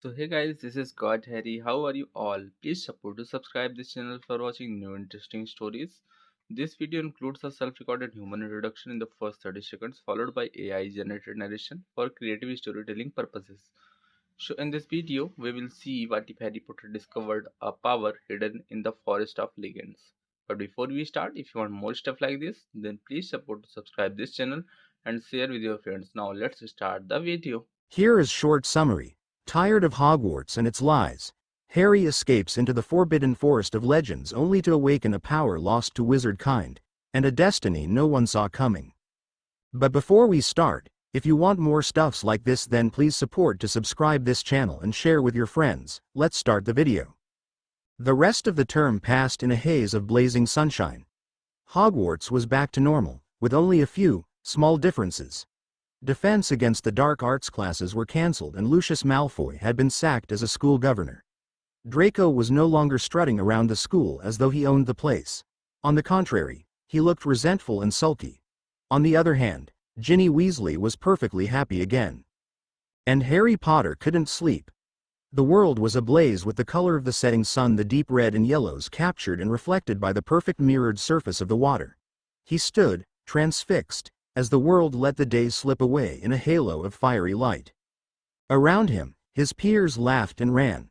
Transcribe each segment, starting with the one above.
So hey guys, this is God Harry. How are you all? Please support to subscribe this channel for watching new interesting stories. This video includes a self-recorded human introduction in the first 30 seconds followed by AI generated narration for creative storytelling purposes. So in this video, we will see what if Harry Potter discovered a power hidden in the Forest of Legends. But before we start, if you want more stuff like this, then please support to subscribe this channel and share with your friends. Now let's start the video. Here is short summary. Tired of Hogwarts and its lies, Harry escapes into the Forbidden Forest of Legends only to awaken a power lost to wizard kind, and a destiny no one saw coming. But before we start, if you want more stuffs like this, then please support to subscribe this channel and share with your friends. Let's start the video. The rest of the term passed in a haze of blazing sunshine. Hogwarts was back to normal, with only a few small differences. Defense against the dark arts classes were cancelled and Lucius Malfoy had been sacked as a school governor. Draco was no longer strutting around the school as though he owned the place. On the contrary, he looked resentful and sulky. On the other hand, Ginny Weasley was perfectly happy again. And Harry Potter couldn't sleep. The world was ablaze with the color of the setting sun, the deep red and yellows captured and reflected by the perfect mirrored surface of the water. He stood, transfixed, as the world let the days slip away in a halo of fiery light. Around him, his peers laughed and ran.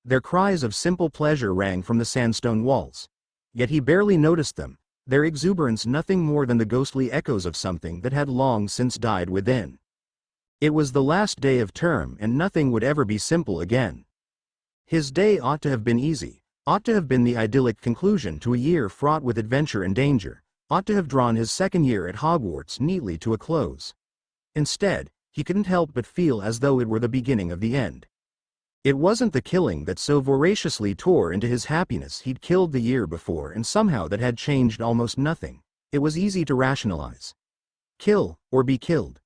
Their cries of simple pleasure rang from the sandstone walls. Yet he barely noticed them, their exuberance nothing more than the ghostly echoes of something that had long since died within. It was the last day of term and nothing would ever be simple again. His day ought to have been easy, ought to have been the idyllic conclusion to a year fraught with adventure and danger, ought to have drawn his second year at Hogwarts neatly to a close. Instead, he couldn't help but feel as though it were the beginning of the end. It wasn't the killing that so voraciously tore into his happiness. He'd killed the year before and somehow that had changed almost nothing. It was easy to rationalize. Kill, or be killed.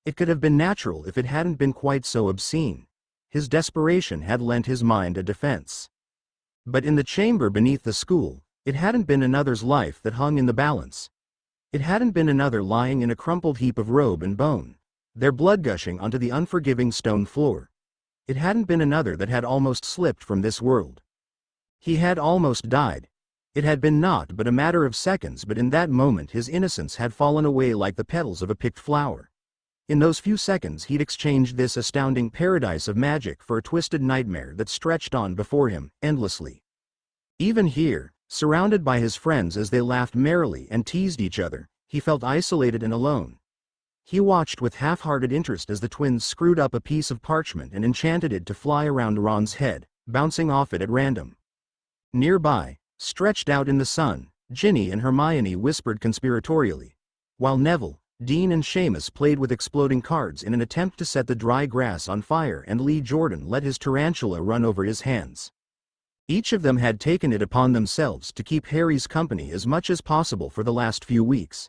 It could have been natural if it hadn't been quite so obscene. His desperation had lent his mind a defense. But in the chamber beneath the school, it hadn't been another's life that hung in the balance. It hadn't been another lying in a crumpled heap of robe and bone, their blood gushing onto the unforgiving stone floor. It hadn't been another that had almost slipped from this world. He had almost died. It had been not but a matter of seconds, but in that moment his innocence had fallen away like the petals of a picked flower. In those few seconds he'd exchanged this astounding paradise of magic for a twisted nightmare that stretched on before him, endlessly. Even here, surrounded by his friends as they laughed merrily and teased each other, he felt isolated and alone. He watched with half-hearted interest as the twins screwed up a piece of parchment and enchanted it to fly around Ron's head, bouncing off it at random. Nearby, stretched out in the sun, Ginny and Hermione whispered conspiratorially, while Neville, Dean and Seamus played with exploding cards in an attempt to set the dry grass on fire, and Lee Jordan let his tarantula run over his hands. Each of them had taken it upon themselves to keep Harry's company as much as possible for the last few weeks.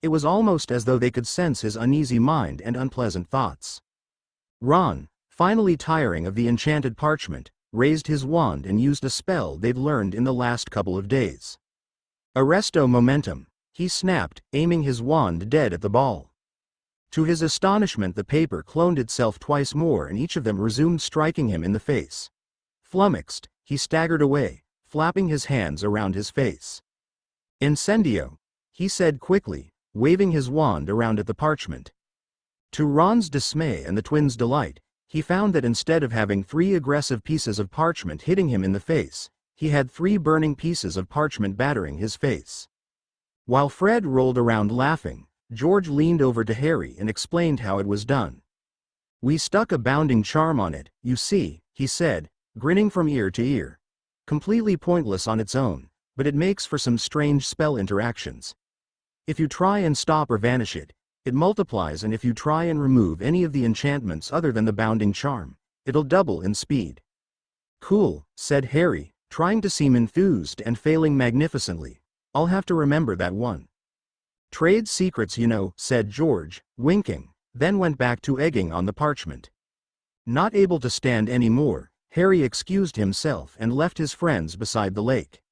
It was almost as though they could sense his uneasy mind and unpleasant thoughts. Ron, finally tiring of the enchanted parchment, raised his wand and used a spell they'd learned in the last couple of days. Arresto momentum, he snapped, aiming his wand dead at the ball. To his astonishment, the paper cloned itself twice more and each of them resumed striking him in the face. Flummoxed, he staggered away, flapping his hands around his face. Incendio, he said quickly, waving his wand around at the parchment. To Ron's dismay and the twins' delight, he found that instead of having 3 aggressive pieces of parchment hitting him in the face, he had 3 burning pieces of parchment battering his face. While Fred rolled around laughing, George leaned over to Harry and explained how it was done. "We stuck a bounding charm on it, you see," he said, grinning from ear to ear. "Completely pointless on its own, but it makes for some strange spell interactions. If you try and stop or vanish it, it multiplies, and if you try and remove any of the enchantments other than the bounding charm, it'll double in speed." "Cool," said Harry, trying to seem enthused and failing magnificently. "I'll have to remember that one." "Trade secrets, you know," said George, winking, then went back to egging on the parchment. Not able to stand any more, Harry excused himself and left his friends beside the lake.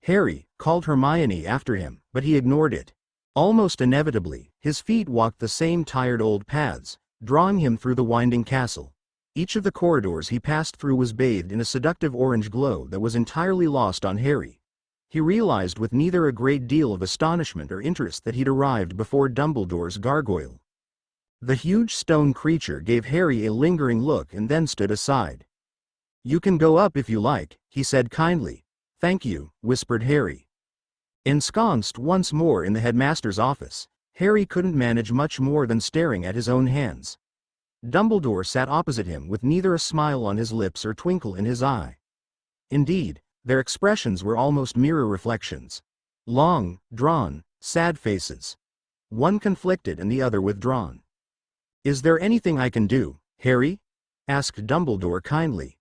"Harry," called Hermione after him, but he ignored it. Almost inevitably, his feet walked the same tired old paths, drawing him through the winding castle. Each of the corridors he passed through was bathed in a seductive orange glow that was entirely lost on Harry. He realized with neither a great deal of astonishment or interest that he'd arrived before Dumbledore's gargoyle. The huge stone creature gave Harry a lingering look and then stood aside. "You can go up if you like," he said kindly. "Thank you," whispered Harry. Ensconced once more in the headmaster's office, Harry couldn't manage much more than staring at his own hands. Dumbledore sat opposite him with neither a smile on his lips or twinkle in his eye. Indeed, their expressions were almost mirror reflections. Long, drawn, sad faces. One conflicted and the other withdrawn. "Is there anything I can do, Harry?" asked Dumbledore kindly.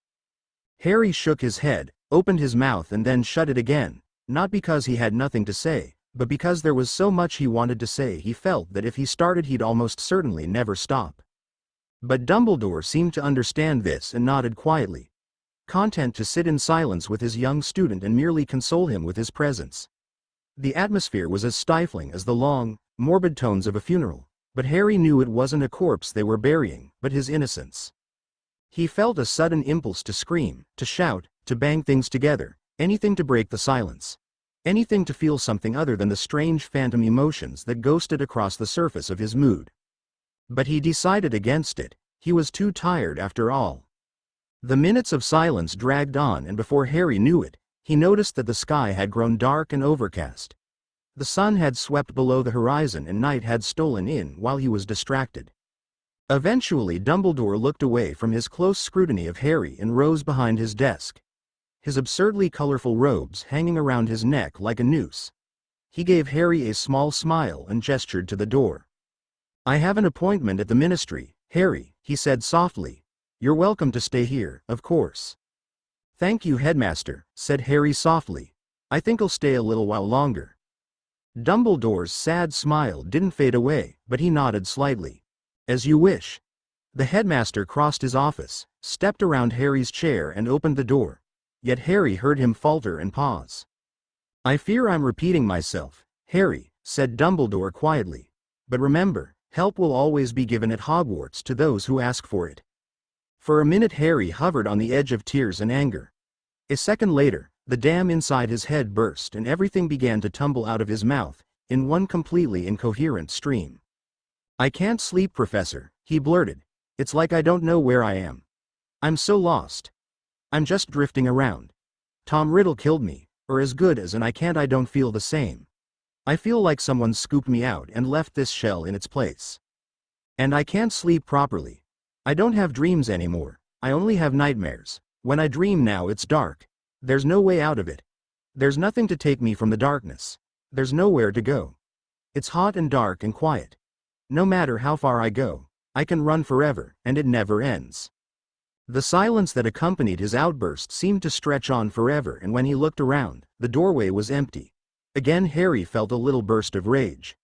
Harry shook his head, opened his mouth and then shut it again, not because he had nothing to say, but because there was so much he wanted to say he felt that if he started he'd almost certainly never stop. But Dumbledore seemed to understand this and nodded quietly, content to sit in silence with his young student and merely console him with his presence. The atmosphere was as stifling as the long, morbid tones of a funeral, but Harry knew it wasn't a corpse they were burying, but his innocence. He felt a sudden impulse to scream, to shout, to bang things together, anything to break the silence. Anything to feel something other than the strange phantom emotions that ghosted across the surface of his mood. But he decided against it. He was too tired after all. The minutes of silence dragged on and before Harry knew it, he noticed that the sky had grown dark and overcast. The sun had swept below the horizon and night had stolen in while he was distracted. Eventually Dumbledore looked away from his close scrutiny of Harry and rose behind his desk, his absurdly colorful robes hanging around his neck like a noose. He gave Harry a small smile and gestured to the door. "I have an appointment at the Ministry, Harry," he said softly. "You're welcome to stay here, of course." "Thank you, Headmaster," said Harry softly. "I think I'll stay a little while longer." Dumbledore's sad smile didn't fade away, but he nodded slightly. "As you wish." The headmaster crossed his office, stepped around Harry's chair and opened the door. Yet Harry heard him falter and pause. "I fear I'm repeating myself, Harry," said Dumbledore quietly. "But remember, help will always be given at Hogwarts to those who ask for it." For a minute Harry hovered on the edge of tears and anger. A second later, the dam inside his head burst and everything began to tumble out of his mouth, in one completely incoherent stream. "I can't sleep, Professor," he blurted. "It's like I don't know where I am. I'm so lost. I'm just drifting around. Tom Riddle killed me, or as good as, and I don't feel the same. I feel like someone scooped me out and left this shell in its place. And I can't sleep properly. I don't have dreams anymore, I only have nightmares. When I dream now it's dark. There's no way out of it. There's nothing to take me from the darkness. There's nowhere to go. It's hot and dark and quiet. No matter how far I go, I can run forever, and it never ends." The silence that accompanied his outburst seemed to stretch on forever, and when he looked around, the doorway was empty. Again Harry felt a little burst of rage.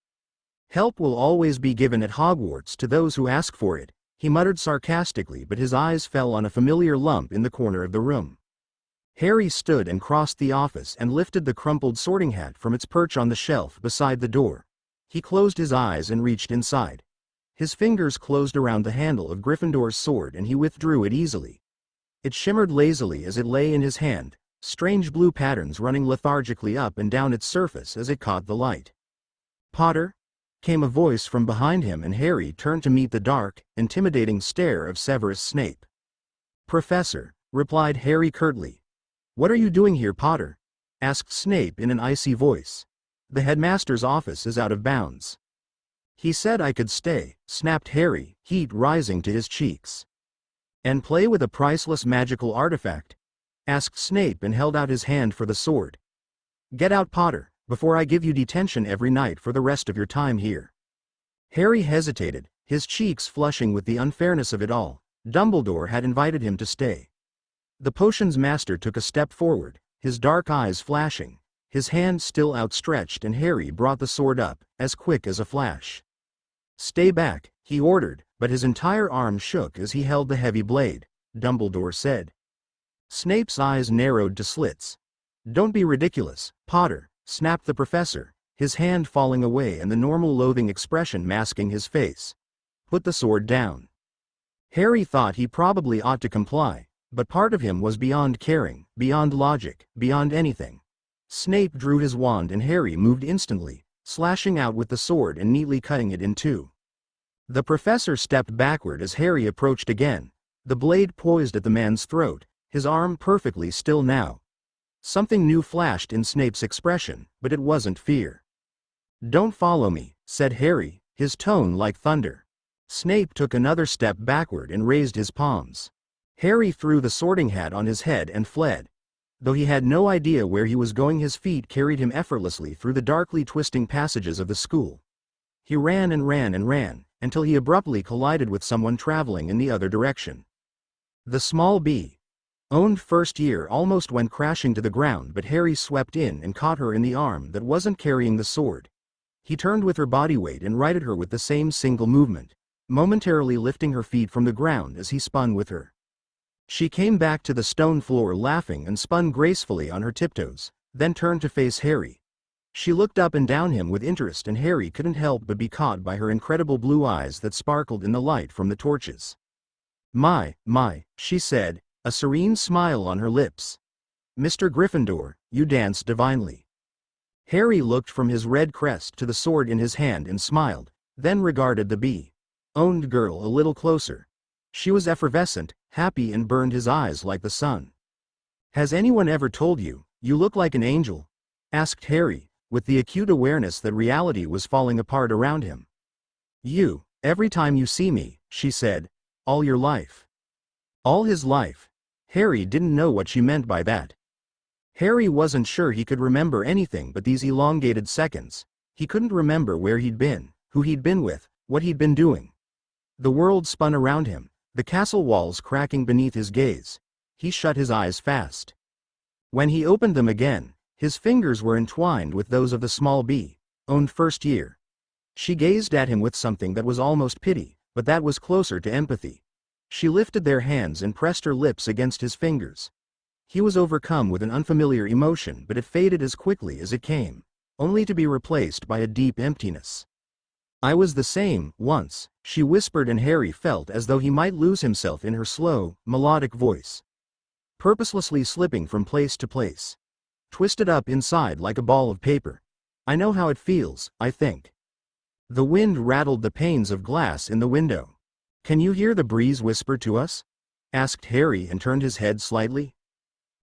"Help will always be given at Hogwarts to those who ask for it," he muttered sarcastically, but his eyes fell on a familiar lump in the corner of the room. Harry stood and crossed the office and lifted the crumpled sorting hat from its perch on the shelf beside the door. He closed his eyes and reached inside. His fingers closed around the handle of Gryffindor's sword and he withdrew it easily. It shimmered lazily as it lay in his hand, strange blue patterns running lethargically up and down its surface as it caught the light. "Potter?" came a voice from behind him, and Harry turned to meet the dark, intimidating stare of Severus Snape. "Professor," replied Harry curtly. "What are you doing here, Potter?" asked Snape in an icy voice. "The headmaster's office is out of bounds." "He said I could stay," snapped Harry, heat rising to his cheeks. "And play with a priceless magical artifact?" asked Snape and held out his hand for the sword. "Get out, Potter, before I give you detention every night for the rest of your time here." Harry hesitated, his cheeks flushing with the unfairness of it all. Dumbledore had invited him to stay. The potions master took a step forward, his dark eyes flashing, his hand still outstretched, and Harry brought the sword up, as quick as a flash. "Stay back," he ordered, but his entire arm shook as he held the heavy blade. Dumbledore said. Snape's eyes narrowed to slits. "Don't be ridiculous, Potter," snapped the professor, his hand falling away and the normal loathing expression masking his face. "Put the sword down." Harry thought he probably ought to comply, but part of him was beyond caring, beyond logic, beyond anything. Snape drew his wand and Harry moved instantly, slashing out with the sword and neatly cutting it in two. The professor stepped backward as Harry approached again, the blade poised at the man's throat, his arm perfectly still now. Something new flashed in Snape's expression, but it wasn't fear. "Don't follow me," said Harry, his tone like thunder. Snape took another step backward and raised his palms. Harry threw the sorting hat on his head and fled. Though he had no idea where he was going, his feet carried him effortlessly through the darkly twisting passages of the school. He ran and ran and ran, until he abruptly collided with someone traveling in the other direction. The small bee, owned first year, almost went crashing to the ground, but Harry swept in and caught her in the arm that wasn't carrying the sword. He turned with her body weight and righted her with the same single movement, momentarily lifting her feet from the ground as he spun with her. She came back to the stone floor laughing and spun gracefully on her tiptoes, then turned to face Harry. She looked up and down him with interest, and Harry couldn't help but be caught by her incredible blue eyes that sparkled in the light from the torches. My, she said, a serene smile on her lips. "Mr. Gryffindor, you dance divinely." Harry looked from his red crest to the sword in his hand and smiled, then regarded the bee-owned girl a little closer. She was effervescent, happy, and burned his eyes like the sun. "Has anyone ever told you, you look like an angel?" asked Harry, with the acute awareness that reality was falling apart around him. Every time you see me," she said. "All your life." All his life. Harry didn't know what she meant by that. Harry wasn't sure he could remember anything but these elongated seconds. He couldn't remember where he'd been, who he'd been with, what he'd been doing. The world spun around him, the castle walls cracking beneath his gaze. He shut his eyes fast. When he opened them again, his fingers were entwined with those of the small bee, owned first year. She gazed at him with something that was almost pity, but that was closer to empathy. She lifted their hands and pressed her lips against his fingers. He was overcome with an unfamiliar emotion, but it faded as quickly as it came, only to be replaced by a deep emptiness. "I was the same, once," she whispered, and Harry felt as though he might lose himself in her slow, melodic voice. Purposelessly slipping from place to place. Twisted up inside like a ball of paper. "I know how it feels, I think." The wind rattled the panes of glass in the window. "Can you hear the breeze whisper to us?" asked Harry and turned his head slightly.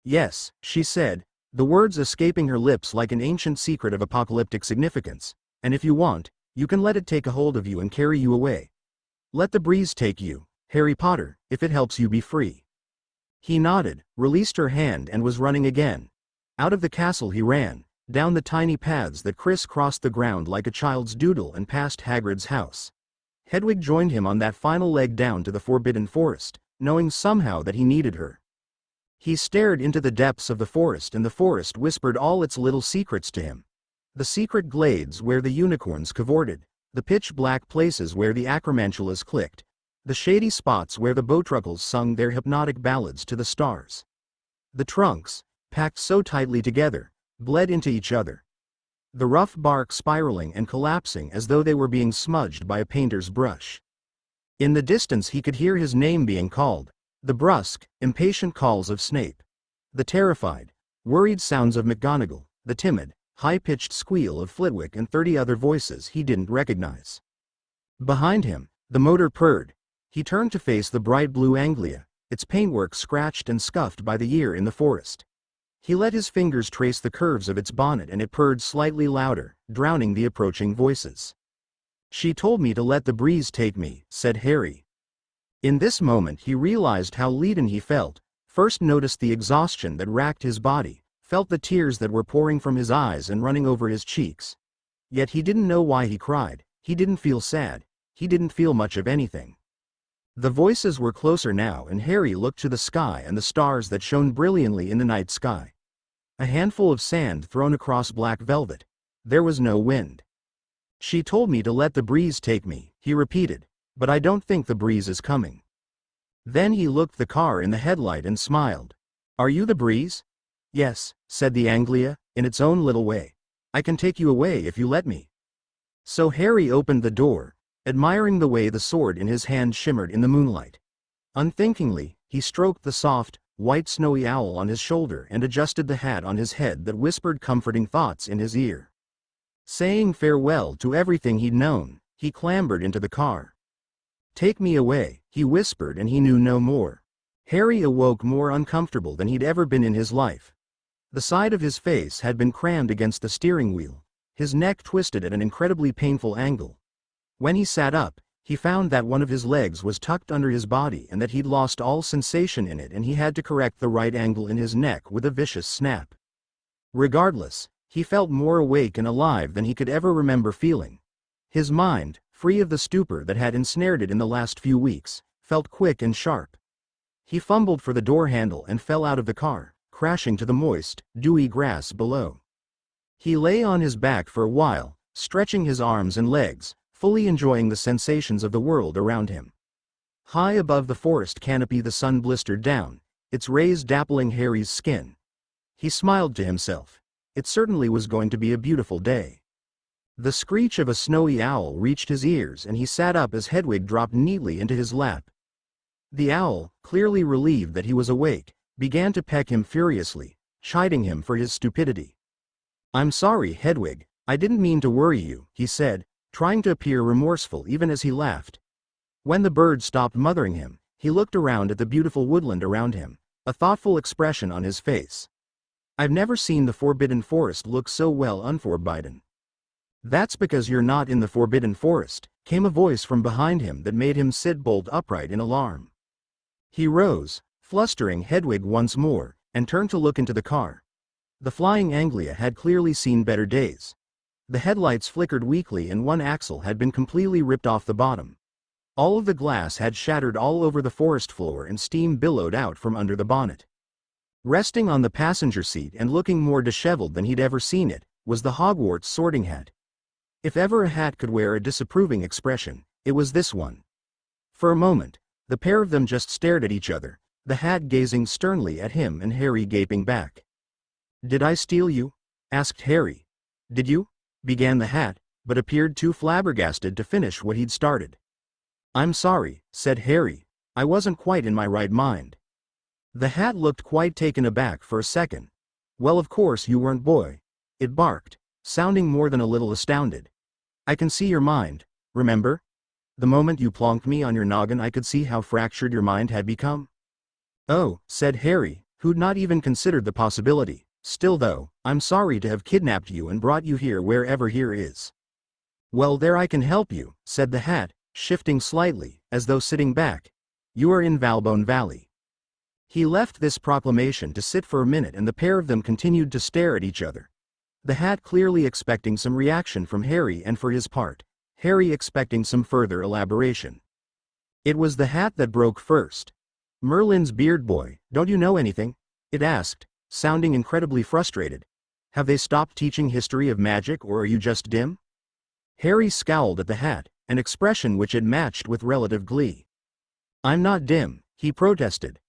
"Yes," she said, the words escaping her lips like an ancient secret of apocalyptic significance. "And if you want, you can let it take a hold of you and carry you away. Let the breeze take you, Harry Potter, if it helps you be free." He nodded, released her hand, and was running again. Out of the castle he ran, down the tiny paths that crisscrossed the ground like a child's doodle, and past Hagrid's house. Hedwig joined him on that final leg down to the Forbidden Forest, knowing somehow that he needed her. He stared into the depths of the forest, and the forest whispered all its little secrets to him. The secret glades where the unicorns cavorted, the pitch-black places where the acromantulas clicked, the shady spots where the bowtruckles sung their hypnotic ballads to the stars. The trunks, packed so tightly together, bled into each other. The rough bark spiraling and collapsing as though they were being smudged by a painter's brush. In the distance he could hear his name being called, the brusque, impatient calls of Snape. The terrified, worried sounds of McGonagall, the timid, high-pitched squeal of Flitwick, and 30 other voices he didn't recognize. Behind him, the motor purred. He turned to face the bright blue Anglia, its paintwork scratched and scuffed by the year in the forest. He let his fingers trace the curves of its bonnet, and it purred slightly louder, drowning the approaching voices. "She told me to let the breeze take me," said Harry. In this moment he realized how leaden he felt, first noticed the exhaustion that racked his body, felt the tears that were pouring from his eyes and running over his cheeks. Yet he didn't know why he cried, he didn't feel sad, he didn't feel much of anything. The voices were closer now, and Harry looked to the sky and the stars that shone brilliantly in the night sky. A handful of sand thrown across black velvet. There was no wind. "She told me to let the breeze take me," he repeated, "but I don't think the breeze is coming." Then he looked the car in the headlight and smiled. "Are you the breeze?" "Yes," said the Anglia, in its own little way. "I can take you away if you let me." So Harry opened the door, admiring the way the sword in his hand shimmered in the moonlight. Unthinkingly, he stroked the soft, white snowy owl on his shoulder and adjusted the hat on his head that whispered comforting thoughts in his ear. Saying farewell to everything he'd known, he clambered into the car. "Take me away," he whispered, and he knew no more. Harry awoke more uncomfortable than he'd ever been in his life. The side of his face had been crammed against the steering wheel, his neck twisted at an incredibly painful angle. When he sat up, he found that one of his legs was tucked under his body and that he'd lost all sensation in it, and he had to correct the right angle in his neck with a vicious snap. Regardless, he felt more awake and alive than he could ever remember feeling. His mind, free of the stupor that had ensnared it in the last few weeks, felt quick and sharp. He fumbled for the door handle and fell out of the car, crashing to the moist, dewy grass below. He lay on his back for a while, stretching his arms and legs, fully enjoying the sensations of the world around him. High above the forest canopy the sun blistered down, its rays dappling Harry's skin. He smiled to himself. It certainly was going to be a beautiful day. The screech of a snowy owl reached his ears, and he sat up as Hedwig dropped neatly into his lap. The owl, clearly relieved that he was awake, began to peck him furiously, chiding him for his stupidity. "I'm sorry, Hedwig, I didn't mean to worry you," he said, trying to appear remorseful even as he laughed. When the bird stopped mothering him, he looked around at the beautiful woodland around him, a thoughtful expression on his face. "I've never seen the Forbidden Forest look so well unforbidden." "That's because you're not in the Forbidden Forest," came a voice from behind him that made him sit bolt upright in alarm. He rose, flustering Hedwig once more, and turned to look into the car. The flying Anglia had clearly seen better days. The headlights flickered weakly and one axle had been completely ripped off the bottom. All of the glass had shattered all over the forest floor and steam billowed out from under the bonnet. Resting on the passenger seat and looking more disheveled than he'd ever seen it, was the Hogwarts sorting hat. If ever a hat could wear a disapproving expression, it was this one. For a moment, the pair of them just stared at each other, the hat gazing sternly at him and Harry gaping back. "Did I steal you?" asked Harry. "Did you?" began the hat, but appeared too flabbergasted to finish what he'd started. "I'm sorry," said Harry. "I wasn't quite in my right mind." The hat looked quite taken aback for a second. "Well, of course you weren't, boy," it barked, sounding more than a little astounded. "I can see your mind, remember? The moment you plonked me on your noggin I could see how fractured your mind had become." "Oh," said Harry, who'd not even considered the possibility. "Still though, I'm sorry to have kidnapped you and brought you here wherever here is." "Well, there I can help you," said the hat, shifting slightly, as though sitting back. "You are in Valbone Valley." He left this proclamation to sit for a minute and the pair of them continued to stare at each other. The hat clearly expecting some reaction from Harry and for his part, Harry expecting some further elaboration. It was the hat that broke first. "Merlin's beard boy, don't you know anything?" it asked, sounding incredibly frustrated. "Have they stopped teaching history of magic or are you just dim?" Harry scowled at the hat, an expression which it matched with relative glee. "I'm not dim," he protested.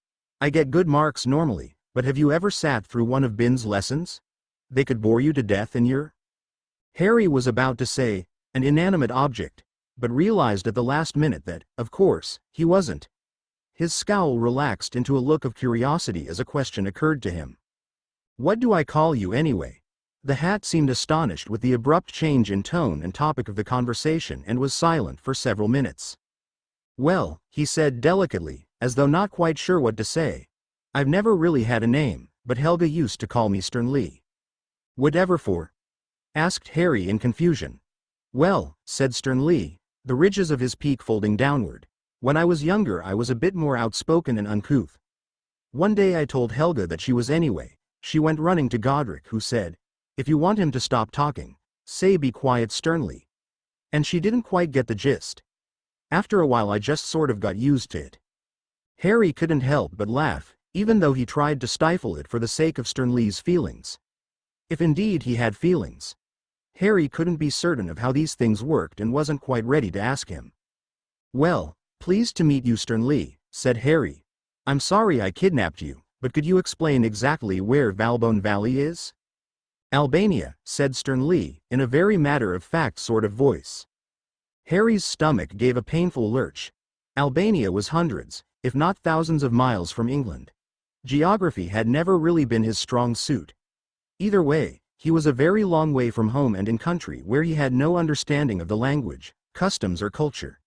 "I get good marks normally, but have you ever sat through one of Bin's lessons? They could bore you to death and you're—" Harry was about to say, "an inanimate object," but realized at the last minute that, of course, he wasn't. His scowl relaxed into a look of curiosity as a question occurred to him. "What do I call you anyway?" The hat seemed astonished with the abrupt change in tone and topic of the conversation and was silent for several minutes. "Well," he said delicately, as though not quite sure what to say, "I've never really had a name, but Helga used to call me Stern Lee." "Whatever for?" asked Harry in confusion. "Well," said Stern Lee, the ridges of his peak folding downward, "when I was younger I was a bit more outspoken and uncouth. One day I told Helga that she was anyway. She went running to Godric, who said, 'If you want him to stop talking, say be quiet sternly.' And she didn't quite get the gist. After a while I just sort of got used to it." Harry couldn't help but laugh, even though he tried to stifle it for the sake of Stern Lee's feelings. If indeed he had feelings. Harry couldn't be certain of how these things worked and wasn't quite ready to ask him. "Well, pleased to meet you, Stern Lee," said Harry. "I'm sorry I kidnapped you, but could you explain exactly where Valbone Valley is?" "Albania," said Stern Lee, in a very matter-of-fact sort of voice. Harry's stomach gave a painful lurch. Albania was hundreds, if not thousands of miles from England. Geography had never really been his strong suit. Either way, he was a very long way from home and in country where he had no understanding of the language, customs or culture.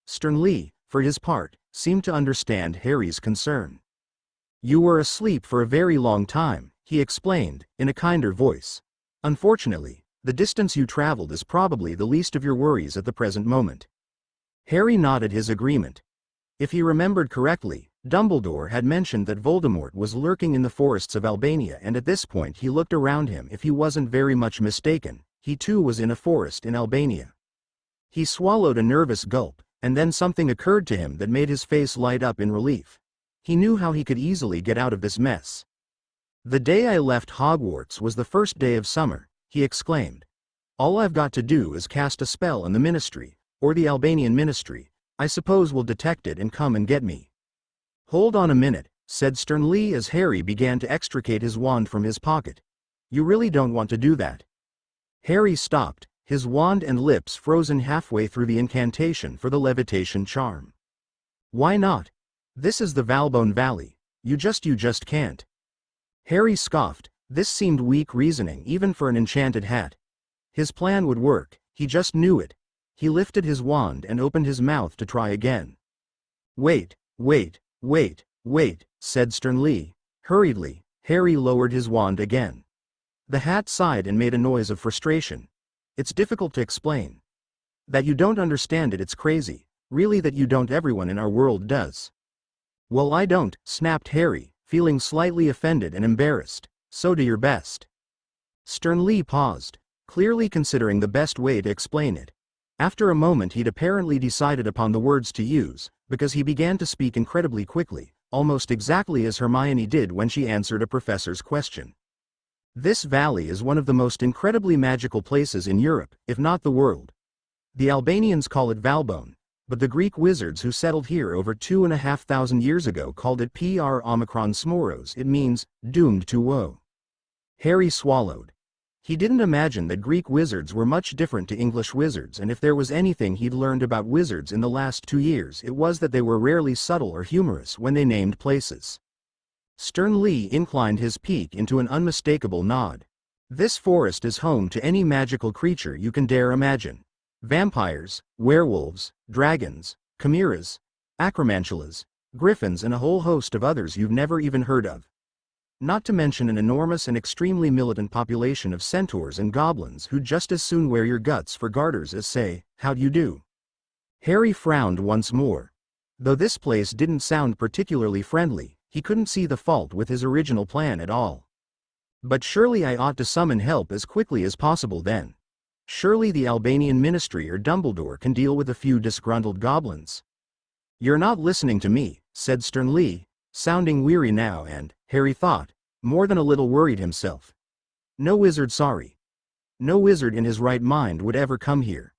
Sternly, for his part, seemed to understand Harry's concern. "You were asleep for a very long time," he explained, in a kinder voice. "Unfortunately, the distance you traveled is probably the least of your worries at the present moment." Harry nodded his agreement. If he remembered correctly, Dumbledore had mentioned that Voldemort was lurking in the forests of Albania, and at this point he looked around him. If he wasn't very much mistaken, he too was in a forest in Albania. He swallowed a nervous gulp, and then something occurred to him that made his face light up in relief. He knew how he could easily get out of this mess. "The day I left Hogwarts was the first day of summer," he exclaimed. "All I've got to do is cast a spell on the Ministry, or the Albanian Ministry, I suppose will detect it and come and get me." "Hold on a minute," said Sternly as Harry began to extricate his wand from his pocket. "You really don't want to do that?" Harry stopped, his wand and lips frozen halfway through the incantation for the levitation charm. "Why not? This is the Valbone Valley. You just can't." Harry scoffed. This seemed weak reasoning even for an enchanted hat. His plan would work, he just knew it. He lifted his wand and opened his mouth to try again. Wait, said Sternly. Hurriedly, Harry lowered his wand again. The hat sighed and made a noise of frustration. "It's difficult to explain. That you don't understand it, it's crazy. Really, that you don't, everyone in our world does." "Well, I don't," snapped Harry, feeling slightly offended and embarrassed. "So do your best." Sternly paused, clearly considering the best way to explain it. After a moment he'd apparently decided upon the words to use, because he began to speak incredibly quickly, almost exactly as Hermione did when she answered a professor's question. "This valley is one of the most incredibly magical places in Europe, if not the world. The Albanians call it Valbone, but the Greek wizards who settled here over 2,500 years ago called it Omicron Smoros. It means, doomed to woe." Harry swallowed. He didn't imagine that Greek wizards were much different to English wizards, and if there was anything he'd learned about wizards in the last 2 years, it was that they were rarely subtle or humorous when they named places. Sternly inclined his peak into an unmistakable nod. "This forest is home to any magical creature you can dare imagine. Vampires, werewolves, dragons, chimeras, acromantulas, griffins, and a whole host of others you've never even heard of. Not to mention an enormous and extremely militant population of centaurs and goblins who'd just as soon wear your guts for garters as say, 'How do you do?'" Harry frowned once more. Though this place didn't sound particularly friendly, he couldn't see the fault with his original plan at all. "But surely I ought to summon help as quickly as possible then. Surely the Albanian Ministry or Dumbledore can deal with a few disgruntled goblins." "You're not listening to me," said Sternly, sounding weary now and, Harry thought, more than a little worried himself. No wizard in his right mind would ever come here.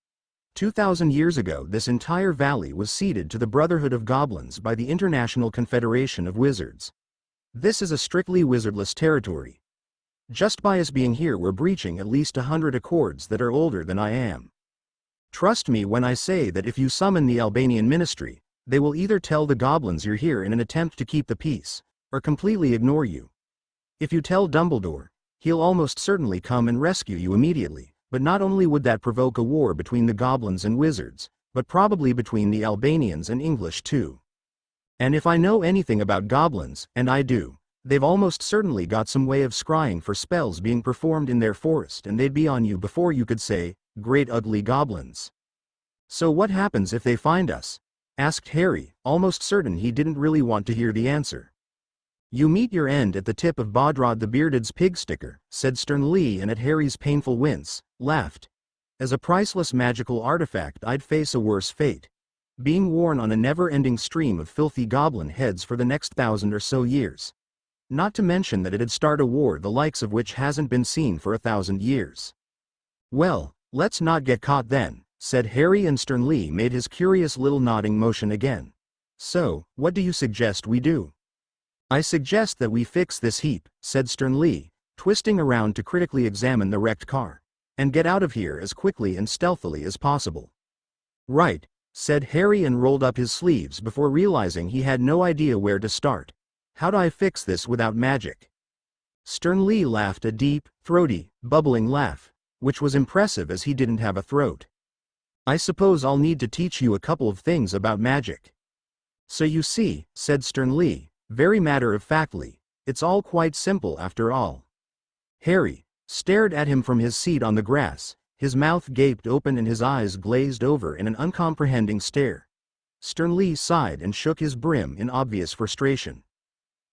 2,000 years ago this entire valley was ceded to the Brotherhood of Goblins by the International Confederation of Wizards. This is a strictly wizardless territory. Just by us being here we're breaching at least 100 accords that are older than I am. Trust me when I say that if you summon the Albanian Ministry, they will either tell the goblins you're here in an attempt to keep the peace, or completely ignore you. If you tell Dumbledore, he'll almost certainly come and rescue you immediately, but not only would that provoke a war between the goblins and wizards, but probably between the Albanians and English too. And if I know anything about goblins, and I do, they've almost certainly got some way of scrying for spells being performed in their forest, and they'd be on you before you could say, 'Great ugly goblins.'" "So what happens if they find us?" asked Harry, almost certain he didn't really want to hear the answer. "You meet your end at the tip of Bodrod the Bearded's pig sticker," said Sternly, and at Harry's painful wince, laughed. "As a priceless magical artifact I'd face a worse fate. Being worn on a never-ending stream of filthy goblin heads for the next 1,000 or so years. Not to mention that it'd start a war the likes of which hasn't been seen for 1,000 years. "Well, let's not get caught then," said Harry, and Sternly made his curious little nodding motion again. "So, what do you suggest we do?" "I suggest that we fix this heap," said Sternly, twisting around to critically examine the wrecked car, "and get out of here as quickly and stealthily as possible." "Right. said Harry and rolled up his sleeves before realizing he had no idea where to start. How do I fix this without magic? Stern Lee laughed a deep, throaty, bubbling laugh, which was impressive as he didn't have a throat. I suppose I'll need to teach you a couple of things about magic. So you see, said Stern Lee, very matter-of-factly, it's all quite simple after all. Harry stared at him from his seat on the grass, his mouth gaped open and his eyes glazed over in an uncomprehending stare. Stern Lee sighed and shook his brim in obvious frustration.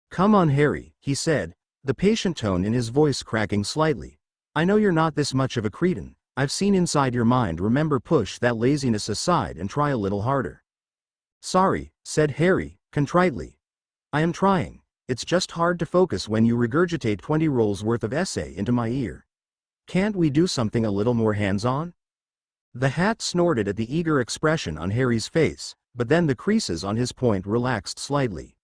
Come on, Harry, he said, the patient tone in his voice cracking slightly. I know you're not this much of a cretin. I've seen inside your mind. Remember, push that laziness aside and try a little harder. Sorry, said Harry, contritely. I am trying. It's just hard to focus when you regurgitate 20 rolls worth of essay into my ear. Can't we do something a little more hands-on? The hat snorted at the eager expression on Harry's face, but then the creases on his point relaxed slightly.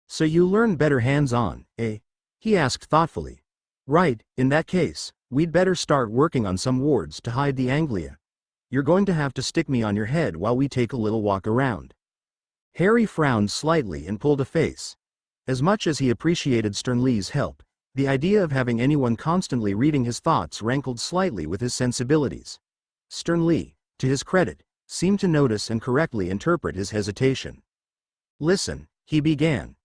So you learn better hands-on, eh? He asked thoughtfully. Right, in that case, we'd better start working on some wards to hide the anglia. You're going to have to stick me on your head while we take a little walk around. Harry frowned slightly and pulled a face. As much as he appreciated Stern Lee's help, the idea of having anyone constantly reading his thoughts rankled slightly with his sensibilities. Stern Lee, to his credit, seemed to notice and correctly interpret his hesitation. Listen, he began.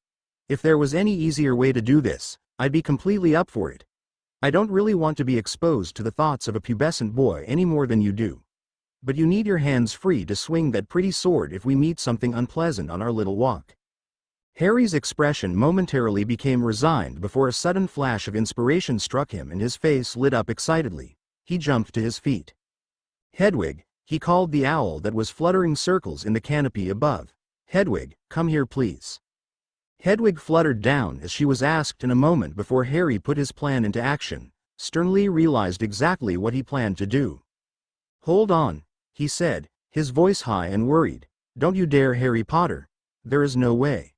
If there was any easier way to do this, I'd be completely up for it. I don't really want to be exposed to the thoughts of a pubescent boy any more than you do. But you need your hands free to swing that pretty sword if we meet something unpleasant on our little walk. Harry's expression momentarily became resigned before a sudden flash of inspiration struck him and his face lit up excitedly. He jumped to his feet. Hedwig, he called the owl that was fluttering circles in the canopy above. Hedwig, come here please. Hedwig fluttered down as she was asked in a moment before Harry put his plan into action. Stern Lee realized exactly what he planned to do. Hold on, he said, his voice high and worried. Don't you dare, Harry Potter. There is no way.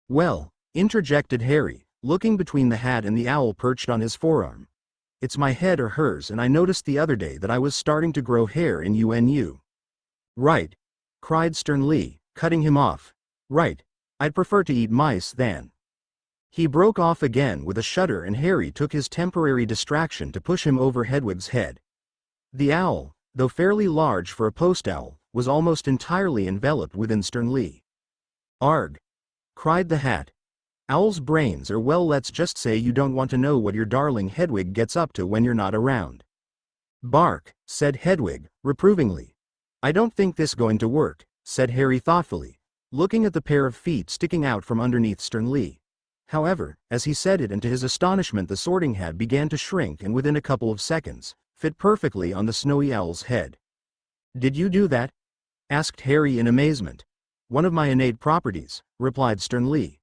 Well, interjected Harry, looking between the hat and the owl perched on his forearm. It's my head or hers, and I noticed the other day that I was starting to grow hair in UNU. Right, cried Stern Lee, cutting him off. Right, I'd prefer to eat mice than. He broke off again with a shudder and Harry took his temporary distraction to push him over Hedwig's head. The owl, though fairly large for a post owl, was almost entirely enveloped within Stern Lee. Arg! Cried the hat. Owl's brains are, well, let's just say you don't want to know what your darling Hedwig gets up to when you're not around. Bark, said Hedwig, reprovingly. I don't think this going to work, said Harry thoughtfully, looking at the pair of feet sticking out from underneath Stern Lee. However, as he said it and to his astonishment the sorting hat began to shrink and within a couple of seconds, fit perfectly on the snowy owl's head. Did you do that? Asked Harry in amazement. One of my innate properties, replied Stern Lee.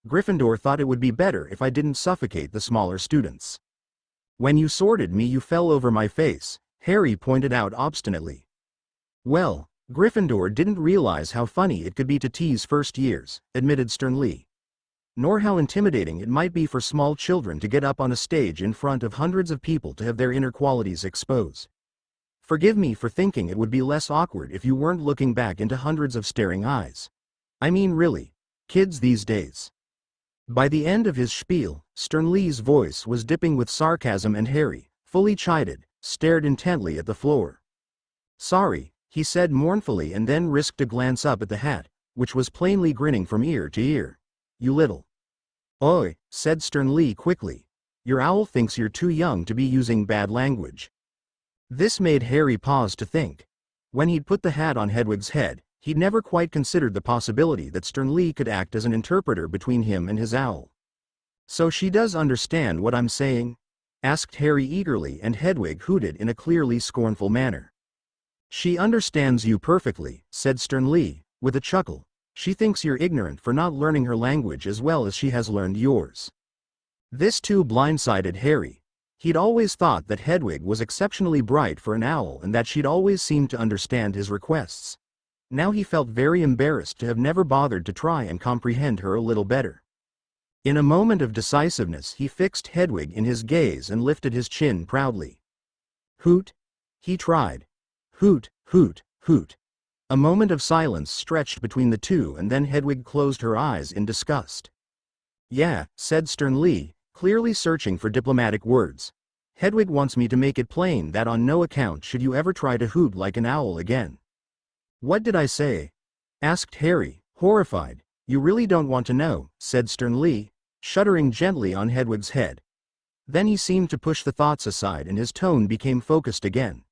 Gryffindor thought it would be better if I didn't suffocate the smaller students. When you sorted me you fell over my face, Harry pointed out obstinately. Well, Gryffindor didn't realize how funny it could be to tease first years, admitted Stern Lee. Nor how intimidating it might be for small children to get up on a stage in front of hundreds of people to have their inner qualities exposed. Forgive me for thinking it would be less awkward if you weren't looking back into hundreds of staring eyes. I mean really, kids these days. By the end of his spiel, Stern Lee's voice was dipping with sarcasm and Harry, fully chided, stared intently at the floor. Sorry, he said mournfully and then risked a glance up at the hat, which was plainly grinning from ear to ear. You little. Oi, said Stern Lee quickly. Your owl thinks you're too young to be using bad language. This made Harry pause to think. When he'd put the hat on Hedwig's head, he'd never quite considered the possibility that Stern Lee could act as an interpreter between him and his owl. So she does understand what I'm saying? Asked Harry eagerly and Hedwig hooted in a clearly scornful manner. She understands you perfectly, said Stern Lee, with a chuckle. She thinks you're ignorant for not learning her language as well as she has learned yours. This too blindsided Harry. He'd always thought that Hedwig was exceptionally bright for an owl and that she'd always seemed to understand his requests. Now he felt very embarrassed to have never bothered to try and comprehend her a little better. In a moment of decisiveness he fixed Hedwig in his gaze and lifted his chin proudly. Hoot! He tried. Hoot, hoot, hoot. A moment of silence stretched between the two, and then Hedwig closed her eyes in disgust. "Yeah," said Stern Lee, clearly searching for diplomatic words. "Hedwig wants me to make it plain that on no account should you ever try to hoot like an owl again." "What did I say?" asked Harry, horrified. "You really don't want to know," said Stern Lee, shuddering gently on Hedwig's head. Then he seemed to push the thoughts aside and his tone became focused again.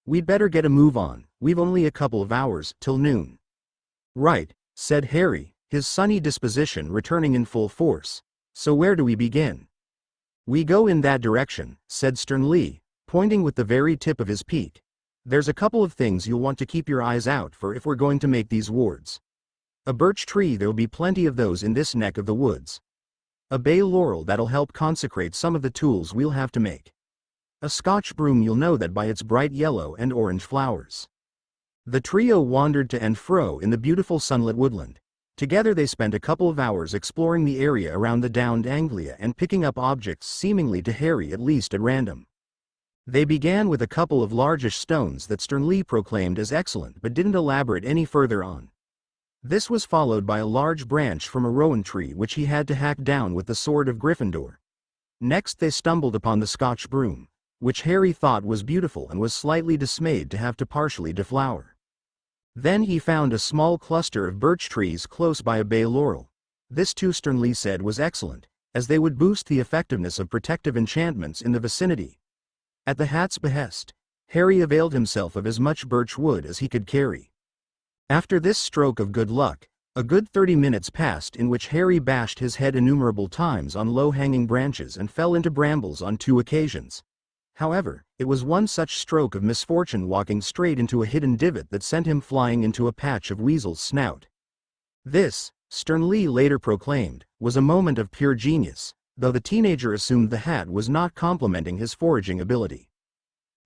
"We'd better get a move on, we've only a couple of hours till noon." "Right," said Harry, his sunny disposition returning in full force. "So where do we begin?" "We go in that direction," said Stern Lee, pointing with the very tip of his peak. "There's a couple of things you'll want to keep your eyes out for if we're going to make these wards. A birch tree, there'll be plenty of those in this neck of the woods. A bay laurel, that'll help consecrate some of the tools we'll have to make. A Scotch broom, you'll know that by its bright yellow and orange flowers." The trio wandered to and fro in the beautiful sunlit woodland. Together they spent a couple of hours exploring the area around the downed Anglia and picking up objects seemingly to Harry at least at random. They began with a couple of largish stones that Stern Lee proclaimed as excellent but didn't elaborate any further on. This was followed by a large branch from a rowan tree which he had to hack down with the sword of Gryffindor. Next they stumbled upon the Scotch broom, which Harry thought was beautiful and was slightly dismayed to have to partially deflower. Then he found a small cluster of birch trees close by a bay laurel. This too Stern Lee said was excellent, as they would boost the effectiveness of protective enchantments in the vicinity. At the hat's behest, Harry availed himself of as much birch wood as he could carry. After this stroke of good luck, a good 30 minutes passed in which Harry bashed his head innumerable times on low-hanging branches and fell into brambles on 2 occasions. However, it was one such stroke of misfortune walking straight into a hidden divot that sent him flying into a patch of Weasel's snout. This, Stern Lee later proclaimed, was a moment of pure genius, though the teenager assumed the hat was not complementing his foraging ability.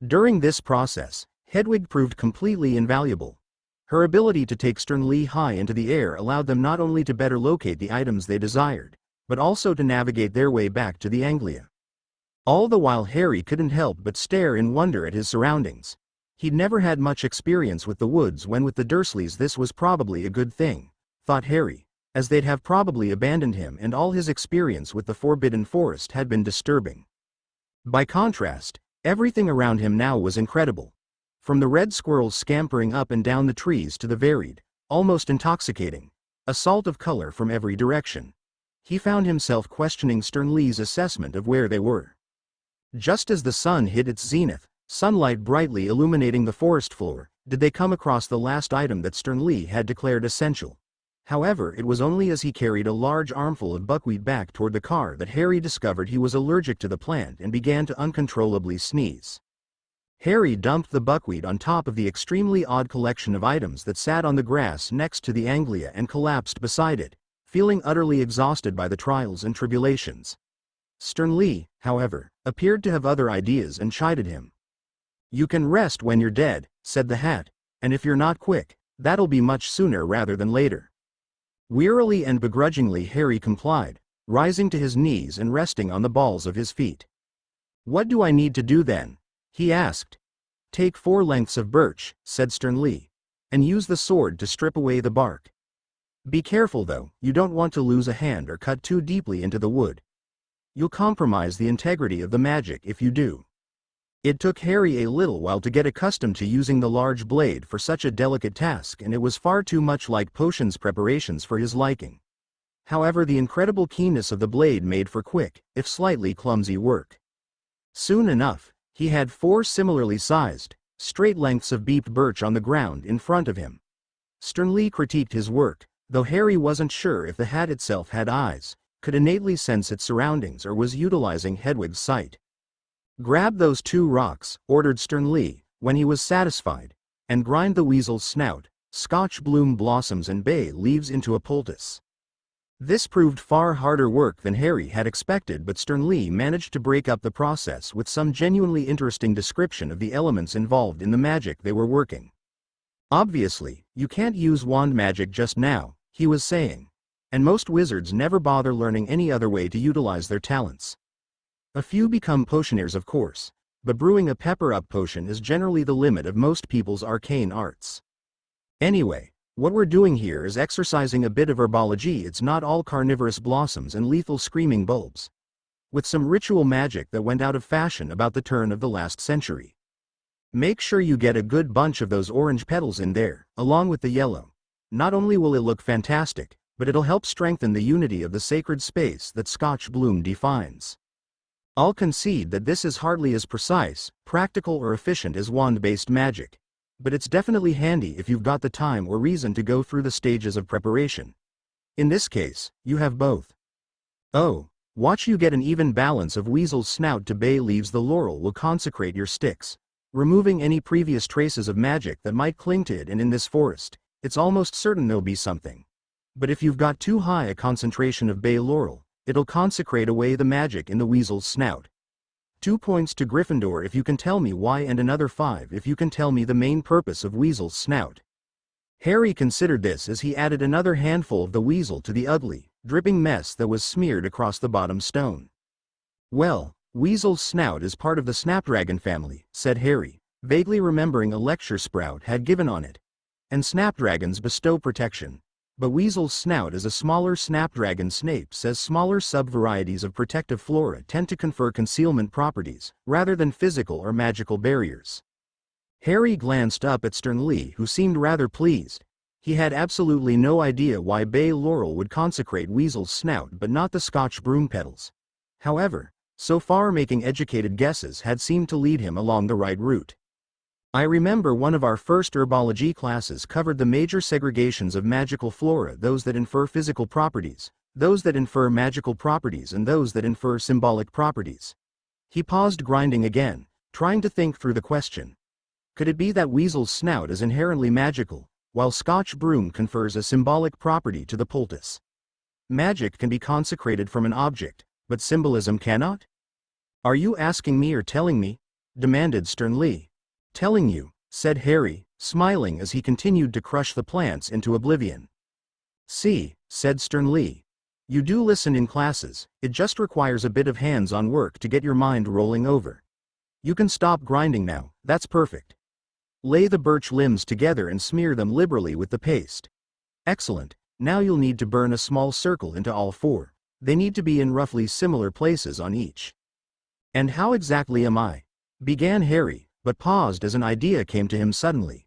During this process, Hedwig proved completely invaluable. Her ability to take Stern Lee high into the air allowed them not only to better locate the items they desired, but also to navigate their way back to the Anglia. All the while Harry couldn't help but stare in wonder at his surroundings. He'd never had much experience with the woods when with the Dursleys. This was probably a good thing, thought Harry, as they'd have probably abandoned him and all his experience with the Forbidden Forest had been disturbing. By contrast, everything around him now was incredible. From the red squirrels scampering up and down the trees to the varied, almost intoxicating, assault of color from every direction. He found himself questioning Stern Lee's assessment of where they were. Just as the sun hit its zenith, sunlight brightly illuminating the forest floor, did they come across the last item that Stern Lee had declared essential. However, it was only as he carried a large armful of buckwheat back toward the car that Harry discovered he was allergic to the plant and began to uncontrollably sneeze. Harry dumped the buckwheat on top of the extremely odd collection of items that sat on the grass next to the Anglia and collapsed beside it, feeling utterly exhausted by the trials and tribulations. Stern Lee, however, appeared to have other ideas and chided him. "You can rest when you're dead," said the hat, "and if you're not quick, that'll be much sooner rather than later." Wearily and begrudgingly Harry complied, rising to his knees and resting on the balls of his feet. "What do I need to do then?" he asked. "Take 4 lengths of birch," said Stern Lee, "and use the sword to strip away the bark. Be careful though, you don't want to lose a hand or cut too deeply into the wood. You'll compromise the integrity of the magic if you do." It took Harry a little while to get accustomed to using the large blade for such a delicate task, and it was far too much like potions preparations for his liking. However, the incredible keenness of the blade made for quick, if slightly clumsy work. Soon enough, he had 4 similarly sized, straight lengths of beeped birch on the ground in front of him. Stern Lee critiqued his work, though Harry wasn't sure if the hat itself had eyes, could innately sense its surroundings, or was utilizing Hedwig's sight. "Grab those 2 rocks," ordered Stern Lee, when he was satisfied, "and grind the weasel's snout, Scotch bloom blossoms and bay leaves into a poultice." This proved far harder work than Harry had expected, but Stern Lee managed to break up the process with some genuinely interesting description of the elements involved in the magic they were working. "Obviously, you can't use wand magic just now," he was saying, "and most wizards never bother learning any other way to utilize their talents. A few become potioneers of course, but brewing a pepper-up potion is generally the limit of most people's arcane arts. Anyway, what we're doing here is exercising a bit of herbology. It's not all carnivorous blossoms and lethal screaming bulbs. With some ritual magic that went out of fashion about the turn of the last century. Make sure you get a good bunch of those orange petals in there, along with the yellow. Not only will it look fantastic, but it'll help strengthen the unity of the sacred space that Scotch bloom defines. I'll concede that this is hardly as precise, practical or efficient as wand-based magic. But it's definitely handy if you've got the time or reason to go through the stages of preparation. In this case, you have both. Oh, watch you get an even balance of weasel's snout to bay leaves. The laurel will consecrate your sticks, removing any previous traces of magic that might cling to it, and in this forest, it's almost certain there'll be something. But if you've got too high a concentration of bay laurel, it'll consecrate away the magic in the weasel's snout. 2 points to Gryffindor if you can tell me why, and another 5 if you can tell me the main purpose of weasel's snout. Harry considered this as he added another handful of the weasel to the ugly, dripping mess that was smeared across the bottom stone. Well, weasel's snout is part of the snapdragon family, said Harry, vaguely remembering a lecture Sprout had given on it. And snapdragons bestow protection. But weasel's snout is a smaller snapdragon. Snape says smaller sub-varieties of protective flora tend to confer concealment properties, rather than physical or magical barriers. Harry glanced up at Sternly, who seemed rather pleased. He had absolutely no idea why bay laurel would consecrate weasel's snout but not the Scotch broom petals. However, so far making educated guesses had seemed to lead him along the right route. I remember one of our first herbology classes covered the major segregations of magical flora: those that infer physical properties, those that infer magical properties, and those that infer symbolic properties. He paused, grinding again, trying to think through the question. Could it be that weasel's snout is inherently magical, while Scotch broom confers a symbolic property to the poultice? Magic can be consecrated from an object, but symbolism cannot? Are you asking me or telling me? Demanded Sternly. Telling you, said Harry, smiling as he continued to crush the plants into oblivion. See, said Sternly. You do listen in classes, it just requires a bit of hands-on work to get your mind rolling over. You can stop grinding now, that's perfect. Lay the birch limbs together and smear them liberally with the paste. Excellent, now you'll need to burn a small circle into all 4. They need to be in roughly similar places on each. And how exactly am I? Began Harry, but paused as an idea came to him suddenly.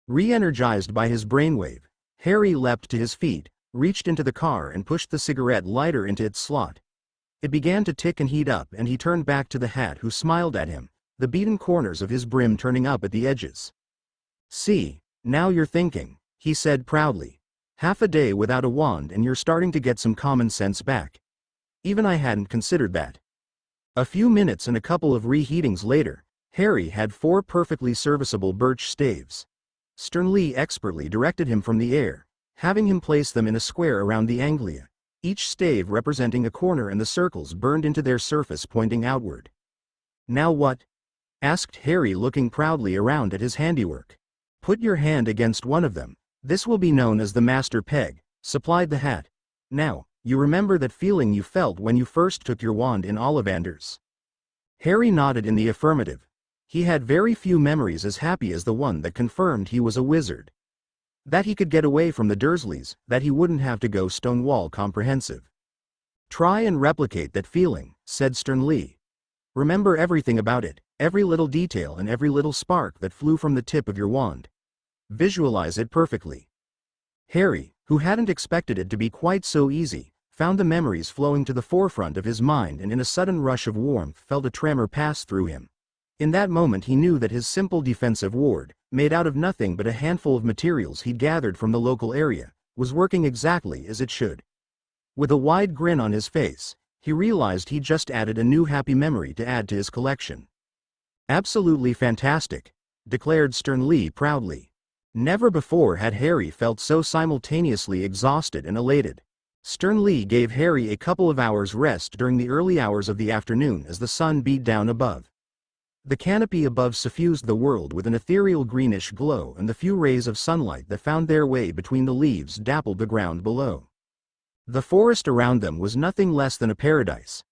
Re-energized by his brainwave, Harry leapt to his feet, reached into the car and pushed the cigarette lighter into its slot. It began to tick and heat up, and he turned back to the hat, who smiled at him, the beaten corners of his brim turning up at the edges. See, now you're thinking, he said proudly. Half a day without a wand and you're starting to get some common sense back. Even I hadn't considered that. A few minutes and a couple of reheatings later, Harry had 4 perfectly serviceable birch staves. Sternly expertly directed him from the air, having him place them in a square around the anglia, each stave representing a corner and the circles burned into their surface pointing outward. Now what? Asked Harry, looking proudly around at his handiwork. Put your hand against one of them. This will be known as the master peg, supplied the hat. Now, you remember that feeling you felt when you first took your wand in Ollivanders? Harry nodded in the affirmative. He had very few memories as happy as the one that confirmed he was a wizard. That he could get away from the Dursleys, that he wouldn't have to go Stonewall Comprehensive. Try and replicate that feeling, said Sternly. Remember everything about it, every little detail and every little spark that flew from the tip of your wand. Visualize it perfectly. Harry, who hadn't expected it to be quite so easy, found the memories flowing to the forefront of his mind, and in a sudden rush of warmth felt a tremor pass through him. In that moment he knew that his simple defensive ward, made out of nothing but a handful of materials he'd gathered from the local area, was working exactly as it should. With a wide grin on his face, he realized he'd just added a new happy memory to add to his collection. Absolutely fantastic, declared Sternly proudly. Never before had Harry felt so simultaneously exhausted and elated. Sternly gave Harry a couple of hours' rest during the early hours of the afternoon as the sun beat down above. The canopy above suffused the world with an ethereal greenish glow, and the few rays of sunlight that found their way between the leaves dappled the ground below. The forest around them was nothing less than a paradise.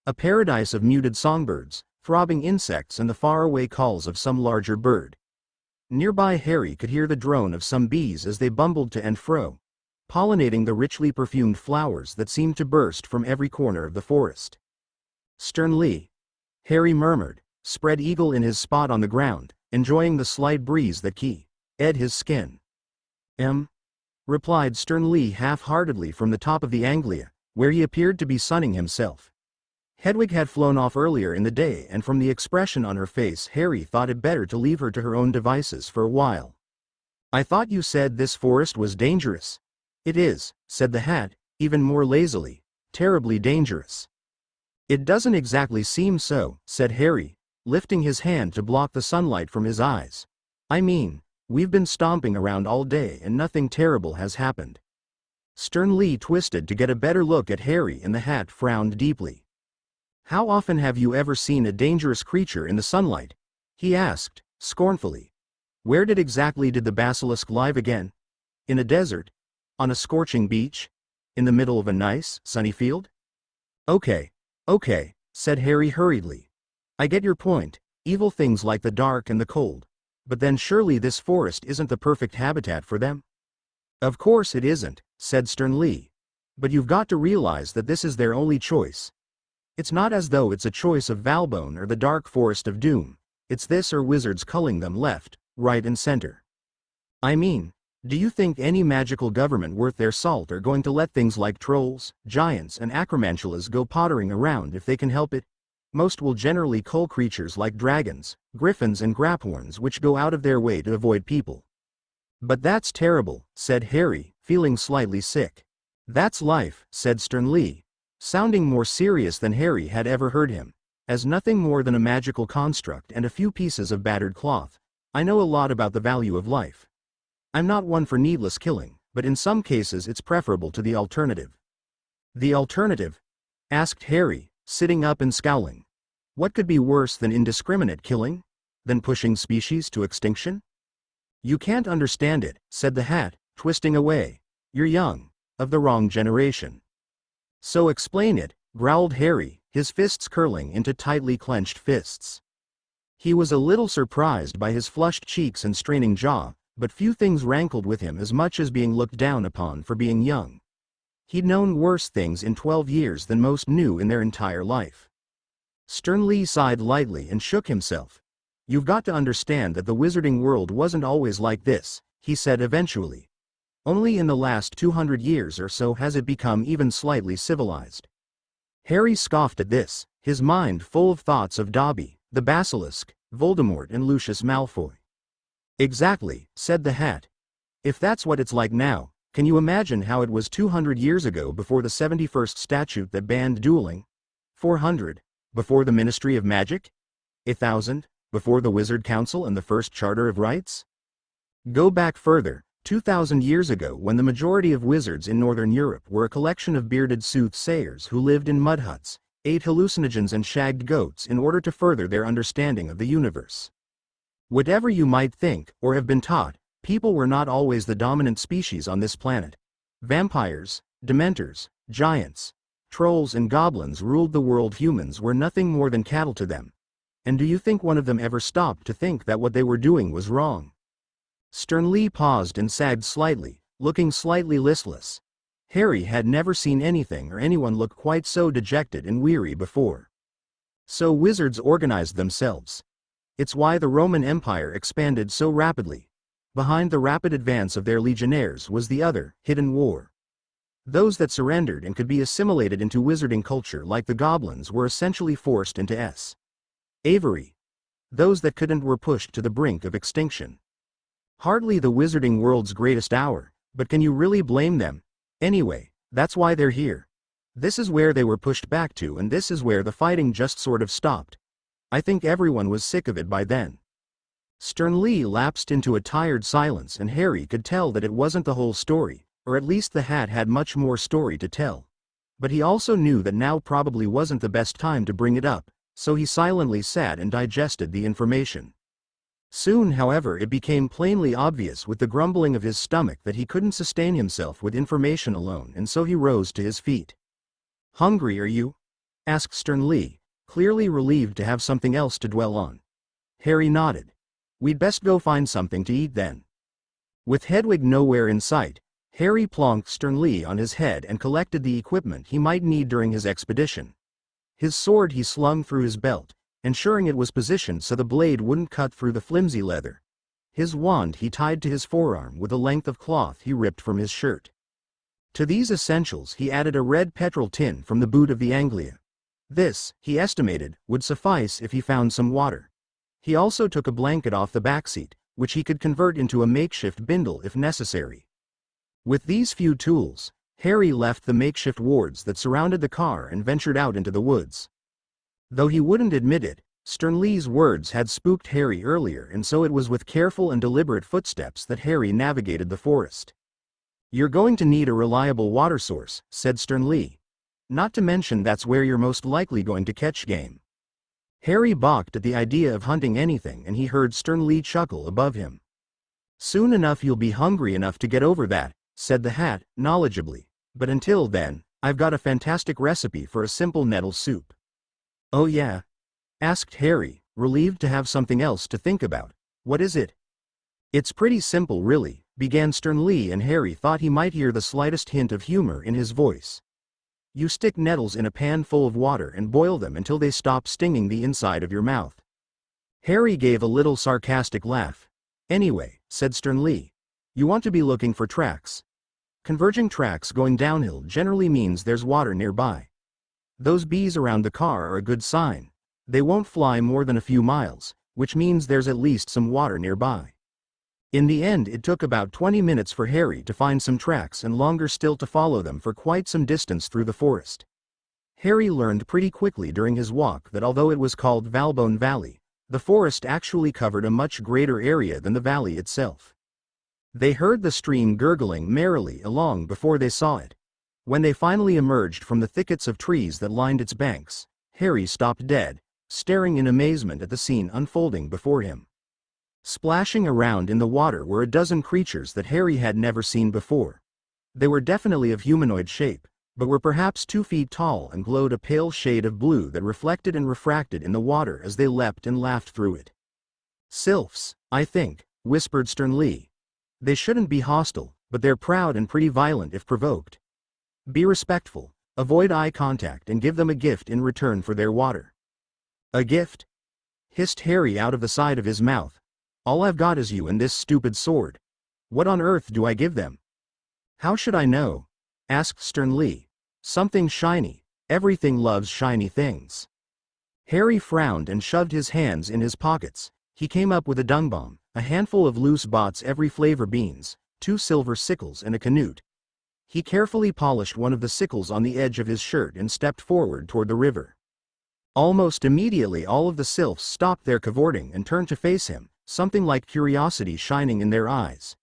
A paradise of muted songbirds, throbbing insects, and the faraway calls of some larger bird. Nearby Harry could hear the drone of some bees as they bumbled to and fro, pollinating the richly perfumed flowers that seemed to burst from every corner of the forest. Sternly, Harry murmured, spread eagle in his spot on the ground, enjoying the slight breeze that keyed his skin. Replied Sternly half-heartedly from the top of the Anglia, where he appeared to be sunning himself. Hedwig had flown off earlier in the day, and from the expression on her face Harry thought it better to leave her to her own devices for a while. I thought you said this forest was dangerous. It is, said the Hat, even more lazily, terribly dangerous. It doesn't exactly seem so, said Harry, lifting his hand to block the sunlight from his eyes. I mean, we've been stomping around all day and nothing terrible has happened. Sternly twisted to get a better look at Harry, and the Hat frowned deeply. How often have you ever seen a dangerous creature in the sunlight? He asked, scornfully. Where exactly did the basilisk live again? In a desert? On a scorching beach? In the middle of a nice, sunny field? Okay, said Harry hurriedly. I get your point, evil things like the dark and the cold. But then surely this forest isn't the perfect habitat for them? Of course it isn't, said Sternly. But you've got to realize that this is their only choice. It's not as though it's a choice of Valbone or the dark forest of doom. It's this or wizards culling them left, right and center. I mean, do you think any magical government worth their salt are going to let things like trolls, giants and acromantulas go pottering around if they can help it? Most will generally cull creatures like dragons, griffins and grapphorns, which go out of their way to avoid people. But that's terrible, said Harry, feeling slightly sick. That's life, said Sternly, sounding more serious than Harry had ever heard him. As nothing more than a magical construct and a few pieces of battered cloth, I know a lot about the value of life. I'm not one for needless killing, but in some cases it's preferable to the alternative. The alternative? Asked Harry, sitting up and scowling. What could be worse than indiscriminate killing? Than pushing species to extinction? You can't understand it, said the Hat, twisting away. You're young, of the wrong generation. So explain it, growled Harry, his fists curling into tightly clenched fists. He was a little surprised by his flushed cheeks and straining jaw, but few things rankled with him as much as being looked down upon for being young. He'd known worse things in 12 years than most knew in their entire life. Sternly sighed lightly and shook himself. You've got to understand that the wizarding world wasn't always like this, he said eventually. Only in the last 200 years or so has it become even slightly civilized. Harry scoffed at this, his mind full of thoughts of Dobby, the Basilisk, Voldemort and Lucius Malfoy. Exactly, said the Hat. If that's what it's like now, can you imagine how it was 200 years ago before the 71st statute that banned dueling? 400, before the Ministry of Magic? 1,000, before the Wizard Council and the First Charter of Rights? Go back further. 2,000 years ago, when the majority of wizards in Northern Europe were a collection of bearded soothsayers who lived in mud huts, ate hallucinogens and shagged goats in order to further their understanding of the universe. Whatever you might think, or have been taught, people were not always the dominant species on this planet. Vampires, dementors, giants, trolls and goblins ruled the world. Humans were nothing more than cattle to them. And do you think one of them ever stopped to think that what they were doing was wrong? Sternly paused and sagged slightly, looking slightly listless. Harry had never seen anything or anyone look quite so dejected and weary before. So wizards organized themselves. It's why the Roman Empire expanded so rapidly. Behind the rapid advance of their legionnaires was the other, hidden war. Those that surrendered and could be assimilated into wizarding culture, like the goblins, were essentially forced into Avery. Those that couldn't were pushed to the brink of extinction. Hardly the wizarding world's greatest hour, but can you really blame them? Anyway, that's why they're here. This is where they were pushed back to, and this is where the fighting just sort of stopped. I think everyone was sick of it by then. Sternly lapsed into a tired silence, and Harry could tell that it wasn't the whole story, or at least the Hat had much more story to tell. But he also knew that now probably wasn't the best time to bring it up, so he silently sat and digested the information. Soon, however, it became plainly obvious with the grumbling of his stomach that he couldn't sustain himself with information alone, and so he rose to his feet. Hungry, are you? Asked Sternly, clearly relieved to have something else to dwell on. Harry nodded. We'd best go find something to eat then. With Hedwig nowhere in sight, Harry plonked sternly on his head and collected the equipment he might need during his expedition. His sword he slung through his belt, ensuring it was positioned so the blade wouldn't cut through the flimsy leather. His wand he tied to his forearm with a length of cloth he ripped from his shirt. To these essentials he added a red petrol tin from the boot of the Anglia. This, he estimated, would suffice if he found some water. He also took a blanket off the backseat, which he could convert into a makeshift bindle if necessary. With these few tools, Harry left the makeshift wards that surrounded the car and ventured out into the woods. Though he wouldn't admit it, Sternly's words had spooked Harry earlier, and so it was with careful and deliberate footsteps that Harry navigated the forest. "You're going to need a reliable water source," said Sternly. "Not to mention that's where you're most likely going to catch game." Harry balked at the idea of hunting anything, and he heard Sternly chuckle above him. "Soon enough you'll be hungry enough to get over that," said the Hat, knowledgeably. "But until then, I've got a fantastic recipe for a simple nettle soup." "Oh yeah?" asked Harry, relieved to have something else to think about. "What is it?" "It's pretty simple really," began Sternly, and Harry thought he might hear the slightest hint of humor in his voice. "You stick nettles in a pan full of water and boil them until they stop stinging the inside of your mouth." Harry gave a little sarcastic laugh. "Anyway," said Sternly, "you want to be looking for tracks. Converging tracks going downhill generally means there's water nearby. Those bees around the car are a good sign. They won't fly more than a few miles, which means there's at least some water nearby." In the end, it took about 20 minutes for Harry to find some tracks and longer still to follow them for quite some distance through the forest. Harry learned pretty quickly during his walk that although it was called Valbone Valley, the forest actually covered a much greater area than the valley itself. They heard the stream gurgling merrily along before they saw it. When they finally emerged from the thickets of trees that lined its banks, Harry stopped dead, staring in amazement at the scene unfolding before him. Splashing around in the water were a dozen creatures that Harry had never seen before. They were definitely of humanoid shape, but were perhaps 2 feet tall and glowed a pale shade of blue that reflected and refracted in the water as they leapt and laughed through it. "Sylphs, I think," whispered Sternly. "They shouldn't be hostile, but they're proud and pretty violent if provoked. Be respectful, avoid eye contact, and give them a gift in return for their water." "A gift?" hissed Harry out of the side of his mouth. "All I've got is you and this stupid sword. What on earth do I give them?" "How should I know?" asked Sternly. "Something shiny. Everything loves shiny things." Harry frowned and shoved his hands in his pockets. He came up with a dung bomb, a handful of loose bots every flavor beans, 2 silver sickles, and a canute. He carefully polished one of the sickles on the edge of his shirt and stepped forward toward the river. Almost immediately all of the sylphs stopped their cavorting and turned to face him, something like curiosity shining in their eyes.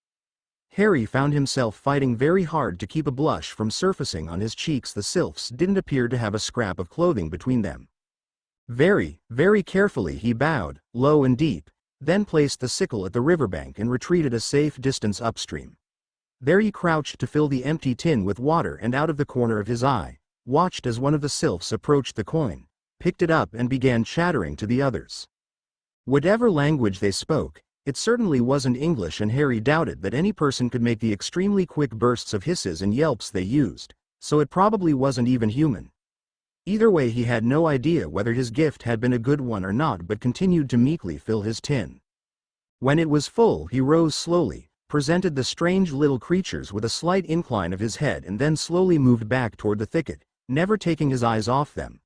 Harry found himself fighting very hard to keep a blush from surfacing on his cheeks. The sylphs didn't appear to have a scrap of clothing between them. Very, very carefully he bowed, low and deep, then placed the sickle at the riverbank and retreated a safe distance upstream. There he crouched to fill the empty tin with water, and out of the corner of his eye, watched as one of the sylphs approached the coin, picked it up and began chattering to the others. Whatever language they spoke, it certainly wasn't English, and Harry doubted that any person could make the extremely quick bursts of hisses and yelps they used, so it probably wasn't even human. Either way, he had no idea whether his gift had been a good one or not, but continued to meekly fill his tin. When it was full, he rose slowly, presented the strange little creatures with a slight incline of his head, and then slowly moved back toward the thicket, never taking his eyes off them.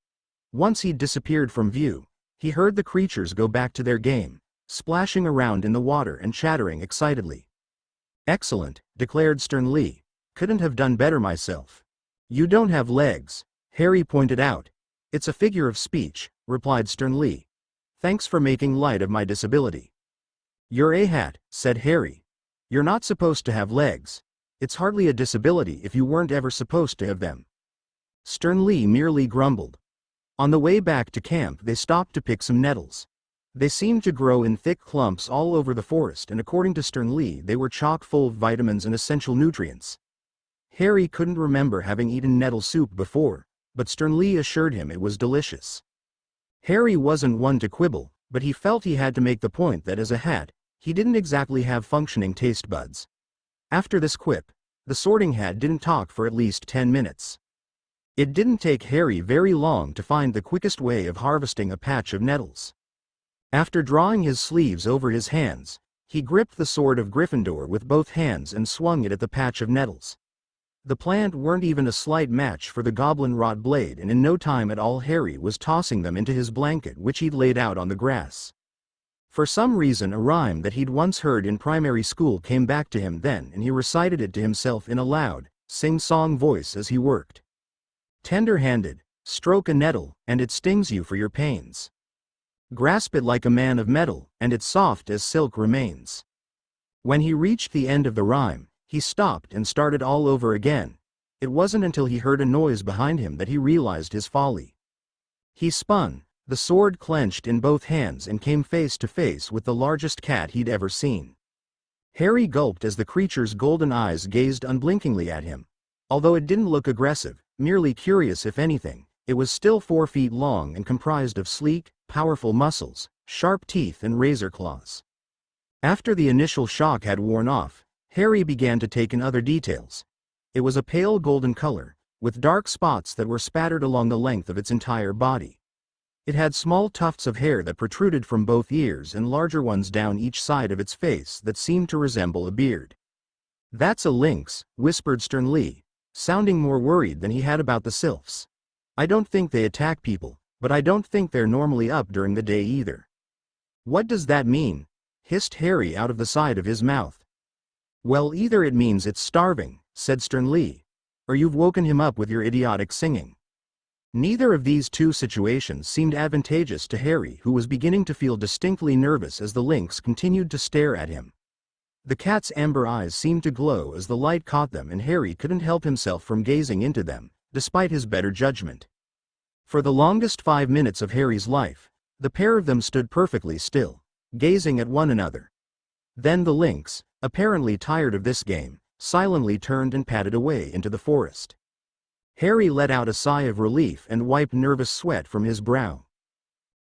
Once he'd disappeared from view, he heard the creatures go back to their game, splashing around in the water and chattering excitedly. "Excellent," declared Sternly. "Couldn't have done better myself." "You don't have legs," Harry pointed out. "It's a figure of speech," replied Sternly. "Thanks for making light of my disability." "You're a hat," said Harry. "You're not supposed to have legs. It's hardly a disability if you weren't ever supposed to have them." Sternly merely grumbled. On the way back to camp, they stopped to pick some nettles. They seemed to grow in thick clumps all over the forest, and according to Sternly, they were chock full of vitamins and essential nutrients. Harry couldn't remember having eaten nettle soup before, but Sternly assured him it was delicious. Harry wasn't one to quibble, but he felt he had to make the point that as a hat, He didn't exactly have functioning taste buds. After this quip, the Sorting Hat didn't talk for at least 10 minutes. It didn't take Harry very long to find the quickest way of harvesting a patch of nettles. After drawing his sleeves over his hands, he gripped the sword of Gryffindor with both hands and swung it at the patch of nettles. The plant weren't even a slight match for the goblin rot blade, and in no time at all Harry was tossing them into his blanket, which he'd laid out on the grass. For some reason a rhyme that he'd once heard in primary school came back to him then, and he recited it to himself in a loud, sing-song voice as he worked. Tender-handed, stroke a nettle, and it stings you for your pains. Grasp it like a man of metal, and it's soft as silk remains. When he reached the end of the rhyme, he stopped and started all over again. It wasn't until he heard a noise behind him that he realized his folly. He spun, the sword clenched in both hands, and came face to face with the largest cat he'd ever seen. Harry gulped as the creature's golden eyes gazed unblinkingly at him. Although it didn't look aggressive, merely curious if anything, it was still 4 feet long and comprised of sleek, powerful muscles, sharp teeth and razor claws. After the initial shock had worn off, Harry began to take in other details. It was a pale golden color, with dark spots that were spattered along the length of its entire body. It had small tufts of hair that protruded from both ears and larger ones down each side of its face that seemed to resemble a beard. "That's a lynx," whispered Sternly, sounding more worried than he had about the sylphs. "I don't think they attack people, but I don't think they're normally up during the day either." "What does that mean?" hissed Harry out of the side of his mouth. "Well, either it means it's starving," said Sternly, "or you've woken him up with your idiotic singing." Neither of these two situations seemed advantageous to Harry, who was beginning to feel distinctly nervous as the lynx continued to stare at him. The cat's amber eyes seemed to glow as the light caught them, and Harry couldn't help himself from gazing into them, despite his better judgment. For the longest 5 minutes of Harry's life, the pair of them stood perfectly still, gazing at one another. Then the lynx, apparently tired of this game, silently turned and padded away into the forest. Harry let out a sigh of relief and wiped nervous sweat from his brow.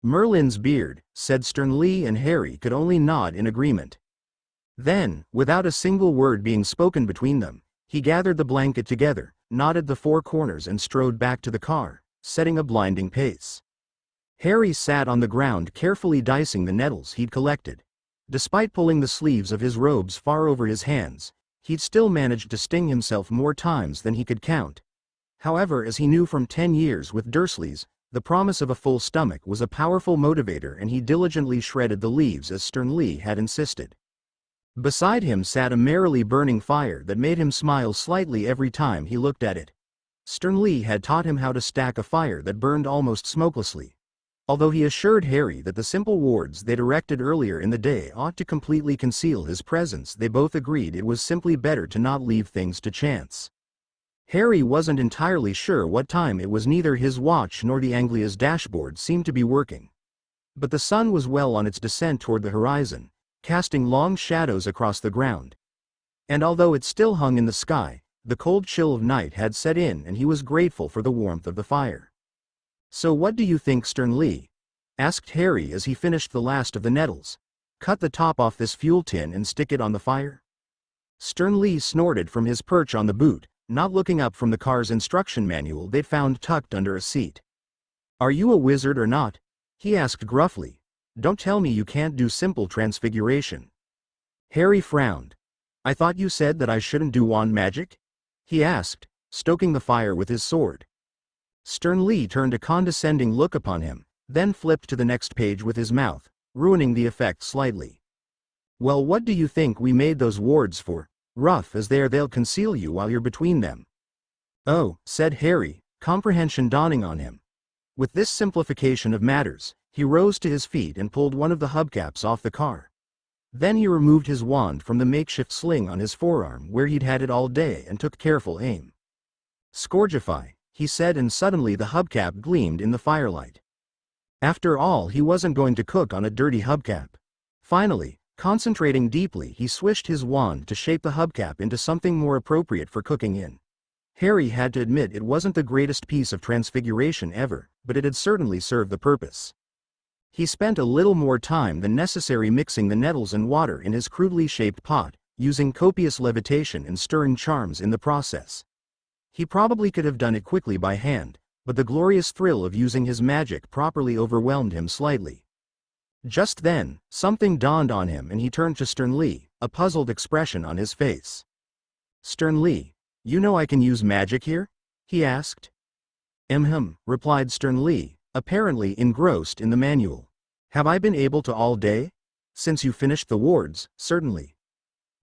"Merlin's beard," said Sternly, and Harry could only nod in agreement. Then, without a single word being spoken between them, he gathered the blanket together, knotted the 4 corners and strode back to the car, setting a blinding pace. Harry sat on the ground carefully dicing the nettles he'd collected. Despite pulling the sleeves of his robes far over his hands, he'd still managed to sting himself more times than he could count. However, as he knew from 10 years with Dursleys, the promise of a full stomach was a powerful motivator, and he diligently shredded the leaves as Sternly had insisted. Beside him sat a merrily burning fire that made him smile slightly every time he looked at it. Sternly had taught him how to stack a fire that burned almost smokelessly. Although he assured Harry that the simple wards they'd erected earlier in the day ought to completely conceal his presence, they both agreed it was simply better to not leave things to chance. Harry wasn't entirely sure what time it was. Neither his watch nor the Anglia's dashboard seemed to be working. But the sun was well on its descent toward the horizon, casting long shadows across the ground. And although it still hung in the sky, the cold chill of night had set in, and he was grateful for the warmth of the fire. "So what do you think, Sternly?" asked Harry as he finished the last of the nettles. "Cut the top off this fuel tin and stick it on the fire?" Sternly snorted from his perch on the boot, not looking up from the car's instruction manual they'd found tucked under a seat. "Are you a wizard or not?" he asked gruffly. "Don't tell me you can't do simple transfiguration." Harry frowned. "I thought you said that I shouldn't do wand magic?" he asked, stoking the fire with his sword. Sternly turned a condescending look upon him, then flipped to the next page with his mouth, ruining the effect slightly. "Well, what do you think we made those wards for? Rough as they'll conceal you while you're between them." "Oh," said Harry, comprehension dawning on him. With this simplification of matters, he rose to his feet and pulled one of the hubcaps off the car. Then he removed his wand from the makeshift sling on his forearm where he'd had it all day and took careful aim. "Scourgify," he said, and suddenly the hubcap gleamed in the firelight. After all, he wasn't going to cook on a dirty hubcap. Finally, concentrating deeply, he swished his wand to shape the hubcap into something more appropriate for cooking in. Harry had to admit it wasn't the greatest piece of transfiguration ever, but it had certainly served the purpose. He spent a little more time than necessary mixing the nettles and water in his crudely shaped pot, using copious levitation and stirring charms in the process. He probably could have done it quickly by hand, but the glorious thrill of using his magic properly overwhelmed him slightly. Just then, something dawned on him and he turned to Stern Lee, a puzzled expression on his face. "Stern Lee, you know I can use magic here?" he asked. Replied Stern Lee, apparently engrossed in the manual. "Have I been able to all day? Since you finished the wards, certainly."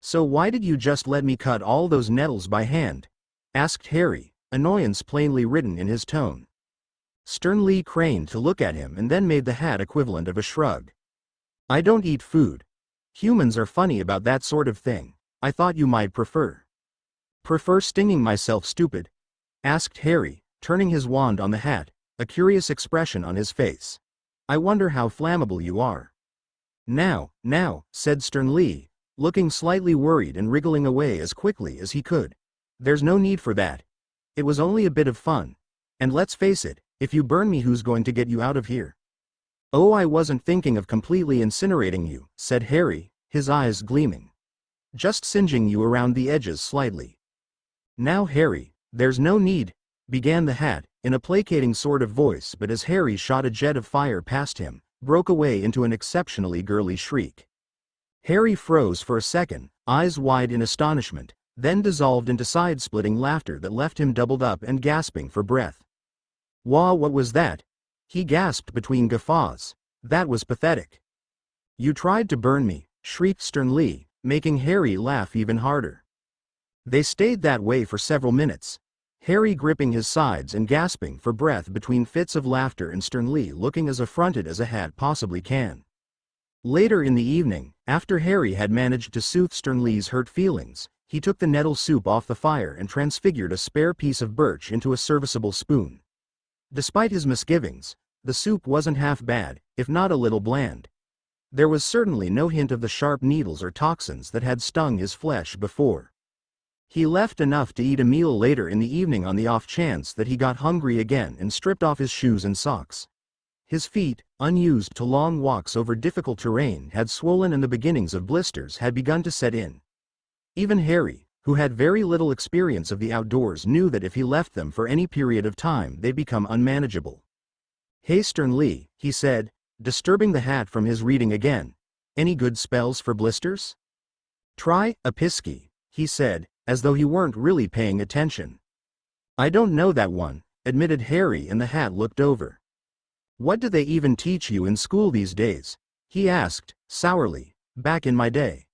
"So why did you just let me cut all those nettles by hand?" asked Harry, annoyance plainly written in his tone. Stern Lee craned to look at him and then made the hat equivalent of a shrug. "I don't eat food. Humans are funny about that sort of thing. I thought you might prefer." "Prefer stinging myself, stupid?" asked Harry, turning his wand on the hat, a curious expression on his face. "I wonder how flammable you are." Now, said Stern Lee, looking slightly worried and wriggling away as quickly as he could. "There's no need for that. It was only a bit of fun. And let's face it, if you burn me, who's going to get you out of here?" "Oh, I wasn't thinking of completely incinerating you," said Harry, his eyes gleaming. "Just singeing you around the edges slightly." "Now Harry, there's no need," began the hat, in a placating sort of voice, but as Harry shot a jet of fire past him, broke away into an exceptionally girly shriek. Harry froze for a second, eyes wide in astonishment, then dissolved into side-splitting laughter that left him doubled up and gasping for breath. "Wah, what was that?" he gasped between guffaws. "That was pathetic." "You tried to burn me," shrieked Stern Lee, making Harry laugh even harder. They stayed that way for several minutes, Harry gripping his sides and gasping for breath between fits of laughter and Stern Lee looking as affronted as a hat possibly can. Later in the evening, after Harry had managed to soothe Stern Lee's hurt feelings, he took the nettle soup off the fire and transfigured a spare piece of birch into a serviceable spoon. Despite his misgivings, the soup wasn't half bad, if not a little bland. There was certainly no hint of the sharp needles or toxins that had stung his flesh before. He left enough to eat a meal later in the evening on the off chance that he got hungry again and stripped off his shoes and socks. His feet, unused to long walks over difficult terrain, had swollen and the beginnings of blisters had begun to set in. Even Harry, who had very little experience of the outdoors, knew that if he left them for any period of time they'd become unmanageable. "Hey Stern Lee," he said, disturbing the hat from his reading again. "Any good spells for blisters?" "Try a pisky," he said, as though he weren't really paying attention. "I don't know that one," admitted Harry, and the hat looked over. "What do they even teach you in school these days?" he asked, sourly. "Back in my day."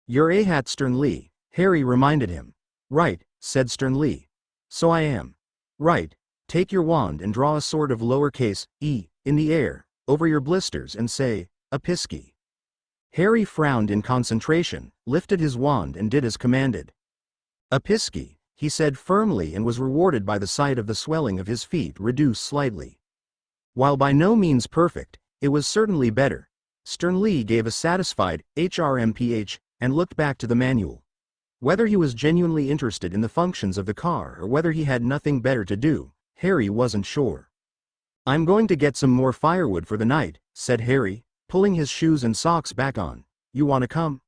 "You're a hat, Stern Lee," Harry reminded him. "Right," said Stern Lee. "So I am." "Right. Take your wand and draw a sort of lowercase e in the air over your blisters and say, a pisky." Harry frowned in concentration, lifted his wand and did as commanded. "A pisky," he said firmly, and was rewarded by the sight of the swelling of his feet reduce slightly. While by no means perfect, it was certainly better. Stern Lee gave a satisfied HRMPH and looked back to the manual. Whether he was genuinely interested in the functions of the car or whether he had nothing better to do, Harry wasn't sure. "I'm going to get some more firewood for the night," said Harry, pulling his shoes and socks back on. "You want to come?"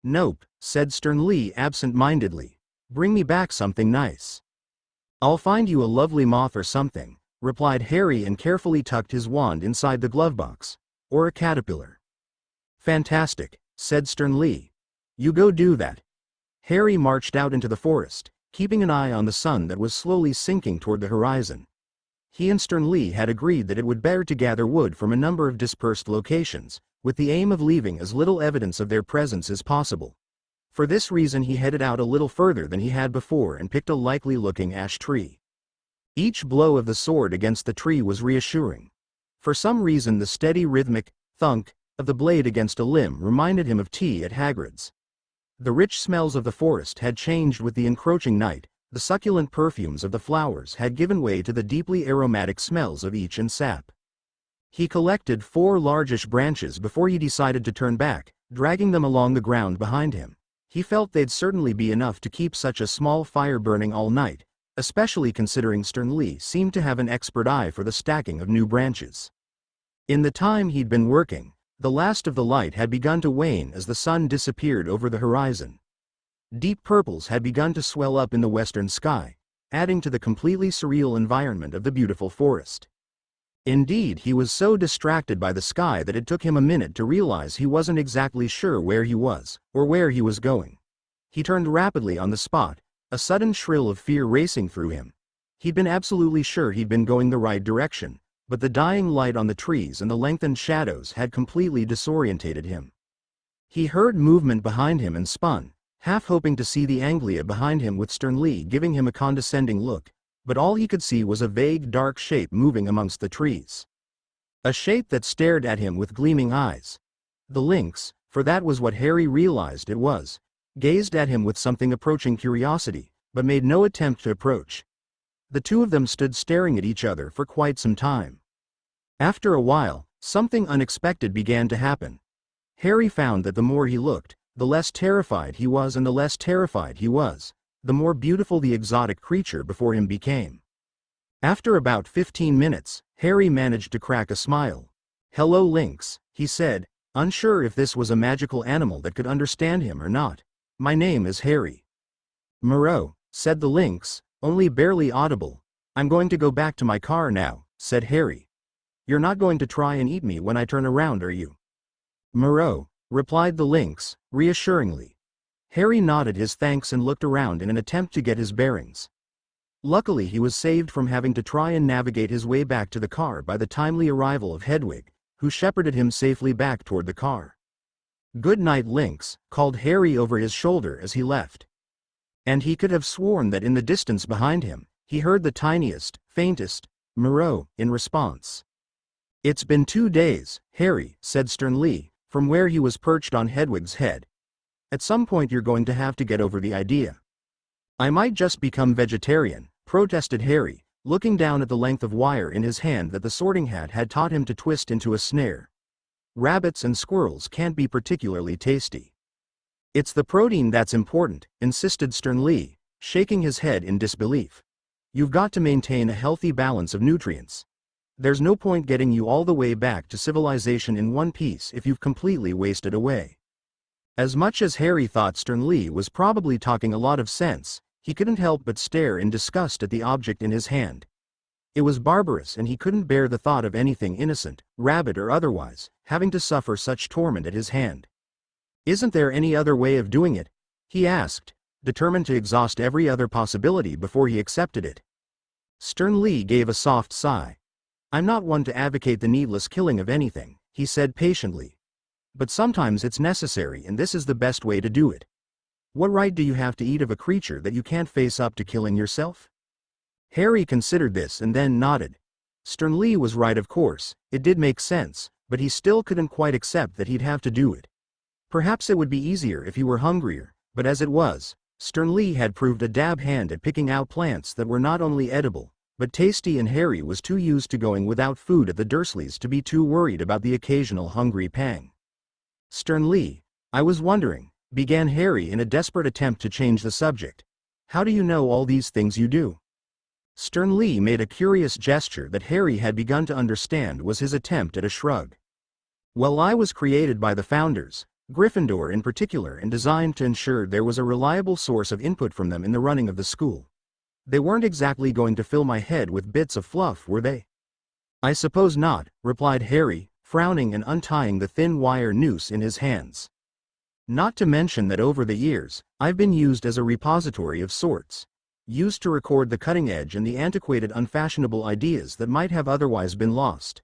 "Nope," said Stern Lee absent-mindedly. "Bring me back something nice." "I'll find you a lovely moth or something," replied Harry, and carefully tucked his wand inside the glove box. "Or a caterpillar." "Fantastic," said Stern Lee. "You go do that." Harry marched out into the forest, keeping an eye on the sun that was slowly sinking toward the horizon. He and Stern Lee had agreed that it would better to gather wood from a number of dispersed locations, with the aim of leaving as little evidence of their presence as possible. For this reason he headed out a little further than he had before and picked a likely-looking ash tree. Each blow of the sword against the tree was reassuring. For some reason the steady rhythmic thunk of the blade against a limb reminded him of tea at Hagrid's. The rich smells of the forest had changed with the encroaching night, the succulent perfumes of the flowers had given way to the deeply aromatic smells of each and sap. He collected 4 largish branches before he decided to turn back, dragging them along the ground behind him. He felt they'd certainly be enough to keep such a small fire burning all night, especially considering Stern Lee seemed to have an expert eye for the stacking of new branches. In the time he'd been working, the last of the light had begun to wane as the sun disappeared over the horizon. Deep purples had begun to swell up in the western sky, adding to the completely surreal environment of the beautiful forest. Indeed, he was so distracted by the sky that it took him a minute to realize he wasn't exactly sure where he was, or where he was going. He turned rapidly on the spot, a sudden shrill of fear racing through him. He'd been absolutely sure he'd been going the right direction, but the dying light on the trees and the lengthened shadows had completely disorientated him. He heard movement behind him and spun, half hoping to see the Anglia behind him with Stern Lee giving him a condescending look, but all he could see was a vague dark shape moving amongst the trees. A shape that stared at him with gleaming eyes. The lynx, for that was what Harry realized it was, gazed at him with something approaching curiosity, but made no attempt to approach. The two of them stood staring at each other for quite some time. After a while, something unexpected began to happen. Harry found that the more he looked, the less terrified he was, and the less terrified he was, the more beautiful the exotic creature before him became. After about 15 minutes, Harry managed to crack a smile. "Hello, Lynx," he said, unsure if this was a magical animal that could understand him or not. "My name is Harry." "Moreau," said the lynx, only barely audible. "I'm going to go back to my car now," said Harry. "You're not going to try and eat me when I turn around, are you?" "Moreau," replied the lynx, reassuringly. Harry nodded his thanks and looked around in an attempt to get his bearings. Luckily he was saved from having to try and navigate his way back to the car by the timely arrival of Hedwig, who shepherded him safely back toward the car. "Good night, Lynx," called Harry over his shoulder as he left. And he could have sworn that in the distance behind him, he heard the tiniest, faintest, Moreau in response. "It's been 2 days, Harry," said Stern Lee, from where he was perched on Hedwig's head. "At some point you're going to have to get over the idea." "I might just become vegetarian," protested Harry, looking down at the length of wire in his hand that the Sorting Hat had taught him to twist into a snare. "Rabbits and squirrels can't be particularly tasty." "It's the protein that's important," insisted Stern Lee, shaking his head in disbelief. "You've got to maintain a healthy balance of nutrients. There's no point getting you all the way back to civilization in one piece if you've completely wasted away." As much as Harry thought Stern Lee was probably talking a lot of sense, he couldn't help but stare in disgust at the object in his hand. It was barbarous, and he couldn't bear the thought of anything innocent, rabbit or otherwise, having to suffer such torment at his hand. "Isn't there any other way of doing it?" he asked, determined to exhaust every other possibility before he accepted it. Stern Lee gave a soft sigh. "I'm not one to advocate the needless killing of anything," he said patiently. "But sometimes it's necessary, and this is the best way to do it. What right do you have to eat of a creature that you can't face up to killing yourself?" Harry considered this and then nodded. Stern Lee was right, of course, it did make sense, but he still couldn't quite accept that he'd have to do it. Perhaps it would be easier if he were hungrier, but as it was, Stern Lee had proved a dab hand at picking out plants that were not only edible, but tasty, and Harry was too used to going without food at the Dursleys to be too worried about the occasional hungry pang. "Stern Lee, I was wondering," began Harry in a desperate attempt to change the subject. "How do you know all these things you do?" Stern Lee made a curious gesture that Harry had begun to understand was his attempt at a shrug. "Well, I was created by the founders, Gryffindor in particular, and designed to ensure there was a reliable source of input from them in the running of the school. They weren't exactly going to fill my head with bits of fluff, were they?" "I suppose not," replied Harry, frowning and untying the thin wire noose in his hands. "Not to mention that over the years, I've been used as a repository of sorts. Used to record the cutting edge and the antiquated, unfashionable ideas that might have otherwise been lost.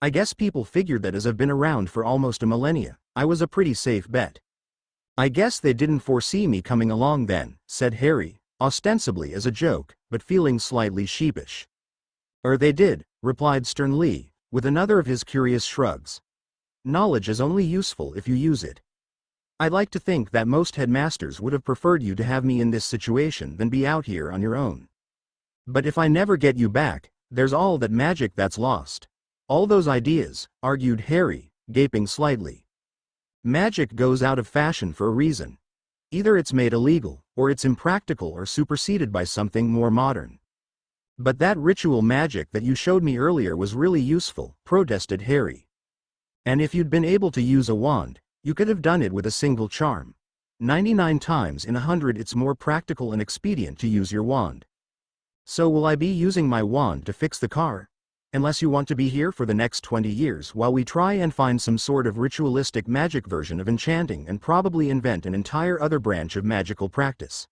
I guess people figured that as I've been around for almost a millennia, I was a pretty safe bet." "I guess they didn't foresee me coming along then," said Harry, ostensibly as a joke, but feeling slightly sheepish. They did," replied Stern Lee, with another of his curious shrugs. "Knowledge is only useful if you use it. I'd like to think that most headmasters would have preferred you to have me in this situation than be out here on your own. But if I never get you back, there's all that magic that's lost. All those ideas," argued Harry, gaping slightly. "Magic goes out of fashion for a reason. Either it's made illegal, or it's impractical or superseded by something more modern. But that ritual magic that you showed me earlier was really useful, protested Harry. And if you'd been able to use a wand, you could have done it with a single charm. 99 times in 100 it's more practical and expedient to use your wand. So will I be using my wand to fix the car? Unless you want to be here for the next 20 years while we try and find some sort of ritualistic magic version of enchanting and probably invent an entire other branch of magical practice.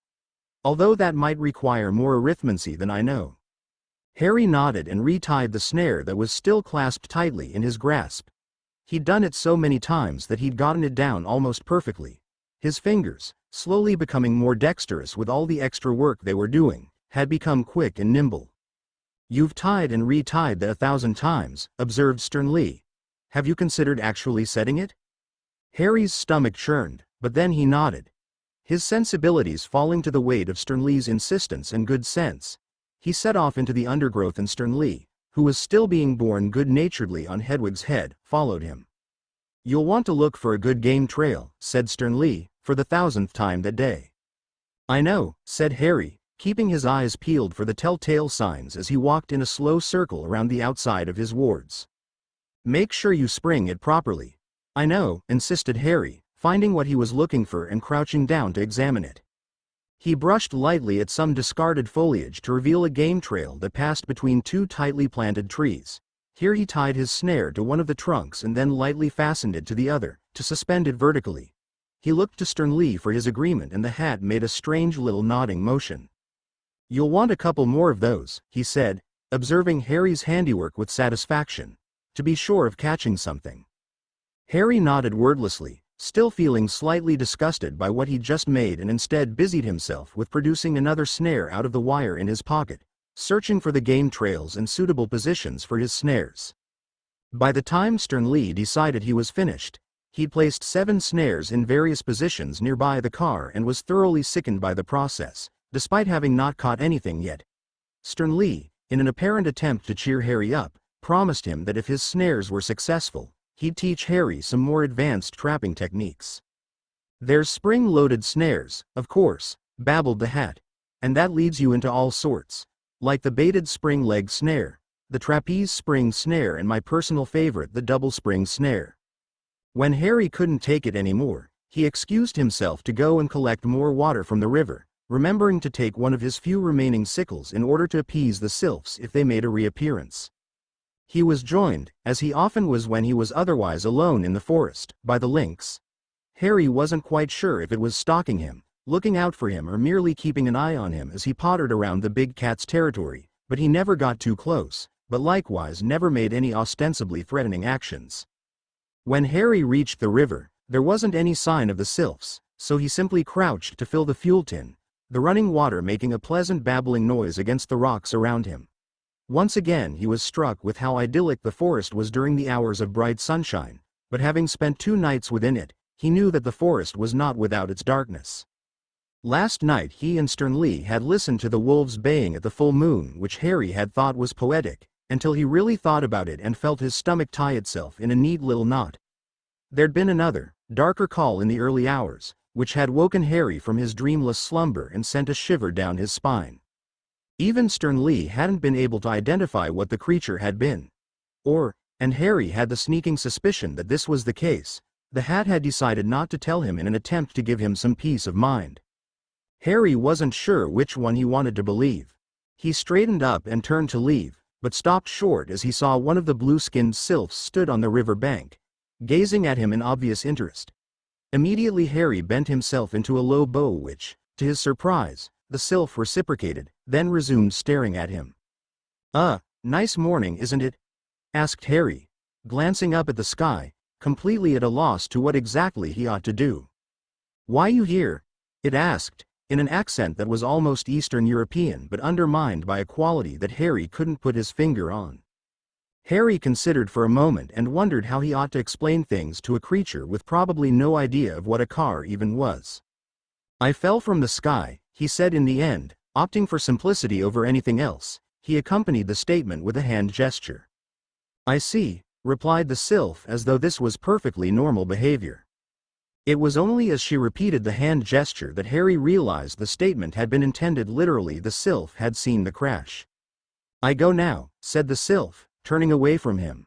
Although that might require more arithmancy than I know. Harry nodded and retied the snare that was still clasped tightly in his grasp. He'd done it so many times that he'd gotten it down almost perfectly. His fingers, slowly becoming more dexterous with all the extra work they were doing, had become quick and nimble. You've tied and retied that 1,000 times, observed Sternly. Have you considered actually setting it? Harry's stomach churned, but then he nodded. His sensibilities falling to the weight of Sternly's insistence and good sense, he set off into the undergrowth, and Sternly, who was still being borne good-naturedly on Hedwig's head, followed him. You'll want to look for a good game trail, said Sternly, for the 1,000th time that day. I know, said Harry, keeping his eyes peeled for the telltale signs as he walked in a slow circle around the outside of his wards. Make sure you spring it properly. I know, insisted Harry, finding what he was looking for and crouching down to examine it. He brushed lightly at some discarded foliage to reveal a game trail that passed between two tightly planted trees. Here he tied his snare to one of the trunks and then lightly fastened it to the other, to suspend it vertically. He looked to Sternly for his agreement, and the hat made a strange little nodding motion. You'll want a couple more of those, he said, observing Harry's handiwork with satisfaction, to be sure of catching something. Harry nodded wordlessly, still feeling slightly disgusted by what he'd just made, and instead busied himself with producing another snare out of the wire in his pocket, searching for the game trails and suitable positions for his snares. By the time Sternly decided he was finished, he'd placed 7 snares in various positions nearby the car and was thoroughly sickened by the process, despite having not caught anything yet. Sternly, in an apparent attempt to cheer Harry up, promised him that if his snares were successful, he'd teach Harry some more advanced trapping techniques. There's spring-loaded snares, of course, babbled the hat, and that leads you into all sorts, like the baited spring leg snare, the trapeze spring snare, and my personal favorite, the double spring snare. When Harry couldn't take it anymore, he excused himself to go and collect more water from the river, remembering to take one of his few remaining sickles in order to appease the sylphs if they made a reappearance. He was joined, as he often was when he was otherwise alone in the forest, by the lynx. Harry wasn't quite sure if it was stalking him, looking out for him, or merely keeping an eye on him as he pottered around the big cat's territory, but he never got too close, but likewise never made any ostensibly threatening actions. When Harry reached the river, there wasn't any sign of the sylphs, so he simply crouched to fill the fuel tin, the running water making a pleasant babbling noise against the rocks around him. Once again he was struck with how idyllic the forest was during the hours of bright sunshine, but having spent 2 nights within it, he knew that the forest was not without its darkness. Last night he and Sternly had listened to the wolves baying at the full moon, which Harry had thought was poetic, until he really thought about it and felt his stomach tie itself in a neat little knot. There'd been another, darker call in the early hours, which had woken Harry from his dreamless slumber and sent a shiver down his spine. Even Sternly hadn't been able to identify what the creature had been. And Harry had the sneaking suspicion that this was the case, the hat had decided not to tell him in an attempt to give him some peace of mind. Harry wasn't sure which one he wanted to believe. He straightened up and turned to leave, but stopped short as he saw one of the blue-skinned sylphs stood on the river bank, gazing at him in obvious interest. Immediately Harry bent himself into a low bow which, to his surprise, the sylph reciprocated, then resumed staring at him. Nice morning, isn't it? Asked Harry, glancing up at the sky, completely at a loss to what exactly he ought to do. Why you here? It asked, in an accent that was almost Eastern European but undermined by a quality that Harry couldn't put his finger on. Harry considered for a moment and wondered how he ought to explain things to a creature with probably no idea of what a car even was. I fell from the sky, he said in the end, opting for simplicity over anything else. He accompanied the statement with a hand gesture. I see, replied the sylph, as though this was perfectly normal behavior. It was only as she repeated the hand gesture that Harry realized the statement had been intended literally. The sylph had seen the crash. I go now, said the sylph, turning away from him.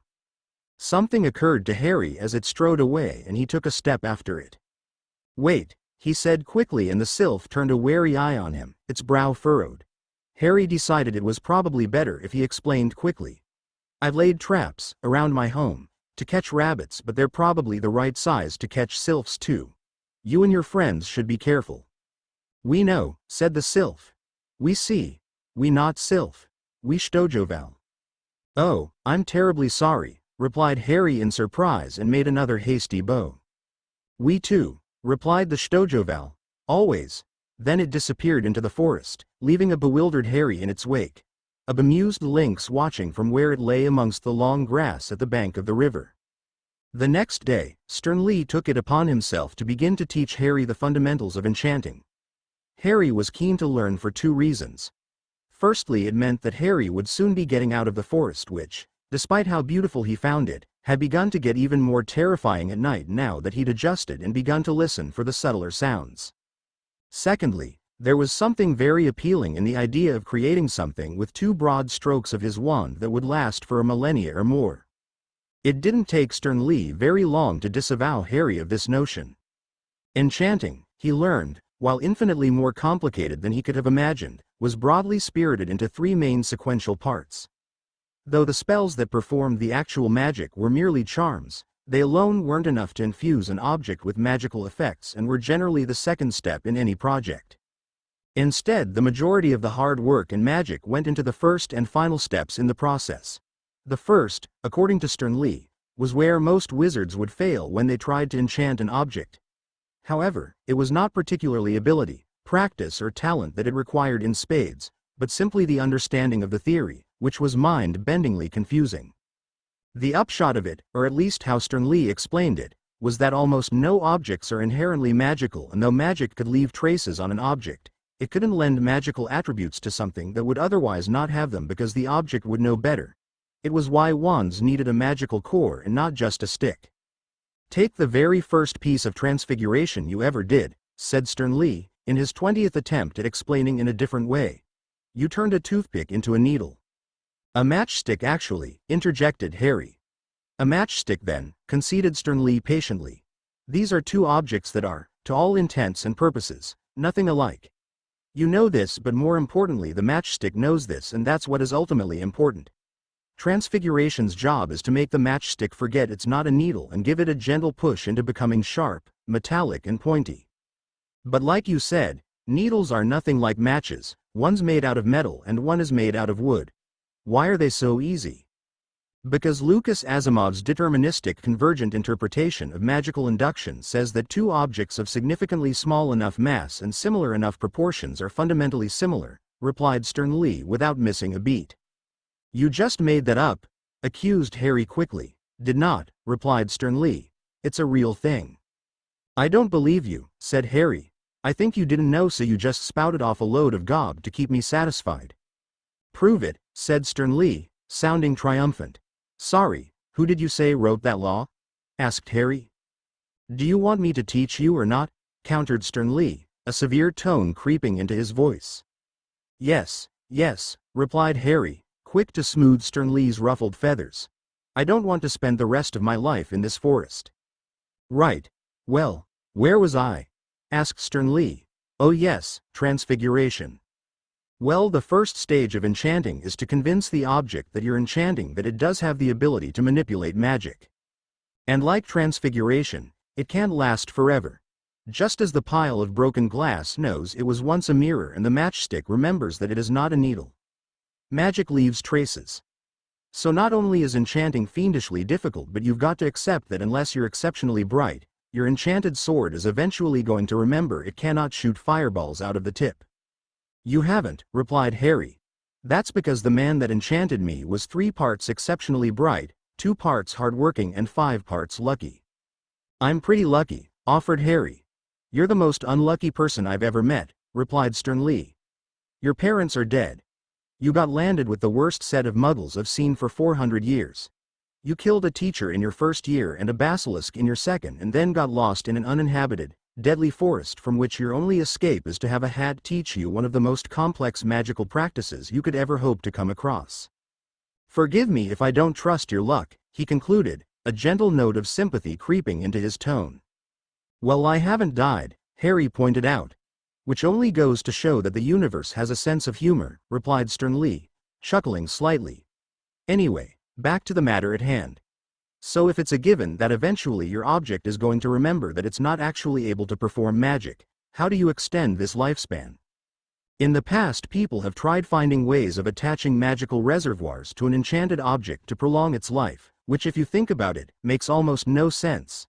Something occurred to Harry as it strode away and he took a step after it. Wait, he said quickly, and the sylph turned a wary eye on him, its brow furrowed. Harry decided it was probably better if he explained quickly. I've laid traps, around my home, to catch rabbits, but they're probably the right size to catch sylphs too. You and your friends should be careful. We know, said the sylph. We see. We not sylph. We Stojoval. Oh, I'm terribly sorry, replied Harry in surprise and made another hasty bow. We too, replied the Stojoval. Always. Then it disappeared into the forest, leaving a bewildered Harry in its wake. A bemused lynx watching from where it lay amongst the long grass at the bank of the river. The next day, Sternly took it upon himself to begin to teach Harry the fundamentals of enchanting. Harry was keen to learn for two reasons. Firstly, it meant that Harry would soon be getting out of the forest, which, despite how beautiful he found it, had begun to get even more terrifying at night now that he'd adjusted and begun to listen for the subtler sounds. Secondly, there was something very appealing in the idea of creating something with two broad strokes of his wand that would last for a millennia or more. It didn't take Sternly very long to disavow Harry of this notion. Enchanting, he learned, while infinitely more complicated than he could have imagined, was broadly spirited into three main sequential parts. Though the spells that performed the actual magic were merely charms, they alone weren't enough to infuse an object with magical effects and were generally the second step in any project. Instead, the majority of the hard work and magic went into the first and final steps in the process. The first, according to Sternly, was where most wizards would fail when they tried to enchant an object. However, it was not particularly ability, practice or talent that it required in spades, but simply the understanding of the theory, which was mind-bendingly confusing. The upshot of it, or at least how Sternly explained it, was that almost no objects are inherently magical, and though magic could leave traces on an object, it couldn't lend magical attributes to something that would otherwise not have them because the object would know better. It was why wands needed a magical core and not just a stick. Take the very first piece of transfiguration you ever did, said Sternly, in his 20th attempt at explaining in a different way. You turned a toothpick into a needle. A matchstick actually, interjected Harry. A matchstick then, conceded Sternly patiently. These are two objects that are, to all intents and purposes, nothing alike. You know this, but more importantly the matchstick knows this, and that's what is ultimately important. Transfiguration's job is to make the matchstick forget it's not a needle and give it a gentle push into becoming sharp, metallic and pointy. But like you said, needles are nothing like matches, one's made out of metal and one is made out of wood. Why are they so easy? Because Lucas Asimov's deterministic convergent interpretation of magical induction says that two objects of significantly small enough mass and similar enough proportions are fundamentally similar, replied Sternly without missing a beat. You just made that up, accused Harry quickly. Did not, replied Sternly. It's a real thing. I don't believe you, said Harry. I think you didn't know, so you just spouted off a load of gob to keep me satisfied. Prove it, said Sternly, sounding triumphant. Sorry, who did you say wrote that law? Asked Harry. Do you want me to teach you or not? Countered Sternly, a severe tone creeping into his voice. Yes, replied Harry, quick to smooth Sternly's ruffled feathers. I don't want to spend the rest of my life in this forest. Right. Well, where was I? Asked Sternly. Oh yes, transfiguration. Well, the first stage of enchanting is to convince the object that you're enchanting that it does have the ability to manipulate magic. And like transfiguration, it can't last forever. Just as the pile of broken glass knows it was once a mirror and the matchstick remembers that it is not a needle. Magic leaves traces. So not only is enchanting fiendishly difficult, but you've got to accept that unless you're exceptionally bright, your enchanted sword is eventually going to remember it cannot shoot fireballs out of the tip. You haven't, replied Harry. That's because the man that enchanted me was 3 parts exceptionally bright, 2 parts hardworking and 5 parts lucky. I'm pretty lucky, offered Harry. You're the most unlucky person I've ever met, replied Sternly. Your parents are dead. You got landed with the worst set of muggles I've seen for 400 years. You killed a teacher in your first year and a basilisk in your second, and then got lost in an uninhabited, deadly forest from which your only escape is to have a hat teach you one of the most complex magical practices you could ever hope to come across. Forgive me if I don't trust your luck, he concluded, a gentle note of sympathy creeping into his tone. Well, I haven't died, Harry pointed out. Which only goes to show that the universe has a sense of humor, replied Stern Lee, chuckling slightly. Anyway, back to the matter at hand. So if it's a given that eventually your object is going to remember that it's not actually able to perform magic, how do you extend this lifespan? In the past, people have tried finding ways of attaching magical reservoirs to an enchanted object to prolong its life, which, if you think about it, makes almost no sense.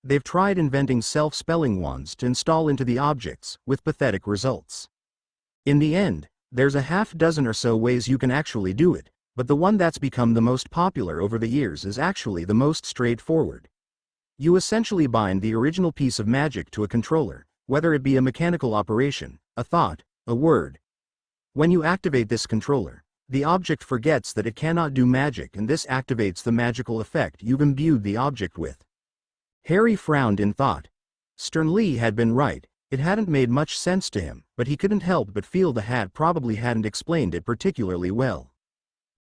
They've tried inventing self-spelling wands to install into the objects, with pathetic results. In the end, there's a half-dozen or so ways you can actually do it, but the one that's become the most popular over the years is actually the most straightforward. You essentially bind the original piece of magic to a controller, whether it be a mechanical operation, a thought, a word. When you activate this controller, the object forgets that it cannot do magic, and this activates the magical effect you've imbued the object with. Harry frowned in thought. Stern Lee had been right, it hadn't made much sense to him, but he couldn't help but feel the hat probably hadn't explained it particularly well.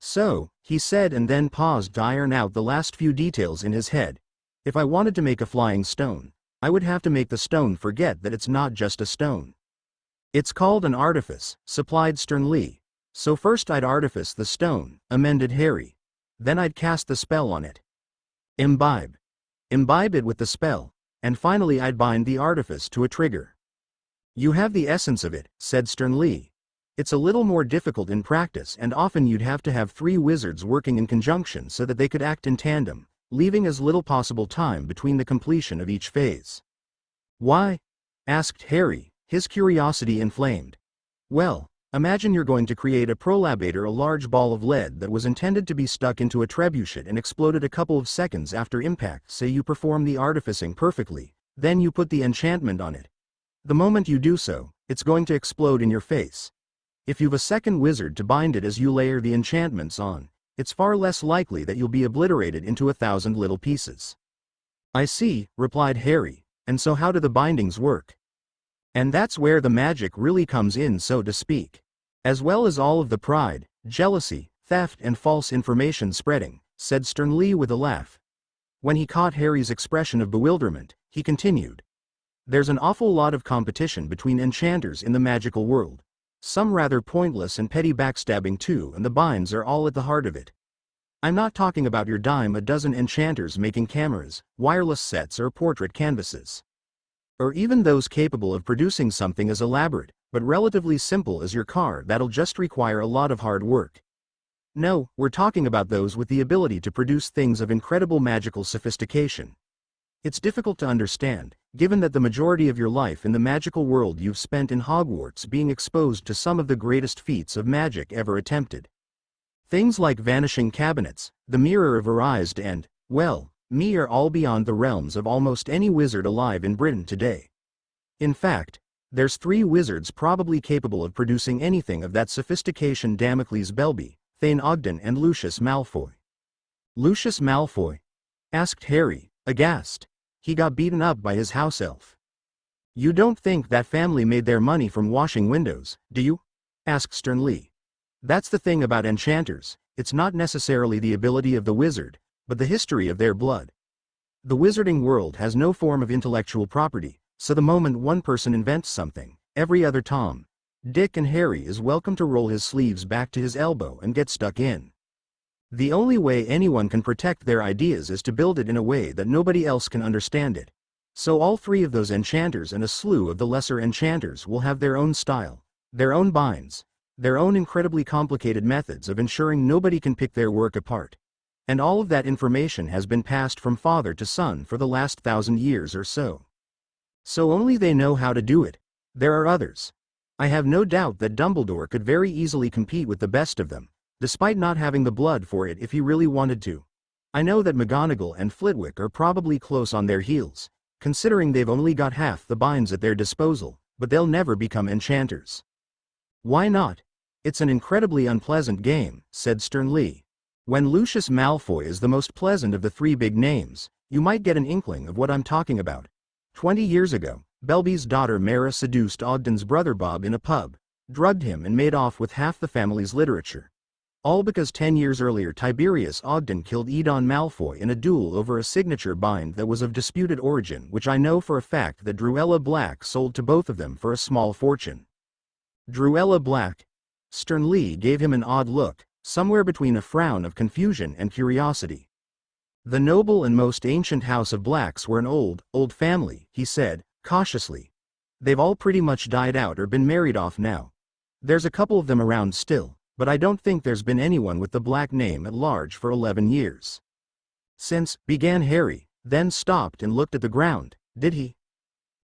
So, he said, and then paused to iron out the last few details in his head. If I wanted to make a flying stone, I would have to make the stone forget that it's not just a stone. It's called an artifice, supplied Stern Lee. So first I'd artifice the stone, amended Harry. Then I'd cast the spell on it. Imbibe it with the spell, and finally I'd bind the artifice to a trigger. You have the essence of it, said Stern Lee. It's a little more difficult in practice, and often you'd have to have 3 wizards working in conjunction so that they could act in tandem, leaving as little possible time between the completion of each phase. Why? Asked Harry, his curiosity inflamed. Well, imagine you're going to create a prolabator, a large ball of lead that was intended to be stuck into a trebuchet and exploded a couple of seconds after impact. Say you perform the artificing perfectly, then you put the enchantment on it. The moment you do so, it's going to explode in your face. If you've a second wizard to bind it as you layer the enchantments on, it's far less likely that you'll be obliterated into 1,000 little pieces. I see, replied Harry, and so how do the bindings work? And that's where the magic really comes in, so to speak. As well as all of the pride, jealousy, theft and false information spreading, said Stern Lee with a laugh. When he caught Harry's expression of bewilderment, he continued. There's an awful lot of competition between enchanters in the magical world. Some rather pointless and petty backstabbing too, and the binds are all at the heart of it. I'm not talking about your dime a dozen enchanters making cameras, wireless sets or portrait canvases. Or even those capable of producing something as elaborate, but relatively simple as your car that'll just require a lot of hard work. No, we're talking about those with the ability to produce things of incredible magical sophistication. It's difficult to understand, given that the majority of your life in the magical world you've spent in Hogwarts being exposed to some of the greatest feats of magic ever attempted. Things like vanishing cabinets, the Mirror of Erised and, well, me are all beyond the realms of almost any wizard alive in Britain today. In fact, there's 3 wizards probably capable of producing anything of that sophistication: Damocles Belby, Thane Ogden and Lucius Malfoy. Lucius Malfoy? Asked Harry, aghast. He got beaten up by his house elf. You don't think that family made their money from washing windows, do you? Asked Stern Lee. That's the thing about enchanters, it's not necessarily the ability of the wizard, but the history of their blood. The wizarding world has no form of intellectual property, so the moment one person invents something, every other Tom, Dick and Harry is welcome to roll his sleeves back to his elbow and get stuck in. The only way anyone can protect their ideas is to build it in a way that nobody else can understand it. So all 3 of those enchanters and a slew of the lesser enchanters will have their own style, their own binds, their own incredibly complicated methods of ensuring nobody can pick their work apart. And all of that information has been passed from father to son for the last 1,000 years or so. So only they know how to do it. There are others. I have no doubt that Dumbledore could very easily compete with the best of them, despite not having the blood for it if he really wanted to. I know that McGonagall and Flitwick are probably close on their heels, considering they've only got half the binds at their disposal, but they'll never become enchanters. Why not? It's an incredibly unpleasant game, said Stern Lee. When Lucius Malfoy is the most pleasant of the 3 big names, you might get an inkling of what I'm talking about. 20 years ago, Belby's daughter Mara seduced Ogden's brother Bob in a pub, drugged him and made off with half the family's literature. All because 10 years earlier Tiberius Ogden killed Edon Malfoy in a duel over a signature bind that was of disputed origin, which I know for a fact that Druella Black sold to both of them for a small fortune. Druella Black? Stern Lee gave him an odd look, somewhere between a frown of confusion and curiosity. The noble and most ancient house of Blacks were an old family, he said, cautiously. They've all pretty much died out or been married off now. There's a couple of them around still, but I don't think there's been anyone with the Black name at large for 11 years. Since, began Harry, then stopped and looked at the ground. Did he?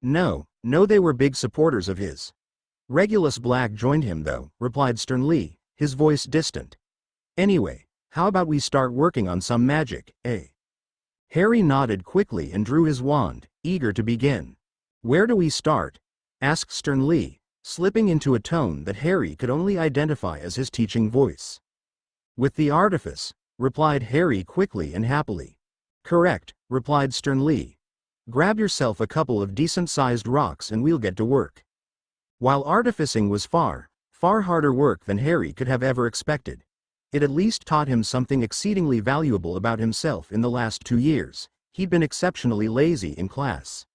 No, they were big supporters of his. Regulus Black joined him though, replied Stern Lee, his voice distant. Anyway, how about we start working on some magic, eh? Harry nodded quickly and drew his wand, eager to begin. Where do we start? Asked Stern Lee, slipping into a tone that Harry could only identify as his teaching voice. With the artifice, replied Harry quickly and happily. Correct, replied Stern Lee. Grab yourself a couple of decent-sized rocks and we'll get to work. While artificing was far harder work than Harry could have ever expected, it at least taught him something exceedingly valuable about himself in the last 2 years. He'd been exceptionally lazy in class.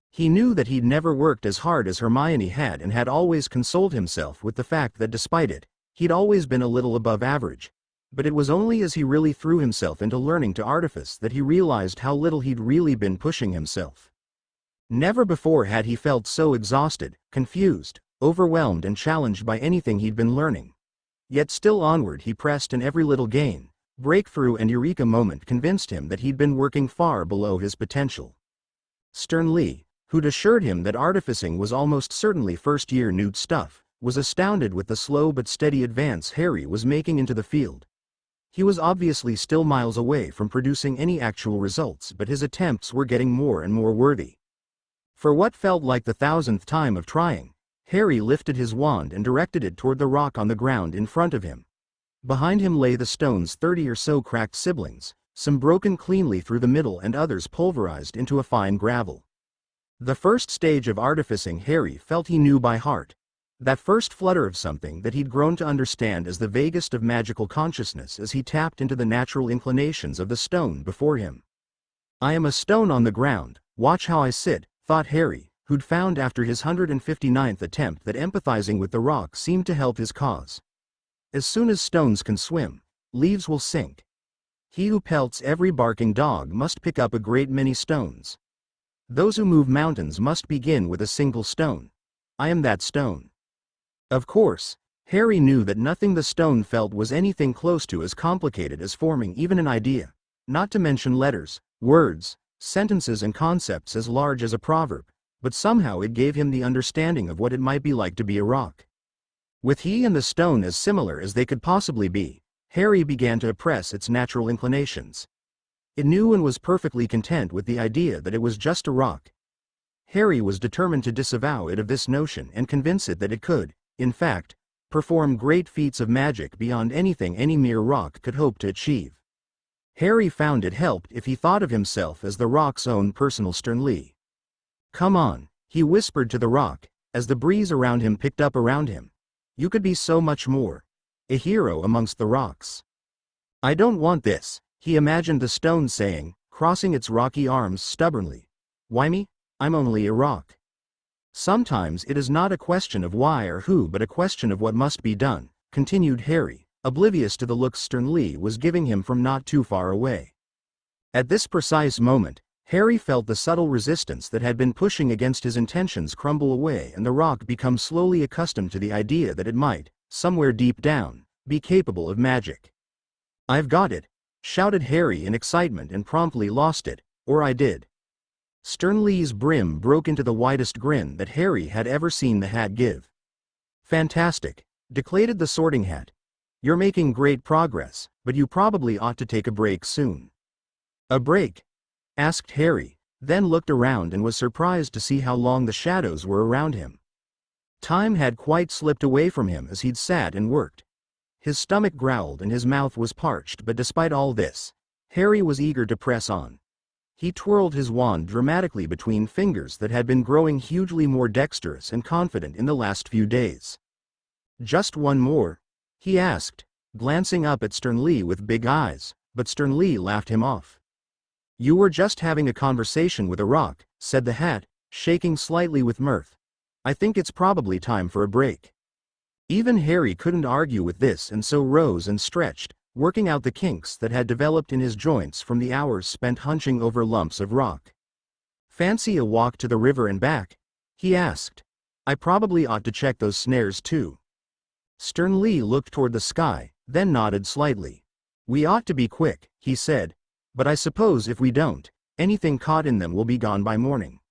He knew that he'd never worked as hard as Hermione had and had always consoled himself with the fact that despite it, he'd always been a little above average. But it was only as he really threw himself into learning to artifice that he realized how little he'd really been pushing himself. Never before had he felt so exhausted, confused, overwhelmed and challenged by anything he'd been learning. Yet still onward he pressed, and every little gain, breakthrough and eureka moment convinced him that he'd been working far below his potential. Stern Lee, who'd assured him that artificing was almost certainly first-year nude stuff, was astounded with the slow but steady advance Harry was making into the field. He was obviously still miles away from producing any actual results, but his attempts were getting more and more worthy. For what felt like the 1000th time of trying, Harry lifted his wand and directed it toward the rock on the ground in front of him. Behind him lay the stone's 30 or so cracked siblings, some broken cleanly through the middle and others pulverized into a fine gravel. The first stage of artificing Harry felt he knew by heart. That first flutter of something that he'd grown to understand as the vaguest of magical consciousness as he tapped into the natural inclinations of the stone before him. I am a stone on the ground, watch how I sit, thought Harry, who'd found after his 159th attempt that empathizing with the rock seemed to help his cause. As soon as stones can swim, leaves will sink. He who pelts every barking dog must pick up a great many stones. Those who move mountains must begin with a single stone. I am that stone. Of course, Harry knew that nothing the stone felt was anything close to as complicated as forming even an idea, not to mention letters, words, sentences and concepts as large as a proverb, but somehow it gave him the understanding of what it might be like to be a rock. With he and the stone as similar as they could possibly be, Harry began to oppress its natural inclinations. It knew and was perfectly content with the idea that it was just a rock. Harry was determined to disavow it of this notion and convince it that it could, in fact, perform great feats of magic beyond anything any mere rock could hope to achieve. Harry found it helped if he thought of himself as the rock's own personal Stern Lee. Come on, he whispered to the rock, as the breeze around him picked up around him. You could be so much more. A hero amongst the rocks. I don't want this, he imagined the stone saying, crossing its rocky arms stubbornly. Why me? I'm only a rock. Sometimes it is not a question of why or who but a question of what must be done, continued Harry, oblivious to the looks Stern Lee was giving him from not too far away. At this precise moment, Harry felt the subtle resistance that had been pushing against his intentions crumble away and the rock become slowly accustomed to the idea that it might, somewhere deep down, be capable of magic. I've got it, shouted Harry in excitement and promptly lost it, or I did. Stern Lee's brim broke into the widest grin that Harry had ever seen the hat give. Fantastic, declared the Sorting Hat. You're making great progress, but you probably ought to take a break soon. A break? Asked Harry, then looked around and was surprised to see how long the shadows were around him. Time had quite slipped away from him as he'd sat and worked. His stomach growled and his mouth was parched, but despite all this, Harry was eager to press on. He twirled his wand dramatically between fingers that had been growing hugely more dexterous and confident in the last few days. "Just one more?" he asked, glancing up at Sternly with big eyes, but Sternly laughed him off. "You were just having a conversation with a rock," said the hat, shaking slightly with mirth. "I think it's probably time for a break." Even Harry couldn't argue with this and so rose and stretched, working out the kinks that had developed in his joints from the hours spent hunching over lumps of rock. "Fancy a walk to the river and back?" he asked. "I probably ought to check those snares too." Sternly looked toward the sky, then nodded slightly. "We ought to be quick," he said, "but I suppose if we don't, anything caught in them will be gone by morning."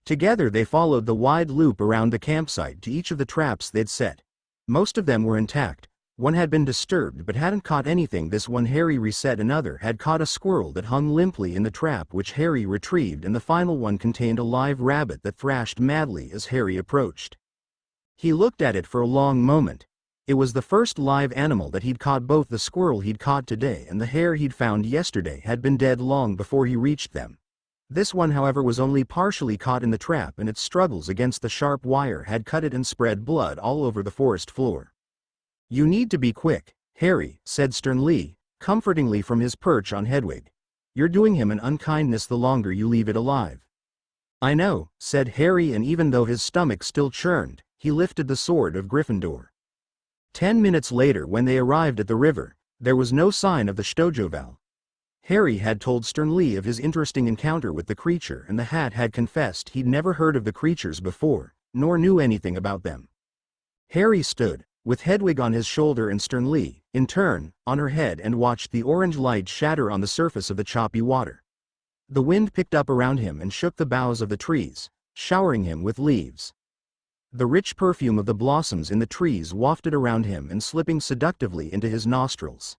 Together they followed the wide loop around the campsite to each of the traps they'd set. Most of them were intact. One had been disturbed but hadn't caught anything. This one Harry reset. Another had caught a squirrel that hung limply in the trap which Harry retrieved, and the final one contained a live rabbit that thrashed madly as Harry approached. He looked at it for a long moment. It was the first live animal that he'd caught. Both the squirrel he'd caught today and the hare he'd found yesterday had been dead long before he reached them. This one, however, was only partially caught in the trap, and its struggles against the sharp wire had cut it and spread blood all over the forest floor. "You need to be quick, Harry," said Sternly, comfortingly from his perch on Hedwig. "You're doing him an unkindness the longer you leave it alive." "I know," said Harry, and even though his stomach still churned, he lifted the sword of Gryffindor. 10 minutes later, when they arrived at the river, there was no sign of the Stojoval. Harry had told Sternly of his interesting encounter with the creature, and the hat had confessed he'd never heard of the creatures before, nor knew anything about them. Harry stood, with Hedwig on his shoulder and Sternly, in turn, on her head, and watched the orange light shatter on the surface of the choppy water. The wind picked up around him and shook the boughs of the trees, showering him with leaves. The rich perfume of the blossoms in the trees wafted around him and slipping seductively into his nostrils.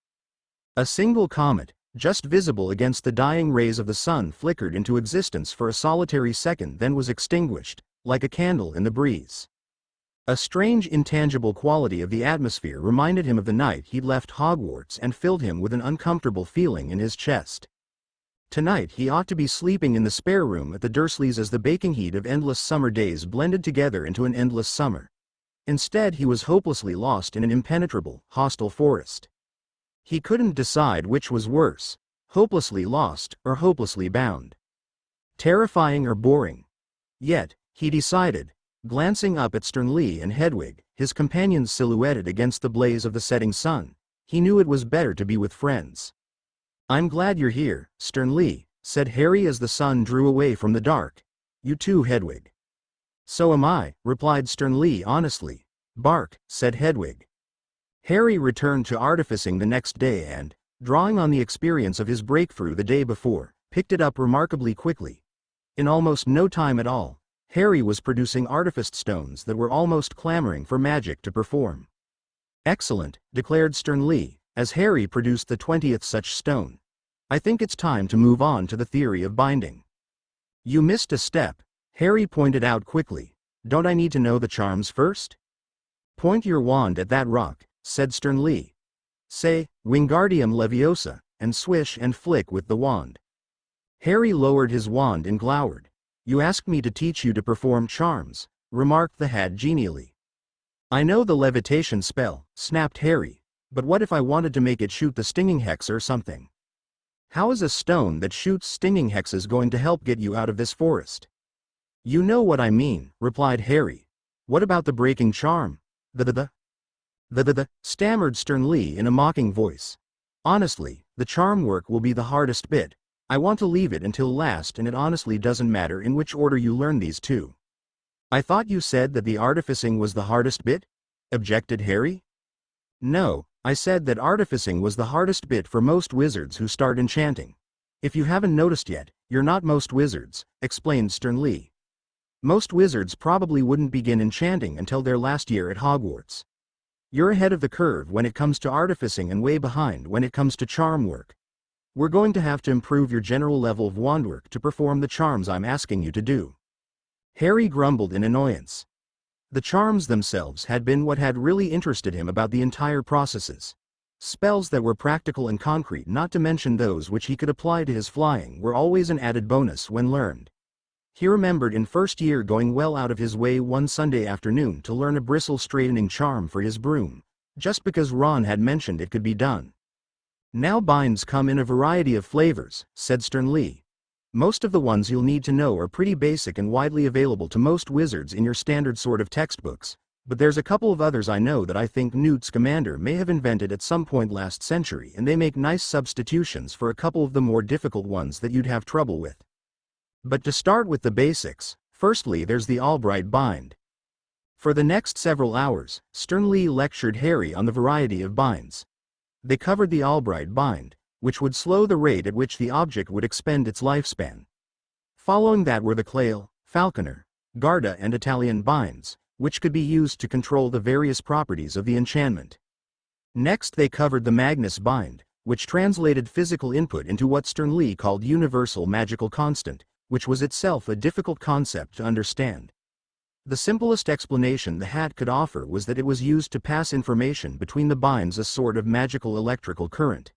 A single comet, just visible against the dying rays of the sun, flickered into existence for a solitary second, then was extinguished, like a candle in the breeze. A strange intangible quality of the atmosphere reminded him of the night he'd left Hogwarts and filled him with an uncomfortable feeling in his chest. Tonight he ought to be sleeping in the spare room at the Dursleys as the baking heat of endless summer days blended together into an endless summer. Instead he was hopelessly lost in an impenetrable, hostile forest. He couldn't decide which was worse, hopelessly lost or hopelessly bound. Terrifying or boring? Yet, he decided, glancing up at Sternly and Hedwig, his companions silhouetted against the blaze of the setting sun, he knew it was better to be with friends. "I'm glad you're here, Sternly," said Harry as the sun drew away from the dark. "You too, Hedwig." "So am I," replied Sternly honestly. "Bark," said Hedwig. Harry returned to artificing the next day and, drawing on the experience of his breakthrough the day before, picked it up remarkably quickly. In almost no time at all, Harry was producing artifice stones that were almost clamoring for magic to perform. "Excellent," declared Sternly, as Harry produced the 20th such stone. "I think it's time to move on to the theory of binding." "You missed a step," Harry pointed out quickly. "Don't I need to know the charms first?" "Point your wand at that rock," said Sternly. "Say, Wingardium Leviosa, and swish and flick with the wand." Harry lowered his wand and glowered. "You asked me to teach you to perform charms," remarked the hat genially. "I know the levitation spell," snapped Harry, "but what if I wanted to make it shoot the stinging hex or something? How is a stone that shoots stinging hexes going to help get you out of this forest?" "You know what I mean," replied Harry. "What about the breaking charm?" The stammered Sternly in a mocking voice. "Honestly, the charm work will be the hardest bit. I want to leave it until last, and it honestly doesn't matter in which order you learn these two." "I thought you said that the artificing was the hardest bit?" objected Harry. "No, I said that artificing was the hardest bit for most wizards who start enchanting. If you haven't noticed yet, you're not most wizards," explained Sternly. "Most wizards probably wouldn't begin enchanting until their last year at Hogwarts. You're ahead of the curve when it comes to artificing and way behind when it comes to charm work. We're going to have to improve your general level of wand work to perform the charms I'm asking you to do." Harry grumbled in annoyance. The charms themselves had been what had really interested him about the entire processes. Spells that were practical and concrete, not to mention those which he could apply to his flying, were always an added bonus when learned. He remembered in first year going well out of his way one Sunday afternoon to learn a bristle straightening charm for his broom, just because Ron had mentioned it could be done. Now binds come in a variety of flavors, said Stern Lee. Most of the ones you'll need to know are pretty basic and widely available to most wizards in your standard sort of textbooks, but there's a couple of others I know that I think Newt Scamander may have invented at some point last century, and they make nice substitutions for a couple of the more difficult ones that you'd have trouble with. But to start with the basics, firstly there's the Albright bind. For the next several hours, Stern Lee lectured Harry on the variety of binds. They covered the Albright bind, which would slow the rate at which the object would expend its lifespan. Following that were the Clail, Falconer, Garda and Italian binds, which could be used to control the various properties of the enchantment. Next they covered the Magnus bind, which translated physical input into what Stern Lee called universal magical constant, which was itself a difficult concept to understand. The simplest explanation the hat could offer was that it was used to pass information between the binds, a sort of magical electrical current.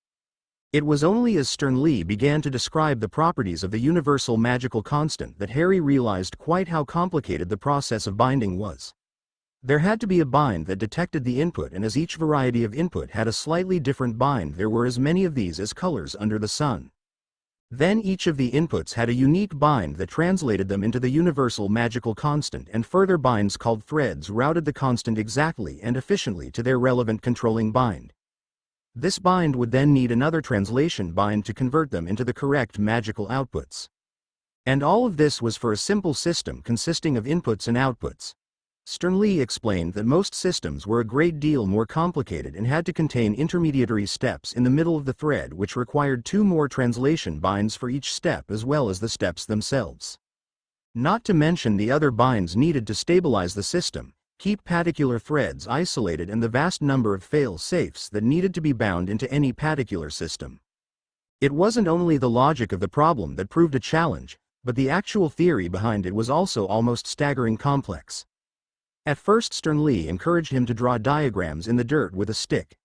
It was only as Stern Lee began to describe the properties of the universal magical constant that Harry realized quite how complicated the process of binding was. There had to be a bind that detected the input, and as each variety of input had a slightly different bind, there were as many of these as colors under the sun. Then each of the inputs had a unique bind that translated them into the universal magical constant, and further binds called threads routed the constant exactly and efficiently to their relevant controlling bind. This bind would then need another translation bind to convert them into the correct magical outputs. And all of this was for a simple system consisting of inputs and outputs. Stern Lee explained that most systems were a great deal more complicated and had to contain intermediary steps in the middle of the thread, which required 2 more translation binds for each step as well as the steps themselves. Not to mention the other binds needed to stabilize the system, keep particular threads isolated, and the vast number of fail-safes that needed to be bound into any particular system. It wasn't only the logic of the problem that proved a challenge, but the actual theory behind it was also almost staggering complex. At first Stern Lee encouraged him to draw diagrams in the dirt with a stick,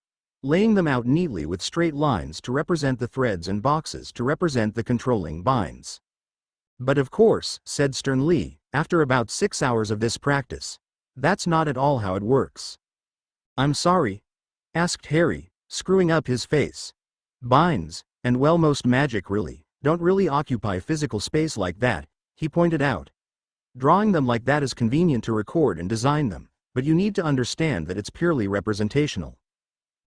laying them out neatly with straight lines to represent the threads and boxes to represent the controlling binds. But of course, said Stern Lee, after about 6 hours of this practice, that's not at all how it works. I'm sorry? Asked Harry, screwing up his face. Binds, and well, most magic don't really occupy physical space like that, he pointed out. Drawing them like that is convenient to record and design them, but you need to understand that it's purely representational.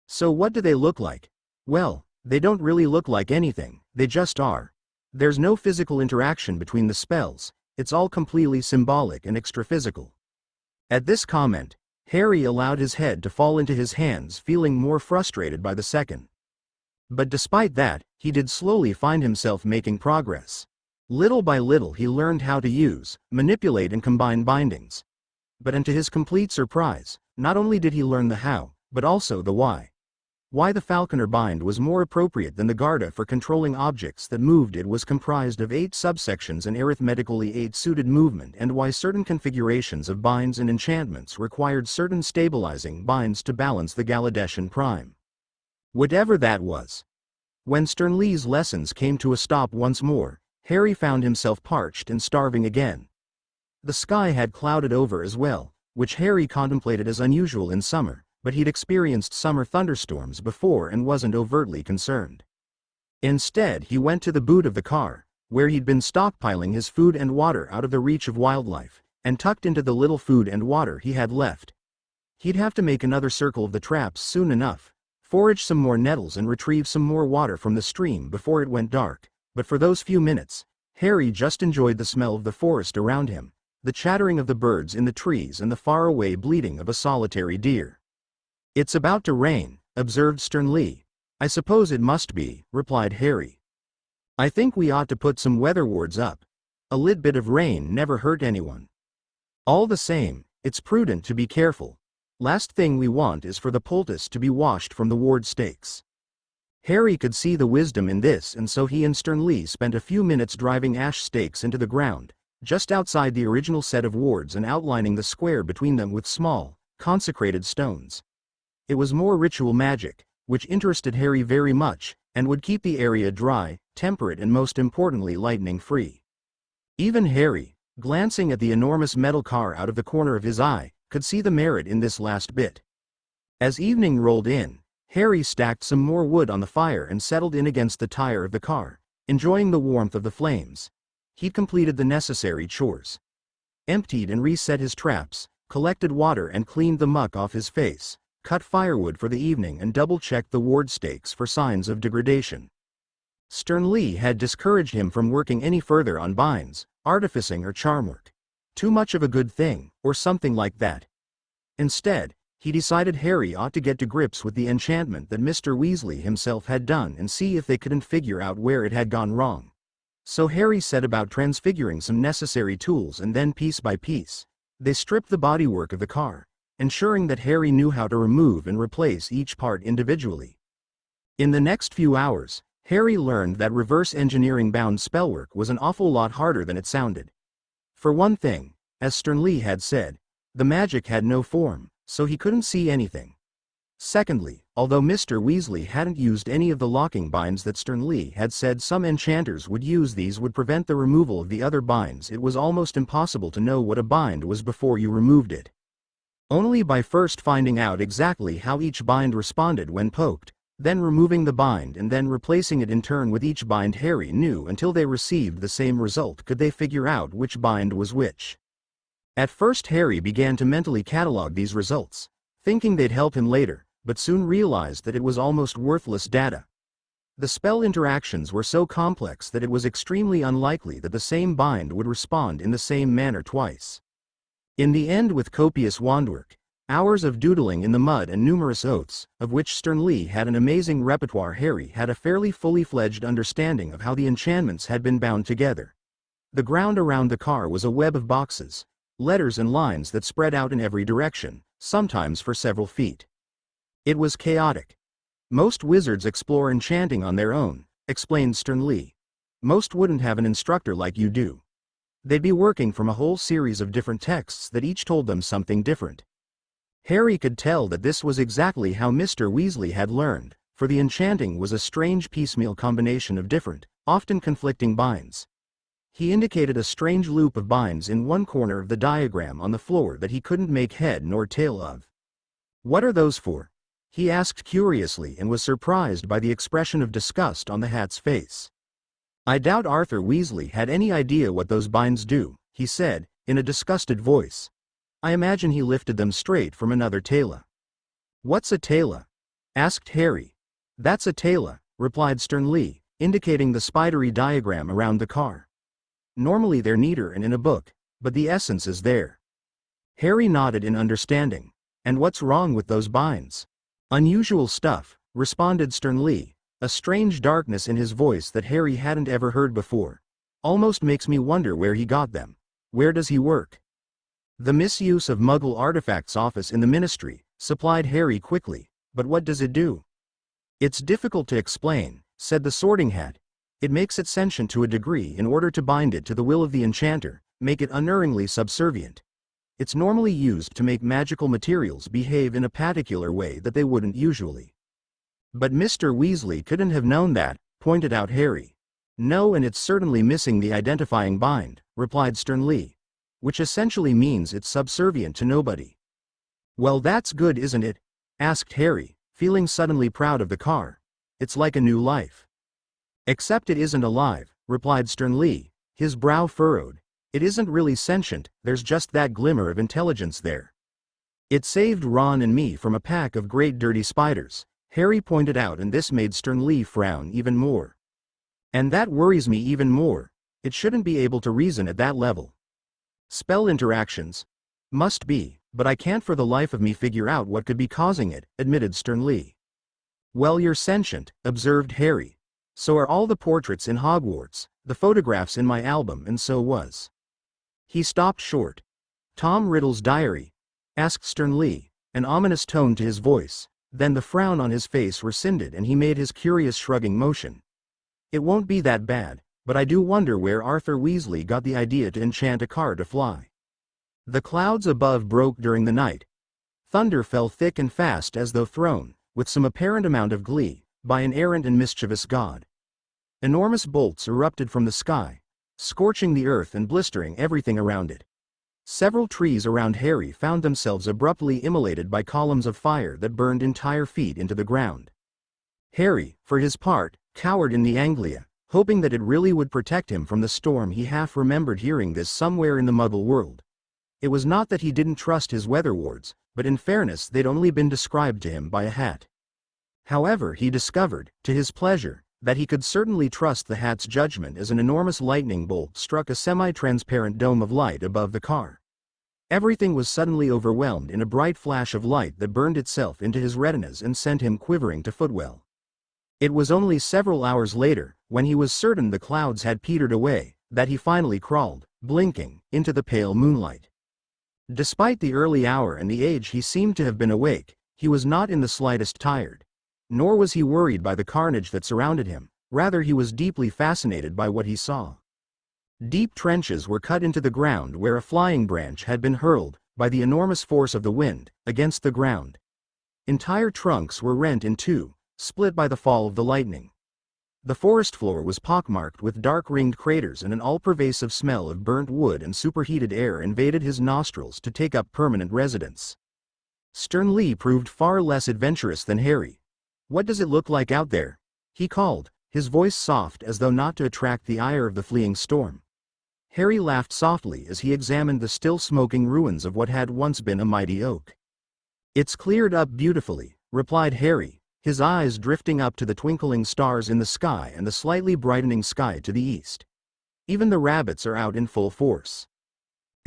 So what do they look like? Well, they don't really look like anything, they just are. There's no physical interaction between the spells, it's all completely symbolic and extra-physical. At this comment, Harry allowed his head to fall into his hands, feeling more frustrated by the second. But despite that, he did slowly find himself making progress. Little by little he learned how to use, manipulate and combine bindings. But and to his complete surprise, not only did he learn the how, but also the why. Why the Falconer bind was more appropriate than the Garda for controlling objects that moved. It was comprised of 8 subsections and arithmetically 8 suited movement, and why certain configurations of binds and enchantments required certain stabilizing binds to balance the Galadeshan prime. Whatever that was. When Stern Lee's lessons came to a stop once more, Harry found himself parched and starving again. The sky had clouded over as well, which Harry contemplated as unusual in summer, but he'd experienced summer thunderstorms before and wasn't overtly concerned. Instead, he went to the boot of the car, where he'd been stockpiling his food and water out of the reach of wildlife, and tucked into the little food and water he had left. He'd have to make another circle of the traps soon enough, forage some more nettles and retrieve some more water from the stream before it went dark. But for those few minutes, Harry just enjoyed the smell of the forest around him, the chattering of the birds in the trees and the faraway bleating of a solitary deer. It's about to rain, observed Stern Lee. I suppose it must be, replied Harry. I think we ought to put some weather wards up. A little bit of rain never hurt anyone. All the same, it's prudent to be careful. Last thing we want is for the poultice to be washed from the ward stakes. Harry could see the wisdom in this, and so he and Stern Lee spent a few minutes driving ash stakes into the ground, just outside the original set of wards, and outlining the square between them with small, consecrated stones. It was more ritual magic, which interested Harry very much, and would keep the area dry, temperate and most importantly lightning-free. Even Harry, glancing at the enormous metal car out of the corner of his eye, could see the merit in this last bit. As evening rolled in, Harry stacked some more wood on the fire and settled in against the tire of the car, enjoying the warmth of the flames. He'd completed the necessary chores. Emptied and reset his traps, collected water and cleaned the muck off his face, cut firewood for the evening and double-checked the ward stakes for signs of degradation. Stern Lee had discouraged him from working any further on binds, artificing or charm work. Too much of a good thing, or something like that. Instead, he decided Harry ought to get to grips with the enchantment that Mr. Weasley himself had done and see if they couldn't figure out where it had gone wrong. So Harry set about transfiguring some necessary tools, and then piece by piece, they stripped the bodywork of the car, ensuring that Harry knew how to remove and replace each part individually. In the next few hours, Harry learned that reverse engineering bound spellwork was an awful lot harder than it sounded. For one thing, as Stern Lee had said, the magic had no form, so he couldn't see anything. Secondly, although Mr. Weasley hadn't used any of the locking binds that Stern Lee had said some enchanters would use, these would prevent the removal of the other binds. It was almost impossible to know what a bind was before you removed it. Only by first finding out exactly how each bind responded when poked, then removing the bind and then replacing it in turn with each bind Harry knew until they received the same result could they figure out which bind was which. At first Harry began to mentally catalog these results, thinking they'd help him later, but soon realized that it was almost worthless data. The spell interactions were so complex that it was extremely unlikely that the same bind would respond in the same manner twice. In the end, with copious wandwork, hours of doodling in the mud and numerous oaths, of which Stern Lee had an amazing repertoire, Harry had a fairly fully fledged understanding of how the enchantments had been bound together. The ground around the car was a web of boxes, letters and lines that spread out in every direction, sometimes for several feet. It was chaotic. Most wizards explore enchanting on their own, explained Stern Lee. Most wouldn't have an instructor like you do. They'd be working from a whole series of different texts that each told them something different. Harry could tell that this was exactly how Mr. Weasley had learned, for the enchanting was a strange piecemeal combination of different, often conflicting binds. He indicated a strange loop of binds in one corner of the diagram on the floor that he couldn't make head nor tail of. "What are those for?" he asked curiously, and was surprised by the expression of disgust on the hat's face. "I doubt Arthur Weasley had any idea what those binds do," he said, in a disgusted voice. "I imagine he lifted them straight from another tela." "What's a tela?" asked Harry. "That's a tela," replied Stern Lee, indicating the spidery diagram around the car. "Normally they're neater and in a book, but the essence is there." Harry nodded in understanding. "And what's wrong with those binds?" "Unusual stuff," responded Stern Lee, a strange darkness in his voice that Harry hadn't ever heard before. "Almost makes me wonder where he got them. Where does he work?" "The Misuse of Muggle Artifacts office in the Ministry," supplied Harry quickly. "But what does it do?" "It's difficult to explain," said the Sorting Hat. "It makes it sentient to a degree in order to bind it to the will of the enchanter, make it unerringly subservient. It's normally used to make magical materials behave in a particular way that they wouldn't usually." "But Mr. Weasley couldn't have known that," pointed out Harry. "No, and it's certainly missing the identifying bind," replied Stern Lee. "Which essentially means it's subservient to nobody." "Well, that's good, isn't it?" asked Harry, feeling suddenly proud of the car. "It's like a new life." "Except it isn't alive," replied Stern Lee, his brow furrowed. "It isn't really sentient, there's just that glimmer of intelligence there." "It saved Ron and me from a pack of great dirty spiders," Harry pointed out, and this made Stern Lee frown even more. "And that worries me even more. It shouldn't be able to reason at that level." "Spell interactions? Must be, but I can't for the life of me figure out what could be causing it," admitted Stern Lee. "Well, you're sentient," observed Harry. "So are all the portraits in Hogwarts, the photographs in my album, and so was." He stopped short. "Tom Riddle's diary?" asked Stern Lee, an ominous tone to his voice. Then the frown on his face rescinded and he made his curious shrugging motion. "It won't be that bad, but I do wonder where Arthur Weasley got the idea to enchant a car to fly." The clouds above broke during the night. Thunder fell thick and fast as though thrown, with some apparent amount of glee, by an errant and mischievous god. Enormous bolts erupted from the sky, scorching the earth and blistering everything around it. Several trees around Harry found themselves abruptly immolated by columns of fire that burned entire feet into the ground. Harry, for his part, cowered in the Anglia, hoping that it really would protect him from the storm. He half remembered hearing this somewhere in the Muggle world. It was not that he didn't trust his weather wards, but in fairness they'd only been described to him by a hat. However, he discovered, to his pleasure, that he could certainly trust the hat's judgment as an enormous lightning bolt struck a semi-transparent dome of light above the car. Everything was suddenly overwhelmed in a bright flash of light that burned itself into his retinas and sent him quivering to footwell. It was only several hours later, when he was certain the clouds had petered away, that he finally crawled, blinking, into the pale moonlight. Despite the early hour and the age he seemed to have been awake, he was not in the slightest tired. Nor was he worried by the carnage that surrounded him, rather he was deeply fascinated by what he saw. Deep trenches were cut into the ground where a flying branch had been hurled, by the enormous force of the wind, against the ground. Entire trunks were rent in two, split by the fall of the lightning. The forest floor was pockmarked with dark-ringed craters, and an all-pervasive smell of burnt wood and superheated air invaded his nostrils to take up permanent residence. Stern Lee proved far less adventurous than Harry. "What does it look like out there?" he called, his voice soft as though not to attract the ire of the fleeing storm. Harry laughed softly as he examined the still smoking ruins of what had once been a mighty oak. "It's cleared up beautifully," replied Harry, his eyes drifting up to the twinkling stars in the sky and the slightly brightening sky to the east. "Even the rabbits are out in full force."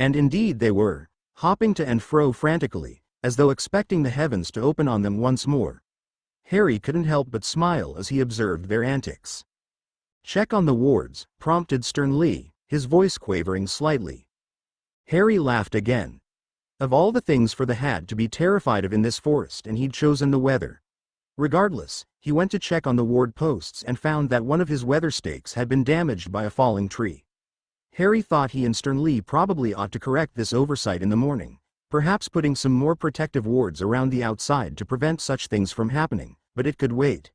And indeed they were, hopping to and fro frantically, as though expecting the heavens to open on them once more. Harry couldn't help but smile as he observed their antics. "Check on the wards," prompted Stern Lee, his voice quavering slightly. Harry laughed again. Of all the things for the Hat to be terrified of in this forest, and he'd chosen the weather. Regardless, he went to check on the ward posts and found that one of his weather stakes had been damaged by a falling tree. Harry thought he and Stern Lee probably ought to correct this oversight in the morning, perhaps putting some more protective wards around the outside to prevent such things from happening, but it could wait.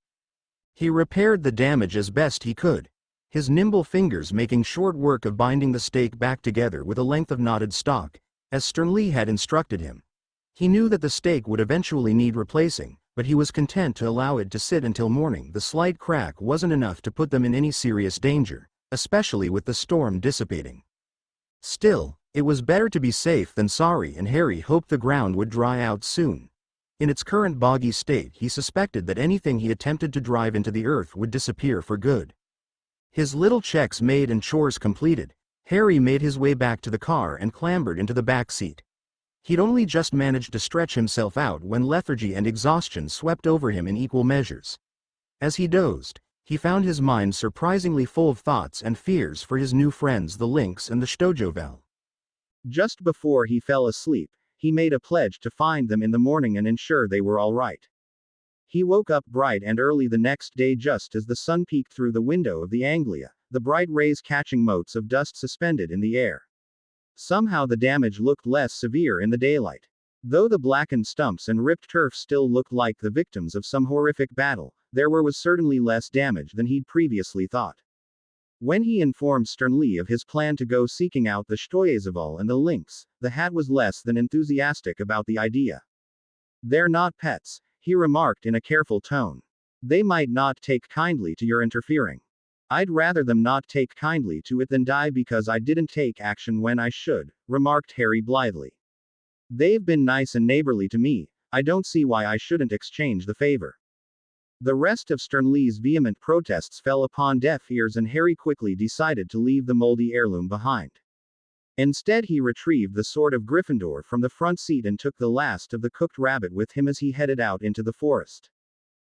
He repaired the damage as best he could, his nimble fingers making short work of binding the stake back together with a length of knotted stalk, as Stern Lee had instructed him. He knew that the stake would eventually need replacing, but he was content to allow it to sit until morning. The slight crack wasn't enough to put them in any serious danger, especially with the storm dissipating. Still, it was better to be safe than sorry, and Harry hoped the ground would dry out soon. In its current boggy state, he suspected that anything he attempted to drive into the earth would disappear for good. His little checks made and chores completed, Harry made his way back to the car and clambered into the back seat. He'd only just managed to stretch himself out when lethargy and exhaustion swept over him in equal measures. As he dozed, he found his mind surprisingly full of thoughts and fears for his new friends the Lynx and the Stojoval. Just before he fell asleep, he made a pledge to find them in the morning and ensure they were all right. He woke up bright and early the next day just as the sun peeked through the window of the Anglia, the bright rays catching motes of dust suspended in the air. Somehow the damage looked less severe in the daylight. Though the blackened stumps and ripped turf still looked like the victims of some horrific battle, there was certainly less damage than he'd previously thought. When he informed Stern Lee of his plan to go seeking out the Stoyazaval and the Lynx, the Hat was less than enthusiastic about the idea. "They're not pets," he remarked in a careful tone. "They might not take kindly to your interfering. I'd rather them not take kindly to it than die because I didn't take action when I should," remarked Harry blithely. "They've been nice and neighborly to me, I don't see why I shouldn't exchange the favor." The rest of Stern Lee's vehement protests fell upon deaf ears, and Harry quickly decided to leave the moldy heirloom behind. Instead, he retrieved the Sword of Gryffindor from the front seat and took the last of the cooked rabbit with him as he headed out into the forest.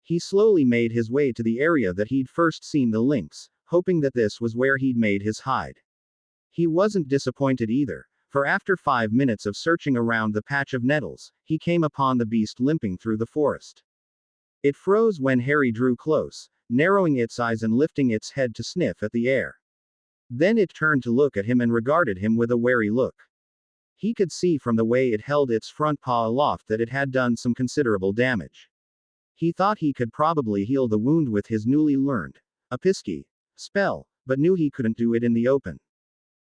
He slowly made his way to the area that he'd first seen the Lynx, hoping that this was where he'd made his hide. He wasn't disappointed either, for after 5 minutes of searching around the patch of nettles, he came upon the beast limping through the forest. It froze when Harry drew close, narrowing its eyes and lifting its head to sniff at the air. Then it turned to look at him and regarded him with a wary look. He could see from the way it held its front paw aloft that it had done some considerable damage. He thought he could probably heal the wound with his newly learned Apisky spell, but knew he couldn't do it in the open.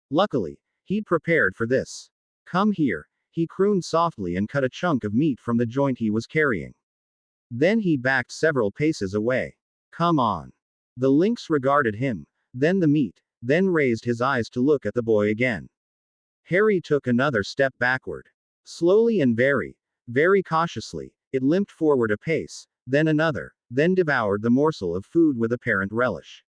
Luckily, he'd prepared for this. Come here, he crooned softly and cut a chunk of meat from the joint he was carrying. Then he backed several paces away. Come on. The lynx regarded him, then the meat, then raised his eyes to look at the boy again. Harry took another step backward. Slowly and very cautiously, it limped forward a pace, then another, then devoured the morsel of food with apparent relish.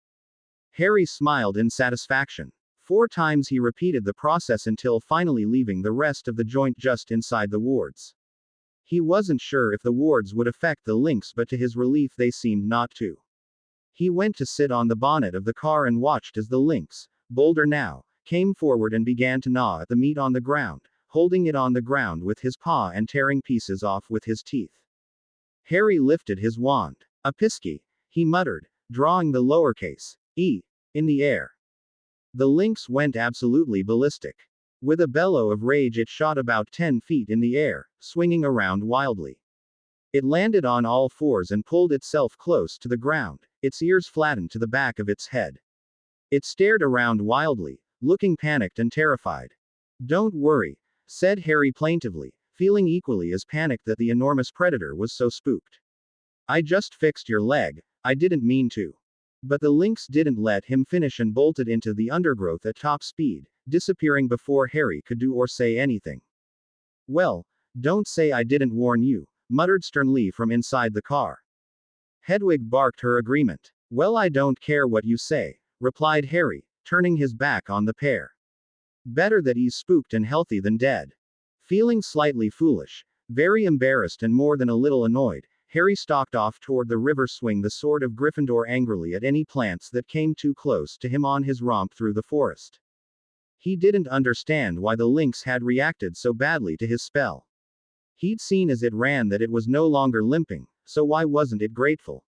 Harry smiled in satisfaction. 4 times he repeated the process until finally leaving the rest of the joint just inside the wards. He wasn't sure if the wards would affect the lynx, but to his relief they seemed not to. He went to sit on the bonnet of the car and watched as the lynx, bolder now, came forward and began to gnaw at the meat on the ground, holding it on the ground with his paw and tearing pieces off with his teeth. Harry lifted his wand. Apisky, he muttered, drawing the lowercase e in the air. The lynx went absolutely ballistic. With a bellow of rage it shot about 10 feet in the air, swinging around wildly. It landed on all fours and pulled itself close to the ground, its ears flattened to the back of its head. It stared around wildly, looking panicked and terrified. Don't worry, said Harry plaintively, feeling equally as panicked that the enormous predator was so spooked. I just fixed your leg, I didn't mean to. But the lynx didn't let him finish and bolted into the undergrowth at top speed, disappearing before Harry could do or say anything. Well, don't say I didn't warn you, muttered sternly from inside the car. Hedwig barked her agreement. Well, I don't care what you say, replied Harry, turning his back on the pair. Better that he's spooked and healthy than dead. Feeling slightly foolish, very embarrassed and more than a little annoyed, Harry stalked off toward the river, swing the sword of Gryffindor angrily at any plants that came too close to him on his romp through the forest. He didn't understand why the lynx had reacted so badly to his spell. He'd seen as it ran that it was no longer limping, so why wasn't it grateful?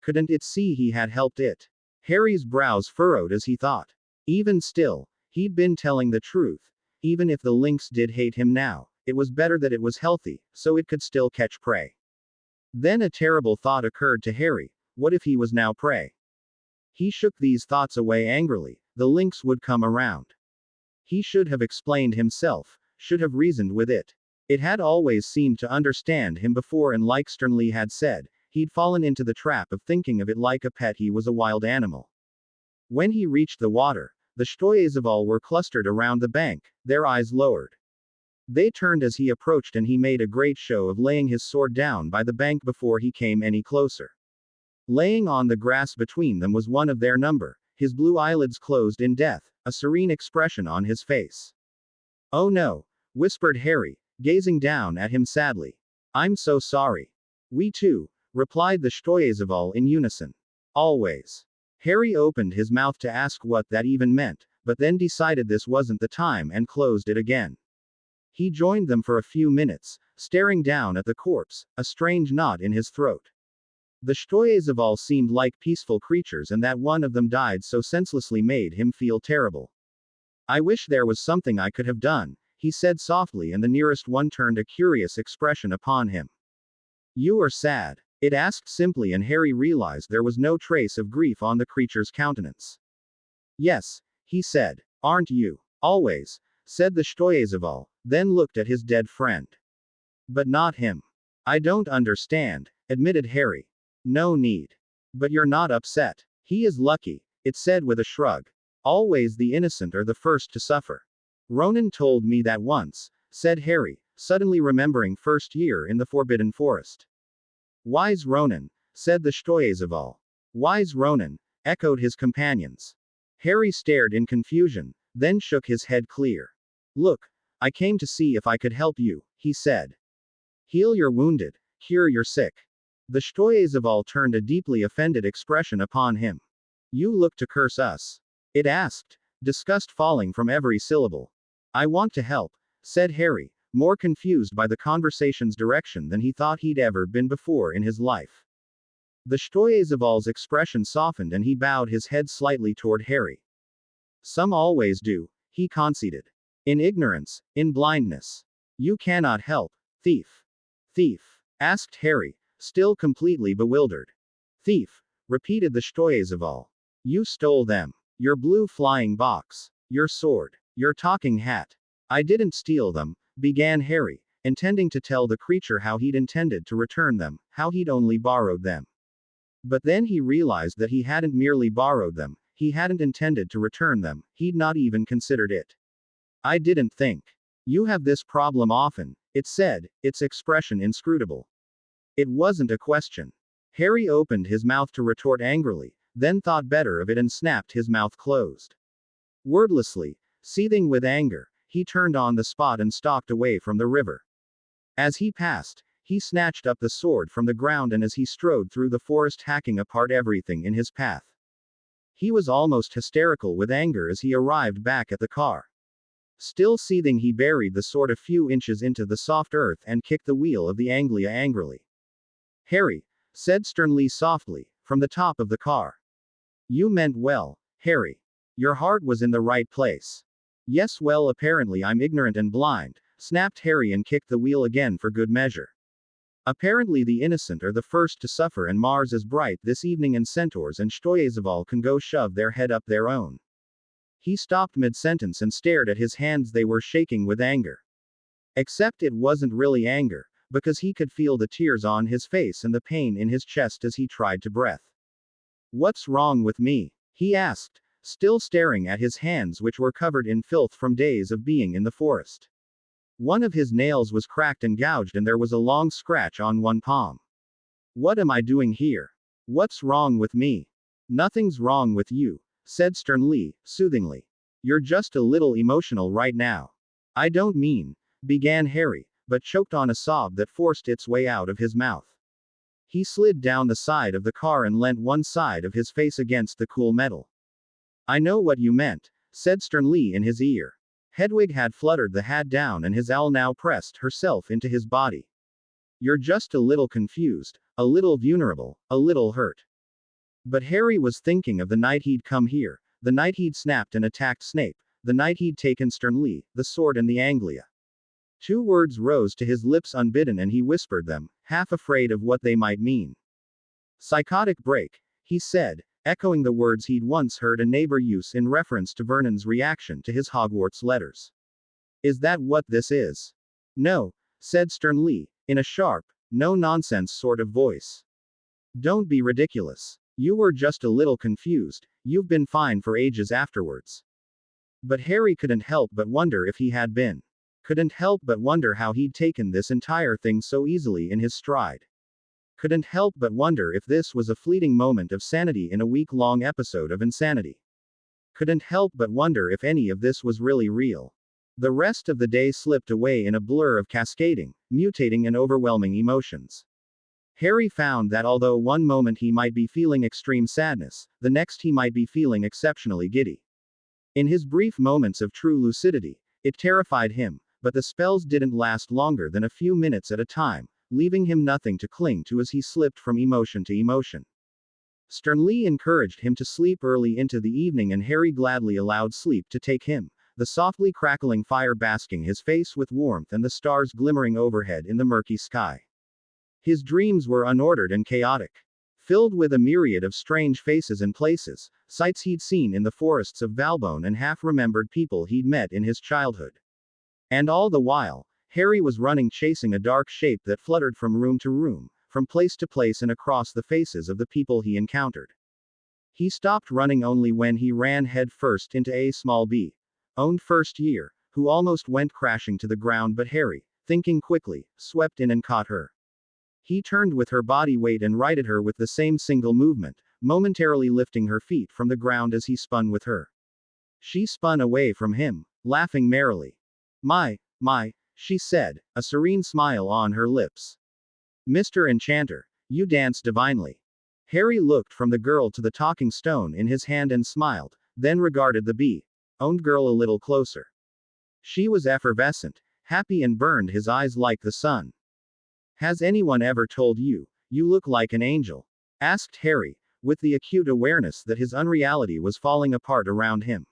Couldn't it see he had helped it? Harry's brows furrowed as he thought. Even still, he'd been telling the truth. Even if the lynx did hate him now, it was better that it was healthy, so it could still catch prey. Then a terrible thought occurred to Harry. What if he was now prey? He shook these thoughts away angrily. The lynx would come around. He should have explained himself, should have reasoned with it. It had always seemed to understand him before, and like Sternly had said, he'd fallen into the trap of thinking of it like a pet. He was a wild animal. When he reached the water, the Stoyzeval were clustered around the bank, their eyes lowered. They turned as he approached, and he made a great show of laying his sword down by the bank before he came any closer. Laying on the grass between them was one of their number, his blue eyelids closed in death, a serene expression on his face. Oh no, whispered Harry, gazing down at him sadly. I'm so sorry. We too, replied the Stoyzeval in unison. Always. Harry opened his mouth to ask what that even meant, but then decided this wasn't the time and closed it again. He joined them for a few minutes, staring down at the corpse, a strange knot in his throat. The Stoyzeval seemed like peaceful creatures, and that one of them died so senselessly made him feel terrible. I wish there was something I could have done, he said softly, and the nearest one turned a curious expression upon him. You are sad? It asked simply, and Harry realized there was no trace of grief on the creature's countenance. Yes, he said. Aren't you? Always, said the Stoyzeval, then looked at his dead friend. But not him. I don't understand, admitted Harry. No need. But you're not upset. He is lucky, it said with a shrug. Always the innocent are the first to suffer. Ronan told me that once, said Harry, suddenly remembering first year in the Forbidden Forest. Wise Ronan, said the Stoyzeval. Wise Ronan, echoed his companions. Harry stared in confusion, then shook his head clear. Look, I came to see if I could help you, he said. Heal your wounded, cure your sick. The Stoyzeval turned a deeply offended expression upon him. You look to curse us? It asked, disgust falling from every syllable. I want to help, said Harry, more confused by the conversation's direction than he thought he'd ever been before in his life. The Stoyzeval's expression softened and he bowed his head slightly toward Harry. Some always do, he conceded. In ignorance, in blindness. You cannot help. Thief. Thief? Asked Harry, still completely bewildered. Thief, repeated the Stoyezaval. You stole them. Your blue flying box. Your sword. Your talking hat. I didn't steal them, began Harry, intending to tell the creature how he'd intended to return them, how he'd only borrowed them. But then he realized that he hadn't merely borrowed them, he hadn't intended to return them, he'd not even considered it. I didn't think. You have this problem often, it said, its expression inscrutable. It wasn't a question. Harry opened his mouth to retort angrily, then thought better of it and snapped his mouth closed. Wordlessly, seething with anger, he turned on the spot and stalked away from the river. As he passed, he snatched up the sword from the ground and as he strode through the forest hacking apart everything in his path. He was almost hysterical with anger as he arrived back at the car. Still seething, he buried the sword a few inches into the soft earth and kicked the wheel of the Anglia angrily. Harry, said Sternly softly, from the top of the car. You meant well, Harry. Your heart was in the right place. Yes, well, apparently I'm ignorant and blind, snapped Harry and kicked the wheel again for good measure. Apparently the innocent are the first to suffer and Mars is bright this evening and centaurs and Stoyezaval can go shove their head up their own. He stopped mid-sentence and stared at his hands, they were shaking with anger. Except it wasn't really anger, because he could feel the tears on his face and the pain in his chest as he tried to breathe. What's wrong with me? He asked, still staring at his hands which were covered in filth from days of being in the forest. One of his nails was cracked and gouged and there was a long scratch on one palm. What am I doing here? What's wrong with me? Nothing's wrong with you, said Sternly, soothingly. You're just a little emotional right now. I don't mean, began Harry, but choked on a sob that forced its way out of his mouth. He slid down the side of the car and leant one side of his face against the cool metal. I know what you meant, said Sternly in his ear. Hedwig had fluttered the hat down and his owl now pressed herself into his body. You're just a little confused, a little vulnerable, a little hurt. But Harry was thinking of the night he'd come here, the night he'd snapped and attacked Snape, the night he'd taken Sternly, the sword and the Anglia. Two words rose to his lips unbidden and he whispered them, half afraid of what they might mean. Psychotic break, he said, echoing the words he'd once heard a neighbor use in reference to Vernon's reaction to his Hogwarts letters. Is that what this is? No, said Sternly, in a sharp, no-nonsense sort of voice. Don't be ridiculous. You were just a little confused, you've been fine for ages afterwards. But Harry couldn't help but wonder if he had been. Couldn't help but wonder how he'd taken this entire thing so easily in his stride. Couldn't help but wonder if this was a fleeting moment of sanity in a week-long episode of insanity. Couldn't help but wonder if any of this was really real. The rest of the day slipped away in a blur of cascading, mutating and overwhelming emotions. Harry found that although one moment he might be feeling extreme sadness, the next he might be feeling exceptionally giddy. In his brief moments of true lucidity, it terrified him, but the spells didn't last longer than a few minutes at a time, leaving him nothing to cling to as he slipped from emotion to emotion. Sternly encouraged him to sleep early into the evening and Harry gladly allowed sleep to take him, the softly crackling fire basking his face with warmth and the stars glimmering overhead in the murky sky. His dreams were unordered and chaotic, filled with a myriad of strange faces and places, sights he'd seen in the forests of Valbonne and half-remembered people he'd met in his childhood. And all the while, Harry was running chasing a dark shape that fluttered from room to room, from place to place and across the faces of the people he encountered. He stopped running only when he ran head first into a small bee-owned first year, who almost went crashing to the ground, but Harry, thinking quickly, swept in and caught her. He turned with her body weight and righted her with the same single movement, momentarily lifting her feet from the ground as he spun with her. She spun away from him, laughing merrily. My, she said, a serene smile on her lips. Mr. Enchanter, you dance divinely. Harry looked from the girl to the talking stone in his hand and smiled, then regarded the bee-owned girl a little closer. She was effervescent, happy and burned his eyes like the sun. Has anyone ever told you, you look like an angel? Asked Harry, with the acute awareness that his unreality was falling apart around him.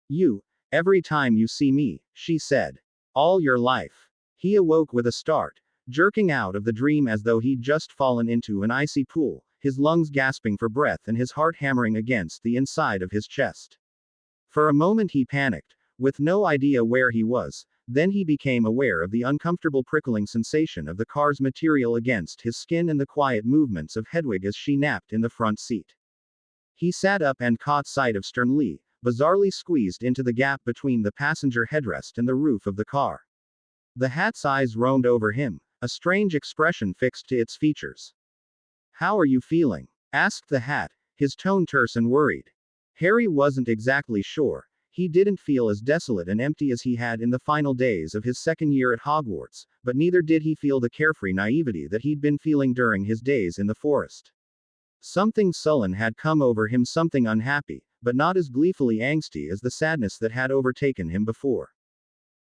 You, every time you see me, she said. All your life. He awoke with a start, jerking out of the dream as though he'd just fallen into an icy pool, his lungs gasping for breath and his heart hammering against the inside of his chest. For a moment he panicked, with no idea where he was, then he became aware of the uncomfortable prickling sensation of the car's material against his skin and the quiet movements of Hedwig as she napped in the front seat. He sat up and caught sight of Stern Lee, bizarrely squeezed into the gap between the passenger headrest and the roof of the car. The hat's eyes roamed over him, a strange expression fixed to its features. "How are you feeling?" asked the hat, his tone terse and worried. Harry wasn't exactly sure. He didn't feel as desolate and empty as he had in the final days of his second year at Hogwarts, but neither did he feel the carefree naivety that he'd been feeling during his days in the forest. Something sullen had come over him, something unhappy, but not as gleefully angsty as the sadness that had overtaken him before.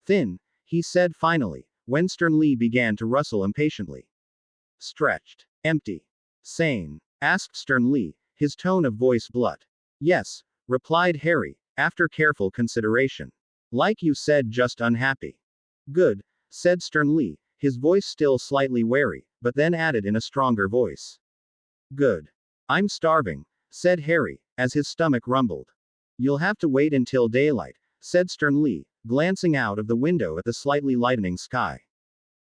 "Thin," he said finally, when Stern Lee began to rustle impatiently. "Stretched. Empty. Sane?" asked Stern Lee, his tone of voice blunt. "Yes," replied Harry, after careful consideration. "Like you said, just unhappy." "Good," said Stern Lee, his voice still slightly wary, but then added in a stronger voice. "Good. I'm starving," said Harry, as his stomach rumbled. "You'll have to wait until daylight," said Stern Lee, glancing out of the window at the slightly lightening sky.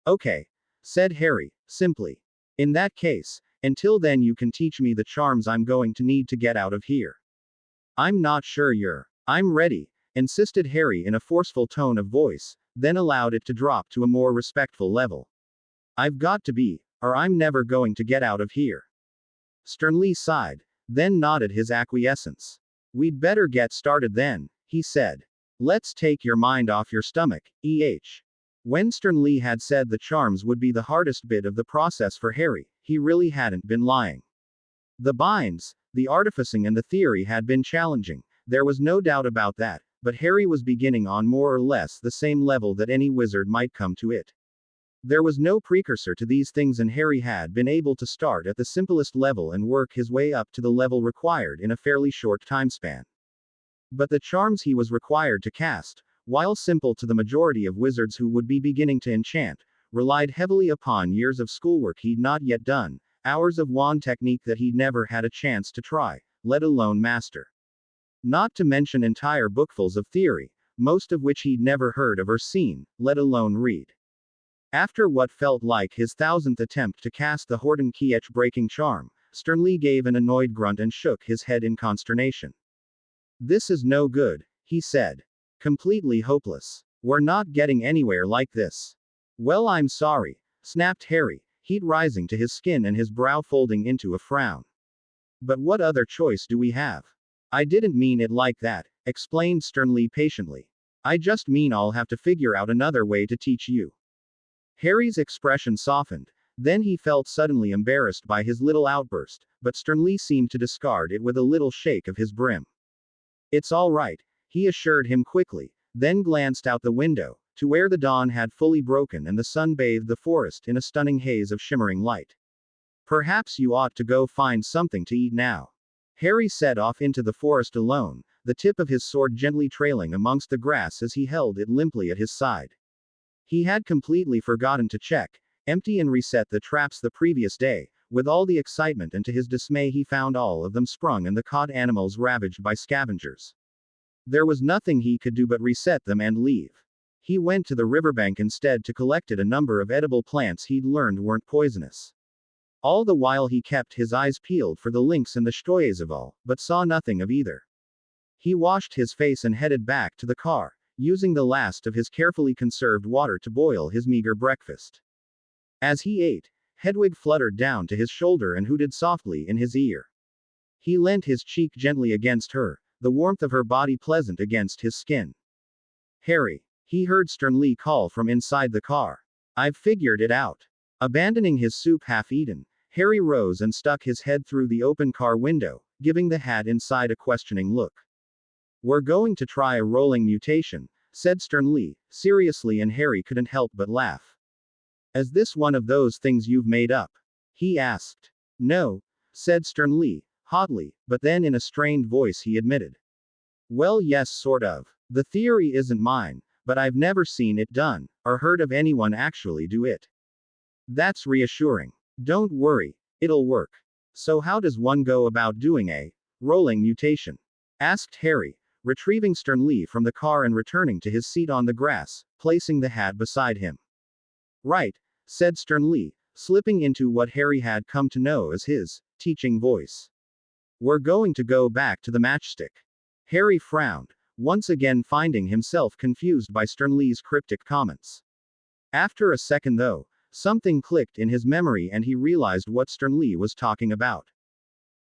"Okay," said Harry, simply. "In that case, until then you can teach me the charms I'm going to need to get out of here." "I'm not sure you're." "I'm ready," insisted Harry in a forceful tone of voice, then allowed it to drop to a more respectful level. "I've got to be, or I'm never going to get out of here." Stern Lee sighed, then nodded his acquiescence. "We'd better get started then," he said. "Let's take your mind off your stomach, When Stern Lee had said the charms would be the hardest bit of the process for Harry, he really hadn't been lying. The binds, the artificing and the theory had been challenging, there was no doubt about that, but Harry was beginning on more or less the same level that any wizard might come to it. There was no precursor to these things, and Harry had been able to start at the simplest level and work his way up to the level required in a fairly short time span. But the charms he was required to cast, while simple to the majority of wizards who would be beginning to enchant, relied heavily upon years of schoolwork he'd not yet done, hours of wand technique that he'd never had a chance to try, let alone master. Not to mention entire bookfuls of theory, most of which he'd never heard of or seen, let alone read. After what felt like his 1000th attempt to cast the Horton Kiech breaking charm, Stern Lee gave an annoyed grunt and shook his head in consternation. "This is no good," he said. "Completely hopeless. We're not getting anywhere like this." "Well, I'm sorry," snapped Harry, heat rising to his skin and his brow folding into a frown. "But what other choice do we have?" "I didn't mean it like that," explained Stern Lee patiently. "I just mean I'll have to figure out another way to teach you." Harry's expression softened, then he felt suddenly embarrassed by his little outburst, but Stern Lee seemed to discard it with a little shake of his brim. "It's all right," he assured him quickly, then glanced out the window, to where the dawn had fully broken and the sun bathed the forest in a stunning haze of shimmering light. "Perhaps you ought to go find something to eat now." Harry set off into the forest alone, the tip of his sword gently trailing amongst the grass as he held it limply at his side. He had completely forgotten to check, empty and reset the traps the previous day, with all the excitement, and to his dismay he found all of them sprung and the caught animals ravaged by scavengers. There was nothing he could do but reset them and leave. He went to the riverbank instead to collect a number of edible plants he'd learned weren't poisonous. All the while he kept his eyes peeled for the lynx and the Stoyzeval, but saw nothing of either. He washed his face and headed back to the car, using the last of his carefully conserved water to boil his meager breakfast. As he ate, Hedwig fluttered down to his shoulder and hooted softly in his ear. He leant his cheek gently against her, the warmth of her body pleasant against his skin. "Harry," he heard Stern Lee call from inside the car. "I've figured it out." Abandoning his soup half-eaten, Harry rose and stuck his head through the open car window, giving the hat inside a questioning look. "We're going to try a rolling mutation," said Stern Lee, seriously, and Harry couldn't help but laugh. "Is this one of those things you've made up?" he asked. "No," said Stern Lee, hotly, but then in a strained voice he admitted. "Well, yes, sort of. The theory isn't mine, but I've never seen it done, or heard of anyone actually do it." That's reassuring. Don't worry, it'll work. So, how does one go about doing a rolling mutation? Asked Harry, retrieving Sternly from the car and returning to his seat on the grass, placing the hat beside him. Right, said Sternly, slipping into what Harry had come to know as his teaching voice. We're going to go back to the matchstick. Harry frowned, once again finding himself confused by Sternly's cryptic comments. After a second, though, something clicked in his memory and he realized what Sternly was talking about.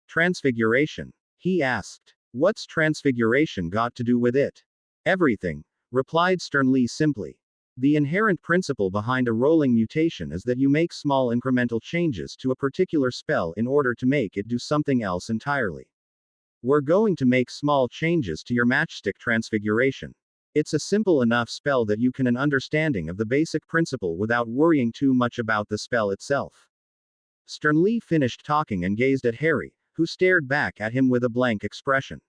Transfiguration? He asked. What's transfiguration got to do with it? Everything, replied Sternly simply. The inherent principle behind a rolling mutation is that you make small incremental changes to a particular spell in order to make it do something else entirely. We're going to make small changes to your matchstick transfiguration. It's a simple enough spell that you can an understanding of the basic principle without worrying too much about the spell itself. Sternly finished talking and gazed at Harry, who stared back at him with a blank expression.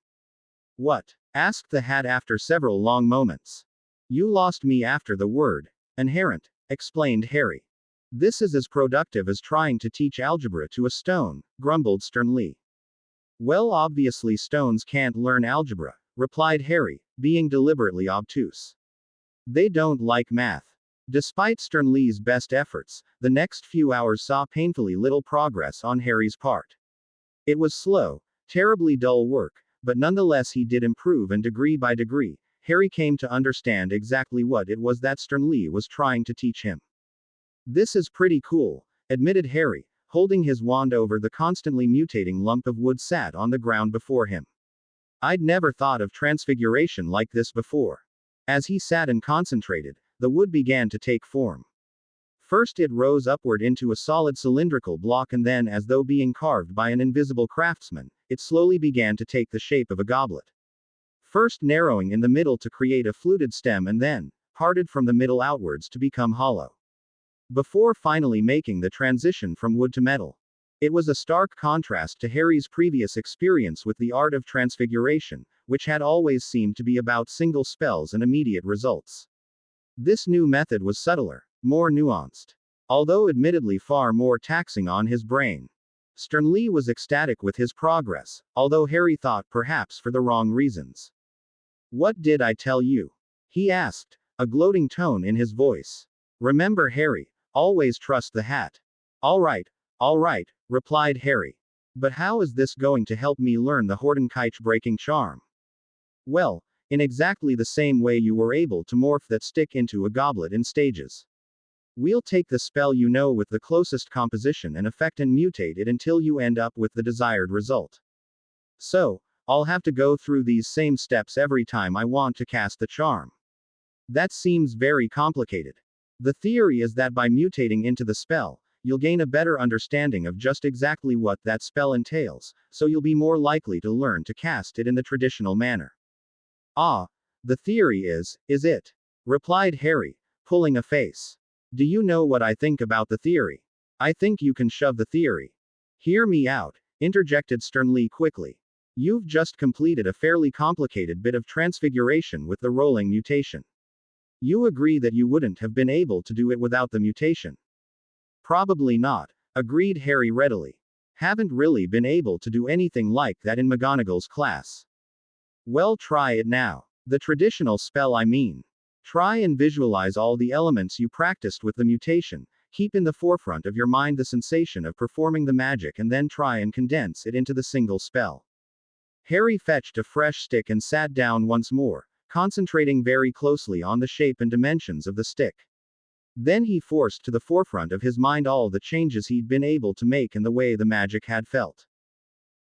What? Asked the hat after several long moments. You lost me after the word inherent, explained Harry. This is as productive as trying to teach algebra to a stone, grumbled Sternly. Well, obviously stones can't learn algebra, replied Harry, being deliberately obtuse. They don't like math. Despite Sternly's best efforts, the next few hours saw painfully little progress on Harry's part. It was slow, terribly dull work, but nonetheless he did improve, and degree by degree, Harry came to understand exactly what it was that Sternly was trying to teach him. This is pretty cool, admitted Harry, holding his wand over the constantly mutating lump of wood sat on the ground before him. I'd never thought of transfiguration like this before. As he sat and concentrated, the wood began to take form. First it rose upward into a solid cylindrical block, and then, as though being carved by an invisible craftsman, it slowly began to take the shape of a goblet. First narrowing in the middle to create a fluted stem, and then parted from the middle outwards to become hollow, before finally making the transition from wood to metal. It was a stark contrast to Harry's previous experience with the art of transfiguration, which had always seemed to be about single spells and immediate results. This new method was subtler, more nuanced, although admittedly far more taxing on his brain. Sternly was ecstatic with his progress, although Harry thought perhaps for the wrong reasons. What did I tell you? He asked, a gloating tone in his voice. Remember, Harry, always trust the hat. All right, replied Harry. But how is this going to help me learn the Hordenkirch breaking charm? Well, in exactly the same way you were able to morph that stick into a goblet in stages. We'll take the spell you know with the closest composition and effect and mutate it until you end up with the desired result. So, I'll have to go through these same steps every time I want to cast the charm. That seems very complicated. The theory is that by mutating into the spell, you'll gain a better understanding of just exactly what that spell entails, so you'll be more likely to learn to cast it in the traditional manner. Ah, the theory is it? Replied Harry, pulling a face. Do you know what I think about the theory? I think you can shove the theory. Hear me out, interjected Sternly quickly. You've just completed a fairly complicated bit of transfiguration with the rolling mutation. You agree that you wouldn't have been able to do it without the mutation? Probably not, agreed Harry readily. Haven't really been able to do anything like that in McGonagall's class. Well, try it now. The traditional spell, I mean. Try and visualize all the elements you practiced with the mutation, keep in the forefront of your mind the sensation of performing the magic, and then try and condense it into the single spell. Harry fetched a fresh stick and sat down once more, concentrating very closely on the shape and dimensions of the stick. Then he forced to the forefront of his mind all the changes he'd been able to make and the way the magic had felt.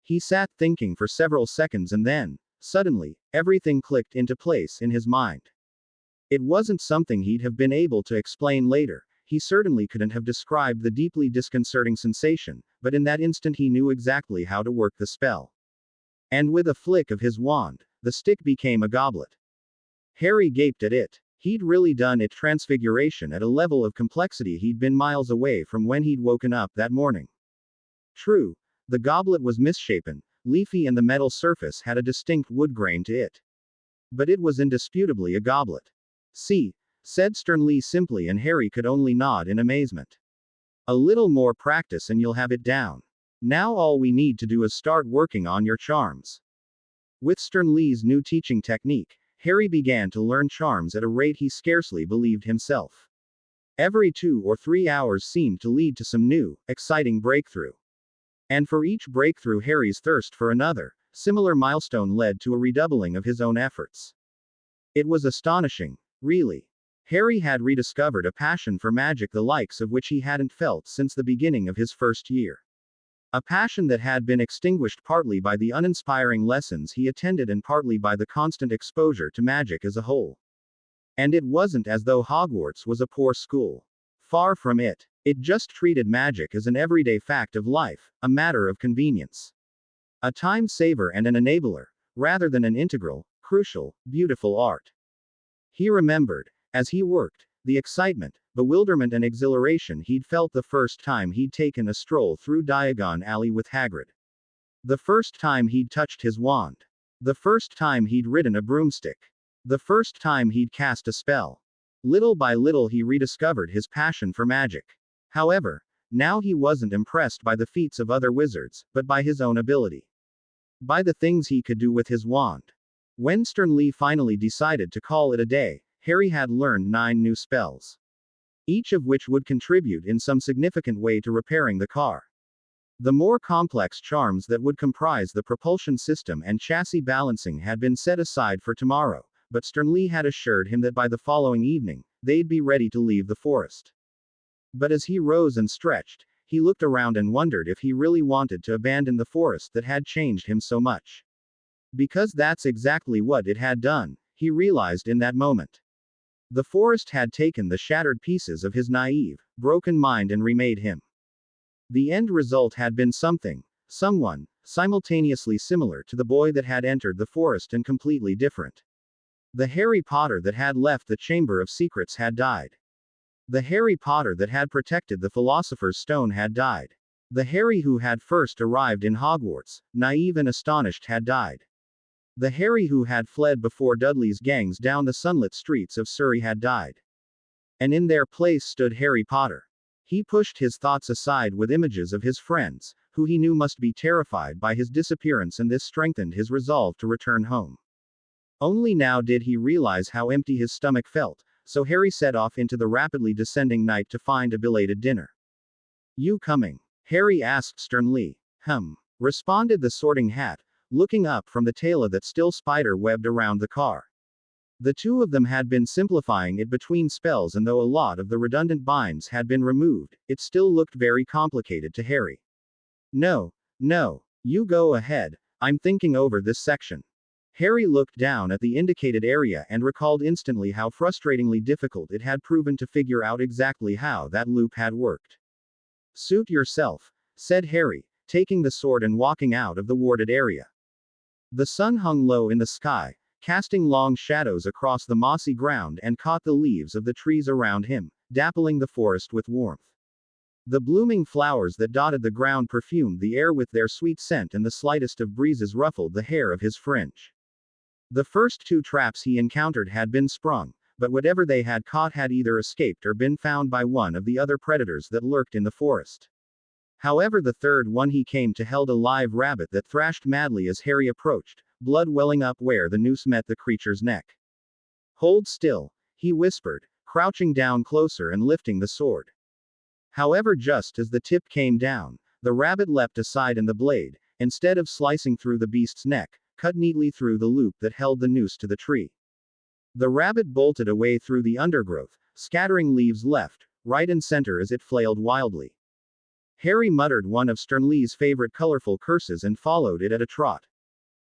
He sat thinking for several seconds, and then, suddenly, everything clicked into place in his mind. It wasn't something he'd have been able to explain later. He certainly couldn't have described the deeply disconcerting sensation, but in that instant he knew exactly how to work the spell. And with a flick of his wand, the stick became a goblet. Harry gaped at it. He'd really done it transfiguration at a level of complexity he'd been miles away from when he'd woken up that morning. True, the goblet was misshapen, leafy, and the metal surface had a distinct wood grain to it. But it was indisputably a goblet. See, said Sternly simply, and Harry could only nod in amazement. A little more practice and you'll have it down. Now all we need to do is start working on your charms. With Sternly's new teaching technique, Harry began to learn charms at a rate he scarcely believed himself. Every 2 or 3 hours seemed to lead to some new, exciting breakthrough. And for each breakthrough, Harry's thirst for another, similar milestone led to a redoubling of his own efforts. It was astonishing, really. Harry had rediscovered a passion for magic the likes of which he hadn't felt since the beginning of his first year. A passion that had been extinguished partly by the uninspiring lessons he attended and partly by the constant exposure to magic as a whole. And it wasn't as though Hogwarts was a poor school. Far from it. It just treated magic as an everyday fact of life, a matter of convenience. A time saver and an enabler, rather than an integral, crucial, beautiful art. He remembered, as he worked, the excitement, bewilderment and exhilaration he'd felt the first time he'd taken a stroll through Diagon Alley with Hagrid. The first time he'd touched his wand. The first time he'd ridden a broomstick. The first time he'd cast a spell. Little by little he rediscovered his passion for magic. However, now he wasn't impressed by the feats of other wizards, but by his own ability. By the things he could do with his wand. When Sternly finally decided to call it a day, Harry had learned 9 new spells. Each of which would contribute in some significant way to repairing the car. The more complex charms that would comprise the propulsion system and chassis balancing had been set aside for tomorrow, but Sternly had assured him that by the following evening, they'd be ready to leave the forest. But as he rose and stretched, he looked around and wondered if he really wanted to abandon the forest that had changed him so much. Because that's exactly what it had done, he realized in that moment. The forest had taken the shattered pieces of his naive, broken mind and remade him. The end result had been someone, simultaneously similar to the boy that had entered the forest and completely different. The Harry Potter that had left the Chamber of Secrets had died. The Harry Potter that had protected the Philosopher's Stone had died. The Harry who had first arrived in Hogwarts, naive and astonished, had died. The Harry who had fled before Dudley's gangs down the sunlit streets of Surrey had died. And in their place stood Harry Potter. He pushed his thoughts aside with images of his friends, who he knew must be terrified by his disappearance, and this strengthened his resolve to return home. Only now did he realize how empty his stomach felt, so Harry set off into the rapidly descending night to find a belated dinner. "You coming?" Harry asked sternly. Responded the Sorting Hat, looking up from the tail that still spider-webbed around the car. The two of them had been simplifying it between spells, and though a lot of the redundant binds had been removed, it still looked very complicated to Harry. No, you go ahead, I'm thinking over this section." Harry looked down at the indicated area and recalled instantly how frustratingly difficult it had proven to figure out exactly how that loop had worked. "Suit yourself," said Harry, taking the sword and walking out of the warded area. The sun hung low in the sky, casting long shadows across the mossy ground, and caught the leaves of the trees around him, dappling the forest with warmth. The blooming flowers that dotted the ground perfumed the air with their sweet scent, and the slightest of breezes ruffled the hair of his fringe. The first 2 traps he encountered had been sprung, but whatever they had caught had either escaped or been found by one of the other predators that lurked in the forest. However, the third one he came to held a live rabbit that thrashed madly as Harry approached, blood welling up where the noose met the creature's neck. "Hold still," he whispered, crouching down closer and lifting the sword. However, just as the tip came down, the rabbit leapt aside, and the blade, instead of slicing through the beast's neck, cut neatly through the loop that held the noose to the tree. The rabbit bolted away through the undergrowth, scattering leaves left, right and center as it flailed wildly. Harry muttered one of Sternly's favorite colorful curses and followed it at a trot.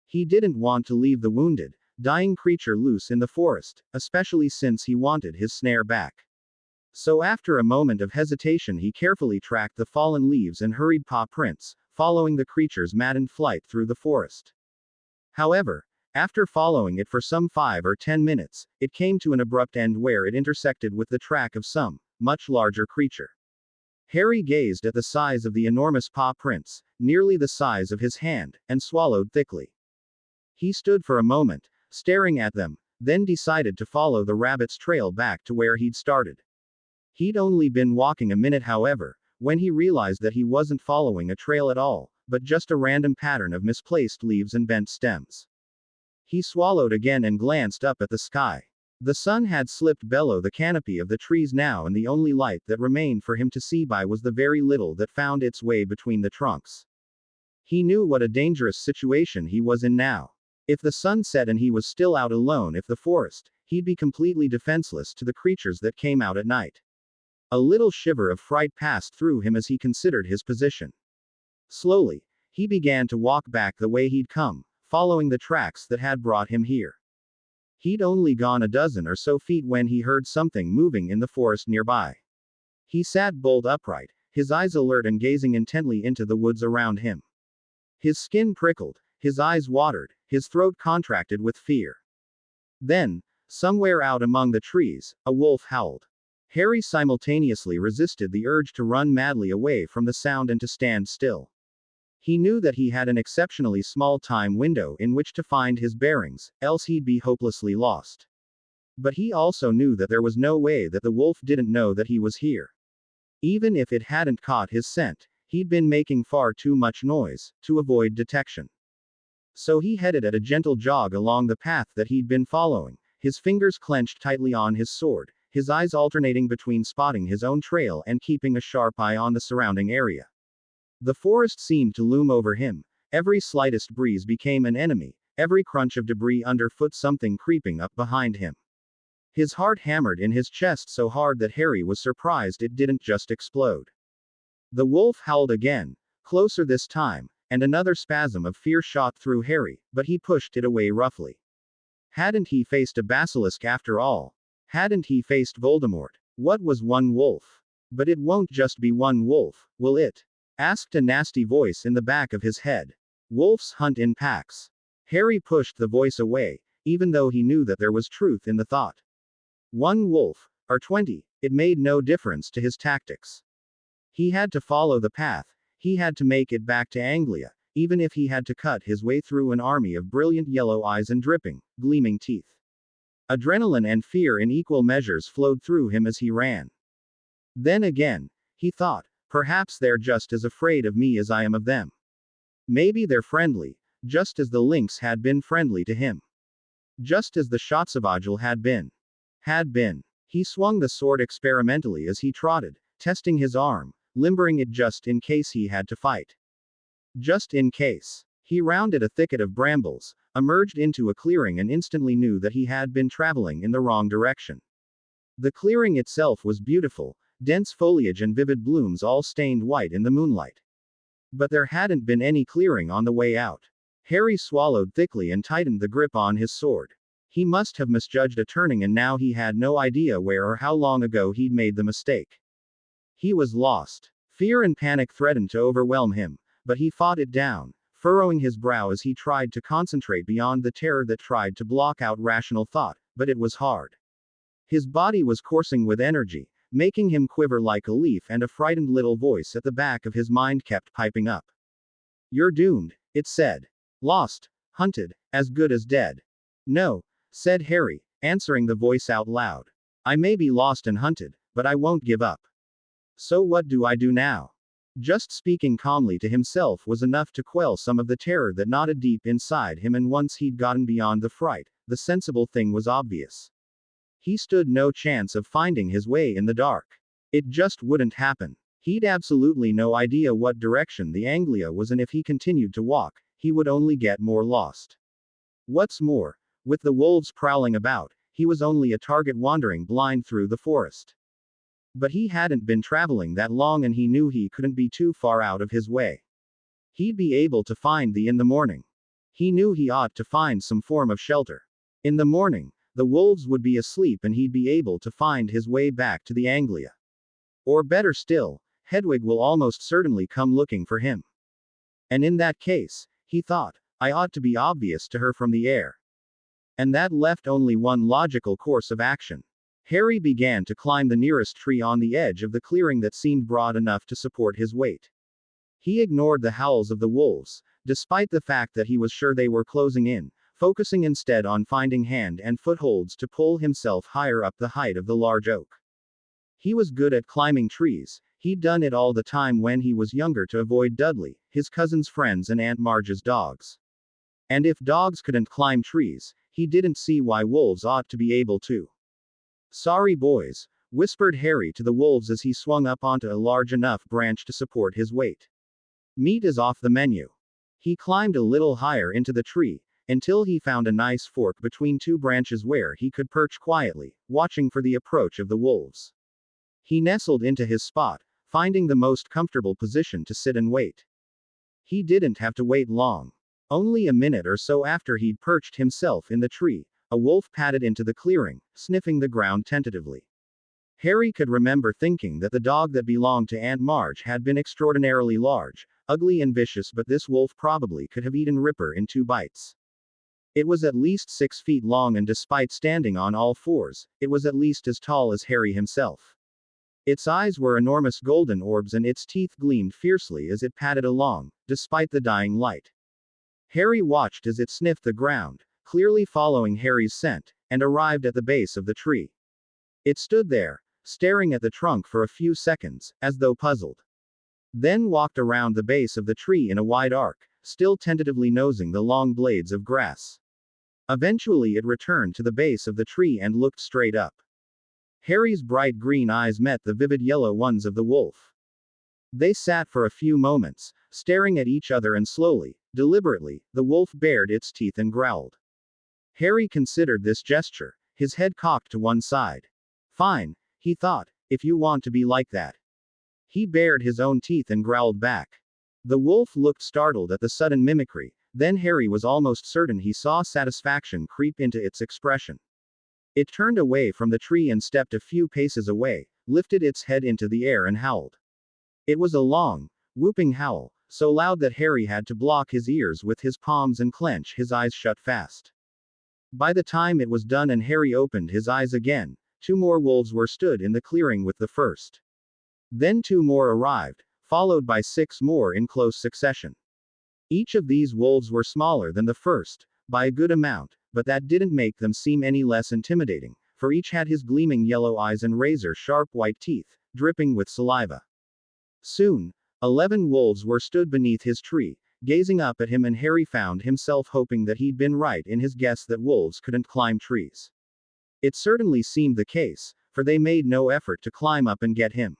He didn't want to leave the wounded, dying creature loose in the forest, especially since he wanted his snare back. So after a moment of hesitation, he carefully tracked the fallen leaves and hurried paw prints, following the creature's maddened flight through the forest. However, after following it for some 5 or 10 minutes, it came to an abrupt end where it intersected with the track of some much larger creature. Harry gazed at the size of the enormous paw prints, nearly the size of his hand, and swallowed thickly. He stood for a moment, staring at them, then decided to follow the rabbit's trail back to where he'd started. He'd only been walking a minute, however, when he realized that he wasn't following a trail at all, but just a random pattern of misplaced leaves and bent stems. He swallowed again and glanced up at the sky. The sun had slipped below the canopy of the trees now, and the only light that remained for him to see by was the very little that found its way between the trunks. He knew what a dangerous situation he was in now. If the sun set and he was still out alone in the forest, he'd be completely defenseless to the creatures that came out at night. A little shiver of fright passed through him as he considered his position. Slowly, he began to walk back the way he'd come, following the tracks that had brought him here. He'd only gone a dozen or so feet when he heard something moving in the forest nearby. He sat bolt upright, his eyes alert and gazing intently into the woods around him. His skin prickled, his eyes watered, his throat contracted with fear. Then, somewhere out among the trees, a wolf howled. Harry simultaneously resisted the urge to run madly away from the sound and to stand still. He knew that he had an exceptionally small time window in which to find his bearings, else he'd be hopelessly lost. But he also knew that there was no way that the wolf didn't know that he was here. Even if it hadn't caught his scent, he'd been making far too much noise to avoid detection. So he headed at a gentle jog along the path that he'd been following, his fingers clenched tightly on his sword, his eyes alternating between spotting his own trail and keeping a sharp eye on the surrounding area. The forest seemed to loom over him. Every slightest breeze became an enemy, every crunch of debris underfoot something creeping up behind him. His heart hammered in his chest so hard that Harry was surprised it didn't just explode. The wolf howled again, closer this time, and another spasm of fear shot through Harry, but he pushed it away roughly. Hadn't he faced a basilisk after all? Hadn't he faced Voldemort? What was one wolf? But it won't just be one wolf, will it? Asked a nasty voice in the back of his head. Wolves hunt in packs. Harry pushed the voice away, even though he knew that there was truth in the thought. One wolf, or 20, it made no difference to his tactics. He had to follow the path, he had to make it back to Anglia, even if he had to cut his way through an army of brilliant yellow eyes and dripping, gleaming teeth. Adrenaline and fear in equal measures flowed through him as he ran. Then again, he thought, perhaps they're just as afraid of me as I am of them. Maybe they're friendly, just as the lynx had been friendly to him. Just as the Shotsavagil had been. He swung the sword experimentally as he trotted, testing his arm, limbering it just in case he had to fight. Just in case. He rounded a thicket of brambles, emerged into a clearing and instantly knew that he had been traveling in the wrong direction. The clearing itself was beautiful, dense foliage and vivid blooms all stained white in the moonlight. But there hadn't been any clearing on the way out. Harry swallowed thickly and tightened the grip on his sword. He must have misjudged a turning and now he had no idea where or how long ago he'd made the mistake. He was lost. Fear and panic threatened to overwhelm him, but he fought it down, furrowing his brow as he tried to concentrate beyond the terror that tried to block out rational thought, but it was hard. His body was coursing with energy, making him quiver like a leaf, and a frightened little voice at the back of his mind kept piping up. You're doomed, it said. Lost, hunted, as good as dead. No, said Harry, answering the voice out loud. I may be lost and hunted, but I won't give up. So what do I do now? Just speaking calmly to himself was enough to quell some of the terror that knotted deep inside him, and once he'd gotten beyond the fright, the sensible thing was obvious. He stood no chance of finding his way in the dark. It just wouldn't happen. He'd absolutely no idea what direction the Anglia was, and if he continued to walk, he would only get more lost. What's more, with the wolves prowling about, he was only a target wandering blind through the forest. But he hadn't been traveling that long and he knew he couldn't be too far out of his way. He'd be able to find the inn in the morning. He knew he ought to find some form of shelter. In the morning, the wolves would be asleep and he'd be able to find his way back to the Anglia. Or better still, Hedwig will almost certainly come looking for him. And in that case, he thought, I ought to be obvious to her from the air. And that left only one logical course of action. Harry began to climb the nearest tree on the edge of the clearing that seemed broad enough to support his weight. He ignored the howls of the wolves, despite the fact that he was sure they were closing in, focusing instead on finding hand and footholds to pull himself higher up the height of the large oak. He was good at climbing trees, He'd done it all the time when he was younger to avoid Dudley, his cousin's friends, and Aunt Marge's dogs. And if dogs couldn't climb trees, he didn't see why wolves ought to be able to. Sorry, boys, whispered Harry to the wolves as he swung up onto a large enough branch to support his weight. Meat is off the menu. He climbed a little higher into the tree, until he found a nice fork between two branches where he could perch quietly, watching for the approach of the wolves. He nestled into his spot, finding the most comfortable position to sit and wait. He didn't have to wait long. Only a minute or so after he'd perched himself in the tree, a wolf padded into the clearing, sniffing the ground tentatively. Harry could remember thinking that the dog that belonged to Aunt Marge had been extraordinarily large, ugly and vicious, but this wolf probably could have eaten Ripper in 2 bites. It was at least 6 feet long, and despite standing on all fours, it was at least as tall as Harry himself. Its eyes were enormous golden orbs and its teeth gleamed fiercely as it padded along, despite the dying light. Harry watched as it sniffed the ground, clearly following Harry's scent, and arrived at the base of the tree. It stood there, staring at the trunk for a few seconds, as though puzzled. Then walked around the base of the tree in a wide arc, still tentatively nosing the long blades of grass. Eventually it returned to the base of the tree and looked straight up. Harry's bright green eyes met the vivid yellow ones of the wolf. They sat for a few moments, staring at each other, and slowly, deliberately, the wolf bared its teeth and growled. Harry considered this gesture, his head cocked to one side. Fine, he thought, if you want to be like that. He bared his own teeth and growled back. The wolf looked startled at the sudden mimicry, then Harry was almost certain he saw satisfaction creep into its expression. It turned away from the tree and stepped a few paces away, lifted its head into the air and howled. It was a long, whooping howl, so loud that Harry had to block his ears with his palms and clench his eyes shut fast. By the time it was done and Harry opened his eyes again, 2 more wolves were stood in the clearing with the first. Then 2 more arrived, followed by 6 more in close succession. Each of these wolves were smaller than the first, by a good amount, but that didn't make them seem any less intimidating, for each had his gleaming yellow eyes and razor-sharp white teeth, dripping with saliva. Soon, 11 wolves were stood beneath his tree, gazing up at him, and Harry found himself hoping that he'd been right in his guess that wolves couldn't climb trees. It certainly seemed the case, for they made no effort to climb up and get him.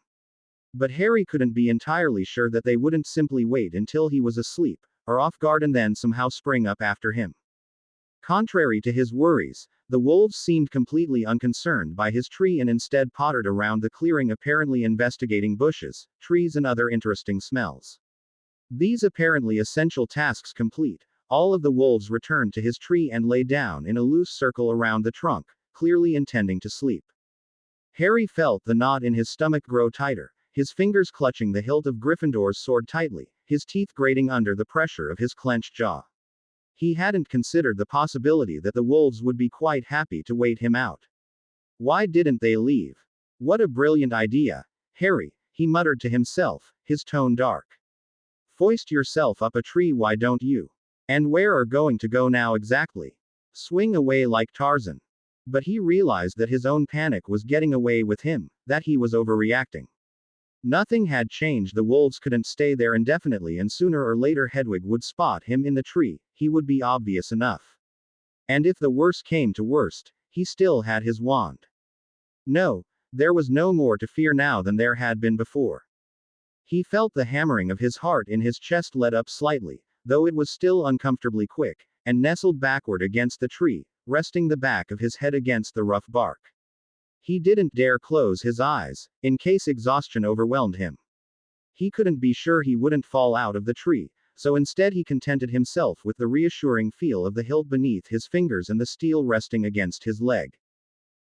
But Harry couldn't be entirely sure that they wouldn't simply wait until he was asleep, or off guard, and then somehow spring up after him. Contrary to his worries, the wolves seemed completely unconcerned by his tree and instead pottered around the clearing, apparently investigating bushes, trees, and other interesting smells. These apparently essential tasks complete, all of the wolves returned to his tree and lay down in a loose circle around the trunk, clearly intending to sleep. Harry felt the knot in his stomach grow tighter, his fingers clutching the hilt of Gryffindor's sword tightly, his teeth grating under the pressure of his clenched jaw. He hadn't considered the possibility that the wolves would be quite happy to wait him out. Why didn't they leave? What a brilliant idea, Harry, he muttered to himself, his tone dark. Foist yourself up a tree, why don't you? And where are going to go now exactly? Swing away like Tarzan. But he realized that his own panic was getting away with him, that he was overreacting. Nothing had changed. The wolves couldn't stay there indefinitely, and sooner or later Hedwig would spot him in the tree. He would be obvious enough. And if the worst came to worst, he still had his wand. No, there was no more to fear now than there had been before. He felt the hammering of his heart in his chest let up slightly, though it was still uncomfortably quick, and nestled backward against the tree, resting the back of his head against the rough bark. He didn't dare close his eyes, in case exhaustion overwhelmed him. He couldn't be sure he wouldn't fall out of the tree, so instead he contented himself with the reassuring feel of the hilt beneath his fingers and the steel resting against his leg.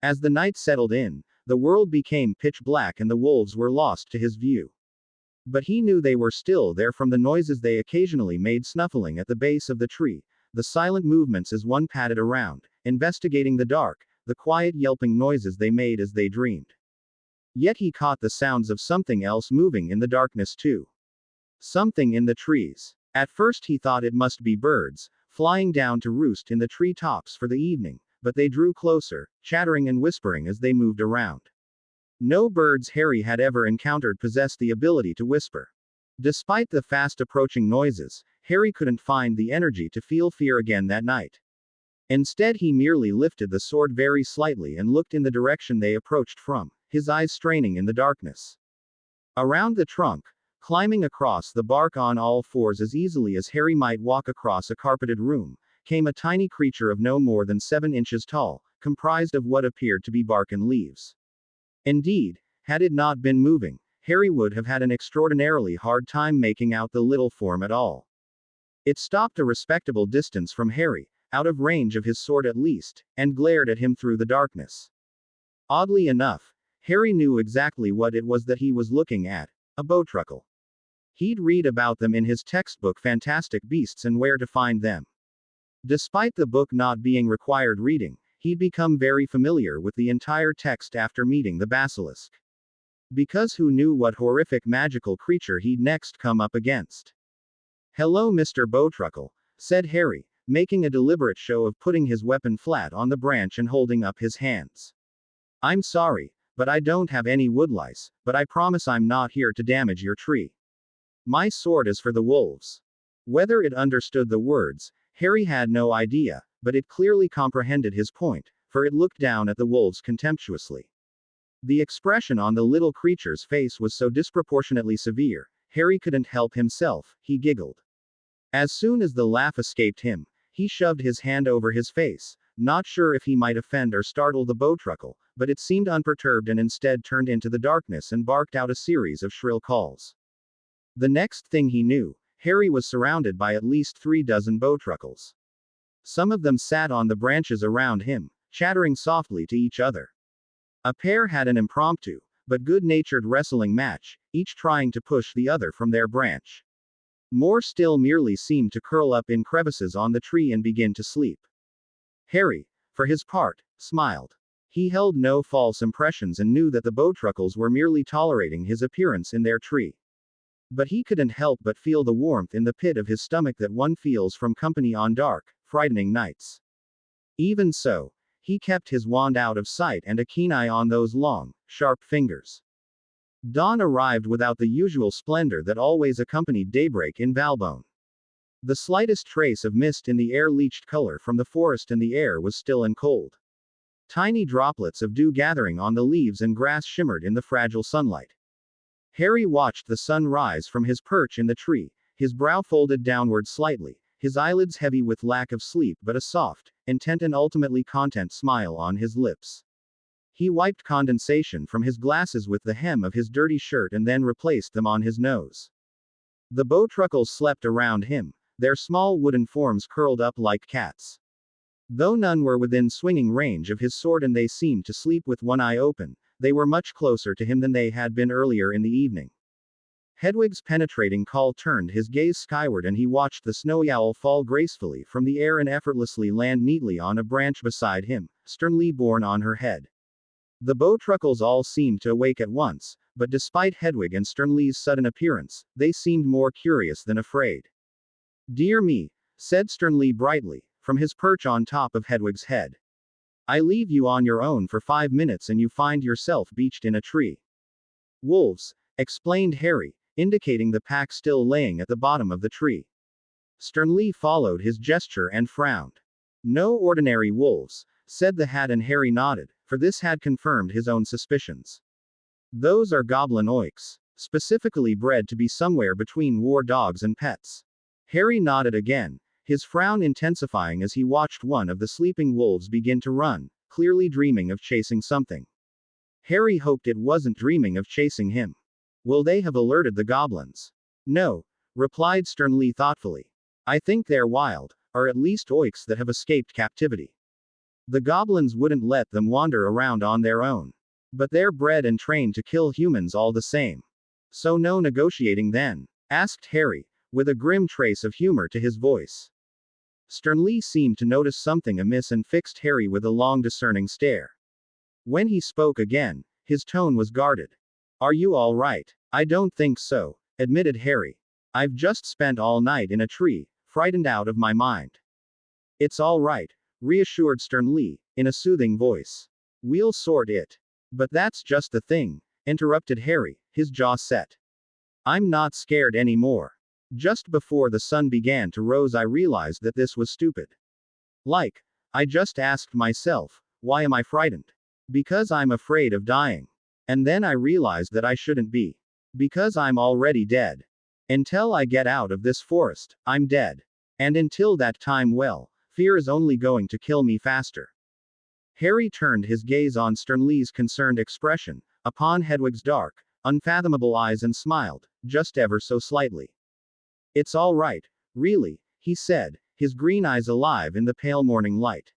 As the night settled in, the world became pitch black and the wolves were lost to his view. But he knew they were still there from the noises they occasionally made, snuffling at the base of the tree, the silent movements as one padded around, investigating the dark, the quiet yelping noises they made as they dreamed. Yet he caught the sounds of something else moving in the darkness too. Something in the trees. At first he thought it must be birds, flying down to roost in the tree tops for the evening, but they drew closer, chattering and whispering as they moved around. No birds Harry had ever encountered possessed the ability to whisper. Despite the fast approaching noises, Harry couldn't find the energy to feel fear again that night. Instead, he merely lifted the sword very slightly and looked in the direction they approached from, his eyes straining in the darkness. Around the trunk, climbing across the bark on all fours as easily as Harry might walk across a carpeted room, came a tiny creature of no more than 7 inches tall, comprised of what appeared to be bark and leaves. Indeed, had it not been moving, Harry would have had an extraordinarily hard time making out the little form at all. It stopped a respectable distance from Harry, out of range of his sword at least, and glared at him through the darkness. Oddly enough, Harry knew exactly what it was that he was looking at: a bowtruckle. He'd read about them in his textbook Fantastic Beasts and Where to Find Them. Despite the book not being required reading, he'd become very familiar with the entire text after meeting the basilisk. Because who knew what horrific magical creature he'd next come up against? "Hello, Mr. Bowtruckle," said Harry, making a deliberate show of putting his weapon flat on the branch and holding up his hands. "I'm sorry, but I don't have any woodlice, but I promise I'm not here to damage your tree. My sword is for the wolves." Whether it understood the words, Harry had no idea, but it clearly comprehended his point, for it looked down at the wolves contemptuously. The expression on the little creature's face was so disproportionately severe, Harry couldn't help himself, he giggled. As soon as the laugh escaped him, he shoved his hand over his face, not sure if he might offend or startle the bowtruckle, but it seemed unperturbed and instead turned into the darkness and barked out a series of shrill calls. The next thing he knew, Harry was surrounded by at least 3 dozen bowtruckles. Some of them sat on the branches around him, chattering softly to each other. A pair had an impromptu, but good-natured wrestling match, each trying to push the other from their branch. More still merely seemed to curl up in crevices on the tree and begin to sleep. Harry, for his part, smiled. He held no false impressions and knew that the bowtruckles were merely tolerating his appearance in their tree. But he couldn't help but feel the warmth in the pit of his stomach that one feels from company on dark, frightening nights. Even so, he kept his wand out of sight and a keen eye on those long, sharp fingers. Dawn arrived without the usual splendor that always accompanied daybreak in Valbonne. The slightest trace of mist in the air leached color from the forest and the air was still and cold. Tiny droplets of dew gathering on the leaves and grass shimmered in the fragile sunlight. Harry watched the sun rise from his perch in the tree, his brow folded downward slightly, his eyelids heavy with lack of sleep but a soft, intent and ultimately content smile on his lips. He wiped condensation from his glasses with the hem of his dirty shirt and then replaced them on his nose. The bowtruckles slept around him, their small wooden forms curled up like cats. Though none were within swinging range of his sword and they seemed to sleep with one eye open, they were much closer to him than they had been earlier in the evening. Hedwig's penetrating call turned his gaze skyward and he watched the snowy owl fall gracefully from the air and effortlessly land neatly on a branch beside him, sternly borne on her head. The bowtruckles all seemed to awake at once, but despite Hedwig and Sternly's sudden appearance, they seemed more curious than afraid. "Dear me," said Sternly brightly, from his perch on top of Hedwig's head. "I leave you on your own for 5 minutes and you find yourself beached in a tree." "Wolves," explained Harry, indicating the pack still laying at the bottom of the tree. Sternly followed his gesture and frowned. "No ordinary wolves," said the Hat, and Harry nodded, for this had confirmed his own suspicions. "Those are goblin oiks, specifically bred to be somewhere between war dogs and pets." Harry nodded again, his frown intensifying as he watched one of the sleeping wolves begin to run, clearly dreaming of chasing something. Harry hoped it wasn't dreaming of chasing him. "Will they have alerted the goblins?" "No," replied Sternly thoughtfully. "I think they're wild, or at least oiks that have escaped captivity. The goblins wouldn't let them wander around on their own. But they're bred and trained to kill humans all the same. So no negotiating then?" asked Harry, with a grim trace of humor to his voice. Sternly seemed to notice something amiss and fixed Harry with a long discerning stare. When he spoke again, his tone was guarded. "Are you all right?" "I don't think so," admitted Harry. "I've just spent all night in a tree, frightened out of my mind." "It's all right," reassured Sternly, in a soothing voice. "We'll sort it." But that's just the thing, interrupted Harry, his jaw set. I'm not scared anymore. Just before the sun began to rise, I realized that this was stupid. Like, I just asked myself, why am I frightened? Because I'm afraid of dying. And then I realized that I shouldn't be. Because I'm already dead. Until I get out of this forest, I'm dead. And until that time, well, fear is only going to kill me faster. Harry turned his gaze on Sternly's concerned expression, upon Hedwig's dark, unfathomable eyes and smiled, just ever so slightly. It's all right, really, he said, his green eyes alive in the pale morning light.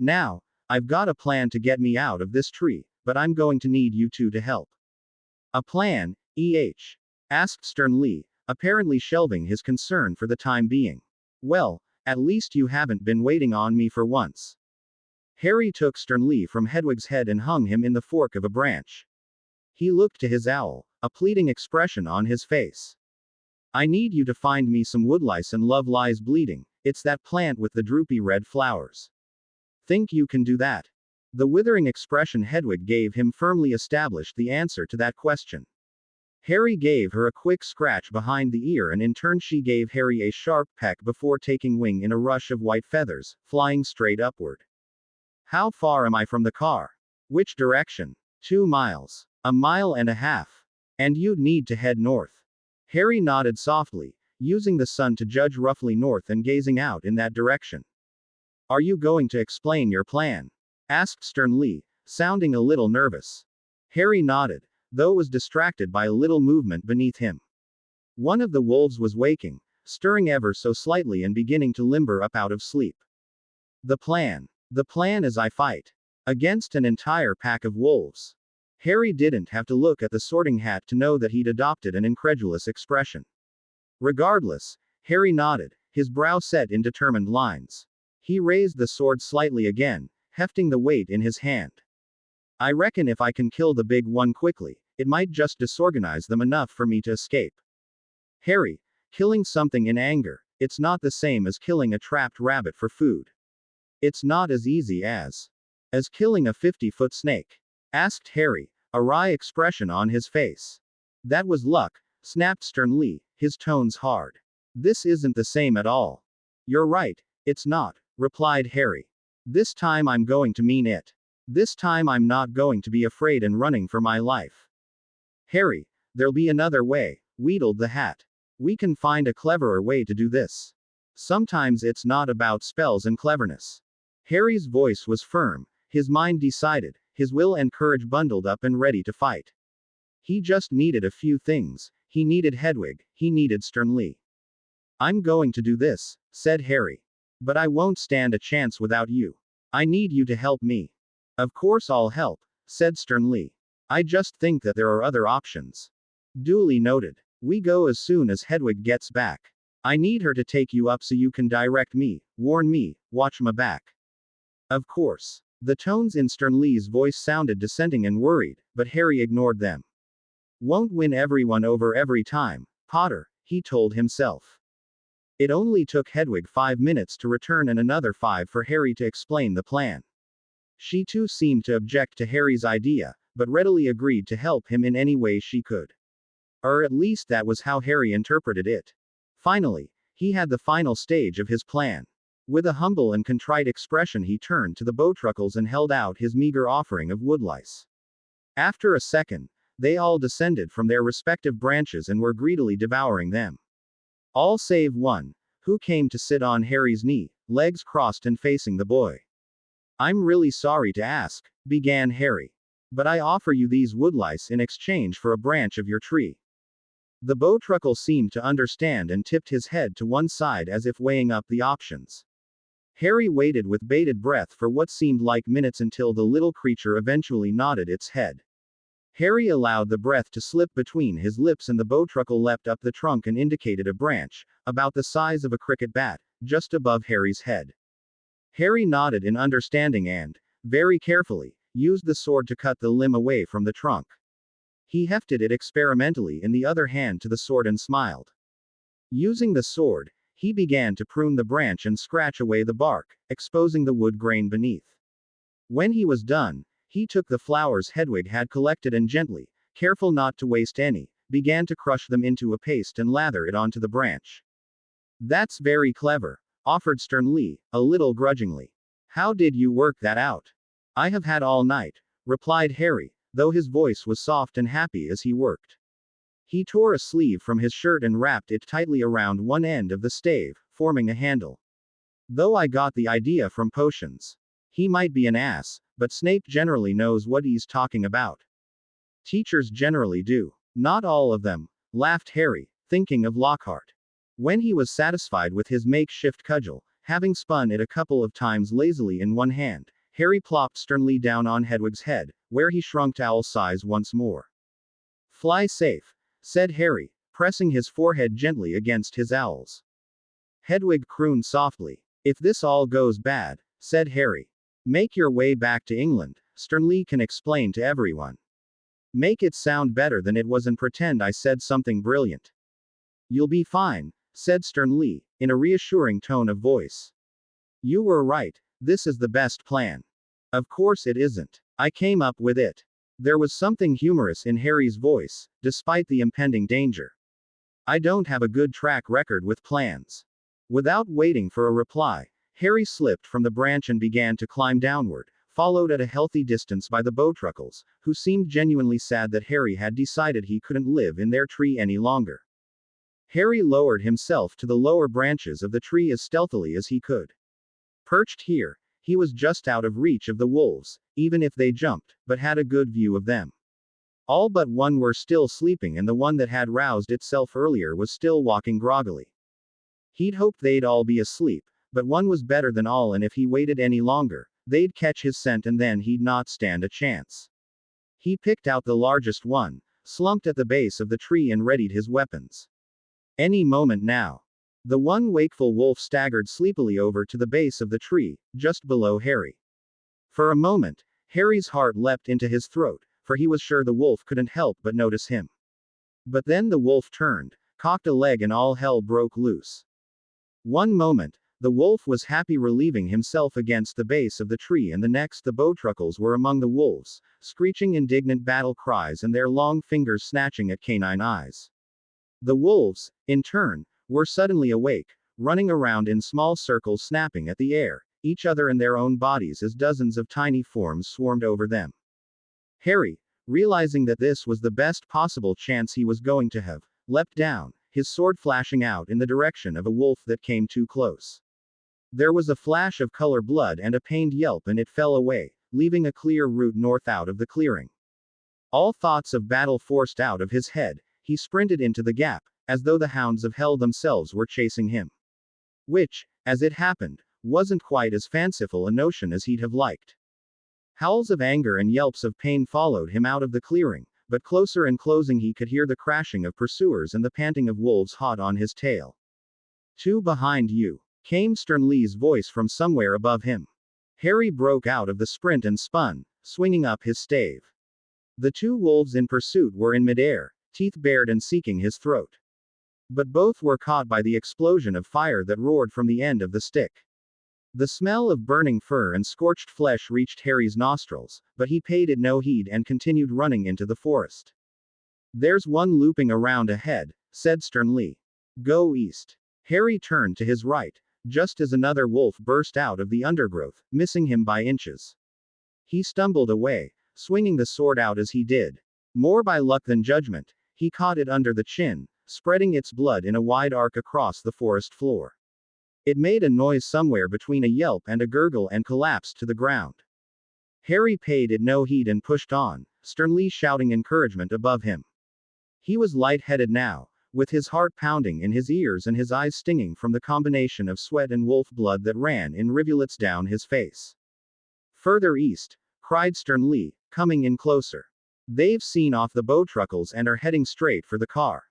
Now, I've got a plan to get me out of this tree, but I'm going to need you two to help. A plan, asked Sternly, apparently shelving his concern for the time being. Well, at least you haven't been waiting on me for once. Harry took Sternly from Hedwig's head and hung him in the fork of a branch. He looked to his owl, a pleading expression on his face. I need you to find me some woodlice and love lies bleeding, it's that plant with the droopy red flowers. Think you can do that? The withering expression Hedwig gave him firmly established the answer to that question. Harry gave her a quick scratch behind the ear and in turn she gave Harry a sharp peck before taking wing in a rush of white feathers, flying straight upward. How far am I from the car? Which direction? 2 miles. 1.5 miles. And you'd need to head north. Harry nodded softly, using the sun to judge roughly north and gazing out in that direction. Are you going to explain your plan? Asked Sternly, sounding a little nervous. Harry nodded, though was distracted by a little movement beneath him. One of the wolves was waking, stirring ever so slightly and beginning to limber up out of sleep. The plan. The plan is I fight against an entire pack of wolves. Harry didn't have to look at the sorting hat to know that he'd adopted an incredulous expression. Regardless, Harry nodded, his brow set in determined lines. He raised the sword slightly again, hefting the weight in his hand. I reckon if I can kill the big one quickly, it might just disorganize them enough for me to escape. Harry, killing something in anger, it's not the same as killing a trapped rabbit for food. It's not as easy as killing a 50-foot snake. Asked Harry, a wry expression on his face. That was luck, snapped Sternly, his tones hard. This isn't the same at all. You're right, it's not, replied Harry. This time I'm going to mean it. This time I'm not going to be afraid and running for my life. Harry, there'll be another way, wheedled the hat. We can find a cleverer way to do this. Sometimes it's not about spells and cleverness. Harry's voice was firm, his mind decided, his will and courage bundled up and ready to fight. He just needed a few things. He needed Hedwig, he needed Sternly. I'm going to do this, said Harry. But I won't stand a chance without you. I need you to help me. Of course I'll help, said Sternly. I just think that there are other options. Duly noted. We go as soon as Hedwig gets back. I need her to take you up so you can direct me, warn me, watch my back. Of course. The tones in Sternly's voice sounded dissenting and worried, but Harry ignored them. Won't win everyone over every time, Potter, he told himself. It only took Hedwig 5 minutes to return and another 5 for Harry to explain the plan. She too seemed to object to Harry's idea, but readily agreed to help him in any way she could. Or at least that was how Harry interpreted it. Finally, he had the final stage of his plan. With a humble and contrite expression he turned to the Bowtruckles and held out his meager offering of woodlice. After a second, they all descended from their respective branches and were greedily devouring them. All save one, who came to sit on Harry's knee, legs crossed and facing the boy. I'm really sorry to ask, began Harry. But I offer you these woodlice in exchange for a branch of your tree. The Bowtruckle seemed to understand and tipped his head to one side as if weighing up the options. Harry waited with bated breath for what seemed like minutes until the little creature eventually nodded its head. Harry allowed the breath to slip between his lips and the Bowtruckle leapt up the trunk and indicated a branch, about the size of a cricket bat, just above Harry's head. Harry nodded in understanding and, very carefully, used the sword to cut the limb away from the trunk. He hefted it experimentally in the other hand to the sword and smiled. Using the sword, he began to prune the branch and scratch away the bark, exposing the wood grain beneath. When he was done, He took the flowers Hedwig had collected and gently, careful not to waste any, began to crush them into a paste and lather it onto the branch. That's very clever, offered Sternly, a little grudgingly. How did you work that out? I have had all night, replied Harry, though his voice was soft and happy as he worked. He tore a sleeve from his shirt and wrapped it tightly around one end of the stave, forming a handle. Though I got the idea from potions. He might be an ass, but Snape generally knows what he's talking about. Teachers generally do. Not all of them, laughed Harry, thinking of Lockhart. When he was satisfied with his makeshift cudgel, having spun it a couple of times lazily in one hand, Harry plopped sternly down on Hedwig's head, where he shrunk to owl size once more. Fly safe, said Harry, pressing his forehead gently against his owl's. Hedwig crooned softly. If this all goes bad, said Harry. Make your way back to England, Sternly can explain to everyone. Make it sound better than it was and pretend I said something brilliant. You'll be fine, said Sternly, in a reassuring tone of voice. You were right, this is the best plan. Of course it isn't. I came up with it. There was something humorous in Harry's voice, despite the impending danger. I don't have a good track record with plans. Without waiting for a reply, Harry slipped from the branch and began to climb downward, followed at a healthy distance by the Bowtruckles, who seemed genuinely sad that Harry had decided he couldn't live in their tree any longer. Harry lowered himself to the lower branches of the tree as stealthily as he could. Perched here, he was just out of reach of the wolves, even if they jumped, but had a good view of them. All but one were still sleeping and the one that had roused itself earlier was still walking groggily. He'd hoped they'd all be asleep, but one was better than all and if he waited any longer, they'd catch his scent and then he'd not stand a chance. He picked out the largest one, slumped at the base of the tree and readied his weapons. Any moment now. The one wakeful wolf staggered sleepily over to the base of the tree, just below Harry. For a moment, Harry's heart leapt into his throat, for he was sure the wolf couldn't help but notice him. But then the wolf turned, cocked a leg and all hell broke loose. One moment, the wolf was happy relieving himself against the base of the tree and the next the Bowtruckles were among the wolves, screeching indignant battle cries and their long fingers snatching at canine eyes. The wolves, in turn, were suddenly awake, running around in small circles snapping at the air, each other and their own bodies as dozens of tiny forms swarmed over them. Harry, realizing that this was the best possible chance he was going to have, leapt down, his sword flashing out in the direction of a wolf that came too close. There was a flash of color blood and a pained yelp and it fell away, leaving a clear route north out of the clearing. All thoughts of battle forced out of his head, he sprinted into the gap, as though the hounds of hell themselves were chasing him. Which, as it happened, wasn't quite as fanciful a notion as he'd have liked. Howls of anger and yelps of pain followed him out of the clearing, but closer and closing he could hear the crashing of pursuers and the panting of wolves hot on his tail. Two behind you, came Sternly's voice from somewhere above him. Harry broke out of the sprint and spun, swinging up his stave. The two wolves in pursuit were in midair, teeth bared and seeking his throat. But both were caught by the explosion of fire that roared from the end of the stick. The smell of burning fur and scorched flesh reached Harry's nostrils, but he paid it no heed and continued running into the forest. There's one looping around ahead, said Sternly. Go east. Harry turned to his right, just as another wolf burst out of the undergrowth, missing him by inches. He stumbled away, swinging the sword out as he did. More by luck than judgment, he caught it under the chin, spreading its blood in a wide arc across the forest floor. It made a noise somewhere between a yelp and a gurgle and collapsed to the ground. Harry paid it no heed and pushed on, Sternly shouting encouragement above him. He was light-headed now, with his heart pounding in his ears and his eyes stinging from the combination of sweat and wolf blood that ran in rivulets down his face. Further east, cried Sternly, coming in closer. They've seen off the Bowtruckles and are heading straight for the car.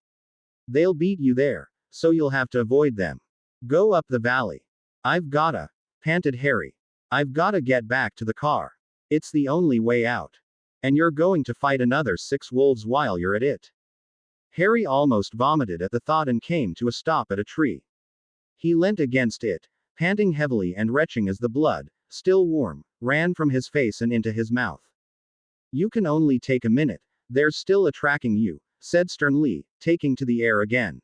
They'll beat you there, so you'll have to avoid them. Go up the valley. I've gotta, panted Harry. I've gotta get back to the car. It's the only way out. And you're going to fight another 6 wolves while you're at it. Harry almost vomited at the thought and came to a stop at a tree. He leant against it, panting heavily and retching as the blood, still warm, ran from his face and into his mouth. You can only take a minute. There's still a tracking you, said Sternly, taking to the air again.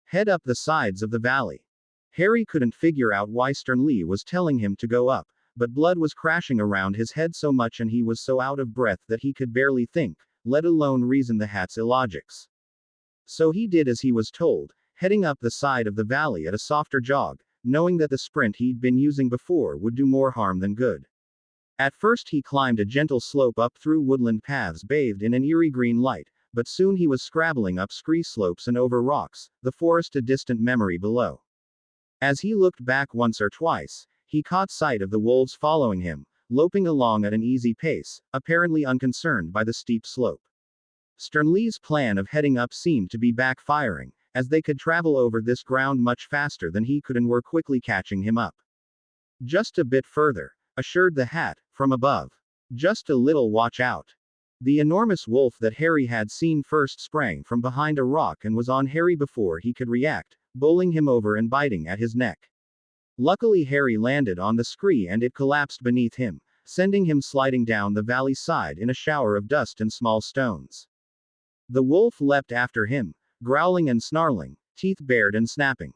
Head up the sides of the valley. Harry couldn't figure out why Sternly was telling him to go up, but blood was crashing around his head so much and he was so out of breath that he could barely think, let alone reason the hat's illogics. So he did as he was told, heading up the side of the valley at a softer jog, knowing that the sprint he'd been using before would do more harm than good. At first he climbed a gentle slope up through woodland paths bathed in an eerie green light, but soon he was scrabbling up scree slopes and over rocks, the forest a distant memory below. As he looked back once or twice, he caught sight of the wolves following him, loping along at an easy pace, apparently unconcerned by the steep slope. Sternly's plan of heading up seemed to be backfiring, as they could travel over this ground much faster than he could and were quickly catching him up. Just a bit further, assured the hat, from above. Just a little, watch out. The enormous wolf that Harry had seen first sprang from behind a rock and was on Harry before he could react, bowling him over and biting at his neck. Luckily Harry landed on the scree and it collapsed beneath him, sending him sliding down the valley side in a shower of dust and small stones. The wolf leapt after him, growling and snarling, teeth bared and snapping.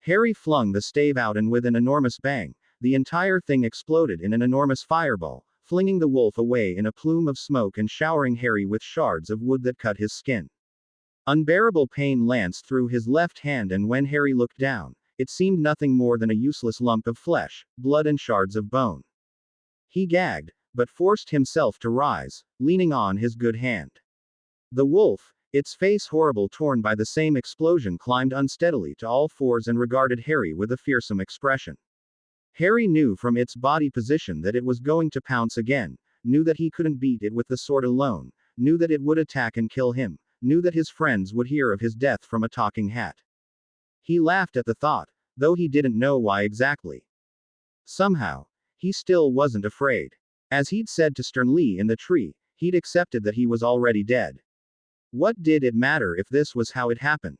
Harry flung the stave out and with an enormous bang, the entire thing exploded in an enormous fireball, flinging the wolf away in a plume of smoke and showering Harry with shards of wood that cut his skin. Unbearable pain lanced through his left hand and when Harry looked down, it seemed nothing more than a useless lump of flesh, blood and shards of bone. He gagged, but forced himself to rise, leaning on his good hand. The wolf, its face horrible torn by the same explosion, climbed unsteadily to all fours and regarded Harry with a fearsome expression. Harry knew from its body position that it was going to pounce again, knew that he couldn't beat it with the sword alone, knew that it would attack and kill him, knew that his friends would hear of his death from a talking hat. He laughed at the thought, though he didn't know why exactly. Somehow, he still wasn't afraid. As he'd said to Sternly in the tree, he'd accepted that he was already dead. What did it matter if this was how it happened?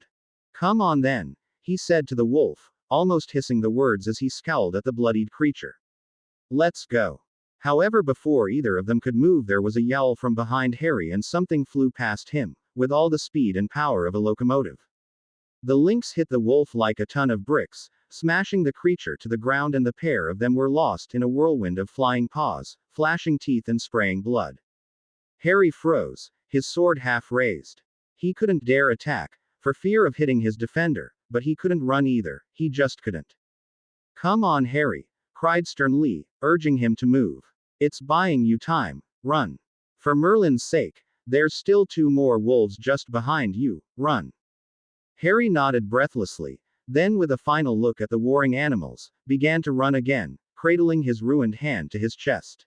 Come on then, he said to the wolf, almost hissing the words as he scowled at the bloodied creature. Let's go. However, before either of them could move, there was a yowl from behind Harry and something flew past him, with all the speed and power of a locomotive. The lynx hit the wolf like a ton of bricks, smashing the creature to the ground, and the pair of them were lost in a whirlwind of flying paws, flashing teeth and spraying blood. Harry froze, his sword half raised. He couldn't dare attack, for fear of hitting his defender, but he couldn't run either, he just couldn't. Come on, Harry, cried Sternly, urging him to move. It's buying you time, run. For Merlin's sake, there's still 2 more wolves just behind you, run. Harry nodded breathlessly, then with a final look at the warring animals, began to run again, cradling his ruined hand to his chest.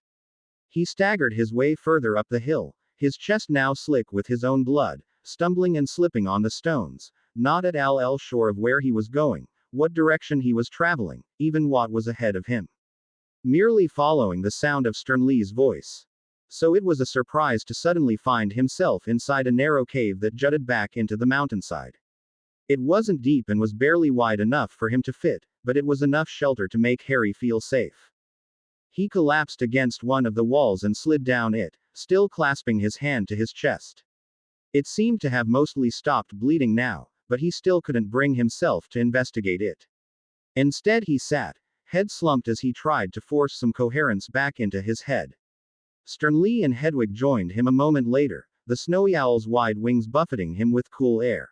He staggered his way further up the hill, his chest now slick with his own blood, stumbling and slipping on the stones, not at all sure of where he was going, what direction he was traveling, even what was ahead of him. Merely following the sound of Sternly's voice. So it was a surprise to suddenly find himself inside a narrow cave that jutted back into the mountainside. It wasn't deep and was barely wide enough for him to fit, but it was enough shelter to make Harry feel safe. He collapsed against one of the walls and slid down it, still clasping his hand to his chest. It seemed to have mostly stopped bleeding now, but he still couldn't bring himself to investigate it. Instead he sat, head slumped as he tried to force some coherence back into his head. Sternly and Hedwig joined him a moment later, the snowy owl's wide wings buffeting him with cool air.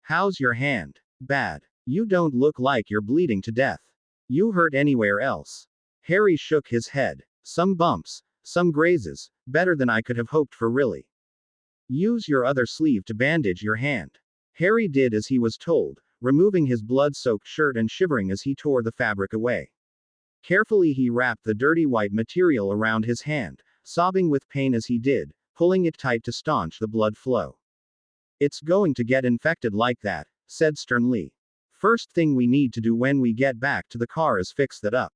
How's your hand? Bad. You don't look like you're bleeding to death. You hurt anywhere else? Harry shook his head. Some bumps, some grazes, better than I could have hoped for, really. Use your other sleeve to bandage your hand. Harry did as he was told, removing his blood-soaked shirt and shivering as he tore the fabric away. Carefully he wrapped the dirty white material around his hand, sobbing with pain as he did, pulling it tight to staunch the blood flow. It's going to get infected like that, said Sternly. First thing we need to do when we get back to the car is fix that up.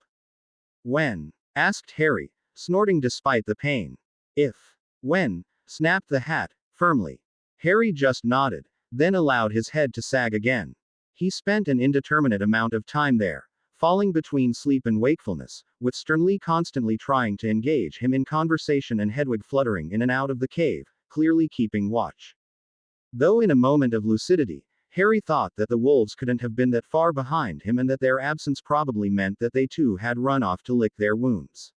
When? Asked Harry, snorting despite the pain. If. When? Snapped the hat, firmly. Harry just nodded, then allowed his head to sag again. He spent an indeterminate amount of time there, falling between sleep and wakefulness, with Sternly constantly trying to engage him in conversation and Hedwig fluttering in and out of the cave, clearly keeping watch. Though in a moment of lucidity, Harry thought that the wolves couldn't have been that far behind him and that their absence probably meant that they too had run off to lick their wounds.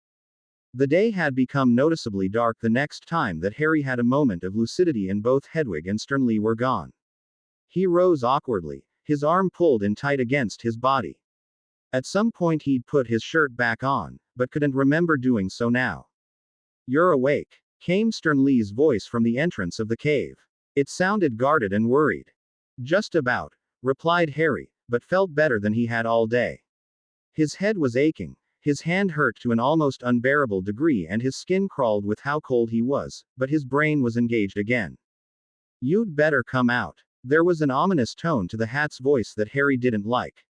The day had become noticeably dark the next time that Harry had a moment of lucidity and both Hedwig and Sternly were gone. He rose awkwardly, his arm pulled in tight against his body. At some point he'd put his shirt back on, but couldn't remember doing so now. "You're awake," came Sternly's voice from the entrance of the cave. It sounded guarded and worried. "Just about," replied Harry, but felt better than he had all day. His head was aching, his hand hurt to an almost unbearable degree and his skin crawled with how cold he was, but his brain was engaged again. "You'd better come out." There was an ominous tone to the hat's voice that Harry didn't like.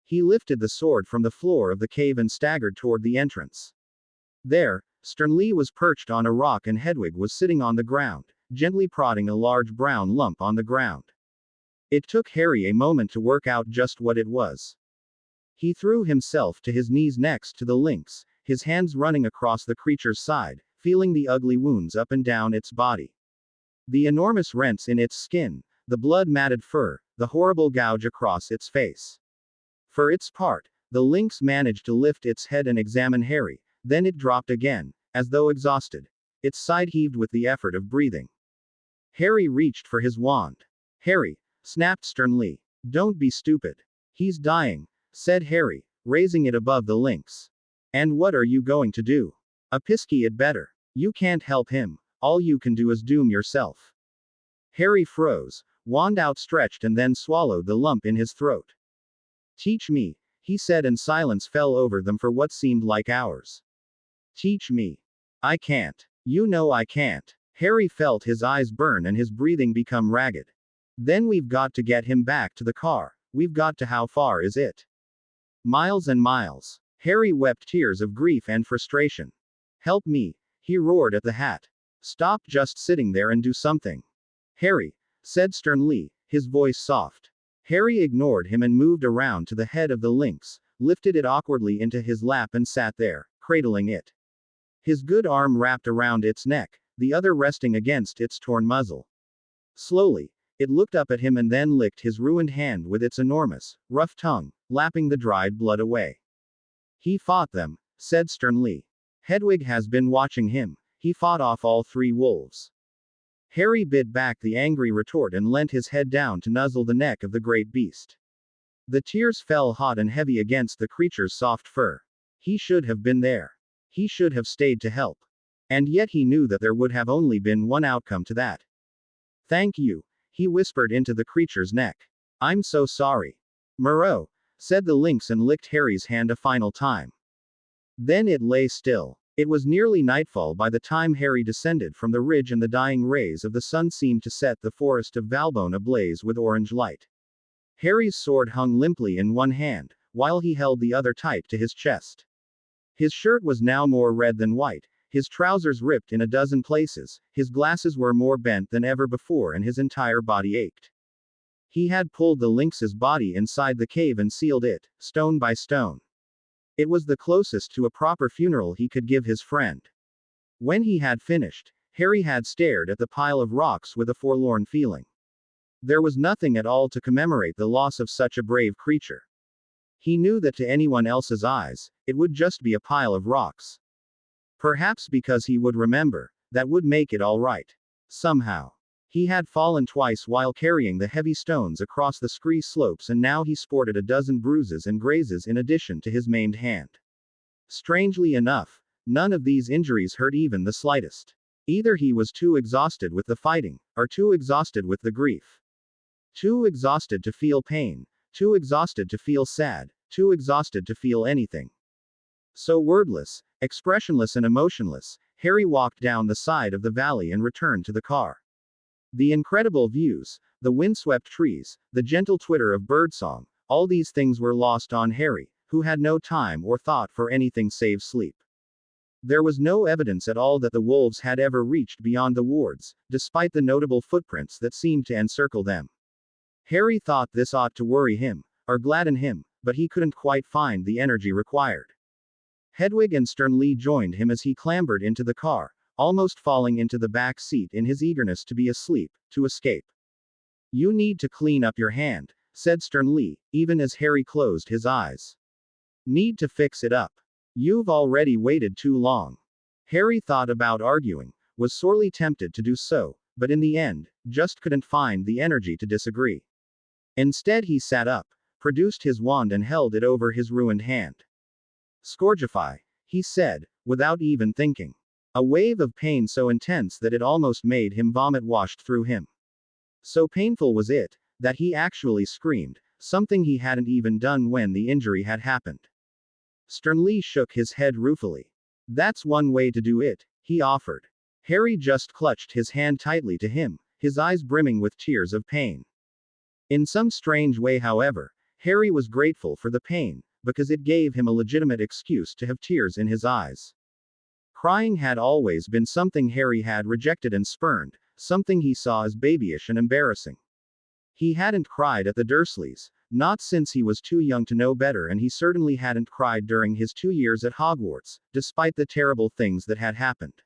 He lifted the sword from the floor of the cave and staggered toward the entrance. There, Sternly was perched on a rock and Hedwig was sitting on the ground, gently prodding a large brown lump on the ground. It took Harry a moment to work out just what it was. He threw himself to his knees next to the lynx, his hands running across the creature's side, feeling the ugly wounds up and down its body. The enormous rents in its skin, the blood-matted fur, the horrible gouge across its face. For its part, the lynx managed to lift its head and examine Harry, then it dropped again, as though exhausted. Its side heaved with the effort of breathing. Harry reached for his wand. "Harry," snapped Sternly. "Don't be stupid." "He's dying," said Harry, raising it above the lynx. "And what are you going to do?" "A pisky it better. You can't help him, all you can do is doom yourself." Harry froze, wand outstretched and then swallowed the lump in his throat. "Teach me," he said and silence fell over them for what seemed like hours. "Teach me." "I can't. You know I can't." Harry felt his eyes burn and his breathing become ragged. "Then we've got to get him back to the car. We've got to. How far is it?" "Miles and miles." Harry wept tears of grief and frustration. "Help me," he roared at the hat. "Stop just sitting there and do something." "Harry," said Sternly, his voice soft. Harry ignored him and moved around to the head of the lynx, lifted it awkwardly into his lap and sat there, cradling it. His good arm wrapped around its neck, the other resting against its torn muzzle. Slowly, it looked up at him and then licked his ruined hand with its enormous, rough tongue, lapping the dried blood away. "He fought them," said Sternly. "Hedwig has been watching him. He fought off all 3 wolves." Harry bit back the angry retort and leant his head down to nuzzle the neck of the great beast. The tears fell hot and heavy against the creature's soft fur. He should have been there. He should have stayed to help. And yet he knew that there would have only been one outcome to that. "Thank you," he whispered into the creature's neck. "I'm so sorry." "Moreau," said the lynx and licked Harry's hand a final time. Then it lay still. It was nearly nightfall by the time Harry descended from the ridge and the dying rays of the sun seemed to set the forest of Valbonne ablaze with orange light. Harry's sword hung limply in one hand, while he held the other tight to his chest. His shirt was now more red than white, his trousers ripped in a dozen places, his glasses were more bent than ever before and his entire body ached. He had pulled the lynx's body inside the cave and sealed it, stone by stone. It was the closest to a proper funeral he could give his friend. When he had finished, Harry had stared at the pile of rocks with a forlorn feeling. There was nothing at all to commemorate the loss of such a brave creature. He knew that to anyone else's eyes, it would just be a pile of rocks. Perhaps because he would remember, that would make it all right. Somehow. He had fallen twice while carrying the heavy stones across the scree slopes and now he sported a dozen bruises and grazes in addition to his maimed hand. Strangely enough, none of these injuries hurt even the slightest. Either he was too exhausted with the fighting, or too exhausted with the grief. Too exhausted to feel pain, too exhausted to feel sad, too exhausted to feel anything. So wordless, expressionless and emotionless, Harry walked down the side of the valley and returned to the car. The incredible views, the windswept trees, the gentle twitter of birdsong, all these things were lost on Harry, who had no time or thought for anything save sleep. There was no evidence at all that the wolves had ever reached beyond the wards, despite the notable footprints that seemed to encircle them. Harry thought this ought to worry him, or gladden him, but he couldn't quite find the energy required. Hedwig and Sternly joined him as he clambered into the car, almost falling into the back seat in his eagerness to be asleep, to escape. You need to clean up your hand, said Sternly, even as Harry closed his eyes. Need to fix it up. You've already waited too long. Harry thought about arguing, was sorely tempted to do so, but in the end, just couldn't find the energy to disagree. Instead, he sat up, produced his wand and held it over his ruined hand. Scourgify, he said, without even thinking. A wave of pain so intense that it almost made him vomit washed through him. So painful was it, that he actually screamed, something he hadn't even done when the injury had happened. Sternly shook his head ruefully. That's one way to do it, he offered. Harry just clutched his hand tightly to him, his eyes brimming with tears of pain. In some strange way, however, Harry was grateful for the pain, because it gave him a legitimate excuse to have tears in his eyes. Crying had always been something Harry had rejected and spurned, something he saw as babyish and embarrassing. He hadn't cried at the Dursleys, not since he was too young to know better, and he certainly hadn't cried during his 2 years at Hogwarts, despite the terrible things that had happened.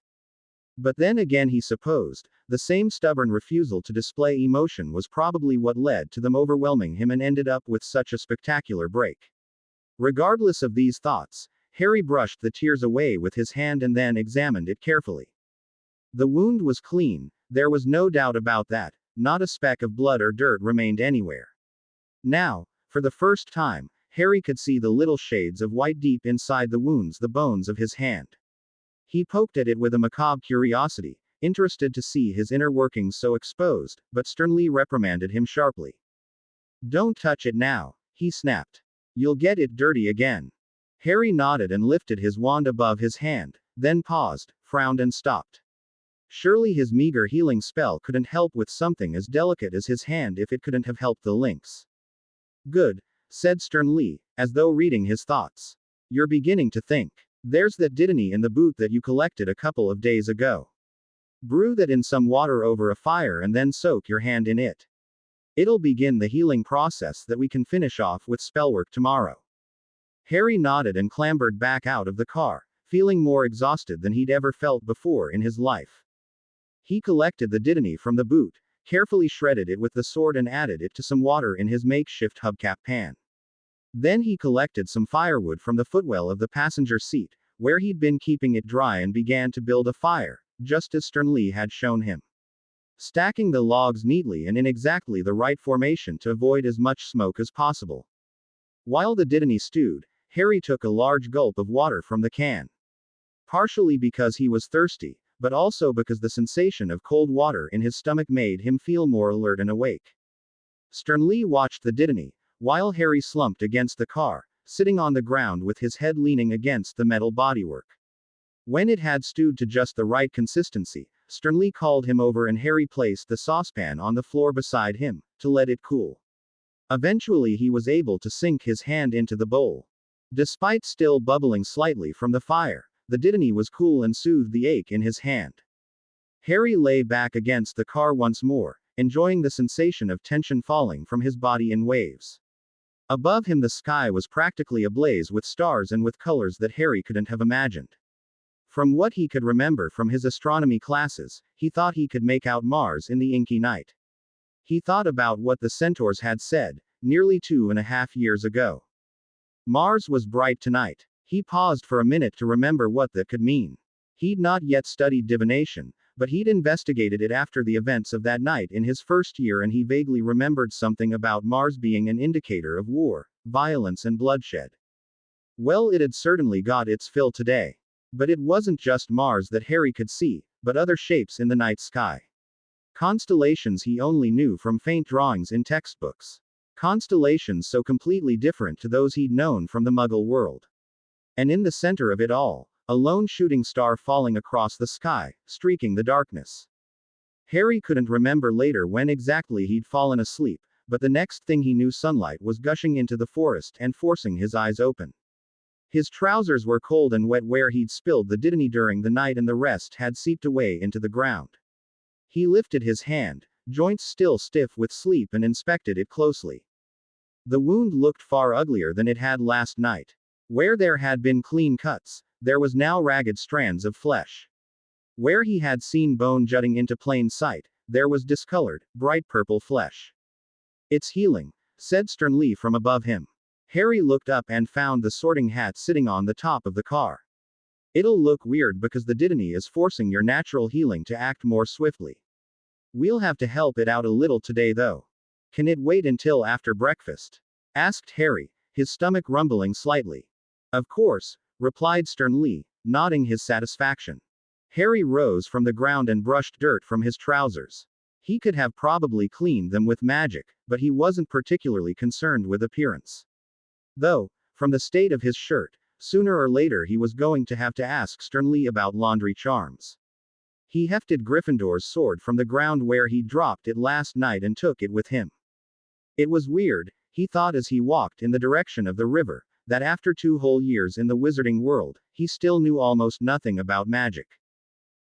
But then again, he supposed, the same stubborn refusal to display emotion was probably what led to them overwhelming him and ended up with such a spectacular break. Regardless of these thoughts, Harry brushed the tears away with his hand and then examined it carefully. The wound was clean, there was no doubt about that, not a speck of blood or dirt remained anywhere. Now, for the first time, Harry could see the little shades of white deep inside the wounds, the bones of his hand. He poked at it with a macabre curiosity, interested to see his inner workings so exposed, but Sternly reprimanded him sharply. Don't touch it now, he snapped. You'll get it dirty again. Harry nodded and lifted his wand above his hand, then paused, frowned and stopped. Surely his meager healing spell couldn't help with something as delicate as his hand if it couldn't have helped the lynx. Good, said Sternly, as though reading his thoughts. You're beginning to think. There's that Dittany in the boot that you collected a couple of days ago. Brew that in some water over a fire and then soak your hand in it. It'll begin the healing process that we can finish off with spellwork tomorrow. Harry nodded and clambered back out of the car, feeling more exhausted than he'd ever felt before in his life. He collected the Dittany from the boot, carefully shredded it with the sword and added it to some water in his makeshift hubcap pan. Then he collected some firewood from the footwell of the passenger seat, where he'd been keeping it dry, and began to build a fire, just as Sternly had shown him. Stacking the logs neatly and in exactly the right formation to avoid as much smoke as possible. While the Dittany stewed, Harry took a large gulp of water from the can. Partially because he was thirsty, but also because the sensation of cold water in his stomach made him feel more alert and awake. Sternly watched the Dittany, while Harry slumped against the car, sitting on the ground with his head leaning against the metal bodywork. When it had stewed to just the right consistency, Sternly called him over and Harry placed the saucepan on the floor beside him, to let it cool. Eventually he was able to sink his hand into the bowl. Despite still bubbling slightly from the fire, the Dittany was cool and soothed the ache in his hand. Harry lay back against the car once more, enjoying the sensation of tension falling from his body in waves. Above him the sky was practically ablaze with stars and with colors that Harry couldn't have imagined. From what he could remember from his astronomy classes, he thought he could make out Mars in the inky night. He thought about what the centaurs had said, nearly 2.5 years ago. Mars was bright tonight. He paused for a minute to remember what that could mean. He'd not yet studied divination, but he'd investigated it after the events of that night in his first year, and he vaguely remembered something about Mars being an indicator of war, violence and bloodshed. Well, it had certainly got its fill today. But it wasn't just Mars that Harry could see, but other shapes in the night sky. Constellations he only knew from faint drawings in textbooks. Constellations so completely different to those he'd known from the Muggle world. And in the center of it all, a lone shooting star falling across the sky, streaking the darkness. Harry couldn't remember later when exactly he'd fallen asleep, but the next thing he knew, sunlight was gushing into the forest and forcing his eyes open. His trousers were cold and wet where he'd spilled the Dittany during the night, and the rest had seeped away into the ground. He lifted his hand, joints still stiff with sleep, and inspected it closely. The wound looked far uglier than it had last night. Where there had been clean cuts, there was now ragged strands of flesh. Where he had seen bone jutting into plain sight, there was discolored, bright purple flesh. "It's healing," said Sternly from above him. Harry looked up and found the sorting hat sitting on the top of the car. "It'll look weird because the Dittany is forcing your natural healing to act more swiftly. We'll have to help it out a little today though. Can it wait until after breakfast?" asked Harry, his stomach rumbling slightly. "Of course," replied Sternly, nodding his satisfaction. Harry rose from the ground and brushed dirt from his trousers. He could have probably cleaned them with magic, but he wasn't particularly concerned with appearance. Though, from the state of his shirt, sooner or later he was going to have to ask Sternly about laundry charms. He hefted Gryffindor's sword from the ground where he dropped it last night and took it with him. It was weird, he thought as he walked in the direction of the river, that after 2 whole years in the wizarding world, he still knew almost nothing about magic.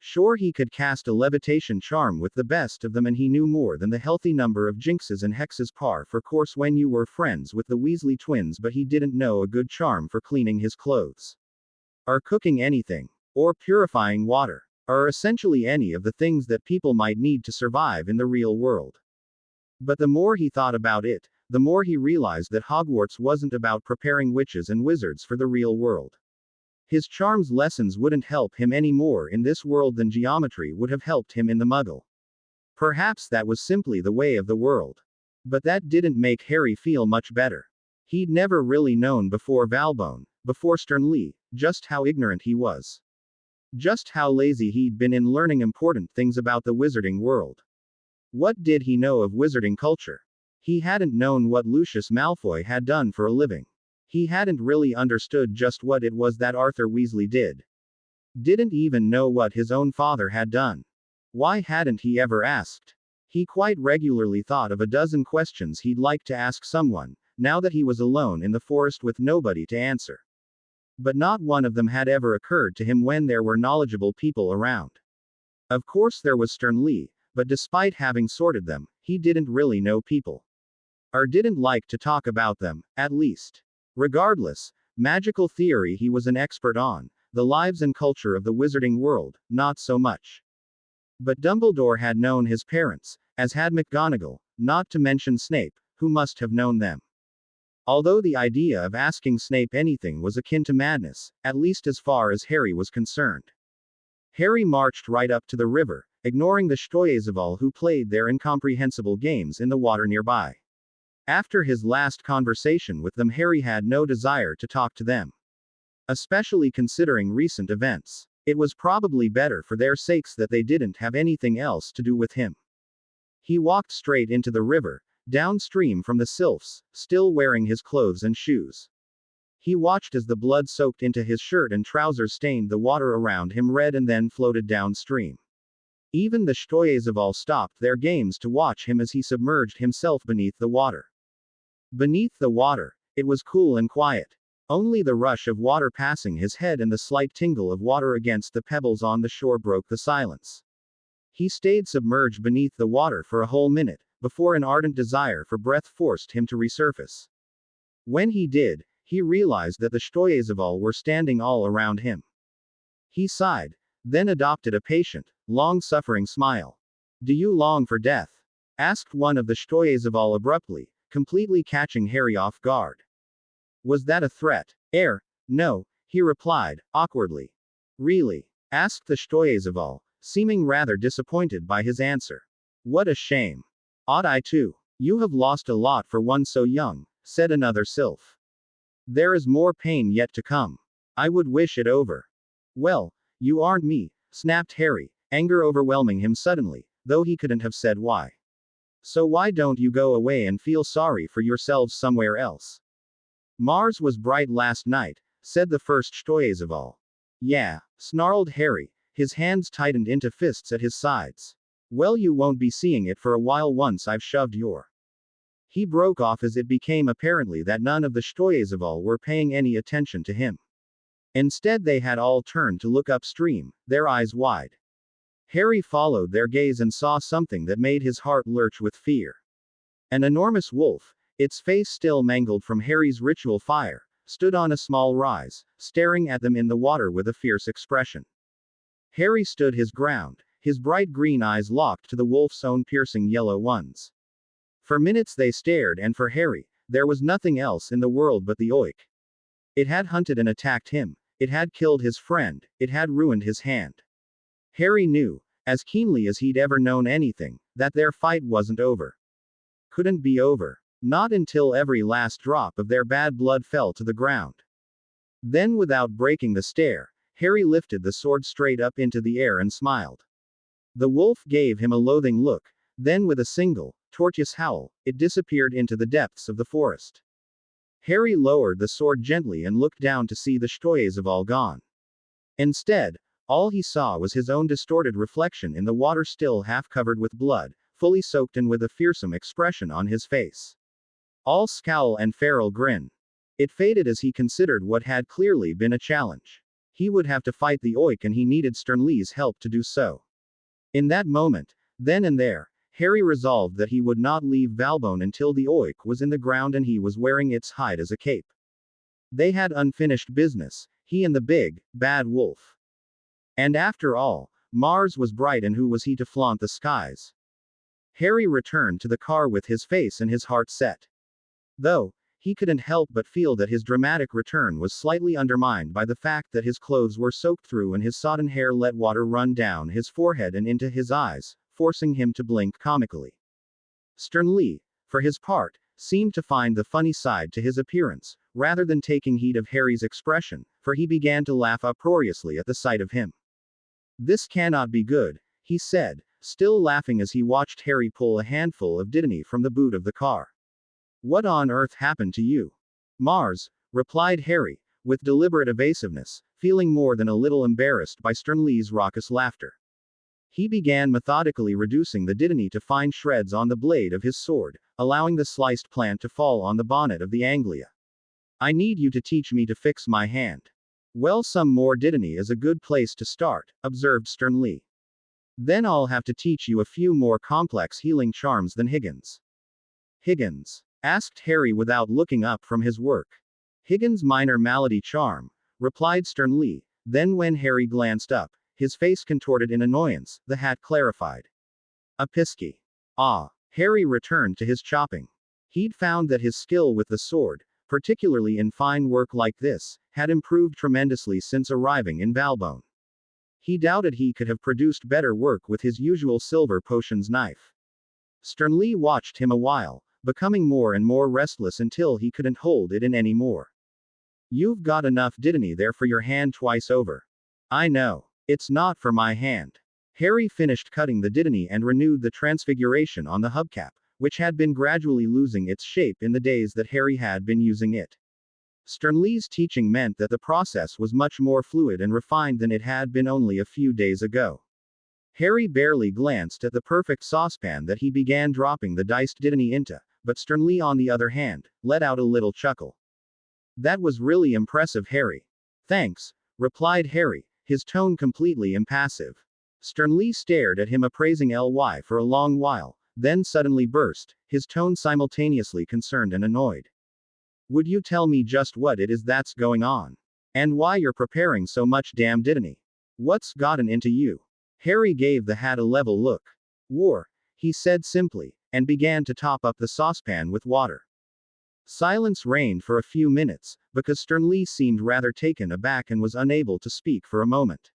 Sure, he could cast a levitation charm with the best of them, and he knew more than the healthy number of jinxes and hexes par for course when you were friends with the Weasley twins, but he didn't know a good charm for cleaning his clothes, or cooking anything, or purifying water, or essentially any of the things that people might need to survive in the real world. But the more he thought about it, the more he realized that Hogwarts wasn't about preparing witches and wizards for the real world. His charms lessons wouldn't help him any more in this world than geometry would have helped him in the Muggle. Perhaps that was simply the way of the world. But that didn't make Harry feel much better. He'd never really known before Valbone, before Sternly, just how ignorant he was. Just how lazy he'd been in learning important things about the wizarding world. What did he know of wizarding culture? He hadn't known what Lucius Malfoy had done for a living. He hadn't really understood just what it was that Arthur Weasley did. Didn't even know what his own father had done. Why hadn't he ever asked? He quite regularly thought of a dozen questions he'd like to ask someone, now that he was alone in the forest with nobody to answer. But not one of them had ever occurred to him when there were knowledgeable people around. Of course there was Sternly, but despite having sorted them, he didn't really know people. Or didn't like to talk about them, at least. Regardless, magical theory he was an expert on, the lives and culture of the wizarding world, not so much. But Dumbledore had known his parents, as had McGonagall, not to mention Snape, who must have known them. Although the idea of asking Snape anything was akin to madness, at least as far as Harry was concerned. Harry marched right up to the river, ignoring the Stoyezaval who played their incomprehensible games in the water nearby. After his last conversation with them, Harry had no desire to talk to them. Especially considering recent events. It was probably better for their sakes that they didn't have anything else to do with him. He walked straight into the river, downstream from the Sylphs, still wearing his clothes and shoes. He watched as the blood soaked into his shirt and trousers stained the water around him red and then floated downstream. Even the Stoyezaval stopped their games to watch him as he submerged himself beneath the water. Beneath the water, it was cool and quiet. Only the rush of water passing his head and the slight tingle of water against the pebbles on the shore broke the silence. He stayed submerged beneath the water for a whole minute, before an ardent desire for breath forced him to resurface. When he did, he realized that the Stoyezaval were standing all around him. He sighed, then adopted a patient, long-suffering smile. "Do you long for death?" asked one of the Stoyezaval abruptly, completely catching Harry off guard. Was that a threat? No, he replied, awkwardly. "Really?" asked the Stoyezaval, seeming rather disappointed by his answer. "What a shame. Ought I to? You have lost a lot for one so young," said another sylph. "There is more pain yet to come. I would wish it over." "Well, you aren't me," snapped Harry, anger overwhelming him suddenly, though he couldn't have said why. "So why don't you go away and feel sorry for yourselves somewhere else?" "Mars was bright last night," said the first Stoyezaval. "Yeah," snarled Harry, his hands tightened into fists at his sides. "Well, you won't be seeing it for a while once I've shoved your..." He broke off as it became apparently that none of the Stoyezaval were paying any attention to him. Instead they had all turned to look upstream, their eyes wide. Harry followed their gaze and saw something that made his heart lurch with fear. An enormous wolf, Its face still mangled from Harry's ritual fire, stood on a small rise, staring at them in the water with a fierce expression. Harry stood his ground, his bright green eyes locked to the wolf's own piercing yellow ones. For minutes they stared, and for Harry, there was nothing else in the world but the oik. It had hunted and attacked him, it had killed his friend, it had ruined his hand. Harry knew, as keenly as he'd ever known anything, that their fight wasn't over. Couldn't be over. Not until every last drop of their bad blood fell to the ground. Then, without breaking the stare, Harry lifted the sword straight up into the air and smiled. The wolf gave him a loathing look, then with a single, tortuous howl, it disappeared into the depths of the forest. Harry lowered the sword gently and looked down to see the Shtoyes all gone. Instead, all he saw was his own distorted reflection in the water, still half covered with blood, fully soaked and with a fearsome expression on his face. All scowl and feral grin. It faded as he considered what had clearly been a challenge. He would have to fight the oik, and he needed Sternly's help to do so. In that moment, then and there, Harry resolved that he would not leave Valbonne until the oik was in the ground and he was wearing its hide as a cape. They had unfinished business, he and the big, bad wolf. And after all, Mars was bright, and who was he to flaunt the skies? Harry returned to the car with his face and his heart set. Though, he couldn't help but feel that his dramatic return was slightly undermined by the fact that his clothes were soaked through and his sodden hair let water run down his forehead and into his eyes, forcing him to blink comically. Sternly, for his part, seemed to find the funny side to his appearance, rather than taking heed of Harry's expression, for he began to laugh uproariously at the sight of him. "This cannot be good," he said, still laughing as he watched Harry pull a handful of Dittany from the boot of the car. "What on earth happened to you?" "Mars," replied Harry, with deliberate evasiveness, feeling more than a little embarrassed by Sternly's raucous laughter. He began methodically reducing the Dittany to fine shreds on the blade of his sword, allowing the sliced plant to fall on the bonnet of the Anglia. "I need you to teach me to fix my hand." "Well, some more Dittany is a good place to start," observed Sternly. "Then I'll have to teach you a few more complex healing charms than Higgins." "Higgins?" asked Harry without looking up from his work. "Higgins' minor malady charm," replied Sternly. Then when Harry glanced up, his face contorted in annoyance, the hat clarified. "A pisky." "Ah." Harry returned to his chopping. He'd found that his skill with the sword, particularly in fine work like this, had improved tremendously since arriving in Valbonne. He doubted he could have produced better work with his usual silver potions knife. Sternly watched him a while, becoming more and more restless until he couldn't hold it in any more. "You've got enough Dittany there for your hand twice over." "I know. It's not for my hand." Harry finished cutting the Dittany and renewed the transfiguration on the hubcap, which had been gradually losing its shape in the days that Harry had been using it. Sternly's teaching meant that the process was much more fluid and refined than it had been only a few days ago. Harry barely glanced at the perfect saucepan that he began dropping the diced Dittany into, but Sternly, on the other hand, let out a little chuckle. "That was really impressive, Harry." "Thanks," replied Harry, his tone completely impassive. Sternly stared at him appraisingly for a long while, then suddenly burst, his tone simultaneously concerned and annoyed. "Would you tell me just what it is that's going on? And why you're preparing so much damn Dittany? What's gotten into you?" Harry gave the hat a level look. "War," he said simply, and began to top up the saucepan with water. Silence reigned for a few minutes, because Sternly seemed rather taken aback and was unable to speak for a moment.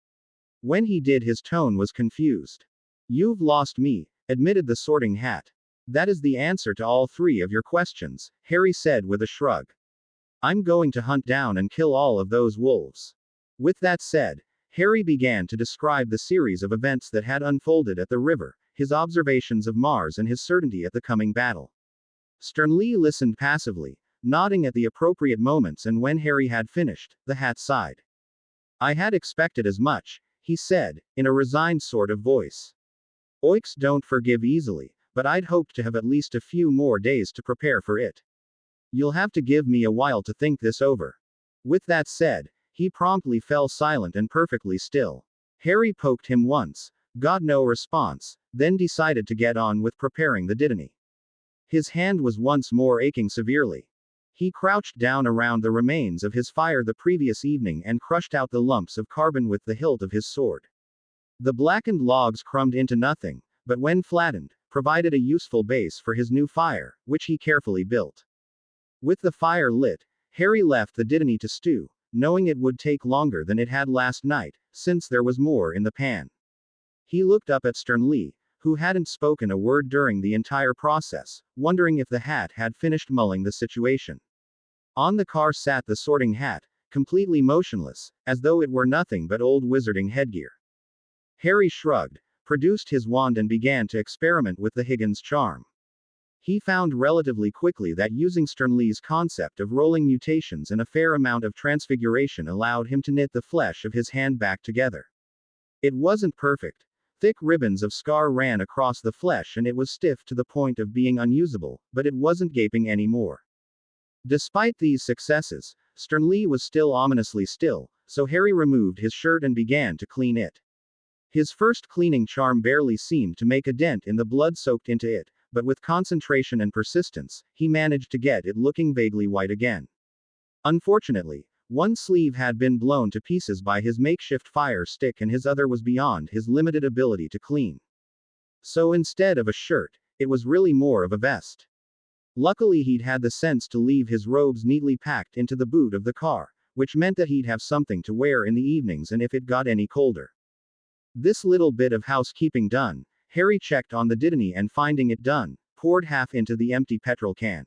When he did, his tone was confused. "You've lost me," admitted the Sorting Hat. "That is the answer to all three of your questions," Harry said with a shrug. "I'm going to hunt down and kill all of those wolves." With that said, Harry began to describe the series of events that had unfolded at the river, his observations of Mars and his certainty at the coming battle. Sternly listened passively, nodding at the appropriate moments, and when Harry had finished, the hat sighed. "I had expected as much," he said, in a resigned sort of voice. "Oiks don't forgive easily, but I'd hoped to have at least a few more days to prepare for it. You'll have to give me a while to think this over." With that said, he promptly fell silent and perfectly still. Harry poked him once, got no response, then decided to get on with preparing the Dittany. His hand was once more aching severely. He crouched down around the remains of his fire the previous evening and crushed out the lumps of carbon with the hilt of his sword. The blackened logs crumbed into nothing, but when flattened, provided a useful base for his new fire, which he carefully built. With the fire lit, Harry left the dittany to stew, knowing it would take longer than it had last night, since there was more in the pan. He looked up at Sternly, who hadn't spoken a word during the entire process, wondering if the hat had finished mulling the situation. On the car sat the Sorting Hat, completely motionless, as though it were nothing but old wizarding headgear. Harry shrugged, produced his wand and began to experiment with the Higgins charm. He found relatively quickly that using Sternly's concept of rolling mutations and a fair amount of transfiguration allowed him to knit the flesh of his hand back together. It wasn't perfect. Thick ribbons of scar ran across the flesh and it was stiff to the point of being unusable, but it wasn't gaping anymore. Despite these successes, Sternly was still ominously still, so Harry removed his shirt and began to clean it. His first cleaning charm barely seemed to make a dent in the blood soaked into it, but with concentration and persistence, he managed to get it looking vaguely white again. Unfortunately, one sleeve had been blown to pieces by his makeshift fire stick and his other was beyond his limited ability to clean. So instead of a shirt, it was really more of a vest. Luckily he'd had the sense to leave his robes neatly packed into the boot of the car, which meant that he'd have something to wear in the evenings and if it got any colder. This little bit of housekeeping done, Harry checked on the dittany and finding it done, poured half into the empty petrol can.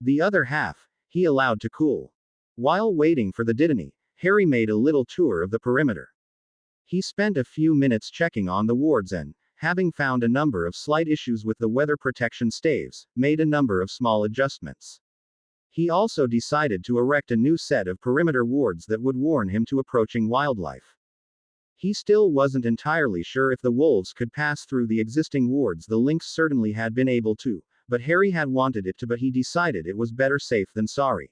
The other half, he allowed to cool. While waiting for the dittany, Harry made a little tour of the perimeter. He spent a few minutes checking on the wards and, having found a number of slight issues with the weather protection staves, made a number of small adjustments. He also decided to erect a new set of perimeter wards that would warn him to approaching wildlife. He still wasn't entirely sure if the wolves could pass through the existing wards. The lynx certainly had been able to, but Harry had wanted it to, but he decided it was better safe than sorry.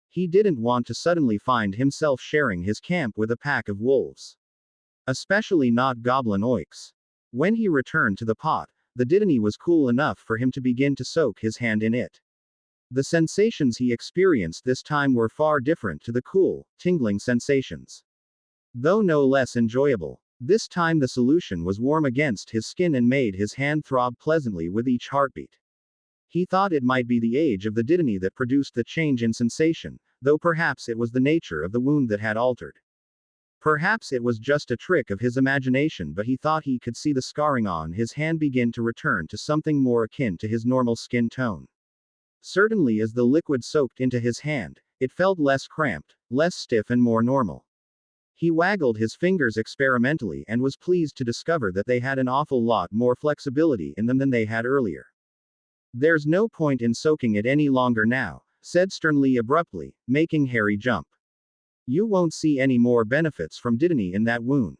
He didn't want to suddenly find himself sharing his camp with a pack of wolves. Especially not goblin oiks. When he returned to the pot, the dittany was cool enough for him to begin to soak his hand in it. The sensations he experienced this time were far different to the cool, tingling sensations. Though no less enjoyable, this time the solution was warm against his skin and made his hand throb pleasantly with each heartbeat. He thought it might be the age of the dittany that produced the change in sensation, though perhaps it was the nature of the wound that had altered. Perhaps it was just a trick of his imagination, but he thought he could see the scarring on his hand begin to return to something more akin to his normal skin tone. Certainly as the liquid soaked into his hand, it felt less cramped, less stiff and more normal. He waggled his fingers experimentally and was pleased to discover that they had an awful lot more flexibility in them than they had earlier. "There's no point in soaking it any longer now," said Sternly abruptly, making Harry jump. "You won't see any more benefits from dittany in that wound."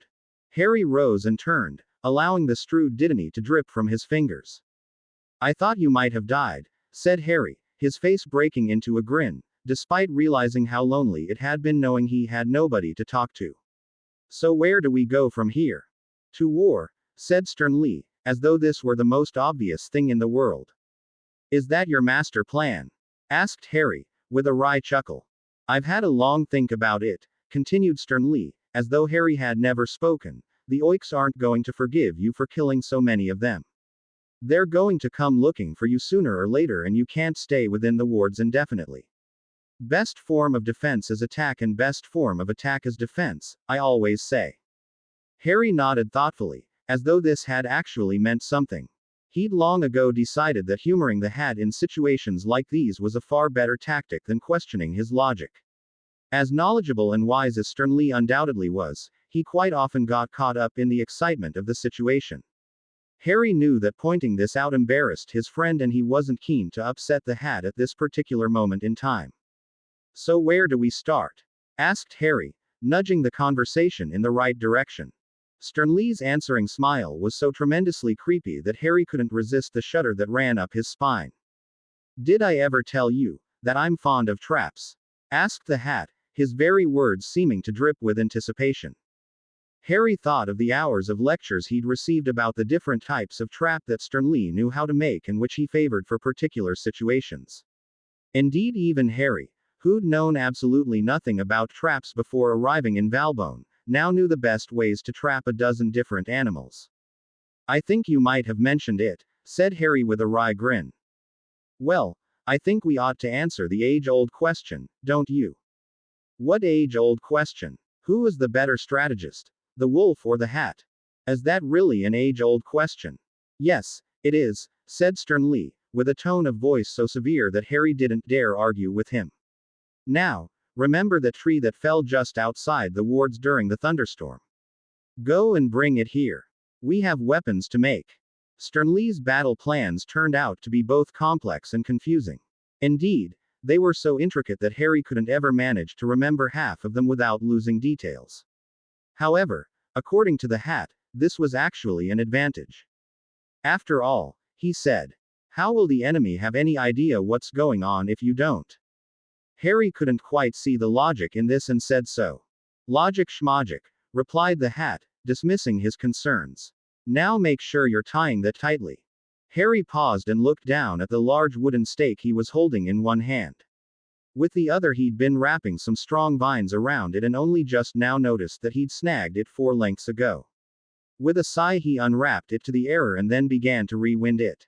Harry rose and turned, allowing the strewed dittany to drip from his fingers. "I thought you might have died," said Harry, his face breaking into a grin, despite realizing how lonely it had been knowing he had nobody to talk to. "So where do we go from here?" "To war," said Sternly, as though this were the most obvious thing in the world. "Is that your master plan?" asked Harry, with a wry chuckle. "I've had a long think about it," continued Sternly, as though Harry had never spoken. "The oiks aren't going to forgive you for killing so many of them. They're going to come looking for you sooner or later and you can't stay within the wards indefinitely. Best form of defense is attack and best form of attack is defense, I always say." Harry nodded thoughtfully, as though this had actually meant something. He'd long ago decided that humoring the hat in situations like these was a far better tactic than questioning his logic. As knowledgeable and wise as Sternly undoubtedly was, he quite often got caught up in the excitement of the situation. Harry knew that pointing this out embarrassed his friend and he wasn't keen to upset the hat at this particular moment in time. "So where do we start?" asked Harry, nudging the conversation in the right direction. Sternly's answering smile was so tremendously creepy that Harry couldn't resist the shudder that ran up his spine. "Did I ever tell you that I'm fond of traps?" asked the hat, his very words seeming to drip with anticipation. Harry thought of the hours of lectures he'd received about the different types of trap that Sternly knew how to make and which he favored for particular situations. Indeed, even Harry, who'd known absolutely nothing about traps before arriving in Valbonne, now knew the best ways to trap a dozen different animals. "I think you might have mentioned it," said Harry with a wry grin. "Well, I think we ought to answer the age-old question, don't you?" "What age-old question? Who is the better strategist? The wolf or the hat? Is that really an age-old question?" "Yes, it is," said Sternly, with a tone of voice so severe that Harry didn't dare argue with him. "Now, remember the tree that fell just outside the wards during the thunderstorm. Go and bring it here. We have weapons to make." Sternly's battle plans turned out to be both complex and confusing. Indeed, they were so intricate that Harry couldn't ever manage to remember half of them without losing details. However, according to the hat, this was actually an advantage. "After all," he said, "how will the enemy have any idea what's going on if you don't?" Harry couldn't quite see the logic in this and said so. "Logic schmogic," replied the hat, dismissing his concerns. "Now make sure you're tying that tightly." Harry paused and looked down at the large wooden stake he was holding in one hand. With the other he'd been wrapping some strong vines around it and only just now noticed that he'd snagged it 4 lengths ago. With a sigh he unwrapped it to the air and then began to rewind it.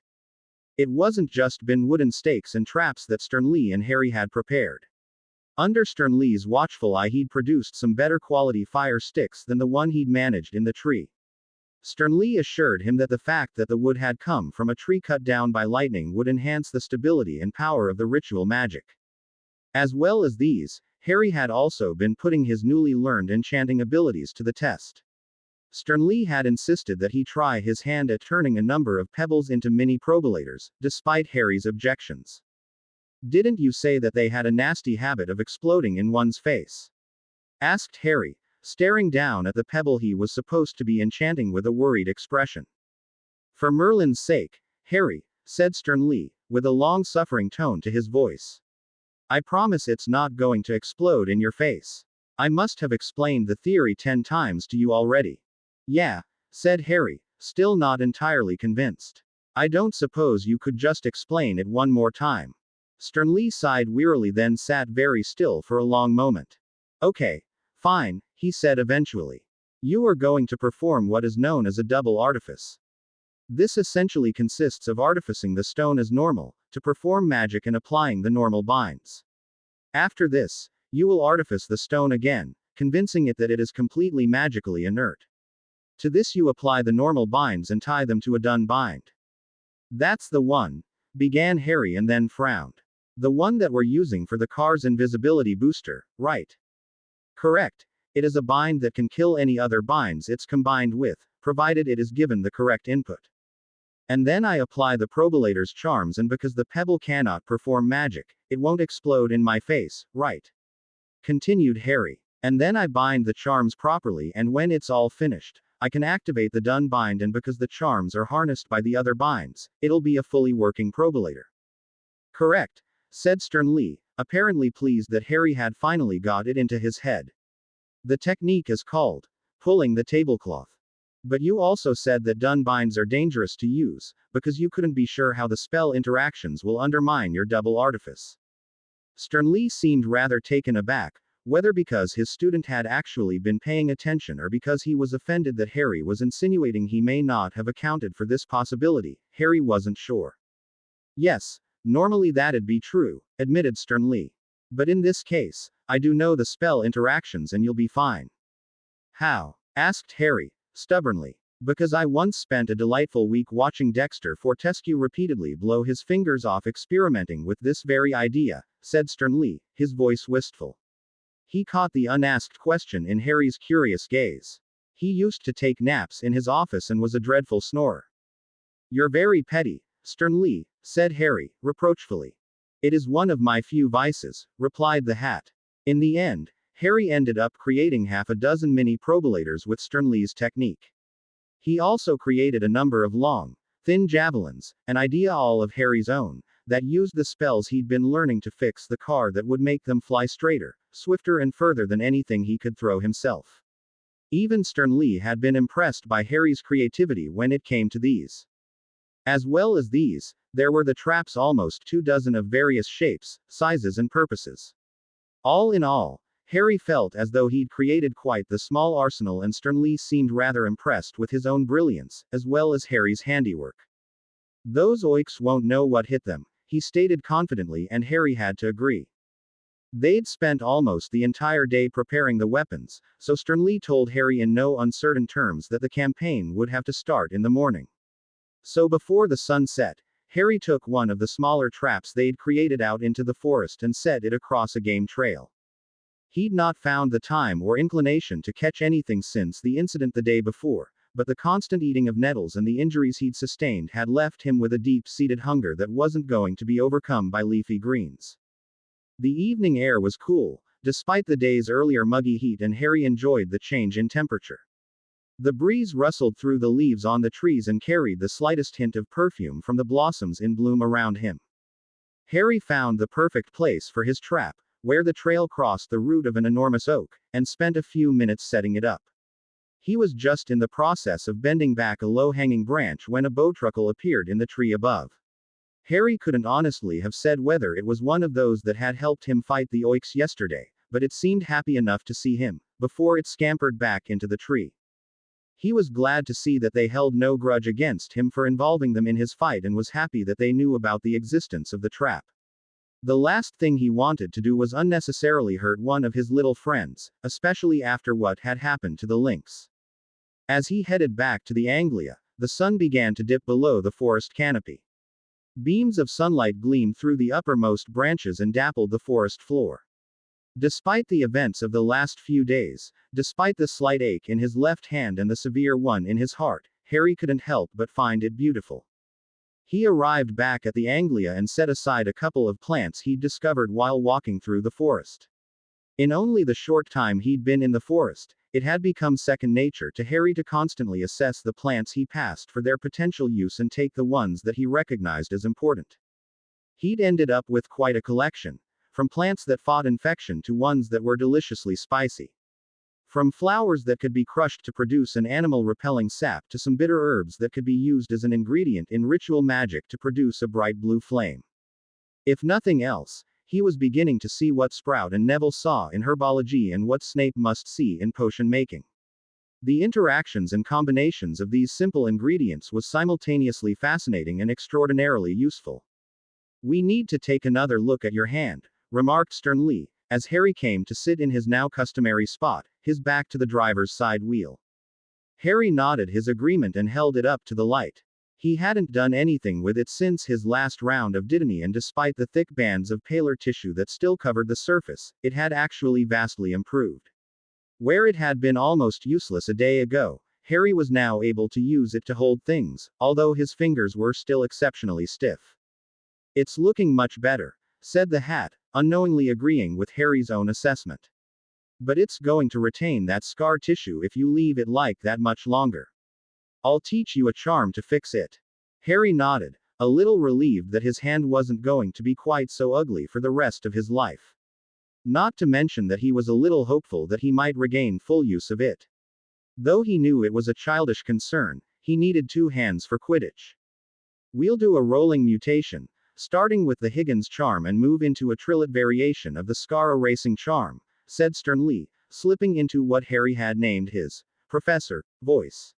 It wasn't just been wooden stakes and traps that Sternly and Harry had prepared. Under Sternly's watchful eye he'd produced some better quality fire sticks than the one he'd managed in the tree. Sternly assured him that the fact that the wood had come from a tree cut down by lightning would enhance the stability and power of the ritual magic. As well as these, Harry had also been putting his newly learned enchanting abilities to the test. Sternly had insisted that he try his hand at turning a number of pebbles into mini probulators, despite Harry's objections. "Didn't you say that they had a nasty habit of exploding in one's face?" asked Harry, staring down at the pebble he was supposed to be enchanting with a worried expression. "For Merlin's sake, Harry," said Sternly, with a long-suffering tone to his voice. "I promise it's not going to explode in your face. I must have explained the theory 10 times to you already." "Yeah," said Harry, still not entirely convinced. "I don't suppose you could just explain it one more time." Sternly sighed wearily, then sat very still for a long moment. "Okay, fine," he said eventually. "You are going to perform what is known as a double artifice. This essentially consists of artificing the stone as normal, to perform magic and applying the normal binds. After this, you will artifice the stone again, convincing it that it is completely magically inert. To this you apply the normal binds and tie them to a done bind." "That's the one," began Harry and then frowned. "The one that we're using for the car's invisibility booster, right?" "Correct. It is a bind that can kill any other binds it's combined with, provided it is given the correct input. And then I apply the probulator's charms, and because the pebble cannot perform magic, it won't explode in my face, right?" continued Harry. "And then I bind the charms properly, and when it's all finished, I can activate the done bind, and because the charms are harnessed by the other binds, it'll be a fully working probulator." "Correct," said Sternly, apparently pleased that Harry had finally got it into his head. "The technique is called pulling the tablecloth. But you also said that done binds are dangerous to use, because you couldn't be sure how the spell interactions will undermine your double artifice." Sternly seemed rather taken aback, whether because his student had actually been paying attention or because he was offended that Harry was insinuating he may not have accounted for this possibility. Harry wasn't sure. "Yes, normally that'd be true," admitted Sternly. "But in this case, I do know the spell interactions and you'll be fine." "How?" asked Harry, stubbornly. "Because I once spent a delightful week watching Dexter Fortescue repeatedly blow his fingers off experimenting with this very idea," said Sternly, his voice wistful. He caught the unasked question in Harry's curious gaze. "He used to take naps in his office and was a dreadful snorer." "You're very petty, Sternly," said Harry, reproachfully. "It is one of my few vices," replied the hat. In the end, Harry ended up creating half a dozen mini probulators with Sternly's technique. He also created a number of long, thin javelins, an idea all of Harry's own, that used the spells he'd been learning to fix the car that would make them fly straighter, swifter and further than anything he could throw himself. Even Sternly had been impressed by Harry's creativity when it came to these. As well as these, there were the traps, almost 24 of various shapes, sizes and purposes. All in all, Harry felt as though he'd created quite the small arsenal, and Sternly seemed rather impressed with his own brilliance, as well as Harry's handiwork. Those oiks won't know what hit them, he stated confidently, and Harry had to agree. They'd spent almost the entire day preparing the weapons, so Sternly told Harry in no uncertain terms that the campaign would have to start in the morning. So before the sun set, Harry took one of the smaller traps they'd created out into the forest and set it across a game trail. He'd not found the time or inclination to catch anything since the incident the day before, but the constant eating of nettles and the injuries he'd sustained had left him with a deep-seated hunger that wasn't going to be overcome by leafy greens. The evening air was cool, despite the day's earlier muggy heat, and Harry enjoyed the change in temperature. The breeze rustled through the leaves on the trees and carried the slightest hint of perfume from the blossoms in bloom around him. Harry found the perfect place for his trap, where the trail crossed the root of an enormous oak, and spent a few minutes setting it up. He was just in the process of bending back a low-hanging branch when a bowtruckle appeared in the tree above. Harry couldn't honestly have said whether it was one of those that had helped him fight the oiks yesterday, but it seemed happy enough to see him, before it scampered back into the tree. He was glad to see that they held no grudge against him for involving them in his fight, and was happy that they knew about the existence of the trap. The last thing he wanted to do was unnecessarily hurt one of his little friends, especially after what had happened to the lynx. As he headed back to the Anglia, the sun began to dip below the forest canopy. Beams of sunlight gleamed through the uppermost branches and dappled the forest floor. Despite the events of the last few days, despite the slight ache in his left hand and the severe one in his heart, Harry couldn't help but find it beautiful. He arrived back at the Anglia and set aside a couple of plants he'd discovered while walking through the forest. In only the short time he'd been in the forest, it had become second nature to Harry to constantly assess the plants he passed for their potential use and take the ones that he recognized as important. He'd ended up with quite a collection, from plants that fought infection to ones that were deliciously spicy. From flowers that could be crushed to produce an animal-repelling sap to some bitter herbs that could be used as an ingredient in ritual magic to produce a bright blue flame. If nothing else, he was beginning to see what Sprout and Neville saw in herbology and what Snape must see in potion making. The interactions and combinations of these simple ingredients was simultaneously fascinating and extraordinarily useful. "We need to take another look at your hand," remarked Sternly, as Harry came to sit in his now customary spot, his back to the driver's side wheel. Harry nodded his agreement and held it up to the light. He hadn't done anything with it since his last round of Dittany, and despite the thick bands of paler tissue that still covered the surface, it had actually vastly improved. Where it had been almost useless a day ago, Harry was now able to use it to hold things, although his fingers were still exceptionally stiff. "It's looking much better," said the hat, unknowingly agreeing with Harry's own assessment. "But it's going to retain that scar tissue if you leave it like that much longer. I'll teach you a charm to fix it." Harry nodded, a little relieved that his hand wasn't going to be quite so ugly for the rest of his life. Not to mention that he was a little hopeful that he might regain full use of it. Though he knew it was a childish concern, he needed 2 hands for Quidditch. "We'll do a rolling mutation, starting with the Higgins charm and move into a trillet variation of the scar erasing charm," said Sternly, slipping into what Harry had named his Professor voice.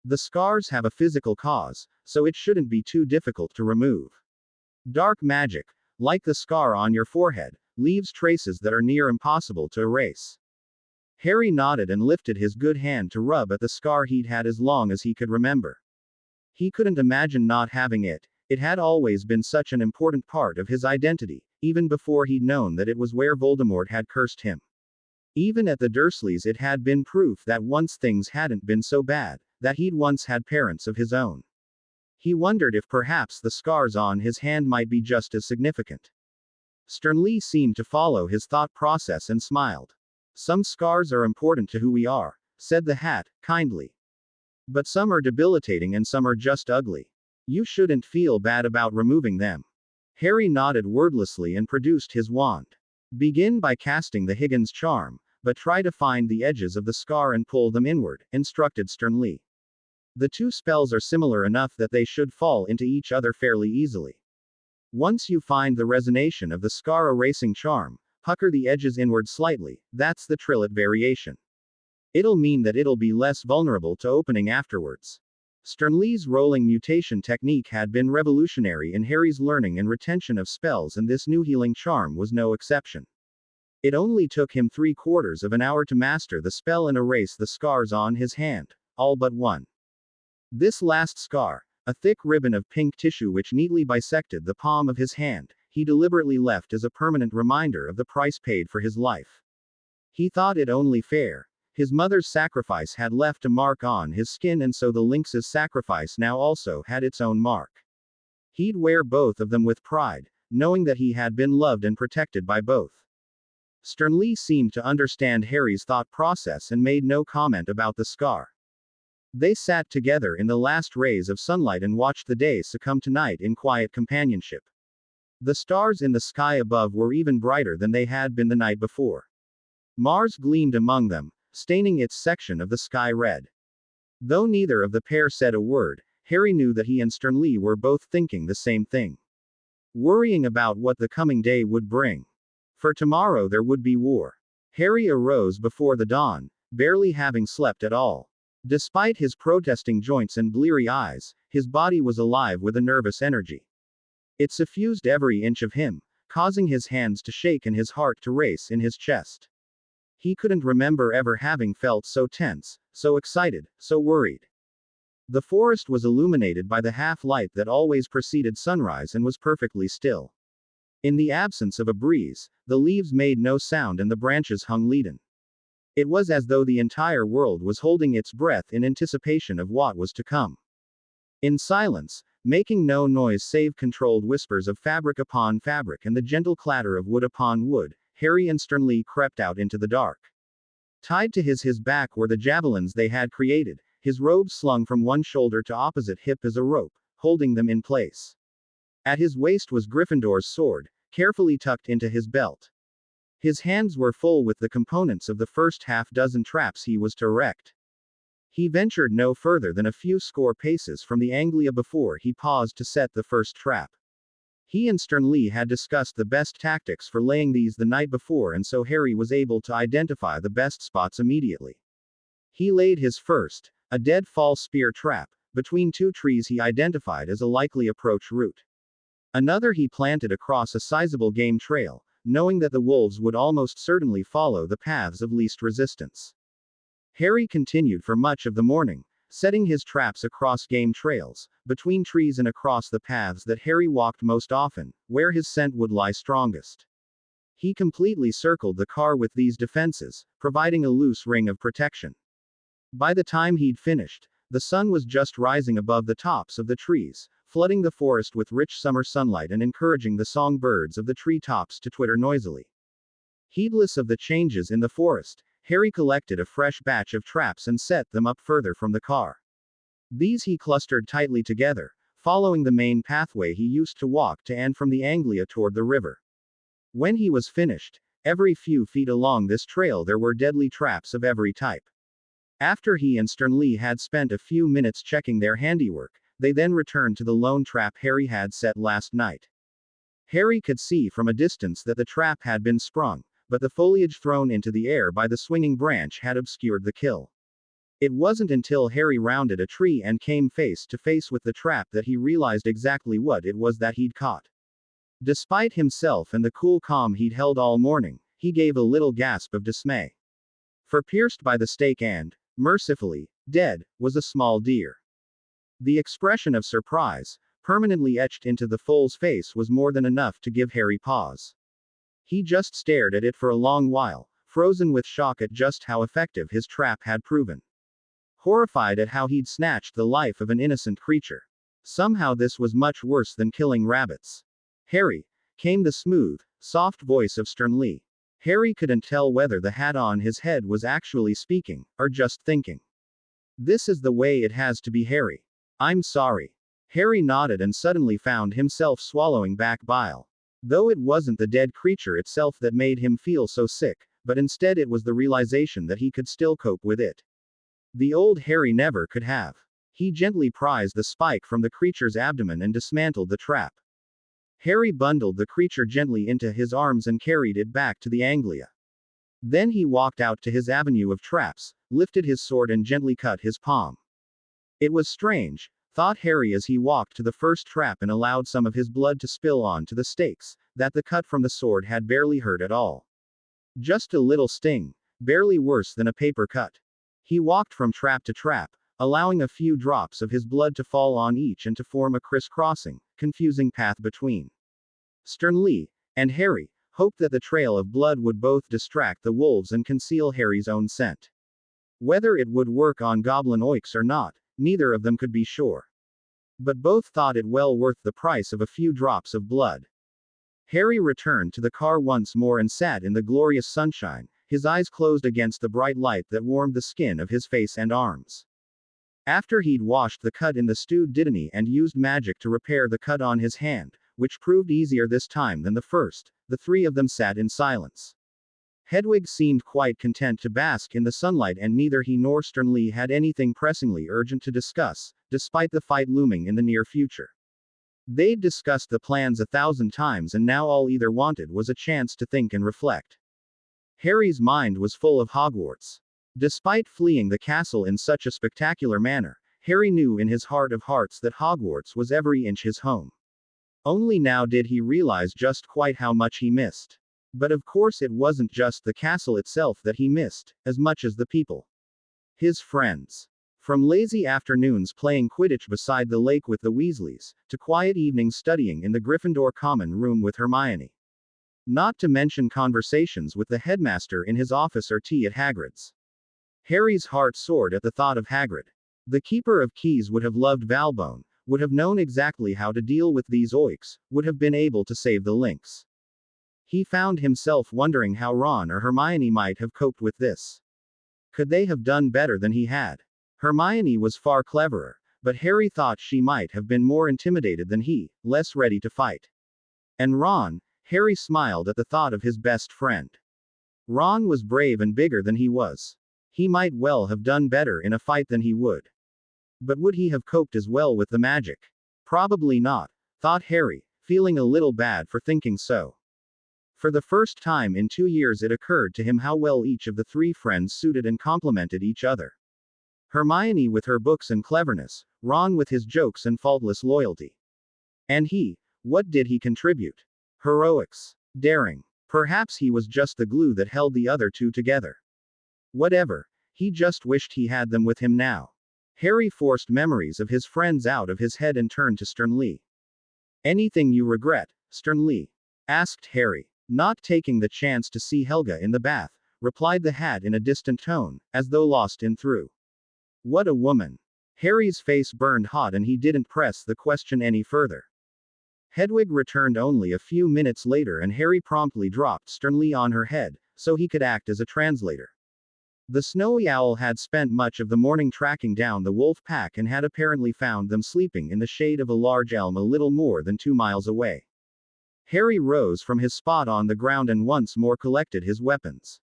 "The scars have a physical cause, so it shouldn't be too difficult to remove. Dark magic, like the scar on your forehead, leaves traces that are near impossible to erase." Harry nodded and lifted his good hand to rub at the scar he'd had as long as he could remember. He couldn't imagine not having it. It had always been such an important part of his identity, even before he'd known that it was where Voldemort had cursed him. Even at the Dursleys it had been proof that once things hadn't been so bad, that he'd once had parents of his own. He wondered if perhaps the scars on his hand might be just as significant. Sternly seemed to follow his thought process and smiled. "Some scars are important to who we are," said the hat, kindly. "But some are debilitating and some are just ugly. You shouldn't feel bad about removing them." Harry nodded wordlessly and produced his wand. "Begin by casting the Higgins charm, but try to find the edges of the scar and pull them inward, instructed Stern Lee. The two spells are similar enough that they should fall into each other fairly easily. Once you find the resonation of the scar erasing charm, pucker the edges inward slightly, that's the trillet variation. It'll mean that it'll be less vulnerable to opening afterwards. Stern Lee's rolling mutation technique had been revolutionary in Harry's learning and retention of spells, and this new healing charm was no exception. It only took him 3/4 of an hour to master the spell and erase the scars on his hand, all but one. This last scar, a thick ribbon of pink tissue which neatly bisected the palm of his hand, he deliberately left as a permanent reminder of the price paid for his life. He thought it only fair. His mother's sacrifice had left a mark on his skin, and so the lynx's sacrifice now also had its own mark. He'd wear both of them with pride, knowing that he had been loved and protected by both. Stern Lee seemed to understand Harry's thought process and made no comment about the scar. They sat together in the last rays of sunlight and watched the day succumb to night in quiet companionship. The stars in the sky above were even brighter than they had been the night before. Mars gleamed among them, staining its section of the sky red. Though neither of the pair said a word, Harry knew that he and Stern Lee were both thinking the same thing. Worrying about what the coming day would bring. For tomorrow there would be war. Harry arose before the dawn, barely having slept at all. Despite his protesting joints and bleary eyes, his body was alive with a nervous energy. It suffused every inch of him, causing his hands to shake and his heart to race in his chest. He couldn't remember ever having felt so tense, so excited, so worried. The forest was illuminated by the half-light that always preceded sunrise and was perfectly still. In the absence of a breeze, the leaves made no sound and the branches hung leaden. It was as though the entire world was holding its breath in anticipation of what was to come. In silence, making no noise save controlled whispers of fabric upon fabric and the gentle clatter of wood upon wood, Harry and Stern Lee crept out into the dark. Tied to his back were the javelins they had created, his robe slung from one shoulder to opposite hip as a rope, holding them in place. At his waist was Gryffindor's sword, carefully tucked into his belt. His hands were full with the components of the first half-dozen traps he was to erect. He ventured no further than a few score paces from the Anglia before he paused to set the first trap. He and Stern Lee had discussed the best tactics for laying these the night before, and so Harry was able to identify the best spots immediately. He laid his first, a deadfall spear trap, between two trees he identified as a likely approach route. Another he planted across a sizable game trail, knowing that the wolves would almost certainly follow the paths of least resistance. Harry continued for much of the morning, setting his traps across game trails, between trees and across the paths that Harry walked most often, where his scent would lie strongest. He completely circled the car with these defenses, providing a loose ring of protection. By the time he'd finished, the sun was just rising above the tops of the trees, flooding the forest with rich summer sunlight and encouraging the songbirds of the treetops to twitter noisily. Heedless of the changes in the forest, Harry collected a fresh batch of traps and set them up further from the car. These he clustered tightly together, following the main pathway he used to walk to and from the Anglia toward the river. When he was finished, every few feet along this trail there were deadly traps of every type. After he and Stern Lee had spent a few minutes checking their handiwork, they then returned to the lone trap Harry had set last night. Harry could see from a distance that the trap had been sprung, but the foliage thrown into the air by the swinging branch had obscured the kill. It wasn't until Harry rounded a tree and came face to face with the trap that he realized exactly what it was that he'd caught. Despite himself and the cool calm he'd held all morning, he gave a little gasp of dismay. For pierced by the stake and, mercifully, dead, was a small deer. The expression of surprise, permanently etched into the foal's face, was more than enough to give Harry pause. He just stared at it for a long while, frozen with shock at just how effective his trap had proven. Horrified at how he'd snatched the life of an innocent creature. Somehow this was much worse than killing rabbits. Harry, came the smooth, soft voice of Stern Lee. Harry couldn't tell whether the hat on his head was actually speaking, or just thinking. This is the way it has to be, Harry. I'm sorry. Harry nodded and suddenly found himself swallowing back bile. Though it wasn't the dead creature itself that made him feel so sick, but instead it was the realization that he could still cope with it. The old Harry never could have. He gently prized the spike from the creature's abdomen and dismantled the trap. Harry bundled the creature gently into his arms and carried it back to the Anglia. Then he walked out to his avenue of traps, lifted his sword and gently cut his palm. It was strange, thought Harry as he walked to the first trap and allowed some of his blood to spill onto the stakes, that the cut from the sword had barely hurt at all. Just a little sting, barely worse than a paper cut. He walked from trap to trap, allowing a few drops of his blood to fall on each and to form a crisscrossing, confusing path between. Sternly and Harry hoped that the trail of blood would both distract the wolves and conceal Harry's own scent. Whether it would work on goblin oiks or not, neither of them could be sure. But both thought it well worth the price of a few drops of blood. Harry returned to the car once more and sat in the glorious sunshine, his eyes closed against the bright light that warmed the skin of his face and arms. After he'd washed the cut in the stewed Dittany and used magic to repair the cut on his hand, which proved easier this time than the first, the three of them sat in silence. Hedwig seemed quite content to bask in the sunlight, and neither he nor Sternly had anything pressingly urgent to discuss, despite the fight looming in the near future. They'd discussed the plans 1,000 times, and now all either wanted was a chance to think and reflect. Harry's mind was full of Hogwarts. Despite fleeing the castle in such a spectacular manner, Harry knew in his heart of hearts that Hogwarts was every inch his home. Only now did he realize just quite how much he missed. But of course it wasn't just the castle itself that he missed, as much as the people. His friends. From lazy afternoons playing Quidditch beside the lake with the Weasleys, to quiet evenings studying in the Gryffindor common room with Hermione. Not to mention conversations with the headmaster in his office or tea at Hagrid's. Harry's heart soared at the thought of Hagrid. The keeper of keys would have loved Valbone, would have known exactly how to deal with these oiks, would have been able to save the Lynx. He found himself wondering how Ron or Hermione might have coped with this. Could they have done better than he had? Hermione was far cleverer, but Harry thought she might have been more intimidated than he, less ready to fight. And Ron, Harry smiled at the thought of his best friend. Ron was brave and bigger than he was. He might well have done better in a fight than he would. But would he have coped as well with the magic? Probably not, thought Harry, feeling a little bad for thinking so. For the first time in 2 years it occurred to him how well each of the three friends suited and complemented each other. Hermione with her books and cleverness, Ron with his jokes and faultless loyalty. And he, what did he contribute? Heroics. Daring. Perhaps he was just the glue that held the other two together. Whatever, he just wished he had them with him now. Harry forced memories of his friends out of his head and turned to Sternly. Anything you regret, Sternly? Asked Harry. Not taking the chance to see Helga in the bath, replied the hat in a distant tone, as though lost in through. What a woman. Harry's face burned hot and he didn't press the question any further. Hedwig returned only a few minutes later and Harry promptly dropped Sternly on her head, so he could act as a translator. The snowy owl had spent much of the morning tracking down the wolf pack and had apparently found them sleeping in the shade of a large elm a little more than 2 miles away. Harry rose from his spot on the ground and once more collected his weapons.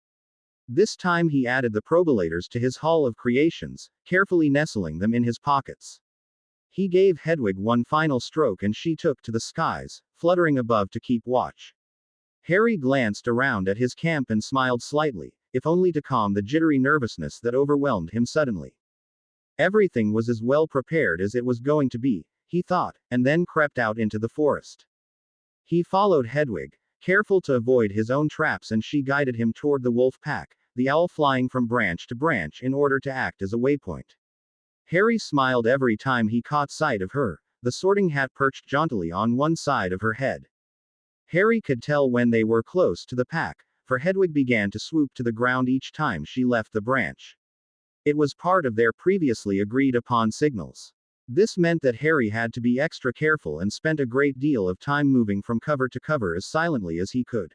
This time he added the probalators to his haul of creations, carefully nestling them in his pockets. He gave Hedwig one final stroke and she took to the skies, fluttering above to keep watch. Harry glanced around at his camp and smiled slightly, if only to calm the jittery nervousness that overwhelmed him suddenly. Everything was as well prepared as it was going to be, he thought, and then crept out into the forest. He followed Hedwig, careful to avoid his own traps, and she guided him toward the wolf pack, the owl flying from branch to branch in order to act as a waypoint. Harry smiled every time he caught sight of her, the sorting hat perched jauntily on one side of her head. Harry could tell when they were close to the pack, for Hedwig began to swoop to the ground each time she left the branch. It was part of their previously agreed upon signals. This meant that Harry had to be extra careful and spent a great deal of time moving from cover to cover as silently as he could.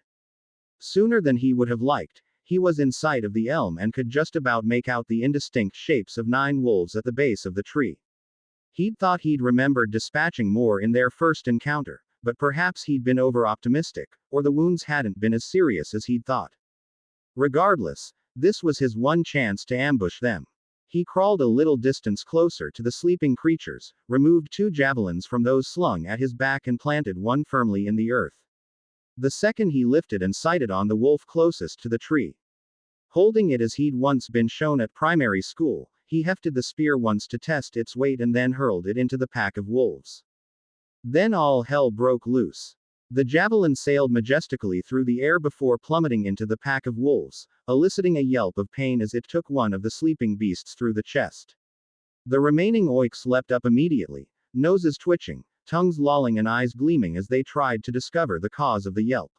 Sooner than he would have liked, he was in sight of the elm and could just about make out the indistinct shapes of 9 wolves at the base of the tree. He'd thought he'd remembered dispatching more in their first encounter, but perhaps he'd been over-optimistic, or the wounds hadn't been as serious as he'd thought. Regardless, this was his one chance to ambush them. He crawled a little distance closer to the sleeping creatures, removed 2 javelins from those slung at his back and planted one firmly in the earth. The second he lifted and sighted on the wolf closest to the tree. Holding it as he'd once been shown at primary school, he hefted the spear once to test its weight and then hurled it into the pack of wolves. Then all hell broke loose. The javelin sailed majestically through the air before plummeting into the pack of wolves, eliciting a yelp of pain as it took one of the sleeping beasts through the chest. The remaining oiks leapt up immediately, noses twitching, tongues lolling and eyes gleaming as they tried to discover the cause of the yelp.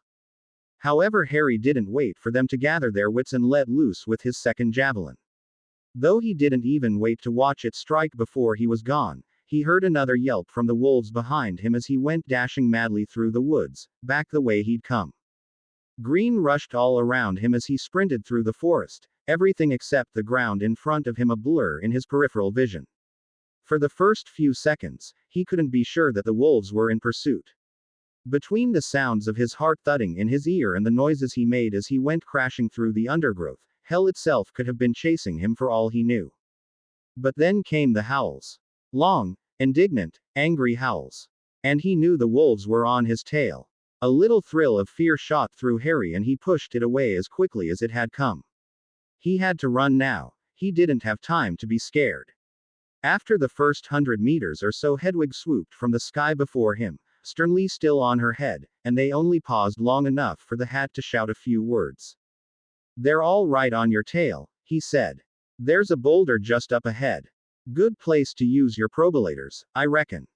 However, Harry didn't wait for them to gather their wits and let loose with his second javelin. Though he didn't even wait to watch it strike before he was gone, he heard another yelp from the wolves behind him as he went dashing madly through the woods, back the way he'd come. Green rushed all around him as he sprinted through the forest, everything except the ground in front of him a blur in his peripheral vision. For the first few seconds, he couldn't be sure that the wolves were in pursuit. Between the sounds of his heart thudding in his ear and the noises he made as he went crashing through the undergrowth, hell itself could have been chasing him for all he knew. But then came the howls. Long, indignant, angry howls. And he knew the wolves were on his tail. A little thrill of fear shot through Harry and he pushed it away as quickly as it had come. He had to run now. He didn't have time to be scared. After the first 100 meters or so, Hedwig swooped from the sky before him, sternly still on her head, and they only paused long enough for the hat to shout a few words. "They're all right on your tail," he said. "There's a boulder just up ahead. Good place to use your probalators, I reckon."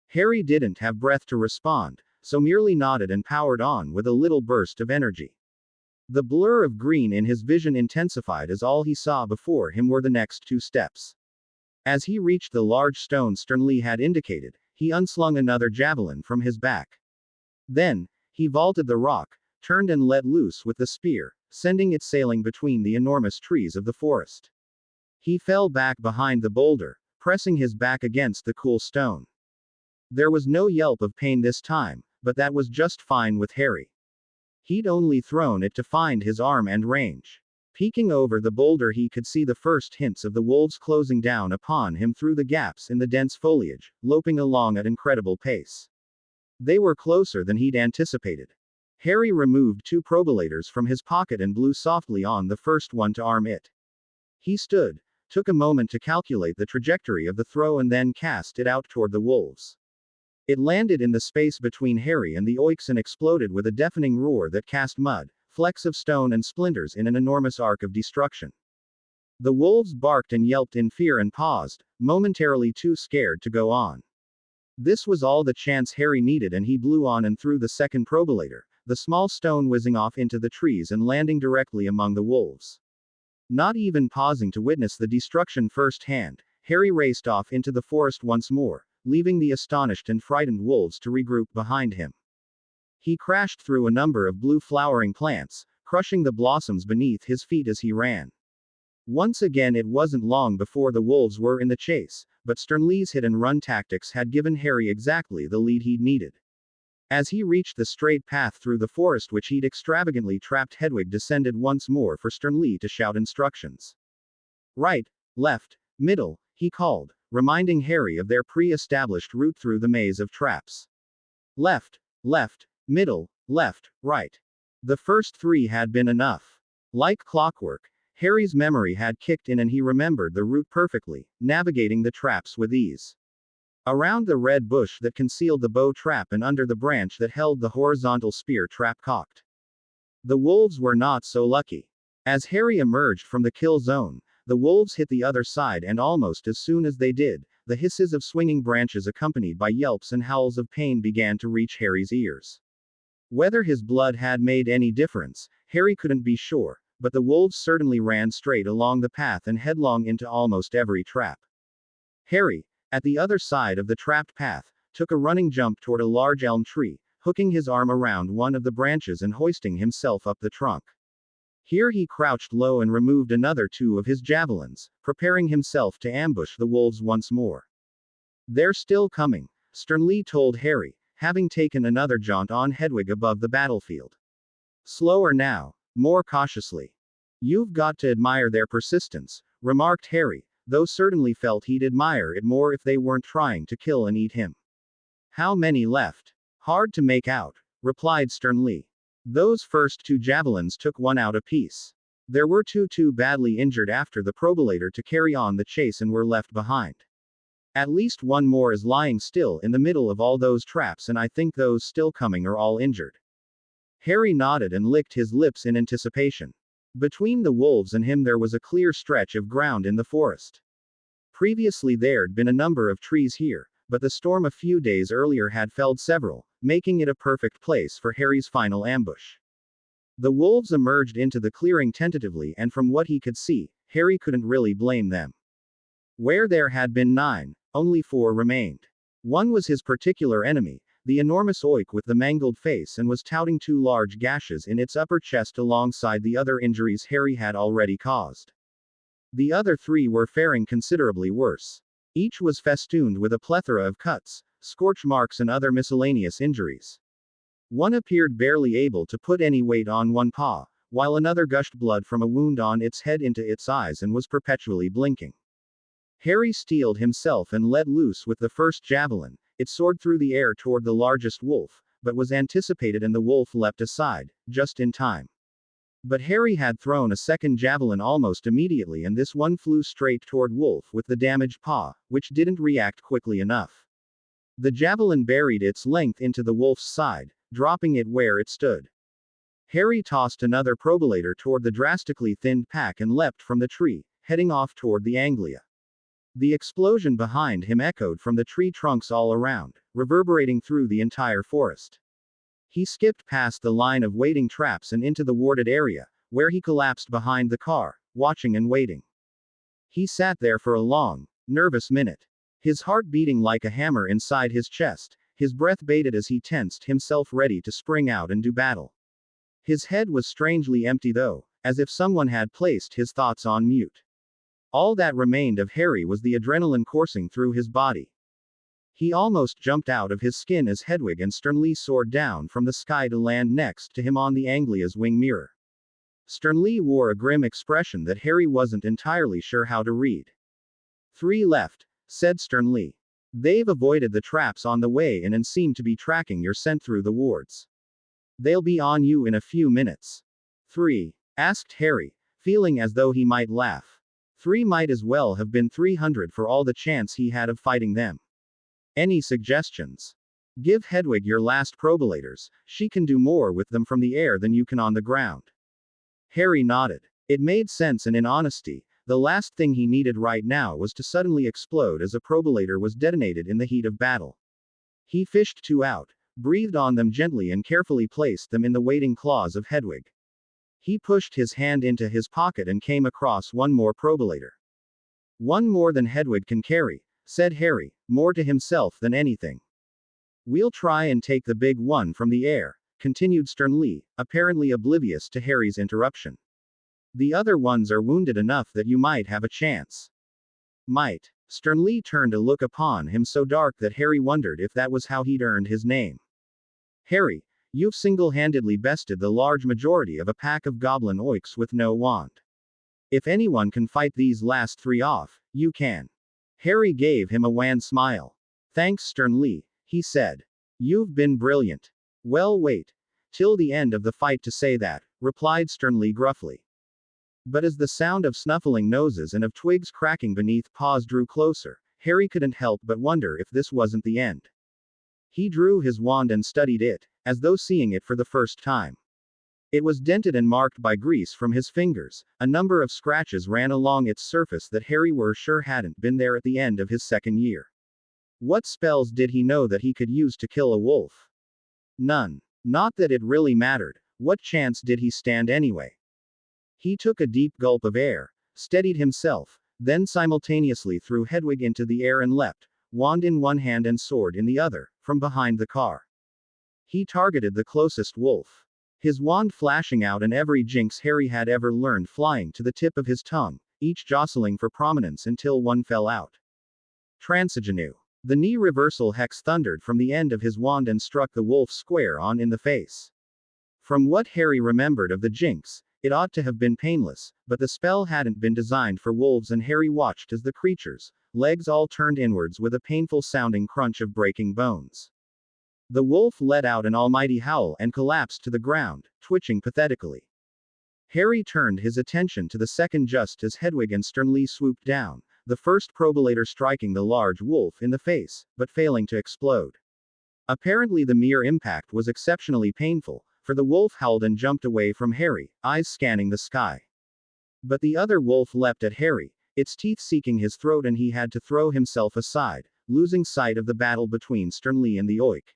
Harry didn't have breath to respond, so merely nodded and powered on with a little burst of energy. The blur of green in his vision intensified as all he saw before him were the next 2 steps. As he reached the large stone Sternly had indicated, he unslung another javelin from his back. Then, he vaulted the rock, turned and let loose with the spear, sending it sailing between the enormous trees of the forest. He fell back behind the boulder, pressing his back against the cool stone. There was no yelp of pain this time, but that was just fine with Harry. He'd only thrown it to find his arm and range. Peeking over the boulder, he could see the first hints of the wolves closing down upon him through the gaps in the dense foliage, loping along at incredible pace. They were closer than he'd anticipated. Harry removed 2 probalators from his pocket and blew softly on the first one to arm it. He stood, took a moment to calculate the trajectory of the throw and then cast it out toward the wolves. It landed in the space between Harry and the oiks and exploded with a deafening roar that cast mud, flecks of stone and splinters in an enormous arc of destruction. The wolves barked and yelped in fear and paused, momentarily too scared to go on. This was all the chance Harry needed, and he blew on and threw the second probalator, the small stone whizzing off into the trees and landing directly among the wolves. Not even pausing to witness the destruction firsthand, Harry raced off into the forest once more, leaving the astonished and frightened wolves to regroup behind him. He crashed through a number of blue flowering plants, crushing the blossoms beneath his feet as he ran. Once again, it wasn't long before the wolves were in the chase, but Sternly's hit-and-run tactics had given Harry exactly the lead he'd needed. As he reached the straight path through the forest which he'd extravagantly trapped, Hedwig descended once more for Sternly to shout instructions. "Right, left, middle," he called, reminding Harry of their pre-established route through the maze of traps. Left, left, middle, left, right. The first 3 had been enough. Like clockwork, Harry's memory had kicked in and he remembered the route perfectly, navigating the traps with ease. Around the red bush that concealed the bow trap and under the branch that held the horizontal spear trap cocked. The wolves were not so lucky. As Harry emerged from the kill zone, the wolves hit the other side, and almost as soon as they did, the hisses of swinging branches accompanied by yelps and howls of pain began to reach Harry's ears. Whether his blood had made any difference, Harry couldn't be sure, but the wolves certainly ran straight along the path and headlong into almost every trap. Harry, at the other side of the trapped path, took a running jump toward a large elm tree, hooking his arm around one of the branches and hoisting himself up the trunk. Here he crouched low and removed another 2 of his javelins, preparing himself to ambush the wolves once more. "They're still coming," Sternly told Harry, having taken another jaunt on Hedwig above the battlefield. "Slower now, more cautiously. You've got to admire their persistence, remarked Harry, though certainly felt he'd admire it more if they weren't trying to kill and eat him. How many left? Hard to make out, replied Stern Lee. Those first two javelins took one out apiece. There were two too badly injured after the probolator to carry on the chase and were left behind. At least one more is lying still in the middle of all those traps, and I think those still coming are all injured. Harry nodded and licked his lips in anticipation. Between the wolves and him there was a clear stretch of ground in the forest. Previously there'd been a number of trees here, but the storm a few days earlier had felled several, making it a perfect place for Harry's final ambush. The wolves emerged into the clearing tentatively, and from what he could see, Harry couldn't really blame them. Where there had been 9, only 4 remained. One was his particular enemy, the enormous oik with the mangled face, and was touting 2 large gashes in its upper chest alongside the other injuries Harry had already caused. The other 3 were faring considerably worse. Each was festooned with a plethora of cuts, scorch marks and other miscellaneous injuries. One appeared barely able to put any weight on one paw, while another gushed blood from a wound on its head into its eyes and was perpetually blinking. Harry steeled himself and let loose with the first javelin. It soared through the air toward the largest wolf, but was anticipated and the wolf leapt aside, just in time. But Harry had thrown a second javelin almost immediately, and this one flew straight toward Wolf with the damaged paw, which didn't react quickly enough. The javelin buried its length into the wolf's side, dropping it where it stood. Harry tossed another probolator toward the drastically thinned pack and leapt from the tree, heading off toward the Anglia. The explosion behind him echoed from the tree trunks all around, reverberating through the entire forest. He skipped past the line of waiting traps and into the warded area, where he collapsed behind the car, watching and waiting. He sat there for a long, nervous minute. His heart beating like a hammer inside his chest, his breath bated as he tensed himself ready to spring out and do battle. His head was strangely empty though, as if someone had placed his thoughts on mute. All that remained of Harry was the adrenaline coursing through his body. He almost jumped out of his skin as Hedwig and Stern Lee soared down from the sky to land next to him on the Anglia's wing mirror. Stern Lee wore a grim expression that Harry wasn't entirely sure how to read. 3 left, said Stern Lee. They've avoided the traps on the way in and seem to be tracking your scent through the wards. They'll be on you in a few minutes. 3? Asked Harry, feeling as though he might laugh. 3 might as well have been 300 for all the chance he had of fighting them. Any suggestions? Give Hedwig your last probolators, she can do more with them from the air than you can on the ground. Harry nodded. It made sense, and in honesty, the last thing he needed right now was to suddenly explode as a probolator was detonated in the heat of battle. He fished 2 out, breathed on them gently and carefully placed them in the waiting claws of Hedwig. He pushed his hand into his pocket and came across one more probolator. One more than Hedwig can carry, said Harry, more to himself than anything. We'll try and take the big one from the air, continued Stern Lee, apparently oblivious to Harry's interruption. The other ones are wounded enough that you might have a chance. Might. Stern Lee turned a look upon him so dark that Harry wondered if that was how he'd earned his name. Harry, you've single-handedly bested the large majority of a pack of goblin oiks with no wand. If anyone can fight these last 3 off, you can. Harry gave him a wan smile. Thanks, Stern Lee, he said. You've been brilliant. Well, wait till the end of the fight to say that, replied Stern Lee gruffly. But as the sound of snuffling noses and of twigs cracking beneath paws drew closer, Harry couldn't help but wonder if this wasn't the end. He drew his wand and studied it, as though seeing it for the first time. It was dented and marked by grease from his fingers. A number of scratches ran along its surface that Harry were sure hadn't been there at the end of his 2nd year. What spells did he know that he could use to kill a wolf? None. Not that it really mattered. What chance did he stand anyway? He took a deep gulp of air, steadied himself, then simultaneously threw Hedwig into the air and leapt, wand in one hand and sword in the other, from behind the car. He targeted the closest wolf. His wand flashing out and every jinx Harry had ever learned flying to the tip of his tongue, each jostling for prominence until one fell out. Transigenu. The knee reversal hex thundered from the end of his wand and struck the wolf square on in the face. From what Harry remembered of the jinx, It ought to have been painless, but the spell hadn't been designed for wolves, and Harry watched as the creature's legs all turned inwards with a painful sounding crunch of breaking bones. The wolf let out an almighty howl and collapsed to the ground, twitching pathetically. Harry turned his attention to the second just as Hedwig and Sternly swooped down, the first probolator striking the large wolf in the face, but failing to explode. Apparently the mere impact was exceptionally painful, for the wolf howled and jumped away from Harry, eyes scanning the sky. But the other wolf leapt at Harry, its teeth seeking his throat, and he had to throw himself aside, losing sight of the battle between Sternly and the Oik.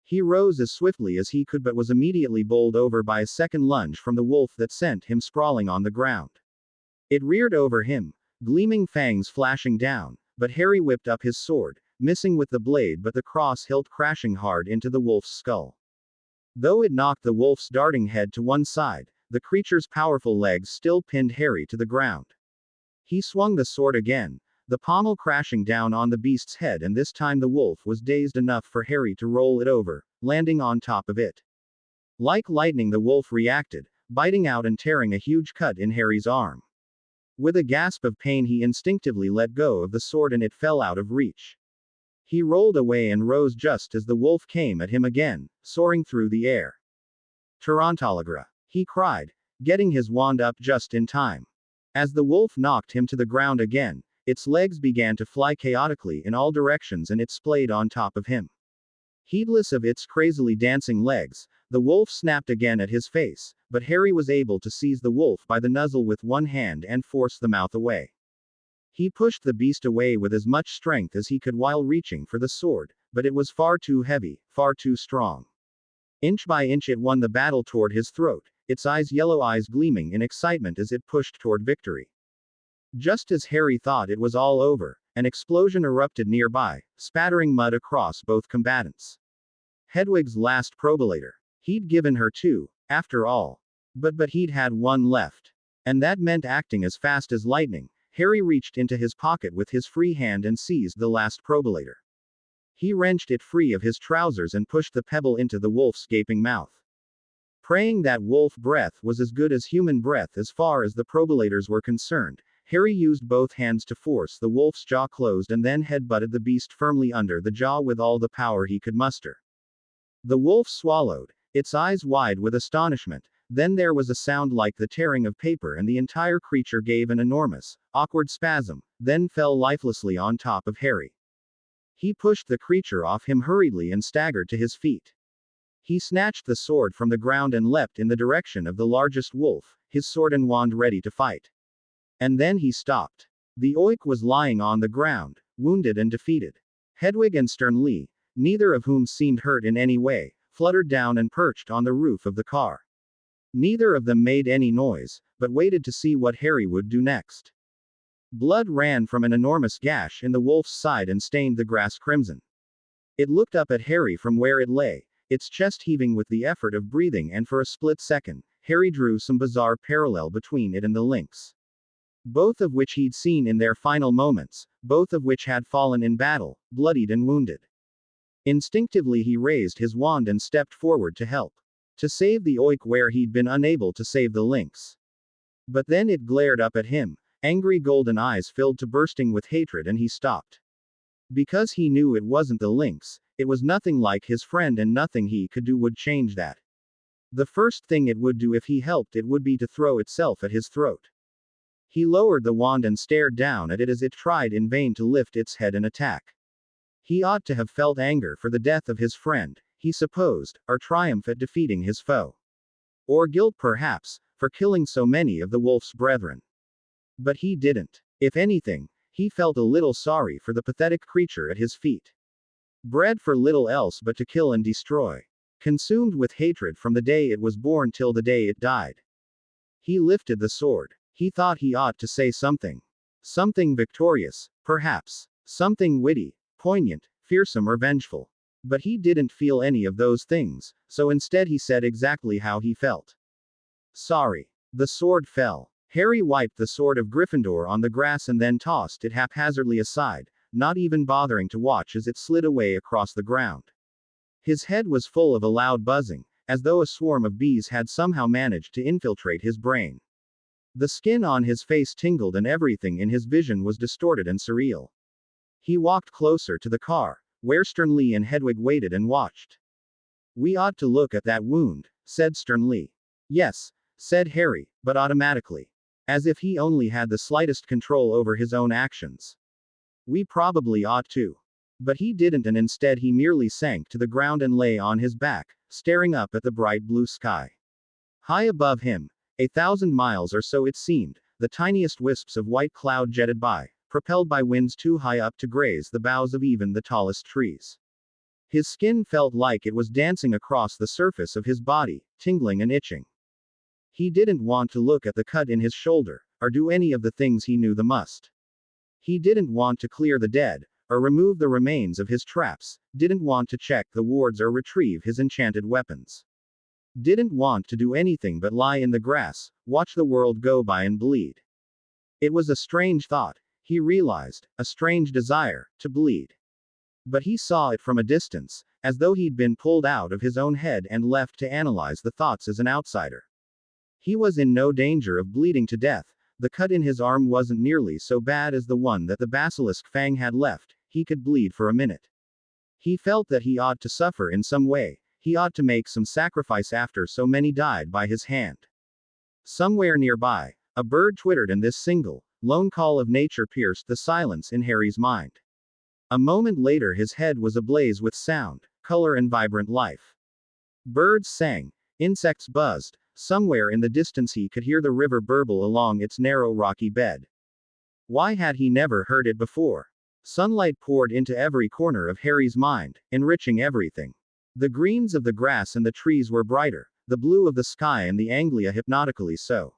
He rose as swiftly as he could, but was immediately bowled over by a second lunge from the wolf that sent him sprawling on the ground. It reared over him, gleaming fangs flashing down, but Harry whipped up his sword, missing with the blade, but the cross hilt crashing hard into the wolf's skull. Though it knocked the wolf's darting head to one side, the creature's powerful legs still pinned Harry to the ground. He swung the sword again, the pommel crashing down on the beast's head, and this time the wolf was dazed enough for Harry to roll it over, landing on top of it. Like lightning the wolf reacted, biting out and tearing a huge cut in Harry's arm. With a gasp of pain he instinctively let go of the sword and it fell out of reach. He rolled away and rose just as the wolf came at him again, soaring through the air. Tarantalagra! He cried, getting his wand up just in time. As the wolf knocked him to the ground again, its legs began to fly chaotically in all directions and it splayed on top of him. Heedless of its crazily dancing legs, the wolf snapped again at his face, but Harry was able to seize the wolf by the muzzle with one hand and force the mouth away. He pushed the beast away with as much strength as he could while reaching for the sword, but it was far too heavy, far too strong. Inch by inch it won the battle toward his throat, its yellow eyes gleaming in excitement as it pushed toward victory. Just as Harry thought it was all over, an explosion erupted nearby, spattering mud across both combatants. Hedwig's last probolator. He'd given her two, after all. But he'd had one left. And that meant acting as fast as lightning. Harry reached into his pocket with his free hand and seized the last probolator. He wrenched it free of his trousers and pushed the pebble into the wolf's gaping mouth. Praying that wolf breath was as good as human breath as far as the probolators were concerned, Harry used both hands to force the wolf's jaw closed and then headbutted the beast firmly under the jaw with all the power he could muster. The wolf swallowed, its eyes wide with astonishment. Then there was a sound like the tearing of paper and the entire creature gave an enormous, awkward spasm, then fell lifelessly on top of Harry. He pushed the creature off him hurriedly and staggered to his feet. He snatched the sword from the ground and leapt in the direction of the largest wolf, his sword and wand ready to fight. And then he stopped. The Oik was lying on the ground, wounded and defeated. Hedwig and Sternly, neither of whom seemed hurt in any way, fluttered down and perched on the roof of the car. Neither of them made any noise, but waited to see what Harry would do next. Blood ran from an enormous gash in the wolf's side and stained the grass crimson. It looked up at Harry from where it lay, its chest heaving with the effort of breathing, and for a split second, Harry drew some bizarre parallel between it and the lynx. Both of which he'd seen in their final moments, both of which had fallen in battle, bloodied and wounded. Instinctively he raised his wand and stepped forward to help. To save the Oik where he'd been unable to save the lynx. But then it glared up at him, angry golden eyes filled to bursting with hatred, and he stopped. Because he knew it wasn't the lynx, it was nothing like his friend, and nothing he could do would change that. The first thing it would do if he helped it would be to throw itself at his throat. He lowered the wand and stared down at it as it tried in vain to lift its head and attack. He ought to have felt anger for the death of his friend, he supposed, or triumph at defeating his foe. Or guilt perhaps, for killing so many of the wolf's brethren. But he didn't. If anything, he felt a little sorry for the pathetic creature at his feet. Bred for little else but to kill and destroy. Consumed with hatred from the day it was born till the day it died. He lifted the sword. He thought he ought to say something. Something victorious, perhaps. Something witty, poignant, fearsome or vengeful. But he didn't feel any of those things, so instead he said exactly how he felt. Sorry. The sword fell. Harry wiped the sword of Gryffindor on the grass and then tossed it haphazardly aside, not even bothering to watch as it slid away across the ground. His head was full of a loud buzzing, as though a swarm of bees had somehow managed to infiltrate his brain. The skin on his face tingled and everything in his vision was distorted and surreal. He walked closer to the car, where Stern Lee and Hedwig waited and watched. "We ought to look at that wound," said Stern Lee. "Yes," said Harry, but automatically. As if he only had the slightest control over his own actions. "We probably ought to." But he didn't, and instead he merely sank to the ground and lay on his back, staring up at the bright blue sky. High above him, 1,000 miles or so it seemed, the tiniest wisps of white cloud jetted by, propelled by winds too high up to graze the boughs of even the tallest trees. His skin felt like it was dancing across the surface of his body, tingling and itching. He didn't want to look at the cut in his shoulder, or do any of the things he knew the must. He didn't want to clear the dead, or remove the remains of his traps, didn't want to check the wards or retrieve his enchanted weapons. Didn't want to do anything but lie in the grass, watch the world go by and bleed. It was a strange thought, he realized, a strange desire, to bleed. But he saw it from a distance, as though he'd been pulled out of his own head and left to analyze the thoughts as an outsider. He was in no danger of bleeding to death. The cut in his arm wasn't nearly so bad as the one that the basilisk fang had left. He could bleed for a minute. He felt that he ought to suffer in some way. He ought to make some sacrifice after so many died by his hand. Somewhere nearby, a bird twittered, and this single, lone call of nature pierced the silence in Harry's mind. A moment later his head was ablaze with sound, color and vibrant life. Birds sang, insects buzzed. Somewhere in the distance he could hear the river burble along its narrow rocky bed. Why had he never heard it before? Sunlight poured into every corner of Harry's mind, enriching everything. The greens of the grass and the trees were brighter, the blue of the sky and the anglia hypnotically so.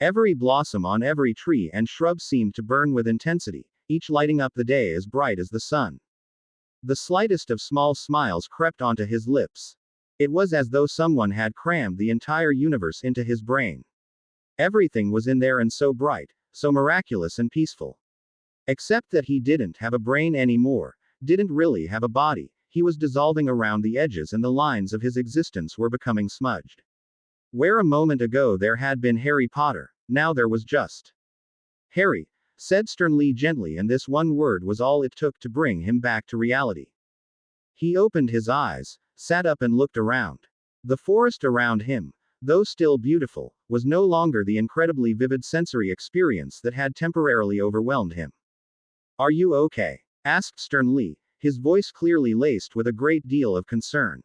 Every blossom on every tree and shrub seemed to burn with intensity, each lighting up the day as bright as the sun. The slightest of small smiles crept onto his lips. It was as though someone had crammed the entire universe into his brain. Everything was in there and so bright, so miraculous and peaceful. Except that he didn't have a brain anymore, didn't really have a body, he was dissolving around the edges and the lines of his existence were becoming smudged. Where a moment ago there had been Harry Potter, now there was just Harry, said Stern Lee gently, and this one word was all it took to bring him back to reality. He opened his eyes, sat up and looked around. The forest around him, though still beautiful, was no longer the incredibly vivid sensory experience that had temporarily overwhelmed him. "Are you okay?" asked Stern Lee, his voice clearly laced with a great deal of concern.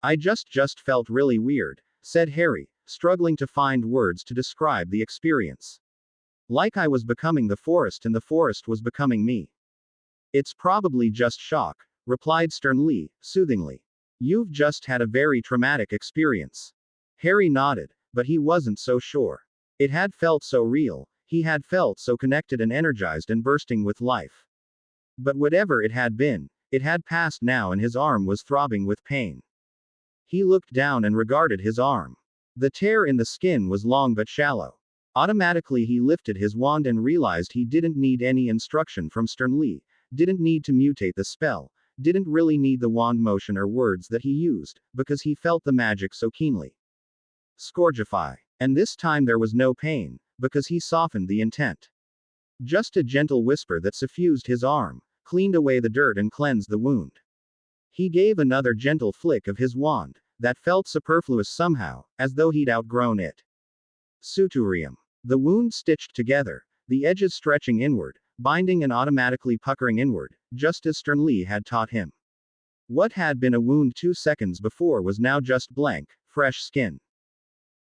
"I just felt really weird," said Harry, struggling to find words to describe the experience. "Like I was becoming the forest and the forest was becoming me." "It's probably just shock," replied Stern Lee, soothingly. "You've just had a very traumatic experience." Harry nodded, but he wasn't so sure. It had felt so real, he had felt so connected and energized and bursting with life. But whatever it had been, it had passed now and his arm was throbbing with pain. He looked down and regarded his arm. The tear in the skin was long but shallow. Automatically he lifted his wand and realized he didn't need any instruction from Stern Lee, didn't need to mutate the spell, didn't really need the wand motion or words that he used, because he felt the magic so keenly. Scourgify. And this time there was no pain, because he softened the intent. Just a gentle whisper that suffused his arm, cleaned away the dirt and cleansed the wound. He gave another gentle flick of his wand, that felt superfluous somehow, as though he'd outgrown it. Suturium. The wound stitched together, the edges stretching inward, binding and automatically puckering inward, just as Stern Lee had taught him. What had been a wound 2 seconds before was now just blank, fresh skin.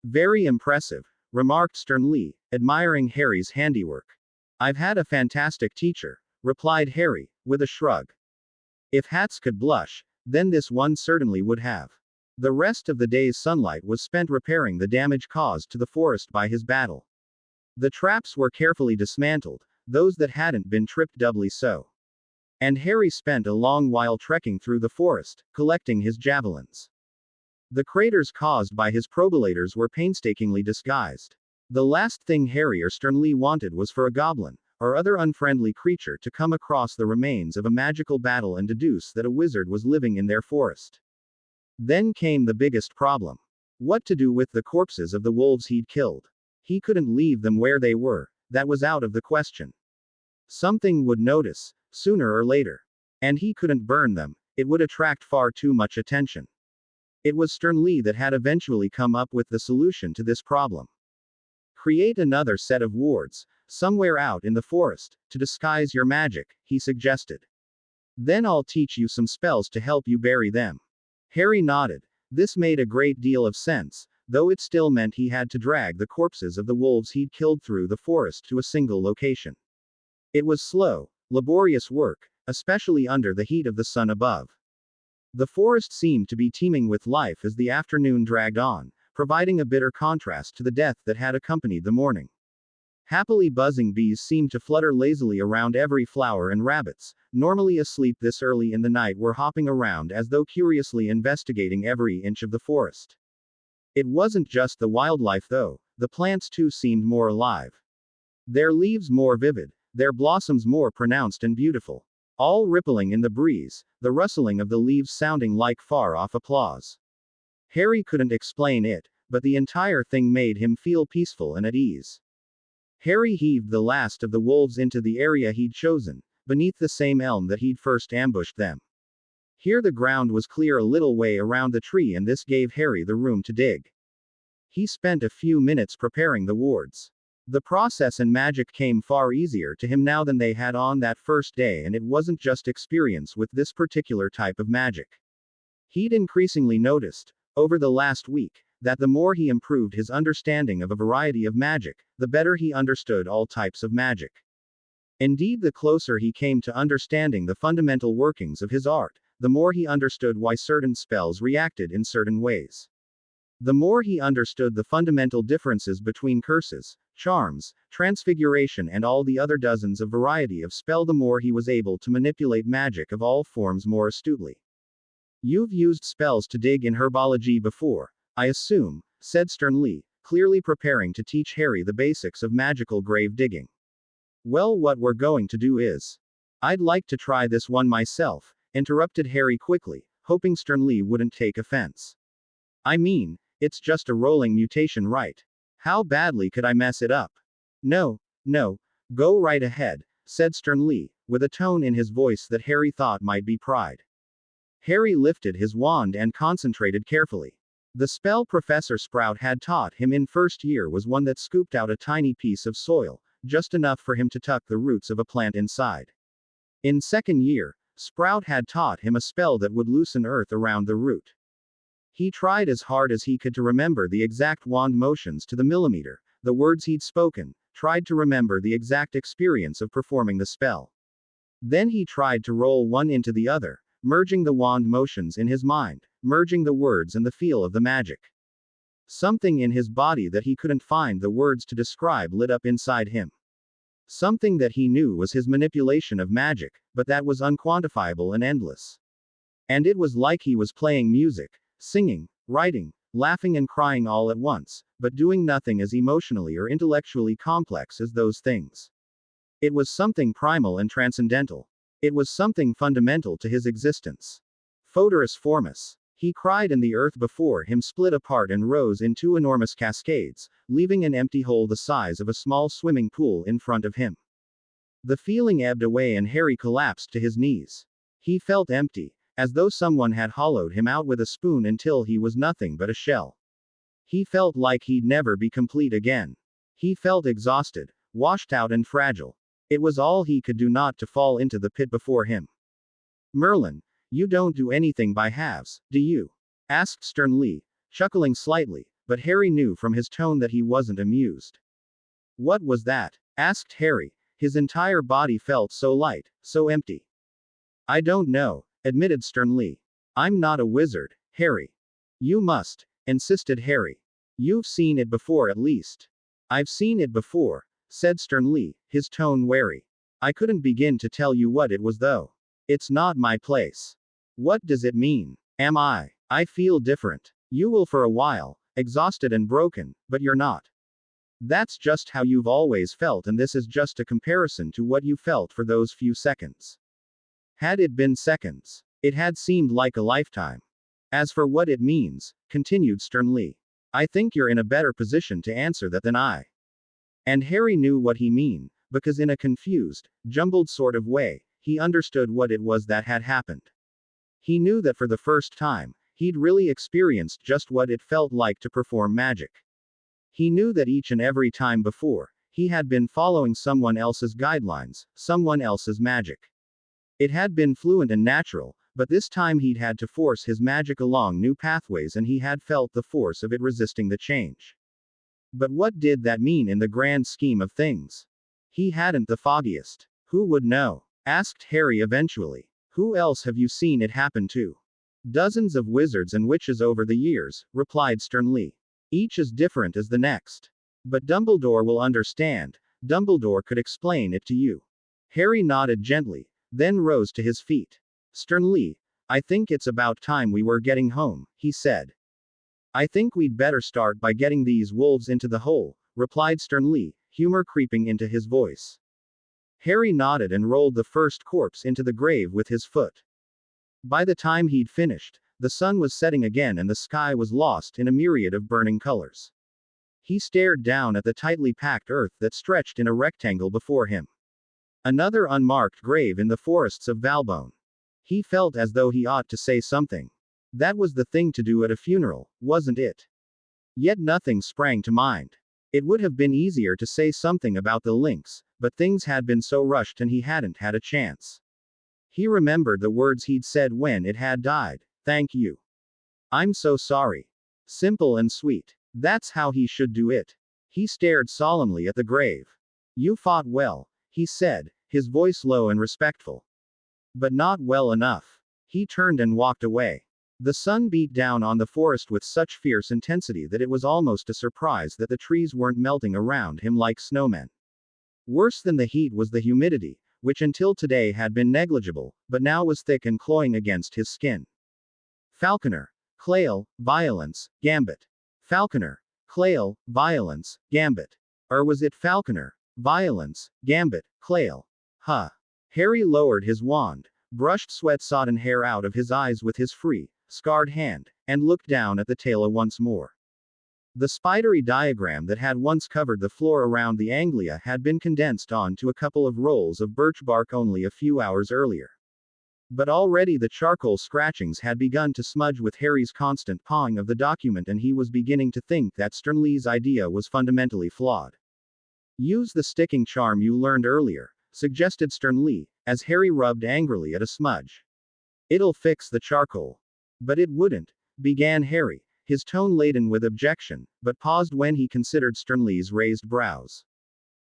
"Very impressive," remarked Stern Lee, admiring Harry's handiwork. "I've had a fantastic teacher," replied Harry, with a shrug. If hats could blush, then this one certainly would have. The rest of the day's sunlight was spent repairing the damage caused to the forest by his battle. The traps were carefully dismantled, those that hadn't been tripped doubly so. And Harry spent a long while trekking through the forest, collecting his javelins. The craters caused by his probalators were painstakingly disguised. The last thing Harry or Stern Lee wanted was for a goblin, or other unfriendly creature to come across the remains of a magical battle and deduce that a wizard was living in their forest. Then came the biggest problem. What to do with the corpses of the wolves he'd killed? He couldn't leave them where they were, that was out of the question. Something would notice, sooner or later. And he couldn't burn them, it would attract far too much attention. It was Stern Lee that had eventually come up with the solution to this problem. Create another set of wards, somewhere out in the forest, to disguise your magic, he suggested. Then I'll teach you some spells to help you bury them. Harry nodded. This made a great deal of sense, though it still meant he had to drag the corpses of the wolves he'd killed through the forest to a single location. It was slow, laborious work, especially under the heat of the sun above. The forest seemed to be teeming with life as the afternoon dragged on, providing a bitter contrast to the death that had accompanied the morning. Happily buzzing bees seemed to flutter lazily around every flower, and rabbits, normally asleep this early in the night, were hopping around as though curiously investigating every inch of the forest. It wasn't just the wildlife though, the plants too seemed more alive. Their leaves more vivid, their blossoms more pronounced and beautiful. All rippling in the breeze, the rustling of the leaves sounding like far-off applause. Harry couldn't explain it, but the entire thing made him feel peaceful and at ease. Harry heaved the last of the wolves into the area he'd chosen, beneath the same elm that he'd first ambushed them. Here the ground was clear a little way around the tree, and this gave Harry the room to dig. He spent a few minutes preparing the wards. The process and magic came far easier to him now than they had on that first day, and it wasn't just experience with this particular type of magic. He'd increasingly noticed, over the last week, that the more he improved his understanding of a variety of magic, the better he understood all types of magic. Indeed, the closer he came to understanding the fundamental workings of his art, the more he understood why certain spells reacted in certain ways. The more he understood the fundamental differences between curses, charms, transfiguration, and all the other dozens of variety of spell, the more he was able to manipulate magic of all forms more astutely. You've used spells to dig in herbology before, I assume, said Stern Lee, clearly preparing to teach Harry the basics of magical grave digging. Well, what we're going to do is. I'd like to try this one myself, interrupted Harry quickly, hoping Stern Lee wouldn't take offense. I mean, it's just a rolling mutation, right? How badly could I mess it up? No, go right ahead, said Stern Lee, with a tone in his voice that Harry thought might be pride. Harry lifted his wand and concentrated carefully. The spell Professor Sprout had taught him in first year was one that scooped out a tiny piece of soil, just enough for him to tuck the roots of a plant inside. In second year, Sprout had taught him a spell that would loosen earth around the root. He tried as hard as he could to remember the exact wand motions to the millimeter, the words he'd spoken, tried to remember the exact experience of performing the spell. Then he tried to roll one into the other, merging the wand motions in his mind, merging the words and the feel of the magic. Something in his body that he couldn't find the words to describe lit up inside him. Something that he knew was his manipulation of magic, but that was unquantifiable and endless. And it was like he was playing music, singing, writing, laughing and crying all at once, but doing nothing as emotionally or intellectually complex as those things. It was something primal and transcendental. It was something fundamental to his existence. Foederus Formus. He cried, and the earth before him split apart and rose in two enormous cascades, leaving an empty hole the size of a small swimming pool in front of him. The feeling ebbed away and Harry collapsed to his knees. He felt empty, as though someone had hollowed him out with a spoon until he was nothing but a shell. He felt like he'd never be complete again. He felt exhausted, washed out and fragile. It was all he could do not to fall into the pit before him. Merlin, you don't do anything by halves, do you? Asked Stern Lee, chuckling slightly, but Harry knew from his tone that he wasn't amused. What was that? Asked Harry, his entire body felt so light, so empty. I don't know, admitted Stern Lee. I'm not a wizard, Harry. You must, insisted Harry. You've seen it before at least. I've seen it before, said Stern Lee, his tone wary. I couldn't begin to tell you what it was though. It's not my place. What does it mean? Am I? I feel different. You will for a while, exhausted and broken, but you're not. That's just how you've always felt, and this is just a comparison to what you felt for those few seconds. Had it been seconds, it had seemed like a lifetime. As for what it means, continued Stern Lee, I think you're in a better position to answer that than I. And Harry knew what he mean, because in a confused, jumbled sort of way, he understood what it was that had happened. He knew that for the first time, he'd really experienced just what it felt like to perform magic. He knew that each and every time before, he had been following someone else's guidelines, someone else's magic. It had been fluent and natural, but this time he'd had to force his magic along new pathways and he had felt the force of it resisting the change. But what did that mean in the grand scheme of things? He hadn't the foggiest. Who would know? Asked Harry eventually. Who else have you seen it happen to? Dozens of wizards and witches over the years, replied Stern Lee. Each as different as the next. But Dumbledore will understand. Dumbledore could explain it to you. Harry nodded gently, then rose to his feet. Stern Lee, I think it's about time we were getting home, he said. I think we'd better start by getting these wolves into the hole, replied Stern Lee, humor creeping into his voice. Harry nodded and rolled the first corpse into the grave with his foot. By the time he'd finished, the sun was setting again and the sky was lost in a myriad of burning colors. He stared down at the tightly packed earth that stretched in a rectangle before him. Another unmarked grave in the forests of Valbonne. He felt as though he ought to say something. That was the thing to do at a funeral, wasn't it? Yet nothing sprang to mind. It would have been easier to say something about the lynx, but things had been so rushed and he hadn't had a chance. He remembered the words he'd said when it had died. Thank you. I'm so sorry. Simple and sweet. That's how he should do it. He stared solemnly at the grave. You fought well, he said, his voice low and respectful. But not well enough. He turned and walked away. The sun beat down on the forest with such fierce intensity that it was almost a surprise that the trees weren't melting around him like snowmen. Worse than the heat was the humidity, which until today had been negligible, but now was thick and cloying against his skin. Falconer. Clail, Violence, Gambit. Falconer. Clail, Violence, Gambit. Or was it Falconer, Violence, Gambit, Clail? Huh. Harry lowered his wand, brushed sweat-sodden hair out of his eyes with his free, scarred hand, and looked down at the tailor once more. The spidery diagram that had once covered the floor around the anglia had been condensed onto a couple of rolls of birch bark only a few hours earlier. But already the charcoal scratchings had begun to smudge with Harry's constant pawing of the document and he was beginning to think that Stern Lee's idea was fundamentally flawed. Use the sticking charm you learned earlier, suggested Stern Lee, as Harry rubbed angrily at a smudge. It'll fix the charcoal. But it wouldn't, began Harry, his tone laden with objection, but paused when he considered Stern Lee's raised brows.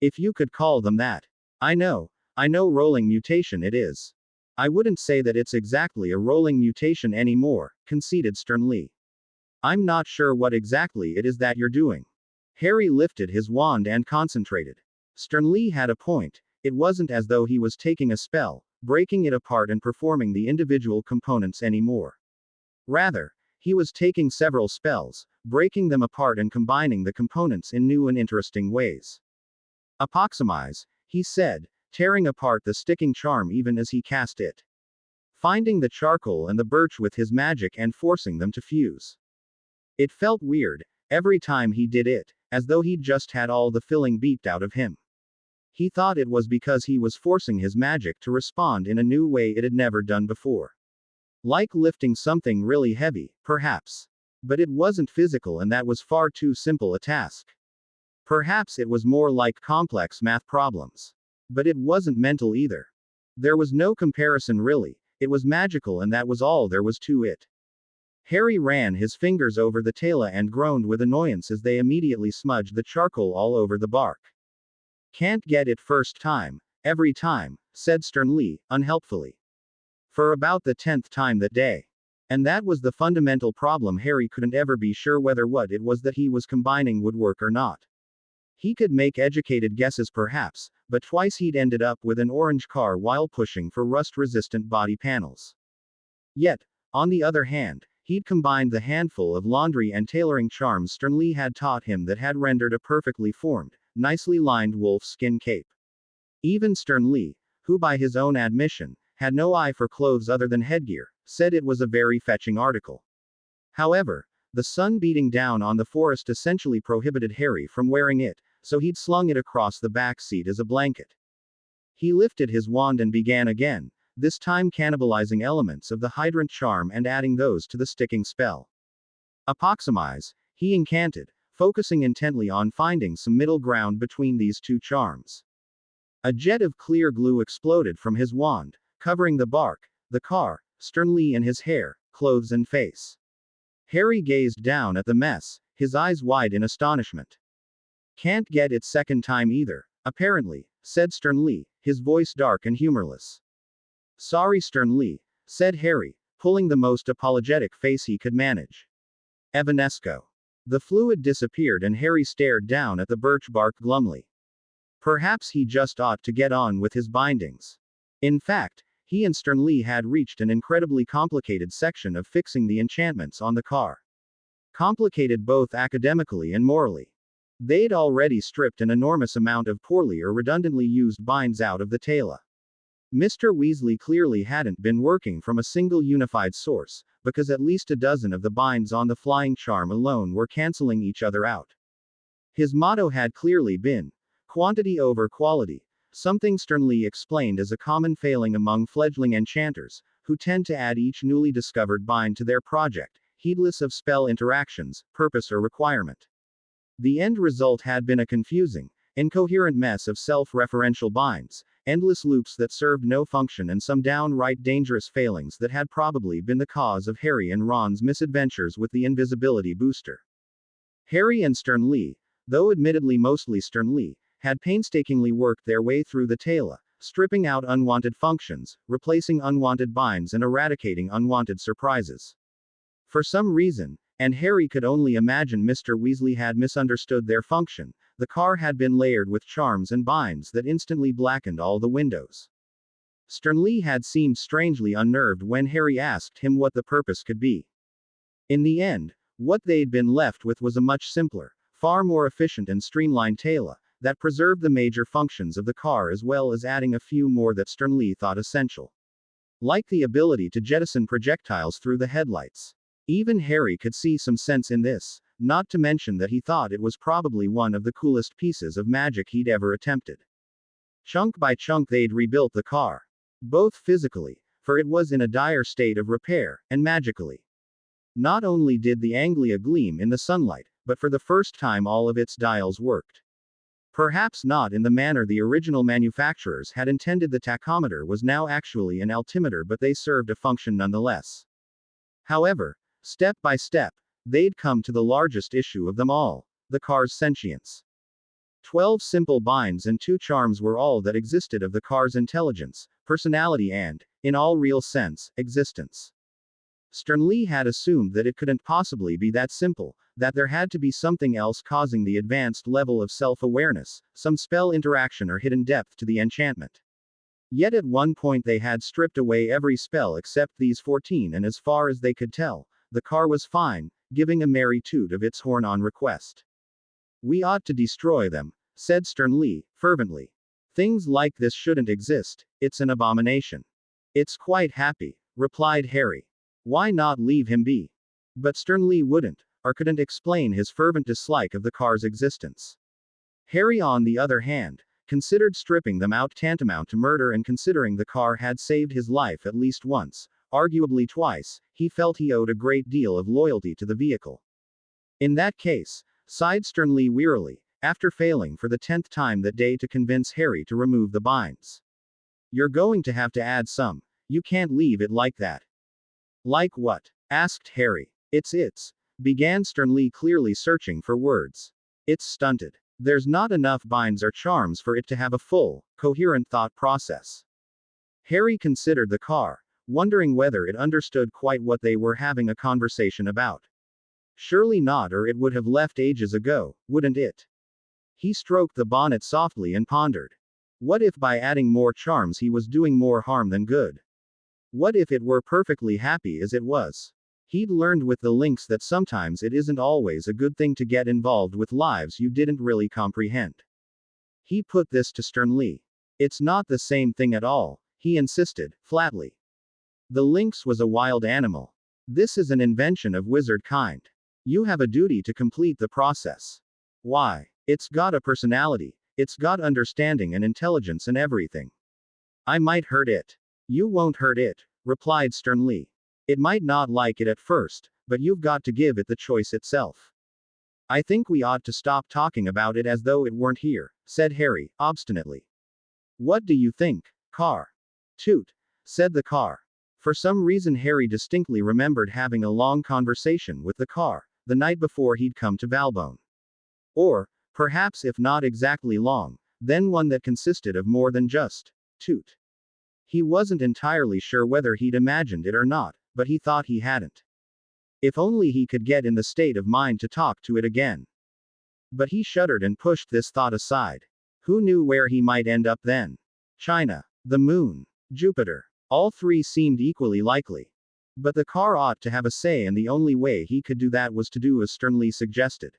If you could call them that. I know rolling mutation it is. I wouldn't say that it's exactly a rolling mutation anymore, conceded Stern Lee. I'm not sure what exactly it is that you're doing. Harry lifted his wand and concentrated. Stern Lee had a point. It wasn't as though he was taking a spell, breaking it apart and performing the individual components anymore. Rather, he was taking several spells, breaking them apart and combining the components in new and interesting ways. Apoximize, he said, tearing apart the sticking charm even as he cast it. Finding the charcoal and the birch with his magic and forcing them to fuse. It felt weird, every time he did it, as though he'd just had all the filling beat out of him. He thought it was because he was forcing his magic to respond in a new way it had never done before. Like lifting something really heavy, perhaps. But it wasn't physical and that was far too simple a task. Perhaps it was more like complex math problems. But it wasn't mental either. There was no comparison really, it was magical and that was all there was to it. Harry ran his fingers over the tela and groaned with annoyance as they immediately smudged the charcoal all over the bark. Can't get it first time, every time, said Stern Lee, unhelpfully. For about the 10th time that day. And that was the fundamental problem. Harry couldn't ever be sure whether what it was that he was combining would work or not. He could make educated guesses perhaps, but twice he'd ended up with an orange car while pushing for rust-resistant body panels. Yet, on the other hand, he'd combined the handful of laundry and tailoring charms Stern Lee had taught him that had rendered a perfectly formed, nicely lined wolf skin cape. Even Stern Lee, who by his own admission, had no eye for clothes other than headgear, said it was a very fetching article. However, the sun beating down on the forest essentially prohibited Harry from wearing it, so he'd slung it across the back seat as a blanket. He lifted his wand and began again, this time cannibalizing elements of the hydrant charm and adding those to the sticking spell. Apoximize, he incanted, focusing intently on finding some middle ground between these two charms. A jet of clear glue exploded from his wand, covering the bark, the car, Sternly and his hair, clothes and face. Harry gazed down at the mess, his eyes wide in astonishment. Can't get it second time either, apparently, said Sternly, his voice dark and humorless. Sorry Sternly, said Harry, pulling the most apologetic face he could manage. Evanesco. The fluid disappeared and Harry stared down at the birch bark glumly. Perhaps he just ought to get on with his bindings. In fact, he and Sternly had reached an incredibly complicated section of fixing the enchantments on the car. Complicated both academically and morally. They'd already stripped an enormous amount of poorly or redundantly used binds out of the Teyla. Mr. Weasley clearly hadn't been working from a single unified source, because at least a dozen of the binds on the flying charm alone were canceling each other out. His motto had clearly been quantity over quality, something Sternly explained as a common failing among fledgling enchanters, who tend to add each newly discovered bind to their project, heedless of spell interactions, purpose or requirement. The end result had been a confusing, incoherent mess of self-referential binds, endless loops that served no function and some downright dangerous failings that had probably been the cause of Harry and Ron's misadventures with the invisibility booster. Harry and Sternly, though admittedly mostly Sternly, had painstakingly worked their way through the Teyla, stripping out unwanted functions, replacing unwanted binds and eradicating unwanted surprises. For some reason, and Harry could only imagine Mr. Weasley had misunderstood their function, the car had been layered with charms and binds that instantly blackened all the windows. Sternly had seemed strangely unnerved when Harry asked him what the purpose could be. In the end, what they'd been left with was a much simpler, far more efficient and streamlined Teyla, that preserved the major functions of the car as well as adding a few more that Sternly thought essential. Like the ability to jettison projectiles through the headlights. Even Harry could see some sense in this, not to mention that he thought it was probably one of the coolest pieces of magic he'd ever attempted. Chunk by chunk they'd rebuilt the car. Both physically, for it was in a dire state of repair, and magically. Not only did the Anglia gleam in the sunlight, but for the first time all of its dials worked. Perhaps not in the manner the original manufacturers had intended. The tachometer was now actually an altimeter, but they served a function nonetheless. However, step by step, they'd come to the largest issue of them all, the car's sentience. 12 simple binds and 2 charms were all that existed of the car's intelligence, personality and, in all real sense, existence. Sternly had assumed that it couldn't possibly be that simple, that there had to be something else causing the advanced level of self-awareness, some spell interaction or hidden depth to the enchantment. Yet at one point they had stripped away every spell except these 14, and as far as they could tell, the car was fine, giving a merry toot of its horn on request. We ought to destroy them, said Sternly, fervently. Things like this shouldn't exist, it's an abomination. It's quite happy, replied Harry. Why not leave him be? But Sternly wouldn't, or couldn't explain his fervent dislike of the car's existence. Harry, on the other hand, considered stripping them out tantamount to murder, and considering the car had saved his life at least once, arguably twice, he felt he owed a great deal of loyalty to the vehicle. In that case, sighed Sternly wearily, after failing for the 10th time that day to convince Harry to remove the binds. You're going to have to add some. You can't leave it like that. Like what? Asked Harry. It's, began Sternly, clearly searching for words. It's stunted. There's not enough binds or charms for it to have a full, coherent thought process. Harry considered the car, wondering whether it understood quite what they were having a conversation about. Surely not, or it would have left ages ago, wouldn't it? He stroked the bonnet softly and pondered. What if by adding more charms he was doing more harm than good? What if it were perfectly happy as it was? He'd learned with the Lynx that sometimes it isn't always a good thing to get involved with lives you didn't really comprehend. He put this to Sternly. It's not the same thing at all, he insisted, flatly. The Lynx was a wild animal. This is an invention of wizard kind. You have a duty to complete the process. Why? It's got a personality, it's got understanding and intelligence and everything. I might hurt it. You won't hurt it, replied sternly. It might not like it at first, but you've got to give it the choice itself. I think we ought to stop talking about it as though it weren't here, said Harry, obstinately. What do you think, car? Toot, said the car. For some reason, Harry distinctly remembered having a long conversation with the car, the night before he'd come to Valbonne. Or, perhaps if not exactly long, then one that consisted of more than just toot. He wasn't entirely sure whether he'd imagined it or not, but he thought he hadn't. If only he could get in the state of mind to talk to it again. But he shuddered and pushed this thought aside. Who knew where he might end up then? China, the moon, Jupiter. All three seemed equally likely. But the car ought to have a say, and the only way he could do that was to do as Sternly suggested.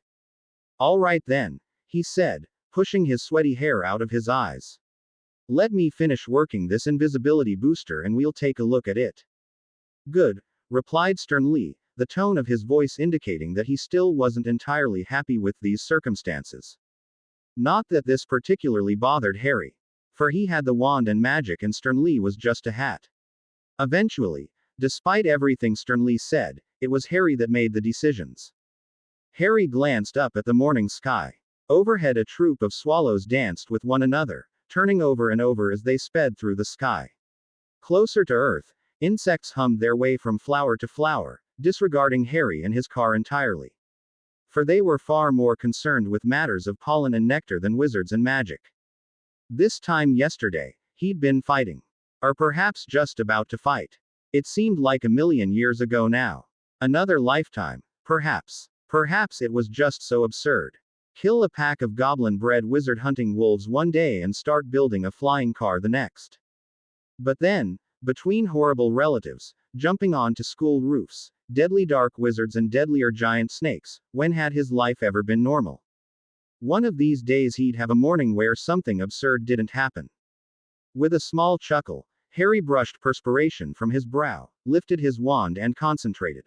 All right then, he said, pushing his sweaty hair out of his eyes. Let me finish working this invisibility booster and we'll take a look at it. Good, replied Sternly, the tone of his voice indicating that he still wasn't entirely happy with these circumstances. Not that this particularly bothered Harry. For he had the wand and magic and Sternly was just a hat. Eventually, despite everything Sternly said, it was Harry that made the decisions. Harry glanced up at the morning sky. Overhead a troop of swallows danced with one another, turning over and over as they sped through the sky. Closer to Earth, insects hummed their way from flower to flower, disregarding Harry and his car entirely. For they were far more concerned with matters of pollen and nectar than wizards and magic. This time yesterday, he'd been fighting. Or perhaps just about to fight. It seemed like a million years ago now. Another lifetime, perhaps. Perhaps it was just so absurd. Kill a pack of goblin-bred wizard hunting wolves one day and start building a flying car the next. But then, between horrible relatives, jumping onto school roofs, deadly dark wizards and deadlier giant snakes, when had his life ever been normal? One of these days he'd have a morning where something absurd didn't happen. With a small chuckle, Harry brushed perspiration from his brow, lifted his wand and concentrated.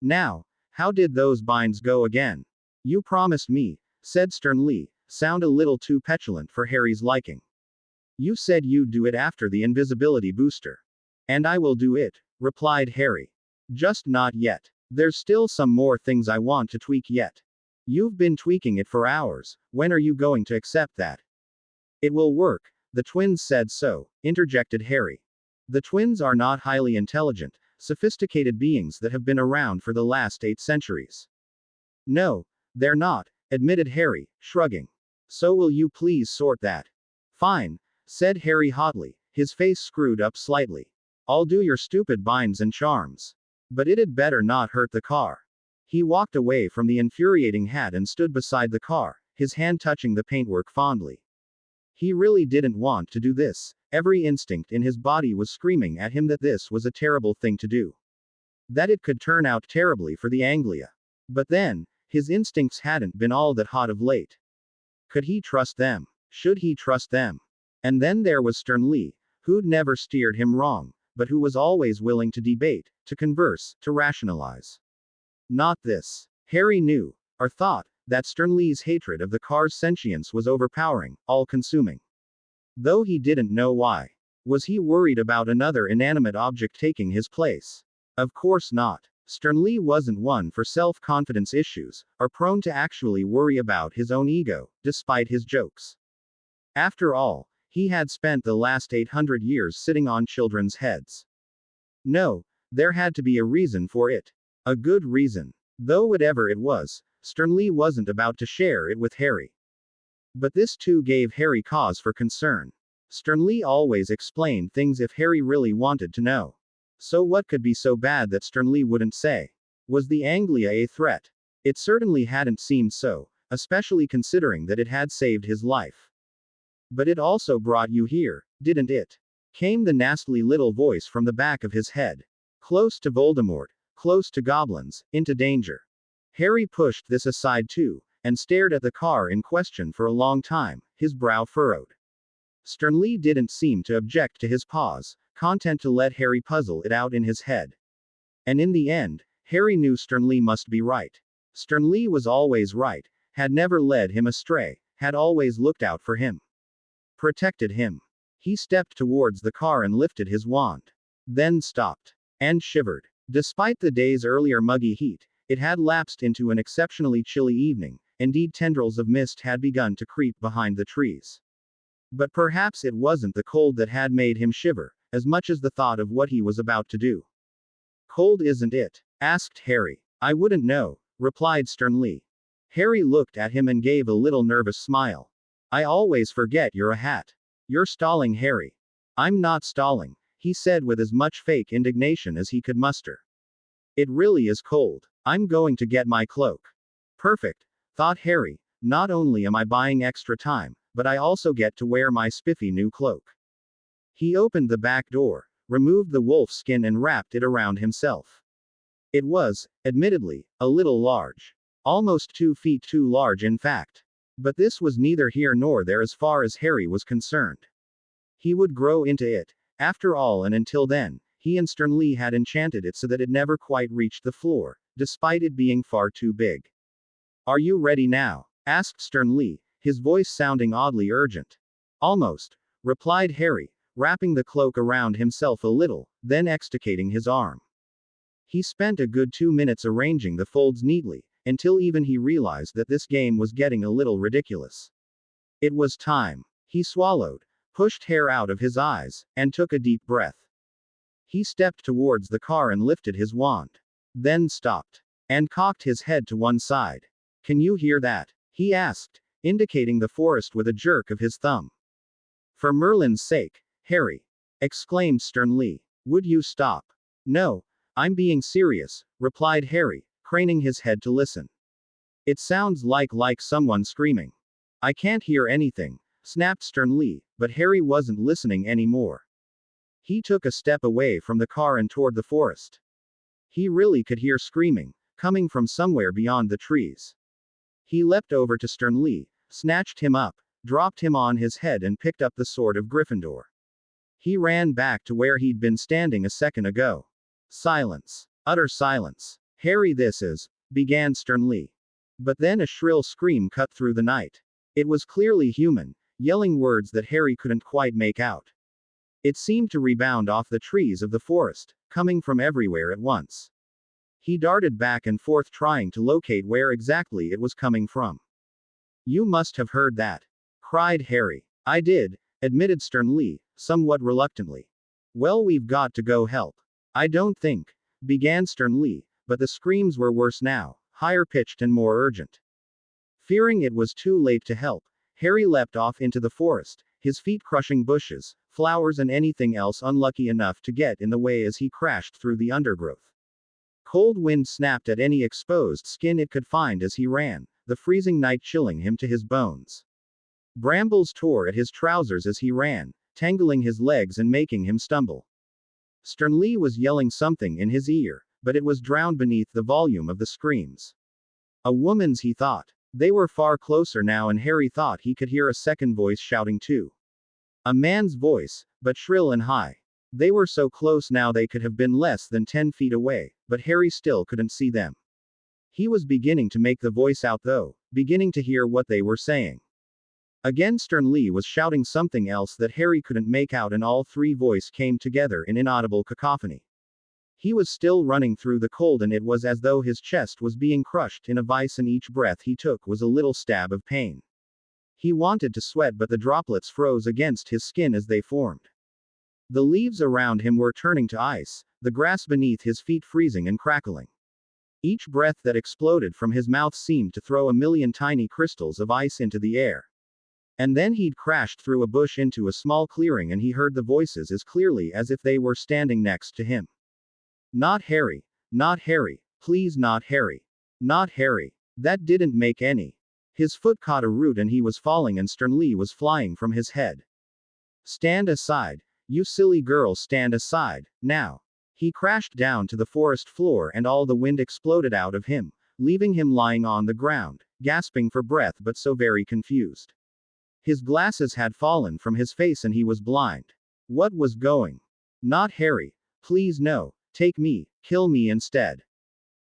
Now, how did those binds go again? You promised me, said Sternly, sound a little too petulant for Harry's liking. You said you'd do it after the invisibility booster. And I will do it, replied Harry. Just not yet. There's still some more things I want to tweak yet. You've been tweaking it for hours, when are you going to accept that? It will work, the twins said so, interjected Harry. The twins are not highly intelligent, sophisticated beings that have been around for the last 8 centuries. No, they're not, admitted Harry, shrugging. So will you please sort that? Fine, said Harry hotly, his face screwed up slightly. I'll do your stupid binds and charms. But it'd better not hurt the car. He walked away from the infuriating hat and stood beside the car, his hand touching the paintwork fondly. He really didn't want to do this. Every instinct in his body was screaming at him that this was a terrible thing to do. That it could turn out terribly for the Anglia. But then, his instincts hadn't been all that hot of late. Could he trust them? Should he trust them? And then there was Sternly, who'd never steered him wrong, but who was always willing to debate, to converse, to rationalize. Not this. Harry knew, or thought, that Sternly's hatred of the car's sentience was overpowering, all-consuming. Though he didn't know why. Was he worried about another inanimate object taking his place? Of course not. Sternly wasn't one for self-confidence issues, or prone to actually worry about his own ego, despite his jokes. After all, he had spent the last 800 years sitting on children's heads. No, there had to be a reason for it. A good reason. Though whatever it was, Sternly wasn't about to share it with Harry. But this too gave Harry cause for concern. Sternly always explained things if Harry really wanted to know. So what could be so bad that Sternly wouldn't say? Was the Anglia a threat? It certainly hadn't seemed so, especially considering that it had saved his life. But it also brought you here, didn't it? Came the nastily little voice from the back of his head. Close to Voldemort, close to goblins, into danger. Harry pushed this aside too, and stared at the car in question for a long time, his brow furrowed. Sternly didn't seem to object to his pause, content to let Harry puzzle it out in his head. And in the end, Harry knew Sternly must be right. Sternly was always right, had never led him astray, had always looked out for him, protected him. He stepped towards the car and lifted his wand. Then stopped. And shivered. Despite the day's earlier muggy heat, it had lapsed into an exceptionally chilly evening, indeed tendrils of mist had begun to creep behind the trees. But perhaps it wasn't the cold that had made him shiver, as much as the thought of what he was about to do. Cold, isn't it? Asked Harry. I wouldn't know, replied Sternly. Harry looked at him and gave a little nervous smile. I always forget you're a hat. You're stalling, Harry. I'm not stalling, he said with as much fake indignation as he could muster. It really is cold. I'm going to get my cloak. Perfect, thought Harry. Not only am I buying extra time, but I also get to wear my spiffy new cloak. He opened the back door, removed the wolf skin and wrapped it around himself. It was, admittedly, a little large. Almost 2 feet too large, in fact. But this was neither here nor there as far as Harry was concerned. He would grow into it, after all, and until then, he and Sternly had enchanted it so that it never quite reached the floor, despite it being far too big. Are you ready now? Asked Sternly, his voice sounding oddly urgent. Almost, replied Harry, wrapping the cloak around himself a little, then extricating his arm. He spent a good 2 minutes arranging the folds neatly, until even he realized that this game was getting a little ridiculous. It was time. He swallowed, pushed hair out of his eyes, and took a deep breath. He stepped towards the car and lifted his wand. Then stopped. And cocked his head to one side. Can you hear that? He asked, indicating the forest with a jerk of his thumb. For Merlin's sake, Harry! Exclaimed Sternly. Would you stop? No, I'm being serious, replied Harry, craning his head to listen. It sounds like someone screaming. I can't hear anything, snapped Sternly, but Harry wasn't listening anymore. He took a step away from the car and toward the forest. He really could hear screaming, coming from somewhere beyond the trees. He leapt over to Sternly, snatched him up, dropped him on his head and picked up the sword of Gryffindor. He ran back to where he'd been standing a second ago. Silence. Utter silence. Harry, this is, began Sternly. But then a shrill scream cut through the night. It was clearly human, yelling words that Harry couldn't quite make out. It seemed to rebound off the trees of the forest, coming from everywhere at once. He darted back and forth trying to locate where exactly it was coming from. You must have heard that, cried Harry. I did, admitted Sternly, somewhat reluctantly. Well, we've got to go help. I don't think, began Sternly, but the screams were worse now, higher pitched and more urgent. Fearing it was too late to help, Harry leapt off into the forest, his feet crushing bushes, flowers and anything else unlucky enough to get in the way as he crashed through the undergrowth. Cold wind snapped at any exposed skin it could find as he ran, the freezing night chilling him to his bones. Brambles tore at his trousers as he ran, tangling his legs and making him stumble. Sternly was yelling something in his ear, but it was drowned beneath the volume of the screams. A woman's, he thought. They were far closer now, and Harry thought he could hear a second voice shouting too. A man's voice, but shrill and high. They were so close now they could have been less than 10 feet away, but Harry still couldn't see them. He was beginning to make the voice out though, beginning to hear what they were saying. Again Sternly was shouting something else that Harry couldn't make out, and all three voices came together in inaudible cacophony. He was still running through the cold, and it was as though his chest was being crushed in a vice, and each breath he took was a little stab of pain. He wanted to sweat, but the droplets froze against his skin as they formed. The leaves around him were turning to ice, the grass beneath his feet freezing and crackling. Each breath that exploded from his mouth seemed to throw a million tiny crystals of ice into the air. And then he'd crashed through a bush into a small clearing, and he heard the voices as clearly as if they were standing next to him. Not Harry. Not Harry. Please, not Harry. Not Harry. That didn't make any. His foot caught a root and he was falling, and Sternly was flying from his head. Stand aside. You silly girl, stand aside, now. He crashed down to the forest floor, and all the wind exploded out of him, leaving him lying on the ground, gasping for breath but so very confused. His glasses had fallen from his face and he was blind. What was going? Not Harry. Please no. Take me. Kill me instead.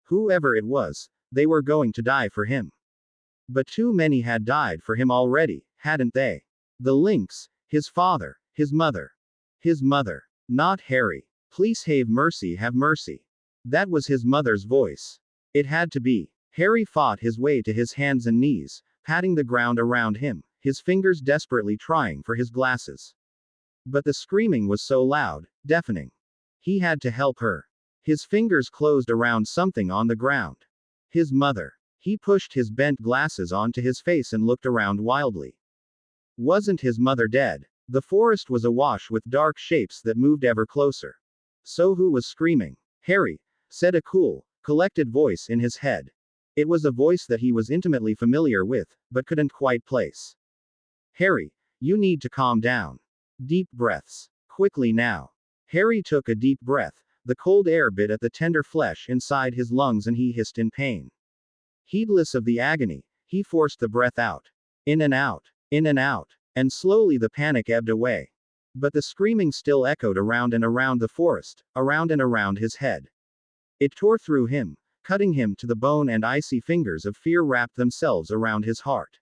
Whoever it was, they were going to die for him. But too many had died for him already, hadn't they? The lynx, his father, his mother. His mother. Not Harry. Please have mercy, have mercy. That was his mother's voice. It had to be. Harry fought his way to his hands and knees, patting the ground around him, his fingers desperately trying for his glasses. But the screaming was so loud, deafening. He had to help her. His fingers closed around something on the ground. His mother. He pushed his bent glasses onto his face and looked around wildly. Wasn't his mother dead? The forest was awash with dark shapes that moved ever closer. So who was screaming? Harry, said a cool, collected voice in his head. It was a voice that he was intimately familiar with, but couldn't quite place. Harry, you need to calm down. Deep breaths. Quickly now. Harry took a deep breath. The cold air bit at the tender flesh inside his lungs and he hissed in pain. Heedless of the agony, he forced the breath out. In and out. In and out. And slowly the panic ebbed away. But the screaming still echoed around and around the forest, around and around his head. It tore through him, cutting him to the bone, and icy fingers of fear wrapped themselves around his heart.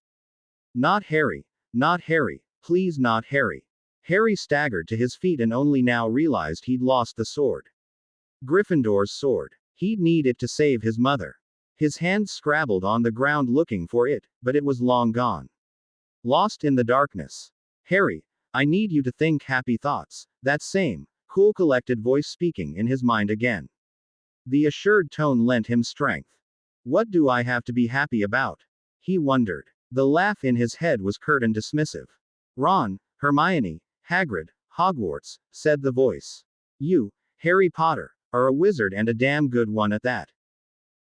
Not Harry. Not Harry. Please, not Harry. Harry staggered to his feet and only now realized he'd lost the sword. Gryffindor's sword. He'd need it to save his mother. His hands scrabbled on the ground looking for it, but it was long gone. Lost in the darkness. Harry, I need you to think happy thoughts. That same, cool, collected voice speaking in his mind again. The assured tone lent him strength. What do I have to be happy about? He wondered. The laugh in his head was curt and dismissive. Ron, Hermione, Hagrid, Hogwarts, said the voice. You, Harry Potter, are a wizard and a damn good one at that.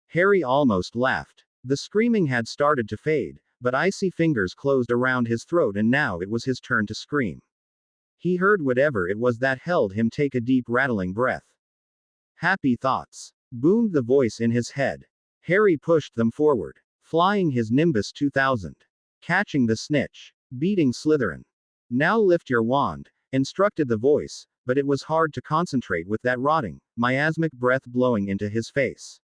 Harry almost laughed. The screaming had started to fade, but icy fingers closed around his throat and now it was his turn to scream. He heard whatever it was that held him take a deep rattling breath. Happy thoughts, boomed the voice in his head. Harry pushed them forward, flying his Nimbus 2000. Catching the snitch. Beating Slytherin. Now lift your wand, instructed the voice, but it was hard to concentrate with that rotting, miasmic breath blowing into his face.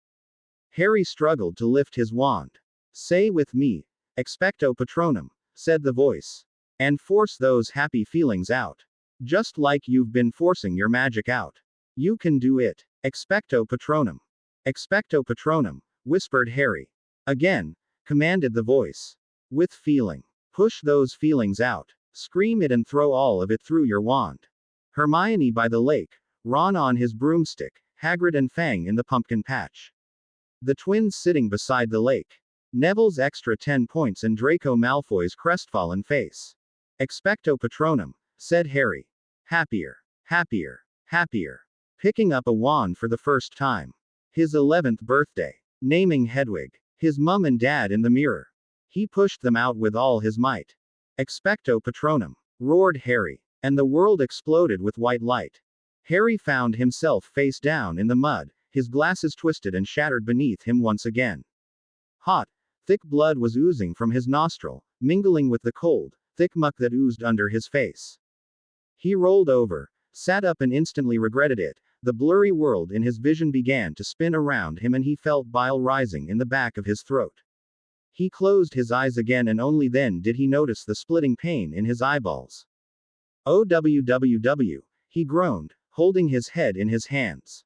Harry struggled to lift his wand. Say with me, Expecto Patronum, said the voice. And force those happy feelings out. Just like you've been forcing your magic out. You can do it. Expecto Patronum. Expecto Patronum, whispered Harry. Again, commanded the voice. With feeling. Push those feelings out. Scream it and throw all of it through your wand. Hermione by the lake, Ron on his broomstick, Hagrid and Fang in the pumpkin patch. The twins sitting beside the lake. Neville's extra 10 points and Draco Malfoy's crestfallen face. Expecto Patronum, said Harry. Happier. Happier. Happier. Picking up a wand for the first time. His 11th birthday. Naming Hedwig. His mum and dad in the mirror. He pushed them out with all his might. Expecto Patronum, roared Harry. And the world exploded with white light. Harry found himself face down in the mud, his glasses twisted and shattered beneath him once again. Hot, thick blood was oozing from his nostril, mingling with the cold, thick muck that oozed under his face. He rolled over, sat up and instantly regretted it. The blurry world in his vision began to spin around him and he felt bile rising in the back of his throat. He closed his eyes again and only then did he notice the splitting pain in his eyeballs. OWWW, he groaned, holding his head in his hands.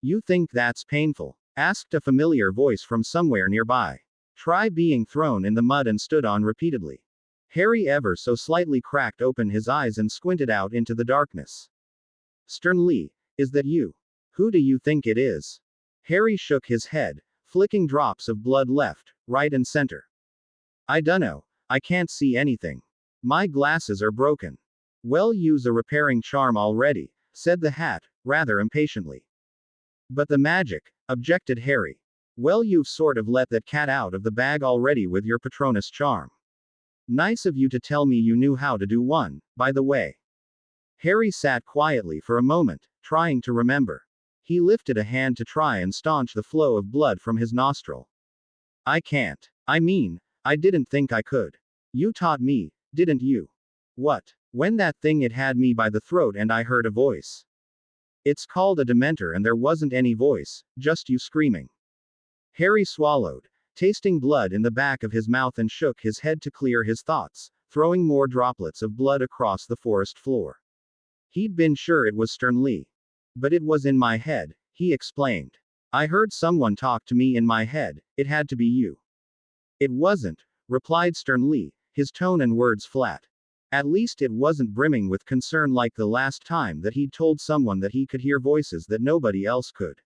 You think that's painful? Asked a familiar voice from somewhere nearby. Try being thrown in the mud and stood on repeatedly. Harry ever so slightly cracked open his eyes and squinted out into the darkness. Sternly, is that you? Who do you think it is? Harry shook his head, flicking drops of blood left, right and center. I dunno, I can't see anything. My glasses are broken. Well, use a repairing charm already, said the hat, rather impatiently. But the magic, objected Harry. Well, you've sort of let that cat out of the bag already with your Patronus charm. Nice of you to tell me you knew how to do one, by the way. Harry sat quietly for a moment, trying to remember. He lifted a hand to try and staunch the flow of blood from his nostril. I can't. I mean, I didn't think I could. You taught me, didn't you? What? When that thing it had me by the throat and I heard a voice. It's called a Dementor and there wasn't any voice, just you screaming. Harry swallowed, tasting blood in the back of his mouth and shook his head to clear his thoughts, throwing more droplets of blood across the forest floor. He'd been sure it was Stern Lee. But it was in my head, he explained. I heard someone talk to me in my head, it had to be you. It wasn't, replied Stern Lee, his tone and words flat. At least it wasn't brimming with concern like the last time that he'd told someone that he could hear voices that nobody else could.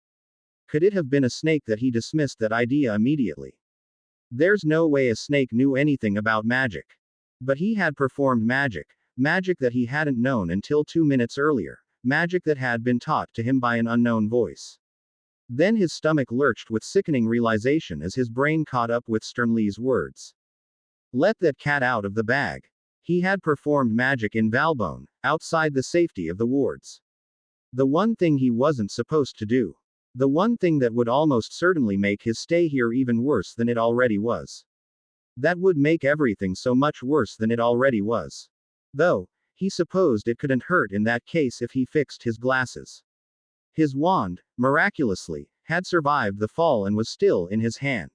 Could it have been a snake that he dismissed that idea immediately? There's no way a snake knew anything about magic. But he had performed magic, magic that he hadn't known until 2 minutes earlier, magic that had been taught to him by an unknown voice. Then his stomach lurched with sickening realization as his brain caught up with Stern Lee's words. Let that cat out of the bag. He had performed magic in Valbonne, outside the safety of the wards. The one thing he wasn't supposed to do. The one thing that would almost certainly make his stay here even worse than it already was. That would make everything so much worse than it already was. Though, he supposed it couldn't hurt in that case if he fixed his glasses. His wand, miraculously, had survived the fall and was still in his hand.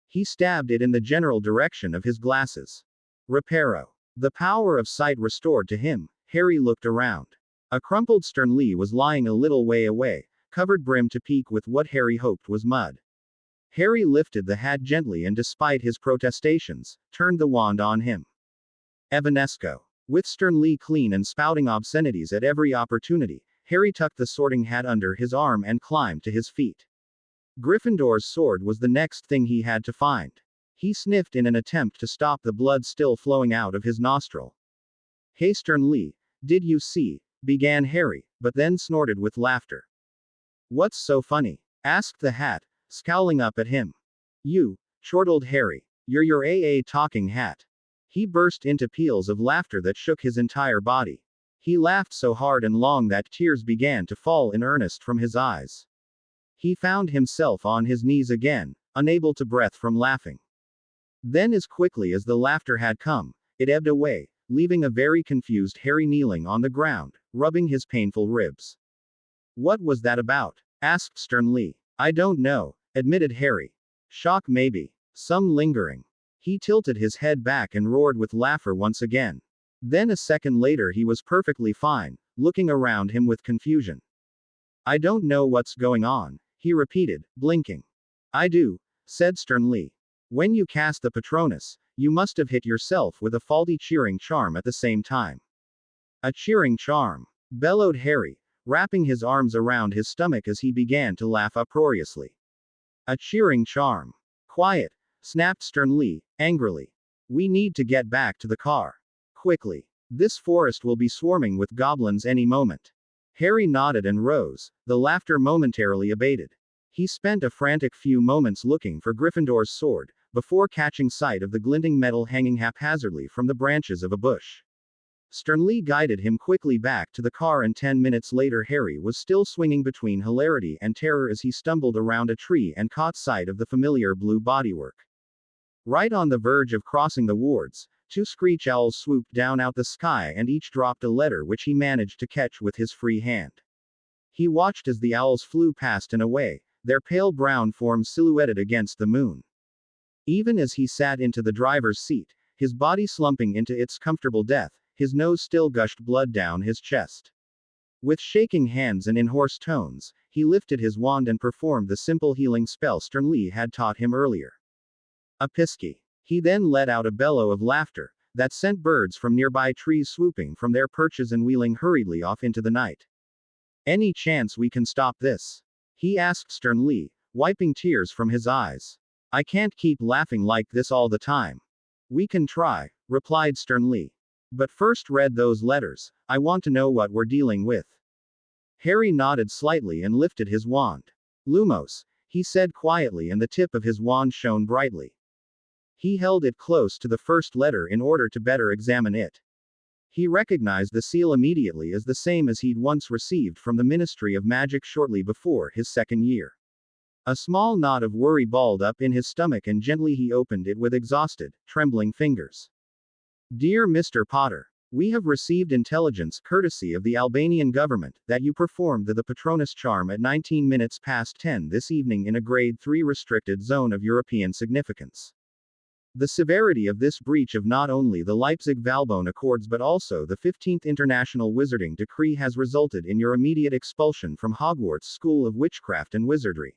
He stabbed it in the general direction of his glasses. Reparo. The power of sight restored to him, Harry looked around. A crumpled Stern Lee was lying a little way away, covered brim to peak with what Harry hoped was mud. Harry lifted the hat gently and despite his protestations, turned the wand on him. Evanesco. With Stern Lee clean and spouting obscenities at every opportunity, Harry tucked the sorting hat under his arm and climbed to his feet. Gryffindor's sword was the next thing he had to find. He sniffed in an attempt to stop the blood still flowing out of his nostril. Hey Stern Lee, did you see? Began Harry, but then snorted with laughter. What's so funny? Asked the hat, scowling up at him. You, chortled Harry. You're your AA talking hat. He burst into peals of laughter that shook his entire body. He laughed so hard and long that tears began to fall in earnest from his eyes. He found himself on his knees again, unable to breathe from laughing. Then as quickly as the laughter had come, it ebbed away, leaving a very confused Harry kneeling on the ground, rubbing his painful ribs. What was that about? Asked Stern Lee. I don't know, admitted Harry. Shock maybe. Some lingering. He tilted his head back and roared with laughter once again. Then a second later he was perfectly fine, looking around him with confusion. I don't know what's going on, he repeated, blinking. I do, said Stern Lee. When you cast the Patronus, you must have hit yourself with a faulty cheering charm at the same time. A cheering charm, bellowed Harry, wrapping his arms around his stomach as he began to laugh uproariously. A cheering charm. Quiet, snapped Stern Lee, angrily. We need to get back to the car. Quickly. This forest will be swarming with goblins any moment. Harry nodded and rose, the laughter momentarily abated. He spent a frantic few moments looking for Gryffindor's sword, before catching sight of the glinting metal hanging haphazardly from the branches of a bush. Stern Lee guided him quickly back to the car and 10 minutes later Harry was still swinging between hilarity and terror as he stumbled around a tree and caught sight of the familiar blue bodywork. Right on the verge of crossing the wards, 2 screech owls swooped down out the sky and each dropped a letter which he managed to catch with his free hand. He watched as the owls flew past and away, their pale brown forms silhouetted against the moon. Even as he sat into the driver's seat, his body slumping into its comfortable death, his nose still gushed blood down his chest. With shaking hands and in hoarse tones, he lifted his wand and performed the simple healing spell Stern Lee had taught him earlier. A pisky. He then let out a bellow of laughter that sent birds from nearby trees swooping from their perches and wheeling hurriedly off into the night. Any chance we can stop this? He asked Stern Lee, wiping tears from his eyes. I can't keep laughing like this all the time. We can try, replied Stern Lee. But first read those letters, I want to know what we're dealing with. Harry nodded slightly and lifted his wand. Lumos, he said quietly and the tip of his wand shone brightly. He held it close to the first letter in order to better examine it. He recognized the seal immediately as the same as he'd once received from the Ministry of Magic shortly before his second year. A small knot of worry balled up in his stomach and gently he opened it with exhausted, trembling fingers. Dear Mr. Potter, We have received intelligence, courtesy of the Albanian government, that you performed the Patronus charm at 19 minutes past 10 this evening in a Grade 3 restricted zone of European significance. The severity of this breach of not only the Leipzig-Valbonne Accords but also the 15th International Wizarding Decree has resulted in your immediate expulsion from Hogwarts School of Witchcraft and Wizardry.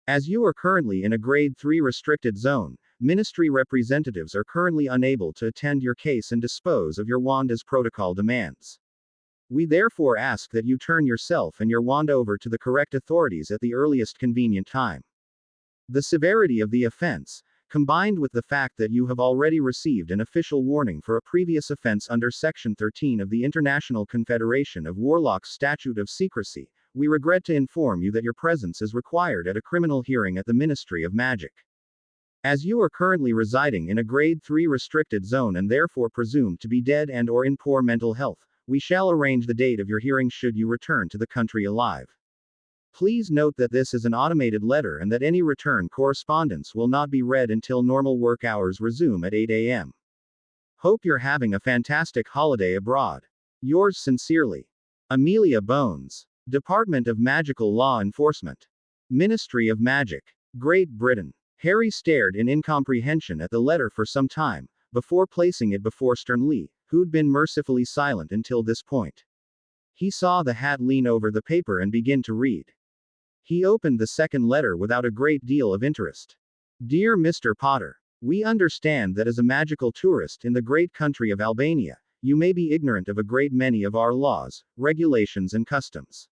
As you are currently in a Grade 3 restricted zone, Ministry representatives are currently unable to attend your case and dispose of your wand as protocol demands. We therefore ask that you turn yourself and your wand over to the correct authorities at the earliest convenient time. The severity of the offense, combined with the fact that you have already received an official warning for a previous offense under Section 13 of the International Confederation of Warlocks Statute of Secrecy, we regret to inform you that your presence is required at a criminal hearing at the Ministry of Magic. As you are currently residing in a Grade 3 restricted zone and therefore presumed to be dead and or in poor mental health, we shall arrange the date of your hearing should you return to the country alive. Please note that this is an automated letter and that any return correspondence will not be read until normal work hours resume at 8 a.m. Hope you're having a fantastic holiday abroad. Yours sincerely, Amelia Bones. Department of Magical Law Enforcement. Ministry of Magic. Great Britain. Harry stared in incomprehension at the letter for some time, before placing it before Sternly, who'd been mercifully silent until this point. He saw the hat lean over the paper and begin to read. He opened the second letter without a great deal of interest. Dear Mr. Potter, we understand that as a magical tourist in the great country of Albania, you may be ignorant of a great many of our laws, regulations and customs.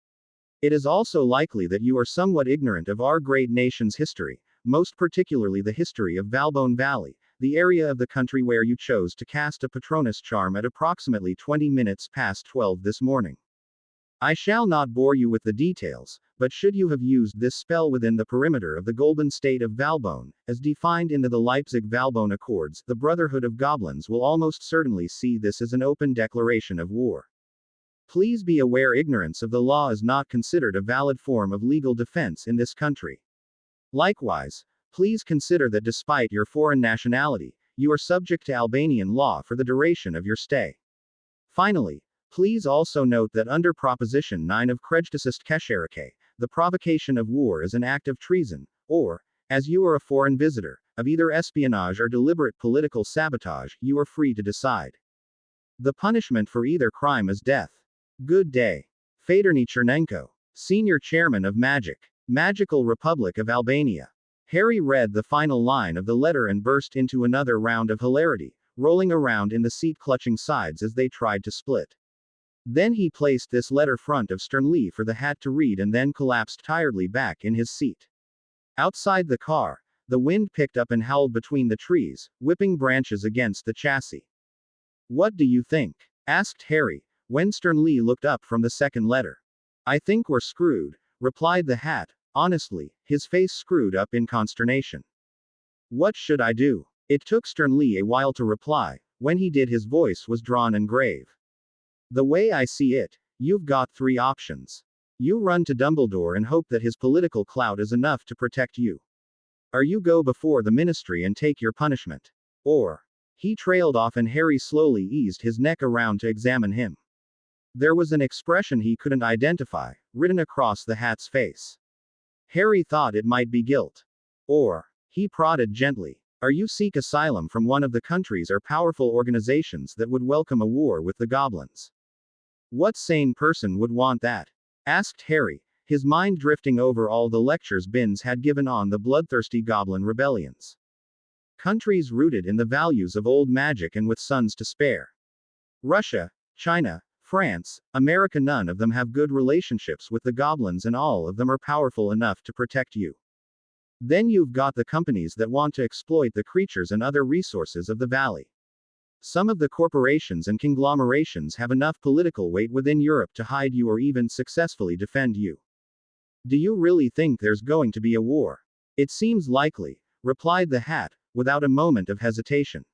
It is also likely that you are somewhat ignorant of our great nation's history, most particularly the history of Valbonne Valley, the area of the country where you chose to cast a Patronus charm at approximately 20 minutes past 12 this morning. I shall not bore you with the details, but should you have used this spell within the perimeter of the Golden State of Valbonne, as defined in the Leipzig-Valbonne Accords, the Brotherhood of Goblins will almost certainly see this as an open declaration of war. Please be aware ignorance of the law is not considered a valid form of legal defense in this country. Likewise, please consider that despite your foreign nationality, you are subject to Albanian law for the duration of your stay. Finally, please also note that under Proposition 9 of Krejtësisë Këshillare, the provocation of war is an act of treason, or, as you are a foreign visitor, of either espionage or deliberate political sabotage, you are free to decide. The punishment for either crime is death. Good day. Fedorni Chernenko, Senior Chairman of Magical Republic of Albania. Harry read the final line of the letter and burst into another round of hilarity, rolling around in the seat clutching sides as they tried to split. Then he placed this letter front of Sternly for the hat to read and then collapsed tiredly back in his seat. Outside the car, the wind picked up and howled between the trees, whipping branches against the chassis. What do you think? Asked Harry, when Sternly looked up from the second letter. I think we're screwed, replied the hat, honestly, his face screwed up in consternation. What should I do? It took Sternly a while to reply. When he did, his voice was drawn and grave. The way I see it, you've got three options. You run to Dumbledore and hope that his political clout is enough to protect you. Or you go before the ministry and take your punishment. Or, he trailed off and Harry slowly eased his neck around to examine him. There was an expression he couldn't identify, written across the hat's face. Harry thought it might be guilt. Or, he prodded gently. Or you seek asylum from one of the countries or powerful organizations that would welcome a war with the goblins. What sane person would want that? Asked Harry, his mind drifting over all the lectures Binns had given on the bloodthirsty goblin rebellions. Countries rooted in the values of old magic and with sons to spare. Russia, China, France, America, none of them have good relationships with the goblins and all of them are powerful enough to protect you. Then you've got the companies that want to exploit the creatures and other resources of the valley. Some of the corporations and conglomerations have enough political weight within Europe to hide you or even successfully defend you. Do you really think there's going to be a war? It seems likely, replied the hat, without a moment of hesitation.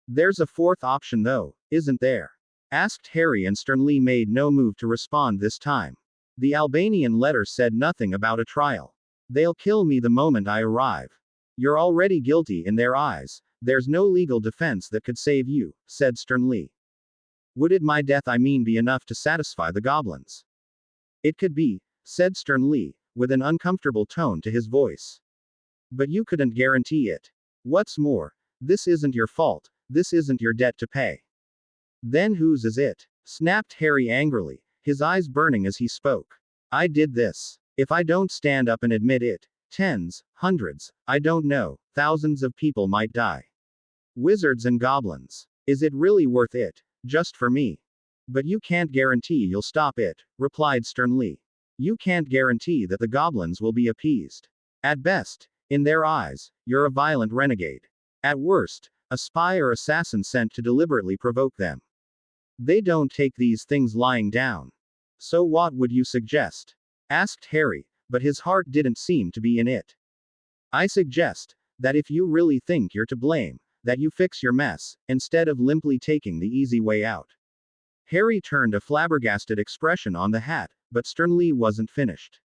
There's a fourth option though, isn't there? Asked Harry, and Sternly made no move to respond this time. The Albanian letter said nothing about a trial. They'll kill me the moment I arrive. You're already guilty in their eyes. There's no legal defense that could save you, said Sternly. Would it my death I mean be enough to satisfy the goblins? It could be, said Stern Lee, with an uncomfortable tone to his voice. But you couldn't guarantee it. What's more, this isn't your fault, this isn't your debt to pay. Then whose is it? Snapped Harry angrily, his eyes burning as he spoke. I did this. If I don't stand up and admit it, tens, hundreds, I don't know, thousands of people might die. Wizards and goblins. Is it really worth it, just for me? But you can't guarantee you'll stop it, replied Stern Lee. You can't guarantee that the goblins will be appeased. At best, in their eyes, you're a violent renegade. At worst, a spy or assassin sent to deliberately provoke them. They don't take these things lying down. So what would you suggest? Asked Harry, but his heart didn't seem to be in it. I suggest that if you really think you're to blame, that you fix your mess, instead of limply taking the easy way out. Harry turned a flabbergasted expression on the hat, but Stern Lee wasn't finished.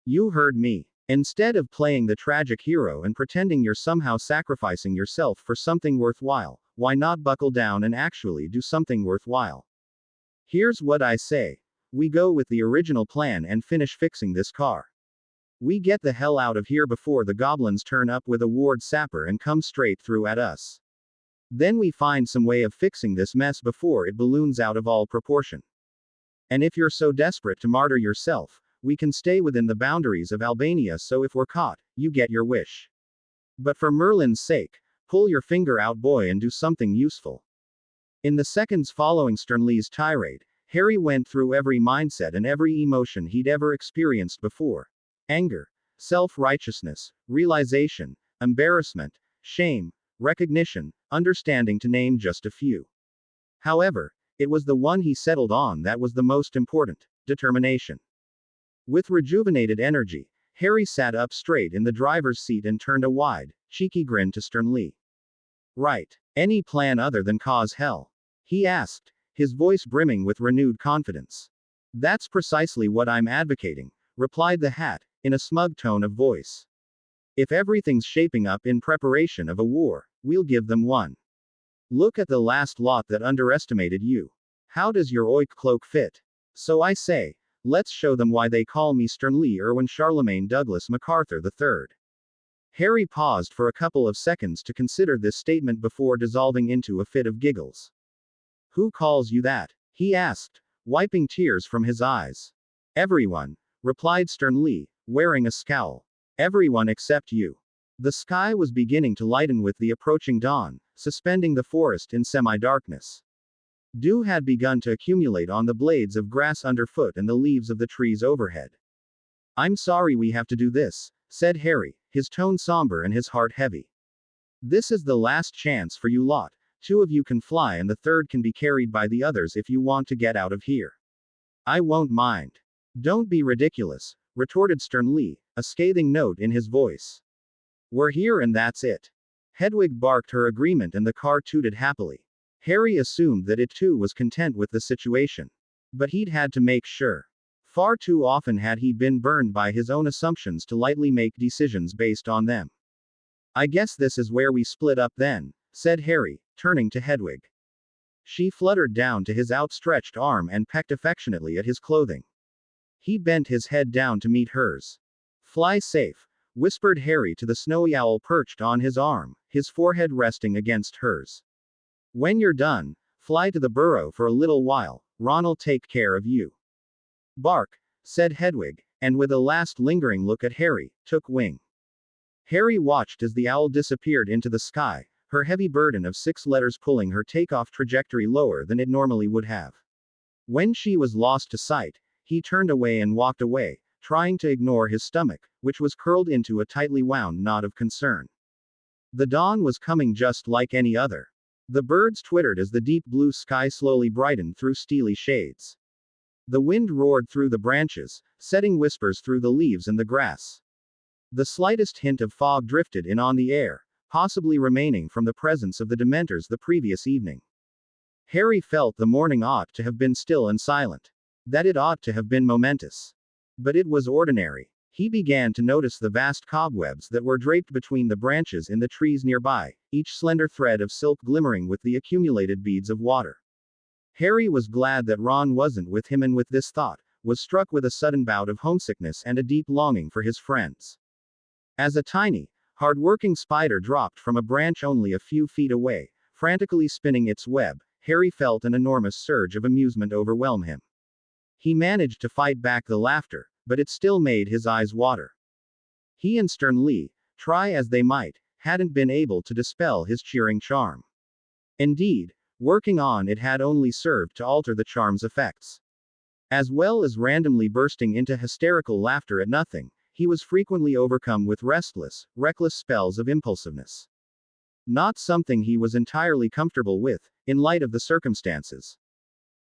You heard me. Instead of playing the tragic hero and pretending you're somehow sacrificing yourself for something worthwhile, why not buckle down and actually do something worthwhile? Here's what I say. We go with the original plan and finish fixing this car. We get the hell out of here before the goblins turn up with a ward sapper and come straight through at us. Then we find some way of fixing this mess before it balloons out of all proportion. And if you're so desperate to martyr yourself, we can stay within the boundaries of Albania, so if we're caught, you get your wish. But for Merlin's sake, pull your finger out, boy, and do something useful. In the seconds following Stern Lee's tirade, Harry went through every mindset and every emotion he'd ever experienced before. Anger, self-righteousness, realization, embarrassment, shame, recognition, understanding, to name just a few. However, it was the one he settled on that was the most important: determination. With rejuvenated energy, Harry sat up straight in the driver's seat and turned a wide, cheeky grin to Stern Lee. Right. Any plan other than cause hell? He asked, his voice brimming with renewed confidence. That's precisely what I'm advocating, replied the Hat, in a smug tone of voice. If everything's shaping up in preparation of a war, we'll give them one. Look at the last lot that underestimated you. How does your oik cloak fit? So I say, let's show them why they call me Stern Lee Irwin Charlemagne Douglas MacArthur III. Harry paused for a couple of seconds to consider this statement before dissolving into a fit of giggles. Who calls you that? He asked, wiping tears from his eyes. Everyone, replied Stern Lee, wearing a scowl. Everyone except you. The sky was beginning to lighten with the approaching dawn, suspending the forest in semi-darkness. Dew had begun to accumulate on the blades of grass underfoot and the leaves of the trees overhead. I'm sorry we have to do this, said Harry, his tone somber and his heart heavy. This is the last chance for you lot. 2 of you can fly and the third can be carried by the others if you want to get out of here. I won't mind. Don't be ridiculous, retorted Stern Lee, a scathing note in his voice. We're here and that's it. Hedwig barked her agreement and the car tooted happily. Harry assumed that it too was content with the situation. But he'd had to make sure. Far too often had he been burned by his own assumptions to lightly make decisions based on them. I guess this is where we split up then, said Harry, turning to Hedwig. She fluttered down to his outstretched arm and pecked affectionately at his clothing. He bent his head down to meet hers. Fly safe, whispered Harry to the snowy owl perched on his arm, his forehead resting against hers. When you're done, fly to the burrow for a little while, Ron'll take care of you. Bark, said Hedwig, and with a last lingering look at Harry, took wing. Harry watched as the owl disappeared into the sky, her heavy burden of 6 letters pulling her takeoff trajectory lower than it normally would have. When she was lost to sight, he turned away and walked away, trying to ignore his stomach, which was curled into a tightly wound knot of concern. The dawn was coming just like any other. The birds twittered as the deep blue sky slowly brightened through steely shades. The wind roared through the branches, setting whispers through the leaves and the grass. The slightest hint of fog drifted in on the air, possibly remaining from the presence of the Dementors the previous evening. Harry felt the morning ought to have been still and silent. That it ought to have been momentous. But it was ordinary. He began to notice the vast cobwebs that were draped between the branches in the trees nearby, each slender thread of silk glimmering with the accumulated beads of water. Harry was glad that Ron wasn't with him, and with this thought, was struck with a sudden bout of homesickness and a deep longing for his friends. As a tiny, hard-working spider dropped from a branch only a few feet away, frantically spinning its web, Harry felt an enormous surge of amusement overwhelm him. He managed to fight back the laughter, but it still made his eyes water. He and Stern Lee, try as they might, hadn't been able to dispel his cheering charm. Indeed, working on it had only served to alter the charm's effects. As well as randomly bursting into hysterical laughter at nothing, he was frequently overcome with restless, reckless spells of impulsiveness. Not something he was entirely comfortable with, in light of the circumstances.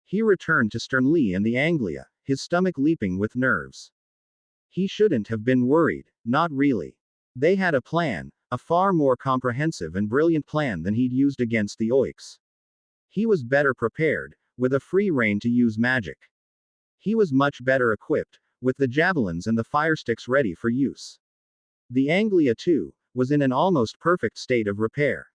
He returned to Stern Lee and the Anglia, his stomach leaping with nerves. He shouldn't have been worried, not really. They had a plan, a far more comprehensive and brilliant plan than he'd used against the Oiks. He was better prepared, with a free rein to use magic. He was much better equipped, with the javelins and the firesticks ready for use. The Anglia, too, was in an almost perfect state of repair.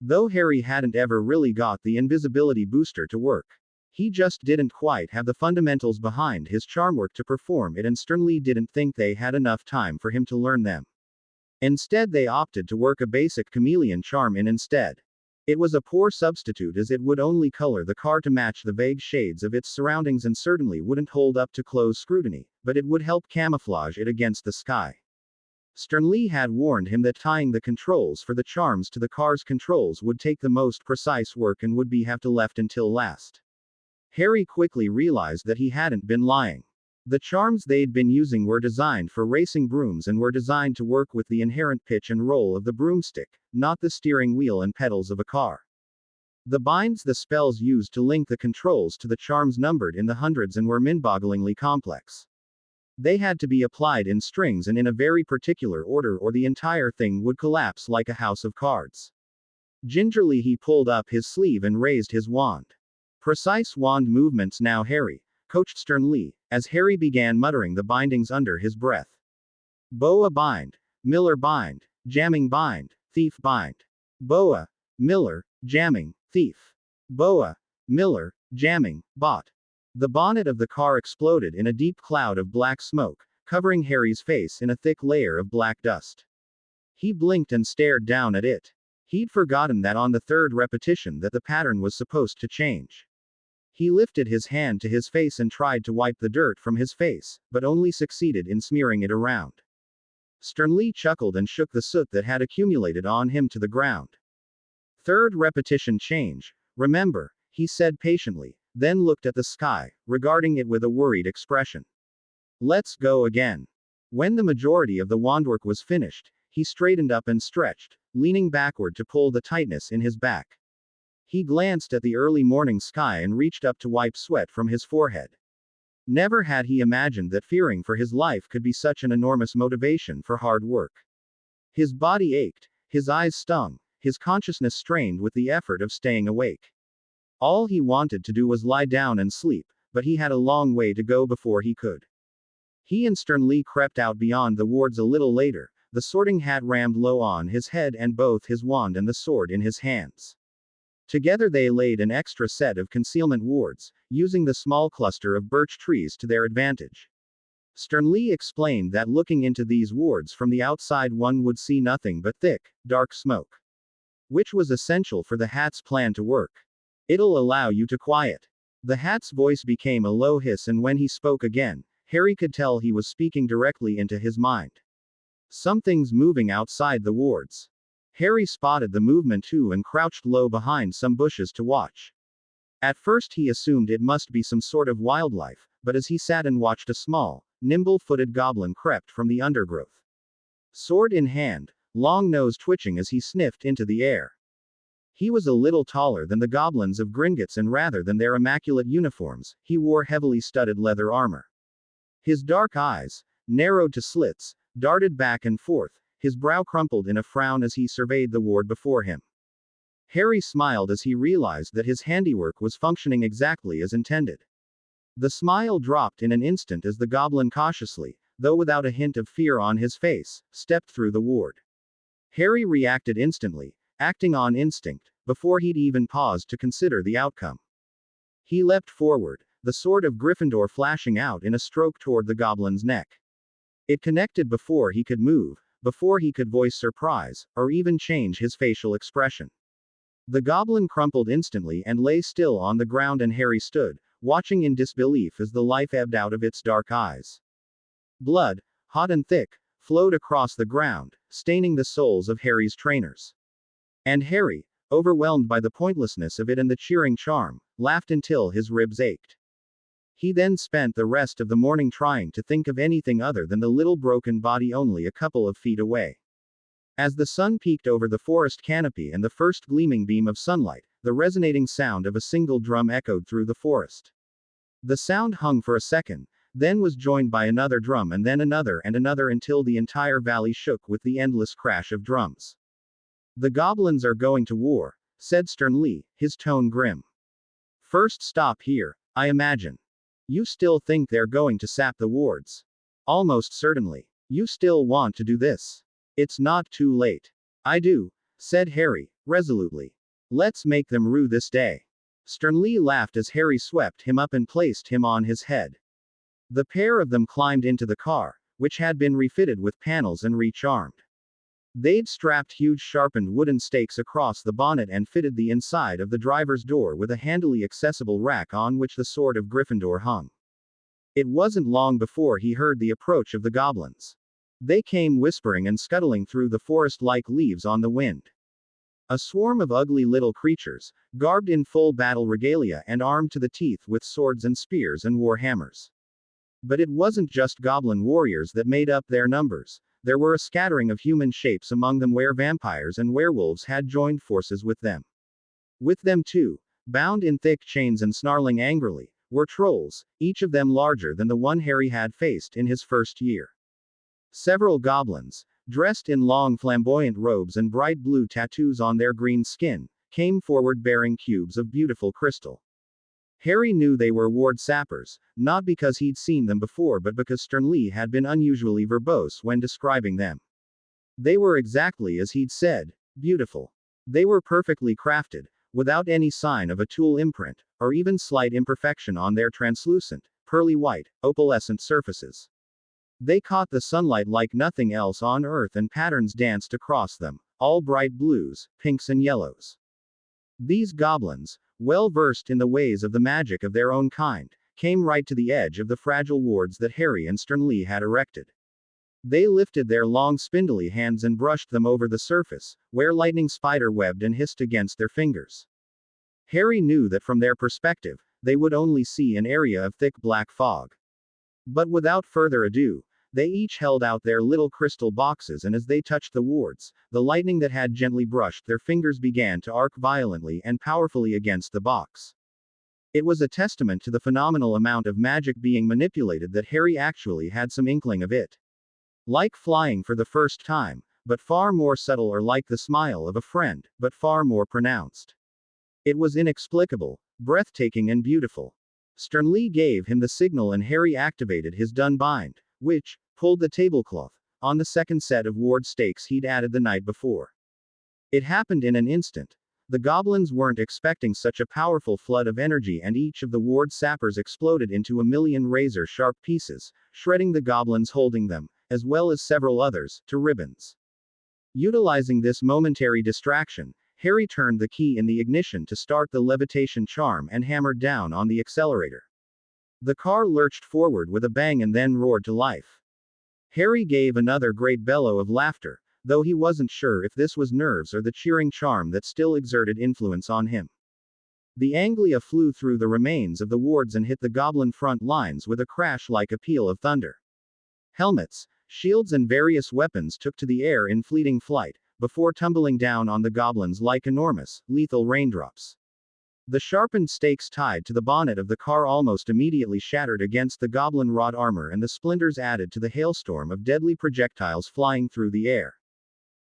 Though Harry hadn't ever really got the invisibility booster to work. He just didn't quite have the fundamentals behind his charm work to perform it, and Stern Lee didn't think they had enough time for him to learn them. Instead, they opted to work a basic chameleon charm in instead. It was a poor substitute, as it would only color the car to match the vague shades of its surroundings and certainly wouldn't hold up to close scrutiny, but it would help camouflage it against the sky. Stern Lee had warned him that tying the controls for the charms to the car's controls would take the most precise work and would be have to left until last. Harry quickly realized that he hadn't been lying. The charms they'd been using were designed for racing brooms and were designed to work with the inherent pitch and roll of the broomstick, not the steering wheel and pedals of a car. The binds the spells used to link the controls to the charms numbered in the hundreds and were mind-bogglingly complex. They had to be applied in strings and in a very particular order, or the entire thing would collapse like a house of cards. Gingerly he pulled up his sleeve and raised his wand. Precise wand movements now, Harry, coached Stern Lee, as Harry began muttering the bindings under his breath. Boa bind, Miller bind, jamming bind, thief bind. Boa, Miller, jamming, thief. Boa, Miller, jamming, bot. The bonnet of the car exploded in a deep cloud of black smoke, covering Harry's face in a thick layer of black dust. He blinked and stared down at it. He'd forgotten that on the third repetition that the pattern was supposed to change. He lifted his hand to his face and tried to wipe the dirt from his face, but only succeeded in smearing it around. Stern Lee chuckled and shook the soot that had accumulated on him to the ground. Third repetition change, remember, he said patiently, then looked at the sky, regarding it with a worried expression. Let's go again. When the majority of the wandwork was finished, he straightened up and stretched, leaning backward to pull the tightness in his back. He glanced at the early morning sky and reached up to wipe sweat from his forehead. Never had he imagined that fearing for his life could be such an enormous motivation for hard work. His body ached, his eyes stung, his consciousness strained with the effort of staying awake. All he wanted to do was lie down and sleep, but he had a long way to go before he could. He and Stern Lee crept out beyond the wards a little later, the sorting hat rammed low on his head and both his wand and the sword in his hands. Together they laid an extra set of concealment wards, using the small cluster of birch trees to their advantage. Stern Lee explained that looking into these wards from the outside one would see nothing but thick, dark smoke. Which was essential for the hat's plan to work. It'll allow you to quiet. The hat's voice became a low hiss, and when he spoke again, Harry could tell he was speaking directly into his mind. Something's moving outside the wards. Harry spotted the movement too and crouched low behind some bushes to watch. At first he assumed it must be some sort of wildlife, but as he sat and watched, a small, nimble-footed goblin crept from the undergrowth. Sword in hand, long nose twitching as he sniffed into the air. He was a little taller than the goblins of Gringotts, and rather than their immaculate uniforms, he wore heavily studded leather armor. His dark eyes, narrowed to slits, darted back and forth, his brow crumpled in a frown as he surveyed the ward before him. Harry smiled as he realized that his handiwork was functioning exactly as intended. The smile dropped in an instant as the goblin cautiously, though without a hint of fear on his face, stepped through the ward. Harry reacted instantly, acting on instinct, before he'd even paused to consider the outcome. He leapt forward, the sword of Gryffindor flashing out in a stroke toward the goblin's neck. It connected before he could move, before he could voice surprise, or even change his facial expression. The goblin crumpled instantly and lay still on the ground, and Harry stood, watching in disbelief as the life ebbed out of its dark eyes. Blood, hot and thick, flowed across the ground, staining the soles of Harry's trainers. And Harry, overwhelmed by the pointlessness of it and the cheering charm, laughed until his ribs ached. He then spent the rest of the morning trying to think of anything other than the little broken body only a couple of feet away. As the sun peeked over the forest canopy and the first gleaming beam of sunlight, the resonating sound of a single drum echoed through the forest. The sound hung for a second, then was joined by another drum and then another and another until the entire valley shook with the endless crash of drums. "The goblins are going to war," said Stern Lee, his tone grim. "First stop here, I imagine. You still think they're going to sap the wards?" "Almost certainly. You still want to do this?" "It's not too late." "I do," said Harry, resolutely. "Let's make them rue this day." Stern Lee laughed as Harry swept him up and placed him on his head. The pair of them climbed into the car, which had been refitted with panels and reach-armed. They'd strapped huge sharpened wooden stakes across the bonnet and fitted the inside of the driver's door with a handily accessible rack on which the sword of Gryffindor hung. It wasn't long before he heard the approach of the goblins. They came whispering and scuttling through the forest like leaves on the wind. A swarm of ugly little creatures, garbed in full battle regalia and armed to the teeth with swords and spears and war hammers. But it wasn't just goblin warriors that made up their numbers. There were a scattering of human shapes among them where vampires and werewolves had joined forces with them. With them too, bound in thick chains and snarling angrily, were trolls, each of them larger than the one Harry had faced in his first year. Several goblins, dressed in long flamboyant robes and bright blue tattoos on their green skin, came forward bearing cubes of beautiful crystal. Harry knew they were ward sappers, not because he'd seen them before but because Stern Lee had been unusually verbose when describing them. They were exactly as he'd said, beautiful. They were perfectly crafted, without any sign of a tool imprint, or even slight imperfection on their translucent, pearly white, opalescent surfaces. They caught the sunlight like nothing else on earth and patterns danced across them, all bright blues, pinks and yellows. These goblins, well versed in the ways of the magic of their own kind, came right to the edge of the fragile wards that Harry and Stern Lee had erected. They lifted their long spindly hands and brushed them over the surface, where lightning spider webbed and hissed against their fingers. Harry knew that from their perspective, they would only see an area of thick black fog. But without further ado, they each held out their little crystal boxes, and as they touched the wards, the lightning that had gently brushed their fingers began to arc violently and powerfully against the box. It was a testament to the phenomenal amount of magic being manipulated that Harry actually had some inkling of it. Like flying for the first time, but far more subtle, or like the smile of a friend, but far more pronounced. It was inexplicable, breathtaking and beautiful. Stern Lee gave him the signal and Harry activated his dun bind, which pulled the tablecloth on the second set of ward stakes he'd added the night before. It happened in an instant. The goblins weren't expecting such a powerful flood of energy, and each of the ward sappers exploded into a million razor-sharp pieces, shredding the goblins holding them, as well as several others, to ribbons. Utilizing this momentary distraction, Harry turned the key in the ignition to start the levitation charm and hammered down on the accelerator. The car lurched forward with a bang and then roared to life. Harry gave another great bellow of laughter, though he wasn't sure if this was nerves or the cheering charm that still exerted influence on him. The Anglia flew through the remains of the wards and hit the goblin front lines with a crash like a peal of thunder. Helmets, shields and various weapons took to the air in fleeting flight, before tumbling down on the goblins like enormous, lethal raindrops. The sharpened stakes tied to the bonnet of the car almost immediately shattered against the goblin rod armor, and the splinters added to the hailstorm of deadly projectiles flying through the air.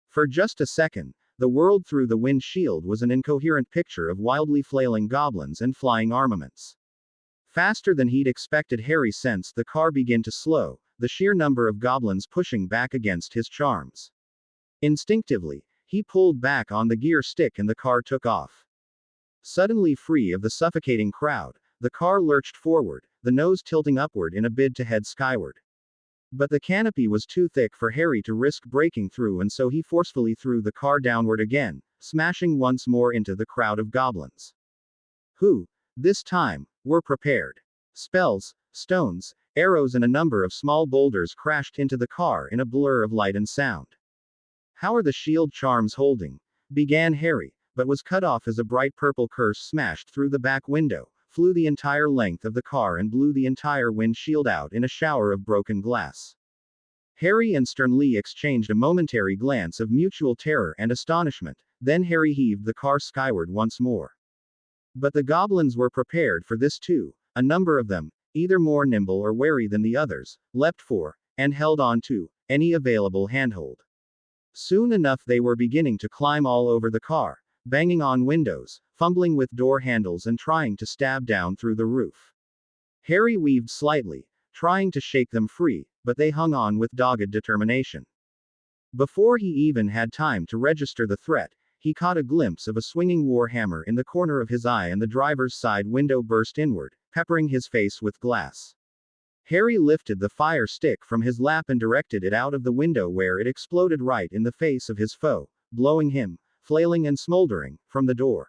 For just a second, the world through the windshield was an incoherent picture of wildly flailing goblins and flying armaments. Faster than he'd expected, Harry sensed the car begin to slow, the sheer number of goblins pushing back against his charms. Instinctively, he pulled back on the gear stick and the car took off. Suddenly free of the suffocating crowd, The car lurched forward, the nose tilting upward in a bid to head skyward. But the canopy was too thick for Harry to risk breaking through, and so he forcefully threw the car downward again, smashing once more into the crowd of goblins. Who, this time, were prepared. Spells, stones, arrows, and a number of small boulders crashed into the car in a blur of light and sound. How are the shield charms holding? Began Harry, but was cut off as a bright purple curse smashed through the back window, flew the entire length of the car, and blew the entire windshield out in a shower of broken glass. Harry and Sternly exchanged a momentary glance of mutual terror and astonishment, then Harry heaved the car skyward once more. But the goblins were prepared for this too. A number of them, either more nimble or wary than the others, leapt for, and held on to, any available handhold. Soon enough they were beginning to climb all over the car, banging on windows, fumbling with door handles, and trying to stab down through the roof. Harry weaved slightly, trying to shake them free, but they hung on with dogged determination. Before he even had time to register the threat, he caught a glimpse of a swinging war hammer in the corner of his eye, and the driver's side window burst inward, peppering his face with glass. Harry lifted the fire stick from his lap and directed it out of the window, where it exploded right in the face of his foe, blowing him, flailing and smoldering, from the door.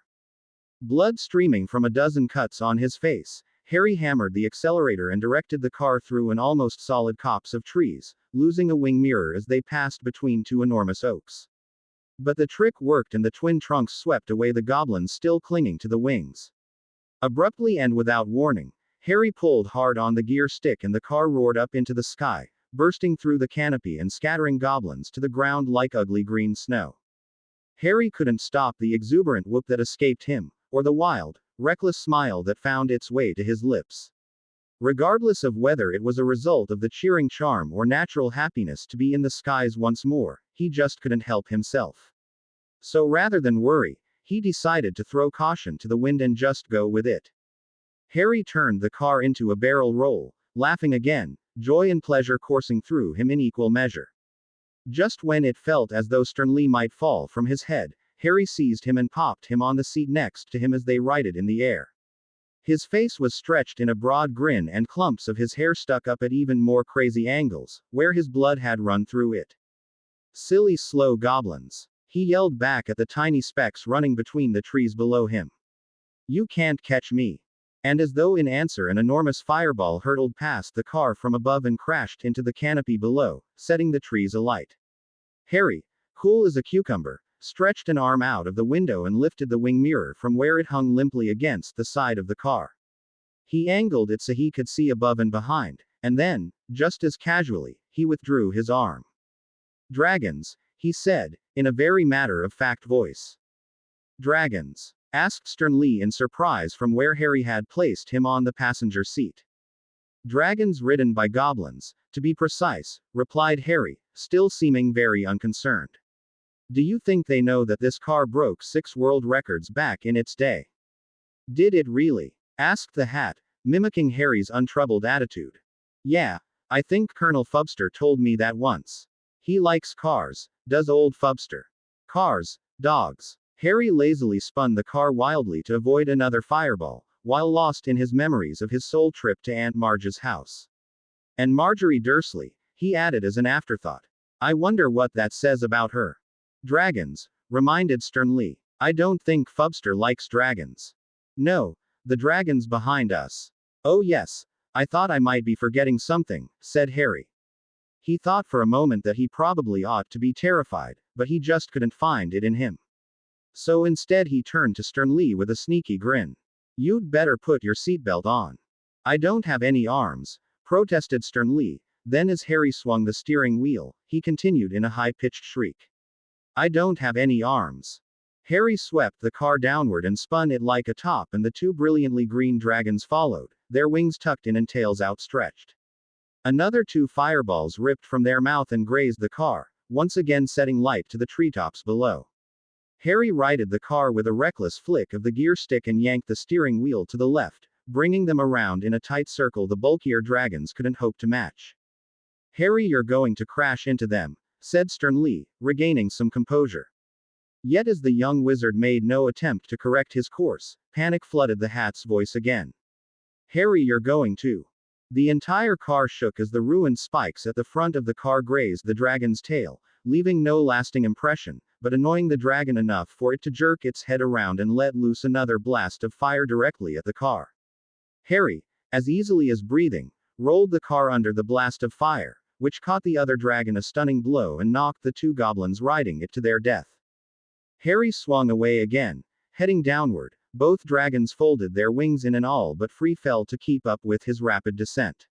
Blood streaming from a dozen cuts on his face, Harry hammered the accelerator and directed the car through an almost solid copse of trees, losing a wing mirror as they passed between two enormous oaks. But the trick worked, and the twin trunks swept away the goblins still clinging to the wings. Abruptly and without warning, Harry pulled hard on the gear stick, and the car roared up into the sky, bursting through the canopy and scattering goblins to the ground like ugly green snow. Harry couldn't stop the exuberant whoop that escaped him, or the wild, reckless smile that found its way to his lips. Regardless of whether it was a result of the cheering charm or natural happiness to be in the skies once more, he just couldn't help himself. So rather than worry, he decided to throw caution to the wind and just go with it. Harry turned the car into a barrel roll, laughing again, joy and pleasure coursing through him in equal measure. Just when it felt as though Sternly might fall from his head, Harry seized him and popped him on the seat next to him as they righted in the air. His face was stretched in a broad grin, and clumps of his hair stuck up at even more crazy angles, where his blood had run through it. Silly slow goblins. He yelled back at the tiny specks running between the trees below him. You can't catch me. And as though in answer, an enormous fireball hurtled past the car from above and crashed into the canopy below, setting the trees alight. Harry, cool as a cucumber, stretched an arm out of the window and lifted the wing mirror from where it hung limply against the side of the car. He angled it so he could see above and behind, and then, just as casually, he withdrew his arm. Dragons, he said, in a very matter-of-fact voice. Dragons? Asked Sternly in surprise from where Harry had placed him on the passenger seat. Dragons ridden by goblins, to be precise, replied Harry, still seeming very unconcerned. Do you think they know that this car broke 6 world records back in its day? Did it really? Asked the Hat, mimicking Harry's untroubled attitude. Yeah, I think Colonel Fubster told me that once. He likes cars, does old Fubster. Cars, dogs. Harry lazily spun the car wildly to avoid another fireball, while lost in his memories of his sole trip to Aunt Marge's house. And Marjorie Dursley, he added as an afterthought. I wonder what that says about her. Dragons, reminded Sternly. I don't think Fubster likes dragons. No, the dragons behind us. Oh yes, I thought I might be forgetting something, said Harry. He thought for a moment that he probably ought to be terrified, but he just couldn't find it in him. So instead he turned to Sternly with a sneaky grin. You'd better put your seatbelt on. I don't have any arms, protested Sternly, then as Harry swung the steering wheel, he continued in a high-pitched shriek. I don't have any arms. Harry swept the car downward and spun it like a top, and the 2 brilliantly green dragons followed, their wings tucked in and tails outstretched. Another 2 fireballs ripped from their mouth and grazed the car, once again setting light to the treetops below. Harry righted the car with a reckless flick of the gear stick and yanked the steering wheel to the left, bringing them around in a tight circle the bulkier dragons couldn't hope to match. Harry, you're going to crash into them, said Sternly, regaining some composure. Yet as the young wizard made no attempt to correct his course, panic flooded the Hat's voice again. Harry, you're going too. The entire car shook as the ruined spikes at the front of the car grazed the dragon's tail, leaving no lasting impression, but annoying the dragon enough for it to jerk its head around and let loose another blast of fire directly at the car. Harry, as easily as breathing, rolled the car under the blast of fire, which caught the other dragon a stunning blow and knocked the two goblins riding it to their death. Harry swung away again, heading downward. Both dragons folded their wings in and all but free fell to keep up with his rapid descent.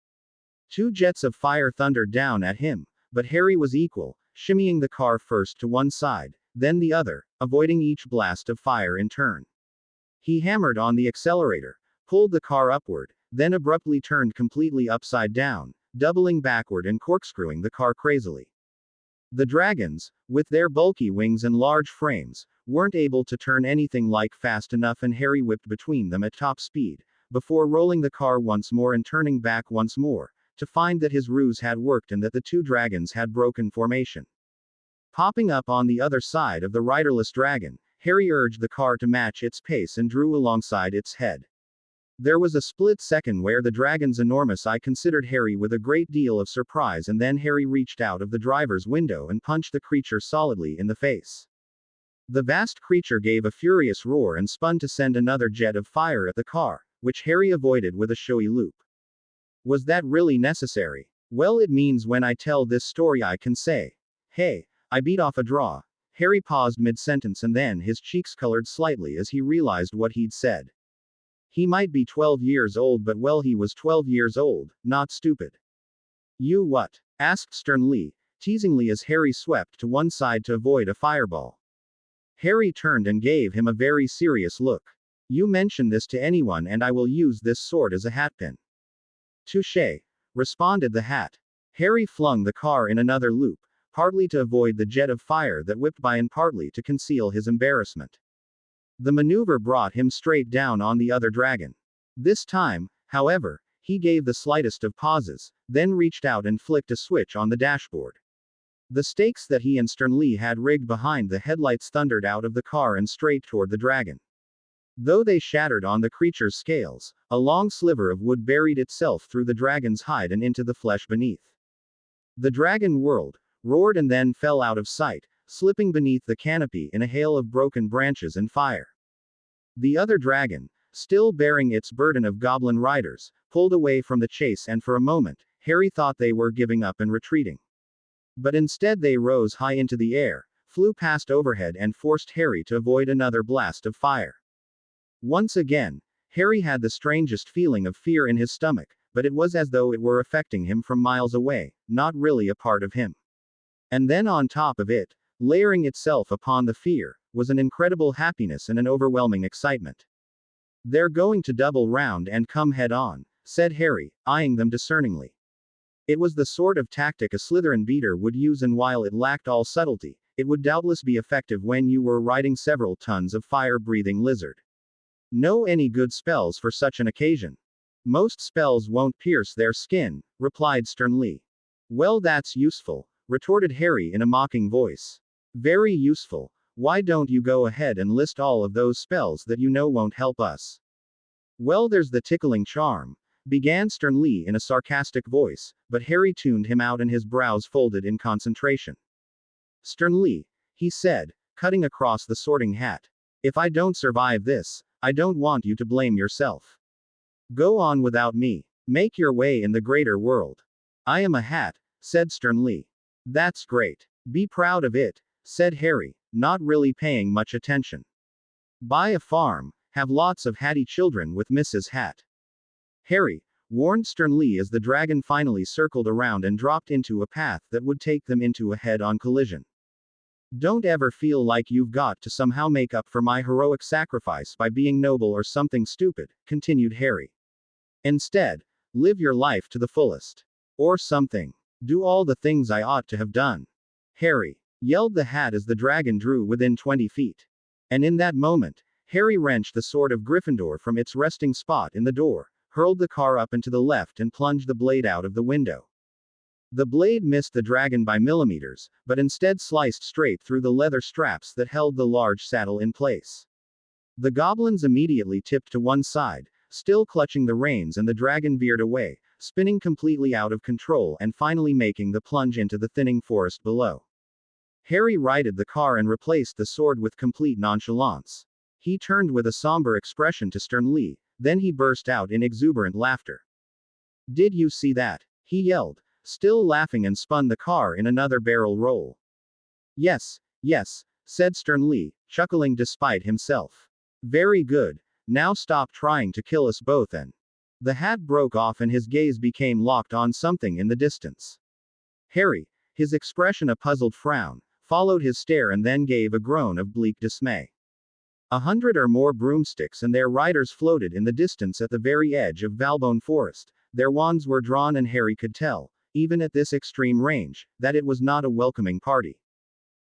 Two jets of fire thundered down at him, but Harry was equal, shimmying the car first to one side, then the other, avoiding each blast of fire in turn. He hammered on the accelerator, pulled the car upward, then abruptly turned completely upside down, doubling backward and corkscrewing the car crazily. The dragons, with their bulky wings and large frames, weren't able to turn anything like fast enough, and Harry whipped between them at top speed, before rolling the car once more and turning back once more, to find that his ruse had worked and that the two dragons had broken formation. Popping up on the other side of the riderless dragon, Harry urged the car to match its pace and drew alongside its head. There was a split second where the dragon's enormous eye considered Harry with a great deal of surprise, and then Harry reached out of the driver's window and punched the creature solidly in the face. The vast creature gave a furious roar and spun to send another jet of fire at the car, which Harry avoided with a showy loop. Was that really necessary? Well, it means when I tell this story I can say, hey, I beat off a draw. Harry paused mid-sentence and then his cheeks colored slightly as he realized what he'd said. He might be 12 years old, but well, he was 12 years old, not stupid. You what? Asked Stern Lee, teasingly as Harry swept to one side to avoid a fireball. Harry turned and gave him a very serious look. You mention this to anyone and I will use this sword as a hatpin. Touché, responded the hat. Harry flung the car in another loop, partly to avoid the jet of fire that whipped by and partly to conceal his embarrassment. The maneuver brought him straight down on the other dragon. This time, however, he gave the slightest of pauses, then reached out and flicked a switch on the dashboard. The stakes that he and Stern Lee had rigged behind the headlights thundered out of the car and straight toward the dragon. Though they shattered on the creature's scales, a long sliver of wood buried itself through the dragon's hide and into the flesh beneath. The dragon whirled, roared and then fell out of sight, slipping beneath the canopy in a hail of broken branches and fire. The other dragon, still bearing its burden of goblin riders, pulled away from the chase, and for a moment, Harry thought they were giving up and retreating. But instead they rose high into the air, flew past overhead and forced Harry to avoid another blast of fire. Once again, Harry had the strangest feeling of fear in his stomach, but it was as though it were affecting him from miles away, not really a part of him. And then on top of it, layering itself upon the fear, was an incredible happiness and an overwhelming excitement. They're going to double round and come head on, said Harry, eyeing them discerningly. It was the sort of tactic a Slytherin beater would use, and while it lacked all subtlety, it would doubtless be effective when you were riding several tons of fire-breathing lizard. Know any good spells for such an occasion? Most spells won't pierce their skin, replied Stern Lee. Well, that's useful, retorted Harry in a mocking voice. Very useful. Why don't you go ahead and list all of those spells that you know won't help us? Well, there's the tickling charm, began Stern Lee in a sarcastic voice, but Harry tuned him out and his brows folded in concentration. Stern Lee, he said, cutting across the Sorting Hat. If I don't survive this, I don't want you to blame yourself. Go on without me. Make your way in the greater world. I am a hat, said Stern Lee. That's great. Be proud of it, said Harry, not really paying much attention. Buy a farm, have lots of hatty children with Mrs. Hat. Harry, warned Stern Lee as the dragon finally circled around and dropped into a path that would take them into a head-on collision. Don't ever feel like you've got to somehow make up for my heroic sacrifice by being noble or something stupid, continued Harry. Instead, live your life to the fullest. Or something. Do all the things I ought to have done. Harry, yelled the hat as the dragon drew within 20 feet. And in that moment, Harry wrenched the sword of Gryffindor from its resting spot in the door, hurled the car up and to the left and plunged the blade out of the window. The blade missed the dragon by millimeters, but instead sliced straight through the leather straps that held the large saddle in place. The goblins immediately tipped to one side, still clutching the reins, and the dragon veered away, spinning completely out of control and finally making the plunge into the thinning forest below. Harry righted the car and replaced the sword with complete nonchalance. He turned with a somber expression to Stern Lee, then he burst out in exuberant laughter. "Did you see that?" he yelled, still laughing, and spun the car in another barrel roll. "Yes, yes," said Stern Lee, chuckling despite himself. "Very good. Now stop trying to kill us both and." The hat broke off and his gaze became locked on something in the distance. Harry, his expression a puzzled frown, followed his stare and then gave a groan of bleak dismay. 100 or more broomsticks and their riders floated in the distance at the very edge of Valbonne Forest. Their wands were drawn, and Harry could tell, even at this extreme range, that it was not a welcoming party.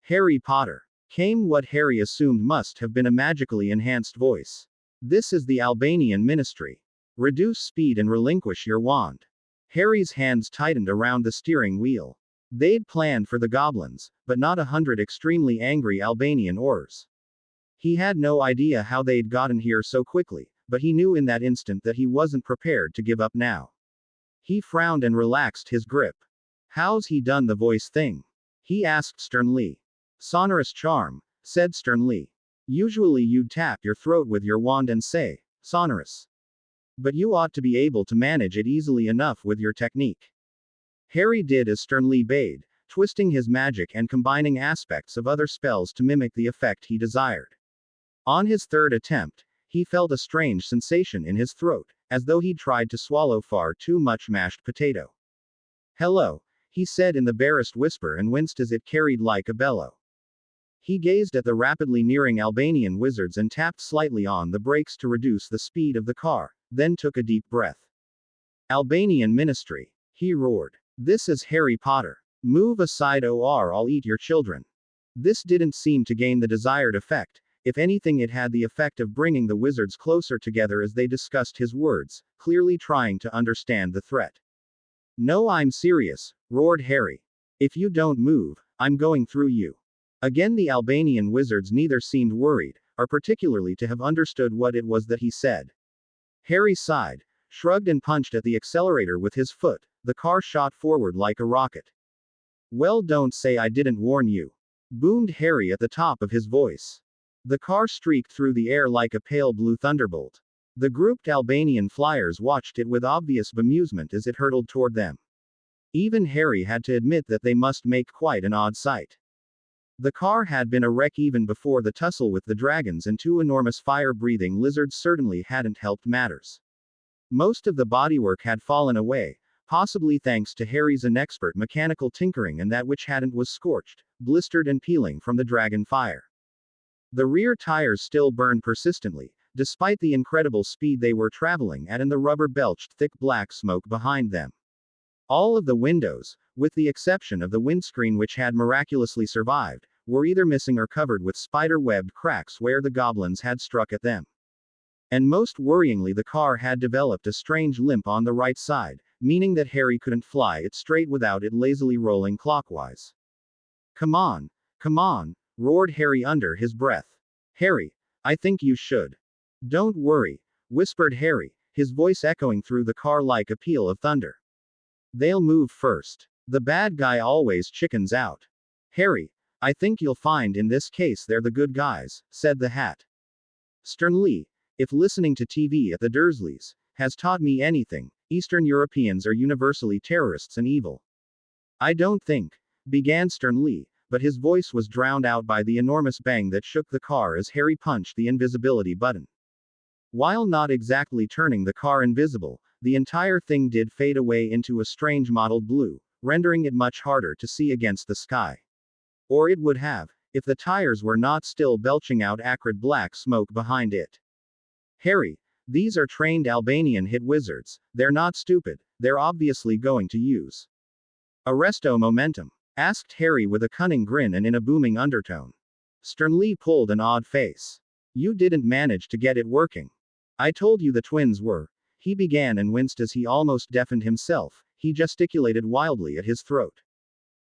"Harry Potter," came what Harry assumed must have been a magically enhanced voice. "This is the Albanian Ministry. Reduce speed and relinquish your wand." Harry's hands tightened around the steering wheel. They'd planned for the goblins, but not 100 extremely angry Albanian Aurors. He had no idea how they'd gotten here so quickly, but he knew in that instant that he wasn't prepared to give up now. He frowned and relaxed his grip. "How's he done the voice thing?" he asked Stern Lee. "Sonorous charm," said Stern Lee. "Usually you'd tap your throat with your wand and say, 'Sonorous.' But you ought to be able to manage it easily enough with your technique." Harry did as Stern Lee bade, twisting his magic and combining aspects of other spells to mimic the effect he desired. On his third attempt, he felt a strange sensation in his throat, as though he'd tried to swallow far too much mashed potato. "Hello," he said in the barest whisper and winced as it carried like a bellow. He gazed at the rapidly nearing Albanian wizards and tapped slightly on the brakes to reduce the speed of the car, then took a deep breath. "Albanian Ministry," he roared. "This is Harry Potter. Move aside or I'll eat your children." This didn't seem to gain the desired effect. If anything, it had the effect of bringing the wizards closer together as they discussed his words, clearly trying to understand the threat. "No, I'm serious," roared Harry. "If you don't move, I'm going through you." Again, the Albanian wizards neither seemed worried, or particularly to have understood what it was that he said. Harry sighed, shrugged and punched at the accelerator with his foot. The car shot forward like a rocket. "Well, don't say I didn't warn you," boomed Harry at the top of his voice. The car streaked through the air like a pale blue thunderbolt. The grouped Albanian flyers watched it with obvious bemusement as it hurtled toward them. Even Harry had to admit that they must make quite an odd sight. The car had been a wreck even before the tussle with the dragons, and two enormous fire-breathing lizards certainly hadn't helped matters. Most of the bodywork had fallen away, possibly thanks to Harry's inexpert mechanical tinkering, and that which hadn't was scorched, blistered and peeling from the dragon fire. The rear tires still burned persistently, despite the incredible speed they were traveling at, and the rubber belched thick black smoke behind them. All of the windows, with the exception of the windscreen which had miraculously survived, were either missing or covered with spider-webbed cracks where the goblins had struck at them. And most worryingly, the car had developed a strange limp on the right side, meaning that Harry couldn't fly it straight without it lazily rolling clockwise. Come on, roared Harry under his breath. "Harry, I think you should." "Don't worry," whispered Harry, his voice echoing through the car like a peal of thunder. "They'll move first. The bad guy always chickens out." "Harry, I think you'll find in this case they're the good guys," said the hat. Stern Lee, "If listening to TV at the Dursleys has taught me anything, Eastern Europeans are universally terrorists and evil." "I don't think," began Stern Lee, but his voice was drowned out by the enormous bang that shook the car as Harry punched the invisibility button. While not exactly turning the car invisible, the entire thing did fade away into a strange mottled blue, rendering it much harder to see against the sky. Or it would have, if the tires were not still belching out acrid black smoke behind it. "Harry, these are trained Albanian hit wizards. They're not stupid. They're obviously going to use arresto momentum," asked Harry with a cunning grin and in a booming undertone. Stern Lee pulled an odd face. "You didn't manage to get it working. I told you the twins were." He began and winced as he almost deafened himself. He gesticulated wildly at his throat.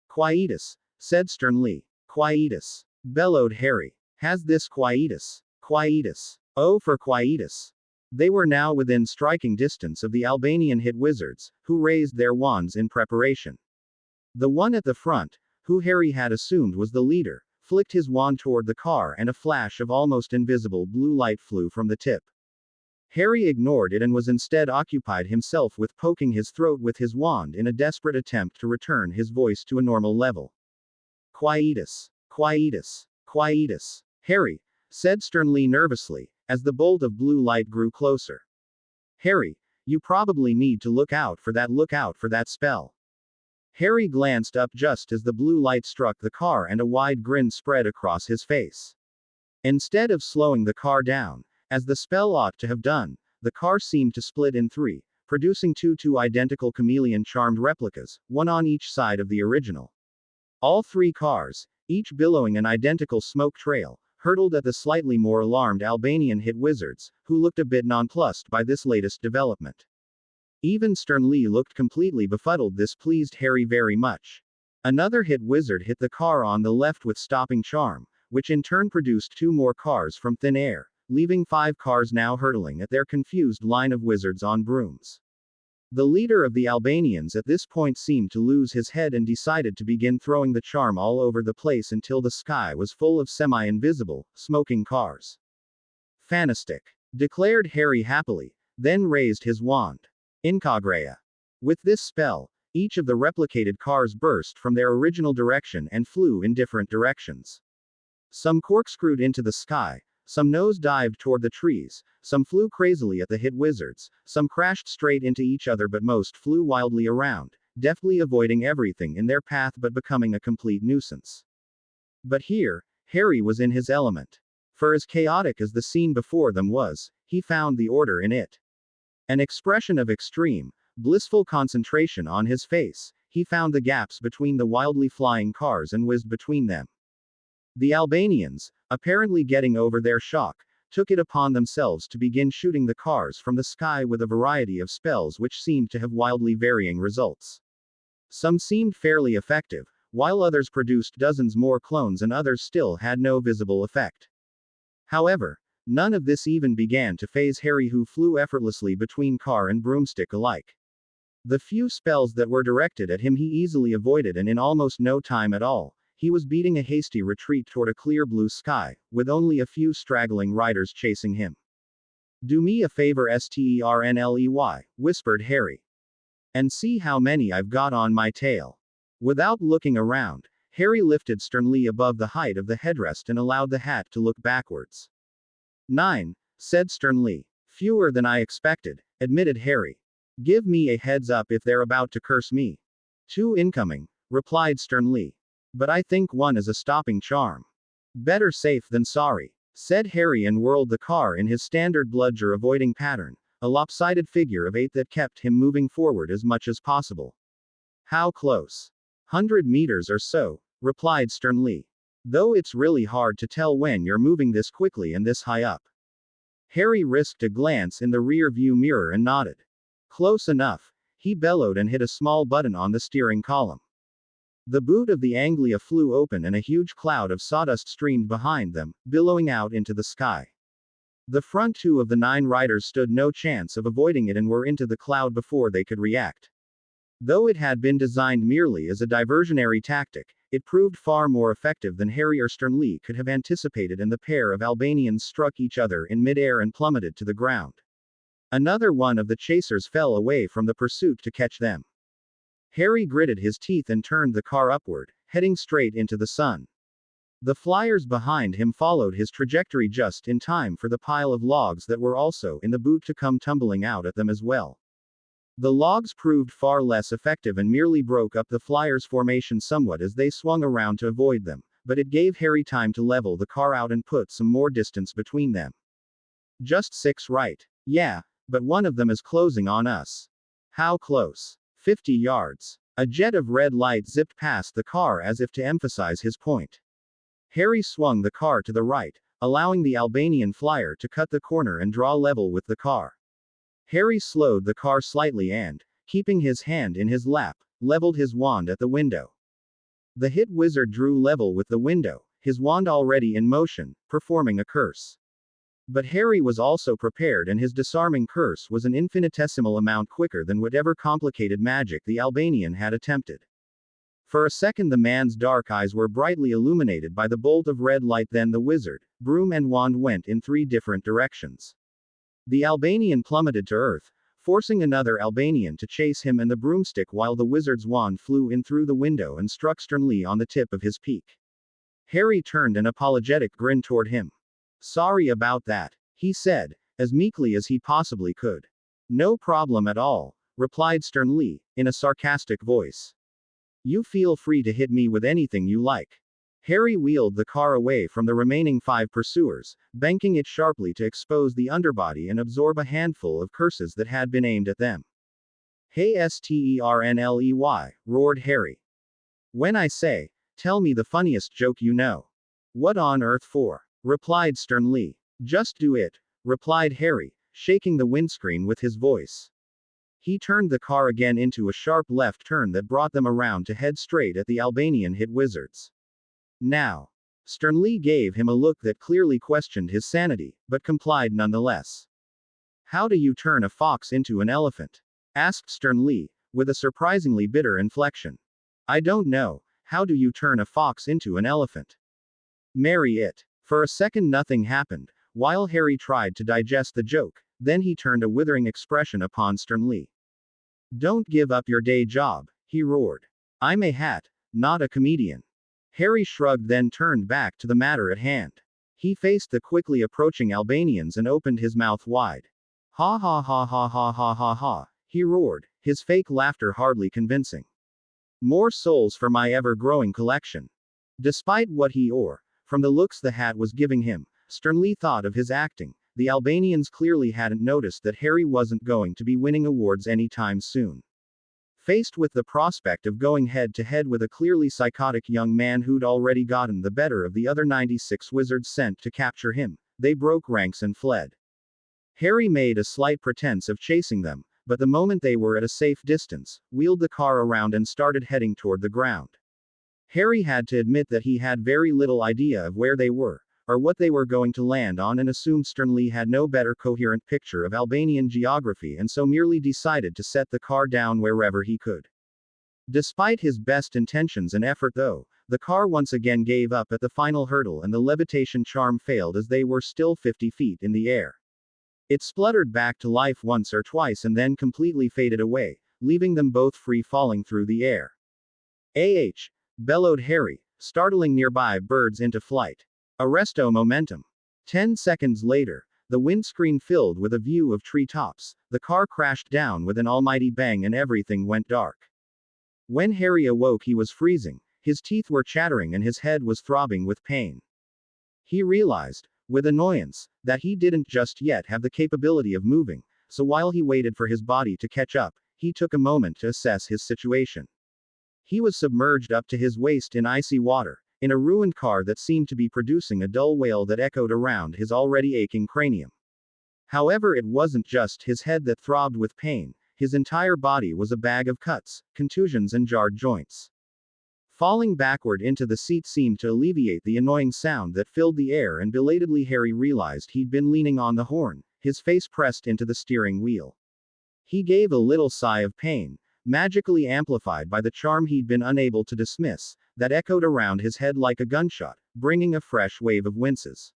"Quietus," said Stern Lee. "Quietus," bellowed Harry. "Has this quietus. Quietus. Oh, for quietus." They were now within striking distance of the Albanian hit wizards, who raised their wands in preparation. The one at the front, who Harry had assumed was the leader, flicked his wand toward the car and a flash of almost invisible blue light flew from the tip. Harry ignored it and was instead occupied himself with poking his throat with his wand in a desperate attempt to return his voice to a normal level. Quietus. Quietus. Quietus. Harry, said sternly nervously, as the bolt of blue light grew closer. Harry, you probably need to look out for that spell. Harry glanced up just as the blue light struck the car and a wide grin spread across his face. Instead of slowing the car down, as the spell ought to have done, the car seemed to split in three, producing two identical chameleon charmed replicas, one on each side of the original. All three cars, each billowing an identical smoke trail, hurtled at the slightly more alarmed Albanian hit wizards, who looked a bit nonplussed by this latest development. Even Sternly looked completely befuddled. This pleased Harry very much. Another hit wizard hit the car on the left with stopping charm, which in turn produced two more cars from thin air, leaving 5 cars now hurtling at their confused line of wizards on brooms. The leader of the Albanians at this point seemed to lose his head and decided to begin throwing the charm all over the place until the sky was full of semi-invisible, smoking cars. Fantastic, declared Harry happily, then raised his wand. Incagrea. With this spell, each of the replicated cars burst from their original direction and flew in different directions. Some corkscrewed into the sky, some nose-dived toward the trees, some flew crazily at the hit wizards, some crashed straight into each other, but most flew wildly around, deftly avoiding everything in their path but becoming a complete nuisance. But here, Harry was in his element. For as chaotic as the scene before them was, he found the order in it. An expression of extreme, blissful concentration on his face, he found the gaps between the wildly flying cars and whizzed between them. The Albanians, apparently getting over their shock, took it upon themselves to begin shooting the cars from the sky with a variety of spells which seemed to have wildly varying results. Some seemed fairly effective, while others produced dozens more clones and others still had no visible effect. However, none of this even began to faze Harry, who flew effortlessly between car and broomstick alike. The few spells that were directed at him he easily avoided, and in almost no time at all, he was beating a hasty retreat toward a clear blue sky, with only a few straggling riders chasing him. Do me a favor, Sternley, whispered Harry. And see how many I've got on my tail. Without looking around, Harry lifted Sternly above the height of the headrest and allowed the hat to look backwards. 9, said Sternly. Fewer than I expected, admitted Harry. Give me a heads up if they're about to curse me. 2 incoming, replied Sternly. But I think 1 is a stopping charm. Better safe than sorry, said Harry and whirled the car in his standard bludger avoiding pattern, a lopsided figure of 8 that kept him moving forward as much as possible. How close? 100 meters or so, replied Sternly. Though it's really hard to tell when you're moving this quickly and this high up. Harry risked a glance in the rear view mirror and nodded. Close enough, he bellowed and hit a small button on the steering column. The boot of the Anglia flew open and a huge cloud of sawdust streamed behind them, billowing out into the sky. The front 2 of the 9 riders stood no chance of avoiding it and were into the cloud before they could react. Though it had been designed merely as a diversionary tactic, it proved far more effective than Harry or Sternly could have anticipated, and the pair of Albanians struck each other in midair and plummeted to the ground. Another one of the chasers fell away from the pursuit to catch them. Harry gritted his teeth and turned the car upward, heading straight into the sun. The flyers behind him followed his trajectory just in time for the pile of logs that were also in the boot to come tumbling out at them as well. The logs proved far less effective and merely broke up the flyers' formation somewhat as they swung around to avoid them, but it gave Harry time to level the car out and put some more distance between them. Just 6, right? Yeah, but one of them is closing on us. How close? 50 yards. A jet of red light zipped past the car as if to emphasize his point. Harry swung the car to the right, allowing the Albanian flyer to cut the corner and draw level with the car. Harry slowed the car slightly and, keeping his hand in his lap, leveled his wand at the window. The hit wizard drew level with the window, his wand already in motion, performing a curse. But Harry was also prepared, and his disarming curse was an infinitesimal amount quicker than whatever complicated magic the Albanian had attempted. For a second the man's dark eyes were brightly illuminated by the bolt of red light, then the wizard, broom and wand went in 3 different directions. The Albanian plummeted to earth, forcing another Albanian to chase him and the broomstick, while the wizard's wand flew in through the window and struck sternly on the tip of his peak. Harry turned an apologetic grin toward him. "Sorry about that," he said, as meekly as he possibly could. "No problem at all," replied Sternly, in a sarcastic voice. "You feel free to hit me with anything you like." Harry wheeled the car away from the remaining 5 pursuers, banking it sharply to expose the underbody and absorb a handful of curses that had been aimed at them. "Hey Sternley," roared Harry. "When I say, tell me the funniest joke you know." "What on earth for?" replied Sternly. "Just do it," replied Harry, shaking the windscreen with his voice. He turned the car again into a sharp left turn that brought them around to head straight at the Albanian hit wizards. "Now." Sternly gave him a look that clearly questioned his sanity, but complied nonetheless. "How do you turn a fox into an elephant?" asked Sternly, with a surprisingly bitter inflection. "I don't know. How do you turn a fox into an elephant?" "Marry it." For a second nothing happened, while Harry tried to digest the joke, then he turned a withering expression upon Sternly. "Don't give up your day job," he roared. "I'm a hat, not a comedian." Harry shrugged, then turned back to the matter at hand. He faced the quickly approaching Albanians and opened his mouth wide. "Ha ha ha ha ha ha ha ha," he roared, his fake laughter hardly convincing. "More souls for my ever-growing collection." Despite what he or, from the looks the hat was giving him, Sternly thought of his acting, the Albanians clearly hadn't noticed that Harry wasn't going to be winning awards anytime soon. Faced with the prospect of going head-to-head with a clearly psychotic young man who'd already gotten the better of the other 96 wizards sent to capture him, they broke ranks and fled. Harry made a slight pretense of chasing them, but the moment they were at a safe distance, wheeled the car around and started heading toward the ground. Harry had to admit that he had very little idea of where they were, or what they were going to land on, and assumed Sternly had no better coherent picture of Albanian geography, and so merely decided to set the car down wherever he could. Despite his best intentions and effort though, the car once again gave up at the final hurdle and the levitation charm failed as they were still 50 feet in the air. It spluttered back to life once or twice and then completely faded away, leaving them both free falling through the air. "Ah!" bellowed Harry, startling nearby birds into flight. "Arresto momentum." 10 seconds later, the windscreen filled with a view of treetops, the car crashed down with an almighty bang and everything went dark. When Harry awoke he was freezing, his teeth were chattering and his head was throbbing with pain. He realized, with annoyance, that he didn't just yet have the capability of moving, so while he waited for his body to catch up, he took a moment to assess his situation. He was submerged up to his waist in icy water, in a ruined car that seemed to be producing a dull wail that echoed around his already aching cranium. However, it wasn't just his head that throbbed with pain, his entire body was a bag of cuts, contusions and jarred joints. Falling backward into the seat seemed to alleviate the annoying sound that filled the air, and belatedly Harry realized he'd been leaning on the horn, his face pressed into the steering wheel. He gave a little sigh of pain, magically amplified by the charm he'd been unable to dismiss, that echoed around his head like a gunshot, bringing a fresh wave of winces.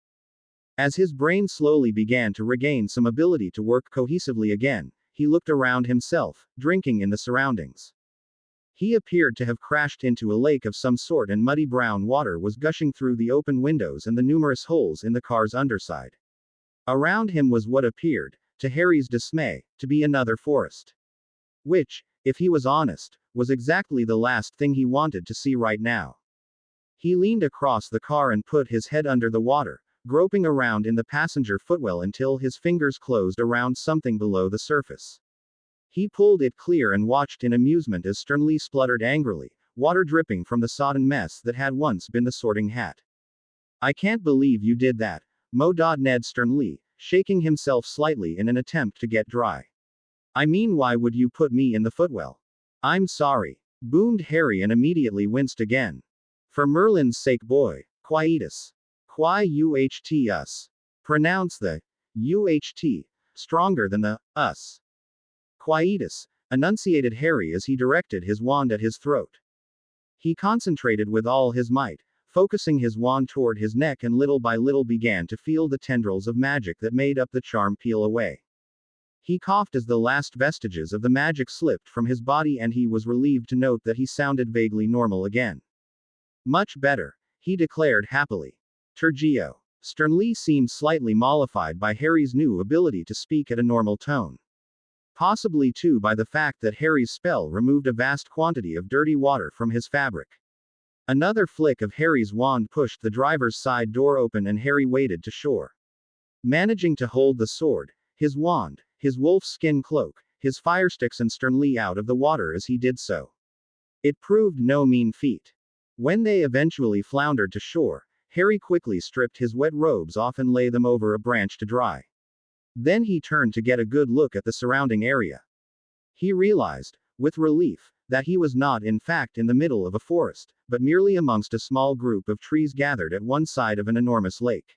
As his brain slowly began to regain some ability to work cohesively again, he looked around himself, drinking in the surroundings. He appeared to have crashed into a lake of some sort, and muddy brown water was gushing through the open windows and the numerous holes in the car's underside. Around him was what appeared, to Harry's dismay, to be another forest. Which, if he was honest, was exactly the last thing he wanted to see right now. He leaned across the car and put his head under the water, groping around in the passenger footwell until his fingers closed around something below the surface. He pulled it clear and watched in amusement as Sternly spluttered angrily, water dripping from the sodden mess that had once been the sorting hat. "I can't believe you did that," Ned Sternly, shaking himself slightly in an attempt to get dry. "I mean, why would you put me in the footwell?" "I'm sorry," boomed Harry and immediately winced again. "For Merlin's sake, boy, quietus. Qui uht us. Pronounce the UHT stronger than the us. Quietus, enunciated Harry as he directed his wand at his throat. He concentrated with all his might, focusing his wand toward his neck, and little by little began to feel the tendrils of magic that made up the charm peel away. He coughed as the last vestiges of the magic slipped from his body, and he was relieved to note that he sounded vaguely normal again. Much better, he declared happily. Tergio. Sternly seemed slightly mollified by Harry's new ability to speak at a normal tone. Possibly too by the fact that Harry's spell removed a vast quantity of dirty water from his fabric. Another flick of Harry's wand pushed the driver's side door open, and Harry waded to shore. Managing to hold the sword, his wand, his wolf skin cloak, his firesticks, and Sternly out of the water as he did so. It proved no mean feat. When they eventually floundered to shore, Harry quickly stripped his wet robes off and lay them over a branch to dry. Then he turned to get a good look at the surrounding area. He realized, with relief, that he was not in fact in the middle of a forest, but merely amongst a small group of trees gathered at one side of an enormous lake.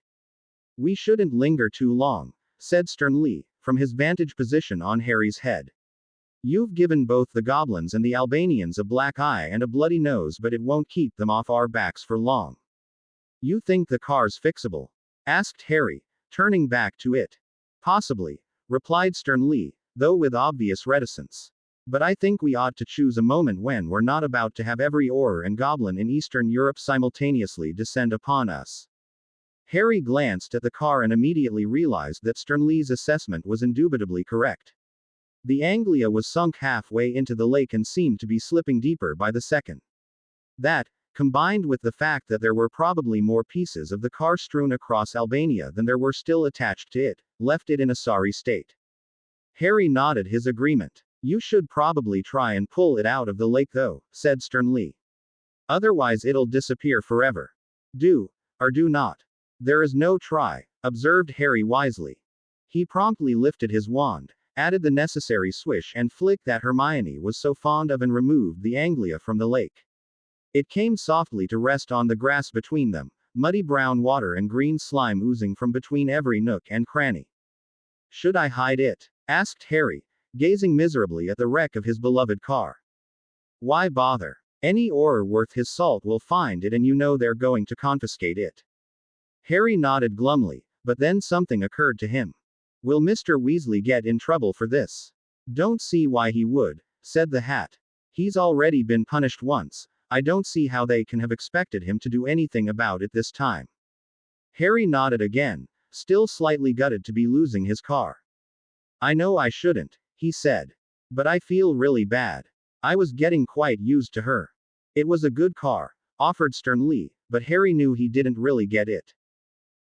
"We shouldn't linger too long," said Sternly, from his vantage position on Harry's head. "You've given both the goblins and the Albanians a black eye and a bloody nose, but it won't keep them off our backs for long." "You think the car's fixable?" asked Harry, turning back to it. "Possibly," replied Sternly, though with obvious reticence. "But I think we ought to choose a moment when we're not about to have every Auror and goblin in Eastern Europe simultaneously descend upon us." Harry glanced at the car and immediately realized that Sternly's assessment was indubitably correct. The Anglia was sunk halfway into the lake and seemed to be slipping deeper by the second. That, combined with the fact that there were probably more pieces of the car strewn across Albania than there were still attached to it, left it in a sorry state. Harry nodded his agreement. "You should probably try and pull it out of the lake though," said Sternly. "Otherwise it'll disappear forever." "Do, or do not." "There is no try," observed Harry wisely. He promptly lifted his wand, added the necessary swish and flick that Hermione was so fond of, and removed the Anglia from the lake. It came softly to rest on the grass between them, muddy brown water and green slime oozing from between every nook and cranny. "Should I hide it?" asked Harry, gazing miserably at the wreck of his beloved car. "Why bother? Any Auror worth his salt will find it, and you know they're going to confiscate it." Harry nodded glumly, but then something occurred to him. "Will Mr. Weasley get in trouble for this?" "Don't see why he would," said the Hat. "He's already been punished once. I don't see how they can have expected him to do anything about it this time." Harry nodded again, still slightly gutted to be losing his car. "I know I shouldn't," he said. "But I feel really bad. I was getting quite used to her." "It was a good car," offered Sternly, but Harry knew he didn't really get it.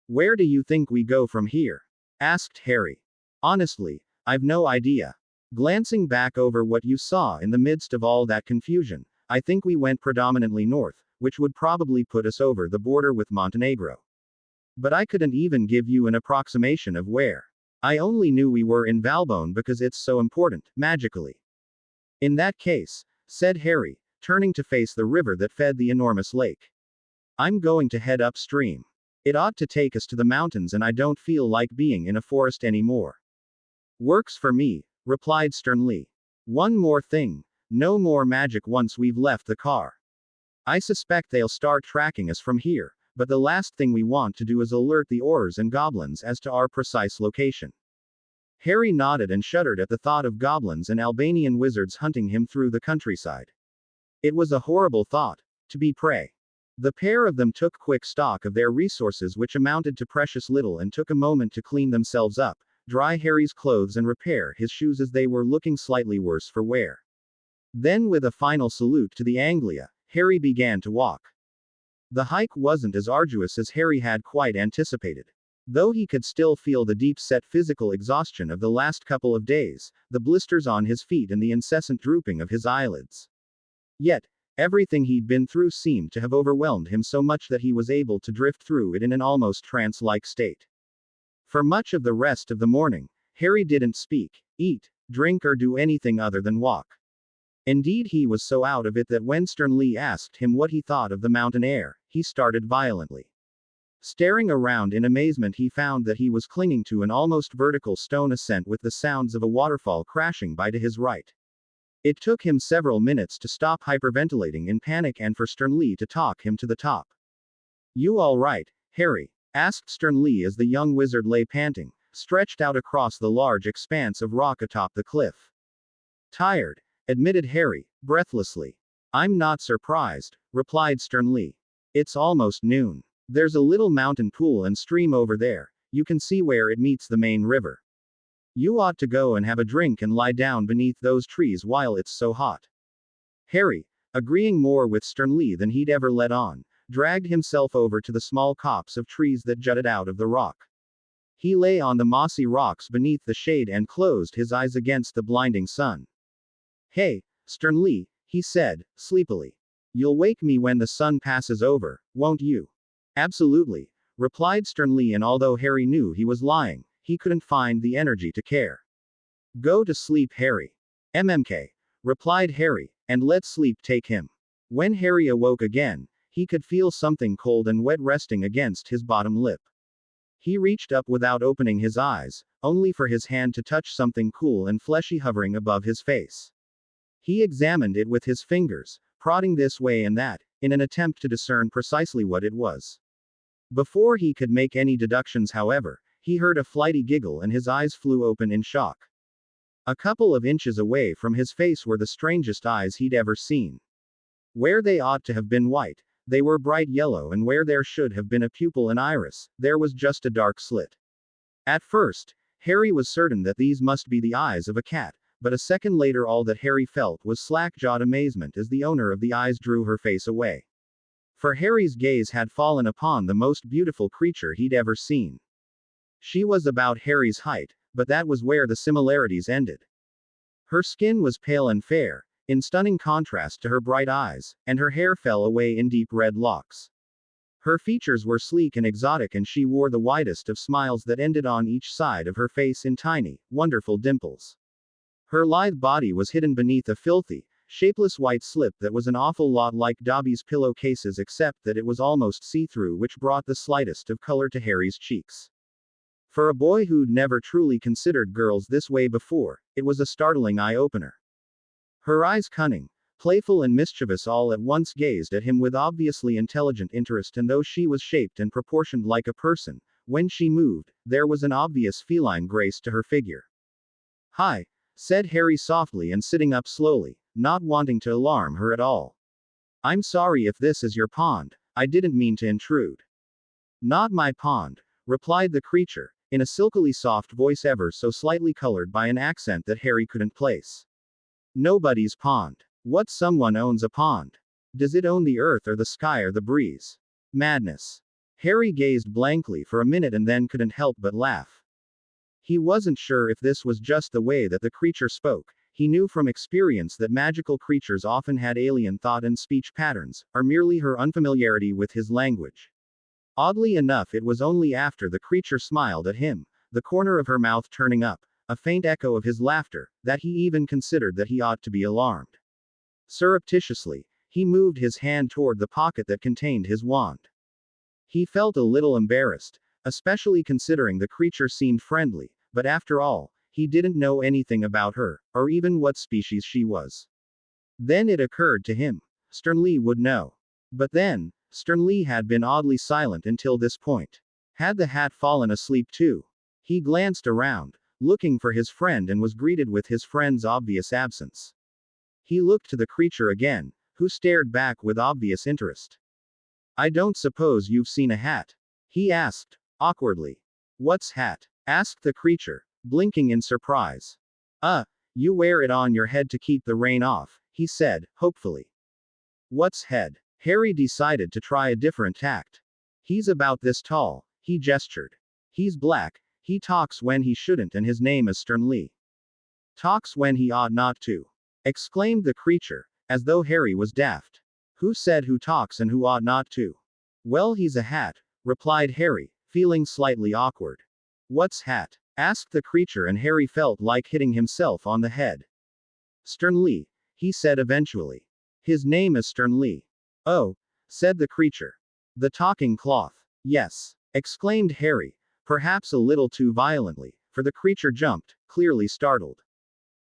"Where do you think we go from here?" asked Harry. "Honestly, I've no idea. Glancing back over what you saw in the midst of all that confusion, I think we went predominantly north, which would probably put us over the border with Montenegro. But I couldn't even give you an approximation of where. I only knew we were in Valbonne because it's so important, magically." "In that case," said Harry, turning to face the river that fed the enormous lake, "I'm going to head upstream. It ought to take us to the mountains, and I don't feel like being in a forest anymore." "Works for me," replied Sternly. "One more thing. No more magic once we've left the car. I suspect they'll start tracking us from here, but the last thing we want to do is alert the Aurors and goblins as to our precise location." Harry nodded and shuddered at the thought of goblins and Albanian wizards hunting him through the countryside. It was a horrible thought, to be prey. The pair of them took quick stock of their resources, which amounted to precious little, and took a moment to clean themselves up, dry Harry's clothes, and repair his shoes as they were looking slightly worse for wear. Then, with a final salute to the Anglia, Harry began to walk. The hike wasn't as arduous as Harry had quite anticipated. Though he could still feel the deep-set physical exhaustion of the last couple of days, the blisters on his feet and the incessant drooping of his eyelids. Yet, everything he'd been through seemed to have overwhelmed him so much that he was able to drift through it in an almost trance-like state. For much of the rest of the morning, Harry didn't speak, eat, drink, or do anything other than walk. Indeed, he was so out of it that when Sternly asked him what he thought of the mountain air, he started violently Staring around in amazement, he found that he was clinging to an almost vertical stone ascent with the sounds of a waterfall crashing by to his right. It took him several minutes to stop hyperventilating in panic and for Stern Lee to talk him to the top. "You all right, Harry?" asked Stern Lee as the young wizard lay panting, stretched out across the large expanse of rock atop the cliff. "Tired," admitted Harry, breathlessly. "I'm not surprised," replied Stern Lee. "It's almost noon. There's a little mountain pool and stream over there. You can see where it meets the main river. You ought to go and have a drink and lie down beneath those trees while it's so hot." Harry, agreeing more with Stern Lee than he'd ever let on, dragged himself over to the small copse of trees that jutted out of the rock. He lay on the mossy rocks beneath the shade and closed his eyes against the blinding sun. "Hey, Stern Lee," he said, sleepily. "You'll wake me when the sun passes over, won't you?" "Absolutely," replied Stern Lee, and although Harry knew he was lying, he couldn't find the energy to care. "Go to sleep, Harry." "MMK," replied Harry, "and let sleep take him." When Harry awoke again, he could feel something cold and wet resting against his bottom lip. He reached up without opening his eyes, only for his hand to touch something cool and fleshy hovering above his face. He examined it with his fingers, prodding this way and that, in an attempt to discern precisely what it was. Before he could make any deductions, however, he heard a flighty giggle and his eyes flew open in shock. A couple of inches away from his face were the strangest eyes he'd ever seen. Where they ought to have been white, they were bright yellow, and where there should have been a pupil and iris, there was just a dark slit. At first, Harry was certain that these must be the eyes of a cat, but a second later all that Harry felt was slack-jawed amazement as the owner of the eyes drew her face away. For Harry's gaze had fallen upon the most beautiful creature he'd ever seen. She was about Harry's height, but that was where the similarities ended. Her skin was pale and fair, in stunning contrast to her bright eyes, and her hair fell away in deep red locks. Her features were sleek and exotic, and she wore the widest of smiles that ended on each side of her face in tiny, wonderful dimples. Her lithe body was hidden beneath a filthy, shapeless white slip that was an awful lot like Dobby's pillowcases, except that it was almost see-through, which brought the slightest of color to Harry's cheeks. For a boy who'd never truly considered girls this way before, it was a startling eye-opener. Her eyes, cunning, playful and mischievous, all at once gazed at him with obviously intelligent interest, and though she was shaped and proportioned like a person, when she moved, there was an obvious feline grace to her figure. "Hi," said Harry softly and sitting up slowly, not wanting to alarm her at all. "I'm sorry if this is your pond, I didn't mean to intrude." "Not my pond," replied the creature, in a silkily soft voice ever so slightly colored by an accent that Harry couldn't place. "Nobody's pond. What, someone owns a pond? Does it own the earth or the sky or the breeze?" Madness. Harry gazed blankly for a minute and then couldn't help but laugh. He wasn't sure if this was just the way that the creature spoke. He knew from experience that magical creatures often had alien thought and speech patterns, or merely her unfamiliarity with his language. Oddly enough, it was only after the creature smiled at him, the corner of her mouth turning up, a faint echo of his laughter, that he even considered that he ought to be alarmed. Surreptitiously, he moved his hand toward the pocket that contained his wand. He felt a little embarrassed, especially considering the creature seemed friendly, but after all, he didn't know anything about her, or even what species she was. Then it occurred to him. Stern Lee would know. But then, Stern Lee had been oddly silent until this point. Had the hat fallen asleep too? He glanced around, looking for his friend, and was greeted with his friend's obvious absence. He looked to the creature again, who stared back with obvious interest. "I don't suppose you've seen a hat?" he asked, awkwardly. "What's hat?" asked the creature, blinking in surprise. You wear it on your head to keep the rain off," he said, hopefully. "What's head?" Harry decided to try a different tact. "He's about this tall," he gestured. "He's black, he talks when he shouldn't, and his name is Stern Lee." "Talks when he ought not to," exclaimed the creature, as though Harry was daft. "Who said who talks and who ought not to?" "Well, he's a hat," replied Harry, feeling slightly awkward. "What's hat?" asked the creature, and Harry felt like hitting himself on the head. "Stern Lee," he said eventually. "His name is Stern Lee." "Oh," said the creature. "The talking cloth." Yes, exclaimed Harry, perhaps a little too violently, for the creature jumped, clearly startled.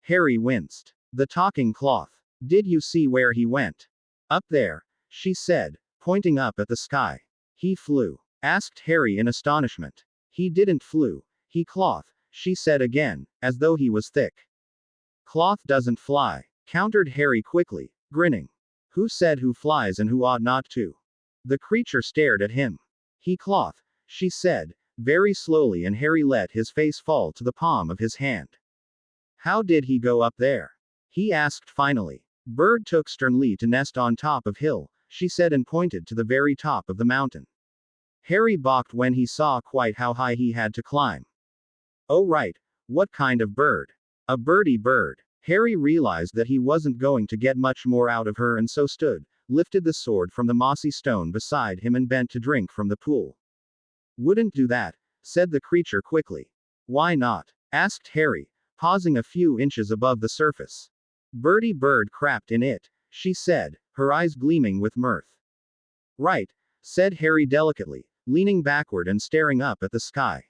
Harry winced. The talking cloth. Did you see where he went? Up there, she said, pointing up at the sky. He flew? Asked Harry in astonishment. He didn't flew. He cloth, she said again, as though he was thick. Cloth doesn't fly, countered Harry quickly, grinning. Who said who flies and who ought not to? The creature stared at him. He cloth, she said, very slowly, and Harry let his face fall to the palm of his hand. How did he go up there? He asked finally. Bird took sternly to nest on top of hill, she said, and pointed to the very top of the mountain. Harry balked when he saw quite how high he had to climb. Oh right, what kind of bird? A birdie bird. Harry realized that he wasn't going to get much more out of her and so stood, lifted the sword from the mossy stone beside him and bent to drink from the pool. Wouldn't do that, said the creature quickly. Why not? Asked Harry, pausing a few inches above the surface. Birdie bird crapped in it, she said, her eyes gleaming with mirth. Right, said Harry delicately, leaning backward and staring up at the sky.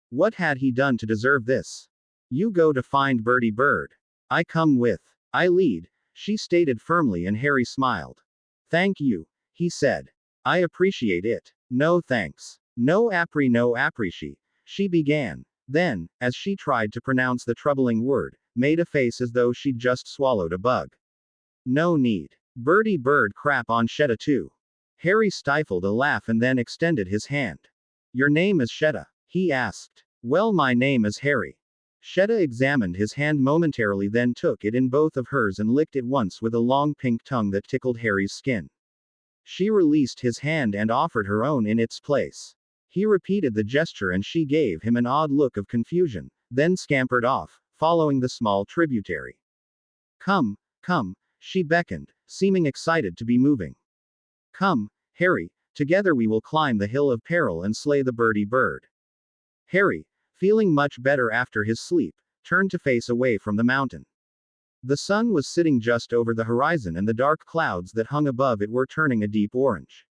What had he done to deserve this? You go to find Birdie bird. I come with. I lead, she stated firmly, and Harry smiled. Thank you, he said. I appreciate it. No thanks. No appreciate, she began. Then, as she tried to pronounce the troubling word, made a face as though she'd just swallowed a bug. No need. Birdie bird crap on Shetta too. Harry stifled a laugh and then extended his hand. Your name is Shetta? He asked. Well, my name is Harry. Shetta examined his hand momentarily, then took it in both of hers and licked it once with a long pink tongue that tickled Harry's skin. She released his hand and offered her own in its place. He repeated the gesture and she gave him an odd look of confusion, then scampered off, following the small tributary. Come, come, she beckoned, seeming excited to be moving. Come, Harry, together we will climb the hill of peril and slay the birdie bird. Harry, feeling much better after his sleep, turned to face away from the mountain. The sun was sitting just over the horizon and the dark clouds that hung above it were turning a deep orange.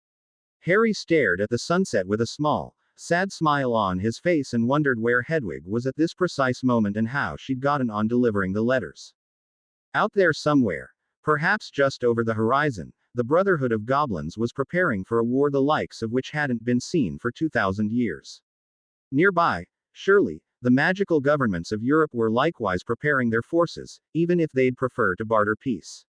Harry stared at the sunset with a small, sad smile on his face and wondered where Hedwig was at this precise moment and how she'd gotten on delivering the letters. Out there somewhere, perhaps just over the horizon, the Brotherhood of Goblins was preparing for a war the likes of which hadn't been seen for 2,000 years. Nearby, surely, the magical governments of Europe were likewise preparing their forces, even if they'd prefer to barter peace.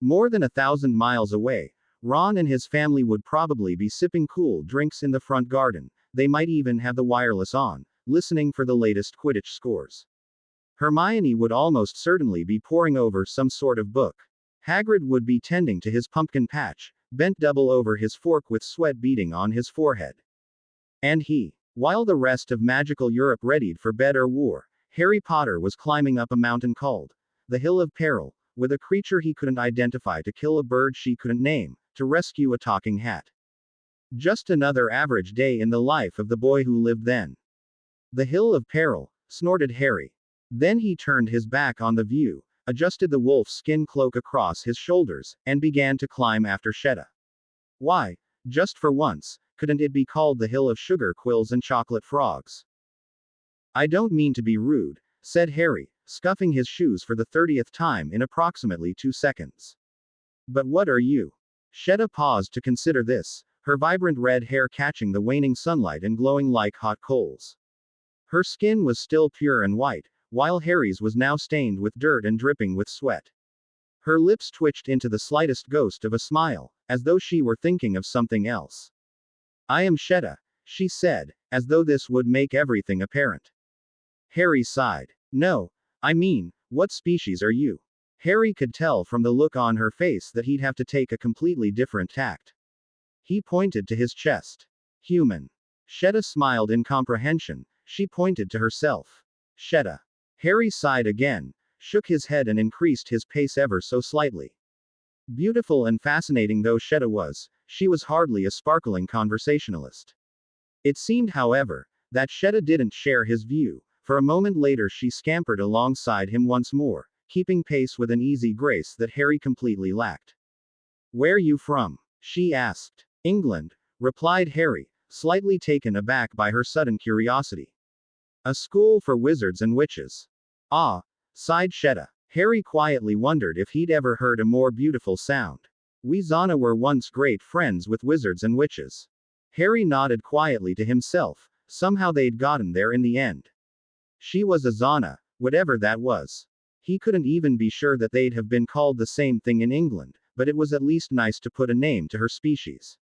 More than 1,000 miles away, Ron and his family would probably be sipping cool drinks in the front garden. They might even have the wireless on, listening for the latest Quidditch scores. Hermione would almost certainly be poring over some sort of book. Hagrid would be tending to his pumpkin patch, bent double over his fork with sweat beading on his forehead. And he, while the rest of magical Europe readied for bed or war, Harry Potter was climbing up a mountain called the Hill of Peril, with a creature he couldn't identify, to kill a bird she couldn't name, to rescue a talking hat. Just another average day in the life of the boy who lived then. The Hill of Peril, snorted Harry. Then he turned his back on the view, adjusted the wolf skin cloak across his shoulders, and began to climb after Shetta. Why, just for once, couldn't it be called the Hill of Sugar Quills and Chocolate Frogs? I don't mean to be rude, said Harry, scuffing his shoes for the 30th time in approximately 2 seconds. But what are you? Shetta paused to consider this, her vibrant red hair catching the waning sunlight and glowing like hot coals. Her skin was still pure and white, while Harry's was now stained with dirt and dripping with sweat. Her lips twitched into the slightest ghost of a smile, as though she were thinking of something else. I am Shetta, she said, as though this would make everything apparent. Harry sighed. No, I mean, what species are you? Harry could tell from the look on her face that he'd have to take a completely different tact. He pointed to his chest. Human. Shetta smiled in comprehension. She pointed to herself. Shetta. Harry sighed again, shook his head and increased his pace ever so slightly. Beautiful and fascinating though Shetta was, she was hardly a sparkling conversationalist. It seemed, however, that Shetta didn't share his view, for a moment later she scampered alongside him once more, keeping pace with an easy grace that Harry completely lacked. Where you from? She asked. England, replied Harry, slightly taken aback by her sudden curiosity. A school for wizards and witches. Ah, sighed Shetta. Harry quietly wondered if he'd ever heard a more beautiful sound. We Zana were once great friends with wizards and witches. Harry nodded quietly to himself. Somehow they'd gotten there in the end. She was a Zana, whatever that was. He couldn't even be sure that they'd have been called the same thing in England, but it was at least nice to put a name to her species.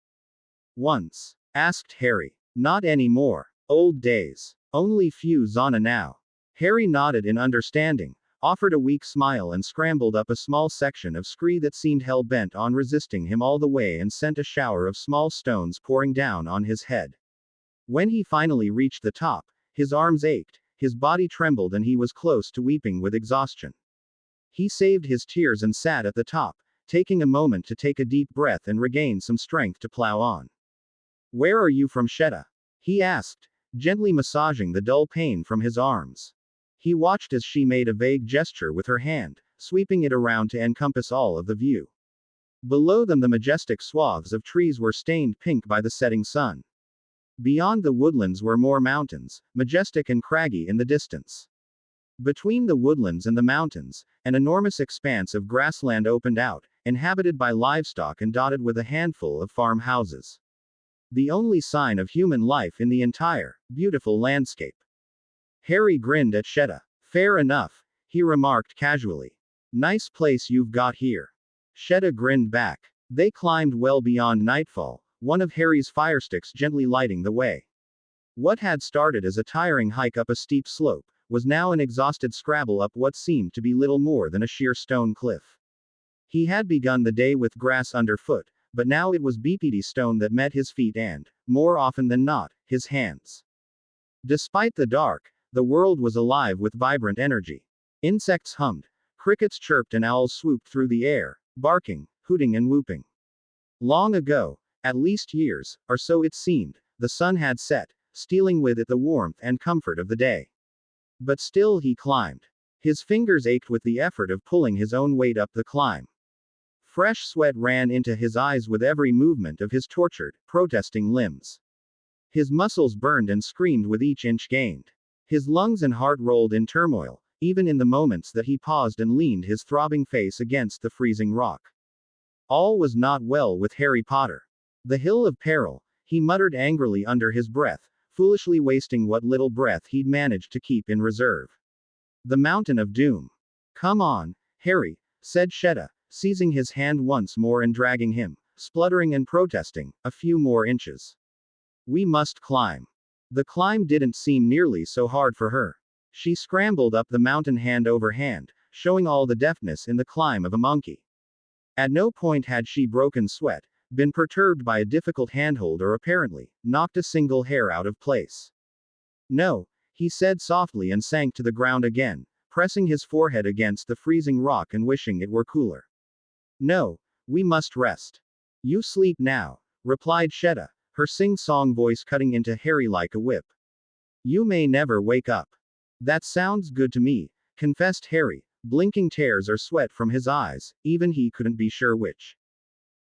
Once? Asked Harry. Not anymore. Old days. Only few Zana now. Harry nodded in understanding, offered a weak smile and scrambled up a small section of scree that seemed hell-bent on resisting him all the way and sent a shower of small stones pouring down on his head. When he finally reached the top, his arms ached, his body trembled and he was close to weeping with exhaustion. He saved his tears and sat at the top, taking a moment to take a deep breath and regain some strength to plow on. Where are you from, Shetta? He asked, gently massaging the dull pain from his arms. He watched as she made a vague gesture with her hand, sweeping it around to encompass all of the view. Below them the majestic swaths of trees were stained pink by the setting sun. Beyond the woodlands were more mountains, majestic and craggy in the distance. Between the woodlands and the mountains, an enormous expanse of grassland opened out, inhabited by livestock and dotted with a handful of farmhouses. The only sign of human life in the entire, beautiful landscape. Harry grinned at Shetta. Fair enough, he remarked casually. Nice place you've got here. Shetta grinned back. They climbed well beyond nightfall, one of Harry's firesticks gently lighting the way. What had started as a tiring hike up a steep slope, was now an exhausted scrabble up what seemed to be little more than a sheer stone cliff. He had begun the day with grass underfoot, but now it was beepy stone that met his feet and, more often than not, his hands. Despite the dark, the world was alive with vibrant energy. Insects hummed, crickets chirped and owls swooped through the air, barking, hooting and whooping. Long ago, at least years, or so it seemed, the sun had set, stealing with it the warmth and comfort of the day. But still he climbed. His fingers ached with the effort of pulling his own weight up the climb. Fresh sweat ran into his eyes with every movement of his tortured, protesting limbs. His muscles burned and screamed with each inch gained. His lungs and heart rolled in turmoil, even in the moments that he paused and leaned his throbbing face against the freezing rock. All was not well with Harry Potter. The Hill of Peril, he muttered angrily under his breath, foolishly wasting what little breath he'd managed to keep in reserve. The Mountain of Doom. Come on, Harry, said Shetta, seizing his hand once more and dragging him, spluttering and protesting, a few more inches. We must climb. The climb didn't seem nearly so hard for her. She scrambled up the mountain hand over hand, showing all the deftness in the climb of a monkey. At no point had she broken sweat, been perturbed by a difficult handhold or apparently, knocked a single hair out of place. No, he said softly and sank to the ground again, pressing his forehead against the freezing rock and wishing it were cooler. No, we must rest. You sleep now, replied Shetta, her sing-song voice cutting into Harry like a whip. You may never wake up. That sounds good to me, confessed Harry, blinking tears or sweat from his eyes, even he couldn't be sure which.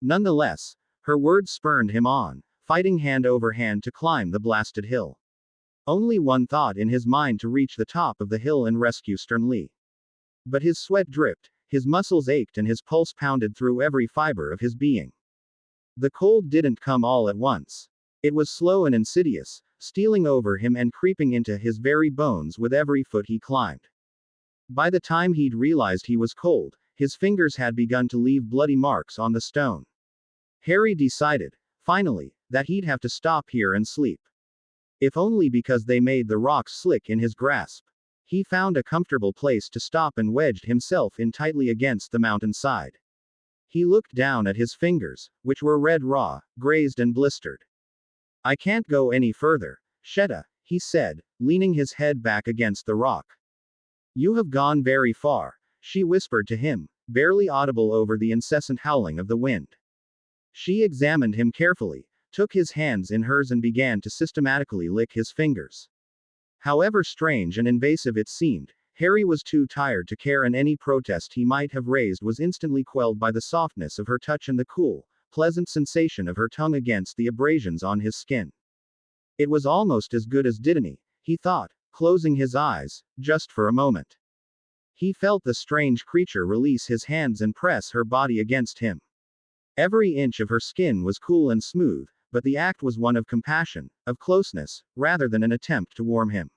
Nonetheless, her words spurred him on, fighting hand over hand to climb the blasted hill. Only one thought in his mind: to reach the top of the hill and rescue Sternly. But his sweat dripped, his muscles ached and his pulse pounded through every fiber of his being. The cold didn't come all at once. It was slow and insidious, stealing over him and creeping into his very bones with every foot he climbed. By the time he'd realized he was cold, his fingers had begun to leave bloody marks on the stone. Harry decided, finally, that he'd have to stop here and sleep. If only because they made the rocks slick in his grasp. He found a comfortable place to stop and wedged himself in tightly against the mountainside. He looked down at his fingers, which were red raw, grazed and blistered. I can't go any further, Shetta, he said, leaning his head back against the rock. You have gone very far, she whispered to him, barely audible over the incessant howling of the wind. She examined him carefully, took his hands in hers and began to systematically lick his fingers. However strange and invasive it seemed, Harry was too tired to care, and any protest he might have raised was instantly quelled by the softness of her touch and the cool, pleasant sensation of her tongue against the abrasions on his skin. It was almost as good as Dittany, he thought, closing his eyes, just for a moment. He felt the strange creature release his hands and press her body against him. Every inch of her skin was cool and smooth, but the act was one of compassion, of closeness, rather than an attempt to warm him.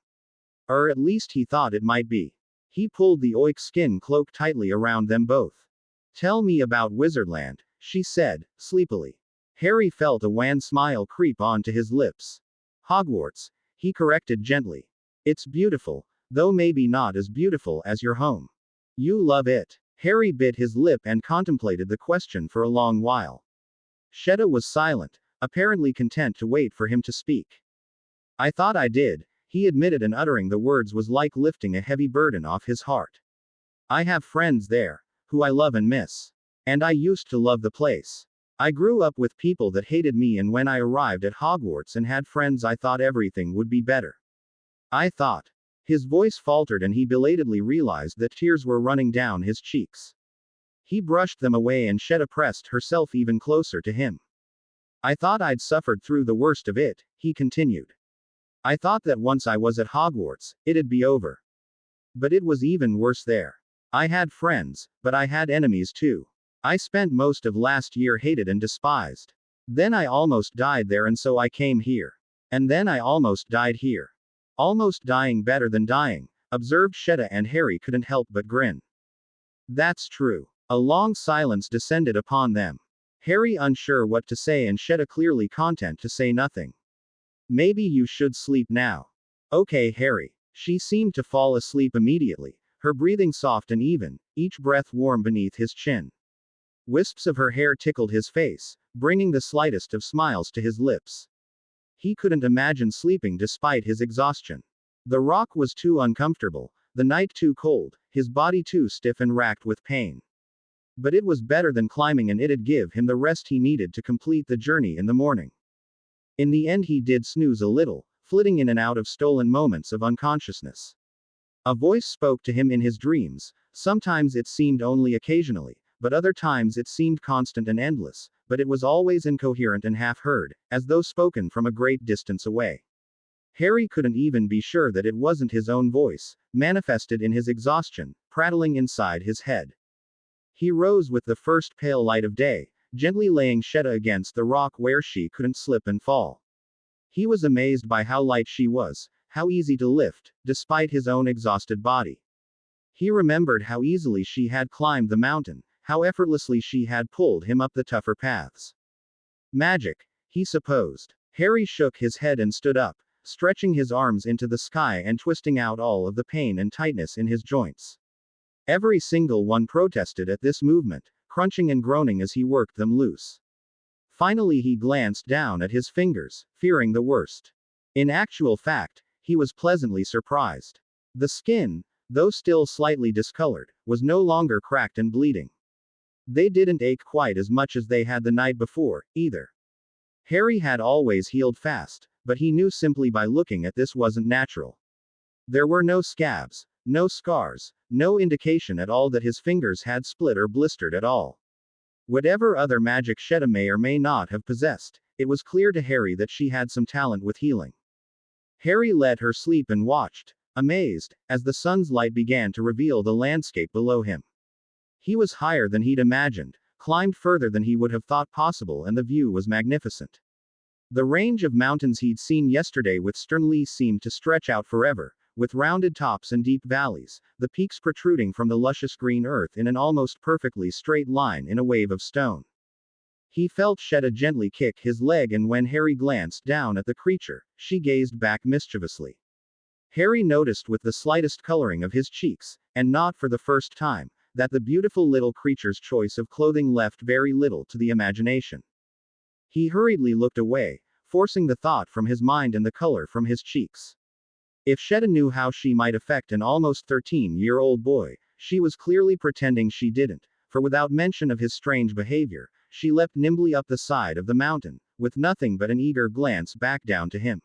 Or at least he thought it might be. He pulled the oik skin cloak tightly around them both. Tell me about Wizardland, she said, sleepily. Harry felt a wan smile creep onto his lips. Hogwarts, he corrected gently. It's beautiful, though maybe not as beautiful as your home. You love it. Harry bit his lip and contemplated the question for a long while. Shetta was silent, apparently content to wait for him to speak. I thought I did, he admitted, and uttering the words was like lifting a heavy burden off his heart. I have friends there, who I love and miss. And I used to love the place. I grew up with people that hated me, and when I arrived at Hogwarts and had friends, I thought everything would be better. I thought. His voice faltered and he belatedly realized that tears were running down his cheeks. He brushed them away and Shetta pressed herself even closer to him. I thought I'd suffered through the worst of it, he continued. I thought that once I was at Hogwarts, it'd be over. But it was even worse there. I had friends, but I had enemies too. I spent most of last year hated and despised. Then I almost died there, and so I came here. And then I almost died here. Almost dying better than dying, observed Shetta, and Harry couldn't help but grin. That's true. A long silence descended upon them. Harry unsure what to say and Shetta clearly content to say nothing. Maybe you should sleep now. Okay, Harry. She seemed to fall asleep immediately, her breathing soft and even, each breath warm beneath his chin. Wisps of her hair tickled his face, bringing the slightest of smiles to his lips. He couldn't imagine sleeping despite his exhaustion. The rock was too uncomfortable, the night too cold, his body too stiff and racked with pain. But it was better than climbing, and it'd give him the rest he needed to complete the journey in the morning. In the end he did snooze a little, flitting in and out of stolen moments of unconsciousness. A voice spoke to him in his dreams, sometimes it seemed only occasionally, but other times it seemed constant and endless, but it was always incoherent and half-heard, as though spoken from a great distance away. Harry couldn't even be sure that it wasn't his own voice, manifested in his exhaustion, prattling inside his head. He rose with the first pale light of day, gently laying Shetta against the rock where she couldn't slip and fall. He was amazed by how light she was, how easy to lift, despite his own exhausted body. He remembered how easily she had climbed the mountain, how effortlessly she had pulled him up the tougher paths. Magic, he supposed. Harry shook his head and stood up, stretching his arms into the sky and twisting out all of the pain and tightness in his joints. Every single one protested at this movement, crunching and groaning as he worked them loose. Finally he glanced down at his fingers, fearing the worst. In actual fact, he was pleasantly surprised. The skin, though still slightly discolored, was no longer cracked and bleeding. They didn't ache quite as much as they had the night before, either. Harry had always healed fast, but he knew simply by looking at this wasn't natural. There were no scabs, no scars, no indication at all that his fingers had split or blistered at all. Whatever other magic Shetta may or may not have possessed, it was clear to Harry that she had some talent with healing. Harry let her sleep and watched, amazed, as the sun's light began to reveal the landscape below him. He was higher than he'd imagined, climbed further than he would have thought possible, and the view was magnificent. The range of mountains he'd seen yesterday with Sternlee seemed to stretch out forever, with rounded tops and deep valleys, the peaks protruding from the luscious green earth in an almost perfectly straight line in a wave of stone. He felt Shetta gently kick his leg, and when Harry glanced down at the creature, she gazed back mischievously. Harry noticed with the slightest coloring of his cheeks, and not for the first time, that the beautiful little creature's choice of clothing left very little to the imagination. He hurriedly looked away, forcing the thought from his mind and the color from his cheeks. If Shetta knew how she might affect an almost 13-year-old boy, she was clearly pretending she didn't, for without mention of his strange behavior, she leapt nimbly up the side of the mountain, with nothing but an eager glance back down to him.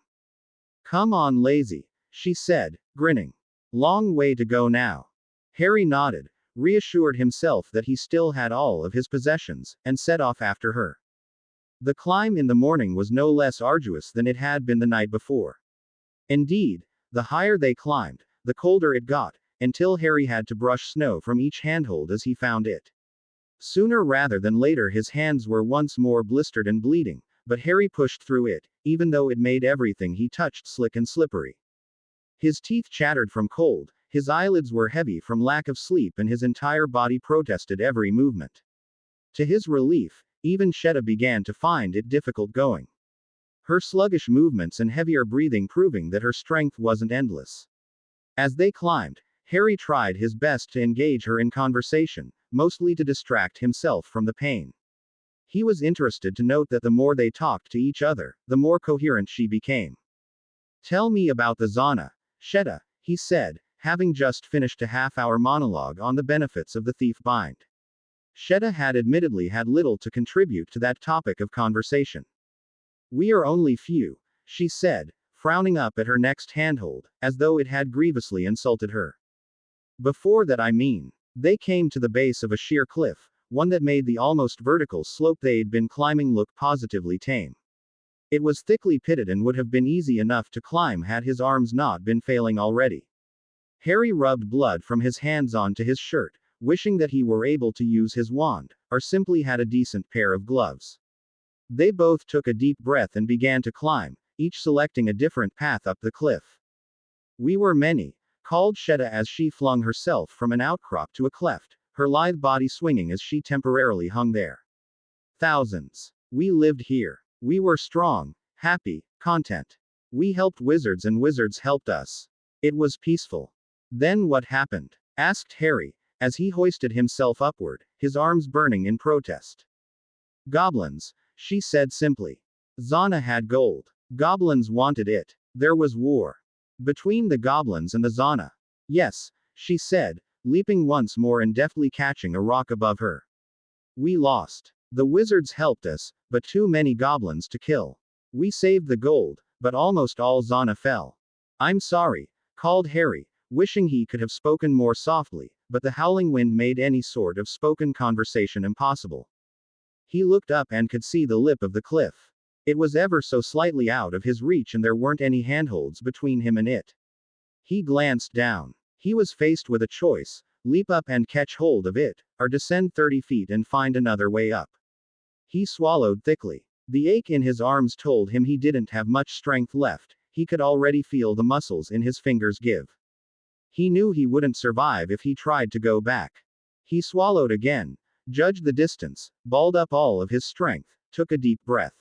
Come on, lazy, she said, grinning. Long way to go now. Harry nodded, reassured himself that he still had all of his possessions, and set off after her. The climb in the morning was no less arduous than it had been the night before. Indeed, the higher they climbed, the colder it got, until Harry had to brush snow from each handhold as he found it. Sooner rather than later his hands were once more blistered and bleeding, but Harry pushed through it, even though it made everything he touched slick and slippery. His teeth chattered from cold, his eyelids were heavy from lack of sleep, and his entire body protested every movement. To his relief, even Shetta began to find it difficult going. Her sluggish movements and heavier breathing proving that her strength wasn't endless. As they climbed, Harry tried his best to engage her in conversation, mostly to distract himself from the pain. He was interested to note that the more they talked to each other, the more coherent she became. "Tell me about the Zana, Shetta," he said, having just finished a half-hour monologue on the benefits of the thief bind. Shetta had admittedly had little to contribute to that topic of conversation. "We are only few," she said, frowning up at her next handhold, as though it had grievously insulted her. "Before that, I mean. They came to the base of a sheer cliff, one that made the almost vertical slope they'd been climbing look positively tame. It was thickly pitted and would have been easy enough to climb had his arms not been failing already." Harry rubbed blood from his hands onto his shirt, wishing that he were able to use his wand, or simply had a decent pair of gloves. They both took a deep breath and began to climb, each selecting a different path up the cliff. "We were many," called Shetta as she flung herself from an outcrop to a cleft, her lithe body swinging as she temporarily hung there. "Thousands. We lived here. We were strong, happy, content. We helped wizards and wizards helped us. It was peaceful." "Then what happened?" asked Harry, as he hoisted himself upward, his arms burning in protest. "Goblins," she said simply. "Zana had gold. Goblins wanted it. There was war. Between the goblins and the Zana." "Yes," she said, leaping once more and deftly catching a rock above her. "We lost. The wizards helped us, but too many goblins to kill. We saved the gold, but almost all Zana fell." "I'm sorry," called Harry, wishing he could have spoken more softly, but the howling wind made any sort of spoken conversation impossible. He looked up and could see the lip of the cliff. It was ever so slightly out of his reach and there weren't any handholds between him and it. He glanced down. He was faced with a choice: leap up and catch hold of it, or descend 30 feet and find another way up. He swallowed thickly. The ache in his arms told him he didn't have much strength left, he could already feel the muscles in his fingers give. He knew he wouldn't survive if he tried to go back. He swallowed again, judged the distance, balled up all of his strength, took a deep breath.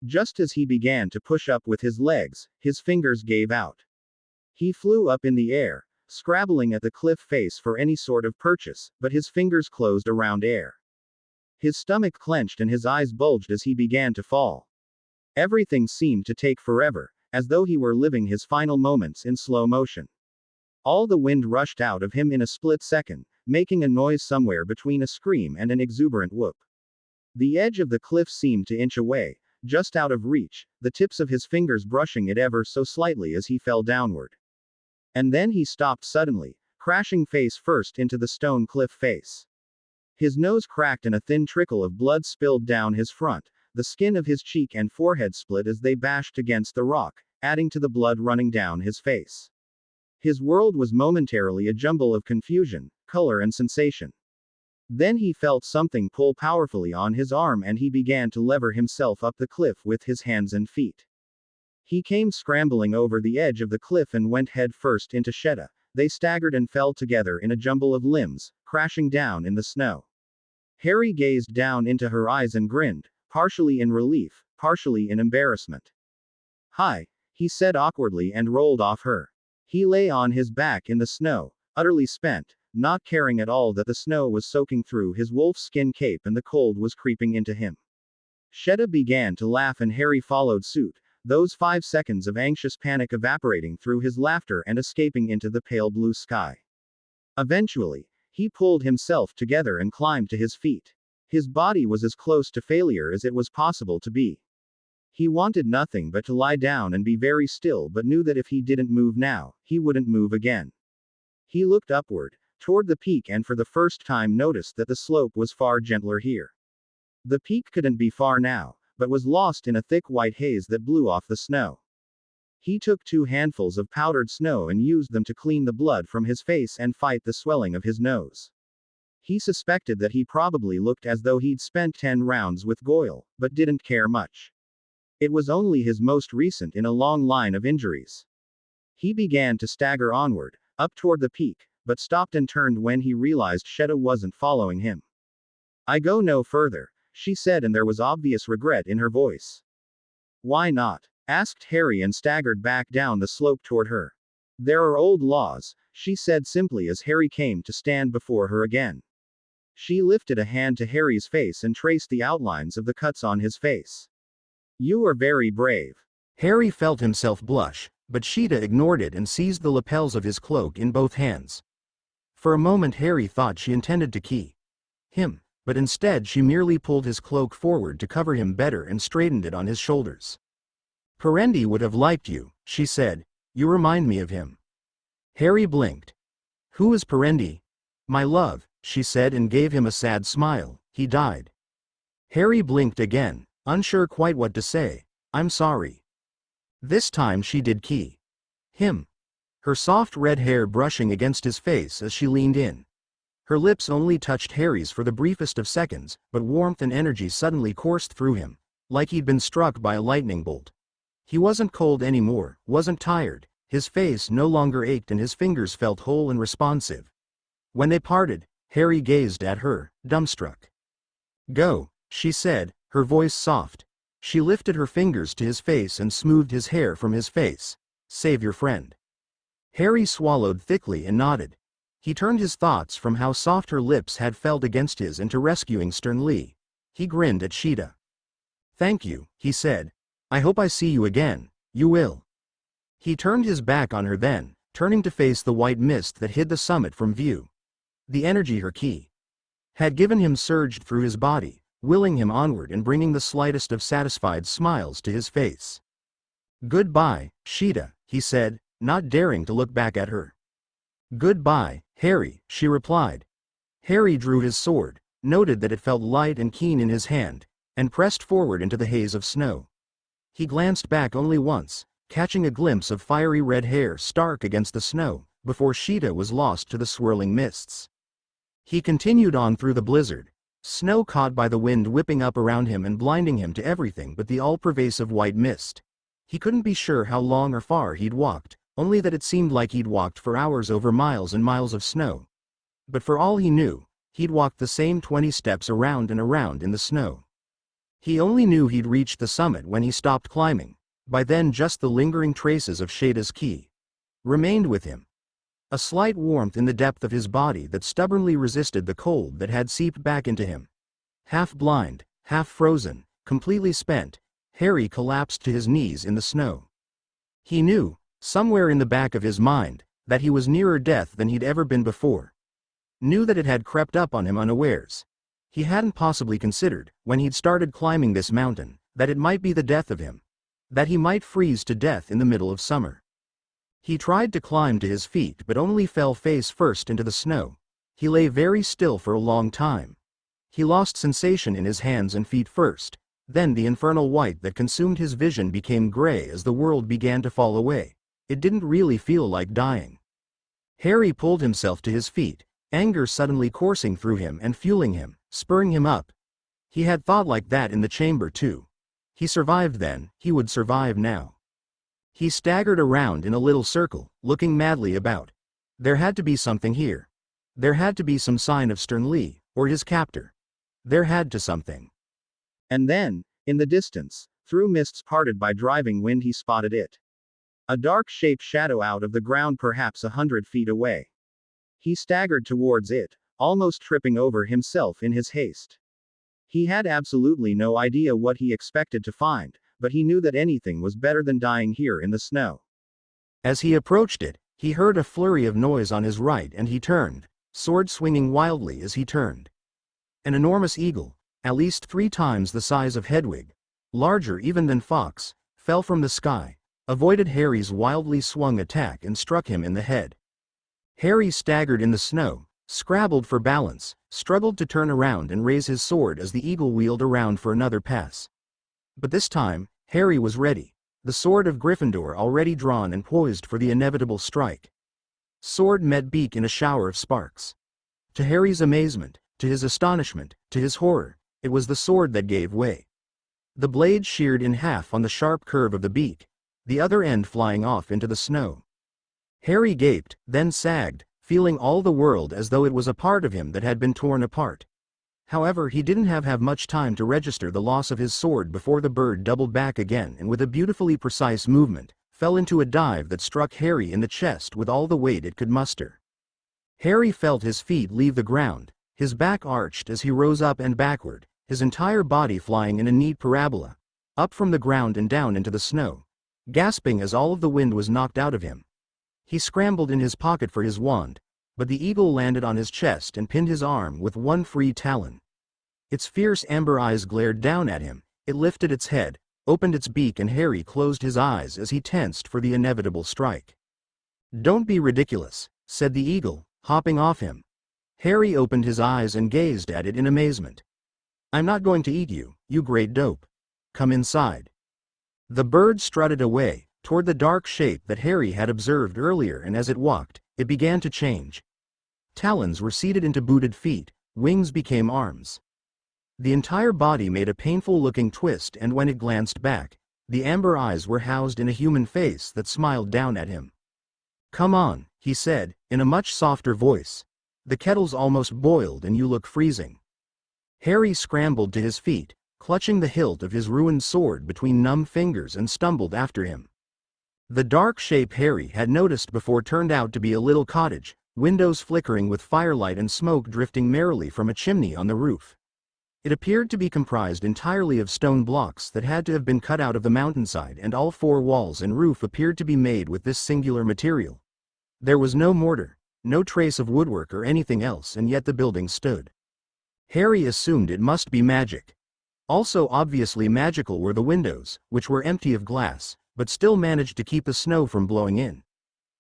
Just as he began to push up with his legs, his fingers gave out. He flew up in the air, scrabbling at the cliff face for any sort of purchase, but his fingers closed around air. His stomach clenched and his eyes bulged as he began to fall. Everything seemed to take forever, as though he were living his final moments in slow motion. All the wind rushed out of him in a split second, making a noise somewhere between a scream and an exuberant whoop. The edge of the cliff seemed to inch away, just out of reach, the tips of his fingers brushing it ever so slightly as he fell downward. And then he stopped suddenly, crashing face first into the stone cliff face. His nose cracked and a thin trickle of blood spilled down his front, the skin of his cheek and forehead split as they bashed against the rock, adding to the blood running down his face. His world was momentarily a jumble of confusion, color and sensation. Then he felt something pull powerfully on his arm and he began to lever himself up the cliff with his hands and feet. He came scrambling over the edge of the cliff and went head first into Shetta. They staggered and fell together in a jumble of limbs, crashing down in the snow. Harry gazed down into her eyes and grinned, partially in relief, partially in embarrassment. "Hi," he said awkwardly and rolled off her. He lay on his back in the snow, utterly spent, not caring at all that the snow was soaking through his wolf-skin cape and the cold was creeping into him. Shetta began to laugh and Harry followed suit, those 5 seconds of anxious panic evaporating through his laughter and escaping into the pale blue sky. Eventually, he pulled himself together and climbed to his feet. His body was as close to failure as it was possible to be. He wanted nothing but to lie down and be very still, but knew that if he didn't move now, he wouldn't move again. He looked upward, toward the peak, and for the first time noticed that the slope was far gentler here. The peak couldn't be far now, but was lost in a thick white haze that blew off the snow. He took 2 handfuls of powdered snow and used them to clean the blood from his face and fight the swelling of his nose. He suspected that he probably looked as though he'd spent 10 rounds with Goyle, but didn't care much. It was only his most recent in a long line of injuries. He began to stagger onward, up toward the peak, but stopped and turned when he realized Sheta wasn't following him. "I go no further," she said, and there was obvious regret in her voice. "Why not?" asked Harry, and staggered back down the slope toward her. "There are old laws," she said simply as Harry came to stand before her again. She lifted a hand to Harry's face and traced the outlines of the cuts on his face. "You are very brave." Harry felt himself blush, but Sheeta ignored it and seized the lapels of his cloak in both hands. For a moment Harry thought she intended to key him, but instead she merely pulled his cloak forward to cover him better and straightened it on his shoulders. "Perendi would have liked you," she said. "You remind me of him." Harry blinked. "Who is Perendi?" "My love," she said, and gave him a sad smile. "He died." Harry blinked again, unsure quite what to say. "I'm sorry." This time she did key him, her soft red hair brushing against his face as she leaned in. Her lips only touched Harry's for the briefest of seconds, but warmth and energy suddenly coursed through him, like he'd been struck by a lightning bolt. He wasn't cold anymore, wasn't tired, his face no longer ached, and his fingers felt whole and responsive. When they parted, Harry gazed at her, dumbstruck. "Go," she said, her voice soft. She lifted her fingers to his face and smoothed his hair from his face. "Save your friend." Harry swallowed thickly and nodded. He turned his thoughts from how soft her lips had felt against his into rescuing Stern Lee. He grinned at Sheeta. "Thank you," he said. "I hope I see you again." "You will." He turned his back on her then, turning to face the white mist that hid the summit from view. The energy her key had given him surged through his body, willing him onward and bringing the slightest of satisfied smiles to his face. "Goodbye, Sheeta," he said, not daring to look back at her. "Goodbye, Harry," she replied. Harry drew his sword, noted that it felt light and keen in his hand, and pressed forward into the haze of snow. He glanced back only once, catching a glimpse of fiery red hair stark against the snow, before Sheeta was lost to the swirling mists. He continued on through the blizzard, snow caught by the wind whipping up around him and blinding him to everything but the all-pervasive white mist. He couldn't be sure how long or far he'd walked, only that it seemed like he'd walked for hours over miles and miles of snow. But for all he knew, he'd walked the same 20 steps around and around in the snow. He only knew he'd reached the summit when he stopped climbing. By then just the lingering traces of Sheeta's key remained with him. A slight warmth in the depth of his body that stubbornly resisted the cold that had seeped back into him. Half blind, half frozen, completely spent, Harry collapsed to his knees in the snow. He knew, somewhere in the back of his mind, that he was nearer death than he'd ever been before. Knew that it had crept up on him unawares. He hadn't possibly considered, when he'd started climbing this mountain, that it might be the death of him. That he might freeze to death in the middle of summer. He tried to climb to his feet but only fell face first into the snow. He lay very still for a long time. He lost sensation in his hands and feet first, then the infernal white that consumed his vision became gray as the world began to fall away. It didn't really feel like dying. Harry pulled himself to his feet, anger suddenly coursing through him and fueling him, spurring him up. He had thought like that in the chamber too. He survived then, he would survive now. He staggered around in a little circle, looking madly about. There had to be something here. There had to be some sign of Stern Lee, or his captor. There had to something. And then, in the distance, through mists parted by driving wind, he spotted it. A dark shape shadow out of the ground perhaps 100 feet away. He staggered towards it, almost tripping over himself in his haste. He had absolutely no idea what he expected to find, but he knew that anything was better than dying here in the snow. As he approached it, he heard a flurry of noise on his right and he turned, sword swinging wildly as he turned. An enormous eagle, at least 3 times the size of Hedwig, larger even than Fox, fell from the sky, avoided Harry's wildly swung attack and struck him in the head. Harry staggered in the snow, scrabbled for balance, struggled to turn around and raise his sword as the eagle wheeled around for another pass. But this time, Harry was ready, the sword of Gryffindor already drawn and poised for the inevitable strike. Sword met beak in a shower of sparks. To Harry's amazement, to his astonishment, to his horror, it was the sword that gave way. The blade sheared in half on the sharp curve of the beak, the other end flying off into the snow. Harry gaped, then sagged, feeling all the world as though it was a part of him that had been torn apart. However, he didn't have much time to register the loss of his sword before the bird doubled back again and with a beautifully precise movement, fell into a dive that struck Harry in the chest with all the weight it could muster. Harry felt his feet leave the ground, his back arched as he rose up and backward, his entire body flying in a neat parabola, up from the ground and down into the snow, gasping as all of the wind was knocked out of him. He scrambled in his pocket for his wand, but the eagle landed on his chest and pinned his arm with one free talon. Its fierce amber eyes glared down at him, it lifted its head, opened its beak, and Harry closed his eyes as he tensed for the inevitable strike. "Don't be ridiculous," said the eagle, hopping off him. Harry opened his eyes and gazed at it in amazement. "I'm not going to eat you, you great dope. Come inside." The bird strutted away, toward the dark shape that Harry had observed earlier, and as it walked, it began to change. Talons receded into booted feet, wings became arms. The entire body made a painful-looking twist, and when it glanced back, the amber eyes were housed in a human face that smiled down at him. "Come on," he said, in a much softer voice. "The kettle's almost boiled and you look freezing." Harry scrambled to his feet, clutching the hilt of his ruined sword between numb fingers, and stumbled after him. The dark shape Harry had noticed before turned out to be a little cottage, windows flickering with firelight and smoke drifting merrily from a chimney on the roof. It appeared to be comprised entirely of stone blocks that had to have been cut out of the mountainside, and all four walls and roof appeared to be made with this singular material. There was no mortar, no trace of woodwork or anything else, and yet the building stood. Harry assumed it must be magic. Also obviously magical were the windows, which were empty of glass, but still managed to keep the snow from blowing in.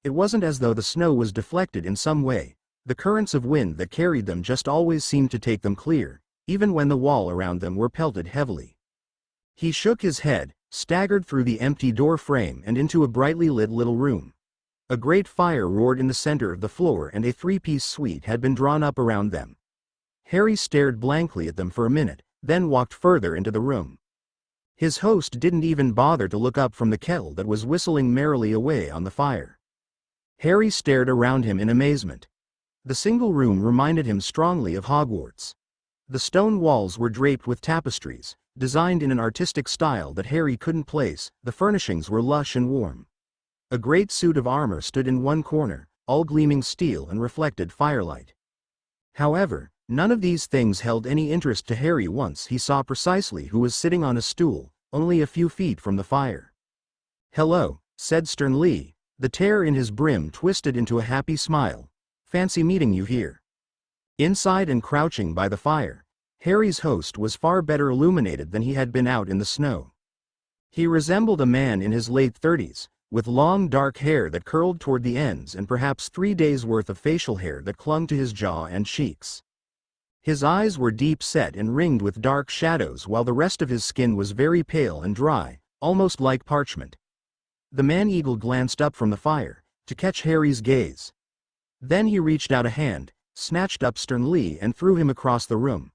It wasn't as though the snow was deflected in some way. The currents of wind that carried them just always seemed to take them clear, even when the wall around them were pelted heavily. He shook his head, staggered through the empty door frame and into a brightly lit little room. A great fire roared in the center of the floor, and a three-piece suite had been drawn up around them. Harry stared blankly at them for a minute, then walked further into the room. His host didn't even bother to look up from the kettle that was whistling merrily away on the fire. Harry stared around him in amazement. The single room reminded him strongly of Hogwarts. The stone walls were draped with tapestries, designed in an artistic style that Harry couldn't place. The furnishings were lush and warm. A great suit of armor stood in one corner, all gleaming steel and reflected firelight. However, none of these things held any interest to Harry once he saw precisely who was sitting on a stool, only a few feet from the fire. "Hello," said Stern Lee, the tear in his brim twisted into a happy smile. "Fancy meeting you here." Inside and crouching by the fire, Harry's host was far better illuminated than he had been out in the snow. He resembled a man in his late 30s, with long dark hair that curled toward the ends and perhaps 3 days' worth of facial hair that clung to his jaw and cheeks. His eyes were deep set and ringed with dark shadows, while the rest of his skin was very pale and dry, almost like parchment. The man-eagle glanced up from the fire, to catch Harry's gaze. Then he reached out a hand, snatched up Stern Lee and threw him across the room.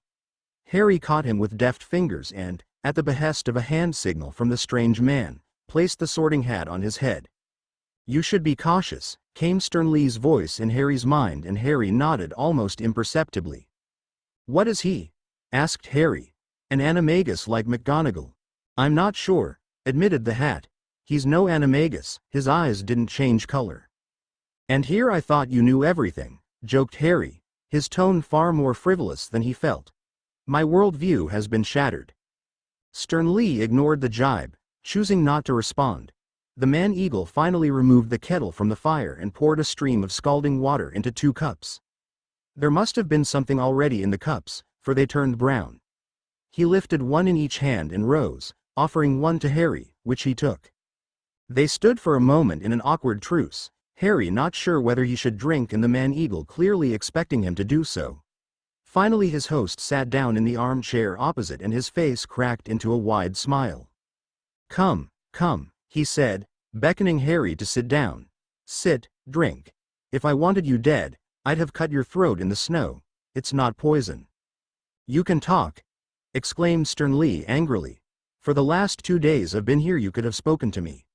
Harry caught him with deft fingers and, at the behest of a hand signal from the strange man, placed the sorting hat on his head. "You should be cautious," came Stern Lee's voice in Harry's mind, and Harry nodded almost imperceptibly. "What is he?" asked Harry. "An animagus like McGonagall?" "I'm not sure," admitted the hat. "He's no animagus." His eyes didn't change color. "And here I thought you knew everything," joked Harry, his tone far more frivolous than he felt. "My worldview has been shattered." Stern Lee ignored the jibe, choosing not to respond. The man-eagle finally removed the kettle from the fire and poured a stream of scalding water into 2 cups. There must have been something already in the cups, for they turned brown. He lifted one in each hand and rose, offering one to Harry, which he took. They stood for a moment in an awkward truce, Harry not sure whether he should drink and the man-eagle clearly expecting him to do so. Finally his host sat down in the armchair opposite and his face cracked into a wide smile. Come, come, he said, beckoning Harry to sit down. Sit, drink. If I wanted you dead, I'd have cut your throat in the snow. It's not poison. You can talk, exclaimed Sternly angrily. For the last 2 days I've been here, you could have spoken to me.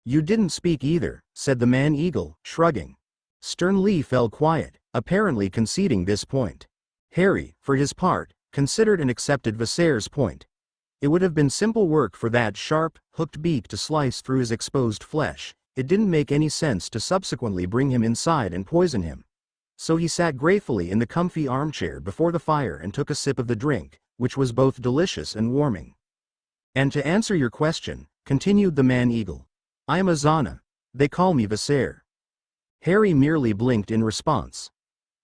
You didn't speak either, said the man-eagle, shrugging. Sternly fell quiet, apparently conceding this point. Harry, for his part, considered and accepted Viserys' point. It would have been simple work for that sharp, hooked beak to slice through his exposed flesh. It didn't make any sense to subsequently bring him inside and poison him. So he sat gratefully in the comfy armchair before the fire and took a sip of the drink, which was both delicious and warming. And to answer your question, continued the man-eagle, I am Azana. They call me Viserys. Harry merely blinked in response.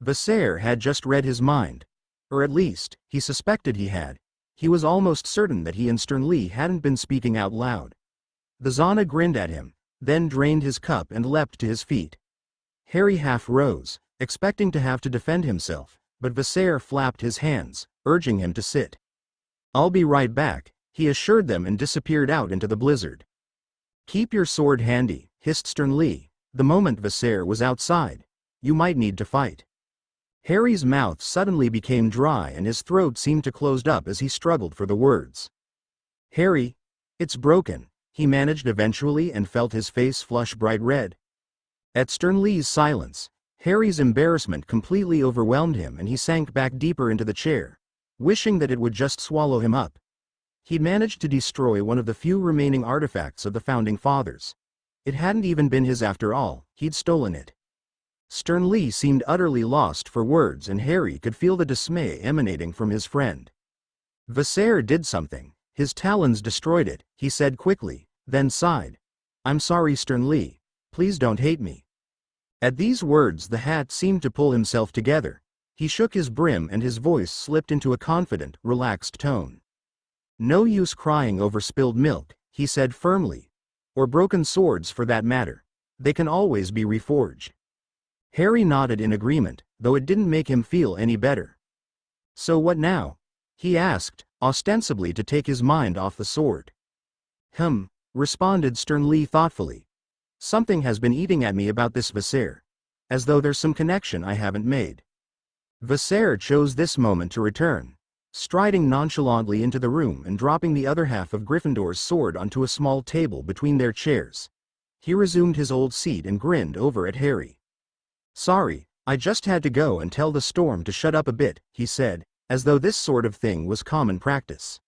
Viserys had just read his mind. Or at least, he suspected he had. He was almost certain that he and Sternly hadn't been speaking out loud. The Zana grinned at him, then drained his cup and leapt to his feet. Harry half rose, expecting to have to defend himself, but Viserys flapped his hands, urging him to sit. I'll be right back, he assured them and disappeared out into the blizzard. Keep your sword handy, hissed Sternly, the moment Viserys was outside. You might need to fight. Harry's mouth suddenly became dry and his throat seemed to close up as he struggled for the words. Harry, it's broken, he managed eventually and felt his face flush bright red. At Sternly's silence, Harry's embarrassment completely overwhelmed him and he sank back deeper into the chair, wishing that it would just swallow him up. He'd managed to destroy one of the few remaining artifacts of the Founding Fathers. It hadn't even been his after all, he'd stolen it. Sternly seemed utterly lost for words and Harry could feel the dismay emanating from his friend. Viserys did something, his talons destroyed it, he said quickly, then sighed. I'm sorry Sternly, please don't hate me. At these words the hat seemed to pull himself together. He shook his brim and his voice slipped into a confident, relaxed tone. No use crying over spilled milk, he said firmly. Or broken swords for that matter. They can always be reforged. Harry nodded in agreement, though it didn't make him feel any better. So what now? He asked, ostensibly to take his mind off the sword. Responded Sternly thoughtfully. Something has been eating at me about this Viserys. As though there's some connection I haven't made. Viserys chose this moment to return, striding nonchalantly into the room and dropping the other half of Gryffindor's sword onto a small table between their chairs. He resumed his old seat and grinned over at Harry. Sorry, I just had to go and tell the storm to shut up a bit, he said, as though this sort of thing was common practice.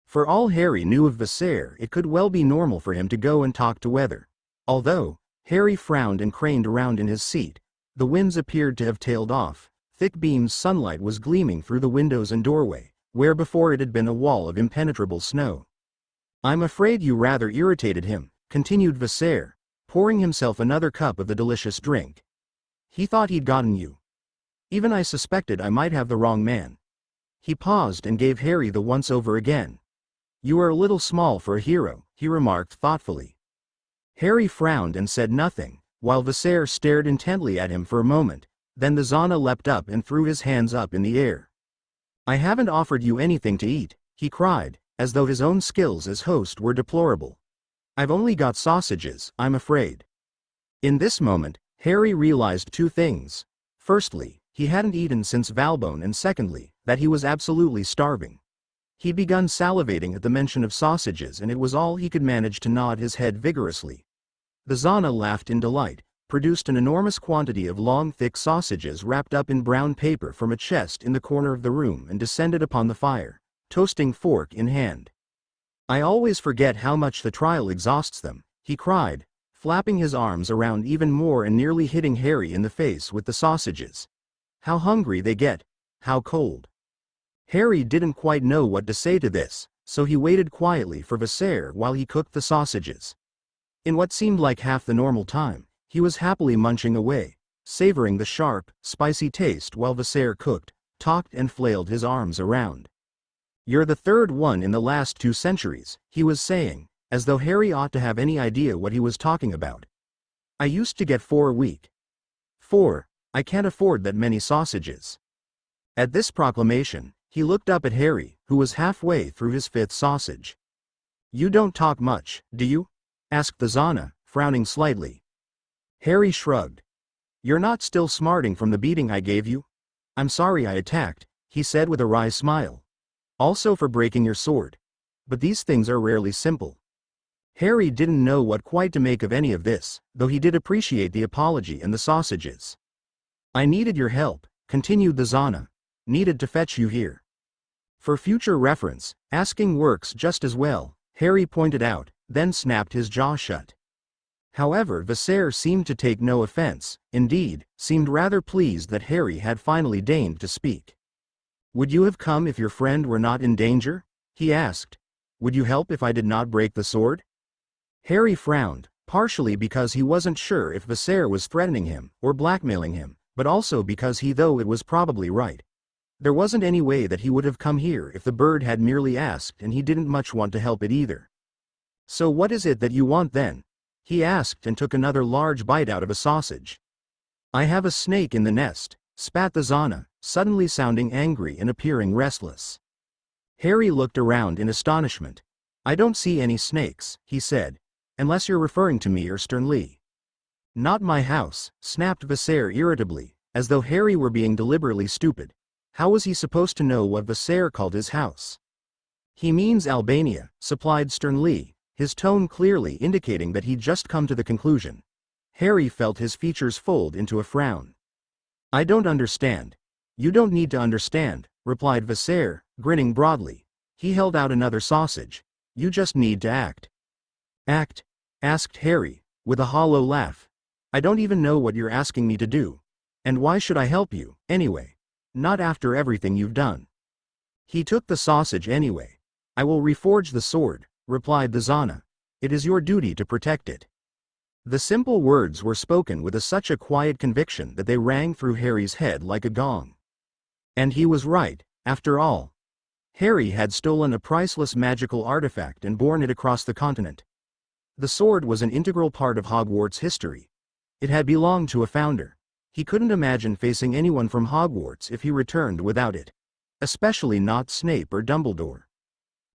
For all Harry knew of Viserys, it could well be normal for him to go and talk to weather. Although, Harry frowned and craned around in his seat, the winds appeared to have tailed off, thick beams sunlight was gleaming through the windows and doorway, where before it had been a wall of impenetrable snow. I'm afraid you rather irritated him, continued Viserys, pouring himself another cup of the delicious drink. He thought he'd gotten you. Even I suspected I might have the wrong man. He paused and gave Harry the once-over again. You are a little small for a hero, he remarked thoughtfully. Harry frowned and said nothing, while Viserys stared intently at him for a moment, then the Zana leapt up and threw his hands up in the air. I haven't offered you anything to eat, he cried, as though his own skills as host were deplorable. I've only got sausages, I'm afraid. In this moment, Harry realized two things. Firstly, he hadn't eaten since Valbonne and secondly, that he was absolutely starving. He'd begun salivating at the mention of sausages and it was all he could manage to nod his head vigorously. The Zana laughed in delight, produced an enormous quantity of long thick sausages wrapped up in brown paper from a chest in the corner of the room and descended upon the fire, toasting fork in hand. I always forget how much the trial exhausts them, he cried, flapping his arms around even more and nearly hitting Harry in the face with the sausages. How hungry they get, how cold. Harry didn't quite know what to say to this, so he waited quietly for Viserys while he cooked the sausages. In what seemed like half the normal time, he was happily munching away, savoring the sharp, spicy taste while Viserys cooked, talked and flailed his arms around. You're the third one in the last 2 centuries, he was saying, as though Harry ought to have any idea what he was talking about. I used to get 4 a week. 4, I can't afford that many sausages. At this proclamation, he looked up at Harry, who was halfway through his 5th sausage. You don't talk much, do you? Asked the Zana, frowning slightly. Harry shrugged. You're not still smarting from the beating I gave you? I'm sorry I attacked, he said with a wry smile. Also for breaking your sword. But these things are rarely simple. Harry didn't know what quite to make of any of this, though he did appreciate the apology and the sausages. I needed your help, continued the Zana. Needed to fetch you here. For future reference, asking works just as well, Harry pointed out, then snapped his jaw shut. However, Vassar seemed to take no offense, indeed, seemed rather pleased that Harry had finally deigned to speak. Would you have come if your friend were not in danger? He asked. Would you help if I did not break the sword? Harry frowned, partially because he wasn't sure if Vassar was threatening him or blackmailing him, but also because though it was probably right. There wasn't any way that he would have come here if the bird had merely asked, and he didn't much want to help it either. So what is it that you want then? He asked and took another large bite out of a sausage. I have a snake in the nest, spat the Zana, suddenly sounding angry and appearing restless. Harry looked around in astonishment. I don't see any snakes, he said, unless you're referring to me or Sternly. Not my house, snapped Vassar irritably, as though Harry were being deliberately stupid. How was he supposed to know what Vassar called his house? He means Albania, supplied Sternly, his tone clearly indicating that he'd just come to the conclusion. Harry felt his features fold into a frown. I don't understand. You don't need to understand, replied Vassar, grinning broadly. He held out another sausage. You just need to act. Act? Asked Harry, with a hollow laugh. I don't even know what you're asking me to do. And why should I help you, anyway? Not after everything you've done. He took the sausage anyway. I will reforge the sword, replied the Zana. It is your duty to protect it. The simple words were spoken with such a quiet conviction that they rang through Harry's head like a gong. And he was right, after all. Harry had stolen a priceless magical artifact and borne it across the continent. The sword was an integral part of Hogwarts history. It had belonged to a founder. He couldn't imagine facing anyone from Hogwarts if he returned without it. Especially not Snape or Dumbledore.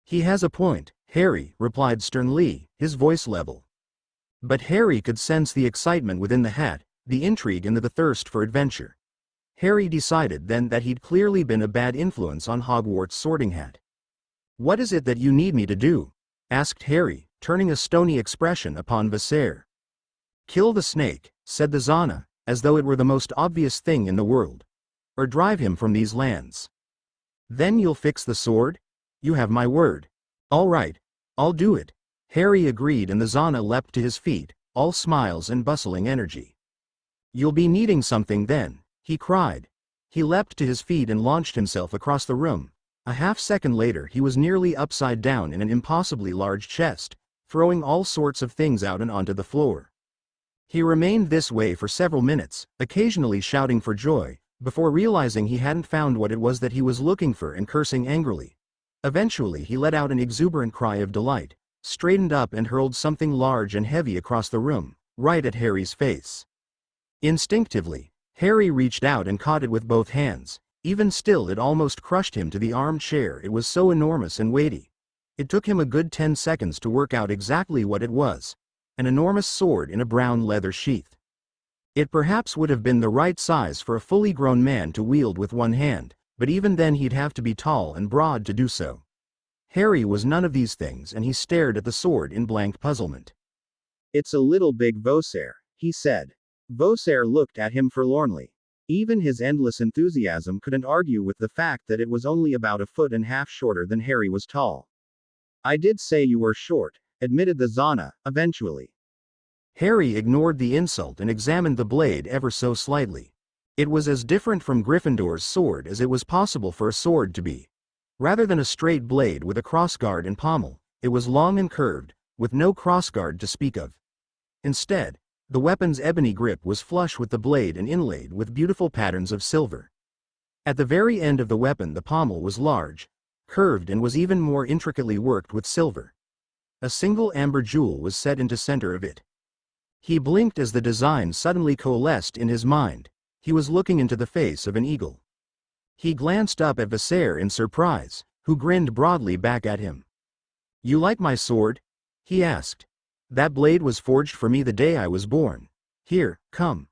He has a point, Harry, replied Sternly, his voice level. But Harry could sense the excitement within the hat, the intrigue and the thirst for adventure. Harry decided then that he'd clearly been a bad influence on Hogwarts' Sorting Hat. What is it that you need me to do? Asked Harry, turning a stony expression upon Vassar. Kill the snake, said the Zana, as though it were the most obvious thing in the world. Or drive him from these lands. Then you'll fix the sword? You have my word. All right, I'll do it. Harry agreed and the Zana leapt to his feet, all smiles and bustling energy. You'll be needing something then, he cried. He leapt to his feet and launched himself across the room. A half-second later he was nearly upside down in an impossibly large chest, throwing all sorts of things out and onto the floor. He remained this way for several minutes, occasionally shouting for joy, before realizing he hadn't found what it was that he was looking for and cursing angrily. Eventually he let out an exuberant cry of delight, straightened up and hurled something large and heavy across the room, right at Harry's face. Instinctively, Harry reached out and caught it with both hands. Even still it almost crushed him to the armchair, it was so enormous and weighty. It took him a good 10 seconds to work out exactly what it was. An enormous sword in a brown leather sheath. It perhaps would have been the right size for a fully grown man to wield with one hand, but even then he'd have to be tall and broad to do so. Harry was none of these things and he stared at the sword in blank puzzlement. It's a little big, Vassar, he said. Vassar looked at him forlornly. Even his endless enthusiasm couldn't argue with the fact that it was only about a foot and a half shorter than Harry was tall. I did say you were short, admitted the Zana, eventually. Harry ignored the insult and examined the blade ever so slightly. It was as different from Gryffindor's sword as it was possible for a sword to be. Rather than a straight blade with a crossguard and pommel, it was long and curved, with no crossguard to speak of. Instead, the weapon's ebony grip was flush with the blade and inlaid with beautiful patterns of silver. At the very end of the weapon the pommel was large, curved and was even more intricately worked with silver. A single amber jewel was set into center of it. He blinked as the design suddenly coalesced in his mind. He was looking into the face of an eagle. He glanced up at Vassar in surprise, who grinned broadly back at him. You like my sword? He asked. That blade was forged for me the day I was born. Here, come.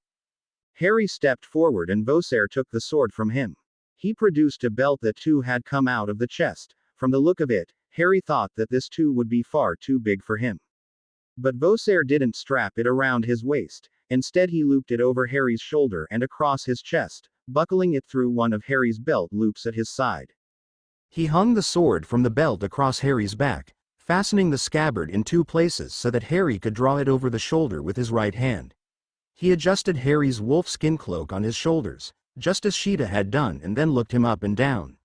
Harry stepped forward and Voser took the sword from him. He produced a belt that too had come out of the chest. From the look of it, Harry thought that this too would be far too big for him. But Voser didn't strap it around his waist. Instead he looped it over Harry's shoulder and across his chest, buckling it through one of Harry's belt loops at his side. He hung the sword from the belt across Harry's back, fastening the scabbard in two places so that Harry could draw it over the shoulder with his right hand. He adjusted Harry's wolfskin cloak on his shoulders, just as Sheeta had done, and then looked him up and down.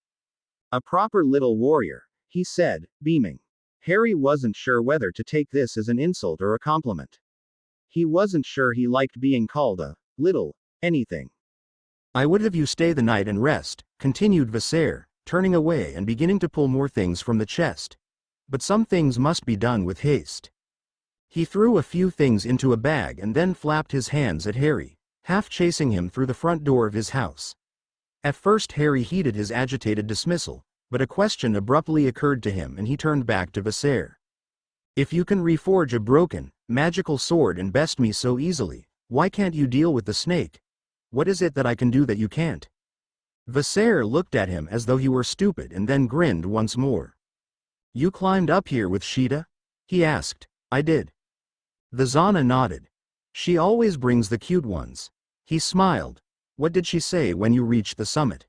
A proper little warrior, he said, beaming. Harry wasn't sure whether to take this as an insult or a compliment. He wasn't sure he liked being called a little anything. I would have you stay the night and rest, continued Voser, turning away and beginning to pull more things from the chest. But some things must be done with haste. He threw a few things into a bag and then flapped his hands at Harry, half chasing him through the front door of his house. At first Harry heeded his agitated dismissal, but a question abruptly occurred to him and he turned back to Voser. If you can reforge a broken, magical sword and best me so easily, why can't you deal with the snake? What is it that I can do that you can't? Voser looked at him as though he were stupid and then grinned once more. You climbed up here with Sheeta? He asked. I did. The Zana nodded. She always brings the cute ones. He smiled. What did she say when you reached the summit?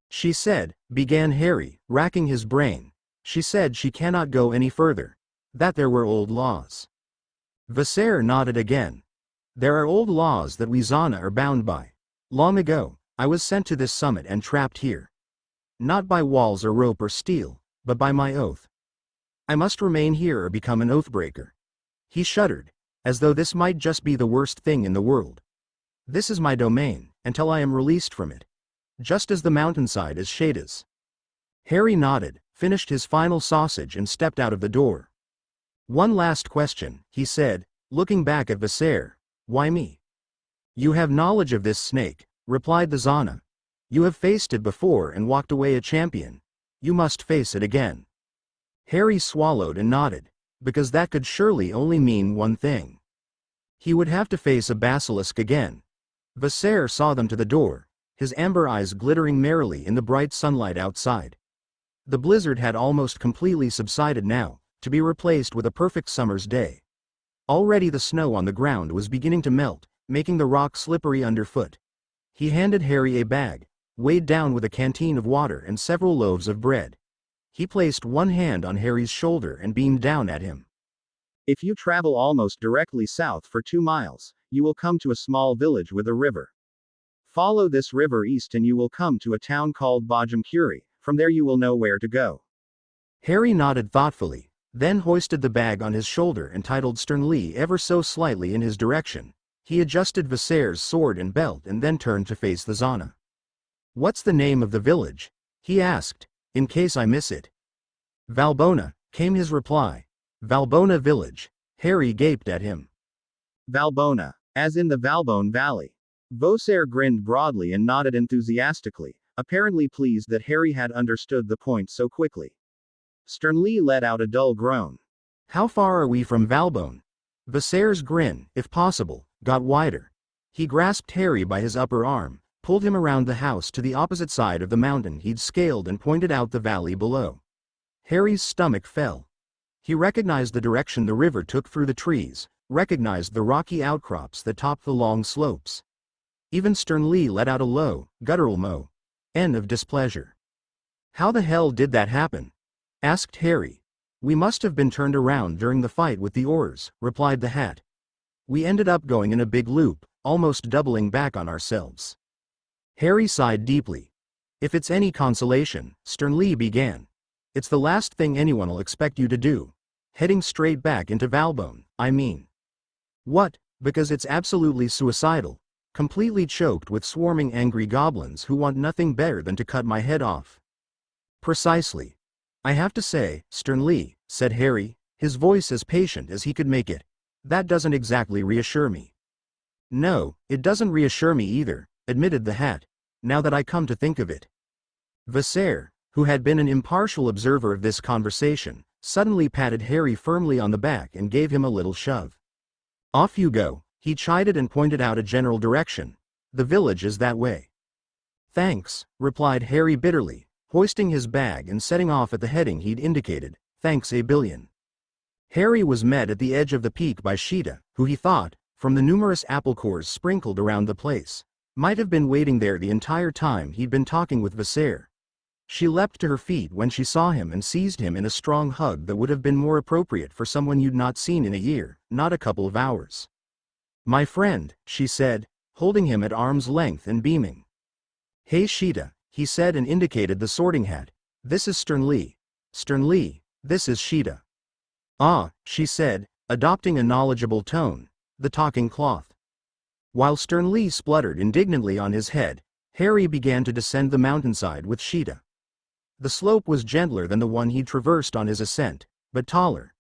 She said, began Harry, racking his brain. She said she cannot go any further. That there were old laws. Voser nodded again. There are old laws that we Zana are bound by. Long ago, I was sent to this summit and trapped here. Not by walls or rope or steel, but by my oath. I must remain here or become an oathbreaker. He shuddered, as though this might just be the worst thing in the world. This is my domain, until I am released from it. Just as the mountainside is Sheeta's. Harry nodded, finished his final sausage and stepped out of the door. One last question, he said, looking back at Voser. Why me? You have knowledge of this snake, replied the Zana. You have faced it before and walked away a champion. You must face it again. Harry swallowed and nodded, because that could surely only mean one thing. He would have to face a basilisk again. Voser saw them to the door, his amber eyes glittering merrily in the bright sunlight outside. The blizzard had almost completely subsided now, to be replaced with a perfect summer's day. Already the snow on the ground was beginning to melt, making the rock slippery underfoot. He handed Harry a bag, weighed down with a canteen of water and several loaves of bread. He placed one hand on Harry's shoulder and beamed down at him. If you travel almost directly south for 2 miles, you will come to a small village with a river. Follow this river east and you will come to a town called Bajamkuri. From there you will know where to go. Harry nodded thoughtfully, then hoisted the bag on his shoulder and tidled sternly ever so slightly in his direction. He adjusted Voser's sword and belt and then turned to face the Zana. What's the name of the village? He asked, in case I miss it. Valbona, came his reply. Valbona village. Harry gaped at him. Valbona, as in the Valbonne Valley. Voser grinned broadly and nodded enthusiastically, apparently pleased that Harry had understood the point so quickly. Sternly let out a dull groan. How far are we from Valbonne? Voser's grin, if possible, got wider. He grasped Harry by his upper arm, pulled him around the house to the opposite side of the mountain he'd scaled and pointed out the valley below. Harry's stomach fell. He recognized the direction the river took through the trees, recognized the rocky outcrops that topped the long slopes. Even Sternly let out a low, guttural moan. End of displeasure. How the hell did that happen? Asked Harry. We must have been turned around during the fight with the oars, replied the Hat. We ended up going in a big loop, almost doubling back on ourselves. Harry sighed deeply. If it's any consolation, Sternly began. It's the last thing anyone'll expect you to do. Heading straight back into Valbonne, I mean. What? Because it's absolutely suicidal. Completely choked with swarming angry goblins who want nothing better than to cut my head off. Precisely. I have to say, Sternly, said Harry, his voice as patient as he could make it, that doesn't exactly reassure me. No, it doesn't reassure me either, admitted the Hat, now that I come to think of it. Voser, who had been an impartial observer of this conversation, suddenly patted Harry firmly on the back and gave him a little shove. "Off you go," he chided and pointed out a general direction. "The village is that way." "Thanks," replied Harry bitterly, hoisting his bag and setting off at the heading he'd indicated. "Thanks a billion." Harry was met at the edge of the peak by Sheeta, who he thought, from the numerous apple cores sprinkled around the place, might have been waiting there the entire time he'd been talking with Vasseur. She leapt to her feet when she saw him and seized him in a strong hug that would have been more appropriate for someone you'd not seen in a year, not a couple of hours. "My friend," she said, holding him at arm's length and beaming. "Hey Sheeta," he said and indicated the Sorting Hat. "This is Stern Lee. Stern Lee, this is Sheeta." "Ah," she said, adopting a knowledgeable tone, "the talking cloth." While Stern Lee spluttered indignantly on his head, Harry began to descend the mountainside with Sheeta. The slope was gentler than the one he'd traversed on his ascent, but taller.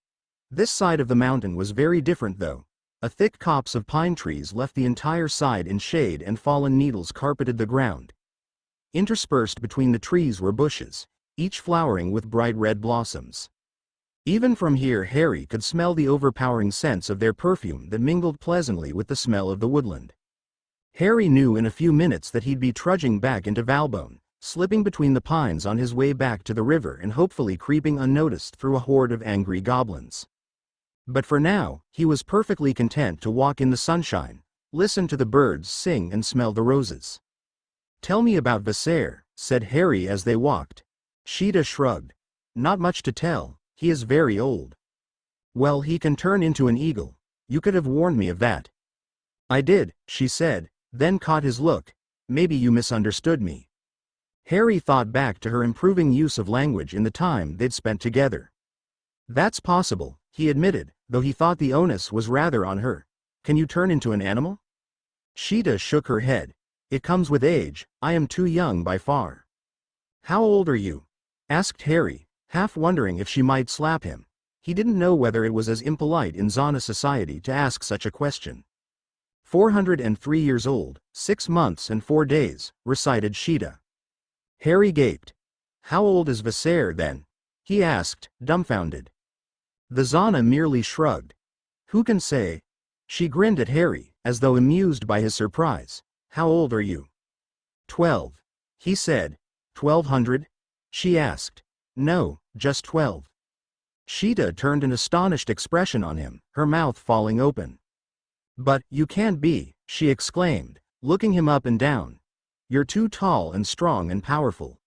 This side of the mountain was very different though. A thick copse of pine trees left the entire side in shade and fallen needles carpeted the ground. Interspersed between the trees were bushes, each flowering with bright red blossoms. Even from here Harry could smell the overpowering scents of their perfume that mingled pleasantly with the smell of the woodland. Harry knew in a few minutes that he'd be trudging back into Valbonne, slipping between the pines on his way back to the river and hopefully creeping unnoticed through a horde of angry goblins. But for now, he was perfectly content to walk in the sunshine, listen to the birds sing and smell the roses. "Tell me about Vasseur," said Harry as they walked. Sheeta shrugged. "Not much to tell, he is very old." "Well, he can turn into an eagle. You could have warned me of that." "I did," she said, then caught his look. "Maybe you misunderstood me." Harry thought back to her improving use of language in the time they'd spent together. "That's possible," he admitted, though he thought the onus was rather on her. "Can you turn into an animal?" Sheeta shook her head. "It comes with age, I am too young by far." "How old are you?" asked Harry, half wondering if she might slap him. He didn't know whether it was as impolite in Zana society to ask such a question. 403 years old, 6 months and 4 days, recited Sheeta. Harry gaped. "How old is Vasseur then?" he asked, dumbfounded. The Zana merely shrugged. "Who can say?" She grinned at Harry, as though amused by his surprise. "How old are you?" 12. He said. 1200? She asked. "No, just 12. Sheeta turned an astonished expression on him, her mouth falling open. "But, you can't be," she exclaimed, looking him up and down. "You're too tall and strong and powerful."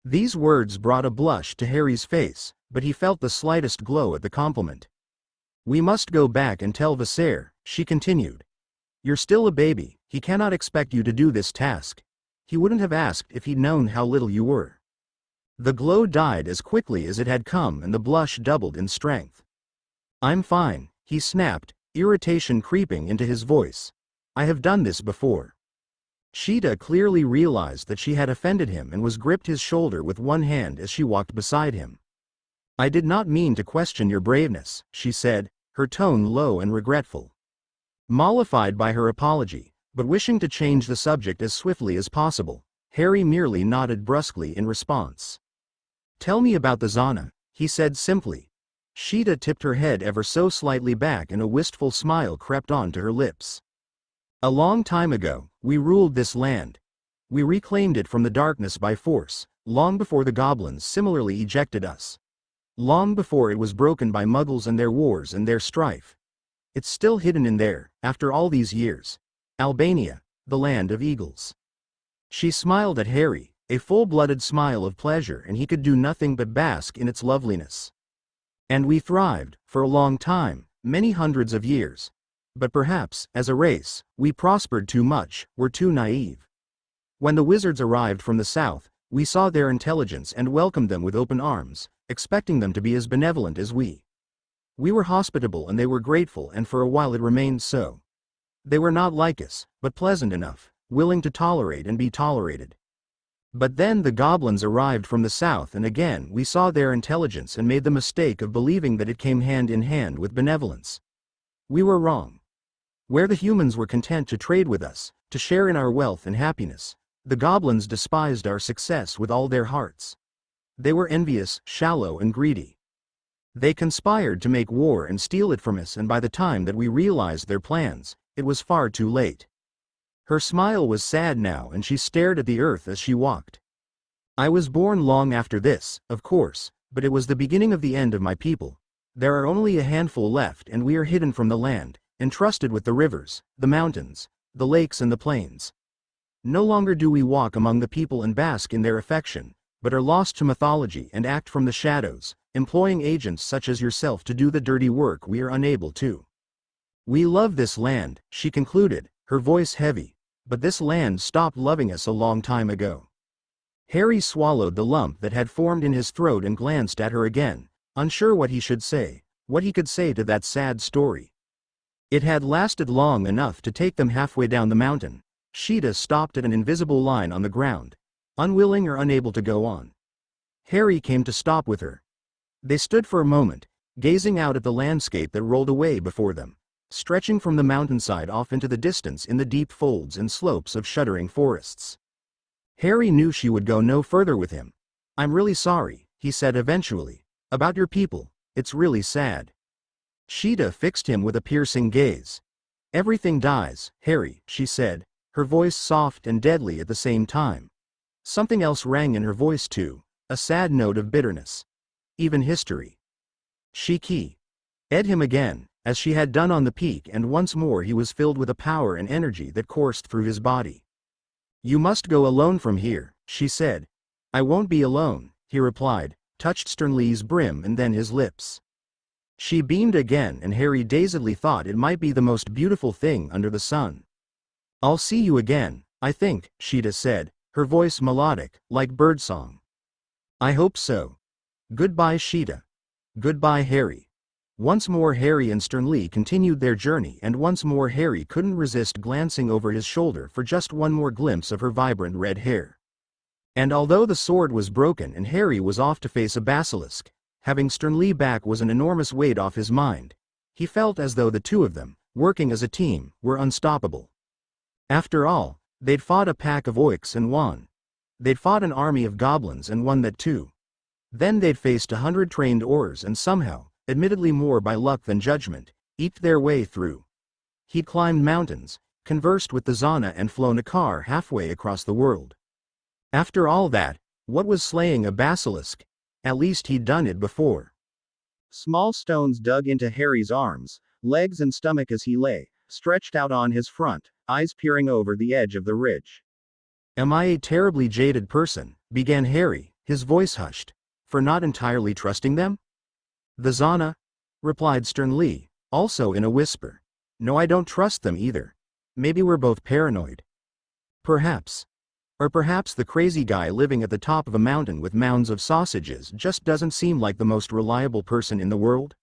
These words brought a blush to Harry's face, but he felt the slightest glow at the compliment. "We must go back and tell Vasseur," she continued. "You're still a baby, he cannot expect you to do this task. He wouldn't have asked if he'd known how little you were." The glow died as quickly as it had come and the blush doubled in strength. "I'm fine," he snapped, irritation creeping into his voice. "I have done this before." Sheeta clearly realized that she had offended him and was gripped his shoulder with one hand as she walked beside him. "I did not mean to question your braveness," she said, her tone low and regretful. Mollified by her apology, but wishing to change the subject as swiftly as possible, Harry merely nodded brusquely in response. "Tell me about the Zana," he said simply. Sheeta tipped her head ever so slightly back and a wistful smile crept onto her lips. "A long time ago, we ruled this land. We reclaimed it from the darkness by force, long before the goblins similarly ejected us. Long before it was broken by Muggles and their wars and their strife. It's still hidden in there, after all these years. Albania, the land of eagles." She smiled at Harry, a full-blooded smile of pleasure, and he could do nothing but bask in its loveliness. "And we thrived, for a long time, many hundreds of years. But perhaps, as a race, we prospered too much, were too naive. When the wizards arrived from the south, we saw their intelligence and welcomed them with open arms, expecting them to be as benevolent as we. We were hospitable and they were grateful, and for a while it remained so. They were not like us, but pleasant enough, willing to tolerate and be tolerated. But then the goblins arrived from the south and again we saw their intelligence and made the mistake of believing that it came hand in hand with benevolence. We were wrong. Where the humans were content to trade with us, to share in our wealth and happiness, the goblins despised our success with all their hearts. They were envious, shallow and greedy. They conspired to make war and steal it from us, and by the time that we realized their plans, it was far too late. Her smile was sad now, and she stared at the earth as she walked. I was born long after this, of course, but it was the beginning of the end of my people. There are only a handful left, and we are hidden from the land, entrusted with the rivers, the mountains, the lakes and the plains. No longer do we walk among the people and bask in their affection, but are lost to mythology and act from the shadows, employing agents such as yourself to do the dirty work we are unable to. We love this land, she concluded, her voice heavy, but this land stopped loving us a long time ago. Harry swallowed the lump that had formed in his throat and glanced at her again, unsure what he should say, what he could say to that sad story. It had lasted long enough to take them halfway down the mountain. Sheeta stopped at an invisible line on the ground, unwilling or unable to go on. Harry came to stop with her. They stood for a moment, gazing out at the landscape that rolled away before them, stretching from the mountainside off into the distance in the deep folds and slopes of shuddering forests. Harry knew she would go no further with him. "I'm really sorry," he said eventually, "about your people. It's really sad." Sheeta fixed him with a piercing gaze. "Everything dies, Harry," she said, her voice soft and deadly at the same time. Something else rang in her voice too, a sad note of bitterness. "Even history." She keyed him again, as she had done on the peak, and once more he was filled with a power and energy that coursed through his body. "You must go alone from here," she said. "I won't be alone," he replied, touched Sternly's brim and then his lips. She beamed again, and Harry dazedly thought it might be the most beautiful thing under the sun. "I'll see you again, I think," Sheeta said, her voice melodic, like birdsong. "I hope so. Goodbye, Sheeta." "Goodbye, Harry." Once more Harry and Sternly continued their journey, and once more Harry couldn't resist glancing over his shoulder for just one more glimpse of her vibrant red hair. And although the sword was broken and Harry was off to face a basilisk, having Sternly back was an enormous weight off his mind. He felt as though the two of them, working as a team, were unstoppable. After all, they'd fought a pack of oiks and won. They'd fought an army of goblins and won that too. Then they'd faced 100 trained oars and somehow, admittedly more by luck than judgment, eked their way through. He'd climbed mountains, conversed with the Zana and flown a car halfway across the world. After all that, what was slaying a basilisk? At least he'd done it before. Small stones dug into Harry's arms, legs and stomach as he lay, stretched out on his front, eyes peering over the edge of the ridge. "Am I a terribly jaded person," began Harry, his voice hushed, "for not entirely trusting them?" "The Zana?" replied Sternly, also in a whisper. "No, I don't trust them either. Maybe we're both paranoid. Perhaps. Or perhaps the crazy guy living at the top of a mountain with mounds of sausages just doesn't seem like the most reliable person in the world.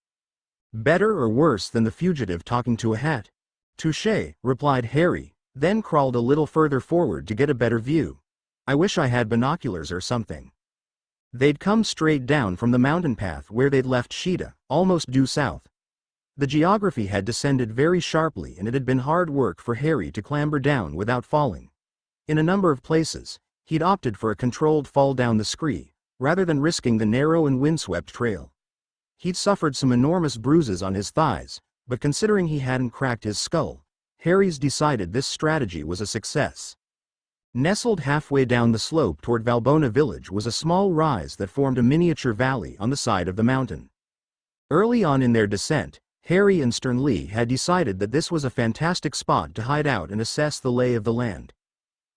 Better or worse than the fugitive talking to a hat?" "Touché," replied Harry, then crawled a little further forward to get a better view. "I wish I had binoculars or something." They'd come straight down from the mountain path where they'd left Sheeta, almost due south. The geography had descended very sharply, and it had been hard work for Harry to clamber down without falling. In a number of places, he'd opted for a controlled fall down the scree, rather than risking the narrow and windswept trail. He'd suffered some enormous bruises on his thighs, but considering he hadn't cracked his skull, Harry's decided this strategy was a success. Nestled halfway down the slope toward Valbona village was a small rise that formed a miniature valley on the side of the mountain. Early on in their descent, Harry and Sternly had decided that this was a fantastic spot to hide out and assess the lay of the land.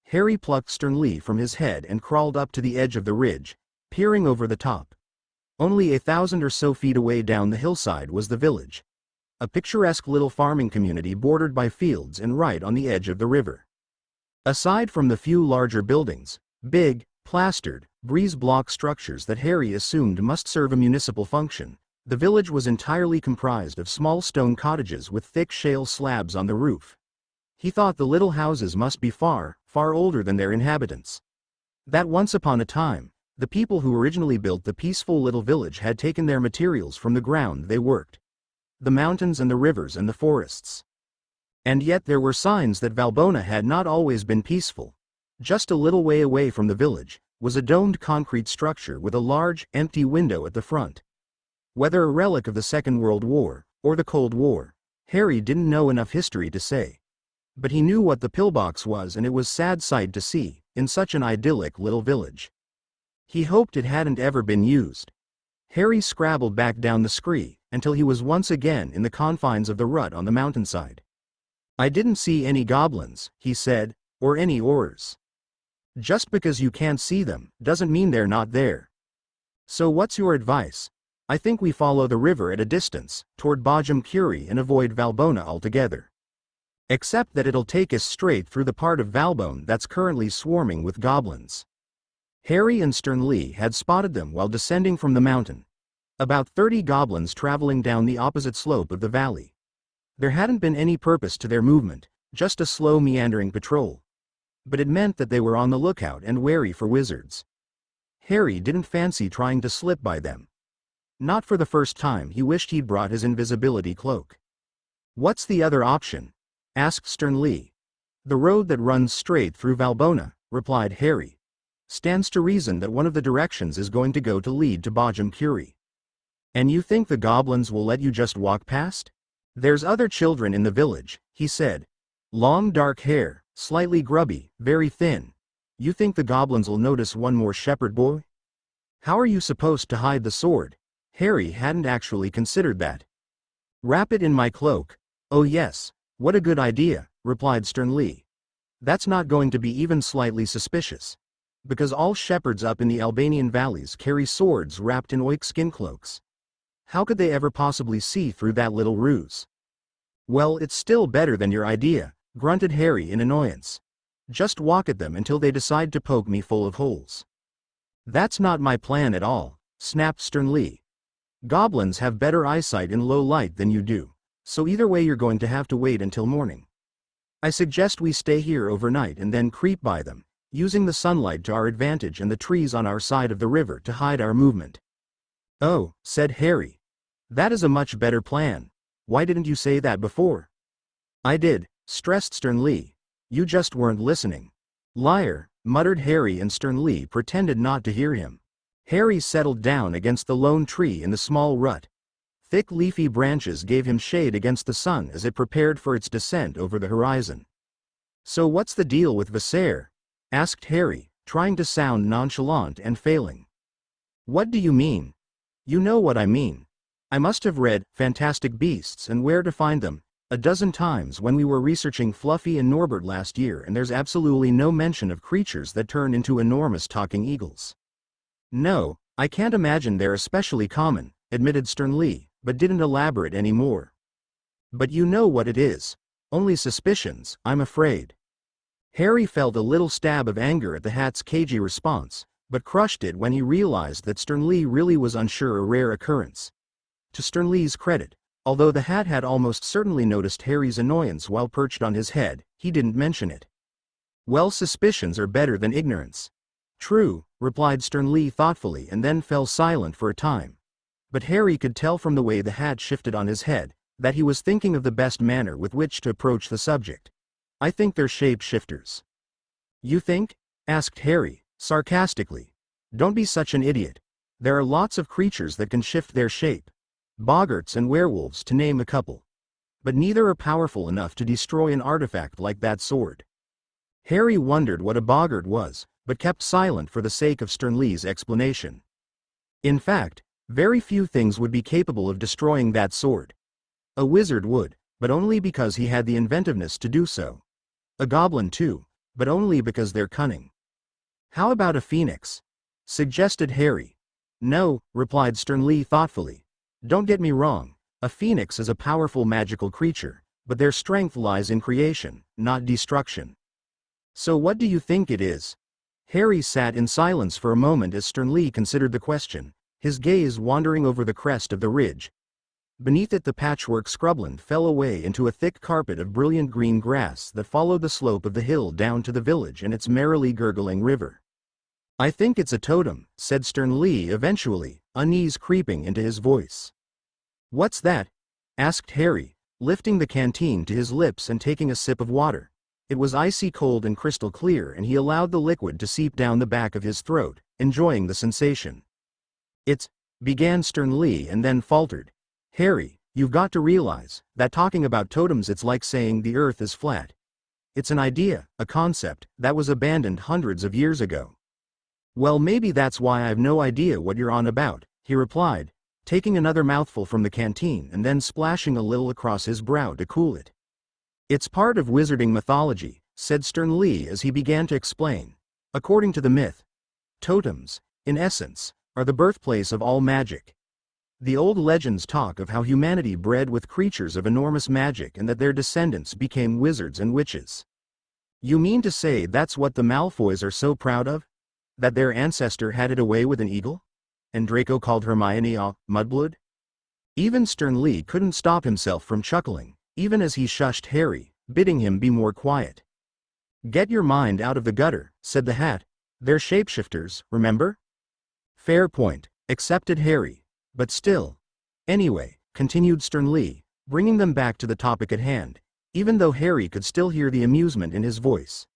Harry plucked Sternly from his head and crawled up to the edge of the ridge, peering over the top. Only 1,000 or so feet away down the hillside was the village. A picturesque little farming community bordered by fields and right on the edge of the river. Aside from the few larger buildings, big, plastered, breeze-block structures that Harry assumed must serve a municipal function, the village was entirely comprised of small stone cottages with thick shale slabs on the roof. He thought the little houses must be far, far older than their inhabitants. That once upon a time, the people who originally built the peaceful little village had taken their materials from the ground they worked. The mountains and the rivers and the forests. And yet there were signs that Valbona had not always been peaceful. Just a little way away from the village was a domed concrete structure with a large, empty window at the front. Whether a relic of the Second World War, or the Cold War, Harry didn't know enough history to say. But he knew what the pillbox was, and it was a sad sight to see, in such an idyllic little village. He hoped it hadn't ever been used. Harry scrabbled back down the scree, until he was once again in the confines of the rut on the mountainside. "I didn't see any goblins," he said, "or any Aurors. Just because you can't see them, doesn't mean they're not there. So what's your advice? I think we follow the river at a distance, toward Bajam Curie, and avoid Valbona altogether. Except that it'll take us straight through the part of Valbonne that's currently swarming with goblins." Harry and Sternly had spotted them while descending from the mountain. About 30 goblins traveling down the opposite slope of the valley. There hadn't been any purpose to their movement, just a slow meandering patrol. But it meant that they were on the lookout and wary for wizards. Harry didn't fancy trying to slip by them. Not for the first time. He wished he'd brought his invisibility cloak. "What's the other option?" asked Sternly. "The road that runs straight through Valbona," replied Harry. "Stands to reason that one of the directions is going to go to lead to Bajam Curie." "And you think the goblins will let you just walk past?" "There's other children in the village," he said. "Long dark hair, slightly grubby, very thin. You think the goblins'll notice one more shepherd boy? How are you supposed to hide the sword?" Harry hadn't actually considered that. "Wrap it in my cloak." "Oh yes, what a good idea," replied Sternly. "That's not going to be even slightly suspicious. Because all shepherds up in the Albanian valleys carry swords wrapped in oik skin cloaks. How could they ever possibly see through that little ruse?" "Well, it's still better than your idea," grunted Harry in annoyance. "Just walk at them until they decide to poke me full of holes." "That's not my plan at all," snapped Sternly. "Goblins have better eyesight in low light than you do, so either way you're going to have to wait until morning. I suggest we stay here overnight and then creep by them, using the sunlight to our advantage and the trees on our side of the river to hide our movement." "Oh," said Harry. "That is a much better plan. Why didn't you say that before?" "I did," stressed Sternly. "You just weren't listening." "Liar," muttered Harry, and Sternly pretended not to hear him. Harry settled down against the lone tree in the small rut. Thick leafy branches gave him shade against the sun as it prepared for its descent over the horizon. "So what's the deal with Vassar?" asked Harry, trying to sound nonchalant and failing. "What do you mean?" "You know what I mean. I must have read Fantastic Beasts and Where to Find Them a dozen times when we were researching Fluffy and Norbert last year, and there's absolutely no mention of creatures that turn into enormous talking eagles." "No, I can't imagine they're especially common," admitted Sternly, but didn't elaborate any more. "But you know what it is. Only suspicions, I'm afraid." Harry felt a little stab of anger at the hat's cagey response, but crushed it when he realized that Sternly really was unsure a rare occurrence. To Sternly's credit, although the hat had almost certainly noticed Harry's annoyance while perched on his head, he didn't mention it. "Well, suspicions are better than ignorance." "True," replied Sternly thoughtfully, and then fell silent for a time. But Harry could tell from the way the hat shifted on his head that he was thinking of the best manner with which to approach the subject. "I think they're shape-shifters." "You think?" asked Harry, sarcastically. "Don't be such an idiot. There are lots of creatures that can shift their shape. Boggarts and werewolves, to name a couple. But neither are powerful enough to destroy an artifact like that sword." Harry wondered what a boggart was, but kept silent for the sake of Sternly's explanation. In fact, very few things would be capable of destroying that sword. A wizard would, but only because he had the inventiveness to do so. A goblin too, but only because they're cunning. "How about a phoenix?" suggested Harry. "No," replied Sternly thoughtfully. "Don't get me wrong, a phoenix is a powerful magical creature, but their strength lies in creation, not destruction." "So what do you think it is?" Harry sat in silence for a moment as Sternly considered the question, his gaze wandering over the crest of the ridge. Beneath it the patchwork scrubland fell away into a thick carpet of brilliant green grass that followed the slope of the hill down to the village and its merrily gurgling river. "I think it's a totem," said Sternly eventually, unease creeping into his voice. "What's that?" asked Harry, lifting the canteen to his lips and taking a sip of water. It was icy cold and crystal clear, and he allowed the liquid to seep down the back of his throat, enjoying the sensation. began Stern Lee and then faltered. Harry, you've got to realize that talking about totems it's like saying the earth is flat. It's an idea, a concept, that was abandoned hundreds of years ago. Well, maybe that's why I've no idea what you're on about, he replied, taking another mouthful from the canteen and then splashing a little across his brow to cool it. It's part of wizarding mythology, said Stern Lee as he began to explain. According to the myth, totems, in essence, are the birthplace of all magic. The old legends talk of how humanity bred with creatures of enormous magic and that their descendants became wizards and witches. You mean to say that's what the Malfoys are so proud of? That their ancestor had it away with an eagle? And Draco called Hermione a mudblood? Even Stern Lee couldn't stop himself from chuckling, even as he shushed Harry, bidding him be more quiet. Get your mind out of the gutter, said the Hat. They're shapeshifters, remember? Fair point, accepted Harry. But still. Anyway, continued Stern Lee, bringing them back to the topic at hand, even though Harry could still hear the amusement in his voice.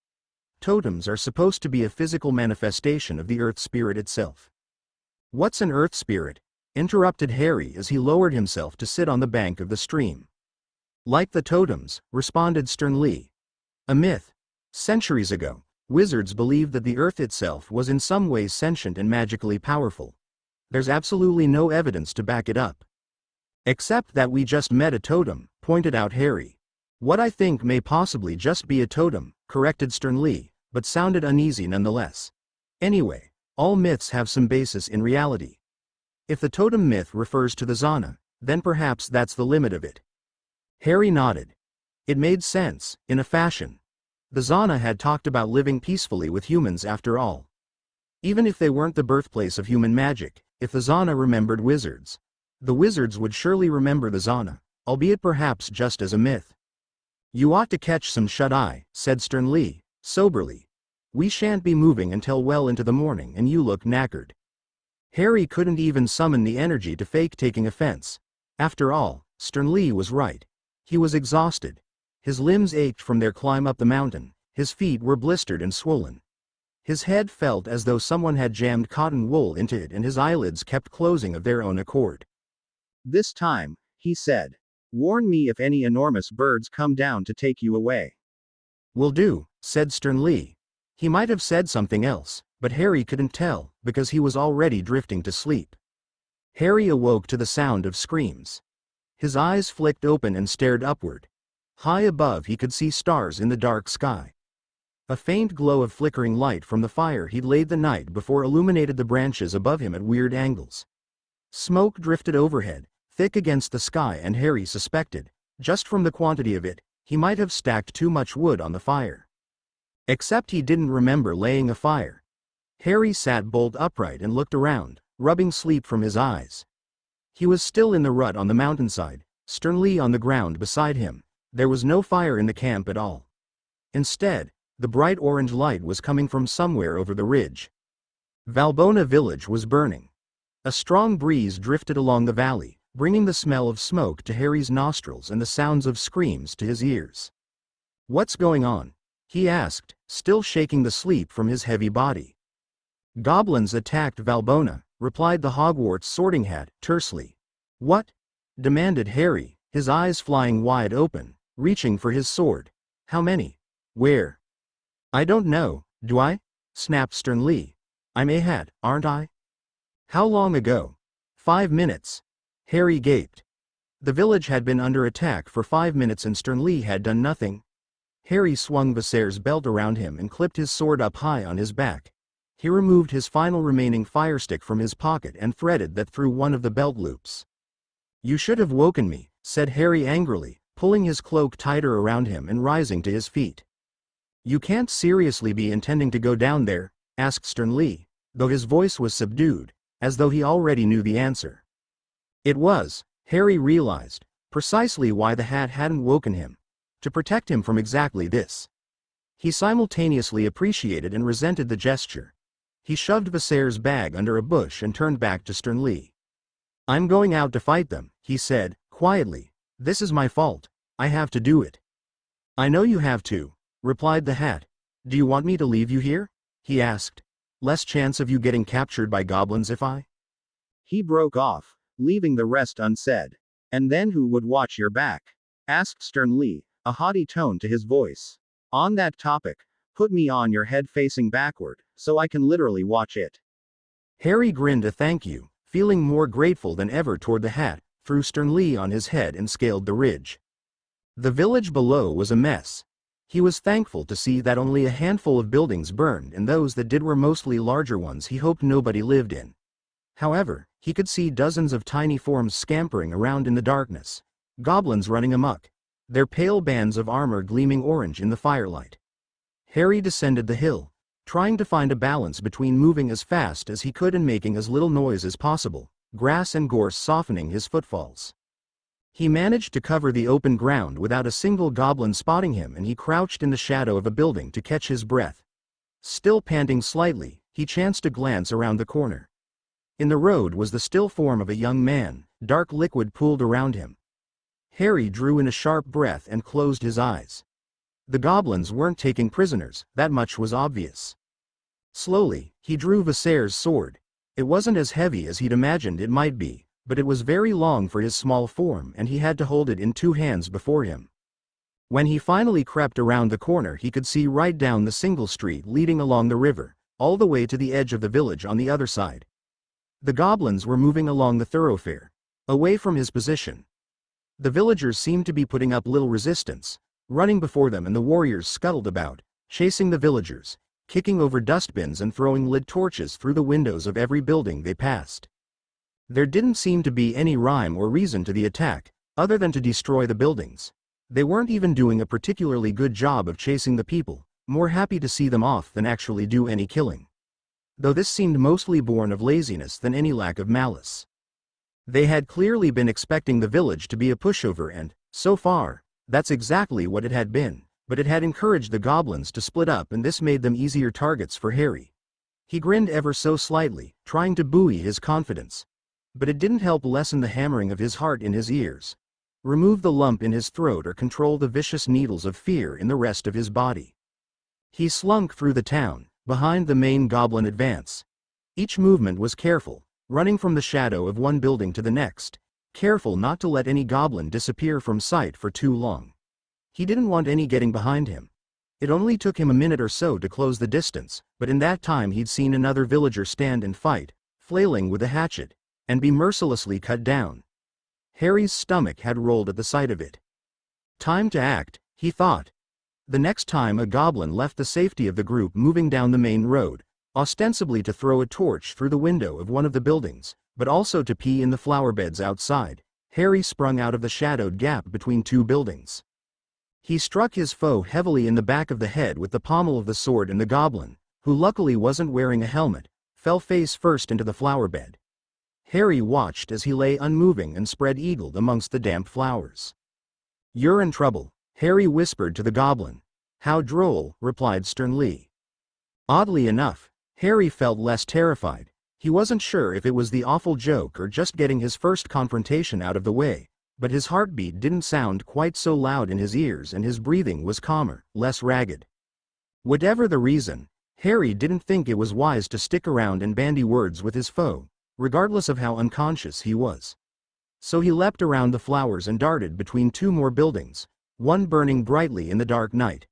Totems are supposed to be a physical manifestation of the Earth Spirit itself. What's an Earth Spirit? Interrupted Harry as he lowered himself to sit on the bank of the stream. Like the totems, responded Stern Lee. A myth. Centuries ago, wizards believed that the Earth itself was in some ways sentient and magically powerful. There's absolutely no evidence to back it up. Except that we just met a totem, pointed out Harry. What I think may possibly just be a totem, corrected Stern Lee, but sounded uneasy nonetheless. Anyway, all myths have some basis in reality. If the totem myth refers to the Zana, then perhaps that's the limit of it. Harry nodded. It made sense, in a fashion. The Zana had talked about living peacefully with humans after all. Even if they weren't the birthplace of human magic, if the Zana remembered wizards, the wizards would surely remember the Zana, albeit perhaps just as a myth. You ought to catch some shut-eye, said Stern Lee, soberly. We shan't be moving until well into the morning and you look knackered. Harry couldn't even summon the energy to fake taking offense. After all, Stern Lee was right. He was exhausted. His limbs ached from their climb up the mountain, his feet were blistered and swollen. His head felt as though someone had jammed cotton wool into it and his eyelids kept closing of their own accord. This time, he said, warn me if any enormous birds come down to take you away. Will do, said Stern Lee. He might have said something else, but Harry couldn't tell, because he was already drifting to sleep. Harry awoke to the sound of screams. His eyes flicked open and stared upward. High above he could see stars in the dark sky. A faint glow of flickering light from the fire he'd laid the night before illuminated the branches above him at weird angles. Smoke drifted overhead, thick against the sky, and Harry suspected, just from the quantity of it, he might have stacked too much wood on the fire. Except he didn't remember laying a fire. Harry sat bolt upright and looked around, rubbing sleep from his eyes. He was still in the rut on the mountainside, Stern Lee on the ground beside him. There was no fire in the camp at all. Instead, the bright orange light was coming from somewhere over the ridge. Valbona village was burning. A strong breeze drifted along the valley, bringing the smell of smoke to Harry's nostrils and the sounds of screams to his ears. What's going on? He asked, still shaking the sleep from his heavy body. Goblins attacked Valbona, replied the Hogwarts Sorting Hat, tersely. What? Demanded Harry, his eyes flying wide open, reaching for his sword. How many? Where? I don't know, do I? Snapped Stern Lee. I'm a hat, aren't I? How long ago? 5 minutes. Harry gaped. The village had been under attack for 5 minutes and Stern Lee had done nothing. Harry swung Viserys' belt around him and clipped his sword up high on his back. He removed his final remaining firestick from his pocket and threaded that through one of the belt loops. You should have woken me, said Harry angrily, pulling his cloak tighter around him and rising to his feet. You can't seriously be intending to go down there, asked Stern Lee, though his voice was subdued, as though he already knew the answer. It was, Harry realized, precisely why the Hat hadn't woken him. To protect him from exactly this. He simultaneously appreciated and resented the gesture. He shoved Viserys' bag under a bush and turned back to Stern Lee. I'm going out to fight them, he said, quietly. This is my fault. I have to do it. I know you have to, replied the Hat. Do you want me to leave you here? He asked. Less chance of you getting captured by goblins if I? He broke off, leaving the rest unsaid. And then who would watch your back? Asked sternly, a haughty tone to his voice. On that topic, put me on your head facing backward, so I can literally watch it. Harry grinned a thank you, feeling more grateful than ever toward the hat, threw sternly on his head and scaled the ridge. The village below was a mess. He was thankful to see that only a handful of buildings burned, and those that did were mostly larger ones he hoped nobody lived in. However, he could see dozens of tiny forms scampering around in the darkness. Goblins running amok, their pale bands of armor gleaming orange in the firelight. Harry descended the hill, trying to find a balance between moving as fast as he could and making as little noise as possible, grass and gorse softening his footfalls. He managed to cover the open ground without a single goblin spotting him, and he crouched in the shadow of a building to catch his breath. Still panting slightly, he chanced to glance around the corner. In the road was the still form of a young man, dark liquid pooled around him. Harry drew in a sharp breath and closed his eyes. The goblins weren't taking prisoners, that much was obvious. Slowly, he drew Viserys' sword. It wasn't as heavy as he'd imagined it might be, but it was very long for his small form, and he had to hold it in two hands before him. When he finally crept around the corner, he could see right down the single street leading along the river, all the way to the edge of the village on the other side. The goblins were moving along the thoroughfare, away from his position. The villagers seemed to be putting up little resistance, running before them, and the warriors scuttled about, chasing the villagers, kicking over dustbins and throwing lit torches through the windows of every building they passed. There didn't seem to be any rhyme or reason to the attack, other than to destroy the buildings. They weren't even doing a particularly good job of chasing the people, more happy to see them off than actually do any killing. Though this seemed mostly born of laziness than any lack of malice. They had clearly been expecting the village to be a pushover, and, so far, that's exactly what it had been, but it had encouraged the goblins to split up, and this made them easier targets for Harry. He grinned ever so slightly, trying to buoy his confidence. But it didn't help lessen the hammering of his heart in his ears, remove the lump in his throat, or control the vicious needles of fear in the rest of his body. He slunk through the town, behind the main goblin advance. Each movement was careful, running from the shadow of one building to the next, careful not to let any goblin disappear from sight for too long. He didn't want any getting behind him. It only took him a minute or so to close the distance, but in that time he'd seen another villager stand and fight, flailing with a hatchet, and be mercilessly cut down. Harry's stomach had rolled at the sight of it. Time to act, he thought. The next time a goblin left the safety of the group moving down the main road, ostensibly to throw a torch through the window of one of the buildings, but also to pee in the flower beds outside, Harry sprung out of the shadowed gap between two buildings. He struck his foe heavily in the back of the head with the pommel of the sword, and the goblin, who luckily wasn't wearing a helmet, fell face first into the flower bed. Harry watched as he lay unmoving and spread-eagled amongst the damp flowers. "You're in trouble," Harry whispered to the goblin. "How droll," replied sternly. Oddly enough, Harry felt less terrified. He wasn't sure if it was the awful joke or just getting his first confrontation out of the way, but his heartbeat didn't sound quite so loud in his ears, and his breathing was calmer, less ragged. Whatever the reason, Harry didn't think it was wise to stick around and bandy words with his foe, regardless of how unconscious he was. So he leapt around the flowers and darted between two more buildings, one burning brightly in the dark night.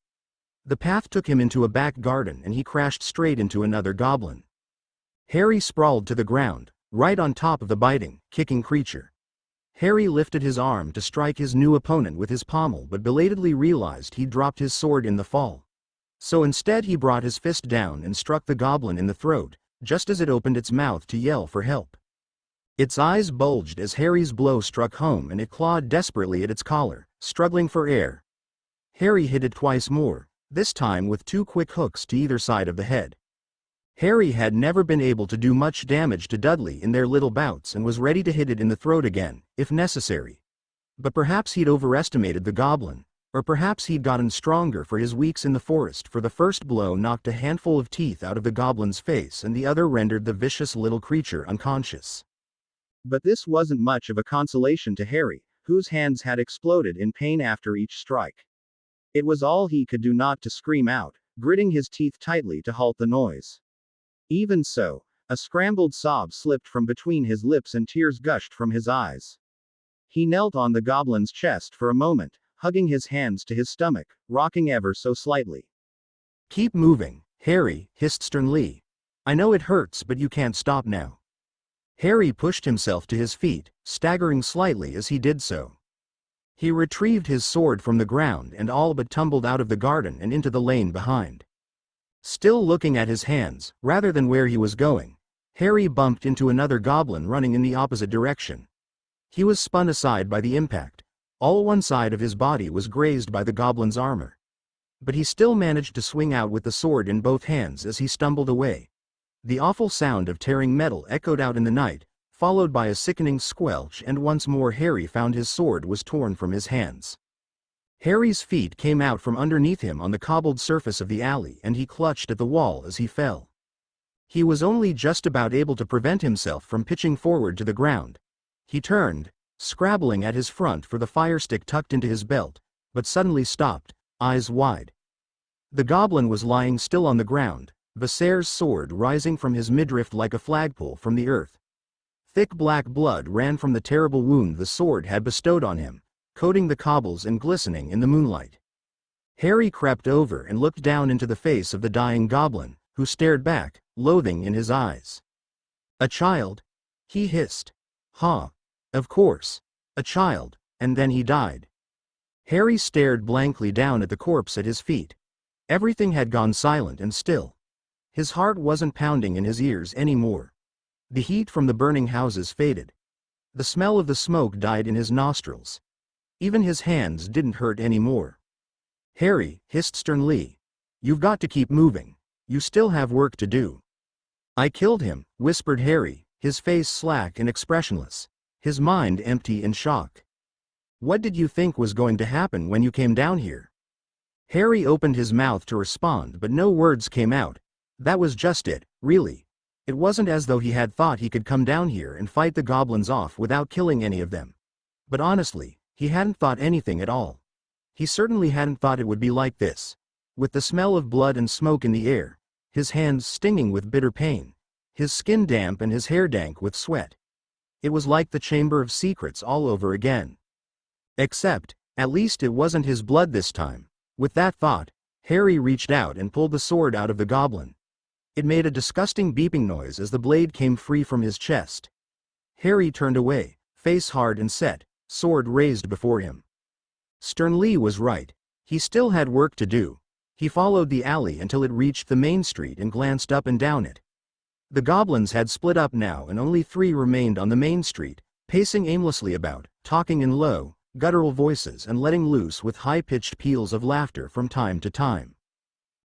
The path took him into a back garden, and he crashed straight into another goblin. Harry sprawled to the ground, right on top of the biting, kicking creature. Harry lifted his arm to strike his new opponent with his pommel, but belatedly realized he'd dropped his sword in the fall. So instead he brought his fist down and struck the goblin in the throat, just as it opened its mouth to yell for help. Its eyes bulged as Harry's blow struck home, and it clawed desperately at its collar, struggling for air. Harry hit it twice more, this time with two quick hooks to either side of the head. Harry had never been able to do much damage to Dudley in their little bouts, and was ready to hit it in the throat again, if necessary. But perhaps he'd overestimated the goblin, or perhaps he'd gotten stronger for his weeks in the forest, for the first blow knocked a handful of teeth out of the goblin's face, and the other rendered the vicious little creature unconscious. But this wasn't much of a consolation to Harry, whose hands had exploded in pain after each strike. It was all he could do not to scream out, gritting his teeth tightly to halt the noise. Even so, A scrambled sob slipped from between his lips and tears gushed from his eyes. He knelt on the goblin's chest for a moment, hugging his hands to his stomach, rocking ever so slightly. "Keep moving, Harry," hissed sternly. "I know it hurts, but you can't stop now." Harry pushed himself to his feet, staggering slightly as he did so. He retrieved his sword from the ground and all but tumbled out of the garden and into the lane behind. Still looking at his hands, rather than where he was going, Harry bumped into another goblin running in the opposite direction. He was spun aside by the impact. All one side of his body was grazed by the goblin's armor. But he still managed to swing out with the sword in both hands as he stumbled away. The awful sound of tearing metal echoed out in the night, followed by a sickening squelch, and once more Harry found his sword was torn from his hands. Harry's feet came out from underneath him on the cobbled surface of the alley, and he clutched at the wall as he fell. He was only just about able to prevent himself from pitching forward to the ground. He turned, scrabbling at his front for the firestick tucked into his belt, but suddenly stopped, eyes wide. The goblin was lying still on the ground, Viserys' sword rising from his midriff like a flagpole from the earth. Thick black blood ran from the terrible wound the sword had bestowed on him, coating the cobbles and glistening in the moonlight. Harry crept over and looked down into the face of the dying goblin, who stared back, loathing in his eyes. "A child?" he hissed. "Huh. Of course. A child, and then he died." Harry stared blankly down at the corpse at his feet. Everything had gone silent and still. His heart wasn't pounding in his ears anymore. The heat from the burning houses faded. The smell of the smoke died in his nostrils. Even his hands didn't hurt anymore. "Harry," hissed sternly, "you've got to keep moving. You still have work to do." "I killed him," whispered Harry, his face slack and expressionless, his mind empty in shock. "What did you think was going to happen when you came down here?" Harry opened his mouth to respond, but no words came out. That was just it, really. It wasn't as though he had thought he could come down here and fight the goblins off without killing any of them. But honestly, he hadn't thought anything at all. He certainly hadn't thought it would be like this. With the smell of blood and smoke in the air, his hands stinging with bitter pain, his skin damp and his hair dank with sweat. It was like the Chamber of Secrets all over again. Except, at least it wasn't his blood this time. With that thought, Harry reached out and pulled the sword out of the goblin. It made a disgusting beeping noise as the blade came free from his chest. Harry turned away, face hard and set, sword raised before him. Sternly was right. He still had work to do. He followed the alley until it reached the main street and glanced up and down it. The goblins had split up now and only 3 remained on the main street, pacing aimlessly about, talking in low, guttural voices and letting loose with high-pitched peals of laughter from time to time.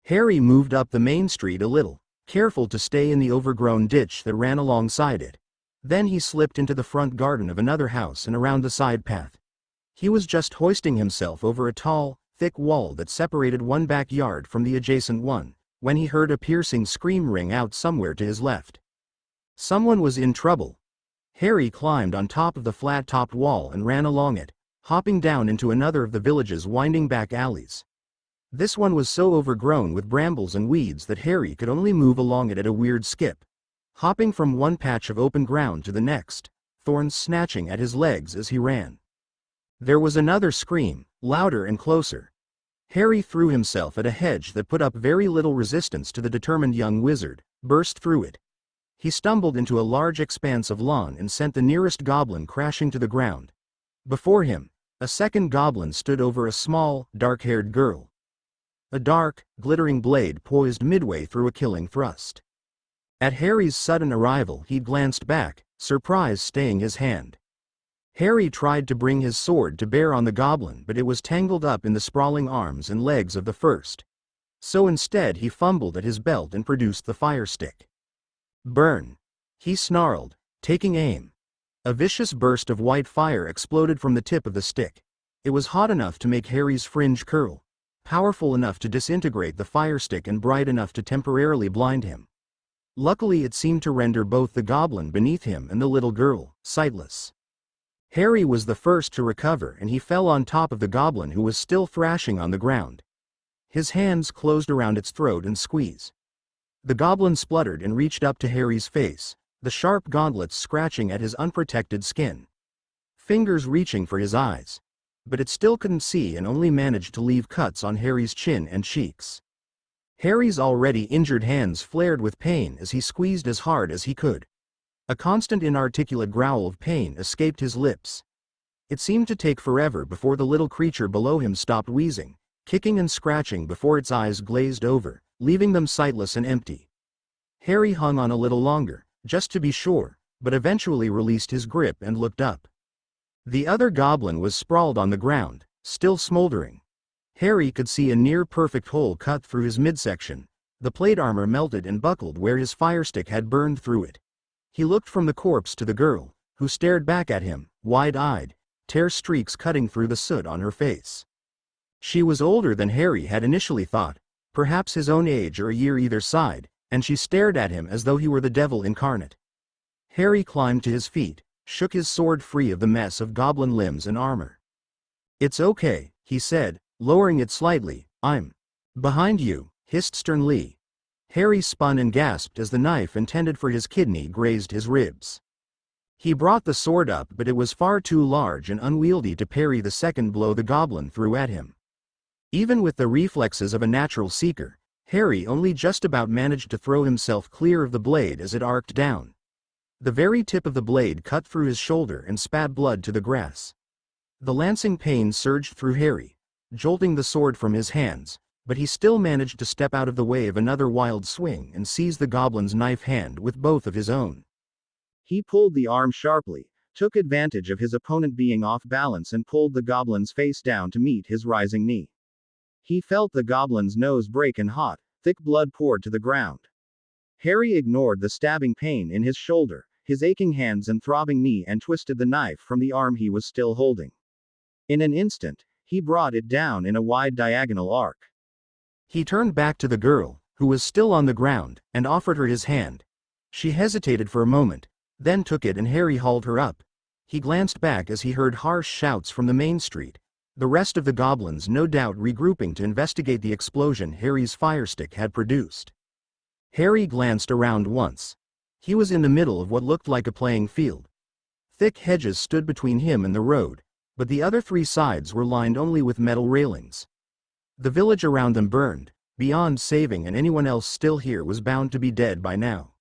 Harry moved up the main street a little, careful to stay in the overgrown ditch that ran alongside it. Then he slipped into the front garden of another house and around the side path. He was just hoisting himself over a tall, thick wall that separated one backyard from the adjacent one, when he heard a piercing scream ring out somewhere to his left. Someone was in trouble. Harry climbed on top of the flat-topped wall and ran along it, hopping down into another of the village's winding back alleys. This one was so overgrown with brambles and weeds that Harry could only move along it at a weird skip, hopping from one patch of open ground to the next, thorns snatching at his legs as he ran. There was another scream, louder and closer. Harry threw himself at a hedge that put up very little resistance to the determined young wizard, burst through it. He stumbled into a large expanse of lawn and sent the nearest goblin crashing to the ground. Before him, a second goblin stood over a small, dark-haired girl. A dark, glittering blade poised midway through a killing thrust. At Harry's sudden arrival he glanced back, surprise staying his hand. Harry tried to bring his sword to bear on the goblin, but it was tangled up in the sprawling arms and legs of the first. So instead he fumbled at his belt and produced the firestick. "Burn!" he snarled, taking aim. A vicious burst of white fire exploded from the tip of the stick. It was hot enough to make Harry's fringe curl, powerful enough to disintegrate the firestick and bright enough to temporarily blind him. Luckily it seemed to render both the goblin beneath him and the little girl sightless. Harry was the first to recover and he fell on top of the goblin who was still thrashing on the ground. His hands closed around its throat and squeeze. The goblin spluttered and reached up to Harry's face, the sharp gauntlets scratching at his unprotected skin. Fingers reaching for his eyes. But it still couldn't see and only managed to leave cuts on Harry's chin and cheeks. Harry's already injured hands flared with pain as he squeezed as hard as he could. A constant inarticulate growl of pain escaped his lips. It seemed to take forever before the little creature below him stopped wheezing, kicking and scratching before its eyes glazed over, leaving them sightless and empty. Harry hung on a little longer, just to be sure, but eventually released his grip and looked up. The other goblin was sprawled on the ground, still smoldering. Harry could see a near-perfect hole cut through his midsection. The plate armor melted and buckled where his firestick had burned through it. He looked from the corpse to the girl, who stared back at him, wide-eyed, tear streaks cutting through the soot on her face. She was older than Harry had initially thought, perhaps his own age or a year either side, and she stared at him as though he were the devil incarnate. Harry climbed to his feet, shook his sword free of the mess of goblin limbs and armor. "It's okay," he said, lowering it slightly. "I'm behind you," hissed Stern Lee. Harry spun and gasped as the knife intended for his kidney grazed his ribs. He brought the sword up, but it was far too large and unwieldy to parry the second blow the goblin threw at him. Even with the reflexes of a natural seeker, Harry only just about managed to throw himself clear of the blade as it arced down. The very tip of the blade cut through his shoulder and spat blood to the grass. The lancing pain surged through Harry, jolting the sword from his hands, but he still managed to step out of the way of another wild swing and seize the goblin's knife hand with both of his own. He pulled the arm sharply, took advantage of his opponent being off balance and pulled the goblin's face down to meet his rising knee. He felt the goblin's nose break and hot, thick blood poured to the ground. Harry ignored the stabbing pain in his shoulder, his aching hands and throbbing knee and twisted the knife from the arm he was still holding. In an instant, he brought it down in a wide diagonal arc. He turned back to the girl, who was still on the ground, and offered her his hand. She hesitated for a moment, then took it and Harry hauled her up. He glanced back as he heard harsh shouts from the main street, the rest of the goblins no doubt regrouping to investigate the explosion Harry's firestick had produced. Harry glanced around once. He was in the middle of what looked like a playing field. Thick hedges stood between him and the road, but the other three sides were lined only with metal railings. The village around them burned, beyond saving, and anyone else still here was bound to be dead by now.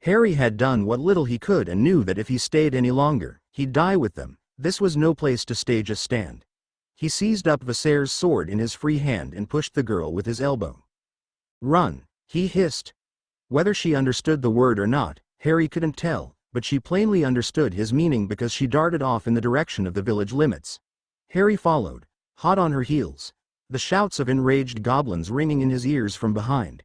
Harry had done what little he could and knew that if he stayed any longer, he'd die with them. This was no place to stage a stand. He seized up Viserys' sword in his free hand and pushed the girl with his elbow. "Run," he hissed. Whether she understood the word or not, Harry couldn't tell, but she plainly understood his meaning because she darted off in the direction of the village limits. Harry followed, hot on her heels, the shouts of enraged goblins ringing in his ears from behind.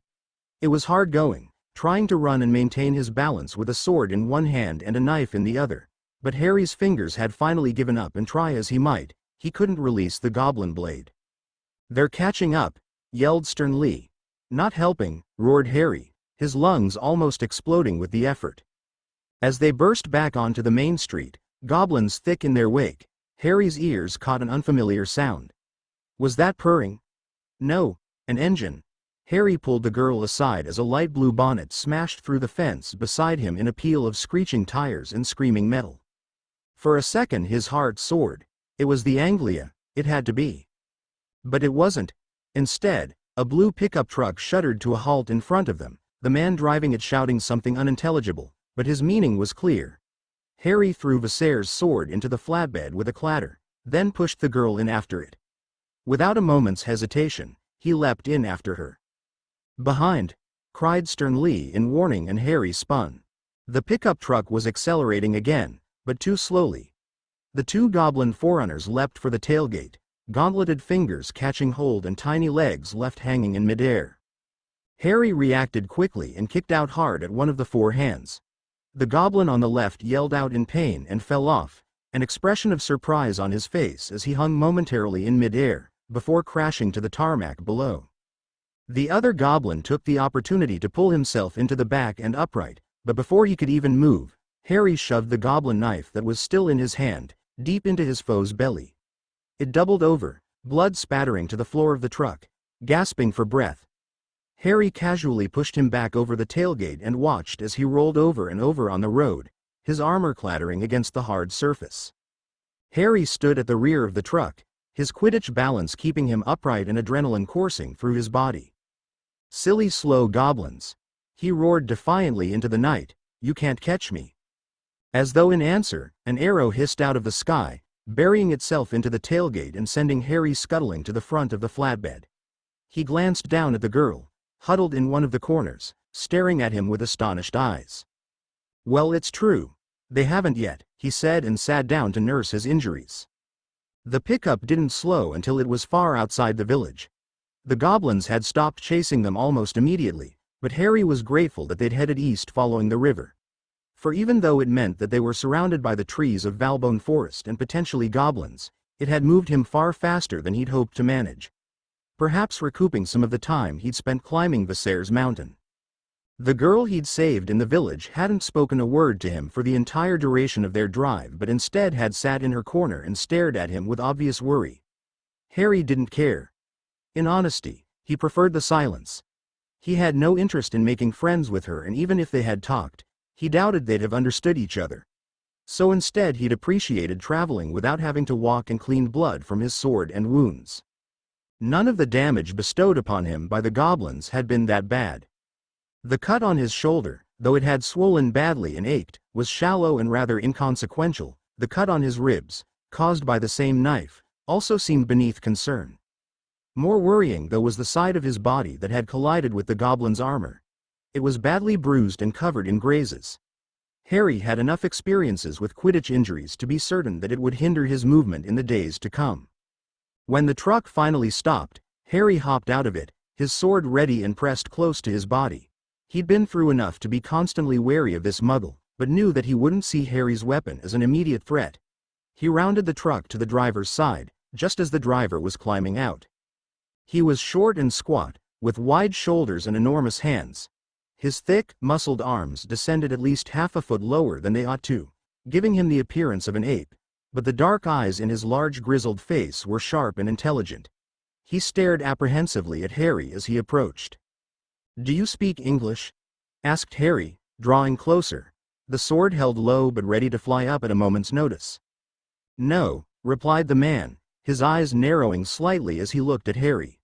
It was hard going, trying to run and maintain his balance with a sword in one hand and a knife in the other, but Harry's fingers had finally given up, and try as he might, he couldn't release the goblin blade. "They're catching up," yelled Stern Lee. "Not helping," roared Harry, his lungs almost exploding with the effort. As they burst back onto the main street, goblins thick in their wake, Harry's ears caught an unfamiliar sound. Was that purring? No, an engine. Harry pulled the girl aside as a light blue bonnet smashed through the fence beside him in a peal of screeching tires and screaming metal. For a second his heart soared. It was the Anglia, it had to be. But it wasn't. Instead, a blue pickup truck shuddered to a halt in front of them, the man driving it shouting something unintelligible, but his meaning was clear. Harry threw Viserys' sword into the flatbed with a clatter, then pushed the girl in after it. Without a moment's hesitation, he leapt in after her. "Behind!" cried Stern Lee in warning, and Harry spun. The pickup truck was accelerating again, but too slowly. The two goblin forerunners leapt for the tailgate, gauntleted fingers catching hold and tiny legs left hanging in midair. Harry reacted quickly and kicked out hard at one of the four hands. The goblin on the left yelled out in pain and fell off, an expression of surprise on his face as he hung momentarily in midair, before crashing to the tarmac below. The other goblin took the opportunity to pull himself into the back and upright, but before he could even move, Harry shoved the goblin knife that was still in his hand, deep into his foe's belly. It doubled over, blood spattering to the floor of the truck. Gasping for breath, Harry casually pushed him back over the tailgate and watched as he rolled over and over on the road, his armor clattering against the hard surface. Harry stood at the rear of the truck, his Quidditch balance keeping him upright and adrenaline coursing through his body. "Silly slow goblins," he roared defiantly into the night, "you can't catch me." As though in answer, an arrow hissed out of the sky, burying itself into the tailgate and sending Harry scuttling to the front of the flatbed. He glanced down at the girl, huddled in one of the corners, staring at him with astonished eyes. "Well, it's true. They haven't yet," he said and sat down to nurse his injuries. The pickup didn't slow until it was far outside the village. The goblins had stopped chasing them almost immediately, but Harry was grateful that they'd headed east following the river. For even though it meant that they were surrounded by the trees of Valbone Forest and potentially goblins, it had moved him far faster than he'd hoped to manage. Perhaps recouping some of the time he'd spent climbing Viserys Mountain. The girl he'd saved in the village hadn't spoken a word to him for the entire duration of their drive, but instead had sat in her corner and stared at him with obvious worry. Harry didn't care. In honesty, he preferred the silence. He had no interest in making friends with her, and even if they had talked, he doubted they'd have understood each other. So instead he'd appreciated traveling without having to walk and clean blood from his sword and wounds. None of the damage bestowed upon him by the goblins had been that bad. The cut on his shoulder, though it had swollen badly and ached, was shallow and rather inconsequential. The cut on his ribs, caused by the same knife, also seemed beneath concern. More worrying though was the side of his body that had collided with the goblin's armor. It was badly bruised and covered in grazes. Harry had enough experiences with Quidditch injuries to be certain that it would hinder his movement in the days to come. When the truck finally stopped, Harry hopped out of it, his sword ready and pressed close to his body. He'd been through enough to be constantly wary of this muggle, but knew that he wouldn't see Harry's weapon as an immediate threat. He rounded the truck to the driver's side, just as the driver was climbing out. He was short and squat, with wide shoulders and enormous hands. His thick, muscled arms descended at least half a foot lower than they ought to, giving him the appearance of an ape, but the dark eyes in his large grizzled face were sharp and intelligent. He stared apprehensively at Harry as he approached. "Do you speak English?" asked Harry, drawing closer, the sword held low but ready to fly up at a moment's notice. "No," replied the man, his eyes narrowing slightly as he looked at Harry.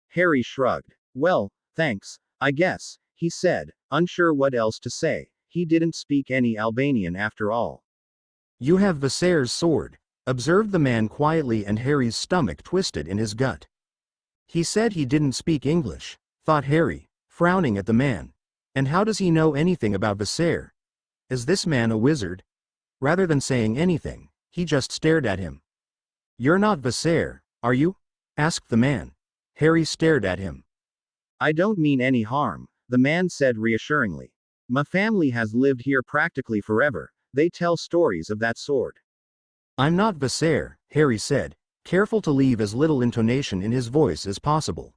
Harry shrugged. "Well, thanks, I guess," he said, unsure what else to say. He didn't speak any Albanian after all. "You have Viserys' sword," observed the man quietly, and Harry's stomach twisted in his gut. He said he didn't speak English, thought Harry, frowning at the man. And how does he know anything about Viserys? Is this man a wizard? Rather than saying anything, he just stared at him. "You're not Viserys, are you?" asked the man. Harry stared at him. "I don't mean any harm," the man said reassuringly. "My family has lived here practically forever. They tell stories of that sword." "I'm not Viserys," Harry said, careful to leave as little intonation in his voice as possible.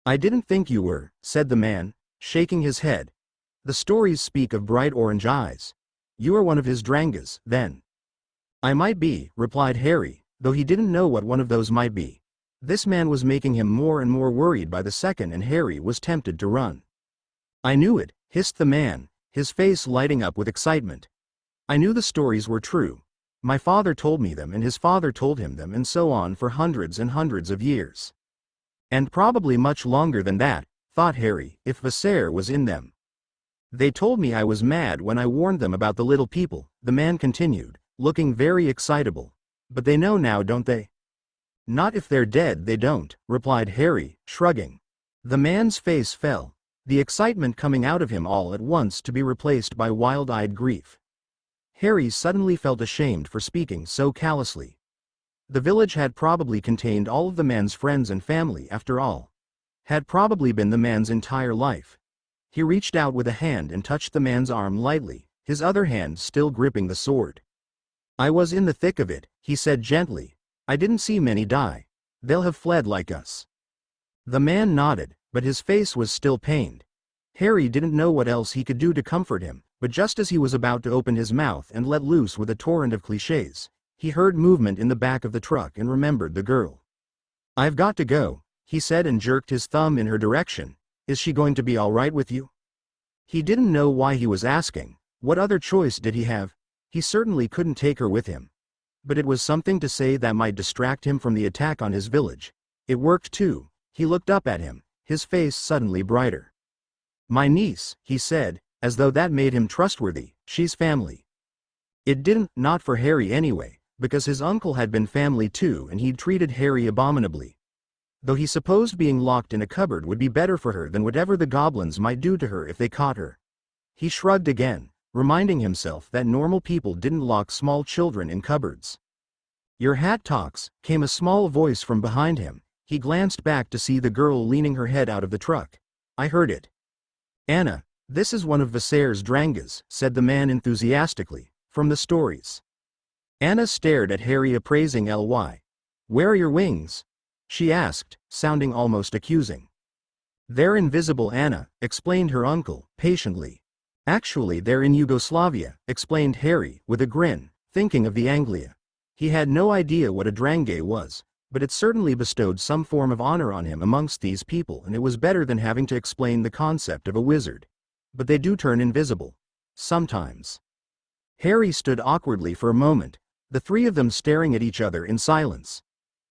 "I didn't think you were," said the man, shaking his head. "The stories speak of bright orange eyes. You are one of his Drangas, then?" "I might be," replied Harry, though he didn't know what one of those might be. This man was making him more and more worried by the second, and Harry was tempted to run. "I knew it," hissed the man, his face lighting up with excitement. "I knew the stories were true. My father told me them, and his father told him them, and so on for hundreds and hundreds of years. And probably much longer than that," thought Harry, "if Viserys was in them. They told me I was mad when I warned them about the little people," the man continued, looking very excitable. "But they know now, don't they?" "Not if they're dead, they don't," replied Harry, shrugging. The man's face fell, the excitement coming out of him all at once to be replaced by wild-eyed grief. Harry suddenly felt ashamed for speaking so callously. The village had probably contained all of the man's friends and family after all. Had probably been the man's entire life. He reached out with a hand and touched the man's arm lightly, his other hand still gripping the sword. "I was in the thick of it," he said gently. "I didn't see many die. They'll have fled like us." The man nodded, but his face was still pained. Harry didn't know what else he could do to comfort him, but just as he was about to open his mouth and let loose with a torrent of clichés, he heard movement in the back of the truck and remembered the girl. "I've got to go," he said and jerked his thumb in her direction, Is she going to be all right with you? He didn't know why he was asking. What other choice did he have? He certainly couldn't take her with him. But it was something to say that might distract him from the attack on his village. It worked too. He looked up at him, his face suddenly brighter. My niece, he said, as though that made him trustworthy. She's family. It didn't, not for Harry anyway, because his uncle had been family too and he'd treated Harry abominably. Though he supposed being locked in a cupboard would be better for her than whatever the goblins might do to her if they caught her. He shrugged again, reminding himself that normal people didn't lock small children in cupboards. Your hat talks, came a small voice from behind him. He glanced back to see the girl leaning her head out of the truck. I heard it. Anna, this is one of Visser's Drangas, said the man enthusiastically, from the stories. Anna stared at Harry appraisingly. Where are your wings? She asked, sounding almost accusing. They're invisible, Anna, explained her uncle, patiently. Actually, they're in Yugoslavia, explained Harry, with a grin, thinking of the Anglia. He had no idea what a Drangay was, but it certainly bestowed some form of honor on him amongst these people, and it was better than having to explain the concept of a wizard. But they do turn invisible. Sometimes. Harry stood awkwardly for a moment, the three of them staring at each other in silence.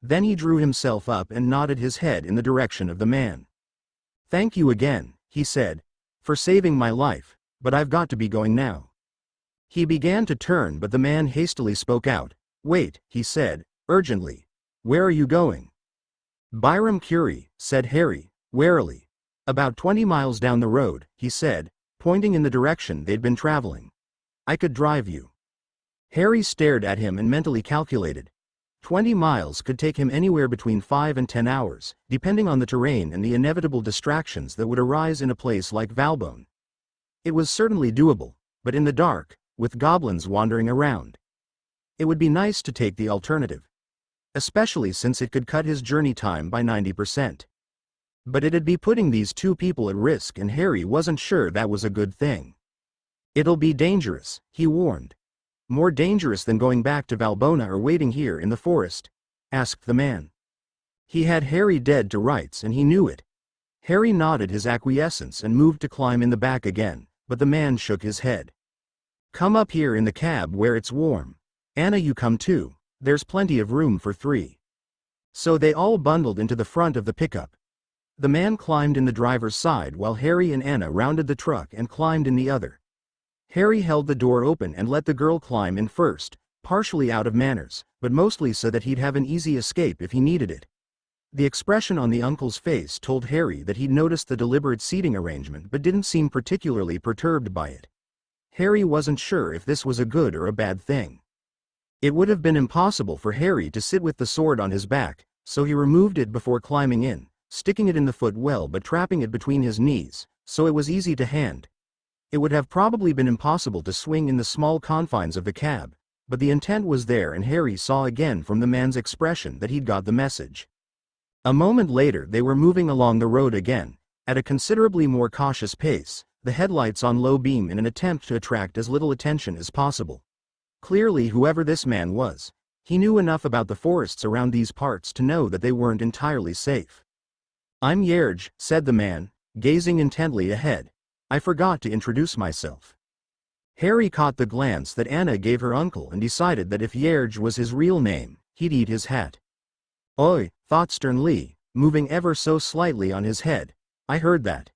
Then he drew himself up and nodded his head in the direction of the man. Thank you again, he said, for saving my life, but I've got to be going now. He began to turn, but the man hastily spoke out. Wait, he said, urgently. Where are you going? Byram Curie, said Harry, warily. About 20 miles down the road, he said, pointing in the direction they'd been traveling. I could drive you. Harry stared at him and mentally calculated. 20 miles could take him anywhere between 5 and 10 hours, depending on the terrain and the inevitable distractions that would arise in a place like Valbonne. It was certainly doable, but in the dark, with goblins wandering around. It would be nice to take the alternative. Especially since it could cut his journey time by 90%. But it'd be putting these two people at risk, and Harry wasn't sure that was a good thing. It'll be dangerous, he warned. More dangerous than going back to Valbona or waiting here in the forest? Asked the man. He had Harry dead to rights and he knew it. Harry nodded his acquiescence and moved to climb in the back again, but the man shook his head. Come up here in the cab where it's warm. Anna, you come too. There's plenty of room for 3. So they all bundled into the front of the pickup. The man climbed in the driver's side while Harry and Anna rounded the truck and climbed in the other. Harry held the door open and let the girl climb in first, partially out of manners, but mostly so that he'd have an easy escape if he needed it. The expression on the uncle's face told Harry that he'd noticed the deliberate seating arrangement but didn't seem particularly perturbed by it. Harry wasn't sure if this was a good or a bad thing. It would have been impossible for Harry to sit with the sword on his back, so he removed it before climbing in, sticking it in the footwell but trapping it between his knees, so it was easy to hand. It would have probably been impossible to swing in the small confines of the cab, but the intent was there and Harry saw again from the man's expression that he'd got the message. A moment later they were moving along the road again, at a considerably more cautious pace, the headlights on low beam in an attempt to attract as little attention as possible. Clearly, whoever this man was, he knew enough about the forests around these parts to know that they weren't entirely safe. I'm Yerj, said the man, gazing intently ahead. I forgot to introduce myself. Harry caught the glance that Anna gave her uncle and decided that if Yerj was his real name, he'd eat his hat. Oi, thought sternly, moving ever so slightly on his head. I heard that.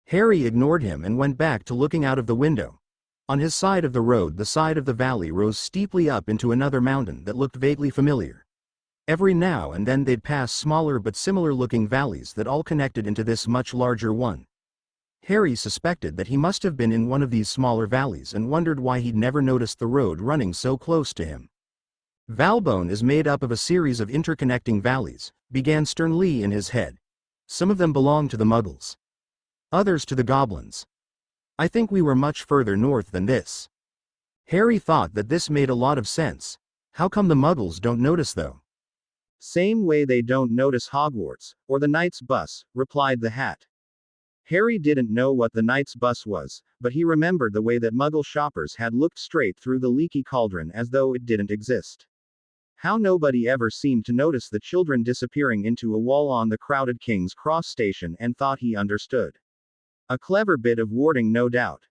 Harry ignored him and went back to looking out of the window. On his side of the road, the side of the valley rose steeply up into another mountain that looked vaguely familiar. Every now and then they'd pass smaller but similar-looking valleys that all connected into this much larger one. Harry suspected that he must have been in one of these smaller valleys and wondered why he'd never noticed the road running so close to him. Valbonne is made up of a series of interconnecting valleys, began sternly in his head. Some of them belong to the Muggles. Others to the Goblins. I think we were much further north than this. Harry thought that this made a lot of sense. How come the Muggles don't notice though? Same way they don't notice Hogwarts, or the Knight's bus, replied the Hat. Harry didn't know what the Knight's bus was, but he remembered the way that Muggle shoppers had looked straight through the leaky cauldron as though it didn't exist. How nobody ever seemed to notice the children disappearing into a wall on the crowded King's Cross station and thought he understood. A clever bit of warding, no doubt.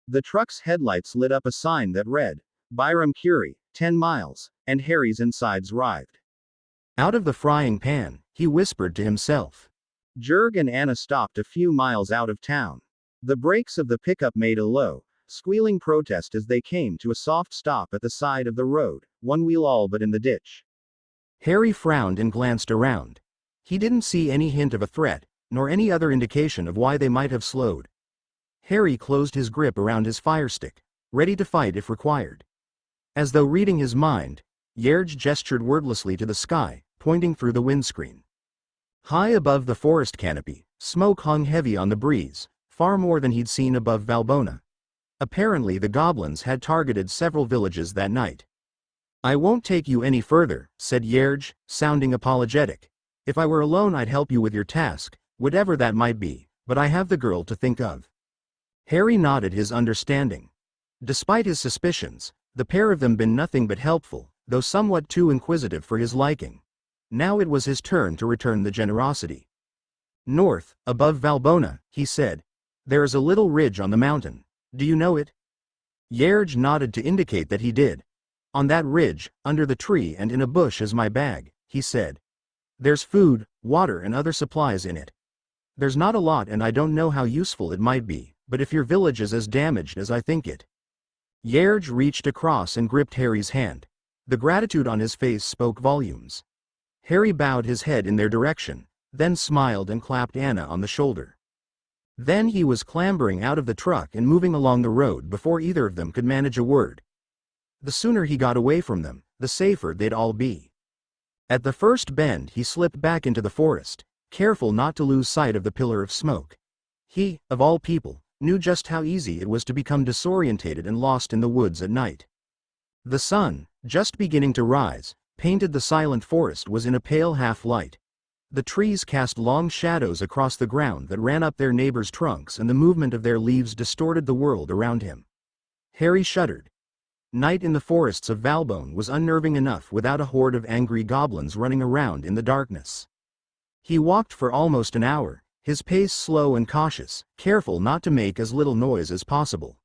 The truck's headlights lit up a sign that read, Byram Curie, 10 miles, and Harry's insides writhed. Out of the frying pan, he whispered to himself. Jurg and Anna stopped a few miles out of town. The brakes of the pickup made a low, squealing protest as they came to a soft stop at the side of the road, one wheel all but in the ditch. Harry frowned and glanced around. He didn't see any hint of a threat, nor any other indication of why they might have slowed. Harry closed his grip around his firestick, ready to fight if required. As though reading his mind, Yerj gestured wordlessly to the sky, pointing through the windscreen. High above the forest canopy, smoke hung heavy on the breeze, far more than he'd seen above Valbona. Apparently the goblins had targeted several villages that night. I won't take you any further, said Yerj, sounding apologetic. If I were alone I'd help you with your task, whatever that might be, but I have the girl to think of. Harry nodded his understanding. Despite his suspicions, the pair of them been nothing but helpful, though somewhat too inquisitive for his liking. Now it was his turn to return the generosity. North, above Valbona, he said. There is a little ridge on the mountain. Do you know it? Yerj nodded to indicate that he did. On that ridge, under the tree and in a bush is my bag, he said. There's food, water and other supplies in it. There's not a lot and I don't know how useful it might be, but if your village is as damaged as I think it. Yerj reached across and gripped Harry's hand. The gratitude on his face spoke volumes. Harry bowed his head in their direction, then smiled and clapped Anna on the shoulder. Then he was clambering out of the truck and moving along the road before either of them could manage a word. The sooner he got away from them, the safer they'd all be. At the first bend he slipped back into the forest, careful not to lose sight of the pillar of smoke. He, of all people, knew just how easy it was to become disorientated and lost in the woods at night. The sun, just beginning to rise, painted the silent forest was in a pale half-light. The trees cast long shadows across the ground that ran up their neighbors' trunks and the movement of their leaves distorted the world around him. Harry shuddered. Night in the forests of Valbona was unnerving enough without a horde of angry goblins running around in the darkness. He walked for almost an hour, his pace slow and cautious, careful not to make as little noise as possible.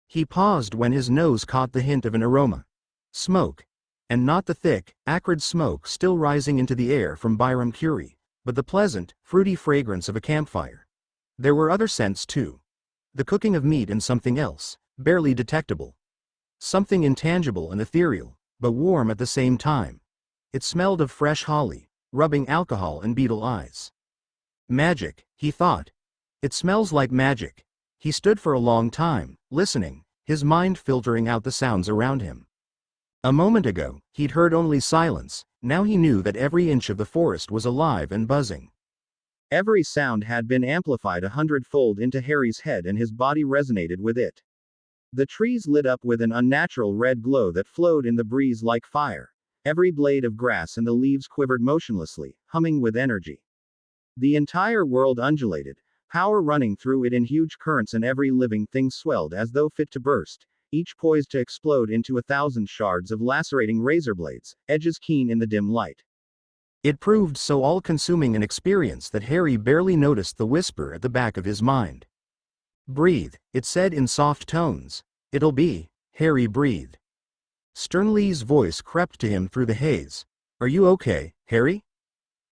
He paused when his nose caught the hint of an aroma. Smoke. And not the thick, acrid smoke still rising into the air from Byram Curie, but the pleasant, fruity fragrance of a campfire. There were other scents too. The cooking of meat and something else, barely detectable. Something intangible and ethereal, but warm at the same time. It smelled of fresh holly, rubbing alcohol and beetle eyes. Magic, he thought. It smells like magic. He stood for a long time, listening, his mind filtering out the sounds around him. A moment ago, he'd heard only silence, now he knew that every inch of the forest was alive and buzzing. Every sound had been amplified 100-fold into Harry's head and his body resonated with it. The trees lit up with an unnatural red glow that flowed in the breeze like fire. Every blade of grass and the leaves quivered motionlessly, humming with energy. The entire world undulated, power running through it in huge currents and every living thing swelled as though fit to burst, each poised to explode into 1,000 shards of lacerating razor blades, edges keen in the dim light. It proved so all-consuming an experience that Harry barely noticed the whisper at the back of his mind. Breathe, it said in soft tones. It'll be, Harry breathed. Sternly's voice crept to him through the haze. Are you okay, Harry?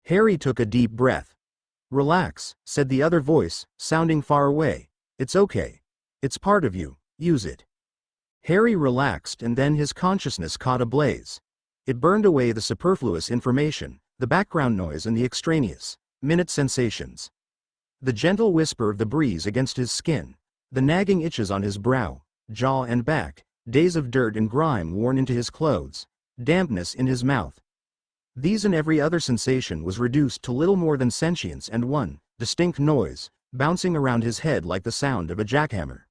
Harry took a deep breath. Relax, said the other voice, sounding far away. It's okay. It's part of you, use it. Harry relaxed and then his consciousness caught a blaze. It burned away the superfluous information, the background noise and the extraneous, minute sensations. The gentle whisper of the breeze against his skin, the nagging itches on his brow, jaw and back, days of dirt and grime worn into his clothes, dampness in his mouth. These and every other sensation was reduced to little more than sentience and one distinct noise, bouncing around his head like the sound of a jackhammer.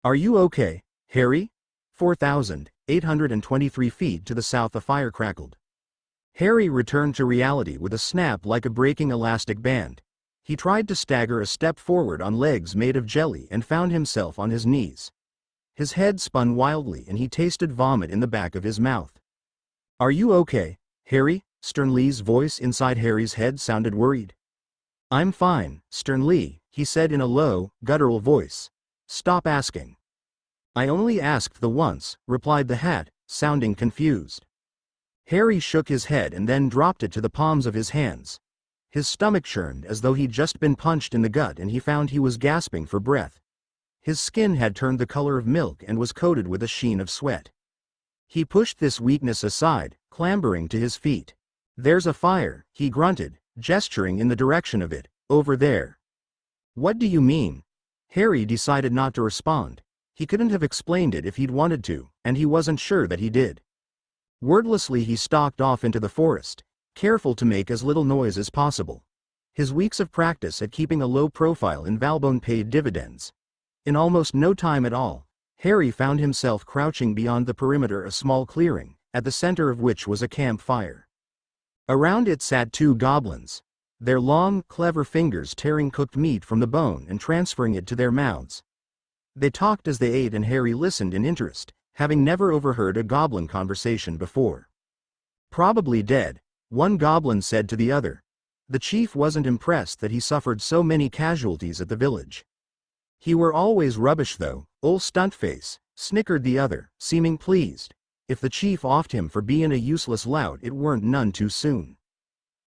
Are you okay, Harry? 4,823 feet to the south a fire crackled. Harry returned to reality with a snap like a breaking elastic band. He tried to stagger a step forward on legs made of jelly and found himself on his knees. His head spun wildly and he tasted vomit in the back of his mouth. Are you okay, Harry? Sternlee's voice inside Harry's head sounded worried. I'm fine, Sternlee, he said in a low, guttural voice. Stop asking. I only asked the once, replied the hat, sounding confused. Harry shook his head and then dropped it to the palms of his hands. His stomach churned as though he'd just been punched in the gut and he found he was gasping for breath. His skin had turned the color of milk and was coated with a sheen of sweat. He pushed this weakness aside, clambering to his feet. There's a fire, he grunted, gesturing in the direction of it, over there. What do you mean? Harry decided not to respond. He couldn't have explained it if he'd wanted to, and he wasn't sure that he did. Wordlessly he stalked off into the forest, careful to make as little noise as possible. His weeks of practice at keeping a low profile in Valbonne paid dividends. In almost no time at all, Harry found himself crouching beyond the perimeter of a small clearing, at the center of which was a campfire. Around it sat two goblins, their long, clever fingers tearing cooked meat from the bone and transferring it to their mouths. They talked as they ate and Harry listened in interest, having never overheard a goblin conversation before. Probably dead, one goblin said to the other. The chief wasn't impressed that he suffered so many casualties at the village. He were always rubbish though, ol' stuntface, snickered the other, seeming pleased. If the chief offed him for being a useless lout it weren't none too soon.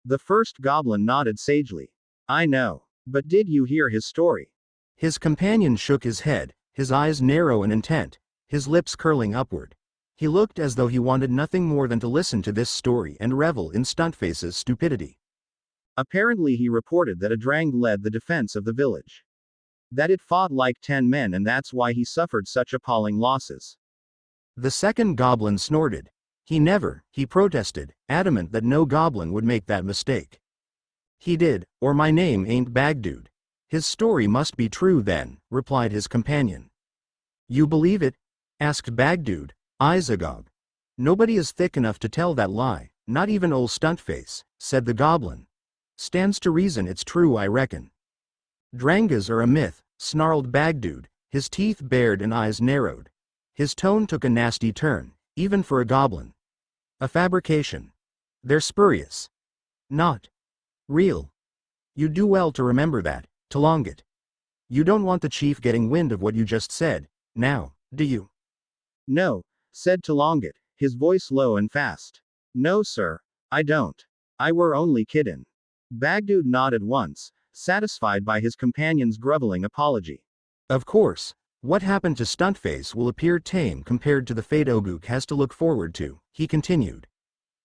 The first goblin nodded sagely. I know. But did you hear his story? His companion shook his head, his eyes narrow and intent, his lips curling upward. He looked as though he wanted nothing more than to listen to this story and revel in Stuntface's stupidity. Apparently he reported that a Drang led the defense of the village. That it fought like 10 men and that's why he suffered such appalling losses. The second goblin snorted. He protested, adamant that no goblin would make that mistake. He did, or my name ain't Bagdude. His story must be true then, replied his companion. You believe it? Asked Bagdude, eyes agog. Nobody is thick enough to tell that lie, not even ol' Stuntface, said the goblin. Stands to reason it's true I reckon. Drangas are a myth, snarled Bagdude, his teeth bared and eyes narrowed. His tone took a nasty turn, even for a goblin. A fabrication. They're spurious. Not real. You do well to remember that, Talonget. You don't want the chief getting wind of what you just said, now, do you? No, said Talonget, his voice low and fast. No sir, I don't. I were only kiddin'. Bagdude nodded once, satisfied by his companion's groveling apology. Of course, what happened to Stuntface will appear tame compared to the fate Oguk has to look forward to, he continued.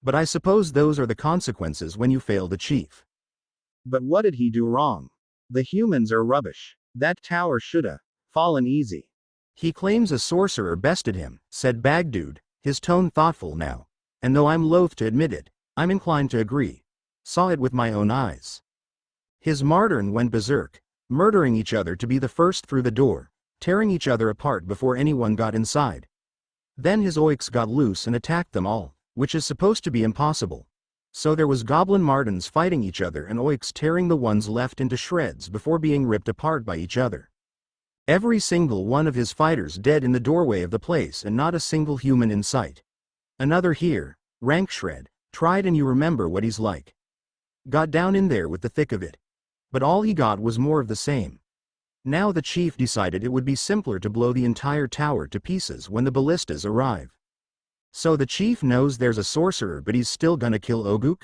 But I suppose those are the consequences when you fail the chief. But what did he do wrong? The humans are rubbish. That tower shoulda fallen easy. He claims a sorcerer bested him, said Bagdude, his tone thoughtful now. And though I'm loath to admit it, I'm inclined to agree. Saw it with my own eyes. His Martern went berserk, murdering each other to be the first through the door, tearing each other apart before anyone got inside. Then his oiks got loose and attacked them all, which is supposed to be impossible. So there was goblin Martens fighting each other and oiks tearing the ones left into shreds before being ripped apart by each other. Every single one of his fighters dead in the doorway of the place and not a single human in sight. Another here, Rankshred, tried and you remember what he's like. Got down in there with the thick of it. But all he got was more of the same. Now the chief decided it would be simpler to blow the entire tower to pieces when the ballistas arrive. So the chief knows there's a sorcerer but he's still gonna kill Oguk?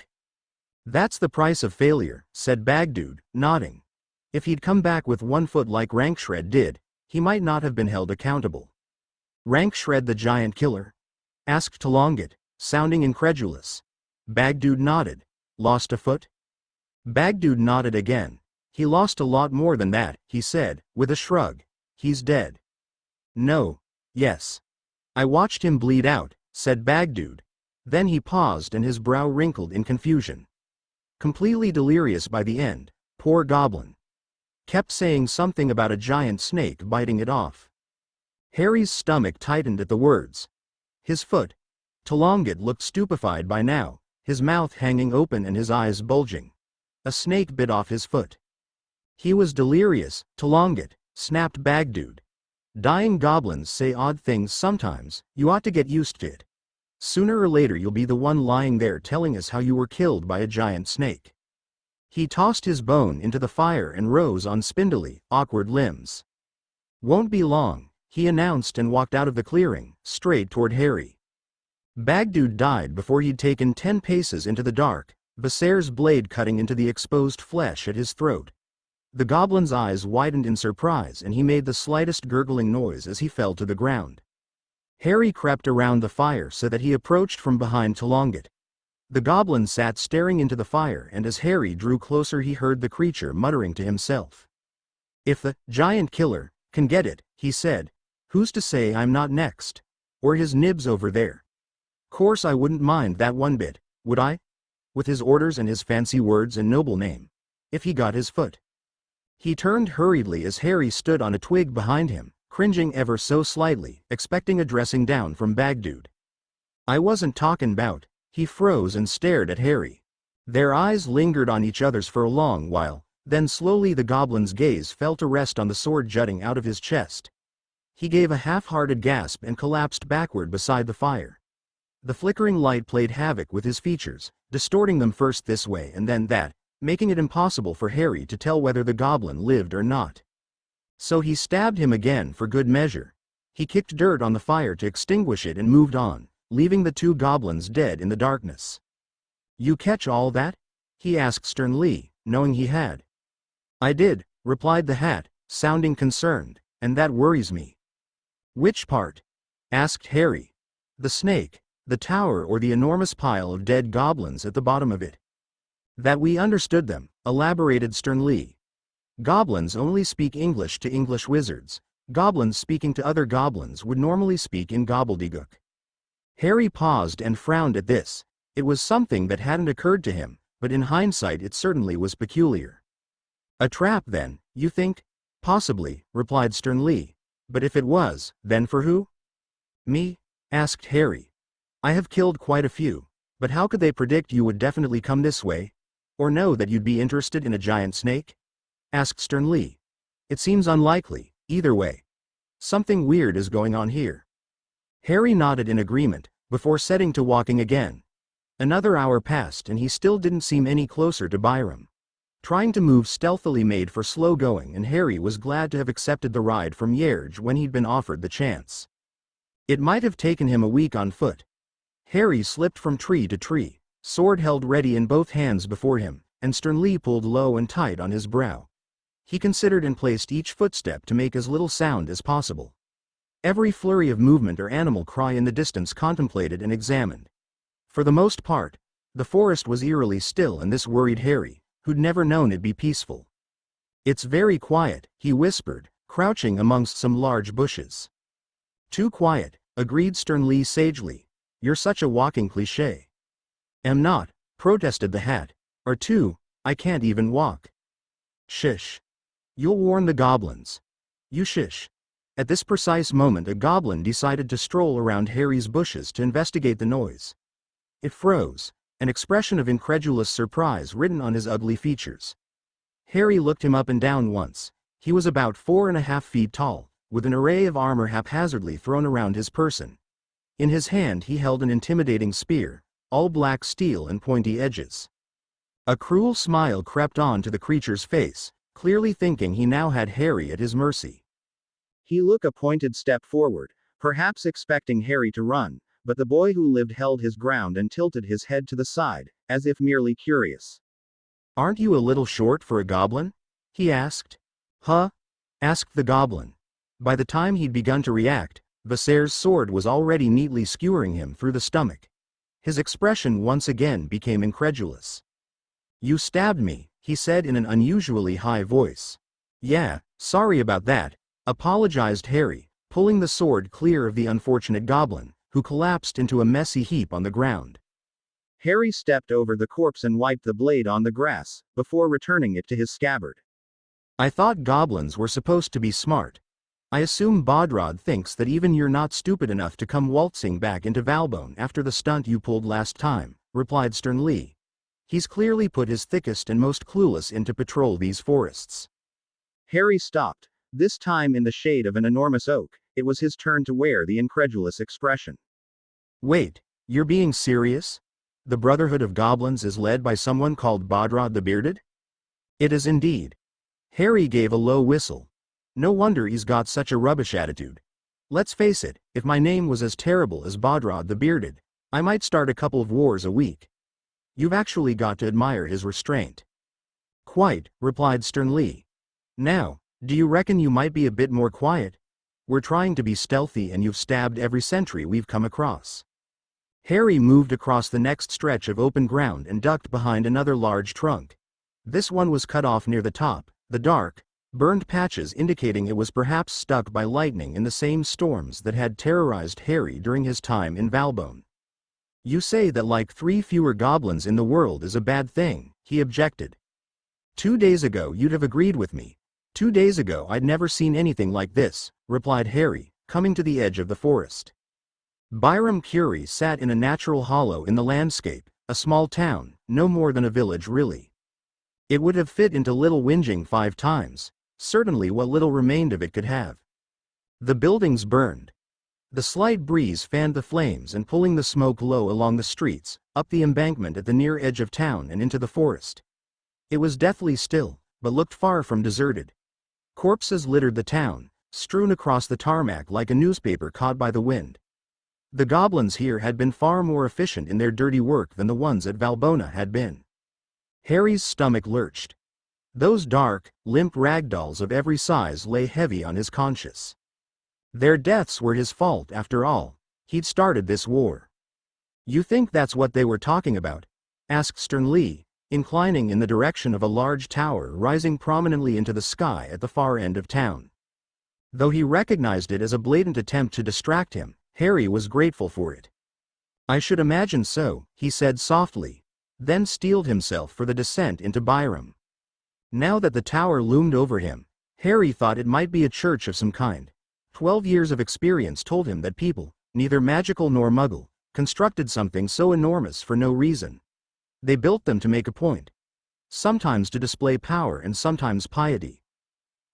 That's the price of failure, said Bagdude, nodding. If he'd come back with 1 foot like Rankshred did, he might not have been held accountable. Rankshred the giant killer? Asked Talonget, sounding incredulous. Bagdude nodded. Lost a foot? Bagdude nodded again. He lost a lot more than that, he said, with a shrug. He's dead. No. Yes. I watched him bleed out, said Bagdude. Then he paused and his brow wrinkled in confusion. Completely delirious by the end, poor goblin. Kept saying something about a giant snake biting it off. Harry's stomach tightened at the words. His foot. Talonget looked stupefied by now, his mouth hanging open and his eyes bulging. A snake bit off his foot. He was delirious, Talonget, snapped Bagdude. Dying goblins say odd things sometimes, you ought to get used to it. Sooner or later you'll be the one lying there telling us how you were killed by a giant snake. He tossed his bone into the fire and rose on spindly, awkward limbs. Won't be long, he announced and walked out of the clearing, straight toward Harry. Bagdude died before he'd taken 10 paces into the dark, Viserys' blade cutting into the exposed flesh at his throat. The goblin's eyes widened in surprise and he made the slightest gurgling noise as he fell to the ground. Harry crept around the fire so that he approached from behind Tlonget. The goblin sat staring into the fire and as Harry drew closer he heard the creature muttering to himself. "If the giant killer can get it," he said, "who's to say I'm not next? Or his nibs over there? Course I wouldn't mind that one bit, would I? With his orders and his fancy words and noble name. If he got his foot." He turned hurriedly as Harry stood on a twig behind him, cringing ever so slightly, expecting a dressing down from Bagdude. "I wasn't talking 'bout." He froze and stared at Harry. Their eyes lingered on each other's for a long while, then slowly the goblin's gaze fell to rest on the sword jutting out of his chest. He gave a half-hearted gasp and collapsed backward beside the fire. The flickering light played havoc with his features, distorting them first this way and then that, making it impossible for Harry to tell whether the goblin lived or not. So he stabbed him again for good measure. He kicked dirt on the fire to extinguish it and moved on, leaving the two goblins dead in the darkness. "You catch all that?" he asked sternly, knowing he had. "I did," replied the hat, sounding concerned, "and that worries me." "Which part?" asked Harry. "The snake, the tower or the enormous pile of dead goblins at the bottom of it?" "That we understood them," elaborated sternly. "Goblins only speak English to English wizards. Goblins speaking to other goblins would normally speak in gobbledygook." Harry paused and frowned at this. It was something that hadn't occurred to him, but in hindsight it certainly was peculiar. "A trap then, you think?" "Possibly," replied sternly. "But if it was, then for who?" "Me?" asked Harry. "I have killed quite a few, but how could they predict you would definitely come this way? Or know that you'd be interested in a giant snake?" asked sternly. "It seems unlikely, either way. Something weird is going on here." Harry nodded in agreement, before setting to walking again. Another hour passed and he still didn't seem any closer to Byram. Trying to move stealthily made for slow going and Harry was glad to have accepted the ride from Yerge when he'd been offered the chance. It might have taken him a week on foot. Harry slipped from tree to tree, sword held ready in both hands before him, and sternly pulled low and tight on his brow. He considered and placed each footstep to make as little sound as possible. Every flurry of movement or animal cry in the distance contemplated and examined. For the most part, the forest was eerily still and this worried Harry, who'd never known it be peaceful. "It's very quiet," he whispered, crouching amongst some large bushes. "Too quiet," agreed sternly sagely. "You're such a walking cliché." "Am not," protested the hat. "Or two, I can't even walk." "Shish. You'll warn the goblins." "You shish." At this precise moment a goblin decided to stroll around Harry's bushes to investigate the noise. It froze, an expression of incredulous surprise written on his ugly features. Harry looked him up and down once. He was about 4.5 feet tall, with an array of armor haphazardly thrown around his person. In his hand he held an intimidating spear, all black steel and pointy edges. A cruel smile crept on to the creature's face, clearly thinking he now had Harry at his mercy. He took a pointed step forward, perhaps expecting Harry to run, but the boy who lived held his ground and tilted his head to the side, as if merely curious. "Aren't you a little short for a goblin?" he asked. "Huh?" asked the goblin. By the time he'd begun to react, Viserys' sword was already neatly skewering him through the stomach. His expression once again became incredulous. "You stabbed me," he said in an unusually high voice. "Yeah, sorry about that," apologized Harry, pulling the sword clear of the unfortunate goblin, who collapsed into a messy heap on the ground. Harry stepped over the corpse and wiped the blade on the grass, before returning it to his scabbard. "I thought goblins were supposed to be smart. I assume Bodrod thinks that even you're not stupid enough to come waltzing back into Valbone after the stunt you pulled last time," replied sternly. "He's clearly put his thickest and most clueless in to patrol these forests." Harry stopped. This time in the shade of an enormous oak, it was his turn to wear the incredulous expression. "Wait, You're being serious? The Brotherhood of Goblins is led by someone called Bodrod the Bearded? It is indeed. Harry gave a low whistle. No wonder he's got such a rubbish attitude. Let's face it, if my name was as terrible as Bodrod the Bearded, I might start a couple of wars a week. You've actually got to admire his restraint. Quite, replied Sternly. Now, do you reckon you might be a bit more quiet? We're trying to be stealthy and you've stabbed every sentry we've come across. Harry moved across the next stretch of open ground and ducked behind another large trunk. This one was cut off near the top, the dark, burned patches indicating it was perhaps struck by lightning in the same storms that had terrorized Harry during his time in Valbone. You say that like 3 fewer goblins in the world is a bad thing, he objected. 2 days ago you'd have agreed with me. 2 days ago I'd never seen anything like this, replied Harry, coming to the edge of the forest. Byram Curie sat in a natural hollow in the landscape, a small town, no more than a village really. It would have fit into Little Whinging 5 times, certainly what little remained of it could have. The buildings burned. The slight breeze fanned the flames and pulling the smoke low along the streets, up the embankment at the near edge of town and into the forest. It was deathly still, but looked far from deserted. Corpses littered the town, strewn across the tarmac like a newspaper caught by the wind. The goblins here had been far more efficient in their dirty work than the ones at Valbona had been. Harry's stomach lurched. Those dark, limp ragdolls of every size lay heavy on his conscience. Their deaths were his fault after all. He'd started this war. You think that's what they were talking about? Asked Sternly, inclining in the direction of a large tower rising prominently into the sky at the far end of town. Though he recognized it as a blatant attempt to distract him, Harry was grateful for it. I should imagine so, he said softly, then steeled himself for the descent into Byram. Now that the tower loomed over him, Harry thought it might be a church of some kind. 12 years of experience told him that people, neither magical nor muggle, constructed something so enormous for no reason. They built them to make a point. Sometimes to display power and sometimes piety.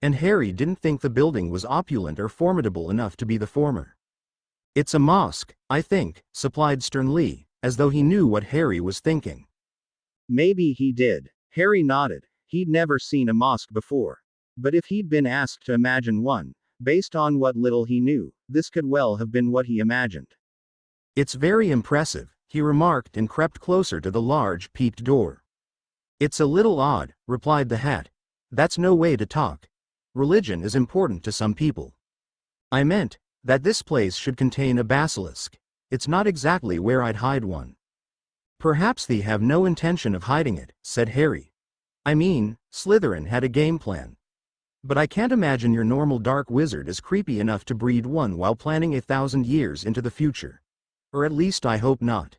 And Harry didn't think the building was opulent or formidable enough to be the former. It's a mosque, I think, supplied Sternly, as though he knew what Harry was thinking. Maybe he did. Harry nodded. He'd never seen a mosque before. But if he'd been asked to imagine one, based on what little he knew, this could well have been what he imagined. It's very impressive, he remarked and crept closer to the large, peaked door. It's a little odd, replied the Hat. That's no way to talk. Religion is important to some people. I meant that this place should contain a basilisk. It's not exactly where I'd hide one. Perhaps they have no intention of hiding it, said Harry. I mean, Slytherin had a game plan. But I can't imagine your normal dark wizard is creepy enough to breed one while planning 1,000 years into the future. Or at least I hope not.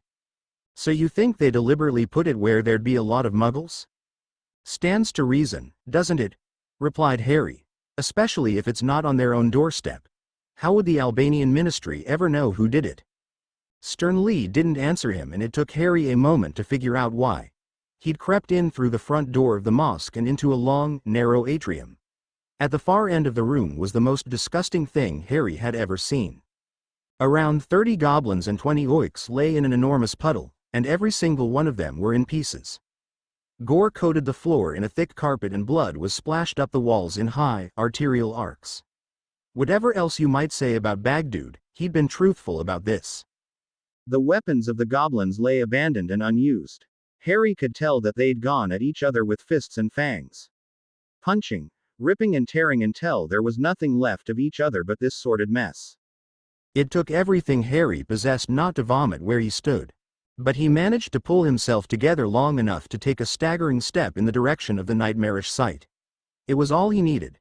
So you think they deliberately put it where there'd be a lot of muggles? Stands to reason, doesn't it? Replied Harry. Especially if it's not on their own doorstep. How would the Albanian ministry ever know who did it? Sternly didn't answer him and it took Harry a moment to figure out why. He'd crept in through the front door of the mosque and into a long, narrow atrium. At the far end of the room was the most disgusting thing Harry had ever seen. Around 30 goblins and 20 oiks lay in an enormous puddle, and every single one of them were in pieces. Gore coated the floor in a thick carpet and blood was splashed up the walls in high, arterial arcs. Whatever else you might say about Bagdude, he'd been truthful about this. The weapons of the goblins lay abandoned and unused. Harry could tell that they'd gone at each other with fists and fangs. Punching, ripping and tearing until there was nothing left of each other but this sordid mess. It took everything Harry possessed not to vomit where he stood. But he managed to pull himself together long enough to take a staggering step in the direction of the nightmarish sight. It was all he needed.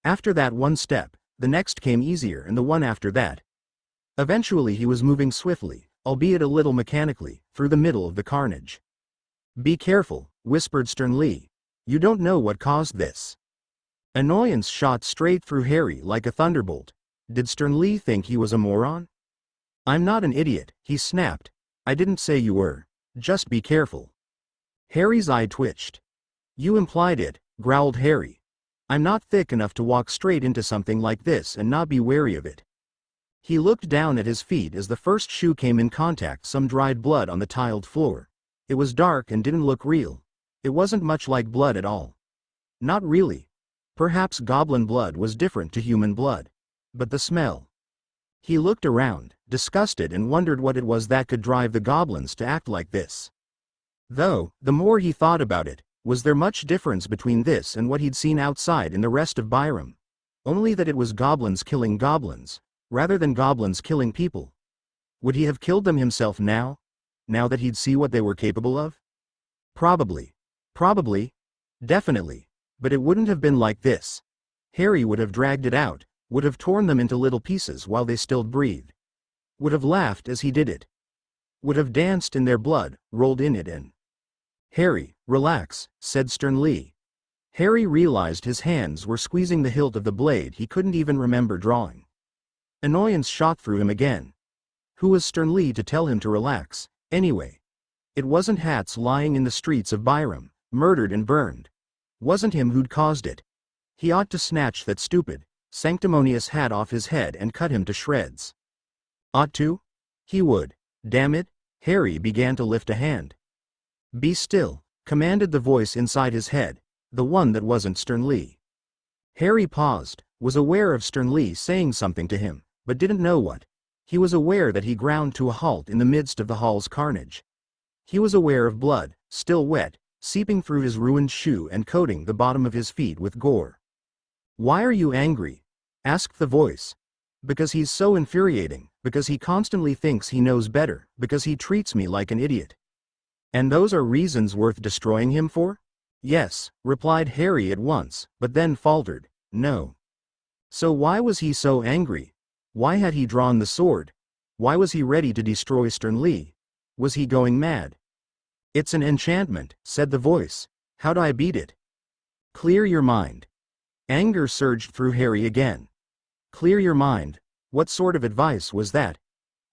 After that one step, the next came easier and the one after that. Eventually he was moving swiftly, albeit a little mechanically, through the middle of the carnage. Be careful, whispered Sternly. You don't know what caused this. Annoyance shot straight through Harry like a thunderbolt. Did Sternly think he was a moron? I'm not an idiot, he snapped. I didn't say you were. Just be careful. Harry's eye twitched. You implied it, growled Harry. I'm not thick enough to walk straight into something like this and not be wary of it. He looked down at his feet as the first shoe came in contact some dried blood on the tiled floor. It was dark and didn't look real. It wasn't much like blood at all. Not really. Perhaps goblin blood was different to human blood. But the smell. He looked around, disgusted, and wondered what it was that could drive the goblins to act like this. Though, the more he thought about it, was there much difference between this and what he'd seen outside in the rest of Byram? Only that it was goblins killing goblins, rather than goblins killing people. Would he have killed them himself now that he'd see what they were capable of? Probably. Probably. Definitely. But it wouldn't have been like this. Harry would have dragged it out, would have torn them into little pieces while they still breathed. Would have laughed as he did it. Would have danced in their blood, rolled in it and... "Harry, relax," said Stern Lee. Harry realized his hands were squeezing the hilt of the blade he couldn't even remember drawing. Annoyance shot through him again. Who was Stern Lee to tell him to relax, anyway? It wasn't Hats lying in the streets of Byram, murdered and burned. Wasn't him who'd caused it. He ought to snatch that stupid, sanctimonious hat off his head and cut him to shreds. Ought to? He would. Damn it. Harry began to lift a hand. "Be still," commanded the voice inside his head, the one that wasn't Stern Lee. Harry paused, was aware of Stern Lee saying something to him, but didn't know what. He was aware that he ground to a halt in the midst of the hall's carnage. He was aware of blood, still wet, seeping through his ruined shoe and coating the bottom of his feet with gore. "Why are you angry?" asked the voice. "Because he's so infuriating, because he constantly thinks he knows better, because he treats me like an idiot." "And those are reasons worth destroying him for?" "Yes," replied Harry at once, but then faltered, "No." So why was he so angry? Why had he drawn the sword? Why was he ready to destroy Stern Lee? Was he going mad? "It's an enchantment," said the voice. "How'd I beat it?" "Clear your mind." Anger surged through Harry again. Clear your mind? What sort of advice was that?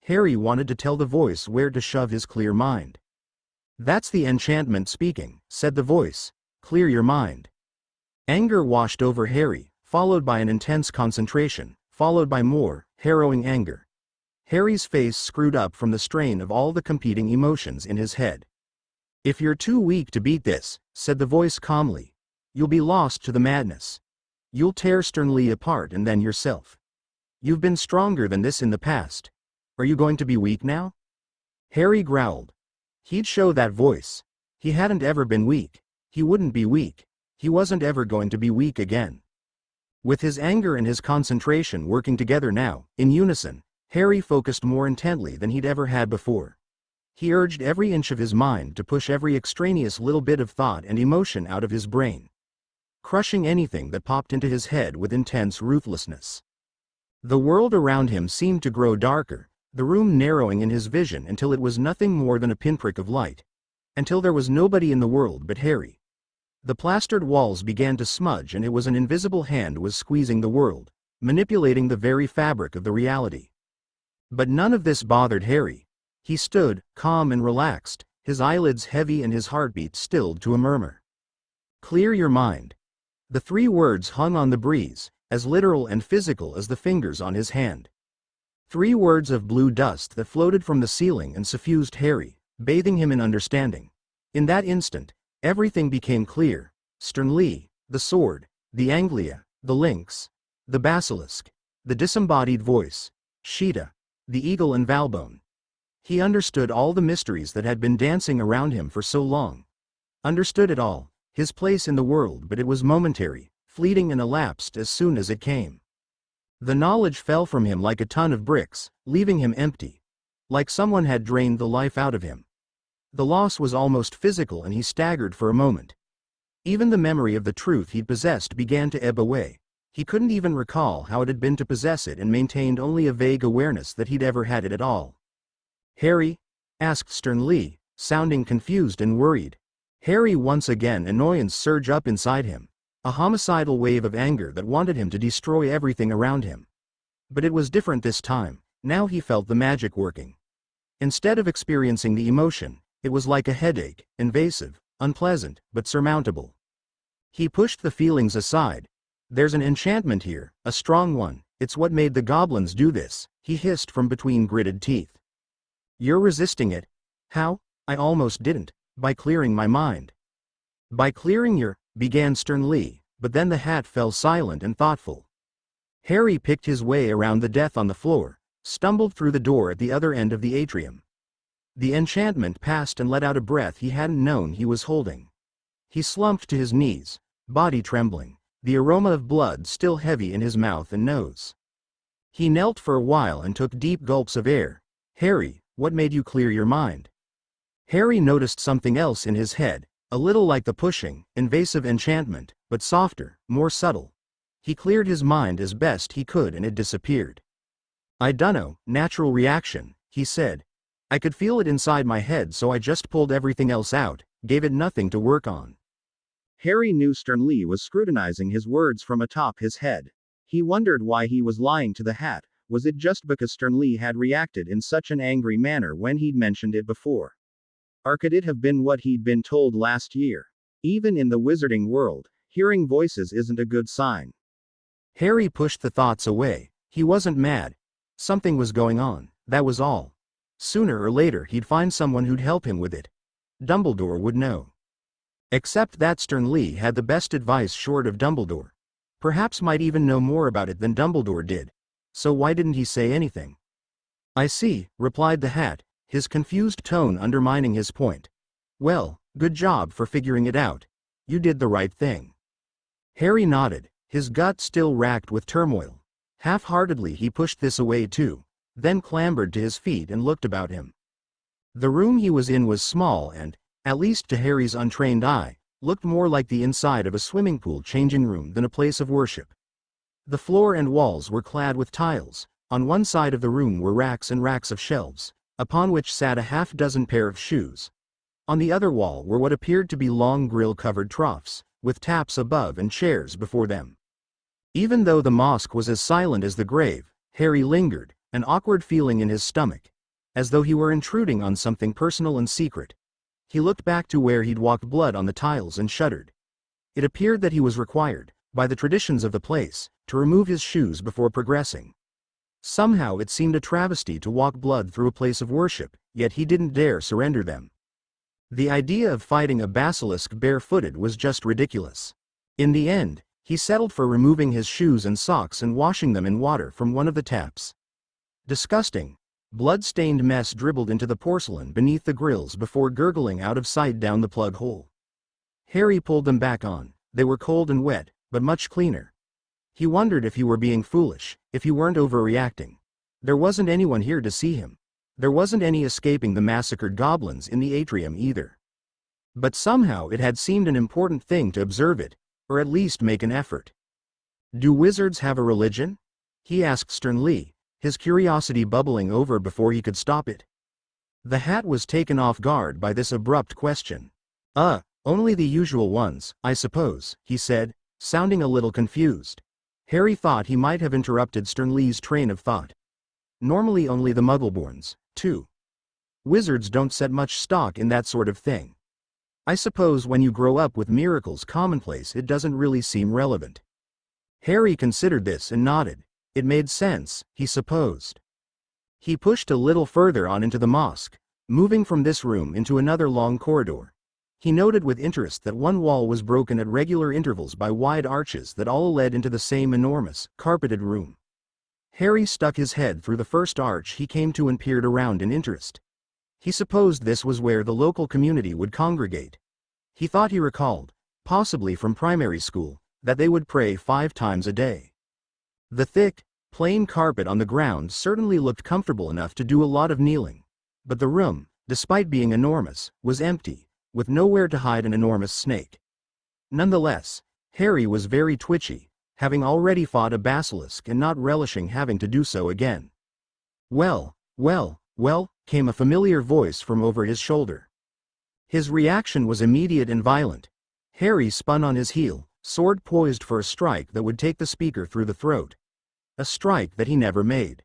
Harry wanted to tell the voice where to shove his clear mind. "That's the enchantment speaking," said the voice. "Clear your mind." Anger washed over Harry, followed by an intense concentration, followed by more, harrowing anger. Harry's face screwed up from the strain of all the competing emotions in his head. "If you're too weak to beat this," said the voice calmly, "you'll be lost to the madness. You'll tear Stern Lee apart and then yourself. You've been stronger than this in the past. Are you going to be weak now?" Harry growled. He'd show that voice. He hadn't ever been weak. He wouldn't be weak. He wasn't ever going to be weak again. With his anger and his concentration working together now, in unison, Harry focused more intently than he'd ever had before. He urged every inch of his mind to push every extraneous little bit of thought and emotion out of his brain, crushing anything that popped into his head with intense ruthlessness. The world around him seemed to grow darker, the room narrowing in his vision until it was nothing more than a pinprick of light. Until there was nobody in the world but Harry. The plastered walls began to smudge and it was an invisible hand was squeezing the world, manipulating the very fabric of the reality. But none of this bothered Harry. He stood, calm and relaxed, his eyelids heavy and his heartbeat stilled to a murmur. "Clear your mind." The three words hung on the breeze, as literal and physical as the fingers on his hand. 3 words of blue dust that floated from the ceiling and suffused Harry, bathing him in understanding. In that instant, everything became clear. Stern Lee, the sword, the Anglia, the lynx, the basilisk, the disembodied voice, Sheeta, the eagle and Valbone. He understood all the mysteries that had been dancing around him for so long. Understood it all, his place in the world, but it was momentary, fleeting and elapsed as soon as it came. The knowledge fell from him like a ton of bricks, leaving him empty. Like someone had drained the life out of him. The loss was almost physical and he staggered for a moment. Even the memory of the truth he'd possessed began to ebb away. He couldn't even recall how it had been to possess it and maintained only a vague awareness that he'd ever had it at all. "Harry?" asked Stern Lee, sounding confused and worried. Harry once again annoyance surged up inside him. A homicidal wave of anger that wanted him to destroy everything around him. But it was different this time. Now he felt the magic working. Instead of experiencing the emotion, it was like a headache, invasive, unpleasant, but surmountable. He pushed the feelings aside. "There's an enchantment here, a strong one," It's what made the goblins do this, he hissed from between gritted teeth. You're resisting it. How? I almost didn't. By clearing my mind. By clearing your, began Stern Lee, but then the hat fell silent and thoughtful. Harry picked his way around the death on the floor, stumbled through the door at the other end of the atrium. The enchantment passed and let out a breath he hadn't known he was holding. He slumped to his knees, body trembling, the aroma of blood still heavy in his mouth and nose. He knelt for a while and took deep gulps of air. Harry, what made you clear your mind? Harry noticed something else in his head, a little like the pushing, invasive enchantment, but softer, more subtle. He cleared his mind as best he could and it disappeared. I dunno, natural reaction, he said. I could feel it inside my head, so I just pulled everything else out, gave it nothing to work on. Harry knew Stern Lee was scrutinizing his words from atop his head. He wondered why he was lying to the hat. Was it just because Stern Lee had reacted in such an angry manner when he'd mentioned it before? Or could it have been what he'd been told last year? Even in the wizarding world, hearing voices isn't a good sign. Harry pushed the thoughts away. He wasn't mad. Something was going on, that was all. Sooner or later he'd find someone who'd help him with it. Dumbledore would know. Except that Stern Lee had the best advice short of Dumbledore. Perhaps might even know more about it than Dumbledore did. So why didn't he say anything? I see, replied the hat, his confused tone undermining his point. Well, good job for figuring it out. You did the right thing. Harry nodded, his gut still racked with turmoil. Half-heartedly he pushed this away too, then clambered to his feet and looked about him. The room he was in was small and, at least to Harry's untrained eye, looked more like the inside of a swimming pool changing room than a place of worship. The floor and walls were clad with tiles. On one side of the room were racks and racks of shelves, upon which sat a half-dozen pair of shoes. On the other wall were what appeared to be long grill-covered troughs, with taps above and chairs before them. Even though the mosque was as silent as the grave, Harry lingered, an awkward feeling in his stomach, as though he were intruding on something personal and secret. He looked back to where he'd walked blood on the tiles and shuddered. It appeared that he was required, by the traditions of the place, to remove his shoes before progressing. Somehow it seemed a travesty to walk blood through a place of worship, yet he didn't dare surrender them. The idea of fighting a basilisk barefooted was just ridiculous. In the end, he settled for removing his shoes and socks and washing them in water from one of the taps. Disgusting. Blood-stained mess dribbled into the porcelain beneath the grills before gurgling out of sight down the plug hole. Harry pulled them back on. They were cold and wet, but much cleaner. He wondered if he were being foolish, if he weren't overreacting. There wasn't anyone here to see him. There wasn't any escaping the massacred goblins in the atrium either. But somehow it had seemed an important thing to observe it, or at least make an effort. Do wizards have a religion? He asked Stern Lee, his curiosity bubbling over before he could stop it. The hat was taken off guard by this abrupt question. Only the usual ones, I suppose, he said, sounding a little confused. Harry thought he might have interrupted Stern Lee's train of thought. Normally only the Muggleborns, too. Wizards don't set much stock in that sort of thing. I suppose when you grow up with miracles commonplace it doesn't really seem relevant. Harry considered this and nodded. It made sense, he supposed. He pushed a little further on into the mosque, moving from this room into another long corridor. He noted with interest that one wall was broken at regular intervals by wide arches that all led into the same enormous, carpeted room. Harry stuck his head through the first arch he came to and peered around in interest. He supposed this was where the local community would congregate. He thought he recalled, possibly from primary school, that they would pray 5 times a day. The thick, plain carpet on the ground certainly looked comfortable enough to do a lot of kneeling. But the room, despite being enormous, was empty, with nowhere to hide an enormous snake. Nonetheless, Harry was very twitchy, having already fought a basilisk and not relishing having to do so again. Well, came a familiar voice from over his shoulder. His reaction was immediate and violent. Harry spun on his heel, sword poised for a strike that would take the speaker through the throat. A strike that he never made.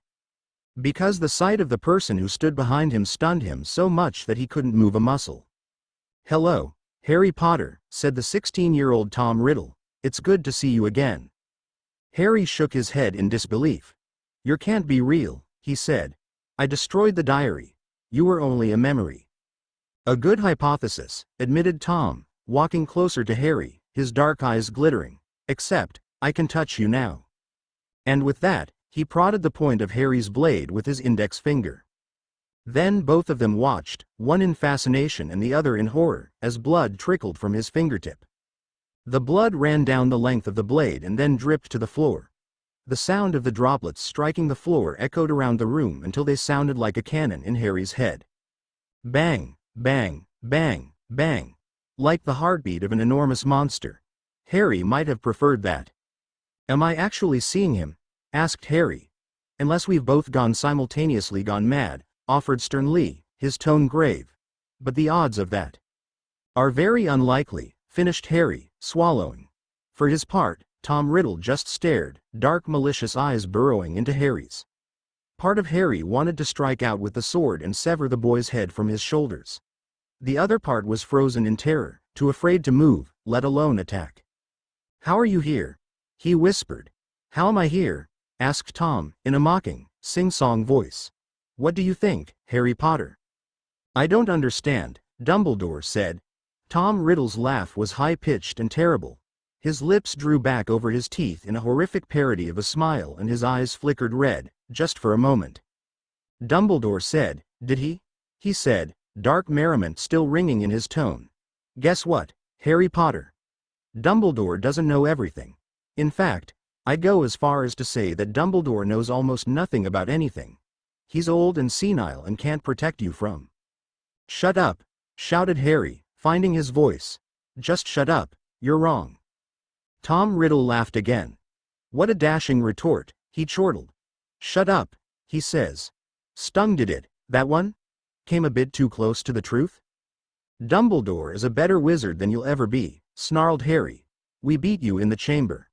Because the sight of the person who stood behind him stunned him so much that he couldn't move a muscle. "Hello, Harry Potter," said the 16-year-old Tom Riddle. "It's good to see you again." Harry shook his head in disbelief. "You can't be real," he said. "I destroyed the diary. You were only a memory." "A good hypothesis," admitted Tom, walking closer to Harry, his dark eyes glittering. "Except, I can touch you now." And with that, he prodded the point of Harry's blade with his index finger. Then both of them watched, one in fascination and the other in horror, as blood trickled from his fingertip. The blood ran down the length of the blade and then dripped to the floor. The sound of the droplets striking the floor echoed around the room until they sounded like a cannon in Harry's head. Bang, bang, bang, bang. Like the heartbeat of an enormous monster. Harry might have preferred that. "Am I actually seeing him?" asked Harry. "Unless we've both simultaneously gone mad," offered Sternly, his tone grave. "But the odds of that are very unlikely," finished Harry, swallowing. For his part, Tom Riddle just stared, dark malicious eyes burrowing into Harry's. Part of Harry wanted to strike out with the sword and sever the boy's head from his shoulders. The other part was frozen in terror, too afraid to move, let alone attack. "How are you here?" he whispered. "How am I here?" asked Tom, in a mocking, sing-song voice. "What do you think, Harry Potter?" "I don't understand," Dumbledore said. Tom Riddle's laugh was high-pitched and terrible. His lips drew back over his teeth in a horrific parody of a smile and his eyes flickered red, just for a moment. Dumbledore said, "Did he?" he said, dark merriment still ringing in his tone. "Guess what, Harry Potter? Dumbledore doesn't know everything. In fact, I'd go as far as to say that Dumbledore knows almost nothing about anything. He's old and senile and can't protect you from." "Shut up," shouted Harry, finding his voice. "Just shut up, you're wrong." Tom Riddle laughed again. What a dashing retort, he chortled. "Shut up," he says. "Stung did it, that one? Came a bit too close to the truth?" "Dumbledore is a better wizard than you'll ever be," snarled Harry. "We beat you in the chamber."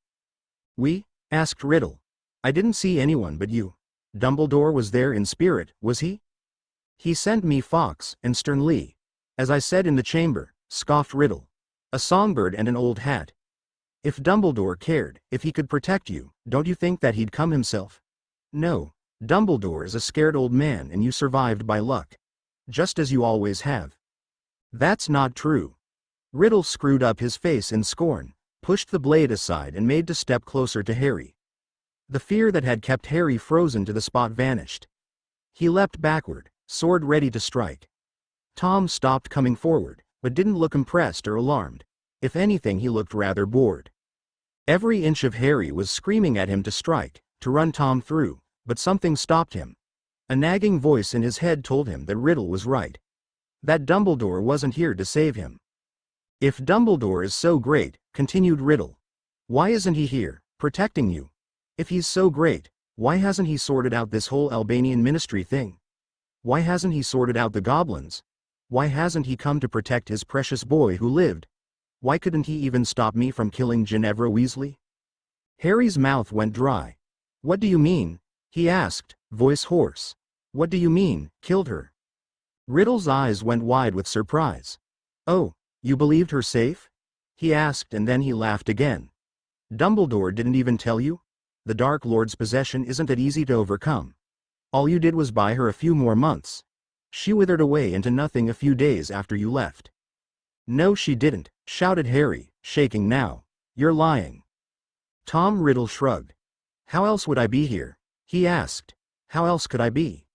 "We?" asked Riddle. "I didn't see anyone but you. Dumbledore was there in spirit, was he?" "He sent me Fawkes and Sternly, as I said in the chamber," scoffed Riddle. "A songbird and an old hat. If Dumbledore cared, if he could protect you, don't you think that he'd come himself? No, Dumbledore is a scared old man and you survived by luck. Just as you always have." "That's not true." Riddle screwed up his face in scorn, pushed the blade aside and made to step closer to Harry. The fear that had kept Harry frozen to the spot vanished. He leapt backward, sword ready to strike. Tom stopped coming forward, but didn't look impressed or alarmed. If anything, he looked rather bored. Every inch of Harry was screaming at him to strike, to run Tom through, but something stopped him. A nagging voice in his head told him that Riddle was right. That Dumbledore wasn't here to save him. "If Dumbledore is so great," continued Riddle, "why isn't he here, protecting you? If he's so great, why hasn't he sorted out this whole Albanian ministry thing? Why hasn't he sorted out the goblins? Why hasn't he come to protect his precious boy who lived? Why couldn't he even stop me from killing Ginevra Weasley?" Harry's mouth went dry. "What do you mean?" he asked, voice hoarse. "What do you mean, killed her?" Riddle's eyes went wide with surprise. "Oh, you believed her safe?" he asked, and then he laughed again. "Dumbledore didn't even tell you? The Dark Lord's possession isn't that easy to overcome. All you did was buy her a few more months. She withered away into nothing a few days after you left." "No, she didn't," shouted Harry, shaking now. "You're lying." Tom Riddle shrugged. "How else would I be here?" he asked. "How else could I be?"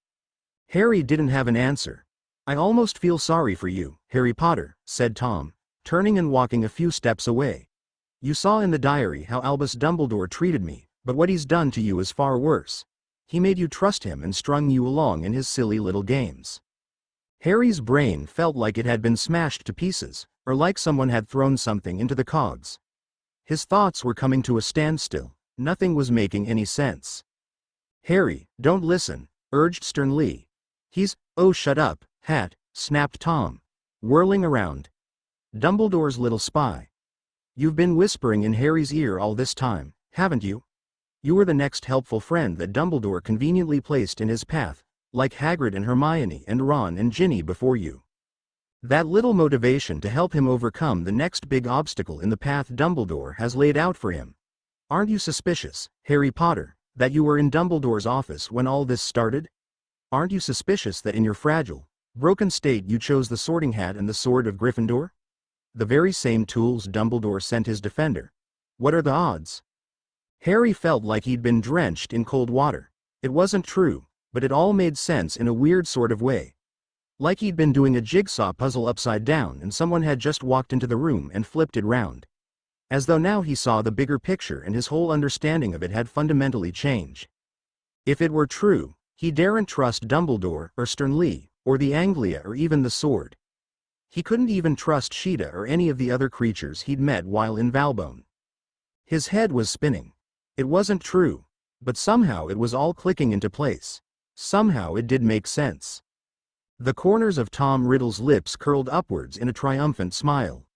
Harry didn't have an answer. "I almost feel sorry for you, Harry Potter," said Tom, turning and walking a few steps away. "You saw in the diary how Albus Dumbledore treated me, but what he's done to you is far worse. He made you trust him and strung you along in his silly little games." Harry's brain felt like it had been smashed to pieces, or like someone had thrown something into the cogs. His thoughts were coming to a standstill, nothing was making any sense. "Harry, don't listen," urged Sternly. "Oh, shut up, Hat," snapped Tom, whirling around. "Dumbledore's little spy. You've been whispering in Harry's ear all this time, haven't you? You were the next helpful friend that Dumbledore conveniently placed in his path, like Hagrid and Hermione and Ron and Ginny before you. That little motivation to help him overcome the next big obstacle in the path Dumbledore has laid out for him. Aren't you suspicious, Harry Potter, that you were in Dumbledore's office when all this started? Aren't you suspicious that in your fragile, broken state you chose the Sorting Hat and the Sword of Gryffindor? The very same tools Dumbledore sent his defender. What are the odds? Harry felt like he'd been drenched in cold water. It wasn't true, but it all made sense in a weird sort of way. Like he'd been doing a jigsaw puzzle upside down and someone had just walked into the room and flipped it round. As though now he saw the bigger picture and his whole understanding of it had fundamentally changed. If it were true, he daren't trust Dumbledore or Sternly, or the Anglia or even the sword. He couldn't even trust Sheeta or any of the other creatures he'd met while in Valbone. His head was spinning. It wasn't true, but somehow it was all clicking into place. Somehow it did make sense. The corners of Tom Riddle's lips curled upwards in a triumphant smile.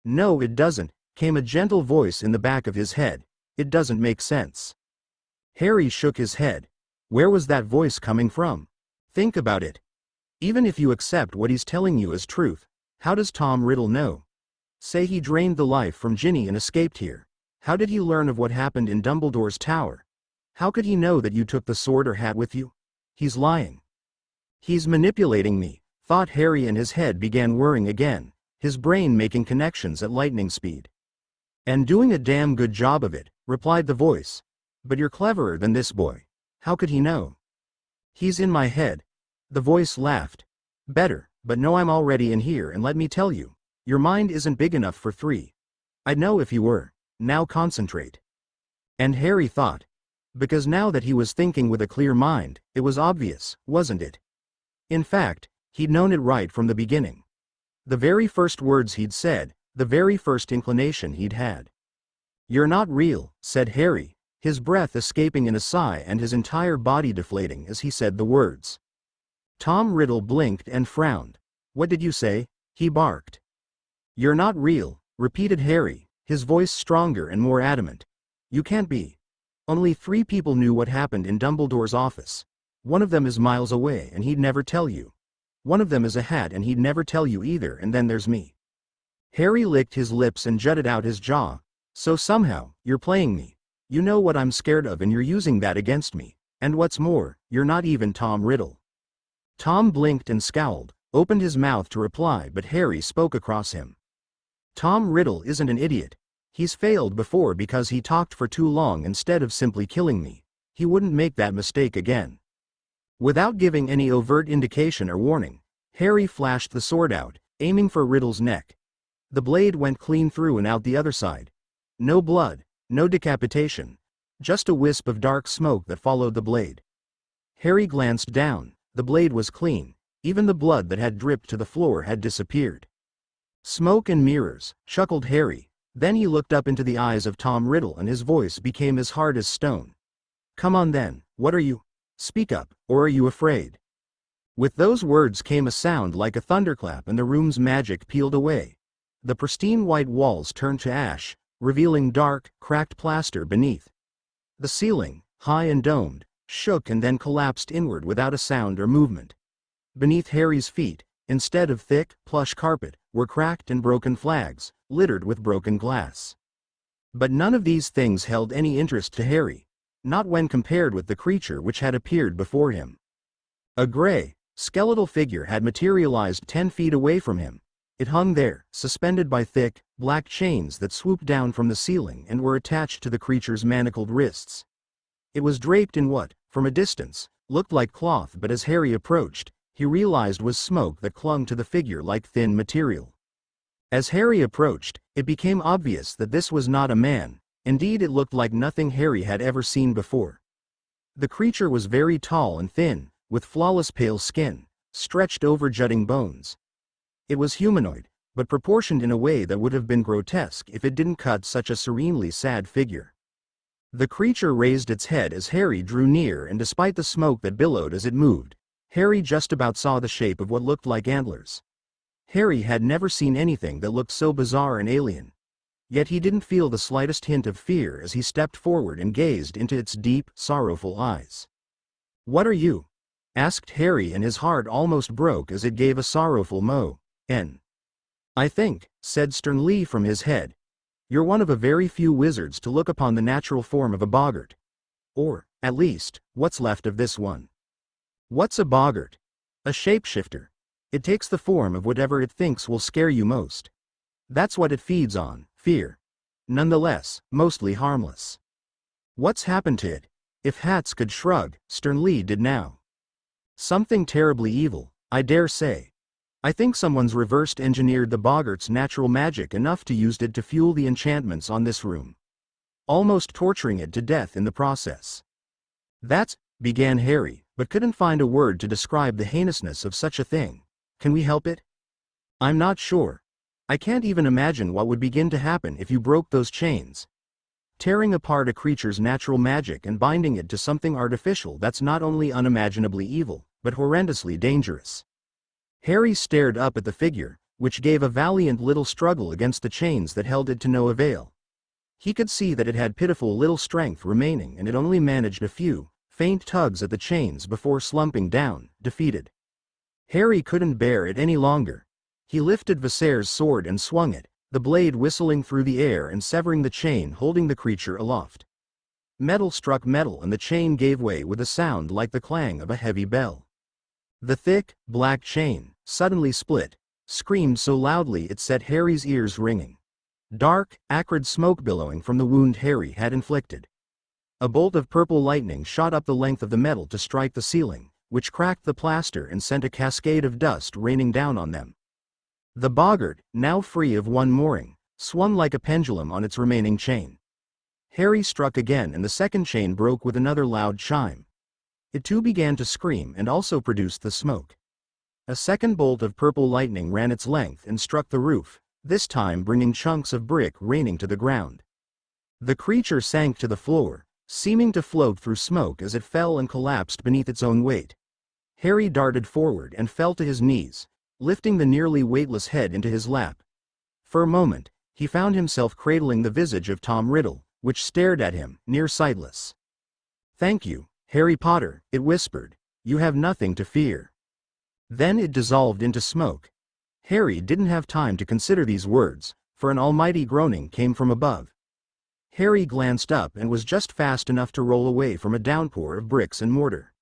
No, it doesn't, came a gentle voice in the back of his head. It doesn't make sense. Harry shook his head. Where was that voice coming from? Think about it. Even if you accept what he's telling you as truth, how does Tom Riddle know? Say he drained the life from Ginny and escaped here. How did he learn of what happened in Dumbledore's tower? How could he know that you took the sword or hat with you? He's lying. He's manipulating me, thought Harry, and his head began whirring again, his brain making connections at lightning speed. And doing a damn good job of it, replied the voice. But you're cleverer than this boy. How could he know? He's in my head. The voice laughed. Better, but no, I'm already in here, and let me tell you, your mind isn't big enough for three. I'd know if you were. Now concentrate. And Harry thought. Because now that he was thinking with a clear mind, it was obvious, wasn't it? In fact, he'd known it right from the beginning. The very first words he'd said, the very first inclination he'd had. You're not real, said Harry, his breath escaping in a sigh and his entire body deflating as he said the words. Tom Riddle blinked and frowned. What did you say? He barked. You're not real, repeated Harry, his voice stronger and more adamant. You can't be. Only 3 people knew what happened in Dumbledore's office. One of them is miles away and he'd never tell you. One of them is a hat and he'd never tell you either, and then there's me. Harry licked his lips and jutted out his jaw. So somehow, you're playing me. You know what I'm scared of and you're using that against me. And what's more, you're not even Tom Riddle. Tom blinked and scowled, opened his mouth to reply, but Harry spoke across him. Tom Riddle isn't an idiot. He's failed before because he talked for too long instead of simply killing me. He wouldn't make that mistake again. Without giving any overt indication or warning, Harry flashed the sword out, aiming for Riddle's neck. The blade went clean through and out the other side. No blood, no decapitation. Just a wisp of dark smoke that followed the blade. Harry glanced down. The blade was clean. Even the blood that had dripped to the floor had disappeared. Smoke and mirrors, chuckled Harry. Then he looked up into the eyes of Tom Riddle and his voice became as hard as stone. Come on then, what are you? Speak up, or are you afraid? With those words came a sound like a thunderclap and the room's magic peeled away. The pristine white walls turned to ash, revealing dark, cracked plaster beneath. The ceiling, high and domed, shook and then collapsed inward without a sound or movement. Beneath Harry's feet, instead of thick, plush carpet, were cracked and broken flags, littered with broken glass. But none of these things held any interest to Harry, not when compared with the creature which had appeared before him. A gray, skeletal figure had materialized 10 feet away from him. It hung there, suspended by thick, black chains that swooped down from the ceiling and were attached to the creature's manacled wrists. It was draped in what, from a distance, looked like cloth, but as Harry approached, he realized was smoke that clung to the figure like thin material. As Harry approached, it became obvious that this was not a man. Indeed, it looked like nothing Harry had ever seen before. The creature was very tall and thin, with flawless pale skin, stretched over jutting bones. It was humanoid, but proportioned in a way that would have been grotesque if it didn't cut such a serenely sad figure. The creature raised its head as Harry drew near, and despite the smoke that billowed as it moved, Harry just about saw the shape of what looked like antlers. Harry had never seen anything that looked so bizarre and alien. Yet he didn't feel the slightest hint of fear as he stepped forward and gazed into its deep, sorrowful eyes. "What are you?" asked Harry, and his heart almost broke as it gave a sorrowful moan. "I think," said Sternly from his head. You're one of a very few wizards to look upon the natural form of a boggart. Or, at least, what's left of this one. What's a boggart? A shapeshifter. It takes the form of whatever it thinks will scare you most. That's what it feeds on, fear. Nonetheless, mostly harmless. What's happened to it? If hats could shrug, Sternly did now. Something terribly evil, I dare say. I think someone's reversed engineered the boggart's natural magic enough to use it to fuel the enchantments on this room. Almost torturing it to death in the process. That's, began Harry, but couldn't find a word to describe the heinousness of such a thing. Can we help it? I'm not sure. I can't even imagine what would begin to happen if you broke those chains. Tearing apart a creature's natural magic and binding it to something artificial that's not only unimaginably evil, but horrendously dangerous. Harry stared up at the figure, which gave a valiant little struggle against the chains that held it to no avail. He could see that it had pitiful little strength remaining and it only managed a few, faint tugs at the chains before slumping down, defeated. Harry couldn't bear it any longer. He lifted Viserys' sword and swung it, the blade whistling through the air and severing the chain holding the creature aloft. Metal struck metal and the chain gave way with a sound like the clang of a heavy bell. The thick, black chain, suddenly split, screamed so loudly it set Harry's ears ringing. Dark, acrid smoke billowing from the wound Harry had inflicted. A bolt of purple lightning shot up the length of the metal to strike the ceiling, which cracked the plaster and sent a cascade of dust raining down on them. The boggart, now free of one mooring, swung like a pendulum on its remaining chain. Harry struck again and the second chain broke with another loud chime. It too began to scream and also produced the smoke. A second bolt of purple lightning ran its length and struck the roof, this time bringing chunks of brick raining to the ground. The creature sank to the floor, seeming to float through smoke as it fell and collapsed beneath its own weight. Harry darted forward and fell to his knees, lifting the nearly weightless head into his lap. For a moment, he found himself cradling the visage of Tom Riddle, which stared at him, near sightless. "Thank you, Harry Potter," it whispered. "You have nothing to fear." Then it dissolved into smoke. Harry didn't have time to consider these words, for an almighty groaning came from above. Harry glanced up and was just fast enough to roll away from a downpour of bricks and mortar.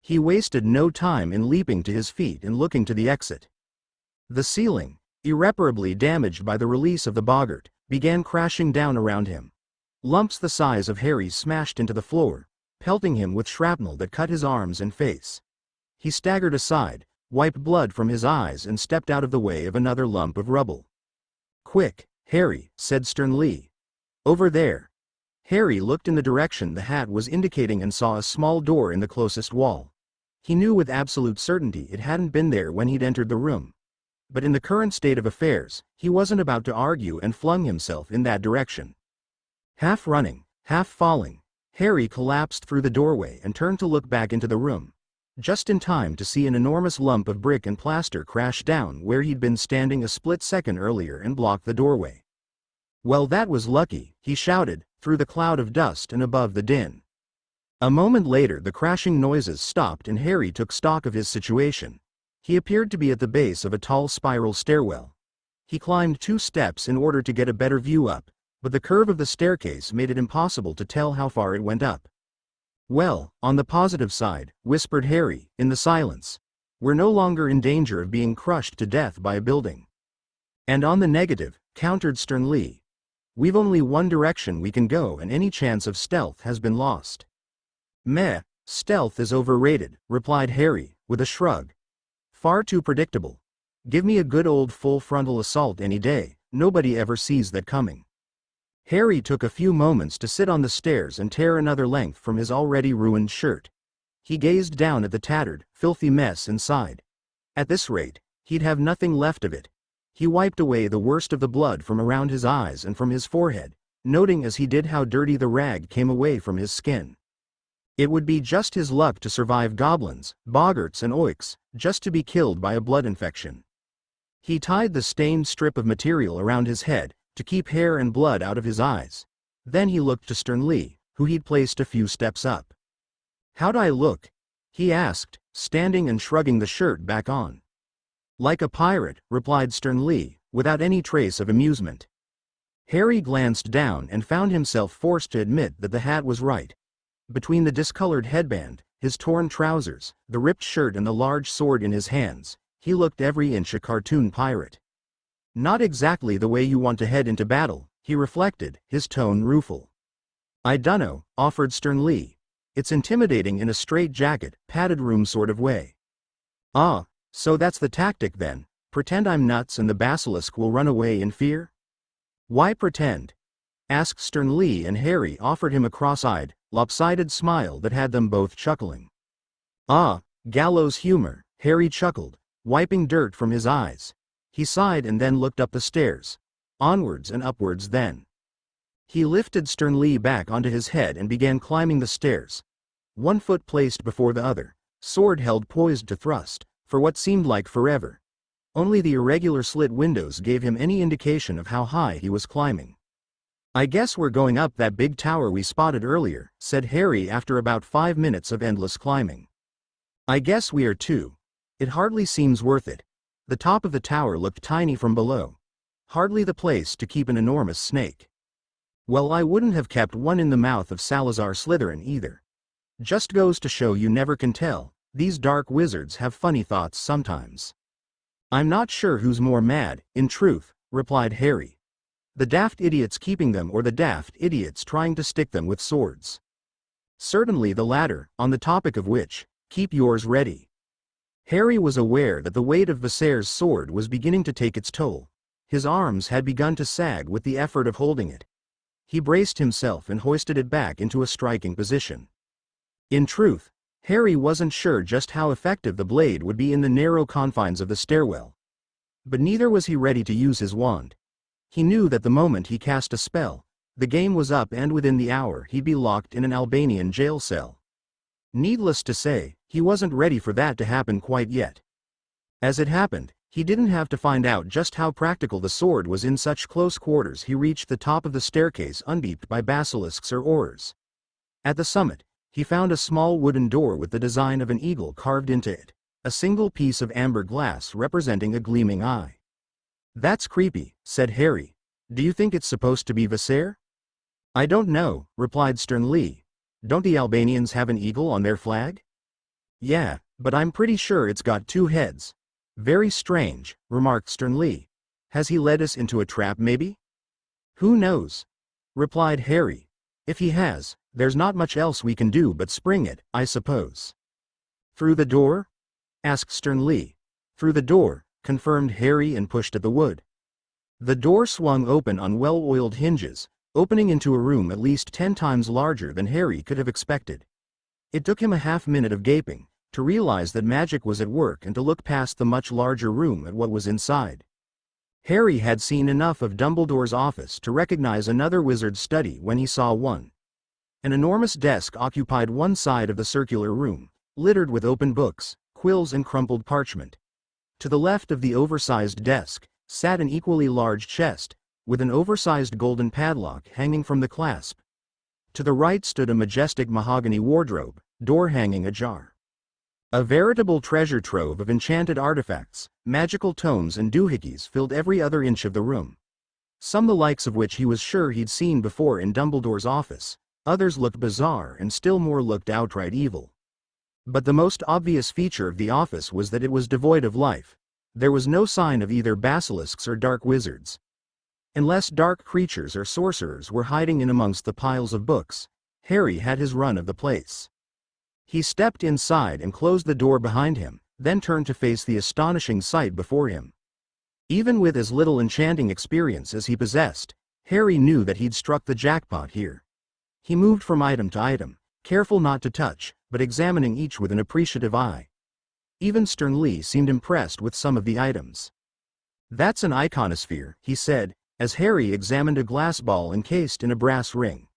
He wasted no time in leaping to his feet and looking to the exit. The ceiling, irreparably damaged by the release of the boggart, began crashing down around him. Lumps the size of Harry smashed into the floor, pelting him with shrapnel that cut his arms and face. He staggered aside, wiped blood from his eyes and stepped out of the way of another lump of rubble. "Quick, Harry," said Sternly. "Over there." Harry looked in the direction the hat was indicating and saw a small door in the closest wall. He knew with absolute certainty it hadn't been there when he'd entered the room. But in the current state of affairs, he wasn't about to argue and flung himself in that direction. Half running, half falling, Harry collapsed through the doorway and turned to look back into the room, just in time to see an enormous lump of brick and plaster crash down where he'd been standing a split second earlier and block the doorway. "Well, that was lucky," he shouted, through the cloud of dust and above the din. A moment later the crashing noises stopped and Harry took stock of his situation. He appeared to be at the base of a tall spiral stairwell. He climbed 2 steps in order to get a better view up, but the curve of the staircase made it impossible to tell how far it went up. "Well, on the positive side," whispered Harry, in the silence, "we're no longer in danger of being crushed to death by a building." "And on the negative," countered Sternly, "we've only one direction we can go and any chance of stealth has been lost." "Meh, stealth is overrated," replied Harry, with a shrug. "Far too predictable. Give me a good old full frontal assault any day, nobody ever sees that coming." Harry took a few moments to sit on the stairs and tear another length from his already ruined shirt. He gazed down at the tattered, filthy mess and sighed. At this rate, he'd have nothing left of it. He wiped away the worst of the blood from around his eyes and from his forehead, noting as he did how dirty the rag came away from his skin. It would be just his luck to survive goblins, boggarts and oiks, just to be killed by a blood infection. He tied the stained strip of material around his head, to keep hair and blood out of his eyes. Then he looked to Sternly, who he'd placed a few steps up. "How'd I look?" he asked, standing and shrugging the shirt back on. "Like a pirate," replied Sternly, without any trace of amusement. Harry glanced down and found himself forced to admit that the hat was right. Between the discolored headband, his torn trousers, the ripped shirt and the large sword in his hands, he looked every inch a cartoon pirate. Not exactly the way you want to head into battle, he reflected, his tone rueful. I dunno, offered Stern Lee. It's intimidating in a straight-jacket, padded room sort of way. Ah, so that's the tactic then, pretend I'm nuts and the basilisk will run away in fear? Why pretend? Asked Stern Lee, and Harry offered him a cross-eyed, lopsided smile that had them both chuckling. Ah, gallows humor, Harry chuckled, wiping dirt from his eyes. He sighed and then looked up the stairs. Onwards and upwards then. He lifted Stern Lee back onto his head and began climbing the stairs. One foot placed before the other, sword held poised to thrust, for what seemed like forever. Only the irregular slit windows gave him any indication of how high he was climbing. I guess we're going up that big tower we spotted earlier, said Harry after about 5 minutes of endless climbing. I guess we are too. It hardly seems worth it. The top of the tower looked tiny from below. Hardly the place to keep an enormous snake. Well, I wouldn't have kept one in the mouth of Salazar Slytherin either. Just goes to show you never can tell, these dark wizards have funny thoughts sometimes. I'm not sure who's more mad, in truth, replied Harry. The daft idiots keeping them or the daft idiots trying to stick them with swords. Certainly the latter, on the topic of which, keep yours ready. Harry was aware that the weight of Viserys' sword was beginning to take its toll. His arms had begun to sag with the effort of holding it. He braced himself and hoisted it back into a striking position. In truth, Harry wasn't sure just how effective the blade would be in the narrow confines of the stairwell. But neither was he ready to use his wand. He knew that the moment he cast a spell, the game was up and within the hour he'd be locked in an Albanian jail cell. Needless to say, he wasn't ready for that to happen quite yet. As it happened, he didn't have to find out just how practical the sword was in such close quarters. He reached the top of the staircase unbeeped by basilisks or oars. At the summit, he found a small wooden door with the design of an eagle carved into it, a single piece of amber glass representing a gleaming eye. That's creepy, said Harry. Do you think it's supposed to be Viserys? I don't know, replied Stern Lee. Don't the Albanians have an eagle on their flag? Yeah, but I'm pretty sure it's got 2 heads. Very strange, remarked Stern Lee. Has he led us into a trap maybe? Who knows? Replied Harry. If he has, there's not much else we can do but spring it, I suppose. Through the door? Asked Stern Lee. Through the door, confirmed Harry and pushed at the wood. The door swung open on well-oiled hinges, opening into a room at least 10 times larger than Harry could have expected. It took him a half-minute of gaping to realize that magic was at work and to look past the much larger room at what was inside. Harry had seen enough of Dumbledore's office to recognize another wizard's study when he saw one. An enormous desk occupied one side of the circular room, littered with open books, quills and crumpled parchment. To the left of the oversized desk sat an equally large chest, with an oversized golden padlock hanging from the clasp. To the right stood a majestic mahogany wardrobe, door hanging ajar. A veritable treasure trove of enchanted artifacts, magical tomes and doohickeys filled every other inch of the room. Some the likes of which he was sure he'd seen before in Dumbledore's office, others looked bizarre and still more looked outright evil. But the most obvious feature of the office was that it was devoid of life. There was no sign of either basilisks or dark wizards. Unless dark creatures or sorcerers were hiding in amongst the piles of books, Harry had his run of the place. He stepped inside and closed the door behind him, then turned to face the astonishing sight before him. Even with as little enchanting experience as he possessed, Harry knew that he'd struck the jackpot here. He moved from item to item, careful not to touch, but examining each with an appreciative eye. Even Stern Lee seemed impressed with some of the items. That's an iconosphere, he said, as Harry examined a glass ball encased in a brass ring.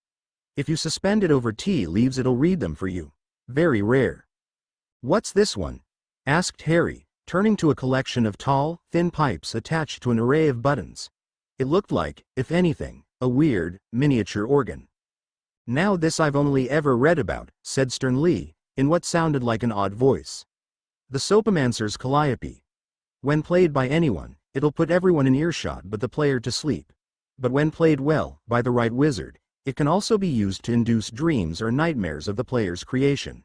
If you suspend it over tea leaves it'll read them for you. Very rare. What's this one? Asked Harry, turning to a collection of tall, thin pipes attached to an array of buttons. It looked like, if anything, a weird, miniature organ. Now this I've only ever read about, said Stern Lee, in what sounded like an odd voice. The Sopomancer's Calliope. When played by anyone, it'll put everyone in earshot but the player to sleep. but when played well, by the right wizard, it can also be used to induce dreams or nightmares of the player's creation.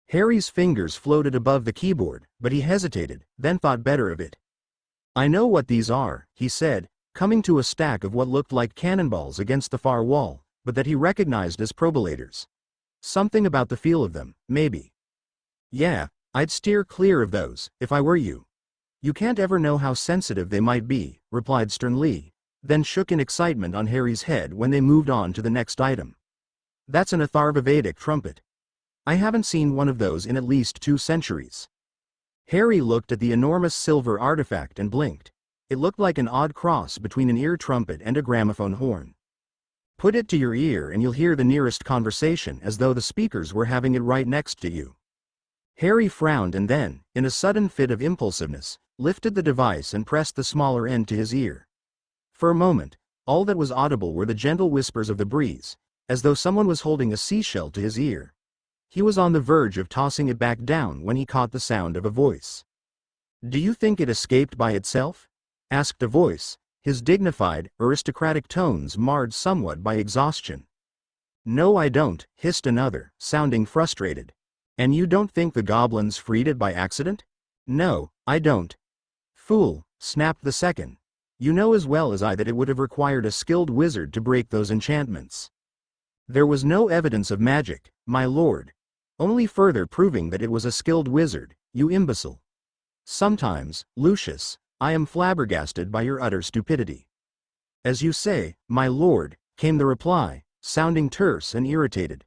Harry's fingers floated above the keyboard, but he hesitated, then thought better of it. I know what these are, he said, coming to a stack of what looked like cannonballs against the far wall, but that he recognized as proballators. Something about the feel of them, maybe. Yeah, I'd steer clear of those, if I were you. You can't ever know how sensitive they might be, replied Stern Lee, then shook in excitement on Harry's head when they moved on to the next item. That's an Atharvavedic trumpet. I haven't seen one of those in at least 2 centuries. Harry looked at the enormous silver artifact and blinked. It looked like an odd cross between an ear trumpet and a gramophone horn. Put it to your ear and you'll hear the nearest conversation as though the speakers were having it right next to you. Harry frowned and then, in a sudden fit of impulsiveness, lifted the device and pressed the smaller end to his ear. For a moment, all that was audible were the gentle whispers of the breeze, as though someone was holding a seashell to his ear. He was on the verge of tossing it back down when he caught the sound of a voice. Do you think it escaped by itself? Asked a voice, his dignified, aristocratic tones marred somewhat by exhaustion. No, I don't, hissed another, sounding frustrated. And you don't think the goblins freed it by accident? No, I don't. Fool, snapped the second. You know as well as I that it would have required a skilled wizard to break those enchantments. There was no evidence of magic, my lord. Only further proving that it was a skilled wizard, you imbecile. Sometimes, Lucius, I am flabbergasted by your utter stupidity. As you say, my lord, came the reply, sounding terse and irritated.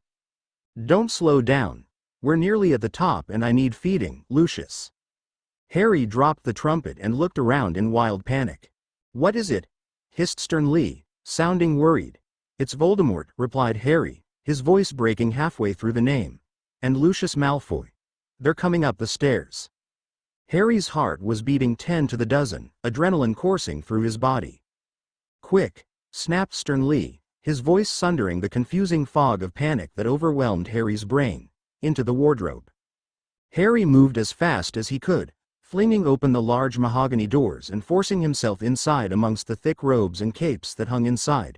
Don't slow down. We're nearly at the top and I need feeding, Lucius. Harry dropped the trumpet and looked around in wild panic. What is it? Hissed Stern Lee, sounding worried. It's Voldemort, replied Harry, his voice breaking halfway through the name. And Lucius Malfoy. They're coming up the stairs. Harry's heart was beating 10 to the dozen, adrenaline coursing through his body. Quick, snapped Stern Lee, his voice sundering the confusing fog of panic that overwhelmed Harry's brain, into the wardrobe. Harry moved as fast as he could, flinging open the large mahogany doors and forcing himself inside amongst the thick robes and capes that hung inside.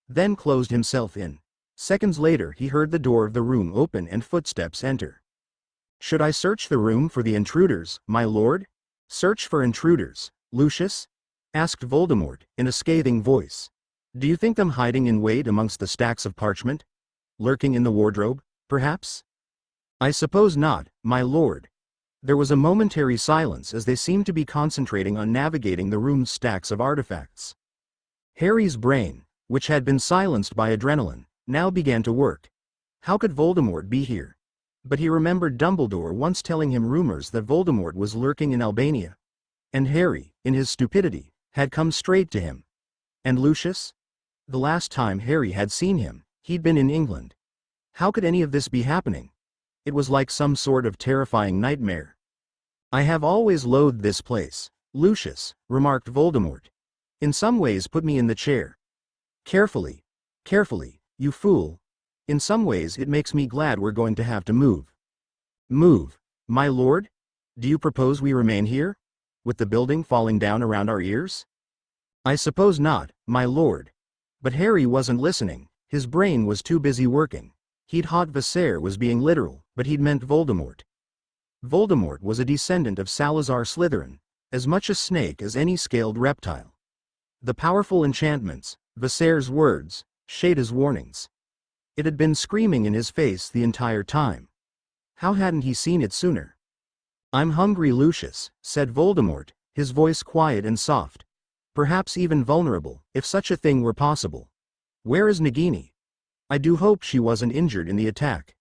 Then closed himself in. Seconds later he heard the door of the room open and footsteps enter. Should I search the room for the intruders, my lord? Search for intruders, Lucius? Asked Voldemort, in a scathing voice. Do you think them hiding in wait amongst the stacks of parchment? Lurking in the wardrobe, perhaps? I suppose not, my lord. There was a momentary silence as they seemed to be concentrating on navigating the room's stacks of artifacts. Harry's brain, which had been silenced by adrenaline, now began to work. How could Voldemort be here? But he remembered Dumbledore once telling him rumors that Voldemort was lurking in Albania. And Harry, in his stupidity, had come straight to him. And Lucius? The last time Harry had seen him, he'd been in England. How could any of this be happening? It was like some sort of terrifying nightmare. I have always loathed this place, Lucius, remarked Voldemort. In some ways put me in the chair. Carefully, you fool. In some ways it makes me glad we're going to have to move. Move, my lord? Do you propose we remain here? With the building falling down around our ears? I suppose not, my lord. But Harry wasn't listening, his brain was too busy working. He'd thought Vassar was being literal, but he'd meant Voldemort. Voldemort was a descendant of Salazar Slytherin, as much a snake as any scaled reptile. The powerful enchantments, Vassar's words, Shada's warnings. It had been screaming in his face the entire time. How hadn't he seen it sooner? I'm hungry, Lucius, said Voldemort, his voice quiet and soft. Perhaps even vulnerable, if such a thing were possible. Where is Nagini? I do hope she wasn't injured in the attack.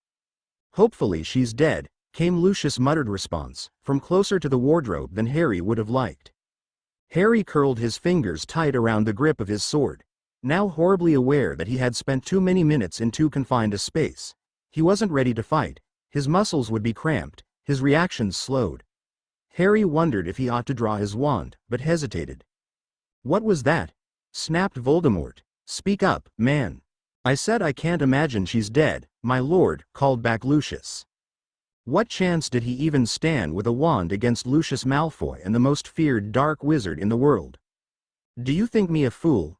Hopefully she's dead, came Lucius' muttered response, from closer to the wardrobe than Harry would have liked. Harry curled his fingers tight around the grip of his sword. Now horribly aware that he had spent too many minutes in too confined a space. He wasn't ready to fight. His muscles would be cramped, his reactions slowed. Harry wondered if he ought to draw his wand, but hesitated. What was that? Snapped Voldemort. Speak up, man. I said I can't imagine she's dead, my lord, called back Lucius. What chance did he even stand with a wand against Lucius Malfoy and the most feared dark wizard in the world? Do you think me a fool,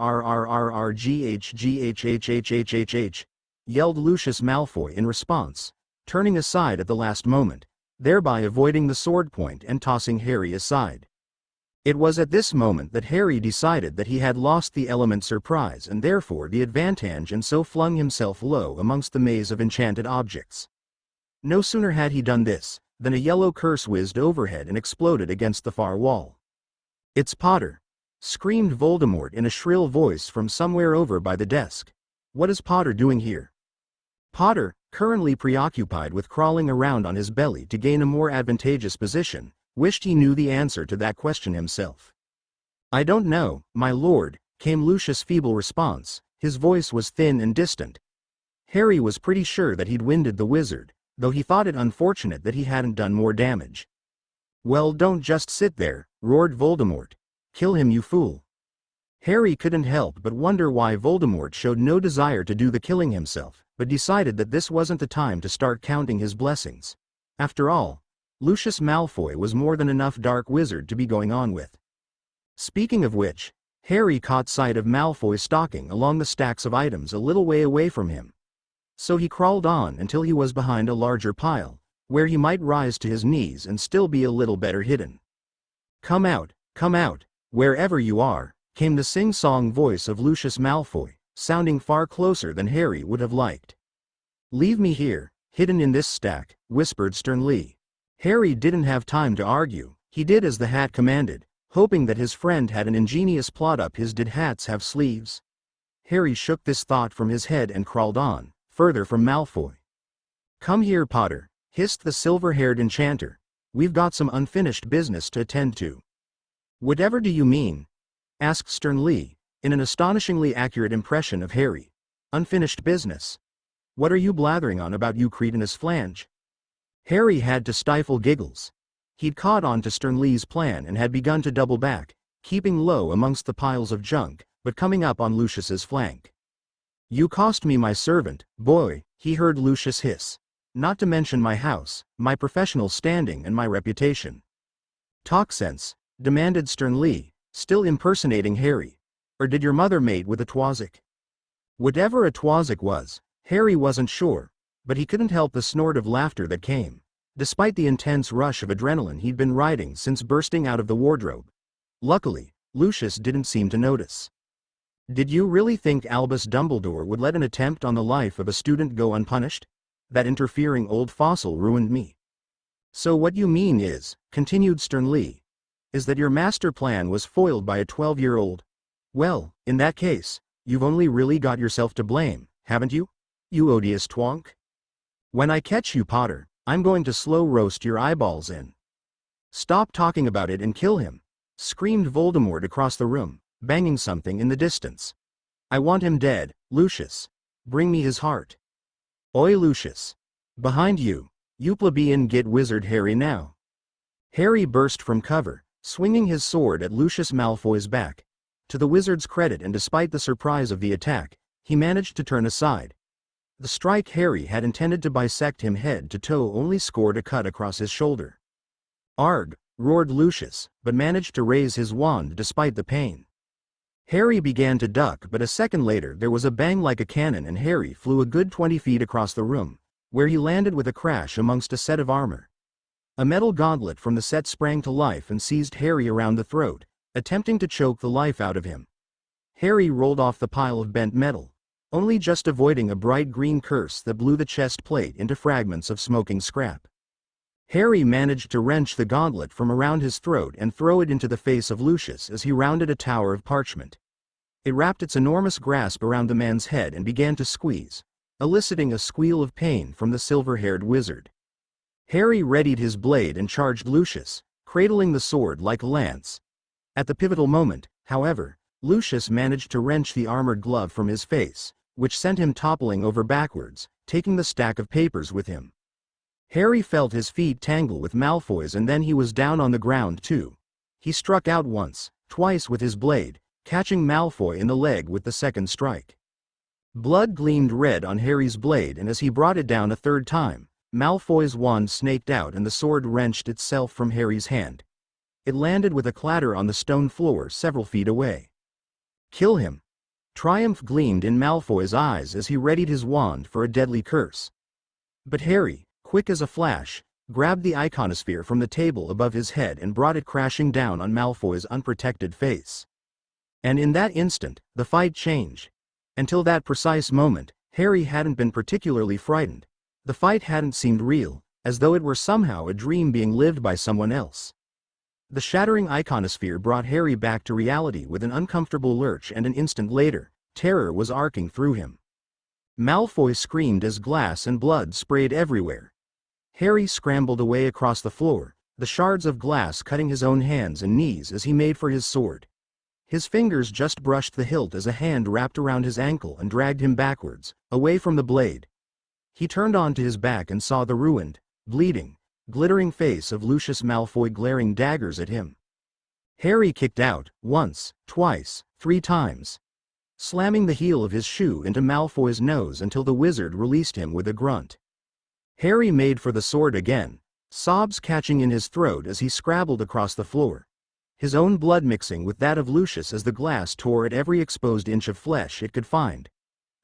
RRRRRGHGHHHHH, yelled Lucius Malfoy in response, turning aside at the last moment, thereby avoiding the sword point and tossing Harry aside. It was at this moment that Harry decided that he had lost the element surprise and therefore the advantage, and so flung himself low amongst the maze of enchanted objects. No sooner had he done this, than a yellow curse whizzed overhead and exploded against the far wall. "It's Potter!" screamed Voldemort in a shrill voice from somewhere over by the desk. "What is Potter doing here?" Potter, currently preoccupied with crawling around on his belly to gain a more advantageous position, wished he knew the answer to that question himself. "I don't know, my lord," came Lucius' feeble response. His voice was thin and distant. Harry was pretty sure that he'd winded the wizard, though he thought it unfortunate that he hadn't done more damage. "Well, don't just sit there," roared Voldemort. "Kill him, you fool." Harry couldn't help but wonder why Voldemort showed no desire to do the killing himself, but decided that this wasn't the time to start counting his blessings. After all, Lucius Malfoy was more than enough dark wizard to be going on with. Speaking of which, Harry caught sight of Malfoy stalking along the stacks of items a little way away from him. So he crawled on until he was behind a larger pile, where he might rise to his knees and still be a little better hidden. Come out, wherever you are," came the sing-song voice of Lucius Malfoy, sounding far closer than Harry would have liked. "Leave me here, hidden in this stack," whispered sternly. Harry didn't have time to argue. He did as the hat commanded, hoping that his friend had an ingenious plot up his "did hats have sleeves?" Harry shook this thought from his head and crawled on, further from Malfoy. "Come here, Potter," hissed the silver-haired enchanter. "We've got some unfinished business to attend to." "Whatever do you mean?" asked sternly, in an astonishingly accurate impression of Harry. "Unfinished business? What are you blathering on about, you cretinous flange?" Harry had to stifle giggles. He'd caught on to Sternly's plan and had begun to double back, keeping low amongst the piles of junk, but coming up on Lucius's flank. "You cost me my servant, boy," he heard Lucius hiss. "Not to mention my house, my professional standing and my reputation." "Talk sense," demanded Sternly, still impersonating Harry. "Or did your mother mate with a Twazik?" Whatever a Twazik was, Harry wasn't sure, but he couldn't help the snort of laughter that came, despite the intense rush of adrenaline he'd been riding since bursting out of the wardrobe. Luckily, Lucius didn't seem to notice. "Did you really think Albus Dumbledore would let an attempt on the life of a student go unpunished? That interfering old fossil ruined me." "So what you mean is," continued Sternly, "is that your master plan was foiled by a 12-year-old? Well, in that case, you've only really got yourself to blame, haven't you? You odious twonk. When I catch you, Potter, I'm going to slow roast your eyeballs in." "Stop talking about it and kill him," screamed Voldemort across the room, banging something in the distance. "I want him dead, Lucius. Bring me his heart." "Oi, Lucius. Behind you, you plebeian, get wizard Harry now." Harry burst from cover, swinging his sword at Lucius Malfoy's back. To the wizard's credit and despite the surprise of the attack, he managed to turn aside. The strike Harry had intended to bisect him head to toe only scored a cut across his shoulder. "Arg!" roared Lucius, but managed to raise his wand despite the pain. Harry began to duck, but a second later there was a bang like a cannon and Harry flew a good 20 feet across the room, where he landed with a crash amongst a set of armor. A metal gauntlet from the set sprang to life and seized Harry around the throat, attempting to choke the life out of him. Harry rolled off the pile of bent metal, only just avoiding a bright green curse that blew the chest plate into fragments of smoking scrap. Harry managed to wrench the gauntlet from around his throat and throw it into the face of Lucius as he rounded a tower of parchment. It wrapped its enormous grasp around the man's head and began to squeeze, eliciting a squeal of pain from the silver-haired wizard. Harry readied his blade and charged Lucius, cradling the sword like a lance. At the pivotal moment, however, Lucius managed to wrench the armored glove from his face, which sent him toppling over backwards, taking the stack of papers with him. Harry felt his feet tangle with Malfoy's and then he was down on the ground too. He struck out once, twice with his blade, catching Malfoy in the leg with the second strike. Blood gleamed red on Harry's blade, and as he brought it down a third time, Malfoy's wand snaked out and the sword wrenched itself from Harry's hand. It landed with a clatter on the stone floor several feet away. "Kill him!" Triumph gleamed in Malfoy's eyes as he readied his wand for a deadly curse. But Harry, quick as a flash, grabbed the iconosphere from the table above his head and brought it crashing down on Malfoy's unprotected face. And in that instant, the fight changed. Until that precise moment, Harry hadn't been particularly frightened. The fight hadn't seemed real, as though it were somehow a dream being lived by someone else. The shattering iconosphere brought Harry back to reality with an uncomfortable lurch, and an instant later, terror was arcing through him. Malfoy screamed as glass and blood sprayed everywhere. Harry scrambled away across the floor, the shards of glass cutting his own hands and knees as he made for his sword. His fingers just brushed the hilt as a hand wrapped around his ankle and dragged him backwards, away from the blade. He turned onto his back and saw the ruined, bleeding, glittering face of Lucius Malfoy glaring daggers at him. Harry kicked out, once, twice, 3 times, slamming the heel of his shoe into Malfoy's nose until the wizard released him with a grunt. Harry made for the sword again, sobs catching in his throat as he scrabbled across the floor, his own blood mixing with that of Lucius as the glass tore at every exposed inch of flesh it could find.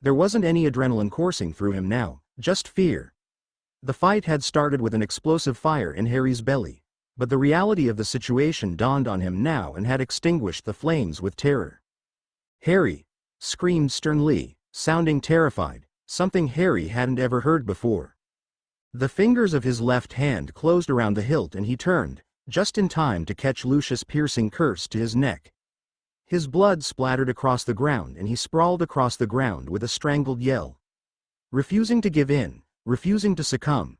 There wasn't any adrenaline coursing through him now, just fear. The fight had started with an explosive fire in Harry's belly, but the reality of the situation dawned on him now and had extinguished the flames with terror. "Harry!" screamed Stern Lee, sounding terrified, something Harry hadn't ever heard before. The fingers of his left hand closed around the hilt and he turned, just in time to catch Lucius' piercing curse to his neck. His blood splattered across the ground and he sprawled across the ground with a strangled yell. Refusing to give in, refusing to succumb,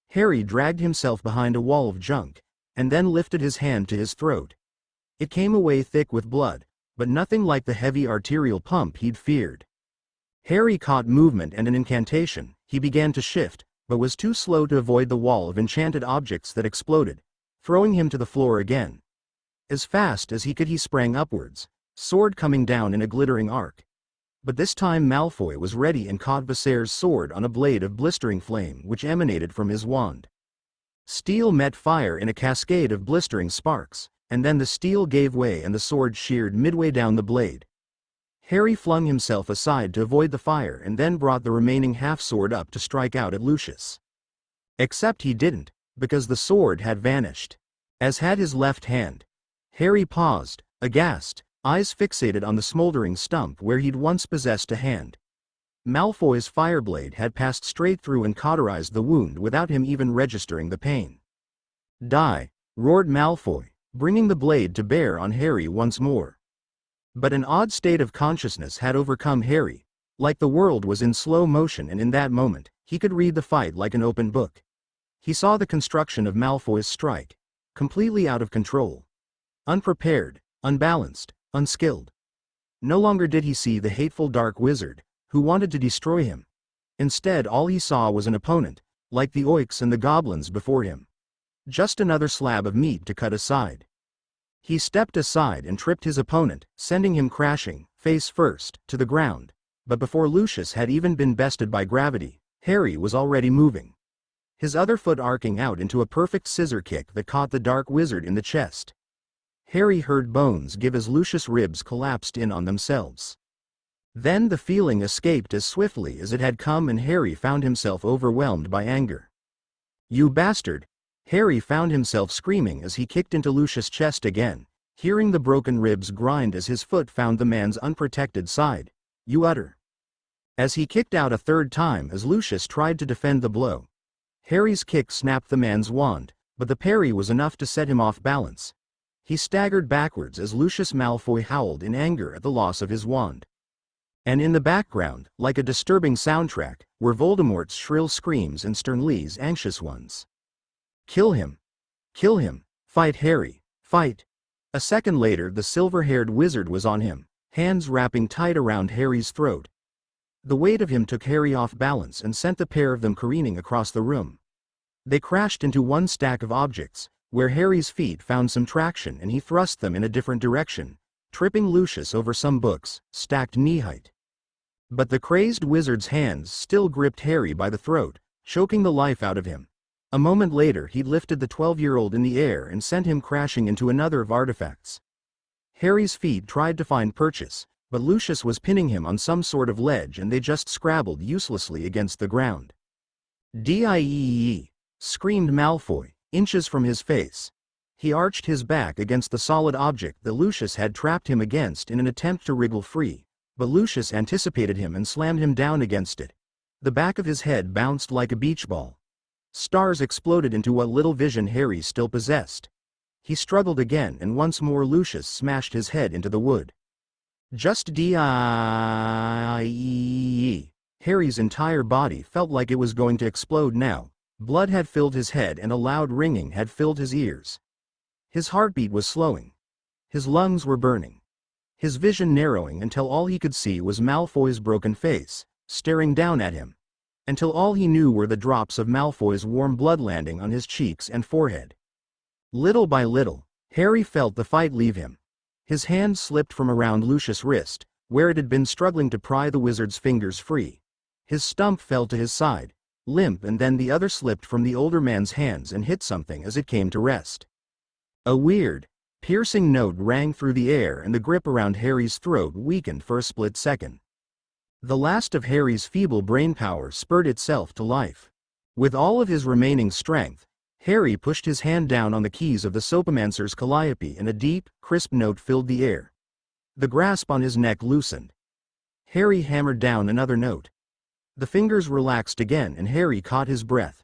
Harry dragged himself behind a wall of junk, and then lifted his hand to his throat. It came away thick with blood, but nothing like the heavy arterial pump he'd feared. Harry caught movement and an incantation. He began to shift, but was too slow to avoid the wall of enchanted objects that exploded, throwing him to the floor again. As fast as he could he sprang upwards, sword coming down in a glittering arc. But this time Malfoy was ready and caught Viserys' sword on a blade of blistering flame which emanated from his wand. Steel met fire in a cascade of blistering sparks, and then the steel gave way and the sword sheared midway down the blade. Harry flung himself aside to avoid the fire and then brought the remaining half-sword up to strike out at Lucius. Except he didn't, because the sword had vanished, as had his left hand. Harry paused, aghast, eyes fixated on the smoldering stump where he'd once possessed a hand. Malfoy's fireblade had passed straight through and cauterized the wound without him even registering the pain. "Die!" roared Malfoy, bringing the blade to bear on Harry once more. But an odd state of consciousness had overcome Harry, like the world was in slow motion, and in that moment, he could read the fight like an open book. He saw the construction of Malfoy's strike, completely out of control. Unprepared, unbalanced, unskilled. No longer did he see the hateful dark wizard, who wanted to destroy him. Instead all he saw was an opponent, like the Oiks and the goblins before him. Just another slab of meat to cut aside. He stepped aside and tripped his opponent, sending him crashing, face first, to the ground. But before Lucius had even been bested by gravity, Harry was already moving. His other foot arcing out into a perfect scissor kick that caught the dark wizard in the chest. Harry heard bones give as Lucius' ribs collapsed in on themselves. Then the feeling escaped as swiftly as it had come and Harry found himself overwhelmed by anger. "You bastard!" Harry found himself screaming as he kicked into Lucius' chest again, hearing the broken ribs grind as his foot found the man's unprotected side. "You utter!" As he kicked out a third time as Lucius tried to defend the blow. Harry's kick snapped the man's wand, but the parry was enough to set him off balance. He staggered backwards as Lucius Malfoy howled in anger at the loss of his wand. And in the background, like a disturbing soundtrack, were Voldemort's shrill screams and Sternly's anxious ones. "Kill him! Kill him! Fight, Harry! Fight!" A second later the silver-haired wizard was on him, hands wrapping tight around Harry's throat. The weight of him took Harry off balance and sent the pair of them careening across the room. They crashed into one stack of objects, where Harry's feet found some traction and he thrust them in a different direction, tripping Lucius over some books, stacked knee-height. But the crazed wizard's hands still gripped Harry by the throat, choking the life out of him. A moment later he'd lifted the 12-year-old in the air and sent him crashing into another of artifacts. Harry's feet tried to find purchase, but Lucius was pinning him on some sort of ledge and they just scrabbled uselessly against the ground. "Die!" screamed Malfoy, inches from his face. He arched his back against the solid object that Lucius had trapped him against in an attempt to wriggle free, but Lucius anticipated him and slammed him down against it. The back of his head bounced like a beach ball. Stars exploded into what little vision Harry still possessed. He struggled again and once more Lucius smashed his head into the wood. Just die! Harry's entire body felt like it was going to explode now. Blood had filled his head and a loud ringing had filled his ears. His heartbeat was slowing. His lungs were burning. His vision narrowing until all he could see was Malfoy's broken face, staring down at him. Until all he knew were the drops of Malfoy's warm blood landing on his cheeks and forehead. Little by little, Harry felt the fight leave him. His hand slipped from around Lucius' wrist, where it had been struggling to pry the wizard's fingers free. His stump fell to his side, limp, and then the other slipped from the older man's hands and hit something as it came to rest. A weird, piercing note rang through the air and the grip around Harry's throat weakened for a split second. The last of Harry's feeble brain power spurred itself to life. With all of his remaining strength, Harry pushed his hand down on the keys of the Sopomancer's calliope and a deep, crisp note filled the air. The grasp on his neck loosened. Harry hammered down another note. The fingers relaxed again and Harry caught his breath.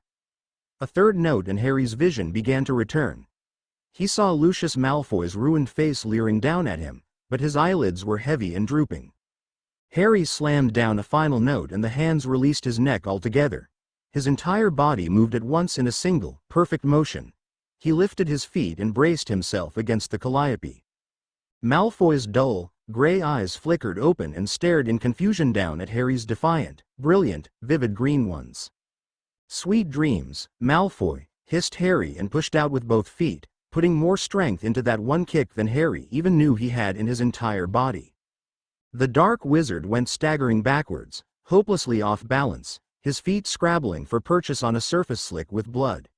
A third note and Harry's vision began to return. He saw Lucius Malfoy's ruined face leering down at him, but his eyelids were heavy and drooping. Harry slammed down a final note and the hands released his neck altogether. His entire body moved at once in a single, perfect motion. He lifted his feet and braced himself against the calliope. Malfoy's dull, gray eyes flickered open and stared in confusion down at Harry's defiant, brilliant, vivid green ones. "Sweet dreams, Malfoy," hissed Harry and pushed out with both feet, putting more strength into that one kick than Harry even knew he had in his entire body. The dark wizard went staggering backwards, hopelessly off balance, his feet scrabbling for purchase on a surface slick with blood.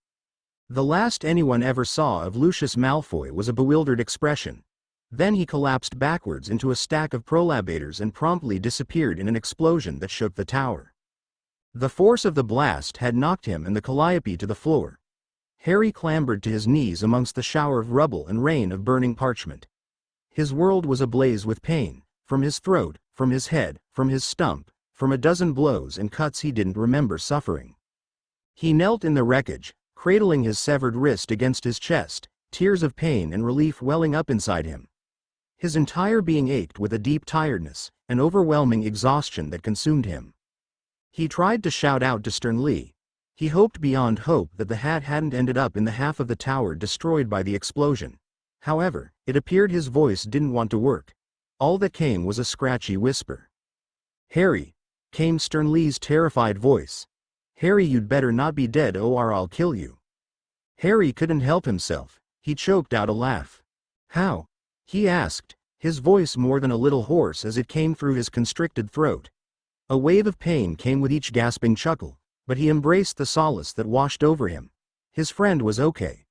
The last anyone ever saw of Lucius Malfoy was a bewildered expression. Then he collapsed backwards into a stack of prolabators and promptly disappeared in an explosion that shook the tower. The force of the blast had knocked him and the calliope to the floor. Harry clambered to his knees amongst the shower of rubble and rain of burning parchment. His world was ablaze with pain, from his throat, from his head, from his stump, from a dozen blows and cuts he didn't remember suffering. He knelt in the wreckage, cradling his severed wrist against his chest, tears of pain and relief welling up inside him. His entire being ached with a deep tiredness, an overwhelming exhaustion that consumed him. He tried to shout out to Sternly. He hoped beyond hope that the hat hadn't ended up in the half of the tower destroyed by the explosion. However, it appeared his voice didn't want to work. All that came was a scratchy whisper. "Harry," came Sternly's terrified voice. "Harry, you'd better not be dead or I'll kill you." Harry couldn't help himself. He choked out a laugh. "How?" he asked, his voice more than a little hoarse as it came through his constricted throat. A wave of pain came with each gasping chuckle, but he embraced the solace that washed over him. His friend was okay.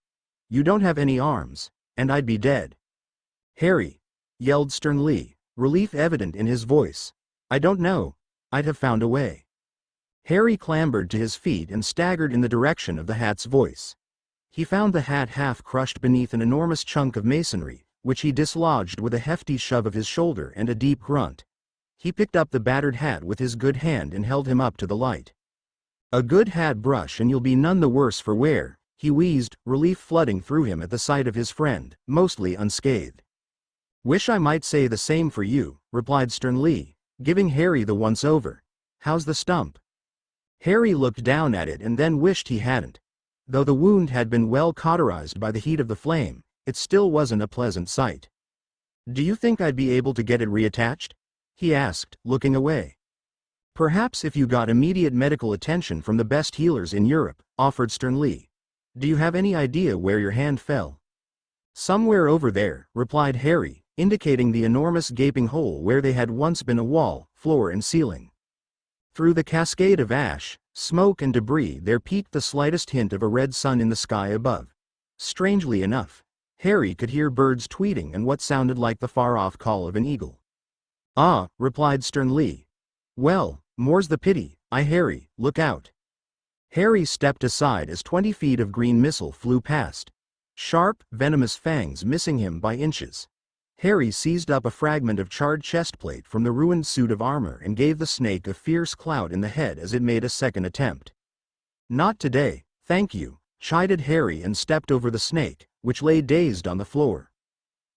You don't have any arms, and I'd be dead. Harry, yelled Stern Lee, relief evident in his voice. I don't know. I'd have found a way. Harry clambered to his feet and staggered in the direction of the hat's voice. He found the hat half crushed beneath an enormous chunk of masonry, which he dislodged with a hefty shove of his shoulder and a deep grunt. He picked up the battered hat with his good hand and held him up to the light. A good hat brush and you'll be none the worse for wear, he wheezed, relief flooding through him at the sight of his friend, mostly unscathed. Wish I might say the same for you, replied Stern Lee, giving Harry the once-over. How's the stump? Harry looked down at it and then wished he hadn't. Though the wound had been well cauterized by the heat of the flame, it still wasn't a pleasant sight. Do you think I'd be able to get it reattached? He asked, looking away. Perhaps if you got immediate medical attention from the best healers in Europe, offered Stern Lee. Do you have any idea where your hand fell? Somewhere over there, replied Harry, indicating the enormous gaping hole where they had once been a wall, floor and ceiling. Through the cascade of ash, smoke and debris there peeked the slightest hint of a red sun in the sky above. Strangely enough, Harry could hear birds tweeting and what sounded like the far-off call of an eagle. Ah, replied Stern Lee. Well, more's the pity, Harry, look out. Harry stepped aside as 20 feet of green missile flew past. Sharp, venomous fangs missing him by inches. Harry seized up a fragment of charred chestplate from the ruined suit of armor and gave the snake a fierce clout in the head as it made a second attempt. Not today, thank you, chided Harry and stepped over the snake, which lay dazed on the floor.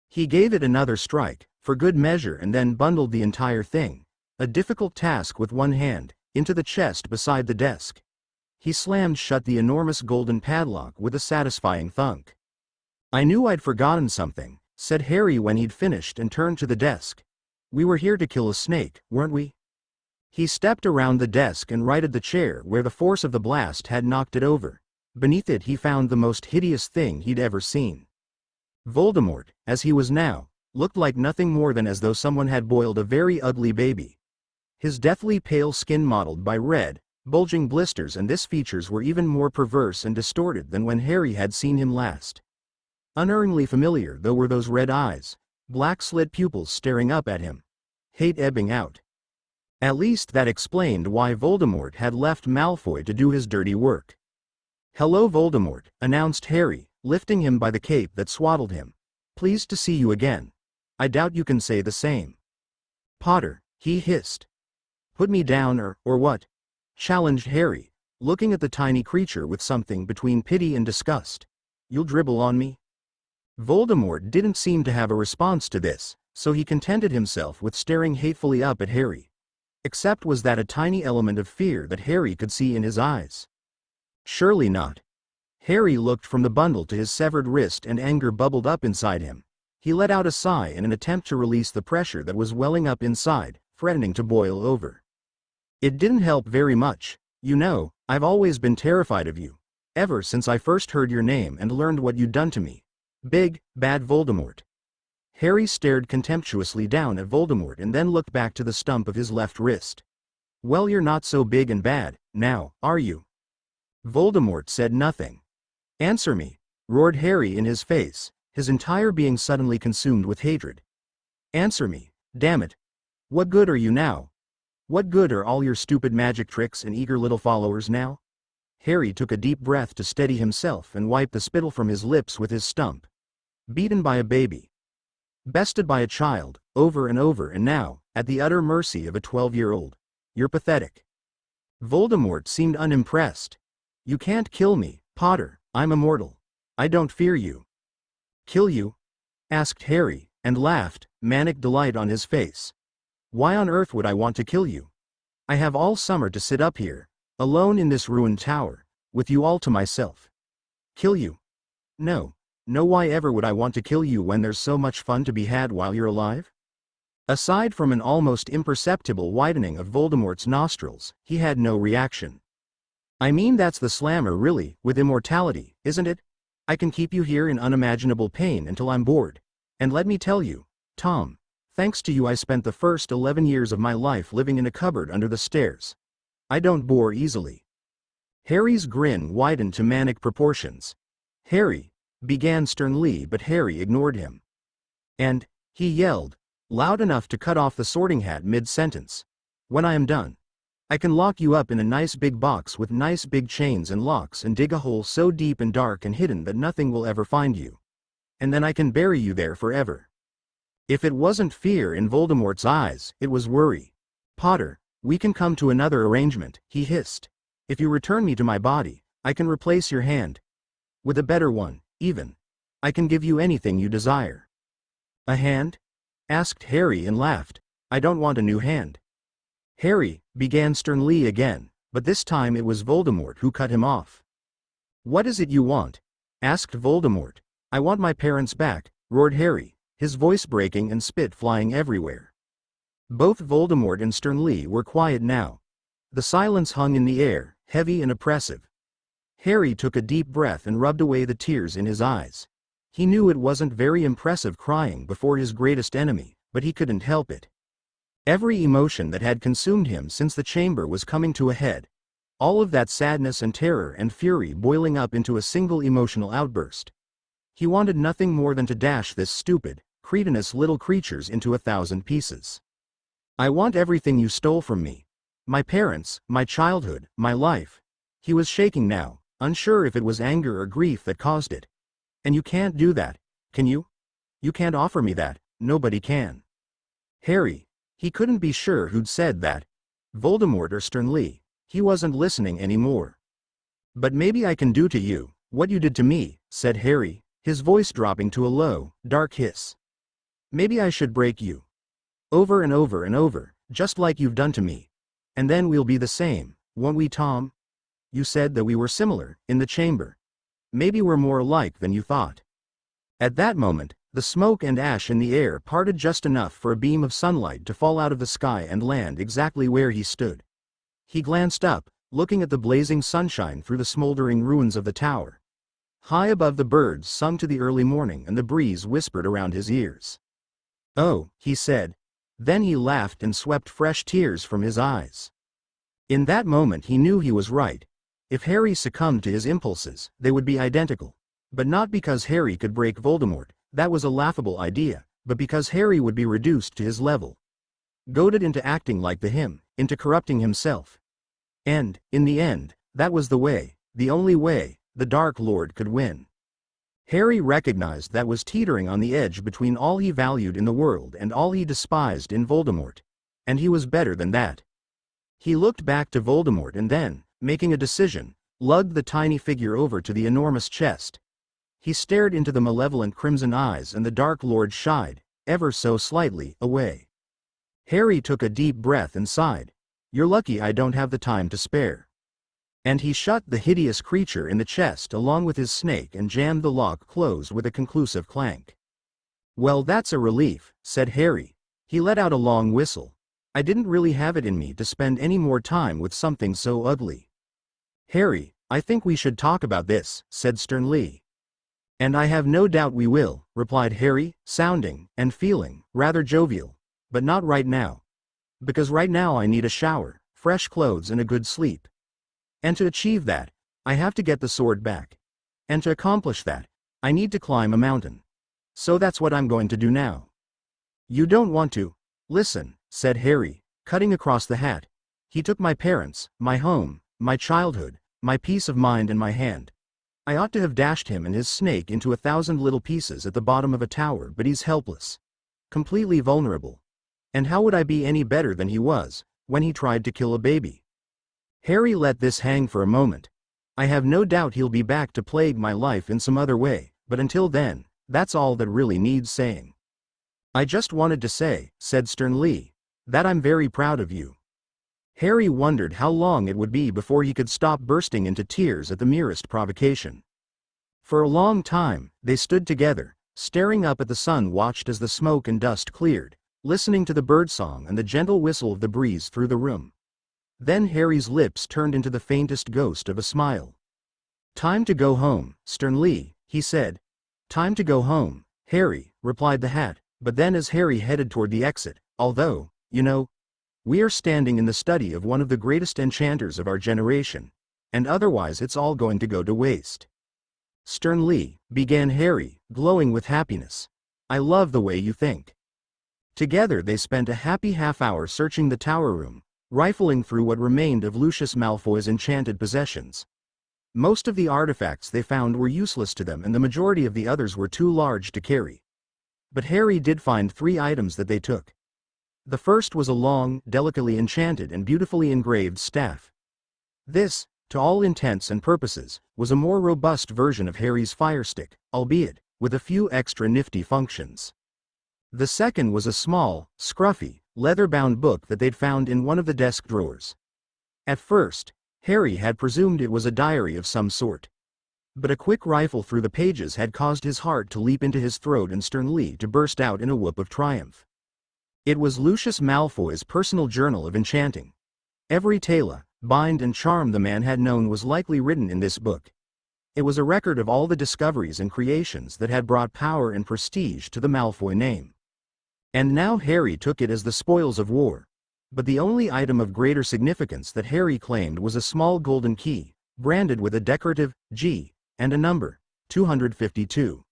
He gave it another strike, for good measure, and then bundled the entire thing, a difficult task with one hand, into the chest beside the desk. He slammed shut the enormous golden padlock with a satisfying thunk. I knew I'd forgotten something, said Harry when he'd finished and turned to the desk. We were here to kill a snake, weren't we? He stepped around the desk and righted the chair where the force of the blast had knocked it over. Beneath it he found the most hideous thing he'd ever seen. Voldemort, as he was now, looked like nothing more than as though someone had boiled a very ugly baby. His deathly pale skin mottled by red, bulging blisters, and his features were even more perverse and distorted than when Harry had seen him last. Unerringly familiar though were those red eyes, black slit pupils staring up at him. Hate ebbing out. At least that explained why Voldemort had left Malfoy to do his dirty work. Hello Voldemort, announced Harry, lifting him by the cape that swaddled him. Pleased to see you again. I doubt you can say the same. Potter, he hissed. Put me down or what? Challenged Harry, looking at the tiny creature with something between pity and disgust. You'll dribble on me? Voldemort didn't seem to have a response to this, so he contented himself with staring hatefully up at Harry. Except was that a tiny element of fear that Harry could see in his eyes. Surely not. Harry looked from the bundle to his severed wrist and anger bubbled up inside him. He let out a sigh in an attempt to release the pressure that was welling up inside, threatening to boil over. It didn't help very much. You know, I've always been terrified of you. Ever since I first heard your name and learned what you'd done to me. Big, bad Voldemort. Harry stared contemptuously down at Voldemort and then looked back to the stump of his left wrist. Well, you're not so big and bad, now, are you? Voldemort said nothing. Answer me, roared Harry in his face, his entire being suddenly consumed with hatred. Answer me, damn it. What good are you now? What good are all your stupid magic tricks and eager little followers now? Harry took a deep breath to steady himself and wiped the spittle from his lips with his stump. Beaten by a baby. Bested by a child, over and over, and now, at the utter mercy of a 12-year-old. You're pathetic. Voldemort seemed unimpressed. You can't kill me, Potter, I'm immortal. I don't fear you. Kill you? Asked Harry, and laughed, manic delight on his face. Why on earth would I want to kill you? I have all summer to sit up here, alone in this ruined tower, with you all to myself. Kill you? No. No, why ever would I want to kill you when there's so much fun to be had while you're alive? Aside from an almost imperceptible widening of Voldemort's nostrils, he had no reaction. I mean, that's the slammer really, with immortality, isn't it? I can keep you here in unimaginable pain until I'm bored. And let me tell you, Tom, Thanks to you I spent the first 11 years of my life living in a cupboard under the stairs. I don't bore easily." Harry's grin widened to manic proportions. "Harry," began sternly, but Harry ignored him. "And," he yelled, loud enough to cut off the Sorting Hat mid-sentence, "when I am done, I can lock you up in a nice big box with nice big chains and locks and dig a hole so deep and dark and hidden that nothing will ever find you. And then I can bury you there forever." If it wasn't fear in Voldemort's eyes, it was worry. "Potter, we can come to another arrangement," he hissed. "If you return me to my body, I can replace your hand. With a better one, even. I can give you anything you desire." "A hand?" asked Harry and laughed. "I don't want a new hand." Harry began sternly again, but this time it was Voldemort who cut him off. "What is it you want?" asked Voldemort. "I want my parents back," roared Harry, his voice breaking and spit flying everywhere. Both Voldemort and Sternly were quiet now. The silence hung in the air, heavy and oppressive. Harry took a deep breath and rubbed away the tears in his eyes. He knew it wasn't very impressive crying before his greatest enemy, but he couldn't help it. Every emotion that had consumed him since the chamber was coming to a head. All of that sadness and terror and fury boiling up into a single emotional outburst. He wanted nothing more than to dash this stupid, cretinous little creatures into 1,000 pieces. "I want everything you stole from me. My parents, my childhood, my life." He was shaking now, unsure if it was anger or grief that caused it. "And you can't do that, can you? You can't offer me that, nobody can." Harry. He couldn't be sure who'd said that. Voldemort or Sternly. He wasn't listening anymore. "But maybe I can do to you what you did to me," said Harry, his voice dropping to a low, dark hiss. "Maybe I should break you. Over and over and over, just like you've done to me. And then we'll be the same, won't we, Tom? You said that we were similar, in the chamber. Maybe we're more alike than you thought." At that moment, the smoke and ash in the air parted just enough for a beam of sunlight to fall out of the sky and land exactly where he stood. He glanced up, looking at the blazing sunshine through the smoldering ruins of the tower. High above, the birds sung to the early morning and the breeze whispered around his ears. "Oh," he said. Then he laughed and swept fresh tears from his eyes. In that moment he knew he was right. If Harry succumbed to his impulses, they would be identical. But not because Harry could break Voldemort, that was a laughable idea, but because Harry would be reduced to his level. Goaded into acting like him, into corrupting himself. And, in the end, that was the way, the only way, the Dark Lord could win. Harry recognized that was teetering on the edge between all he valued in the world and all he despised in Voldemort. And he was better than that. He looked back to Voldemort and then, making a decision, lugged the tiny figure over to the enormous chest. He stared into the malevolent crimson eyes and the Dark Lord shied, ever so slightly, away. Harry took a deep breath and sighed. "You're lucky I don't have the time to spare." And he shut the hideous creature in the chest along with his snake and jammed the lock closed with a conclusive clank. "Well, that's a relief," said Harry. He let out a long whistle. "I didn't really have it in me to spend any more time with something so ugly." "Harry, I think we should talk about this," said Sternly. "And I have no doubt we will," replied Harry, sounding, and feeling, rather jovial. "But not right now. Because right now I need a shower, fresh clothes and a good sleep. And to achieve that, I have to get the sword back. And to accomplish that, I need to climb a mountain. So that's what I'm going to do now." "You don't want to?" "Listen," said Harry, cutting across the hat. "He took my parents, my home, my childhood, my peace of mind and my hand. I ought to have dashed him and his snake into 1,000 little pieces at the bottom of a tower, but he's helpless. Completely vulnerable. And how would I be any better than he was, when he tried to kill a baby?" Harry let this hang for a moment. "I have no doubt he'll be back to plague my life in some other way, but until then, that's all that really needs saying." "I just wanted to say," said Sternly, "that I'm very proud of you." Harry wondered how long it would be before he could stop bursting into tears at the merest provocation. For a long time, they stood together, staring up at the sun, watched as the smoke and dust cleared, listening to the birdsong and the gentle whistle of the breeze through the room. Then Harry's lips turned into the faintest ghost of a smile. "Time to go home, Sternly," he said. "Time to go home, Harry," replied the hat, But then as Harry headed toward the exit, although, we are standing in the study of one of the greatest enchanters of our generation, and otherwise it's all going to go to waste. Sternly, began Harry, glowing with happiness. I love the way you think. Together they spent a happy half-hour searching the tower room, rifling through what remained of Lucius Malfoy's enchanted possessions. Most of the artifacts they found were useless to them and the majority of the others were too large to carry. But Harry did find 3 items that they took. The first was a long, delicately enchanted and beautifully engraved staff. This, to all intents and purposes, was a more robust version of Harry's fire stick, albeit with a few extra nifty functions. The second was a small, scruffy, leather-bound book that they'd found in one of the desk drawers. At first, Harry had presumed it was a diary of some sort. But a quick rifle through the pages had caused his heart to leap into his throat and Sternly to burst out in a whoop of triumph. It was Lucius Malfoy's personal journal of enchanting. Every tale, bind and charm the man had known was likely written in this book. It was a record of all the discoveries and creations that had brought power and prestige to the Malfoy name. And now Harry took it as the spoils of war. But the only item of greater significance that Harry claimed was a small golden key, branded with a decorative G and a number, 252.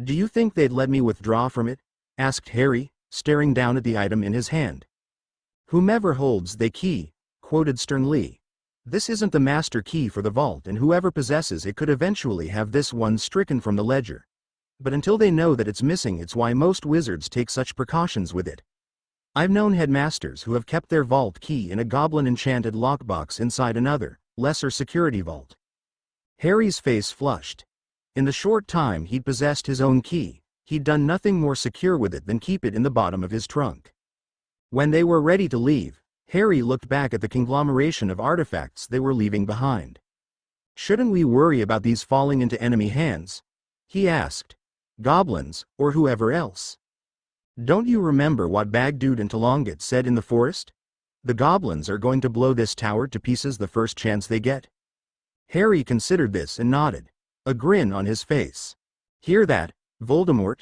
Do you think they'd let me withdraw from it? Asked Harry, staring down at the item in his hand. Whomever holds the key, quoted Sternly. This isn't the master key for the vault and whoever possesses it could eventually have this one stricken from the ledger. But until they know that it's missing, it's why most wizards take such precautions with it. I've known headmasters who have kept their vault key in a goblin-enchanted lockbox inside another, lesser security vault. Harry's face flushed. In the short time he'd possessed his own key, he'd done nothing more secure with it than keep it in the bottom of his trunk. When they were ready to leave, Harry looked back at the conglomeration of artifacts they were leaving behind. Shouldn't we worry about these falling into enemy hands? He asked. Goblins, or whoever else. Don't you remember what Bagdude and Talongat said in the forest? The goblins are going to blow this tower to pieces the first chance they get. Harry considered this and nodded, a grin on his face. Hear that, Voldemort?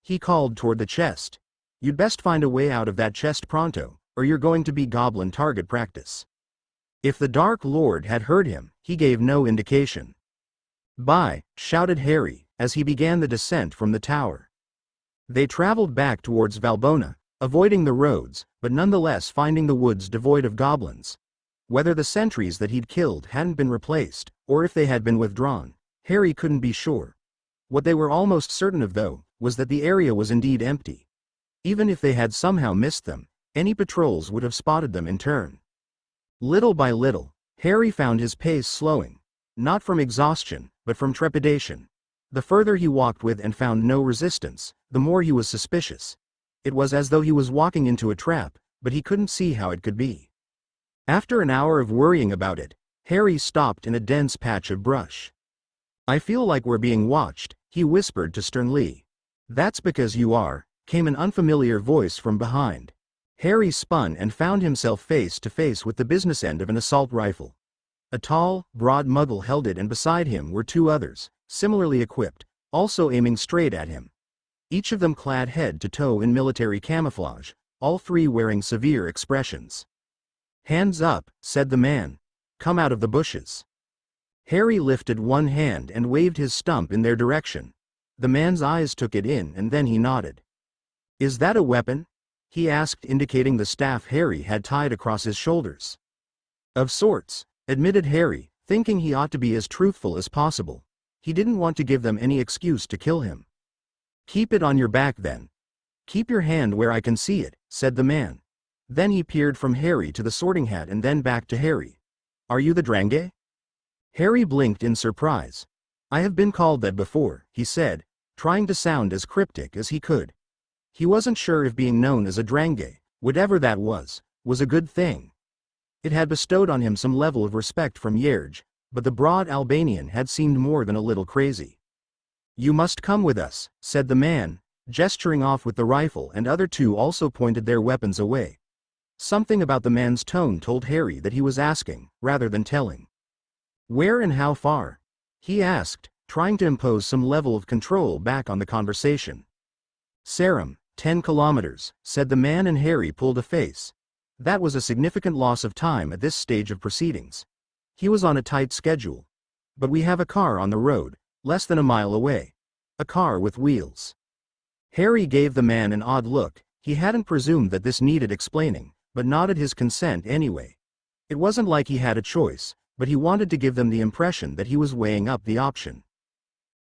He called toward the chest. You'd best find a way out of that chest pronto, or you're going to be goblin target practice. If the Dark Lord had heard him, he gave no indication. Bye, shouted Harry, as he began the descent from the tower. They traveled back towards Valbona, avoiding the roads, but nonetheless finding the woods devoid of goblins. Whether the sentries that he'd killed hadn't been replaced, or if they had been withdrawn, Harry couldn't be sure. What they were almost certain of, though, was that the area was indeed empty. Even if they had somehow missed them, any patrols would have spotted them in turn. Little by little, Harry found his pace slowing, not from exhaustion, but from trepidation. The further he walked with and found no resistance, the more he was suspicious. It was as though he was walking into a trap, but he couldn't see how it could be. After an hour of worrying about it, Harry stopped in a dense patch of brush. I feel like we're being watched, he whispered to Sternly. That's because you are, came an unfamiliar voice from behind. Harry spun and found himself face to face with the business end of an assault rifle. A tall, broad muggle held it and beside him were 2 others, similarly equipped, also aiming straight at him. Each of them clad head to toe in military camouflage, all 3 wearing severe expressions. Hands up, said the man. Come out of the bushes. Harry lifted one hand and waved his stump in their direction. The man's eyes took it in and then he nodded. Is that a weapon? He asked, indicating the staff Harry had tied across his shoulders. Of sorts, admitted Harry, thinking he ought to be as truthful as possible. He didn't want to give them any excuse to kill him. Keep it on your back then. Keep your hand where I can see it, said the man. Then he peered from Harry to the Sorting Hat and then back to Harry. Are you the Drange? Harry blinked in surprise. I have been called that before, he said, trying to sound as cryptic as he could. He wasn't sure if being known as a Drange, whatever that was a good thing. It had bestowed on him some level of respect from Yerge, but the broad Albanian had seemed more than a little crazy. You must come with us, said the man, gesturing off with the rifle, and other 2 also pointed their weapons away. Something about the man's tone told Harry that he was asking, rather than telling. Where and how far? He asked, trying to impose some level of control back on the conversation. Sarum, 10 kilometers, said the man, and Harry pulled a face. That was a significant loss of time at this stage of proceedings. He was on a tight schedule. But we have a car on the road, less than a mile away. A car with wheels. Harry gave the man an odd look. He hadn't presumed that this needed explaining, but nodded his consent anyway. It wasn't like he had a choice, but he wanted to give them the impression that he was weighing up the option.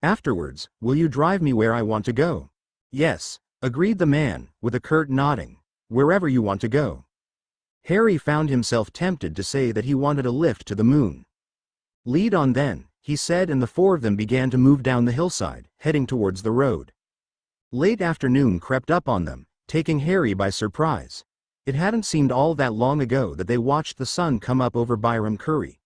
Afterwards, will you drive me where I want to go? Yes, agreed the man, with a curt nodding. Wherever you want to go. Harry found himself tempted to say that he wanted a lift to the moon. Lead on then, he said, and the four of them began to move down the hillside, heading towards the road. Late afternoon crept up on them, taking Harry by surprise. It hadn't seemed all that long ago that they watched the sun come up over Byram Curry.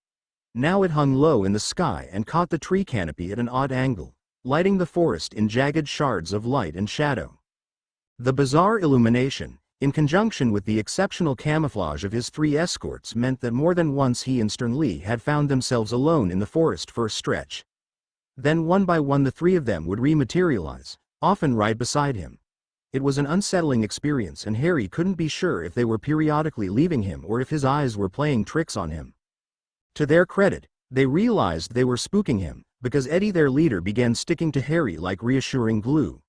Now it hung low in the sky and caught the tree canopy at an odd angle, lighting the forest in jagged shards of light and shadow. The bizarre illumination, in conjunction with the exceptional camouflage of his three escorts, meant that more than once he and Stern Lee had found themselves alone in the forest for a stretch. Then one by one the three of them would rematerialize, often right beside him. It was an unsettling experience, and Harry couldn't be sure if they were periodically leaving him or if his eyes were playing tricks on him. To their credit, they realized they were spooking him, because Eddie, their leader, began sticking to Harry like reassuring glue.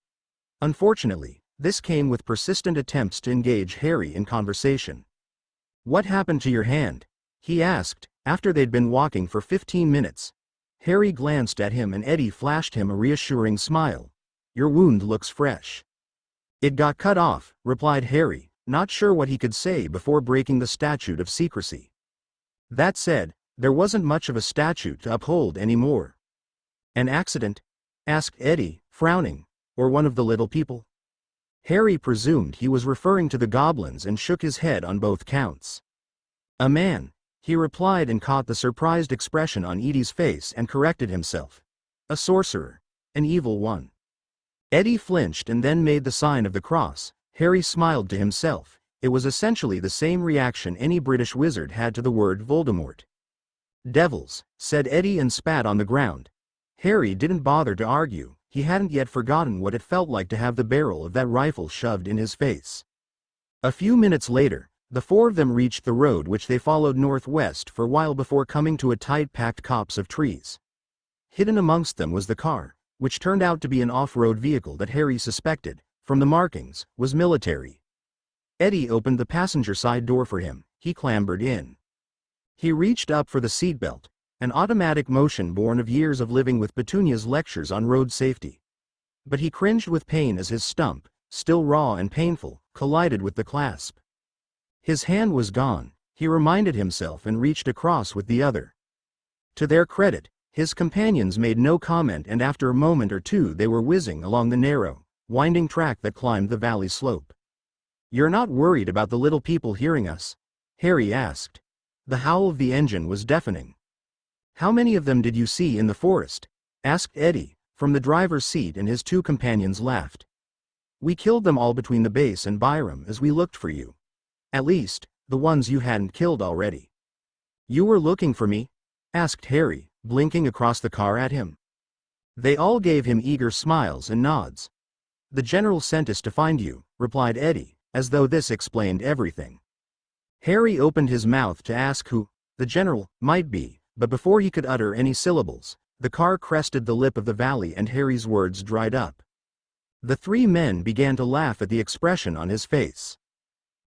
Unfortunately, this came with persistent attempts to engage Harry in conversation. "What happened to your hand?" he asked, after they'd been walking for 15 minutes. Harry glanced at him and Eddie flashed him a reassuring smile. "Your wound looks fresh." "It got cut off," replied Harry, not sure what he could say before breaking the statute of secrecy. That said, there wasn't much of a statute to uphold anymore. "An accident?" asked Eddie, frowning. "Or one of the little people?" Harry presumed he was referring to the goblins and shook his head on both counts. "A man," he replied, and caught the surprised expression on Edie's face and corrected himself. "A sorcerer. An evil one." Eddie flinched and then made the sign of the cross. Harry smiled to himself. It was essentially the same reaction any British wizard had to the word Voldemort. "Devils," said Eddie and spat on the ground. Harry didn't bother to argue. He hadn't yet forgotten what it felt like to have the barrel of that rifle shoved in his face. A few minutes later, the four of them reached the road, which they followed northwest for a while before coming to a tight-packed copse of trees. Hidden amongst them was the car, which turned out to be an off-road vehicle that Harry suspected, from the markings, was military. Eddie opened the passenger side door for him. He clambered in. He reached up for the seatbelt, an automatic motion born of years of living with Petunia's lectures on road safety. But he cringed with pain as his stump, still raw and painful, collided with the clasp. His hand was gone, he reminded himself, and reached across with the other. To their credit, his companions made no comment, and after a moment or two they were whizzing along the narrow, winding track that climbed the valley slope. "You're not worried about the little people hearing us?" Harry asked. The howl of the engine was deafening. "How many of them did you see in the forest?" asked Eddie, from the driver's seat, and his two companions laughed. "We killed them all between the base and Byram as we looked for you. At least, the ones you hadn't killed already." "You were looking for me?" asked Harry, blinking across the car at him. They all gave him eager smiles and nods. "The general sent us to find you," replied Eddie, as though this explained everything. Harry opened his mouth to ask who the general might be, but before he could utter any syllables, the car crested the lip of the valley and Harry's words dried up. The three men began to laugh at the expression on his face.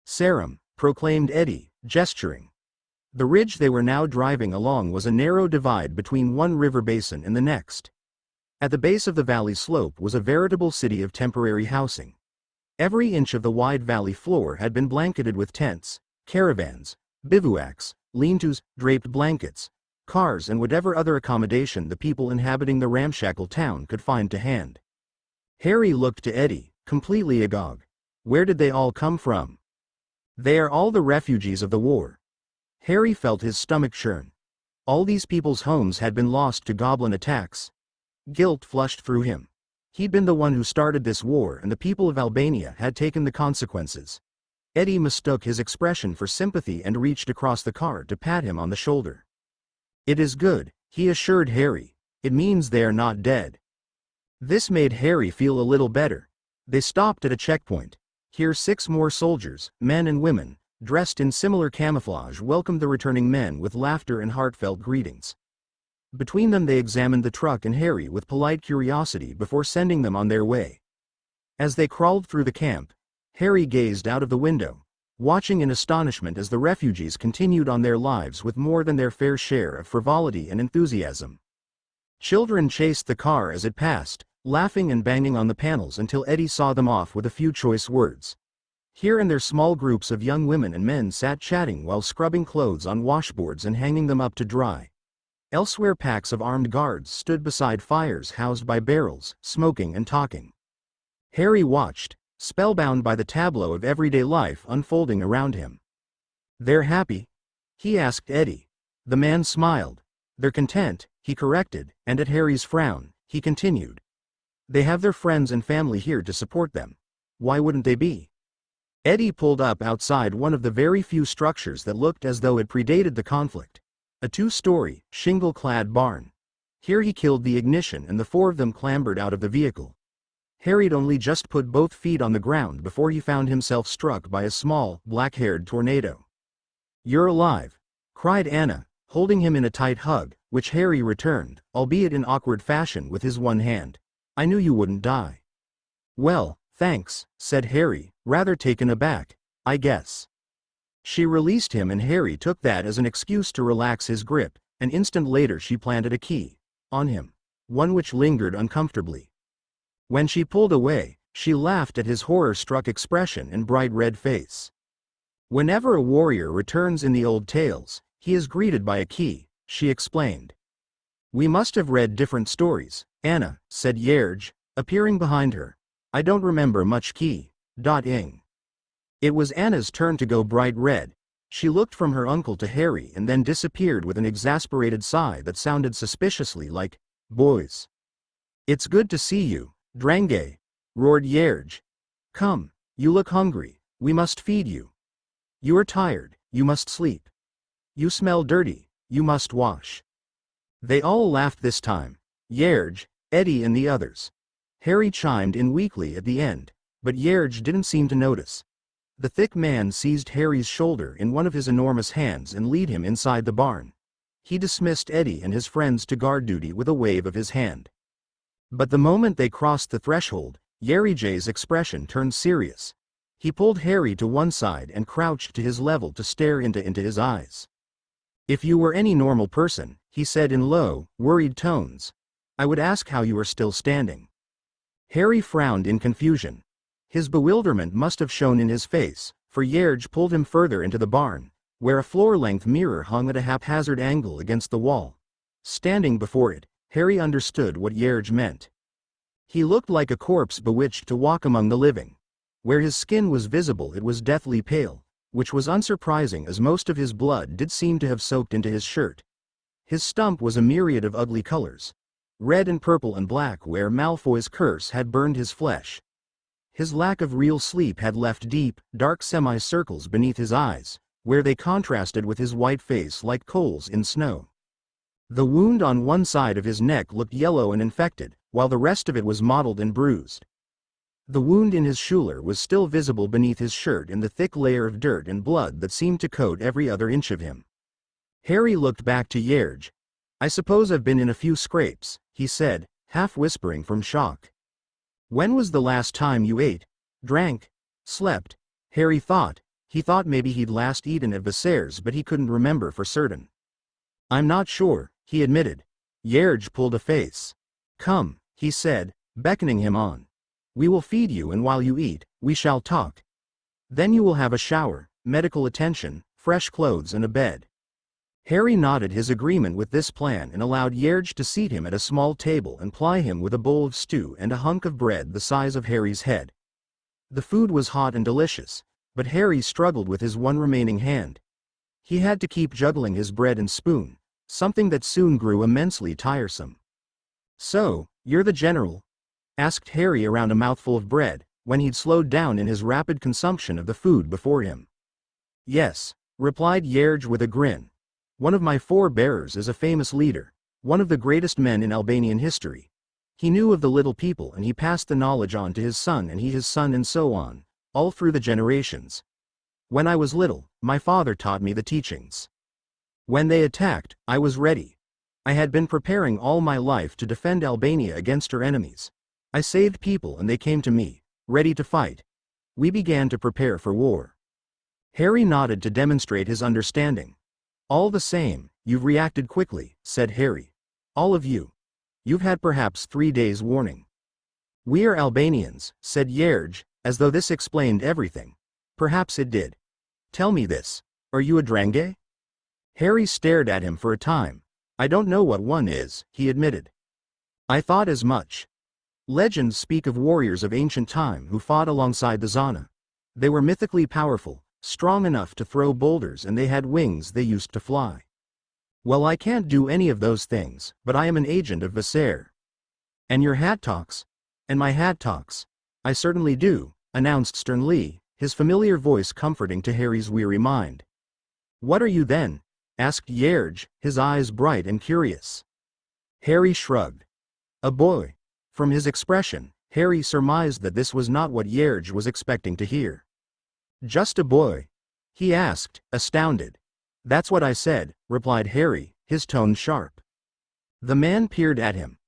"Sarum," proclaimed Eddie, gesturing. The ridge they were now driving along was a narrow divide between one river basin and the next. At the base of the valley slope was a veritable city of temporary housing. Every inch of the wide valley floor had been blanketed with tents, caravans, bivouacs, lean-tos, draped blankets, cars, and whatever other accommodation the people inhabiting the ramshackle town could find to hand. Harry looked to Eddie, completely agog. Where did they all come from? "They are all the refugees of the war." Harry felt his stomach churn. All these people's homes had been lost to goblin attacks. Guilt flushed through him. He'd been the one who started this war, and the people of Albania had taken the consequences. Eddie mistook his expression for sympathy and reached across the car to pat him on the shoulder. "It is good," he assured Harry. "It means they are not dead." This made Harry feel a little better. They stopped at a checkpoint. Here 6 more soldiers, men and women, dressed in similar camouflage, welcomed the returning men with laughter and heartfelt greetings. Between them they examined the truck and Harry with polite curiosity before sending them on their way. As they crawled through the camp, Harry gazed out of the window, watching in astonishment as the refugees continued on their lives with more than their fair share of frivolity and enthusiasm. Children chased the car as it passed, laughing and banging on the panels until Eddie saw them off with a few choice words. Here and there small groups of young women and men sat chatting while scrubbing clothes on washboards and hanging them up to dry. Elsewhere packs of armed guards stood beside fires housed by barrels, smoking and talking. Harry watched, spellbound by the tableau of everyday life unfolding around him. "They're happy?" he asked Eddie. The man smiled. "They're content," he corrected, and at Harry's frown, he continued. "They have their friends and family here to support them. Why wouldn't they be?" Eddie pulled up outside one of the very few structures that looked as though it predated the conflict. A 2-story, shingle-clad barn. Here he killed the ignition and the 4 of them clambered out of the vehicle. Harry'd only just put both feet on the ground before he found himself struck by a small, black-haired tornado. "You're alive!" cried Anna, holding him in a tight hug, which Harry returned, albeit in awkward fashion with his one hand. "I knew you wouldn't die." "Well, thanks," said Harry, rather taken aback, "I guess." She released him and Harry took that as an excuse to relax his grip. An instant later she planted a key on him, one which lingered uncomfortably. When she pulled away, she laughed at his horror-struck expression and bright red face. "Whenever a warrior returns in the old tales, he is greeted by a key," she explained. "We must have read different stories," Anna said Yerge, appearing behind her. "I don't remember much key. Ing." It was Anna's turn to go bright red. She looked from her uncle to Harry and then disappeared with an exasperated sigh that sounded suspiciously like, "Boys." "It's good to see you, Drange," roared Yerge. "Come, you look hungry, we must feed you. You are tired, you must sleep. You smell dirty, you must wash." They all laughed this time. Yerge, Eddie and the others. Harry chimed in weakly at the end, but Yerge didn't seem to notice. The thick man seized Harry's shoulder in one of his enormous hands and led him inside the barn. He dismissed Eddie and his friends to guard duty with a wave of his hand. But the moment they crossed the threshold, Yerge's expression turned serious. He pulled Harry to one side and crouched to his level to stare into his eyes. "If you were any normal person," he said in low, worried tones, "I would ask how you are still standing." Harry frowned in confusion. His bewilderment must have shown in his face, for Yerge pulled him further into the barn, where a floor-length mirror hung at a haphazard angle against the wall. Standing before it, Harry understood what Yerge meant. He looked like a corpse bewitched to walk among the living. Where his skin was visible it was deathly pale, which was unsurprising as most of his blood did seem to have soaked into his shirt. His stump was a myriad of ugly colors. Red and purple and black where Malfoy's curse had burned his flesh. His lack of real sleep had left deep, dark semicircles beneath his eyes, where they contrasted with his white face like coals in snow. The wound on one side of his neck looked yellow and infected, while the rest of it was mottled and bruised. The wound in his shoulder was still visible beneath his shirt in the thick layer of dirt and blood that seemed to coat every other inch of him. Harry looked back to Yerge. "I suppose I've been in a few scrapes," he said, half whispering from shock. "When was the last time you ate, drank, slept?" Harry thought. He thought maybe he'd last eaten at Viserys, but he couldn't remember for certain. "I'm not sure," he admitted. Yerge pulled a face. "Come," he said, beckoning him on. "We will feed you, and while you eat, we shall talk. Then you will have a shower, medical attention, fresh clothes and a bed." Harry nodded his agreement with this plan and allowed Yerge to seat him at a small table and ply him with a bowl of stew and a hunk of bread the size of Harry's head. The food was hot and delicious, but Harry struggled with his one remaining hand. He had to keep juggling his bread and spoon, something that soon grew immensely tiresome. "So, you're the general?" asked Harry around a mouthful of bread, when he'd slowed down in his rapid consumption of the food before him. "Yes," replied Yerge with a grin. "One of my forebearers is a famous leader, one of the greatest men in Albanian history. He knew of the little people and he passed the knowledge on to his son and he his son and so on, all through the generations. When I was little, my father taught me the teachings. When they attacked, I was ready. I had been preparing all my life to defend Albania against her enemies. I saved people and they came to me, ready to fight. We began to prepare for war. Harry nodded to demonstrate his understanding. All the same, you've reacted quickly, said Harry. All of you. You've had perhaps 3 days' warning. We are Albanians, said Gjergj, as though this explained everything. Perhaps it did. Tell me this. Are you a Drangey? Harry stared at him for a time. I don't know what one is, he admitted. I thought as much. Legends speak of warriors of ancient time who fought alongside the Zana. They were mythically powerful, strong enough to throw boulders, and they had wings they used to fly. Well, I can't do any of those things, but I am an agent of Visser. And your hat talks? And my hat talks. I certainly do, announced sternly, his familiar voice comforting to Harry's weary mind. What are you then? Asked Gjergj, his eyes bright and curious. Harry shrugged. A boy. From his expression, Harry surmised that this was not what Gjergj was expecting to hear. Just a boy? He asked, astounded. That's what I said, replied Harry, his tone sharp. The man peered at him.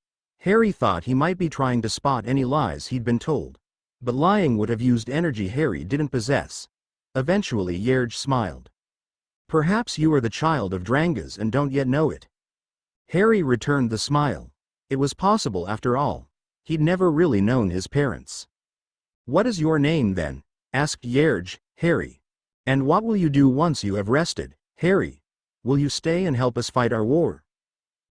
Harry thought he might be trying to spot any lies he'd been told. But lying would have used energy Harry didn't possess. Eventually Gjergj smiled. Perhaps you are the child of Drangas and don't yet know it. Harry returned the smile. It was possible after all. He'd never really known his parents. What is your name then? Asked Gjergj, Harry. And what will you do once you have rested, Harry? Will you stay and help us fight our war?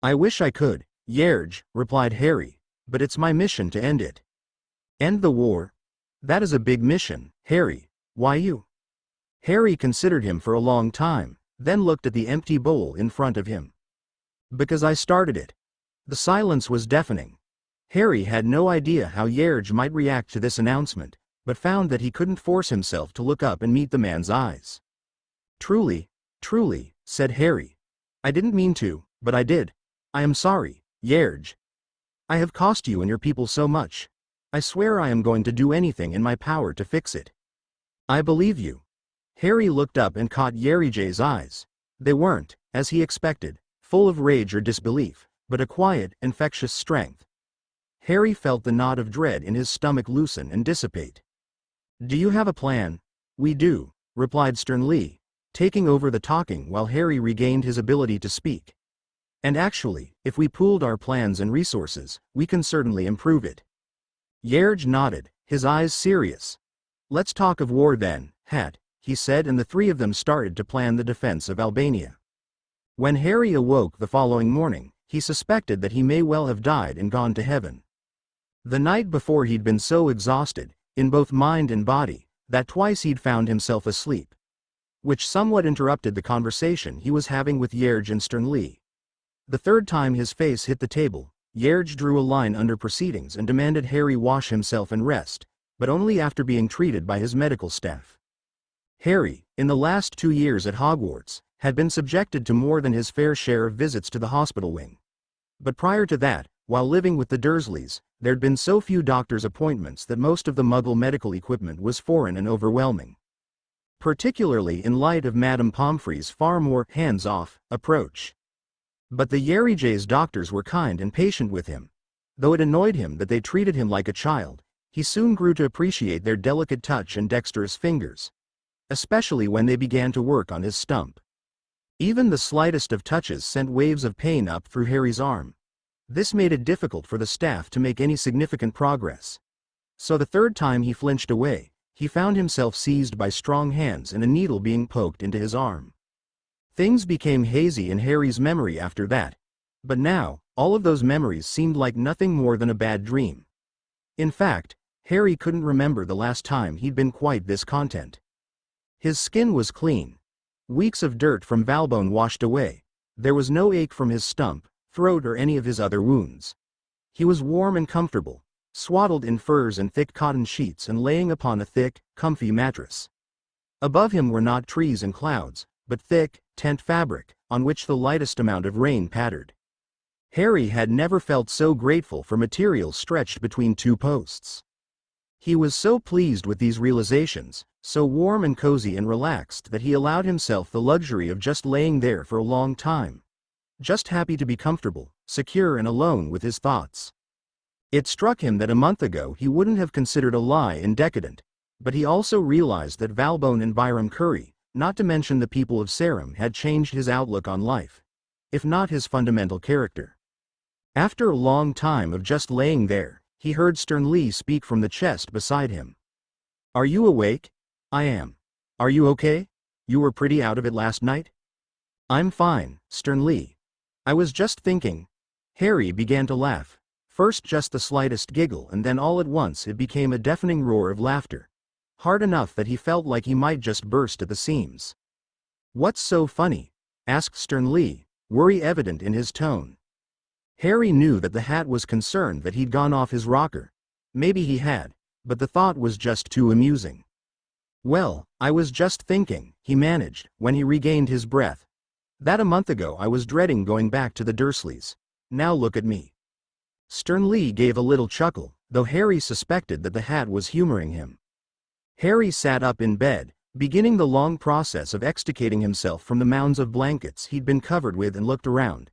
I wish I could, Gjergj, replied Harry, but it's my mission to end it. End the war? That is a big mission, Harry. Why you? Harry considered him for a long time, then looked at the empty bowl in front of him. Because I started it. The silence was deafening. Harry had no idea how Gjergj might react to this announcement, but found that he couldn't force himself to look up and meet the man's eyes. Truly, said Harry. I didn't mean to, but I did. I am sorry, Gjergj. I have cost you and your people so much. I swear I am going to do anything in my power to fix it. I believe you. Harry looked up and caught Gjergj's eyes. They weren't, as he expected, full of rage or disbelief, but a quiet, infectious strength. Harry felt the knot of dread in his stomach loosen and dissipate. Do you have a plan? We do, replied sternly, taking over the talking while Harry regained his ability to speak. And actually, if we pooled our plans and resources, we can certainly improve it. Gjergj nodded, his eyes serious. Let's talk of war then, Hat, he said, and the three of them started to plan the defense of Albania. When Harry awoke the following morning, he suspected that he may well have died and gone to heaven. The night before he'd been so exhausted, in both mind and body, that twice he'd found himself asleep. Which somewhat interrupted the conversation he was having with Gjergj and sternly. The third time his face hit the table, Gjergj drew a line under proceedings and demanded Harry wash himself and rest, but only after being treated by his medical staff. Harry, in the last 2 years at Hogwarts, had been subjected to more than his fair share of visits to the hospital wing. But prior to that, while living with the Dursleys, there'd been so few doctor's appointments that most of the Muggle medical equipment was foreign and overwhelming. Particularly in light of Madame Pomfrey's far more hands-off approach. But the Gjergj's doctors were kind and patient with him. Though it annoyed him that they treated him like a child, he soon grew to appreciate their delicate touch and dexterous fingers. Especially when they began to work on his stump. Even the slightest of touches sent waves of pain up through Harry's arm. This made it difficult for the staff to make any significant progress. So the third time he flinched away, he found himself seized by strong hands and a needle being poked into his arm. Things became hazy in Harry's memory after that. But now, all of those memories seemed like nothing more than a bad dream. In fact, Harry couldn't remember the last time he'd been quite this content. His skin was clean. Weeks of dirt from Valbonne washed away. There was no ache from his stump, throat or any of his other wounds. He was warm and comfortable, swaddled in furs and thick cotton sheets and laying upon a thick, comfy mattress. Above him were not trees and clouds, but thick, tent fabric, on which the lightest amount of rain pattered. Harry had never felt so grateful for material stretched between two posts. He was so pleased with these realizations, so warm and cozy and relaxed, that he allowed himself the luxury of just laying there for a long time. Just happy to be comfortable, secure and alone with his thoughts. It struck him that a month ago he wouldn't have considered a lie indecadent, but he also realized that Valbone and Byram Curry, not to mention the people of Sarum, had changed his outlook on life, if not his fundamental character. After a long time of just laying there, he heard Stern Lee speak from the chest beside him. "Are you awake?" "I am." "Are you okay? You were pretty out of it last night?" "I'm fine, Stern Lee. I was just thinking." Harry began to laugh. First just the slightest giggle, and then all at once it became a deafening roar of laughter. Hard enough that he felt like he might just burst at the seams. "What's so funny?" asked Stern Lee, worry evident in his tone. Harry knew that the Hat was concerned that he'd gone off his rocker. Maybe he had, but the thought was just too amusing. "Well, I was just thinking," he managed, when he regained his breath, "that a month ago I was dreading going back to the Dursleys. Now look at me." Stern Lee gave a little chuckle, though Harry suspected that the Hat was humoring him. Harry sat up in bed, beginning the long process of extricating himself from the mounds of blankets he'd been covered with, and looked around.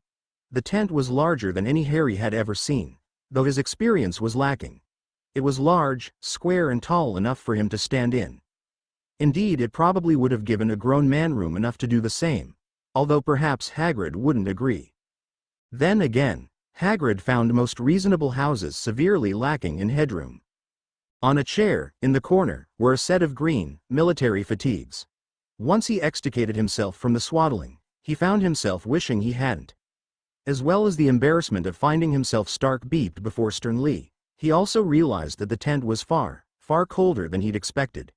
The tent was larger than any Harry had ever seen, though his experience was lacking. It was large, square and tall enough for him to stand in. Indeed, it probably would have given a grown man room enough to do the same, although perhaps Hagrid wouldn't agree. Then again, Hagrid found most reasonable houses severely lacking in headroom. On a chair, in the corner, were a set of green, military fatigues. Once he extricated himself from the swaddling, he found himself wishing he hadn't. As well as the embarrassment of finding himself stark beeped before Stern Lee, he also realized that the tent was far, far colder than he'd expected.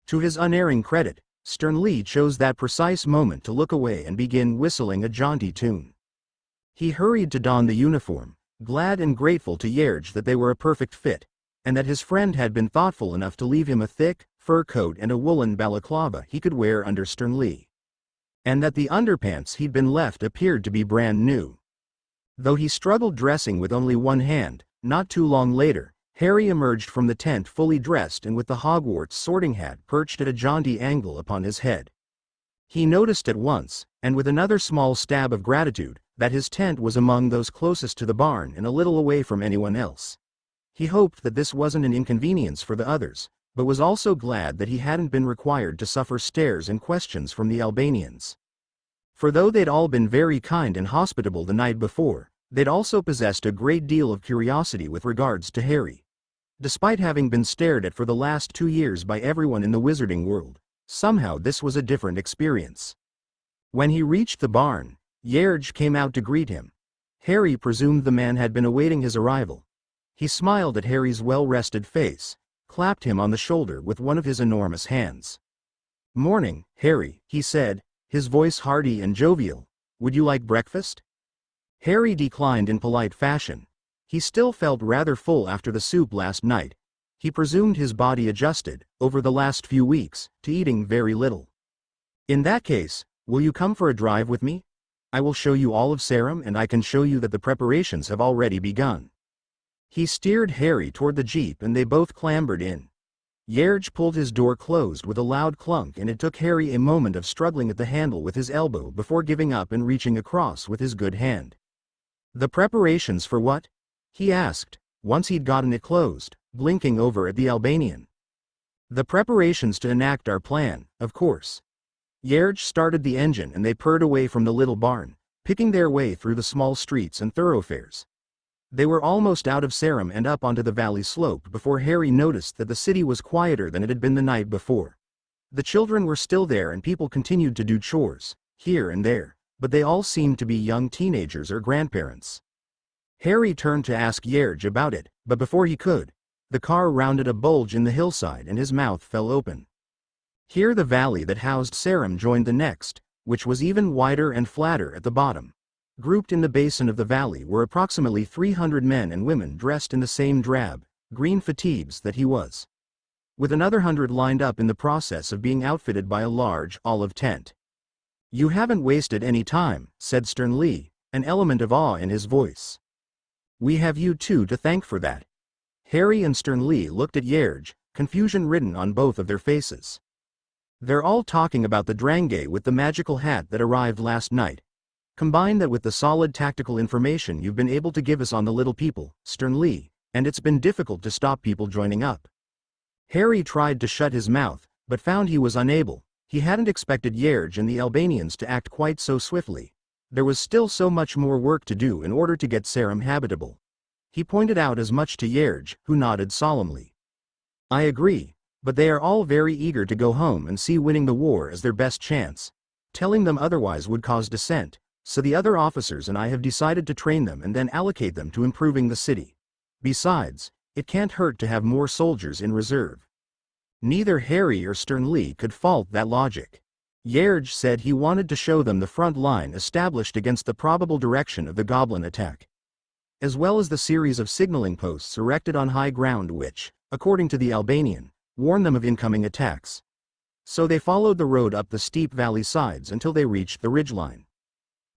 To his unerring credit, Stern Lee chose that precise moment to look away and begin whistling a jaunty tune. He hurried to don the uniform, glad and grateful to Yerge that they were a perfect fit, and that his friend had been thoughtful enough to leave him a thick, fur coat and a woolen balaclava he could wear under Stern Lee. And that the underpants he'd been left appeared to be brand new. Though he struggled dressing with only one hand, not too long later, Harry emerged from the tent fully dressed and with the Hogwarts sorting hat perched at a jaunty angle upon his head. He noticed at once, and with another small stab of gratitude, that his tent was among those closest to the barn and a little away from anyone else. He hoped that this wasn't an inconvenience for the others, but was also glad that he hadn't been required to suffer stares and questions from the Albanians. For though they'd all been very kind and hospitable the night before, they'd also possessed a great deal of curiosity with regards to Harry. Despite having been stared at for the last 2 years by everyone in the wizarding world, somehow this was a different experience. When he reached the barn, Yerge came out to greet him. Harry presumed the man had been awaiting his arrival. He smiled at Harry's well-rested face, clapped him on the shoulder with one of his enormous hands. "Morning, Harry," he said, his voice hearty and jovial. "Would you like breakfast?" Harry declined in polite fashion. He still felt rather full after the soup last night. He presumed his body adjusted, over the last few weeks, to eating very little. "In that case, will you come for a drive with me? I will show you all of Sarum, and I can show you that the preparations have already begun." He steered Harry toward the jeep and they both clambered in. Yerge pulled his door closed with a loud clunk, and it took Harry a moment of struggling at the handle with his elbow before giving up and reaching across with his good hand. "The preparations for what?" he asked, once he'd gotten it closed, blinking over at the Albanian. "The preparations to enact our plan, of course." Yerge started the engine and they purred away from the little barn, picking their way through the small streets and thoroughfares. They were almost out of Sarum and up onto the valley slope before Harry noticed that the city was quieter than it had been the night before. The children were still there and people continued to do chores, here and there, but they all seemed to be young teenagers or grandparents. Harry turned to ask Yerge about it, but before he could, the car rounded a bulge in the hillside and his mouth fell open. Here the valley that housed Sarum joined the next, which was even wider and flatter at the bottom. Grouped in the basin of the valley were approximately 300 men and women dressed in the same drab, green fatigues that he was, with another 100 lined up in the process of being outfitted by a large, olive tent. "You haven't wasted any time," said Stern Lee, an element of awe in his voice. "We have you two to thank for that." Harry and Stern Lee looked at Yerge, confusion written on both of their faces. "They're all talking about the Drangei with the magical hat that arrived last night. Combine that with the solid tactical information you've been able to give us on the little people, Stern Lee, and it's been difficult to stop people joining up." Harry tried to shut his mouth, but found he was unable. He hadn't expected Yerge and the Albanians to act quite so swiftly. There was still so much more work to do in order to get Sarum habitable. He pointed out as much to Yerge, who nodded solemnly. "I agree, but they are all very eager to go home and see winning the war as their best chance. Telling them otherwise would cause dissent, so the other officers and I have decided to train them and then allocate them to improving the city. Besides, it can't hurt to have more soldiers in reserve." Neither Harry or Stern Lee could fault that logic. Yerge said he wanted to show them the front line established against the probable direction of the goblin attack, as well as the series of signaling posts erected on high ground which, according to the Albanian, warned them of incoming attacks. So they followed the road up the steep valley sides until they reached the ridgeline.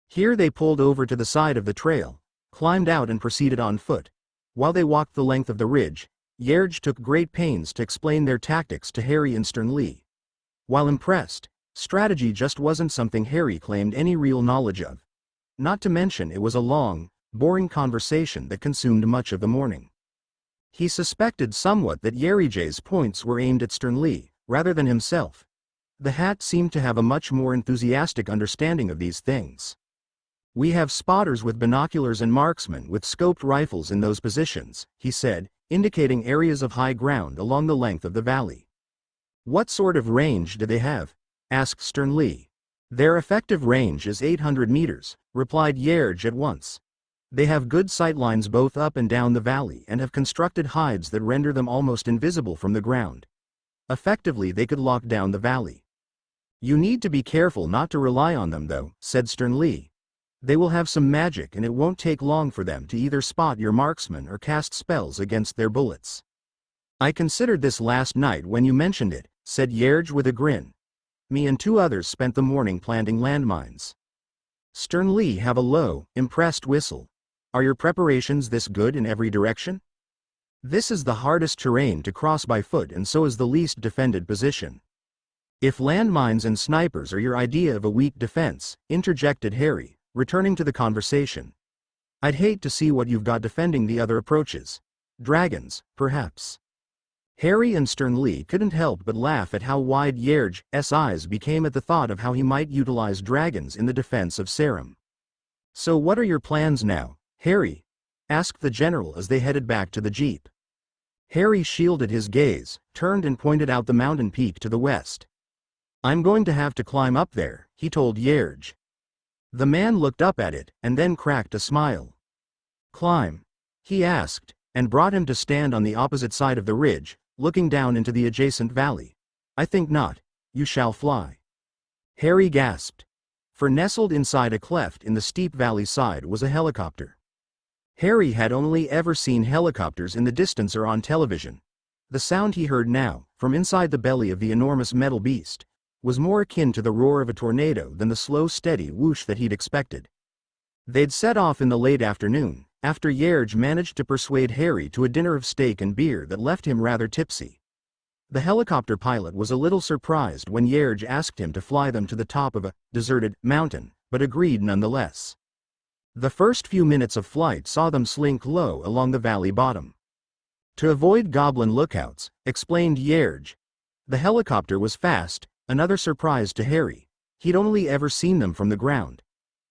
Here they pulled over to the side of the trail, climbed out and proceeded on foot. While they walked the length of the ridge, Yerge took great pains to explain their tactics to Harry and Stern Lee. While impressed, strategy just wasn't something Harry claimed any real knowledge of. Not to mention it was a long, boring conversation that consumed much of the morning. He suspected somewhat that Yerge's points were aimed at Stern Lee, rather than himself. The hat seemed to have a much more enthusiastic understanding of these things. "We have spotters with binoculars and marksmen with scoped rifles in those positions," he said, indicating areas of high ground along the length of the valley. "What sort of range do they have?" asked Stern Lee. "Their effective range is 800 meters, replied Yerge at once. "They have good sight lines both up and down the valley and have constructed hides that render them almost invisible from the ground. Effectively they could lock down the valley." "You need to be careful not to rely on them though," said Stern Lee. "They will have some magic and it won't take long for them to either spot your marksmen or cast spells against their bullets." "I considered this last night when you mentioned it," said Yerge with a grin. "Me and two others spent the morning planting landmines." Stern Lee have a low, impressed whistle. "Are your preparations this good in every direction?" "This is the hardest terrain to cross by foot and so is the least defended position." "If landmines and snipers are your idea of a weak defense," interjected Harry, returning to the conversation, "I'd hate to see what you've got defending the other approaches. Dragons, perhaps." Harry and Stern Lee couldn't help but laugh at how wide Yerge's eyes became at the thought of how he might utilize dragons in the defense of Sarum. "So what are your plans now, Harry?" asked the general as they headed back to the jeep. Harry shielded his gaze, turned and pointed out the mountain peak to the west. "I'm going to have to climb up there," he told Yerge. The man looked up at it, and then cracked a smile. "Climb?" he asked, and brought him to stand on the opposite side of the ridge, looking down into the adjacent valley. "I think not. You shall fly." Harry gasped. For nestled inside a cleft in the steep valley side was a helicopter. Harry had only ever seen helicopters in the distance or on television. The sound he heard now, from inside the belly of the enormous metal beast, was more akin to the roar of a tornado than the slow steady whoosh that he'd expected. They'd set off in the late afternoon, after Yerge managed to persuade Harry to a dinner of steak and beer that left him rather tipsy. The helicopter pilot was a little surprised when Yerge asked him to fly them to the top of a deserted mountain, but agreed nonetheless. The first few minutes of flight saw them slink low along the valley bottom. "To avoid goblin lookouts," explained Yerge. The helicopter was fast, another surprise to Harry. He'd only ever seen them from the ground.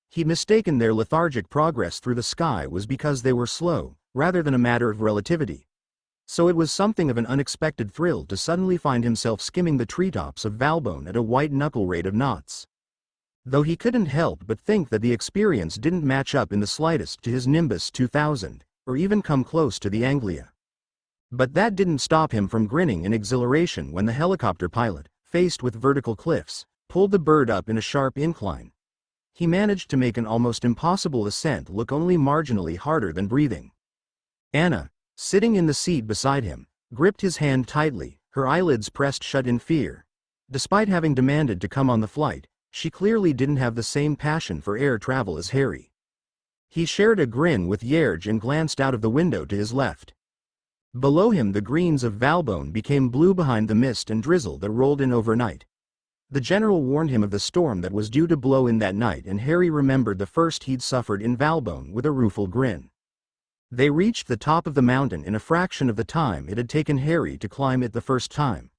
He'd mistaken their lethargic progress through the sky was because they were slow, rather than a matter of relativity. So it was something of an unexpected thrill to suddenly find himself skimming the treetops of Valbonne at a white-knuckle rate of knots. Though he couldn't help but think that the experience didn't match up in the slightest to his Nimbus 2000, or even come close to the Anglia. But that didn't stop him from grinning in exhilaration when the helicopter pilot, faced with vertical cliffs, pulled the bird up in a sharp incline. He managed to make an almost impossible ascent look only marginally harder than breathing. Anna, sitting in the seat beside him, gripped his hand tightly, her eyelids pressed shut in fear. Despite having demanded to come on the flight, she clearly didn't have the same passion for air travel as Harry. He shared a grin with Yerge and glanced out of the window to his left. Below him the greens of Valbonne became blue behind the mist and drizzle that rolled in overnight. The general warned him of the storm that was due to blow in that night, and Harry remembered the first he'd suffered in Valbonne with a rueful grin. They reached the top of the mountain in a fraction of the time it had taken Harry to climb it the first time.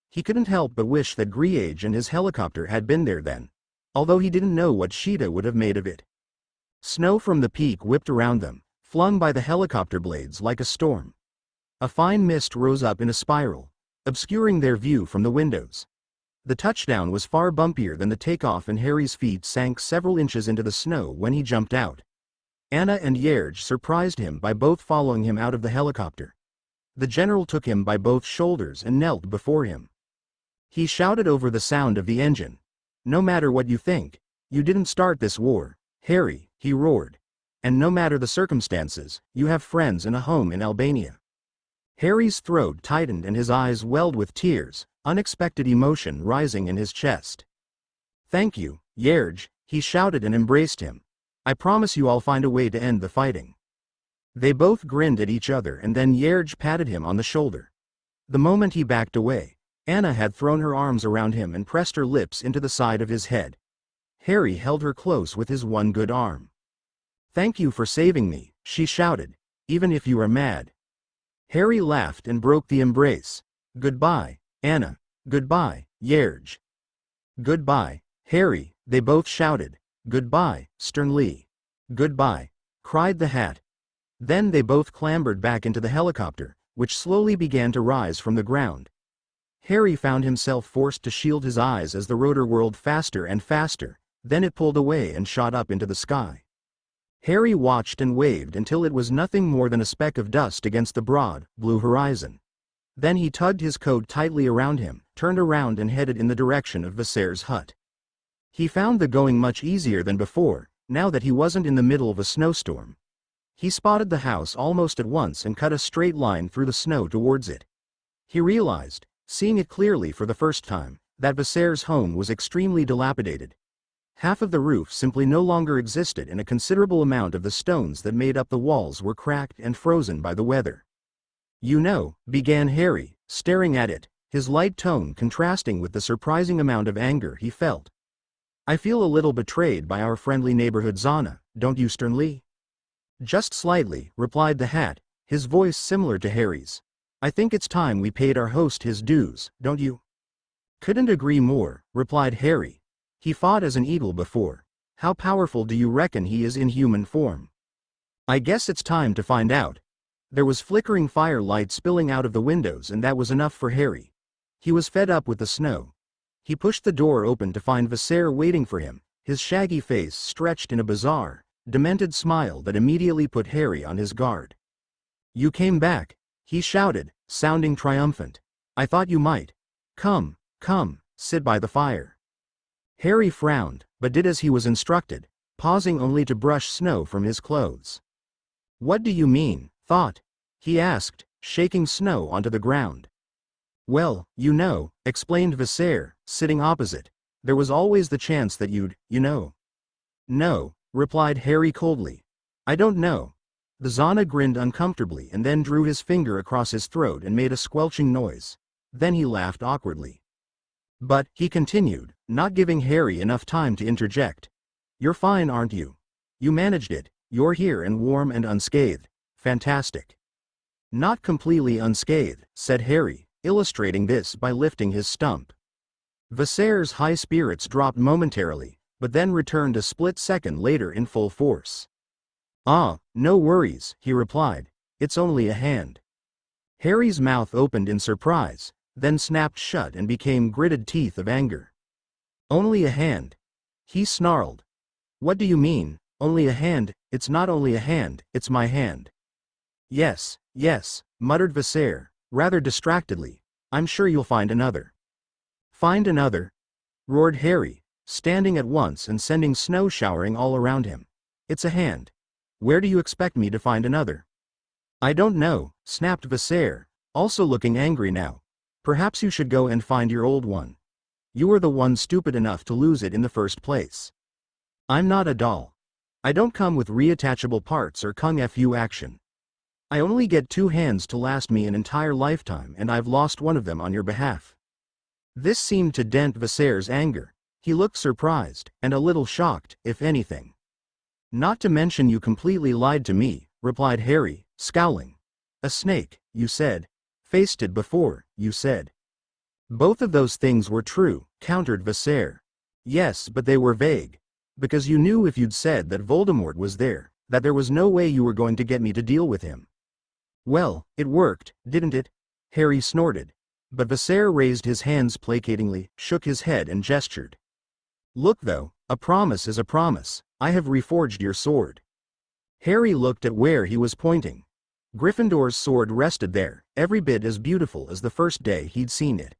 He couldn't help but wish that Griege and his helicopter had been there then, although he didn't know what Sheeta would have made of it. Snow from the peak whipped around them, flung by the helicopter blades like a storm. A fine mist rose up in a spiral, obscuring their view from the windows. The touchdown was far bumpier than the takeoff, and Harry's feet sank several inches into the snow when he jumped out. Anna and Yerge surprised him by both following him out of the helicopter. The general took him by both shoulders and knelt before him. He shouted over the sound of the engine. "No matter what you think, you didn't start this war, Harry," he roared. "And no matter the circumstances, you have friends and a home in Albania." Harry's throat tightened and his eyes welled with tears, unexpected emotion rising in his chest. "Thank you, Yerge," he shouted and embraced him. "I promise you I'll find a way to end the fighting." They both grinned at each other, and then Yerge patted him on the shoulder. The moment he backed away, Anna had thrown her arms around him and pressed her lips into the side of his head. Harry held her close with his one good arm. "Thank you for saving me," she shouted, "even if you are mad." Harry laughed and broke the embrace. "Goodbye, Anna. Goodbye, Yerge." "Goodbye, Harry," they both shouted. "Goodbye, Sternly." "Goodbye," cried the Hat. Then they both clambered back into the helicopter, which slowly began to rise from the ground. Harry found himself forced to shield his eyes as the rotor whirled faster and faster, then it pulled away and shot up into the sky. Harry watched and waved until it was nothing more than a speck of dust against the broad, blue horizon. Then he tugged his coat tightly around him, turned around and headed in the direction of Vassar's hut. He found the going much easier than before, now that he wasn't in the middle of a snowstorm. He spotted the house almost at once and cut a straight line through the snow towards it. He realized, seeing it clearly for the first time, that Vassar's home was extremely dilapidated. Half of the roof simply no longer existed, and a considerable amount of the stones that made up the walls were cracked and frozen by the weather. "You know," began Harry, staring at it, his light tone contrasting with the surprising amount of anger he felt. "I feel a little betrayed by our friendly neighborhood Zana, don't you, Sternly?" "Just slightly," replied the Hat, his voice similar to Harry's. "I think it's time we paid our host his dues, don't you?" "Couldn't agree more," replied Harry. "He fought as an eagle before. How powerful do you reckon he is in human form?" "I guess it's time to find out." There was flickering firelight spilling out of the windows, and that was enough for Harry. He was fed up with the snow. He pushed the door open to find Vassar waiting for him, his shaggy face stretched in a bizarre, demented smile that immediately put Harry on his guard. "You came back," he shouted, sounding triumphant. "I thought you might. Come, sit by the fire." Harry frowned, but did as he was instructed, pausing only to brush snow from his clothes. "What do you mean, thought?" he asked, shaking snow onto the ground. "Well, you know," explained Vassar, sitting opposite. "There was always the chance that you'd, you know." "No," replied Harry coldly. "I don't know." The Zana grinned uncomfortably and then drew his finger across his throat and made a squelching noise. Then he laughed awkwardly. "But," he continued, not giving Harry enough time to interject, "you're fine, aren't you? You managed it, you're here and warm and unscathed. Fantastic." "Not completely unscathed," said Harry, illustrating this by lifting his stump. Vassar's high spirits dropped momentarily, but then returned a split second later in full force. "Ah, no worries," he replied. "It's only a hand." Harry's mouth opened in surprise, then snapped shut and became gritted teeth of anger. "Only a hand?" he snarled. "What do you mean, only a hand? It's not only a hand, it's my hand." Yes, muttered Vassar, rather distractedly. "I'm sure you'll find another." "Find another?" roared Harry, standing at once and sending snow showering all around him. "It's a hand. Where do you expect me to find another?" "I don't know," snapped Vassar, also looking angry now. "Perhaps you should go and find your old one. You were the one stupid enough to lose it in the first place." "I'm not a doll. I don't come with reattachable parts or kung fu action. I only get 2 hands to last me an entire lifetime, and I've lost one of them on your behalf. This seemed to dent Viserys' anger. He looked surprised, and a little shocked, if anything. Not to mention you completely lied to me, replied Harry, scowling. A snake, you said. Faced it before, you said. Both of those things were true, countered Viserys. Yes, but they were vague. Because you knew if you'd said that Voldemort was there, that there was no way you were going to get me to deal with him. Well, it worked, didn't it? Harry snorted. But Viserys raised his hands placatingly, shook his head and gestured. Look though, a promise is a promise. I have reforged your sword. Harry looked at where he was pointing. Gryffindor's sword rested there, every bit as beautiful as the first day he'd seen it.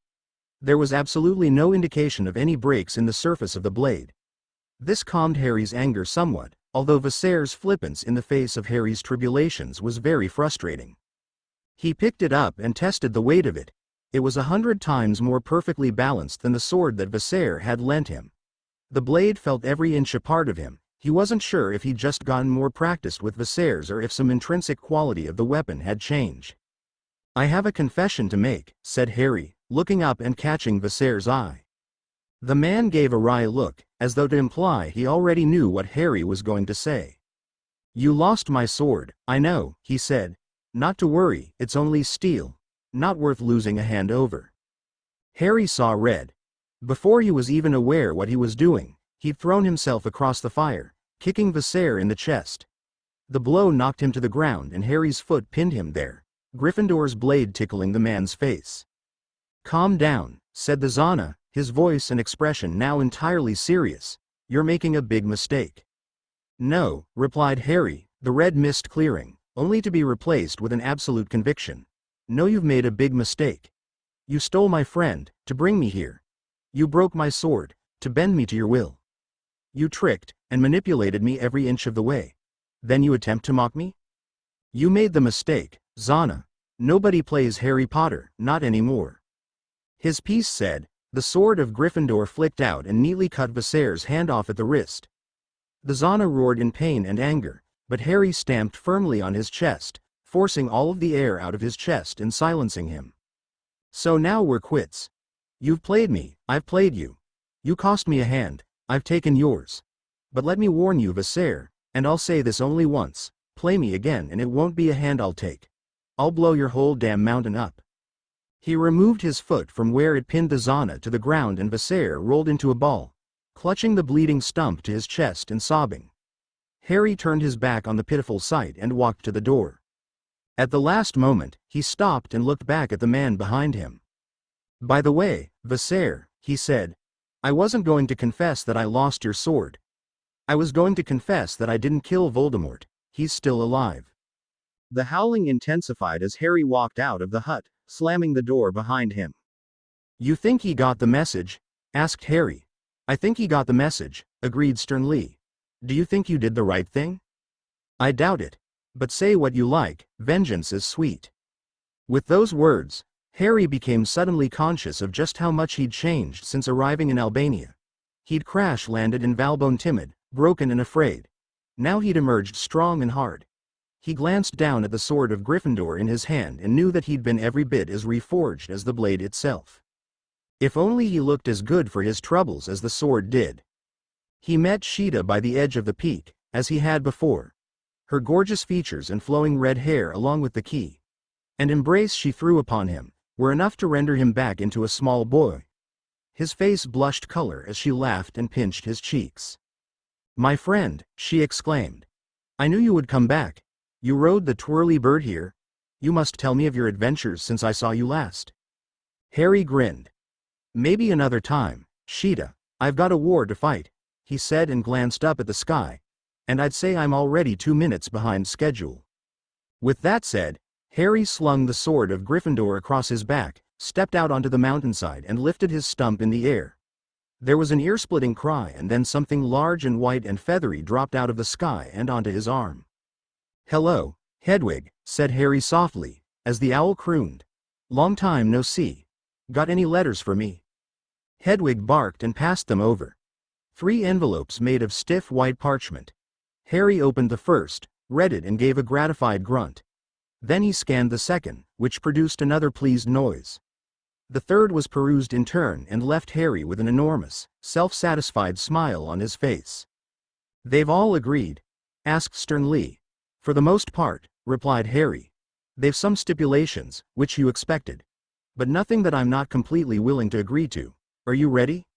There was absolutely no indication of any breaks in the surface of the blade. This calmed Harry's anger somewhat, although Viserys' flippance in the face of Harry's tribulations was very frustrating. He picked it up and tested the weight of it. It was 100 times more perfectly balanced than the sword that Viserys had lent him. The blade felt every inch a part of him. He wasn't sure if he'd just gotten more practiced with Viserys or if some intrinsic quality of the weapon had changed. I have a confession to make, said Harry, looking up and catching Viserys' eye. The man gave a wry look, as though to imply he already knew what Harry was going to say. You lost my sword, I know, he said. Not to worry, it's only steel. Not worth losing a hand over. Harry saw red. Before he was even aware what he was doing, he'd thrown himself across the fire, kicking Viserys in the chest. The blow knocked him to the ground and Harry's foot pinned him there, Gryffindor's blade tickling the man's face. Calm down, said the Zana, his voice and expression now entirely serious. You're making a big mistake. No, replied Harry, the red mist clearing, only to be replaced with an absolute conviction. No, you've made a big mistake. You stole my friend, to bring me here. You broke my sword, to bend me to your will. You tricked and manipulated me every inch of the way. Then you attempt to mock me? You made the mistake, Zana. Nobody plays Harry Potter, not anymore. His piece said. The sword of Gryffindor flicked out and neatly cut Viserys' hand off at the wrist. The Zana roared in pain and anger, but Harry stamped firmly on his chest, forcing all of the air out of his chest and silencing him. So now we're quits. You've played me, I've played you. You cost me a hand, I've taken yours. But let me warn you, Viserys, and I'll say this only once, play me again and it won't be a hand I'll take. I'll blow your whole damn mountain up. He removed his foot from where it pinned the Zana to the ground and Viserys rolled into a ball, clutching the bleeding stump to his chest and sobbing. Harry turned his back on the pitiful sight and walked to the door. At the last moment, he stopped and looked back at the man behind him. By the way, Viserys, he said, I wasn't going to confess that I lost your sword. I was going to confess that I didn't kill Voldemort. He's still alive. The howling intensified as Harry walked out of the hut, slamming the door behind him. You think he got the message? Asked Harry. I think he got the message, agreed Stern Lee. Do you think you did the right thing? I doubt it. But say what you like, vengeance is sweet. With those words, Harry became suddenly conscious of just how much he'd changed since arriving in Albania. He'd crash-landed in Valbonne timid, broken and afraid. Now he'd emerged strong and hard. He glanced down at the sword of Gryffindor in his hand and knew that he'd been every bit as reforged as the blade itself. If only he looked as good for his troubles as the sword did. He met Sheeta by the edge of the peak, as he had before. Her gorgeous features and flowing red hair along with the key and embrace she threw upon him were enough to render him back into a small boy. His face blushed color as she laughed and pinched his cheeks. My friend, she exclaimed. I knew you would come back. You rode the twirly bird here. You must tell me of your adventures since I saw you last. Harry grinned. Maybe another time, Sheeta. I've got a war to fight, he said and glanced up at the sky. And I'd say I'm already 2 minutes behind schedule. With that said, Harry slung the sword of Gryffindor across his back, stepped out onto the mountainside and lifted his stump in the air. There was an ear-splitting cry and then something large and white and feathery dropped out of the sky and onto his arm. Hello, Hedwig, said Harry softly, as the owl crooned. Long time no see. Got any letters for me? Hedwig barked and passed them over. 3 envelopes made of stiff white parchment. Harry opened the first, read it and gave a gratified grunt. Then he scanned the second, which produced another pleased noise. The third was perused in turn and left Harry with an enormous, self-satisfied smile on his face. "They've all agreed?" asked Sternly. "For the most part," replied Harry. "They've some stipulations, which you expected. But nothing that I'm not completely willing to agree to. Are you ready?"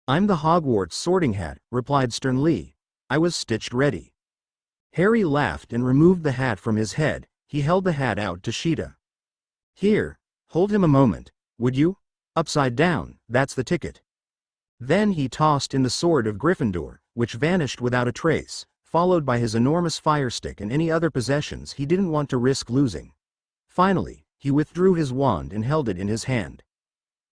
"I'm the Hogwarts Sorting Hat," replied Sternly. "I was stitched ready." Harry laughed and removed the hat from his head. He held the hat out to Sheeta. "Here, hold him a moment, would you? Upside down, that's the ticket." Then he tossed in the sword of Gryffindor, which vanished without a trace, followed by his enormous firestick and any other possessions he didn't want to risk losing. Finally, he withdrew his wand and held it in his hand.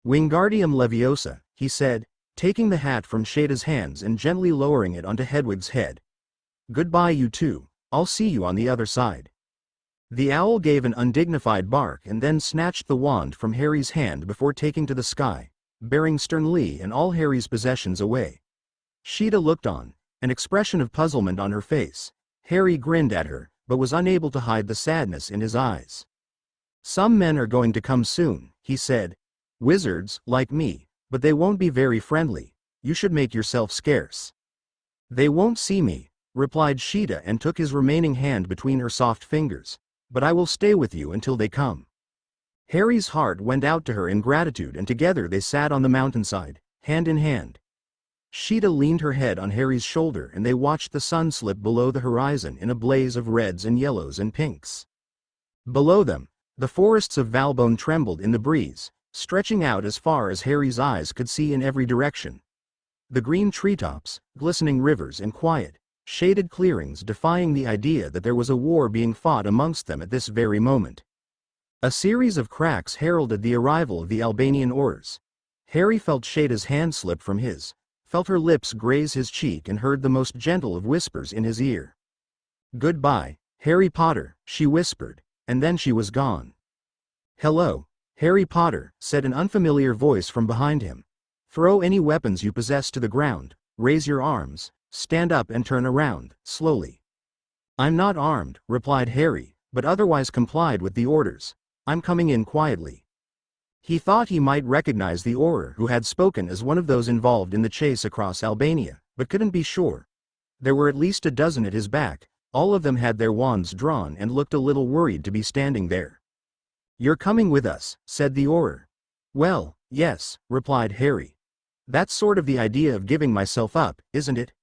"Wingardium Leviosa," he said, taking the hat from Sheeta's hands and gently lowering it onto Hedwig's head. "Goodbye you two, I'll see you on the other side." The owl gave an undignified bark and then snatched the wand from Harry's hand before taking to the sky, bearing Sternly and all Harry's possessions away. Sheeta looked on, an expression of puzzlement on her face. Harry grinned at her, but was unable to hide the sadness in his eyes. "Some men are going to come soon," he said. "Wizards, like me, but they won't be very friendly. You should make yourself scarce." "They won't see me," replied Sheeta and took his remaining hand between her soft fingers. "But I will stay with you until they come." Harry's heart went out to her in gratitude and together they sat on the mountainside, hand in hand. Sheeta leaned her head on Harry's shoulder and they watched the sun slip below the horizon in a blaze of reds and yellows and pinks. Below them, the forests of Valbonne trembled in the breeze, stretching out as far as Harry's eyes could see in every direction. The green treetops, glistening rivers and quiet, shaded clearings defying the idea that there was a war being fought amongst them at this very moment. A series of cracks heralded the arrival of the Albanian oars. Harry felt Sheeta's hand slip from his, felt her lips graze his cheek and heard the most gentle of whispers in his ear. "Goodbye, Harry Potter," she whispered, and then she was gone. "Hello, Harry Potter," said an unfamiliar voice from behind him. "Throw any weapons you possess to the ground, raise your arms, stand up and turn around, slowly." "I'm not armed," replied Harry, but otherwise complied with the orders. "I'm coming in quietly." He thought he might recognize the Auror who had spoken as one of those involved in the chase across Albania, but couldn't be sure. There were at least a dozen at his back, all of them had their wands drawn and looked a little worried to be standing there. "You're coming with us," said the Auror. "Well, yes," replied Harry. "That's sort of the idea of giving myself up, isn't it?"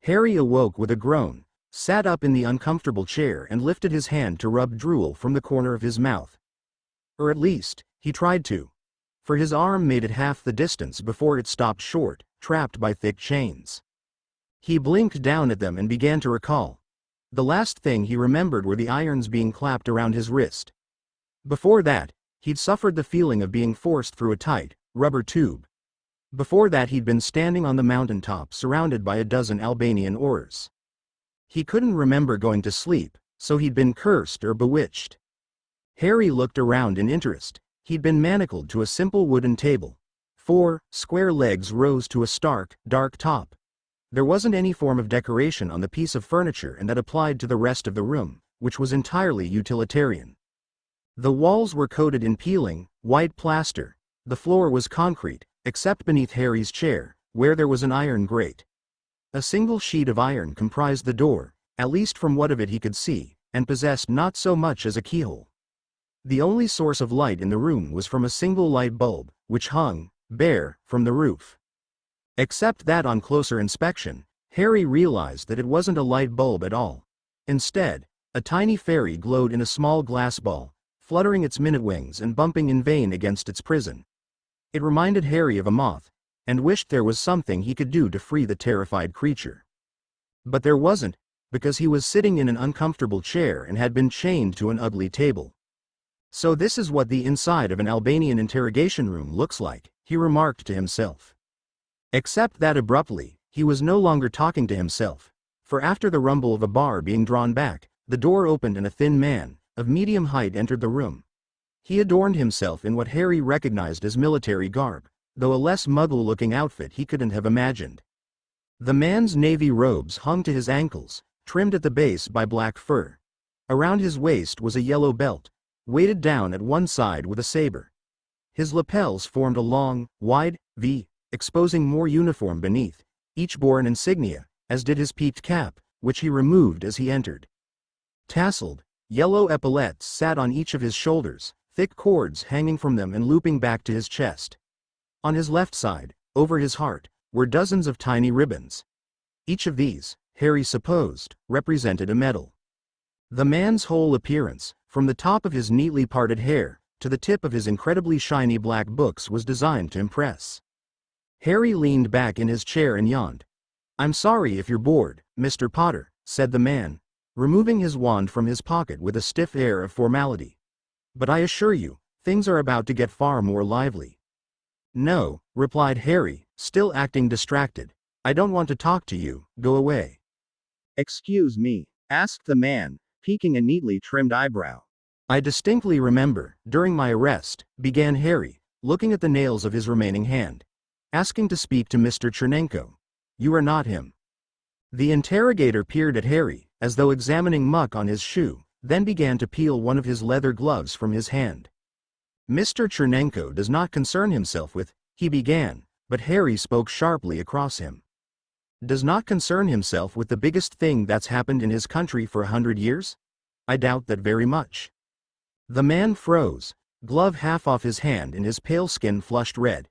Harry awoke with a groan, sat up in the uncomfortable chair and lifted his hand to rub drool from the corner of his mouth. Or at least, he tried to. For his arm made it half the distance before it stopped short, trapped by thick chains. He blinked down at them and began to recall. The last thing he remembered were the irons being clapped around his wrist. Before that, he'd suffered the feeling of being forced through a tight, rubber tube. Before that he'd been standing on the mountaintop surrounded by a dozen Albanian oars. He couldn't remember going to sleep, so he'd been cursed or bewitched. Harry looked around in interest. He'd been manacled to a simple wooden table. 4 square legs rose to a stark, dark top. There wasn't any form of decoration on the piece of furniture and that applied to the rest of the room, which was entirely utilitarian. The walls were coated in peeling, white plaster. The floor was concrete, except beneath Harry's chair, where there was an iron grate. A single sheet of iron comprised the door, at least from what of it he could see, and possessed not so much as a keyhole. The only source of light in the room was from a single light bulb, which hung, bare, from the roof. Except that on closer inspection, Harry realized that it wasn't a light bulb at all. Instead, a tiny fairy glowed in a small glass ball, fluttering its minute wings and bumping in vain against its prison. It reminded Harry of a moth, and wished there was something he could do to free the terrified creature. But there wasn't, because he was sitting in an uncomfortable chair and had been chained to an ugly table. "So this is what the inside of an Albanian interrogation room looks like," he remarked to himself. Except that abruptly, he was no longer talking to himself, for after the rumble of a bar being drawn back, the door opened and a thin man, of medium height, entered the room. He adorned himself in what Harry recognized as military garb, though a less Muggle-looking outfit he couldn't have imagined. The man's navy robes hung to his ankles, trimmed at the base by black fur. Around his waist was a yellow belt, weighted down at one side with a saber. His lapels formed a long, wide V, exposing more uniform beneath. Each bore an insignia, as did his peaked cap, which he removed as he entered. Tasseled, yellow epaulettes sat on each of his shoulders, thick cords hanging from them and looping back to his chest. On his left side, over his heart, were dozens of tiny ribbons. Each of these, Harry supposed, represented a medal. The man's whole appearance, from the top of his neatly parted hair to the tip of his incredibly shiny black books, was designed to impress. Harry leaned back in his chair and yawned. "I'm sorry if you're bored, Mr. Potter," said the man, removing his wand from his pocket with a stiff air of formality. "But I assure you, things are about to get far more lively." "No," replied Harry, still acting distracted. "I don't want to talk to you, go away." "Excuse me?" asked the man, peeking a neatly trimmed eyebrow. "I distinctly remember, during my arrest," began Harry, looking at the nails of his remaining hand, "asking to speak to Mr. Chernenko. You are not him." The interrogator peered at Harry, as though examining muck on his shoe, then began to peel one of his leather gloves from his hand. "Mr. Chernenko does not concern himself with," he began, but Harry spoke sharply across him. "Does not concern himself with the biggest thing that's happened in his country for 100 years? I doubt that very much." The man froze, glove half off his hand and his pale skin flushed red.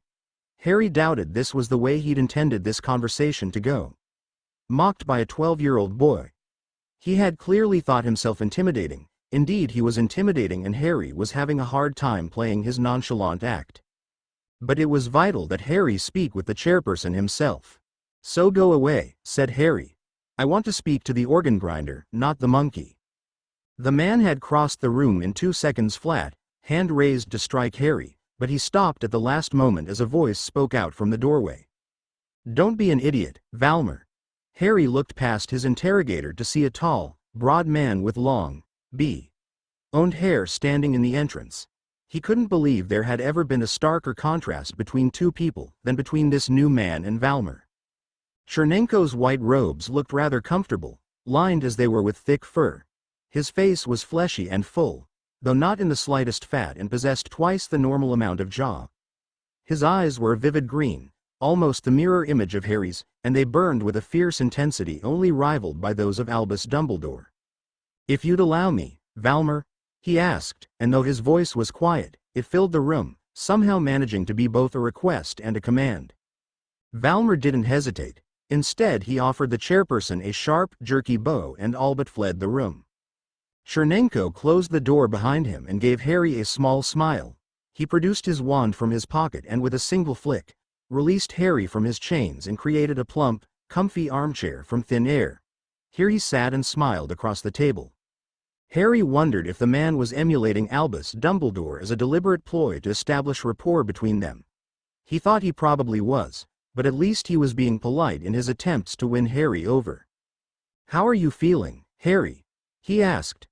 Harry doubted this was the way he'd intended this conversation to go. Mocked by a 12-year-old boy. He had clearly thought himself intimidating. Indeed, he was intimidating, and Harry was having a hard time playing his nonchalant act. But it was vital that Harry speak with the chairperson himself. "So go away," said Harry. "I want to speak to the organ grinder, not the monkey." The man had crossed the room in 2 seconds flat, hand raised to strike Harry, but he stopped at the last moment as a voice spoke out from the doorway. "Don't be an idiot, Valmer." Harry looked past his interrogator to see a tall, broad man with long, blonde hair standing in the entrance. He couldn't believe there had ever been a starker contrast between two people than between this new man and Valmer. Chernenko's white robes looked rather comfortable, lined as they were with thick fur. His face was fleshy and full, though not in the slightest fat, and possessed twice the normal amount of jaw. His eyes were a vivid green, almost the mirror image of Harry's, and they burned with a fierce intensity only rivaled by those of Albus Dumbledore. "If you'd allow me, Valmer?" he asked, and though his voice was quiet, it filled the room, somehow managing to be both a request and a command. Valmer didn't hesitate. Instead, he offered the chairperson a sharp, jerky bow and all but fled the room. Chernenko closed the door behind him and gave Harry a small smile. He produced his wand from his pocket and with a single flick, released Harry from his chains and created a plump, comfy armchair from thin air. Here he sat and smiled across the table. Harry wondered if the man was emulating Albus Dumbledore as a deliberate ploy to establish rapport between them. He thought he probably was, but at least he was being polite in his attempts to win Harry over. "How are you feeling, Harry?" he asked.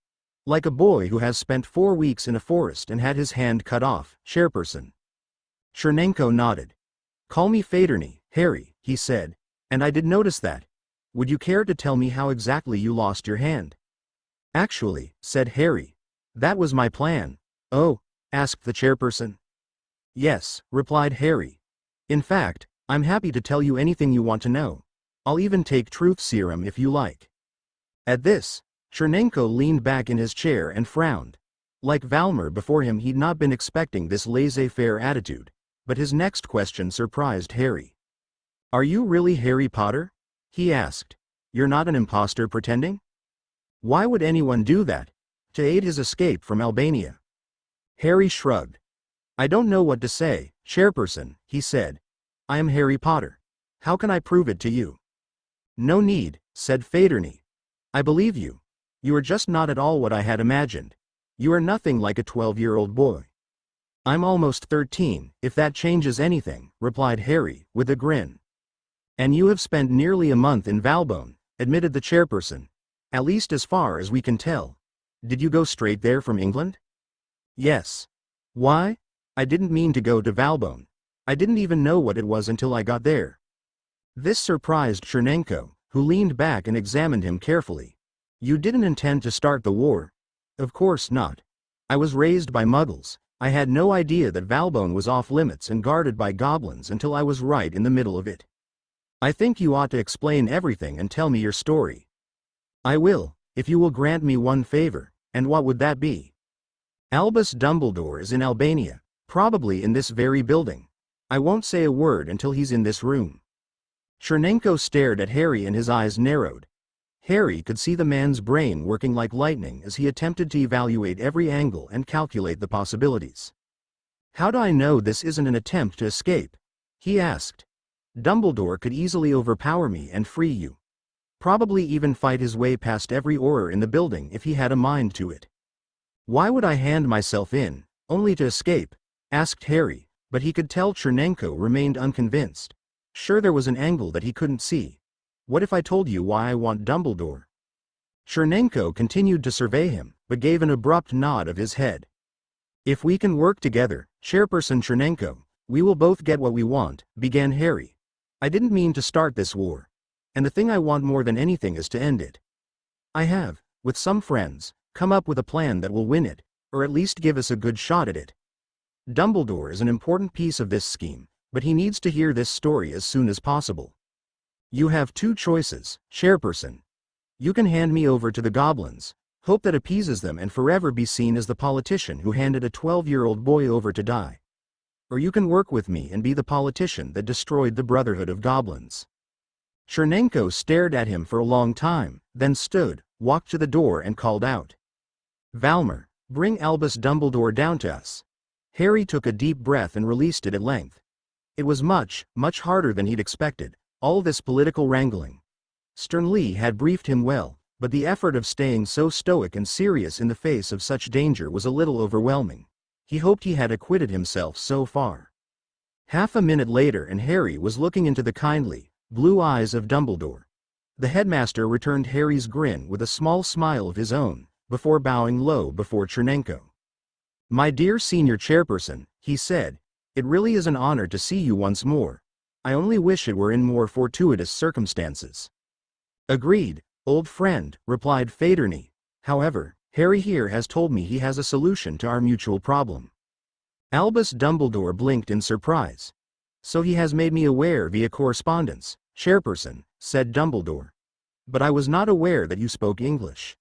"Like a boy who has spent 4 weeks in a forest and had his hand cut off, chairperson." Chernenko nodded. "Call me Faderney, Harry," he said, "and I did notice that. Would you care to tell me how exactly you lost your hand?" "Actually," said Harry, "that was my plan." "Oh?" asked the chairperson. "Yes," replied Harry. "In fact, I'm happy to tell you anything you want to know. I'll even take truth serum if you like." At this, Chernenko leaned back in his chair and frowned. Like Valmer before him, he'd not been expecting this laissez-faire attitude, but his next question surprised Harry. "Are you really Harry Potter?" he asked. "You're not an imposter pretending?" Why would anyone do that? To aid his escape from Albania? Harry shrugged. "I don't know what to say, chairperson," he said. "I am Harry Potter. How can I prove it to you?" "No need," said Faderney. "I believe you. You are just not at all what I had imagined. You are nothing like a 12-year-old boy." "I'm almost 13, if that changes anything," replied Harry, with a grin. "And you have spent nearly a month in Valbonne," admitted the chairperson. "At least as far as we can tell. Did you go straight there from England?" "Yes." "Why?" "I didn't mean to go to Valbonne. I didn't even know what it was until I got there." This surprised Chernenko, who leaned back and examined him carefully. You didn't intend to start the war? Of course not. I was raised by muggles. I had no idea that Valbone was off limits and guarded by goblins until I was right in the middle of it. I think you ought to explain everything and tell me your story. I will, if you will grant me one favor, and what would that be? Albus Dumbledore is in Albania, probably in this very building. I won't say a word until he's in this room. Chernenko stared at Harry and his eyes narrowed. Harry could see the man's brain working like lightning as he attempted to evaluate every angle and calculate the possibilities. How do I know this isn't an attempt to escape? He asked. Dumbledore could easily overpower me and free you. Probably even fight his way past every Auror in the building if he had a mind to it. Why would I hand myself in, only to escape? Asked Harry, but he could tell Chernenko remained unconvinced. Sure, there was an angle that he couldn't see. What if I told you why I want Dumbledore? Chernenko continued to survey him, but gave an abrupt nod of his head. If we can work together, Chairperson Chernenko, we will both get what we want, began Harry. I didn't mean to start this war. And the thing I want more than anything is to end it. I have, with some friends, come up with a plan that will win it, or at least give us a good shot at it. Dumbledore is an important piece of this scheme, but he needs to hear this story as soon as possible. You have two choices, Chairperson. You can hand me over to the goblins, hope that appeases them and forever be seen as the politician who handed a 12-year-old boy over to die. Or you can work with me and be the politician that destroyed the Brotherhood of Goblins. Chernenko stared at him for a long time, then stood, walked to the door and called out. Valmer, bring Albus Dumbledore down to us. Harry took a deep breath and released it at length. It was much, much harder than he'd expected, all this political wrangling. Sternly had briefed him well, but the effort of staying so stoic and serious in the face of such danger was a little overwhelming. He hoped he had acquitted himself so far. Half a minute later and Harry was looking into the kindly, blue eyes of Dumbledore. The headmaster returned Harry's grin with a small smile of his own, before bowing low before Chernenko. My dear senior chairperson, he said, it really is an honor to see you once more. I only wish it were in more fortuitous circumstances. Agreed, old friend, replied Faderney. However, Harry here has told me he has a solution to our mutual problem. Albus Dumbledore blinked in surprise. So he has made me aware via correspondence, Chairperson, said Dumbledore. But I was not aware that you spoke English.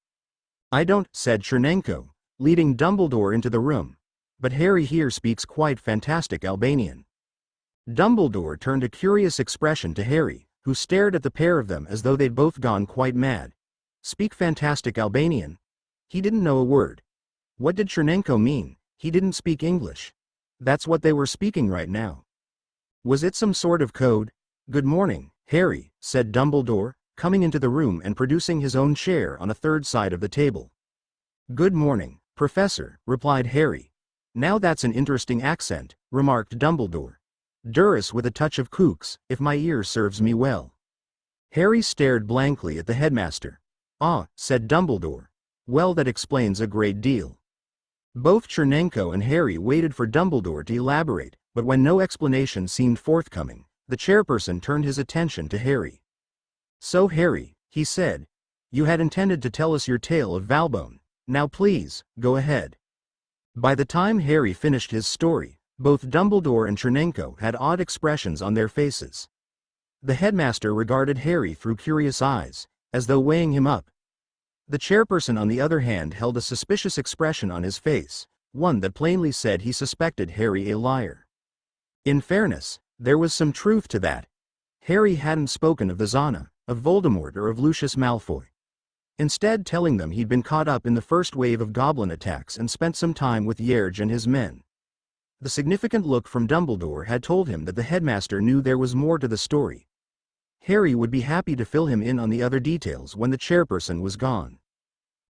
I don't, said Chernenko, leading Dumbledore into the room. But Harry here speaks quite fantastic Albanian. Dumbledore turned a curious expression to Harry, who stared at the pair of them as though they'd both gone quite mad. Speak fantastic Albanian? He didn't know a word. What did Chernenko mean? He didn't speak English. That's what they were speaking right now. Was it some sort of code? Good morning, Harry, said Dumbledore, coming into the room and producing his own chair on a third side of the table. Good morning, Professor, replied Harry. Now that's an interesting accent, remarked Dumbledore. Duris with a touch of kooks, if my ear serves me well. Harry stared blankly at the headmaster. Ah, said Dumbledore. Well, that explains a great deal. Both Chernenko and Harry waited for Dumbledore to elaborate, but when no explanation seemed forthcoming, the chairperson turned his attention to Harry. So Harry, he said, you had intended to tell us your tale of Valbone. Now please, go ahead. By the time Harry finished his story, both Dumbledore and Chernenko had odd expressions on their faces. The headmaster regarded Harry through curious eyes, as though weighing him up. The chairperson on the other hand held a suspicious expression on his face, one that plainly said he suspected Harry a liar. In fairness, there was some truth to that. Harry hadn't spoken of the Zana, of Voldemort or of Lucius Malfoy. Instead telling them he'd been caught up in the first wave of goblin attacks and spent some time with Yerge and his men. The significant look from Dumbledore had told him that the headmaster knew there was more to the story. Harry would be happy to fill him in on the other details when the chairperson was gone.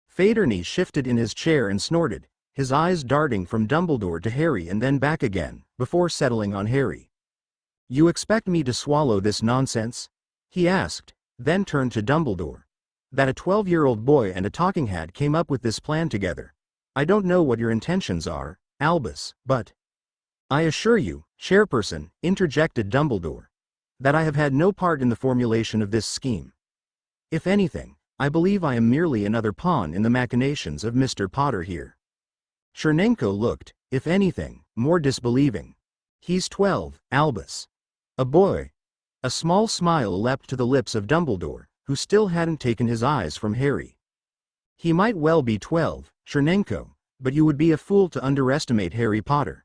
Faderney shifted in his chair and snorted, his eyes darting from Dumbledore to Harry and then back again, before settling on Harry. You expect me to swallow this nonsense? He asked, then turned to Dumbledore. That a 12-year-old boy and a talking hat came up with this plan together. I don't know what your intentions are, Albus, but... I assure you, Chairperson, interjected Dumbledore, that I have had no part in the formulation of this scheme. If anything, I believe I am merely another pawn in the machinations of Mr. Potter here. Chernenko looked, if anything, more disbelieving. He's 12, Albus. A boy. A small smile leapt to the lips of Dumbledore, who still hadn't taken his eyes from Harry. He might well be 12, Chernenko, but you would be a fool to underestimate Harry Potter.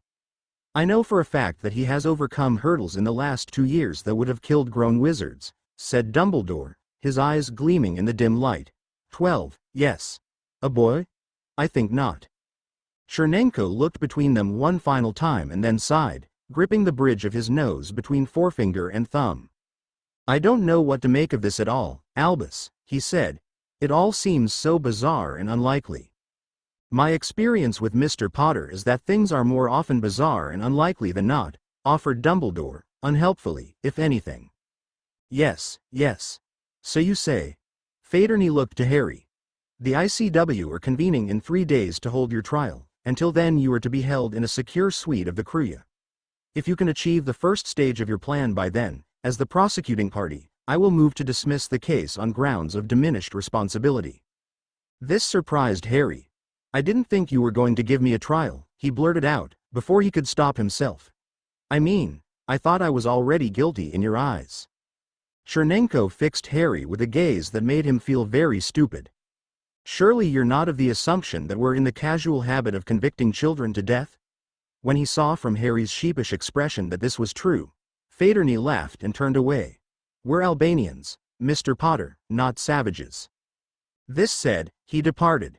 I know for a fact that he has overcome hurdles in the last 2 years that would have killed grown wizards, said Dumbledore, his eyes gleaming in the dim light. 12, yes. A boy? I think not. Chernenko looked between them one final time and then sighed, gripping the bridge of his nose between forefinger and thumb. I don't know what to make of this at all, Albus, he said. It all seems so bizarre and unlikely. My experience with Mr. Potter is that things are more often bizarre and unlikely than not, offered Dumbledore, unhelpfully, if anything. Yes, yes. So you say. Faderney looked to Harry. The ICW are convening in 3 days to hold your trial. Until then you are to be held in a secure suite of the Cruya. If you can achieve the first stage of your plan by then, as the prosecuting party, I will move to dismiss the case on grounds of diminished responsibility. This surprised Harry. I didn't think you were going to give me a trial, he blurted out, before he could stop himself. I mean, I thought I was already guilty in your eyes. Chernenko fixed Harry with a gaze that made him feel very stupid. Surely you're not of the assumption that we're in the casual habit of convicting children to death? When he saw from Harry's sheepish expression that this was true, Faderney laughed and turned away. We're Albanians, Mr. Potter, not savages. This said, he departed.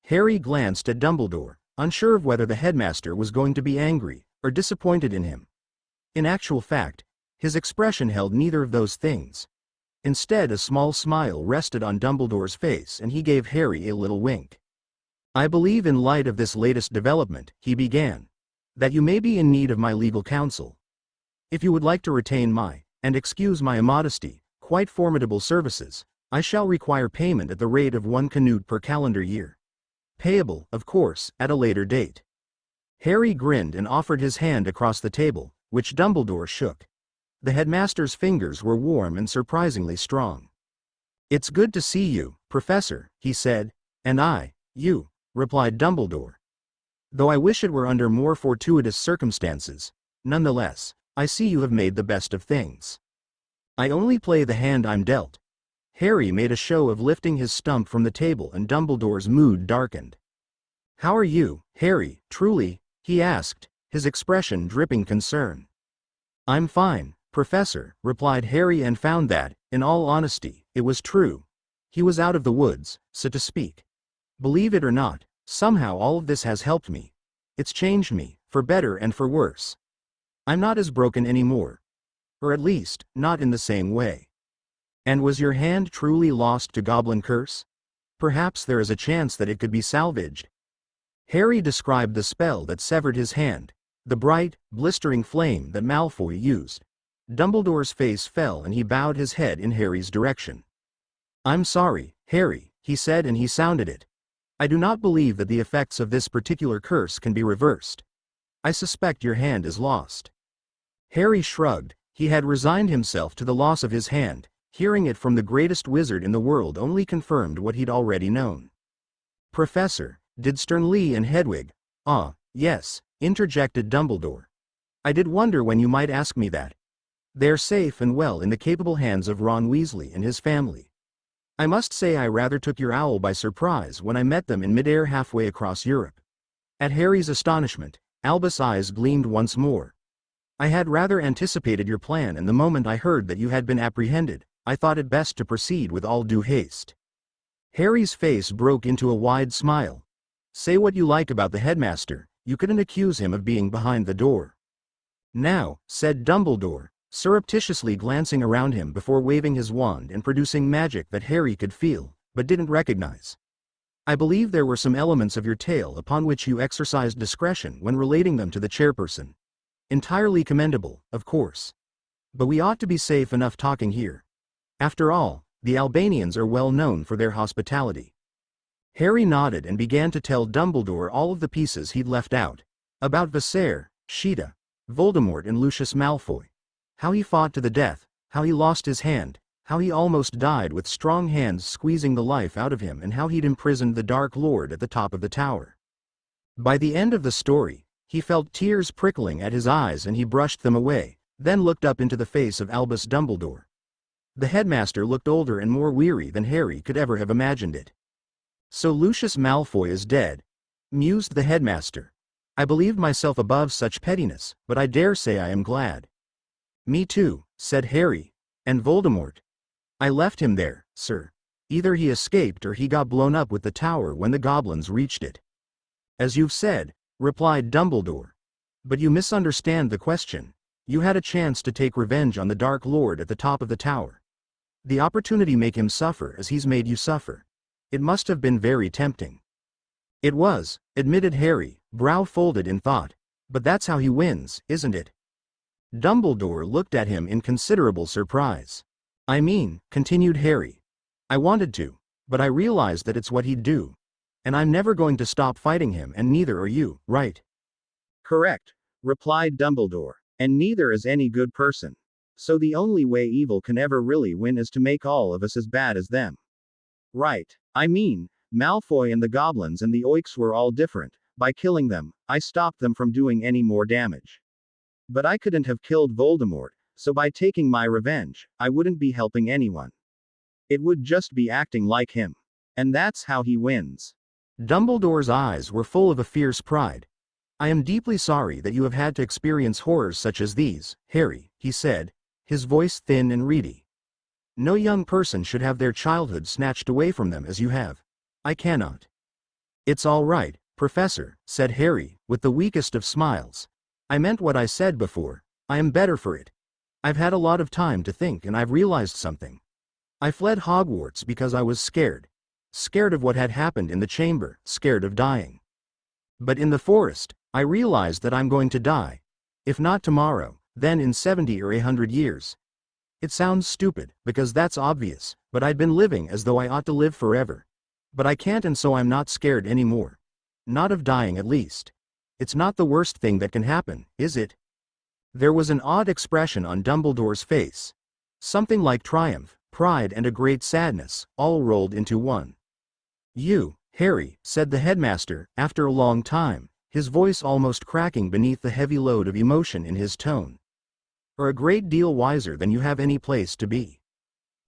Harry glanced at Dumbledore, unsure of whether the headmaster was going to be angry or disappointed in him. In actual fact, his expression held neither of those things. Instead, a small smile rested on Dumbledore's face and he gave Harry a little wink. I believe in light of this latest development, he began, that you may be in need of my legal counsel. If you would like to retain my, and excuse my immodesty, quite formidable services, I shall require payment at the rate of 1 canute per calendar year. Payable, of course, at a later date. Harry grinned and offered his hand across the table, which Dumbledore shook. The headmaster's fingers were warm and surprisingly strong. It's good to see you, Professor, he said. And you, replied Dumbledore. Though I wish it were under more fortuitous circumstances, nonetheless, I see you have made the best of things. I only play the hand I'm dealt. Harry made a show of lifting his stump from the table and Dumbledore's mood darkened. How are you, Harry, truly? He asked, his expression dripping concern. I'm fine, Professor, replied Harry, and found that, in all honesty, it was true. He was out of the woods, so to speak. Believe it or not, somehow all of this has helped me. It's changed me, for better and for worse. I'm not as broken anymore. Or at least, not in the same way. And was your hand truly lost to Goblin Curse? Perhaps there is a chance that it could be salvaged. Harry described the spell that severed his hand, the bright, blistering flame that Malfoy used. Dumbledore's face fell and he bowed his head in Harry's direction. I'm sorry, Harry, he said, and he sounded it. I do not believe that the effects of this particular curse can be reversed. I suspect your hand is lost. Harry shrugged. He had resigned himself to the loss of his hand. Hearing it from the greatest wizard in the world only confirmed what he'd already known. Professor, did Sternly and Hedwig? Ah, yes, interjected Dumbledore. I did wonder when you might ask me that. They're safe and well in the capable hands of Ron Weasley and his family. I must say I rather took your owl by surprise when I met them in midair halfway across Europe. At Harry's astonishment, Albus' eyes gleamed once more. I had rather anticipated your plan, and the moment I heard that you had been apprehended, I thought it best to proceed with all due haste. Harry's face broke into a wide smile. Say what you like about the headmaster, you couldn't accuse him of being behind the door. Now, said Dumbledore, surreptitiously glancing around him before waving his wand and producing magic that Harry could feel, but didn't recognize. I believe there were some elements of your tale upon which you exercised discretion when relating them to the chairperson. Entirely commendable, of course. But we ought to be safe enough talking here. After all, the Albanians are well known for their hospitality. Harry nodded and began to tell Dumbledore all of the pieces he'd left out. About Visser, Sheeta, Voldemort and Lucius Malfoy. How he fought to the death, how he lost his hand, how he almost died with strong hands squeezing the life out of him, and how he'd imprisoned the Dark Lord at the top of the tower. By the end of the story, he felt tears prickling at his eyes and he brushed them away, then looked up into the face of Albus Dumbledore. The headmaster looked older and more weary than Harry could ever have imagined it. "So Lucius Malfoy is dead," mused the headmaster. "I believed myself above such pettiness, but I dare say I am glad." "Me too," said Harry. "And Voldemort? I left him there, sir. Either he escaped or he got blown up with the tower when the goblins reached it." "As you've said," replied Dumbledore. "But you misunderstand the question. You had a chance to take revenge on the Dark Lord at the top of the tower. The opportunity make him suffer as he's made you suffer. It must have been very tempting." "It was," admitted Harry, brow folded in thought. "But that's how he wins, isn't it?" Dumbledore looked at him in considerable surprise. "I mean," continued Harry, "I wanted to, but I realized that it's what he'd do. And I'm never going to stop fighting him, and neither are you, right?" "Correct," replied Dumbledore. "And neither is any good person. So the only way evil can ever really win is to make all of us as bad as them. Right. I mean, Malfoy and the goblins and the Oiks were all different. By killing them, I stopped them from doing any more damage. But I couldn't have killed Voldemort, so by taking my revenge, I wouldn't be helping anyone. It would just be acting like him. And that's how he wins." Dumbledore's eyes were full of a fierce pride. "I am deeply sorry that you have had to experience horrors such as these, Harry," he said, his voice thin and reedy. "No young person should have their childhood snatched away from them as you have. I cannot." "It's all right, Professor," said Harry, with the weakest of smiles. "I meant what I said before. I am better for it. I've had a lot of time to think and I've realized something. I fled Hogwarts because I was scared. Scared of what had happened in the chamber, scared of dying. But in the forest, I realized that I'm going to die. If not tomorrow, then in 70 or 100 years. It sounds stupid, because that's obvious, but I'd been living as though I ought to live forever. But I can't, and so I'm not scared anymore. Not of dying, at least. It's not the worst thing that can happen, is it?" There was an odd expression on Dumbledore's face. Something like triumph, pride and a great sadness, all rolled into one. "You, Harry," said the headmaster, after a long time, his voice almost cracking beneath the heavy load of emotion in his tone, "are a great deal wiser than you have any place to be."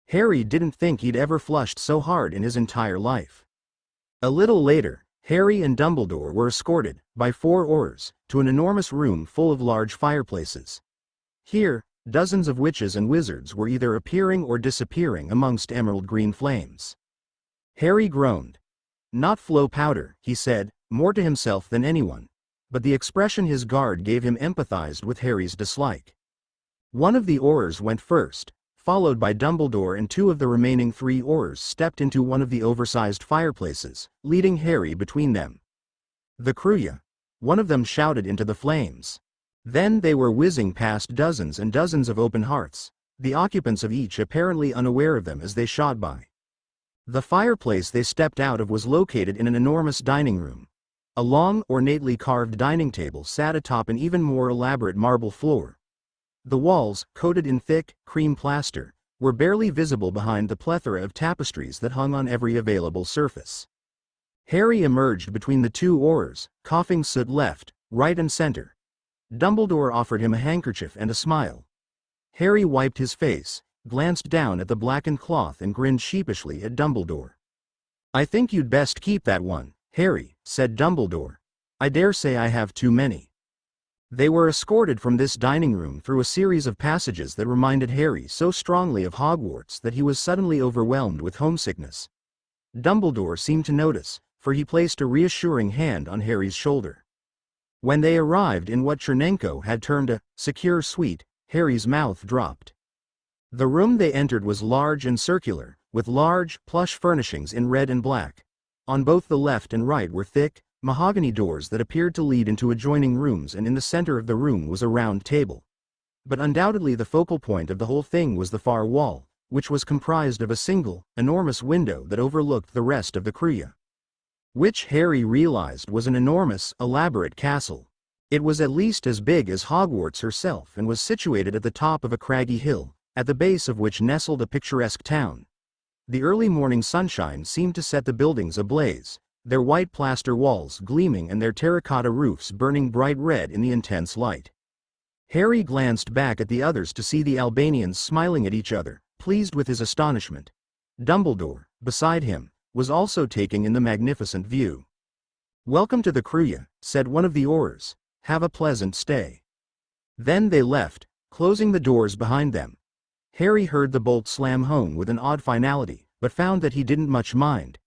Harry didn't think he'd ever flushed so hard in his entire life. A little later, Harry and Dumbledore were escorted, by 4 Aurors, to an enormous room full of large fireplaces. Here, dozens of witches and wizards were either appearing or disappearing amongst emerald green flames. Harry groaned. "Not flow powder," he said, more to himself than anyone. But the expression his guard gave him empathized with Harry's dislike. One of the Aurors went first, followed by Dumbledore, and 2 of the remaining 3 Aurors stepped into one of the oversized fireplaces, leading Harry between them. "The Cruya!" one of them shouted into the flames. Then they were whizzing past dozens and dozens of open hearths, the occupants of each apparently unaware of them as they shot by. The fireplace they stepped out of was located in an enormous dining room. A long, ornately carved dining table sat atop an even more elaborate marble floor. The walls, coated in thick, cream plaster, were barely visible behind the plethora of tapestries that hung on every available surface. Harry emerged between the 2 Aurors, coughing soot left, right and center. Dumbledore offered him a handkerchief and a smile. Harry wiped his face, glanced down at the blackened cloth and grinned sheepishly at Dumbledore. "I think you'd best keep that one, Harry," said Dumbledore. "I dare say I have too many." They were escorted from this dining room through a series of passages that reminded Harry so strongly of Hogwarts that he was suddenly overwhelmed with homesickness. Dumbledore seemed to notice, for he placed a reassuring hand on Harry's shoulder. When they arrived in what Chernenko had termed a secure suite, Harry's mouth dropped. The room they entered was large and circular, with large, plush furnishings in red and black. On both the left and right were thick, mahogany doors that appeared to lead into adjoining rooms, and in the center of the room was a round table. But undoubtedly the focal point of the whole thing was the far wall, which was comprised of a single, enormous window that overlooked the rest of the Cruya. Which Harry realized was an enormous, elaborate castle. It was at least as big as Hogwarts herself and was situated at the top of a craggy hill, at the base of which nestled a picturesque town. The early morning sunshine seemed to set the buildings ablaze, their white plaster walls gleaming and their terracotta roofs burning bright red in the intense light. Harry glanced back at the others to see the Albanians smiling at each other, pleased with his astonishment. Dumbledore, beside him, was also taking in the magnificent view. "Welcome to the Cruya," said one of the Aurors. "Have a pleasant stay." Then they left, closing the doors behind them. Harry heard the bolt slam home with an odd finality, but found that he didn't much mind.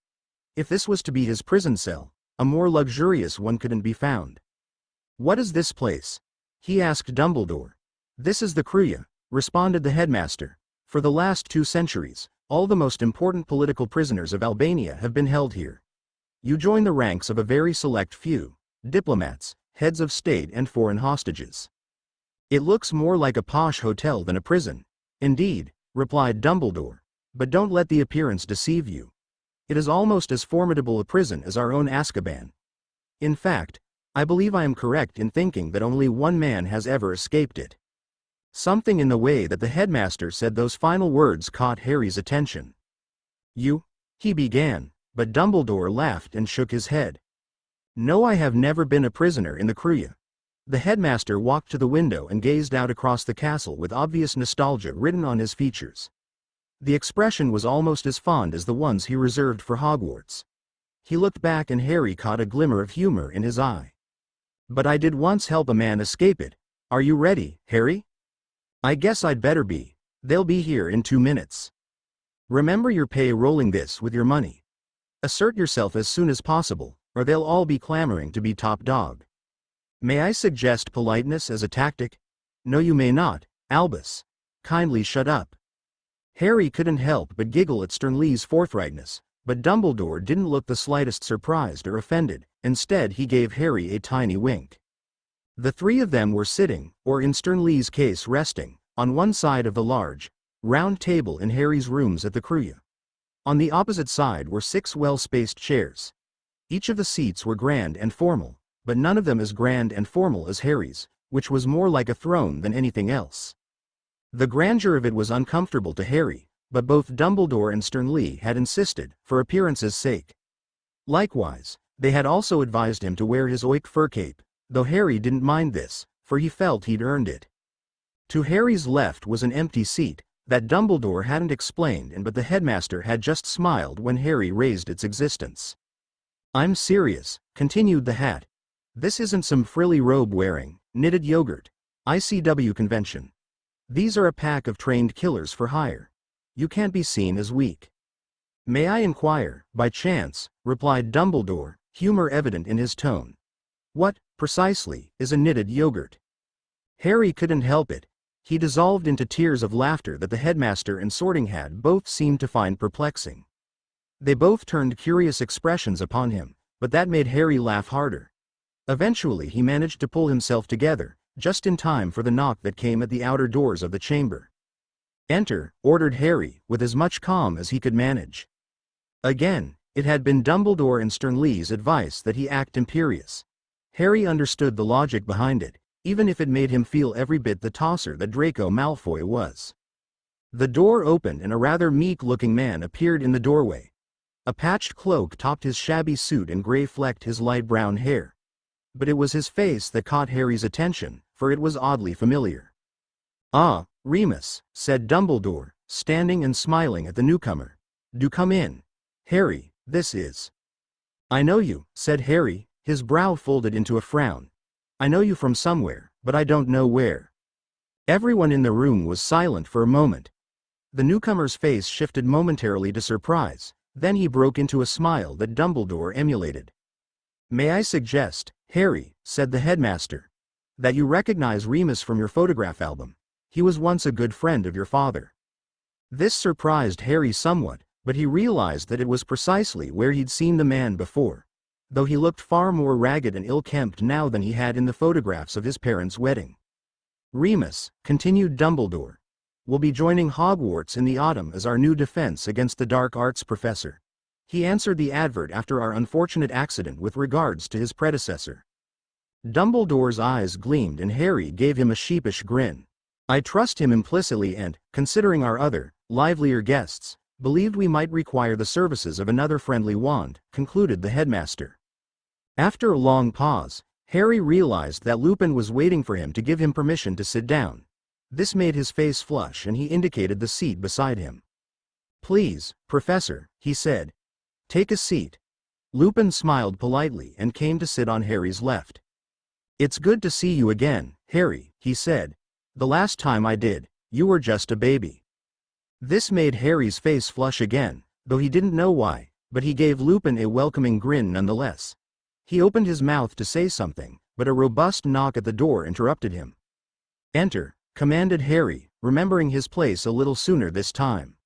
If this was to be his prison cell, a more luxurious one couldn't be found. "What is this place?" he asked Dumbledore. "This is the Cruya," responded the headmaster. "For the last 2 centuries, all the most important political prisoners of Albania have been held here. You join the ranks of a very select few, diplomats, heads of state and foreign hostages. It looks more like a posh hotel than a prison." "Indeed," replied Dumbledore, "but don't let the appearance deceive you. It is almost as formidable a prison as our own Azkaban. In fact, I believe I am correct in thinking that only one man has ever escaped it." Something in the way that the headmaster said those final words caught Harry's attention. "You?" he began, but Dumbledore laughed and shook his head. "No, I have never been a prisoner in the Cruya." The headmaster walked to the window and gazed out across the castle with obvious nostalgia written on his features. The expression was almost as fond as the ones he reserved for Hogwarts. He looked back and Harry caught a glimmer of humor in his eye. "But I did once help a man escape it. Are you ready, Harry?" "I guess I'd better be. They'll be here in 2 minutes. Remember your pay rolling this with your money. Assert yourself as soon as possible, or they'll all be clamoring to be top dog. May I suggest politeness as a tactic?" "No, you may not, Albus. Kindly shut up." Harry couldn't help but giggle at Sternly's forthrightness, but Dumbledore didn't look the slightest surprised or offended. Instead, he gave Harry a tiny wink. The 3 of them were sitting, or in Sternly's case resting, on one side of the large, round table in Harry's rooms at the Cruya. On the opposite side were 6 well-spaced chairs. Each of the seats were grand and formal, but none of them as grand and formal as Harry's, which was more like a throne than anything else. The grandeur of it was uncomfortable to Harry, but both Dumbledore and Sternly had insisted, for appearance's sake. Likewise, they had also advised him to wear his oik fur cape, though Harry didn't mind this, for he felt he'd earned it. To Harry's left was an empty seat, that Dumbledore hadn't explained but the headmaster had just smiled when Harry raised its existence. "I'm serious," continued the Hat. "This isn't some frilly robe-wearing, knitted yogurt, ICW convention. These are a pack of trained killers for hire. You can't be seen as weak." "May I inquire, by chance," replied Dumbledore, humor evident in his tone, "what, precisely, is a knitted yogurt?" Harry couldn't help it. He dissolved into tears of laughter that the headmaster and Sorting Hat both seemed to find perplexing. They both turned curious expressions upon him, but that made Harry laugh harder. Eventually he managed to pull himself together, just in time for the knock that came at the outer doors of the chamber. "Enter," ordered Harry, with as much calm as he could manage. Again, it had been Dumbledore and Sternly's advice that he act imperious. Harry understood the logic behind it, even if it made him feel every bit the tosser that Draco Malfoy was. The door opened and a rather meek-looking man appeared in the doorway. A patched cloak topped his shabby suit and gray flecked his light brown hair. But it was his face that caught Harry's attention, for it was oddly familiar. "Ah, Remus," said Dumbledore, standing and smiling at the newcomer. "Do come in. Harry, this is—" "I know you," said Harry, his brow folded into a frown. "I know you from somewhere, but I don't know where." Everyone in the room was silent for a moment. The newcomer's face shifted momentarily to surprise, then he broke into a smile that Dumbledore emulated. "May I suggest, Harry," said the headmaster, "that you recognize Remus from your photograph album. He was once a good friend of your father." This surprised Harry somewhat, but he realized that it was precisely where he'd seen the man before, though he looked far more ragged and ill-kempt now than he had in the photographs of his parents' wedding. "Remus," continued Dumbledore, "will be joining Hogwarts in the autumn as our new defense against the dark arts professor. He answered the advert after our unfortunate accident with regards to his predecessor." Dumbledore's eyes gleamed and Harry gave him a sheepish grin. I trust him implicitly and, considering our other, livelier guests, believed we might require the services of another friendly wand, concluded the headmaster. After a long pause, Harry realized that Lupin was waiting for him to give him permission to sit down. This made his face flush and he indicated the seat beside him. "Please, Professor," he said. "Take a seat." Lupin smiled politely and came to sit on Harry's left. "It's good to see you again, Harry," he said. "The last time I did, you were just a baby." This made Harry's face flush again, though he didn't know why, but he gave Lupin a welcoming grin nonetheless. He opened his mouth to say something, but a robust knock at the door interrupted him. "Enter," commanded Harry, remembering his place a little sooner this time.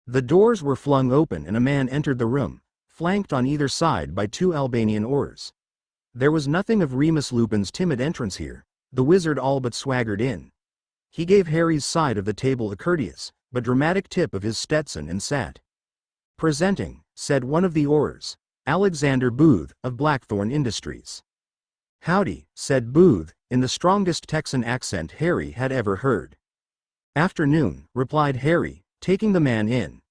The doors were flung open and a man entered the room, flanked on either side by two Albanian Aurors. There was nothing of Remus Lupin's timid entrance here. The wizard all but swaggered in. He gave Harry's side of the table a courteous, but dramatic tip of his Stetson and sat. "Presenting," said one of the Aurors, "Alexander Booth, of Blackthorn Industries." "Howdy," said Booth, in the strongest Texan accent Harry had ever heard. "Afternoon," replied Harry, taking the man in.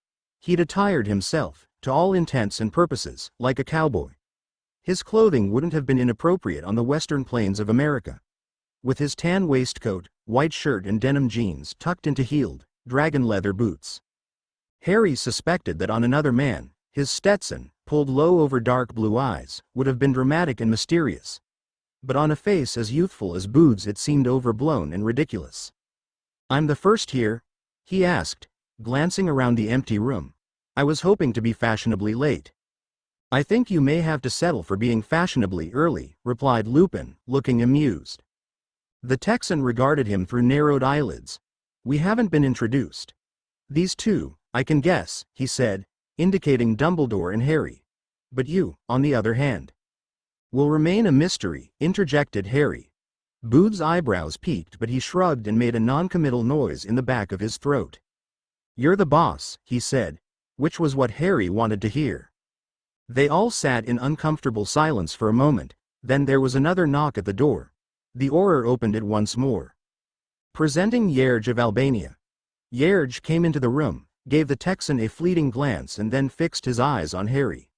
He'd attired himself, to all intents and purposes, like a cowboy. His clothing wouldn't have been inappropriate on the western plains of America. With his tan waistcoat, white shirt and denim jeans tucked into heeled, dragon leather boots. Harry suspected that on another man, his Stetson, pulled low over dark blue eyes, would have been dramatic and mysterious. But on a face as youthful as Booth's it seemed overblown and ridiculous. "I'm the first here?" he asked, glancing around the empty room. "I was hoping to be fashionably late." "I think you may have to settle for being fashionably early," replied Lupin, looking amused. The Texan regarded him through narrowed eyelids. "We haven't been introduced." "These two, I can guess," he said, indicating Dumbledore and Harry. "But you, on the other hand." "Will remain a mystery," interjected Harry. Booth's eyebrows peaked but he shrugged and made a non-committal noise in the back of his throat. "You're the boss," he said, which was what Harry wanted to hear. They all sat in uncomfortable silence for a moment, then there was another knock at the door. The Auror opened it once more. "Presenting Yerge of Albania." Yerge came into the room, gave the Texan a fleeting glance and then fixed his eyes on Harry.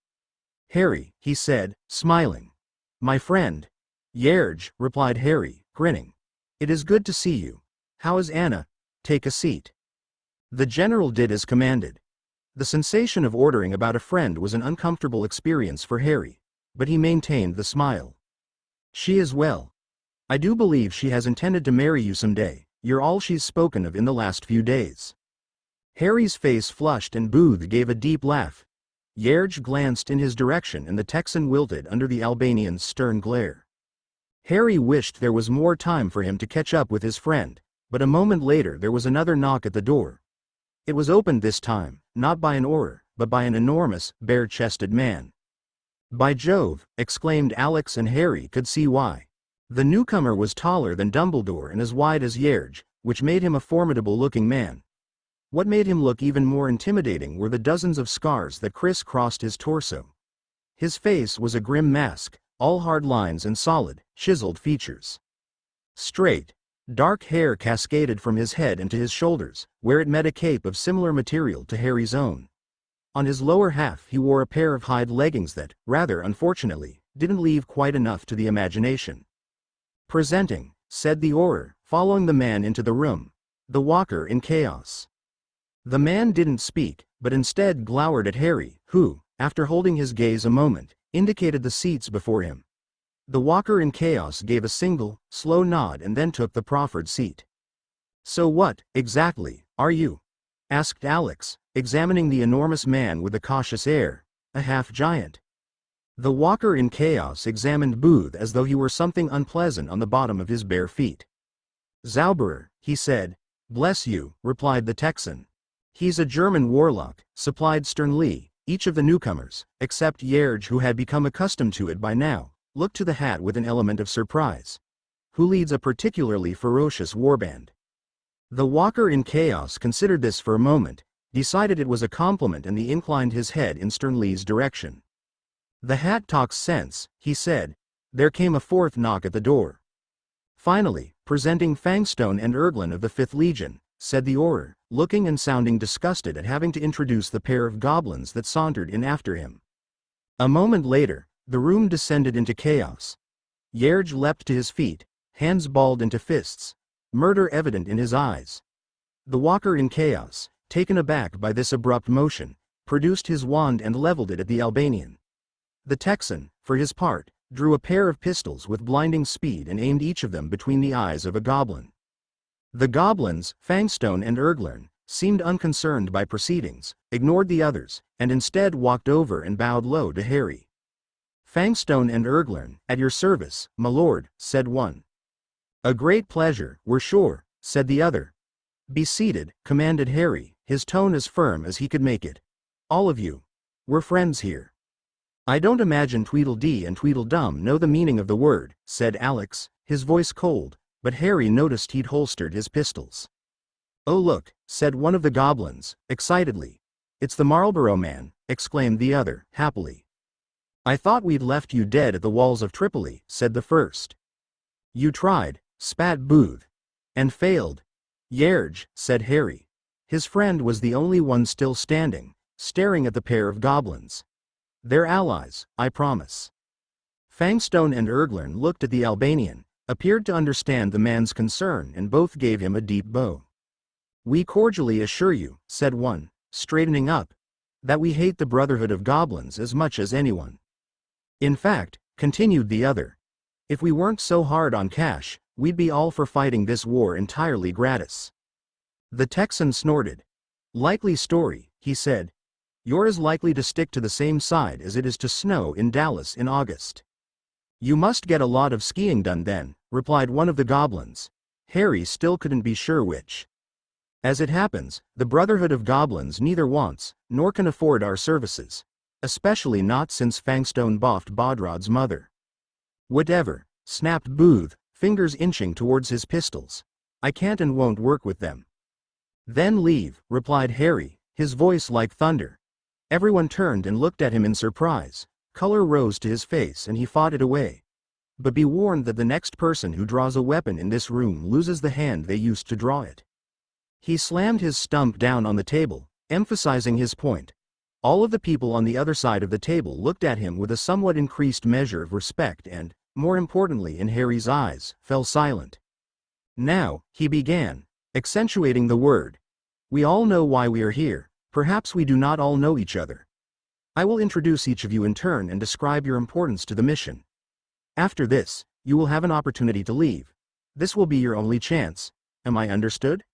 "Harry," he said, smiling. "My friend." "Yerge," replied Harry, grinning. "It is good to see you. How is Anna? Take a seat." The general did as commanded. The sensation of ordering about a friend was an uncomfortable experience for Harry, but he maintained the smile. "She is well. I do believe she has intended to marry you someday. You're all she's spoken of in the last few days." Harry's face flushed and Booth gave a deep laugh. Yerge glanced in his direction and the Texan wilted under the Albanian's stern glare. Harry wished there was more time for him to catch up with his friend, but a moment later there was another knock at the door. It was opened this time, not by an Auror, but by an enormous, bare-chested man. "By Jove!" exclaimed Alex, and Harry could see why. The newcomer was taller than Dumbledore and as wide as Yerge, which made him a formidable-looking man. What made him look even more intimidating were the dozens of scars that criss-crossed his torso. His face was a grim mask, all hard lines and solid, chiseled features. Straight, dark hair cascaded from his head and to his shoulders, where it met a cape of similar material to Harry's own. On his lower half he wore a pair of hide leggings that, rather unfortunately, didn't leave quite enough to the imagination. "Presenting," said the Auror, following the man into the room, "the Walker in Chaos." The man didn't speak, but instead glowered at Harry, who, after holding his gaze a moment, indicated the seats before him. The Walker in Chaos gave a single, slow nod and then took the proffered seat. "So what, exactly, are you?" asked Alex, examining the enormous man with a cautious air. "A half-giant?" The Walker in Chaos examined Booth as though he were something unpleasant on the bottom of his bare feet. "Zauberer," he said. "Bless you," replied the Texan. "He's a German warlock," supplied sternly. Each of the newcomers, except Yerge, who had become accustomed to it by now, looked to the hat with an element of surprise. "Who leads a particularly ferocious warband." The Walker in Chaos considered this for a moment, decided it was a compliment and he inclined his head in Sternly's direction. "The hat talks sense," he said. There came a fourth knock at the door. Finally, presenting Fangstone and Erglin of the 5th Legion, said the Auror, looking and sounding disgusted at having to introduce the pair of goblins that sauntered in after him. A moment later, the room descended into chaos. Yerj leapt to his feet, hands balled into fists, murder evident in his eyes. The walker in chaos, taken aback by this abrupt motion, produced his wand and leveled it at the Albanian. The Texan, for his part, drew a pair of pistols with blinding speed and aimed each of them between the eyes of a goblin. The goblins, Fangstone and Erglin, seemed unconcerned by proceedings, ignored the others, and instead walked over and bowed low to Harry. Fangstone and Erglin, at your service, my lord, said one. A great pleasure, we're sure, said the other. Be seated, commanded Harry, his tone as firm as he could make it. All of you. We're friends here. I don't imagine Tweedledee and Tweedledum know the meaning of the word, said Alex, his voice cold, but Harry noticed he'd holstered his pistols. Oh look, said one of the goblins, excitedly. It's the Marlborough Man, exclaimed the other, happily. I thought we'd left you dead at the walls of Tripoli, said the first. You tried, spat Booth. And failed. Yerj, said Harry. His friend was the only one still standing, staring at the pair of goblins. They're allies, I promise. Fangstone and Erglin looked at the Albanian, appeared to understand the man's concern, and both gave him a deep bow. We cordially assure you, said one, straightening up, that we hate the Brotherhood of Goblins as much as anyone. In fact, continued the other, if we weren't so hard on cash, we'd be all for fighting this war entirely gratis. The Texan snorted. Likely story, he said. You're as likely to stick to the same side as it is to snow in Dallas in August. You must get a lot of skiing done then, replied one of the goblins. Harry still couldn't be sure which. As it happens, the Brotherhood of Goblins neither wants, nor can afford our services. Especially not since Fangstone boffed Bodrod's mother. Whatever, snapped Booth, fingers inching towards his pistols. I can't and won't work with them. Then leave, replied Harry, his voice like thunder. Everyone turned and looked at him in surprise. Color rose to his face and he fought it away. But be warned that the next person who draws a weapon in this room loses the hand they used to draw it. He slammed his stump down on the table, emphasizing his point. All of the people on the other side of the table looked at him with a somewhat increased measure of respect and, more importantly in Harry's eyes, fell silent. Now, he began, accentuating the word. We all know why we are here, perhaps we do not all know each other. I will introduce each of you in turn and describe your importance to the mission. After this, you will have an opportunity to leave. This will be your only chance. Am I understood?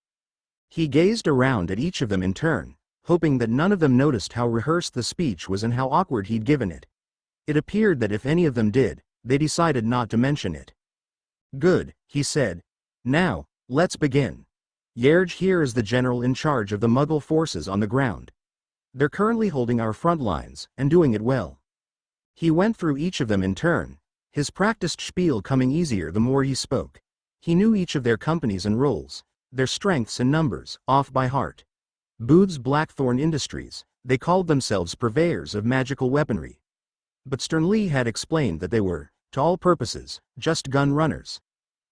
He gazed around at each of them in turn, hoping that none of them noticed how rehearsed the speech was and how awkward he'd given it. It appeared that if any of them did, they decided not to mention it. Good, he said. Now, let's begin. Yerj here is the general in charge of the Muggle forces on the ground. They're currently holding our front lines, and doing it well. He went through each of them in turn, his practiced spiel coming easier the more he spoke. He knew each of their companies and roles, their strengths and numbers, off by heart. Booth's Blackthorn Industries, they called themselves purveyors of magical weaponry. But Sternly had explained that they were, to all purposes, just gun runners.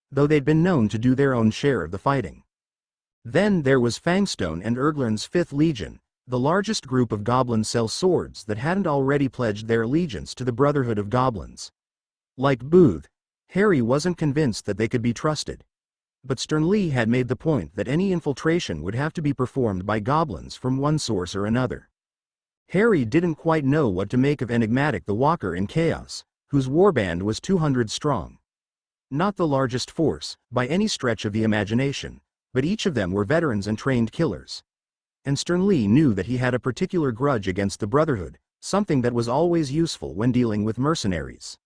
Though they'd been known to do their own share of the fighting. Then there was Fangstone and Erglin's 5th Legion, the largest group of goblin sell swords that hadn't already pledged their allegiance to the Brotherhood of Goblins. Like Booth, Harry wasn't convinced that they could be trusted. But Sternly had made the point that any infiltration would have to be performed by goblins from one source or another. Harry didn't quite know what to make of Enigmatic the Walker in Chaos, whose warband was 200 strong. Not the largest force, by any stretch of the imagination, but each of them were veterans and trained killers. And Sternly knew that he had a particular grudge against the Brotherhood, something that was always useful when dealing with mercenaries.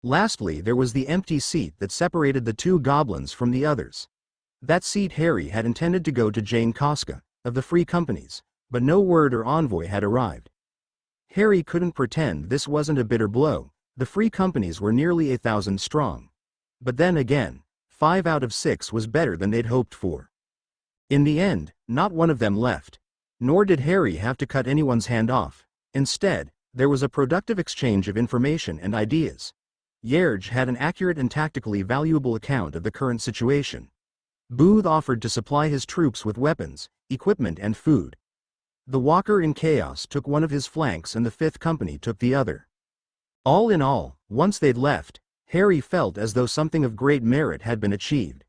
Lastly, there was the empty seat that separated the two goblins from the others. That seat Harry had intended to go to Jane Koska, of the Free Companies, but no word or envoy had arrived. Harry couldn't pretend this wasn't a bitter blow. The Free Companies were nearly 1,000 strong. But then again, 5 out of 6 was better than they'd hoped for. In the end, not one of them left. Nor did Harry have to cut anyone's hand off. Instead, there was a productive exchange of information and ideas. Yerge had an accurate and tactically valuable account of the current situation. Booth offered to supply his troops with weapons, equipment and food. The Walker in Chaos took one of his flanks and the 5th Company took the other. All in all, once they'd left, Harry felt as though something of great merit had been achieved.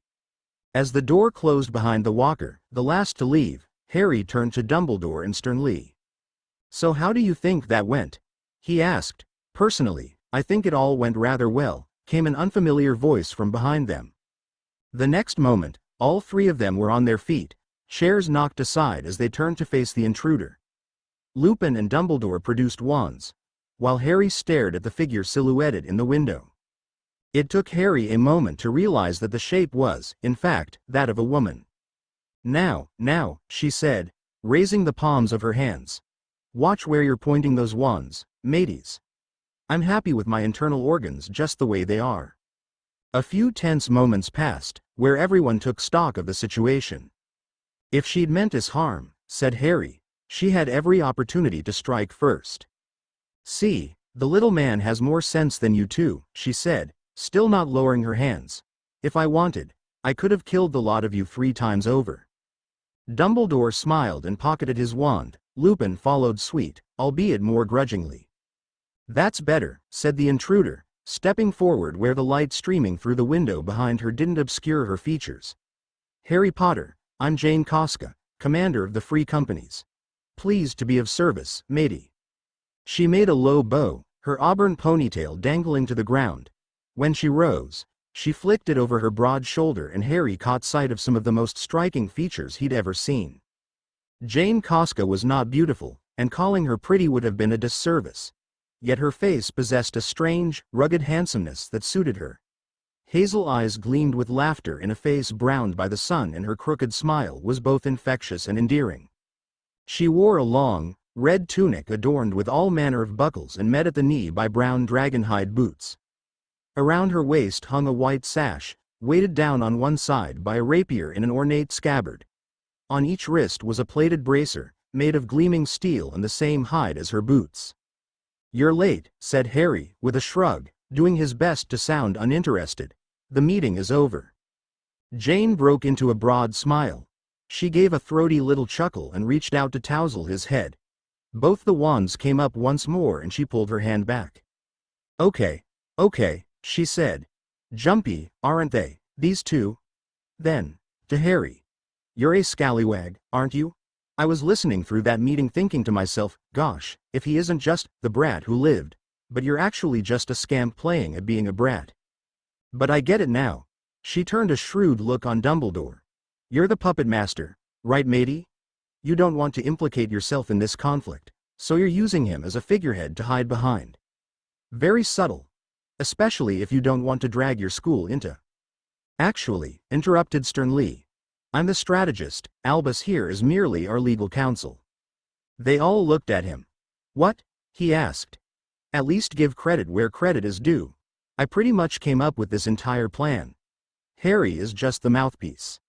As the door closed behind the Walker, the last to leave, Harry turned to Dumbledore and sternly. "So how do you think that went?" he asked. "Personally, I think it all went rather well," came an unfamiliar voice from behind them. The next moment, all three of them were on their feet, chairs knocked aside as they turned to face the intruder. Lupin and Dumbledore produced wands, while Harry stared at the figure silhouetted in the window. It took Harry a moment to realize that the shape was, in fact, that of a woman. Now, she said, raising the palms of her hands. "Watch where you're pointing those wands, mateys. I'm happy with my internal organs just the way they are." A few tense moments passed, where everyone took stock of the situation. If she'd meant us harm, said Harry, she had every opportunity to strike first. "See, the little man has more sense than you two," she said, still not lowering her hands. "If I wanted, I could have killed the lot of you 3 times over." Dumbledore smiled and pocketed his wand. Lupin followed suit, albeit more grudgingly. "That's better," said the intruder, stepping forward where the light streaming through the window behind her didn't obscure her features. "Harry Potter, I'm Jane Koska, commander of the Free Companies. Pleased to be of service, matey." She made a low bow, her auburn ponytail dangling to the ground. When she rose, she flicked it over her broad shoulder and Harry caught sight of some of the most striking features he'd ever seen. Jane Koska was not beautiful, and calling her pretty would have been a disservice. Yet her face possessed a strange, rugged handsomeness that suited her. Hazel eyes gleamed with laughter in a face browned by the sun, and her crooked smile was both infectious and endearing. She wore a long, red tunic adorned with all manner of buckles and met at the knee by brown dragonhide boots. Around her waist hung a white sash, weighted down on one side by a rapier in an ornate scabbard. On each wrist was a plated bracer, made of gleaming steel and the same hide as her boots. "You're late," said Harry, with a shrug, doing his best to sound uninterested. "The meeting is over." Jane broke into a broad smile. She gave a throaty little chuckle and reached out to touzle his head. Both the wands came up once more and she pulled her hand back. Okay, she said. "Jumpy, aren't they, these two?" Then, to Harry. "You're a scallywag, aren't you? I was listening through that meeting thinking to myself, gosh, if he isn't just the brat who lived, but you're actually just a scamp playing at being a brat. But I get it now." She turned a shrewd look on Dumbledore. "You're the puppet master, right matey? You don't want to implicate yourself in this conflict, so you're using him as a figurehead to hide behind. Very subtle. Especially if you don't want to drag your school into—" "Actually," interrupted Sternly, "I'm the strategist, Albus here is merely our legal counsel." They all looked at him. "What?" he asked. "At least give credit where credit is due. I pretty much came up with this entire plan. Harry is just the mouthpiece."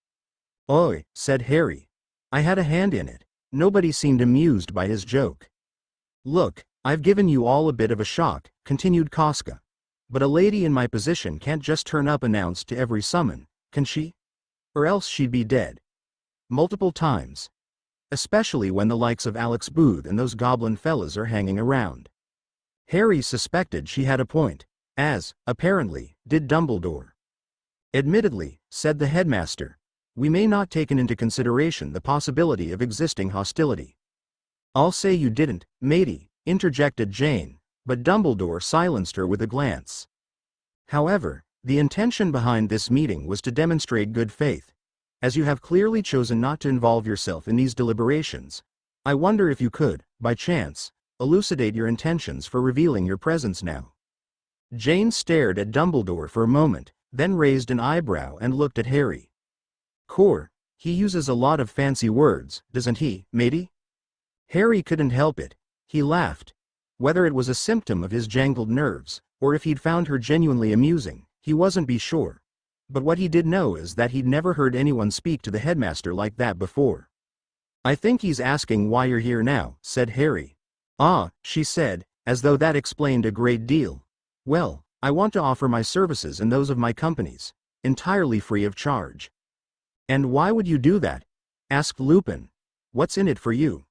"Oi," said Harry. "I had a hand in it." Nobody seemed amused by his joke. "Look, I've given you all a bit of a shock," continued Koska. "But a lady in my position can't just turn up announced to every summon, can she? Or else she'd be dead. Multiple times. Especially when the likes of Alex Booth and those goblin fellas are hanging around." Harry suspected she had a point, as, apparently, did Dumbledore. "Admittedly," said the headmaster, "we may not taken into consideration the possibility of existing hostility." "I'll say you didn't, matey," interjected Jane, but Dumbledore silenced her with a glance. "However, the intention behind this meeting was to demonstrate good faith. As you have clearly chosen not to involve yourself in these deliberations, I wonder if you could, by chance, elucidate your intentions for revealing your presence now." Jane stared at Dumbledore for a moment, then raised an eyebrow and looked at Harry. "Core, he uses a lot of fancy words, doesn't he, matey?" Harry couldn't help it. He laughed. Whether it was a symptom of his jangled nerves, or if he'd found her genuinely amusing, he wasn't be sure. But what he did know is that he'd never heard anyone speak to the headmaster like that before. "I think he's asking why you're here now," said Harry. "Ah," she said, as though that explained a great deal. "Well, I want to offer my services and those of my companies, entirely free of charge. And why would you do that? Asked Lupin. What's in it for you?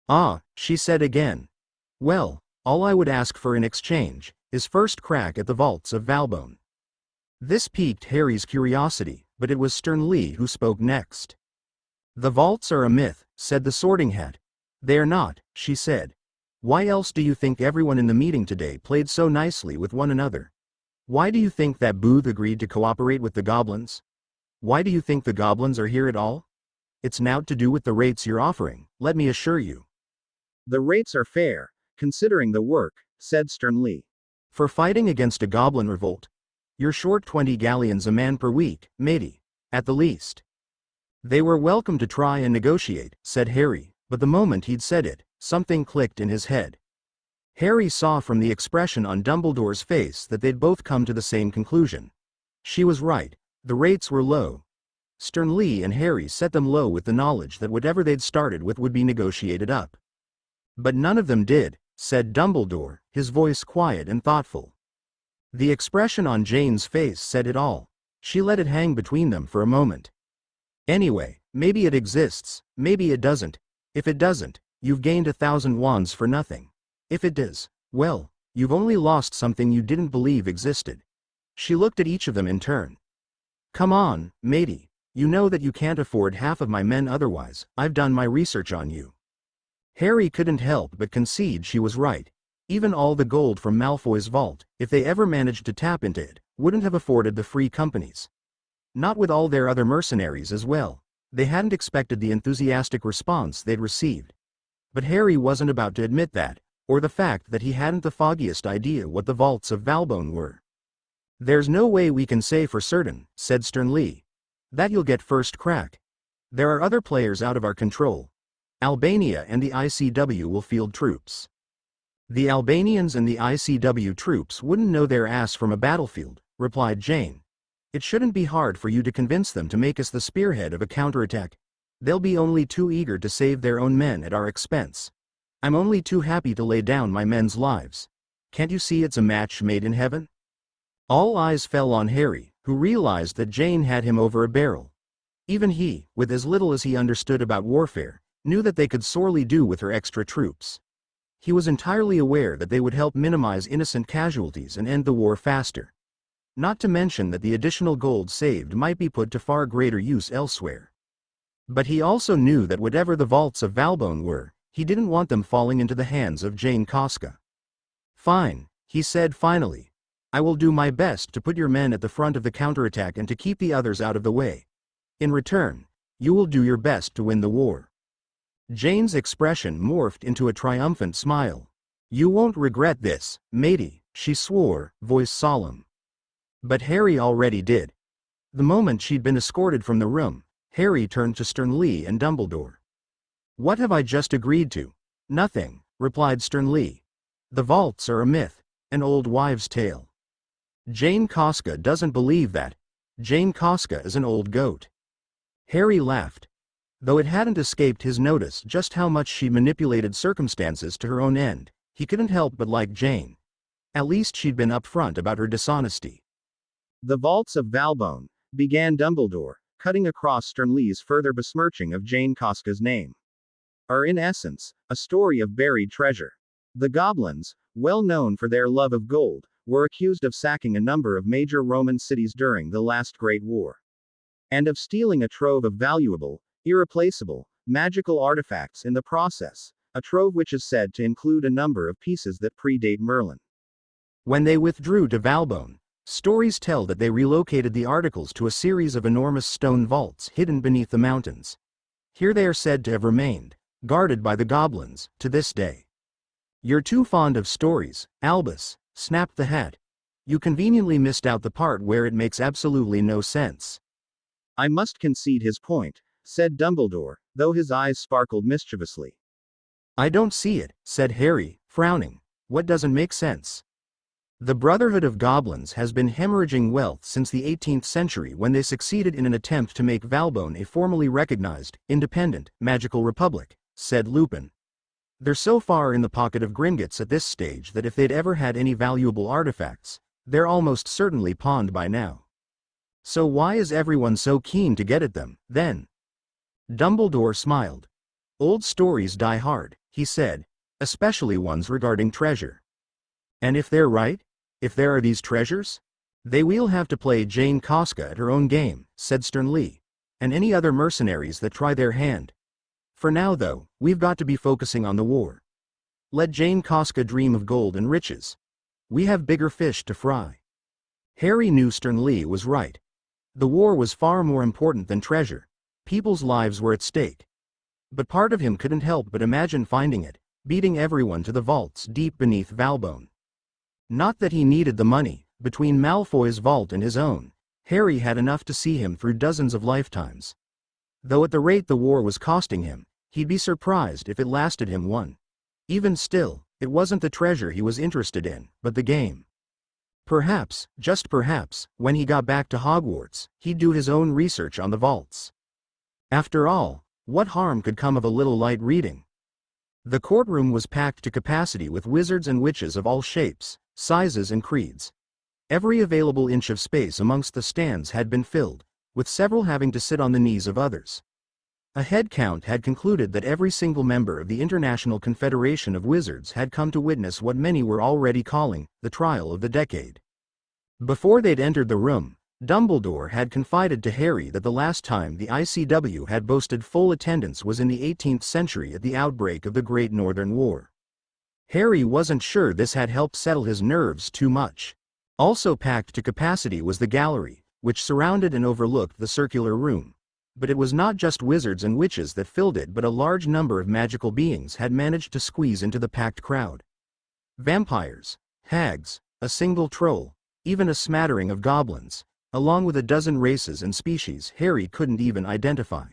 Ah, she said again. Well, all I would ask for in exchange is first crack at the vaults of Valbone. This piqued Harry's curiosity, but it was Stern Lee who spoke next. The vaults are a myth, said the Sorting Hat. They are not, she said. Why else do you think everyone in the meeting today played so nicely with one another? Why do you think that Booth agreed to cooperate with the goblins? Why do you think the goblins are here at all? It's naught to do with the rates you're offering, let me assure you. The rates are fair, considering the work, said Stern Lee. For fighting against a goblin revolt, you're short 20 galleons a man per week, matey, at the least. They were welcome to try and negotiate, said Harry, but the moment he'd said it, something clicked in his head. Harry saw from the expression on Dumbledore's face that they'd both come to the same conclusion. She was right, the rates were low. Stern Lee and Harry set them low with the knowledge that whatever they'd started with would be negotiated up. But none of them did, said Dumbledore, his voice quiet and thoughtful. The expression on Jane's face said it all. She let it hang between them for a moment. Anyway, maybe it exists, maybe it doesn't. If it doesn't, you've gained 1,000 wands for nothing. If it does, well, you've only lost something you didn't believe existed. She looked at each of them in turn. Come on, matey, you know that you can't afford half of my men otherwise, I've done my research on you. Harry couldn't help but concede she was right. Even all the gold from Malfoy's vault, if they ever managed to tap into it, wouldn't have afforded the free companies. Not with all their other mercenaries as well. They hadn't expected the enthusiastic response they'd received. But Harry wasn't about to admit that, or the fact that he hadn't the foggiest idea what the vaults of Valbone were. There's no way we can say for certain, said Stern Lee. That you'll get first crack. There are other players out of our control. Albania and the ICW will field troops. The Albanians and the ICW troops wouldn't know their ass from a battlefield, replied Jane. It shouldn't be hard for you to convince them to make us the spearhead of a counterattack. They'll be only too eager to save their own men at our expense. I'm only too happy to lay down my men's lives. Can't you see it's a match made in heaven? All eyes fell on Harry, who realized that Jane had him over a barrel. Even he, with as little as he understood about warfare, knew that they could sorely do with her extra troops. He was entirely aware that they would help minimize innocent casualties and end the war faster. Not to mention that the additional gold saved might be put to far greater use elsewhere. But he also knew that whatever the vaults of Valbone were, he didn't want them falling into the hands of Jane Koska. Fine, he said finally. I will do my best to put your men at the front of the counterattack and to keep the others out of the way. In return, you will do your best to win the war. Jane's expression morphed into a triumphant smile. You won't regret this, matey, she swore, voice solemn. But Harry already did. The moment she'd been escorted from the room, Harry turned to Stern Lee and Dumbledore. What have I just agreed to? Nothing, replied Stern Lee. The vaults are a myth, an old wives' tale. Jane Koska doesn't believe that. Jane Koska is an old goat. Harry laughed. Though it hadn't escaped his notice just how much she manipulated circumstances to her own end, he couldn't help but like Jane. At least she'd been upfront about her dishonesty. The vaults of Valbone, began Dumbledore, cutting across Stern Lee's further besmirching of Jane Koska's name, are in essence a story of buried treasure. The goblins, well known for their love of gold, were accused of sacking a number of major Roman cities during the last Great War, and of stealing a trove of valuable, irreplaceable, magical artifacts in the process, a trove which is said to include a number of pieces that predate Merlin. When they withdrew to Valbone, stories tell that they relocated the articles to a series of enormous stone vaults hidden beneath the mountains. Here they are said to have remained, guarded by the goblins, to this day. You're too fond of stories, Albus, snapped the Hat. You conveniently missed out the part where it makes absolutely no sense. I must concede his point, said Dumbledore, though his eyes sparkled mischievously. I don't see it, said Harry, frowning. What doesn't make sense? The Brotherhood of Goblins has been hemorrhaging wealth since the 18th century when they succeeded in an attempt to make Valbone a formally recognized, independent, magical republic, said Lupin. They're so far in the pocket of Gringotts at this stage that if they'd ever had any valuable artifacts, They're almost certainly pawned by now. So why is everyone so keen to get at them, then? Dumbledore smiled. Old stories die hard, he said, especially ones regarding treasure. And if they're right, if there are these treasures, they will have to play Jane Koska at her own game, said Stern Lee, and any other mercenaries that try their hand. For now though, we've got to be focusing on the war. Let Jane Koska dream of gold and riches. We have bigger fish to fry. Harry knew Stern Lee was right. The war was far more important than treasure. People's lives were at stake. But part of him couldn't help but imagine finding it, beating everyone to the vaults deep beneath Valbone. Not that he needed the money. Between Malfoy's vault and his own, Harry had enough to see him through dozens of lifetimes. Though at the rate the war was costing him, he'd be surprised if it lasted him one. Even still, it wasn't the treasure he was interested in, but the game. Perhaps, just perhaps, when he got back to Hogwarts, he'd do his own research on the vaults. After all, what harm could come of a little light reading? The courtroom was packed to capacity with wizards and witches of all shapes, sizes and creeds. Every available inch of space amongst the stands had been filled, with several having to sit on the knees of others. A head count had concluded that every single member of the International Confederation of Wizards had come to witness what many were already calling the trial of the decade. Before they'd entered the room, Dumbledore had confided to Harry that the last time the ICW had boasted full attendance was in the 18th century at the outbreak of the Great Northern War. Harry wasn't sure this had helped settle his nerves too much. Also packed to capacity was the gallery, which surrounded and overlooked the circular room. But it was not just wizards and witches that filled it, but a large number of magical beings had managed to squeeze into the packed crowd. Vampires, hags, a single troll, even a smattering of goblins, along with a dozen races and species Harry couldn't even identify.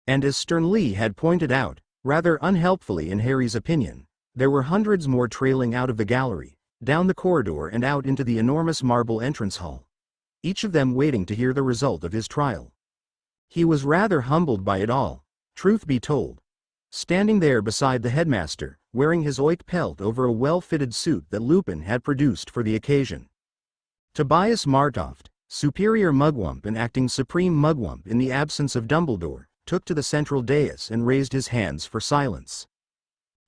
And as Stern Lee had pointed out, rather unhelpfully in Harry's opinion, there were hundreds more trailing out of the gallery, down the corridor and out into the enormous marble entrance hall, each of them waiting to hear the result of his trial. He was rather humbled by it all, truth be told. Standing there beside the headmaster, wearing his oik pelt over a well-fitted suit that Lupin had produced for the occasion. Tobias Martoft, superior mugwump and acting supreme mugwump in the absence of Dumbledore, took to the central dais and raised his hands for silence.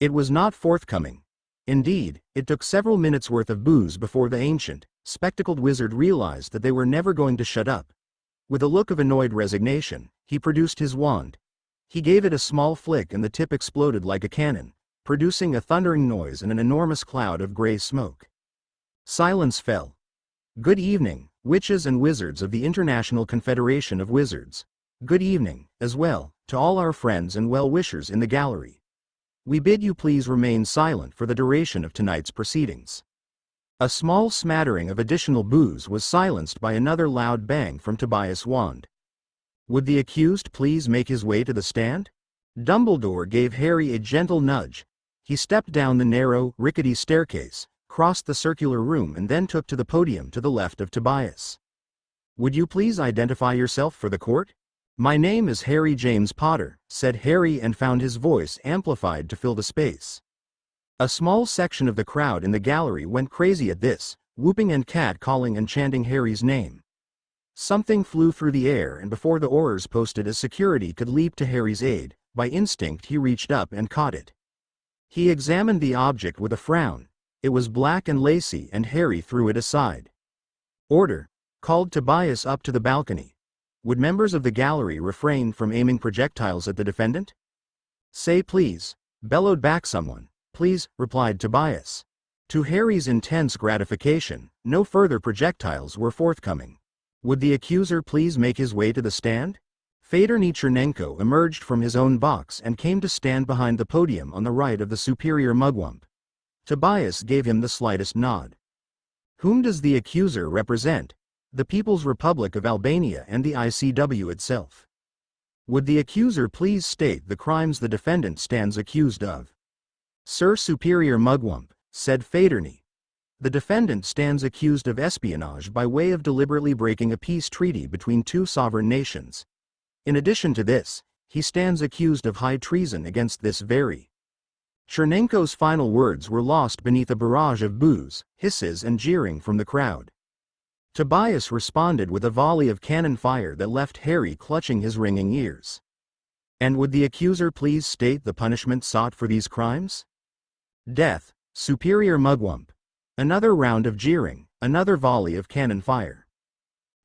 It was not forthcoming. Indeed, it took several minutes' worth of booze before the ancient, spectacled wizard realized that they were never going to shut up. With a look of annoyed resignation, he produced his wand. He gave it a small flick and the tip exploded like a cannon, producing a thundering noise and an enormous cloud of gray smoke. Silence fell. Good evening, witches and wizards of the International Confederation of Wizards. Good evening, as well, to all our friends and well-wishers in the gallery. We bid you please remain silent for the duration of tonight's proceedings. A small smattering of additional boos was silenced by another loud bang from Tobias' wand. Would the accused please make his way to the stand? Dumbledore gave Harry a gentle nudge. He stepped down the narrow, rickety staircase, crossed the circular room and then took to the podium to the left of Tobias. Would you please identify yourself for the court? My name is Harry James Potter, said Harry and found his voice amplified to fill the space. A small section of the crowd in the gallery went crazy at this, whooping and cat-calling and chanting Harry's name. Something flew through the air and before the Aurors posted as security could leap to Harry's aid, by instinct he reached up and caught it. He examined the object with a frown. It was black and lacy and Harry threw it aside. Order, called Tobias up to the balcony. Would members of the gallery refrain from aiming projectiles at the defendant? Say please, bellowed back someone. Please, replied Tobias. To Harry's intense gratification, no further projectiles were forthcoming. Would the accuser please make his way to the stand? Fedor Chernenko emerged from his own box and came to stand behind the podium on the right of the superior mugwump. Tobias gave him the slightest nod. Whom does the accuser represent? The People's Republic of Albania and the ICW itself. Would the accuser please state the crimes the defendant stands accused of? Sir Superior Mugwump, said Fedorny. The defendant stands accused of espionage by way of deliberately breaking a peace treaty between two sovereign nations. In addition to this, he stands accused of high treason against this very Chernenko's final words were lost beneath a barrage of boos, hisses and jeering from the crowd. Tobias responded with a volley of cannon fire that left Harry clutching his ringing ears. And would the accuser please state the punishment sought for these crimes? Death, Superior Mugwump. Another round of jeering, another volley of cannon fire.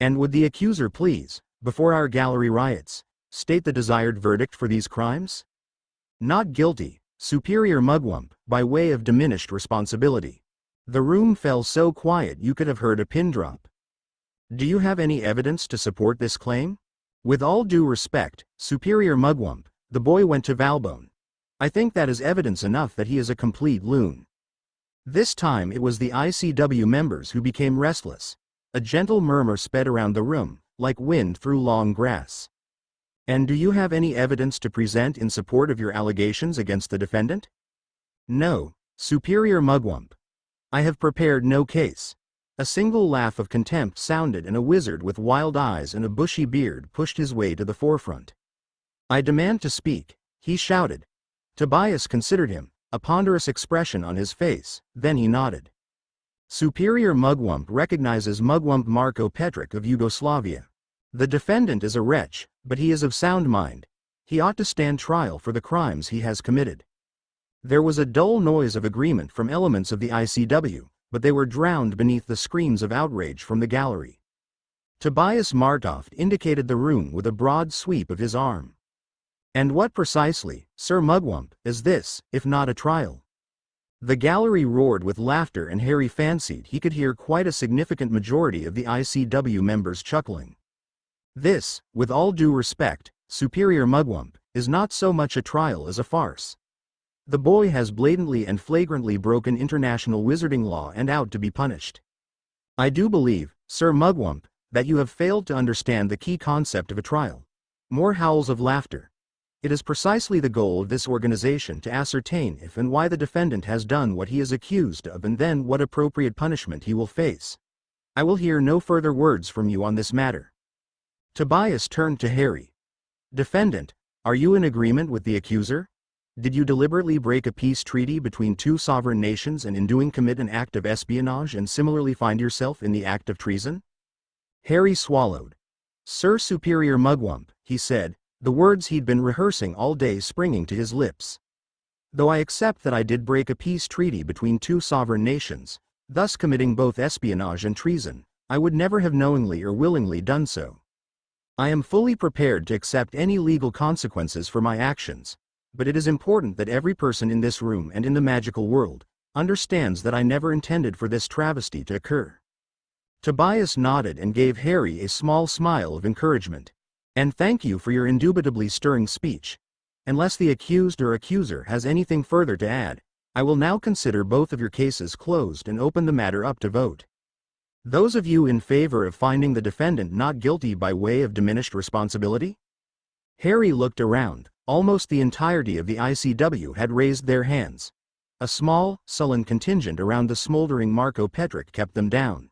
And would the accuser please, before our gallery riots, state the desired verdict for these crimes? Not guilty, Superior Mugwump, by way of diminished responsibility. The room fell so quiet you could have heard a pin drop. Do you have any evidence to support this claim? With all due respect, Superior Mugwump, the boy went to Valbone. I think that is evidence enough that he is a complete loon. This time it was the ICW members who became restless. A gentle murmur sped around the room, like wind through long grass. And do you have any evidence to present in support of your allegations against the defendant? No, Superior Mugwump. I have prepared no case. A single laugh of contempt sounded and a wizard with wild eyes and a bushy beard pushed his way to the forefront. I demand to speak, he shouted. Tobias considered him, a ponderous expression on his face, then he nodded. Superior Mugwump recognizes Mugwump Marko Petric of Yugoslavia. The defendant is a wretch, but he is of sound mind. He ought to stand trial for the crimes he has committed. There was a dull noise of agreement from elements of the ICW, but they were drowned beneath the screams of outrage from the gallery. Tobias Martoft indicated the room with a broad sweep of his arm. And what precisely, Sir Mugwump, is this, if not a trial? The gallery roared with laughter and Harry fancied he could hear quite a significant majority of the ICW members chuckling. This, with all due respect, Superior Mugwump, is not so much a trial as a farce. The boy has blatantly and flagrantly broken international wizarding law and out to be punished. I do believe, Sir Mugwump, that you have failed to understand the key concept of a trial. More howls of laughter. It is precisely the goal of this organization to ascertain if and why the defendant has done what he is accused of and then what appropriate punishment he will face. I will hear no further words from you on this matter. Tobias turned to Harry. Defendant, are you in agreement with the accuser? Did you deliberately break a peace treaty between two sovereign nations and in doing commit an act of espionage and similarly find yourself in the act of treason? Harry swallowed. Sir Superior Mugwump, he said, the words he'd been rehearsing all day springing to his lips. Though I accept that I did break a peace treaty between two sovereign nations, thus committing both espionage and treason, I would never have knowingly or willingly done so. I am fully prepared to accept any legal consequences for my actions, but it is important that every person in this room and in the magical world understands that I never intended for this travesty to occur. Tobias nodded and gave Harry a small smile of encouragement. And thank you for your indubitably stirring speech. Unless the accused or accuser has anything further to add, I will now consider both of your cases closed and open the matter up to vote. Those of you in favor of finding the defendant not guilty by way of diminished responsibility? Harry looked around. Almost the entirety of the ICW had raised their hands. A small, sullen contingent around the smoldering Marko Petric kept them down.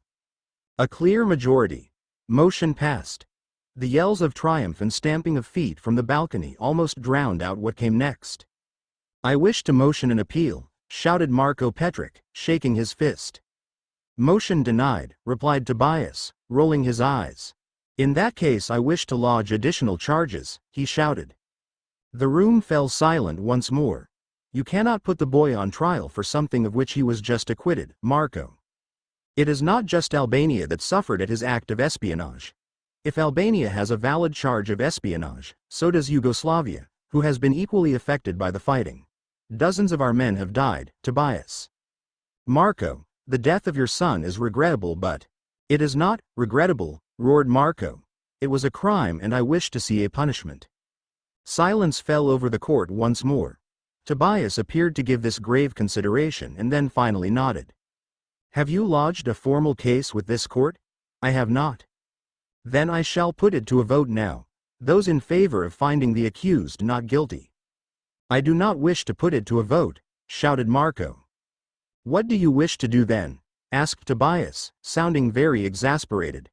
A clear majority. Motion passed. The yells of triumph and stamping of feet from the balcony almost drowned out what came next. I wish to motion an appeal, shouted Marko Petric, shaking his fist. Motion denied, replied Tobias, rolling his eyes. In that case I wish to lodge additional charges, he shouted. The room fell silent once more. You cannot put the boy on trial for something of which he was just acquitted, Marko. It is not just Albania that suffered at his act of espionage. If Albania has a valid charge of espionage, so does Yugoslavia, who has been equally affected by the fighting. Dozens of our men have died, Tobias. Marko, the death of your son is regrettable but... It is not regrettable, roared Marko. It was a crime and I wish to see a punishment. Silence fell over the court once more. Tobias appeared to give this grave consideration and then finally nodded. Have you lodged a formal case with this court? I have not. Then I shall put it to a vote now. Those in favor of finding the accused not guilty. I do not wish to put it to a vote, shouted Marko. What do you wish to do then? Asked Tobias, sounding very exasperated.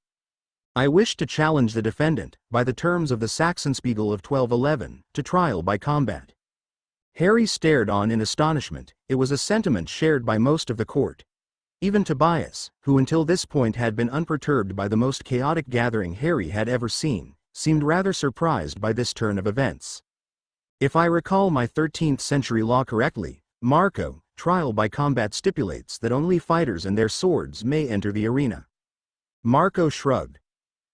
I wish to challenge the defendant, by the terms of the Saxonspiegel of 1211, to trial by combat. Harry stared on in astonishment. It was a sentiment shared by most of the court. Even Tobias, who until this point had been unperturbed by the most chaotic gathering Harry had ever seen, seemed rather surprised by this turn of events. If I recall my 13th century law correctly, Marco, trial by combat stipulates that only fighters and their swords may enter the arena. Marco shrugged.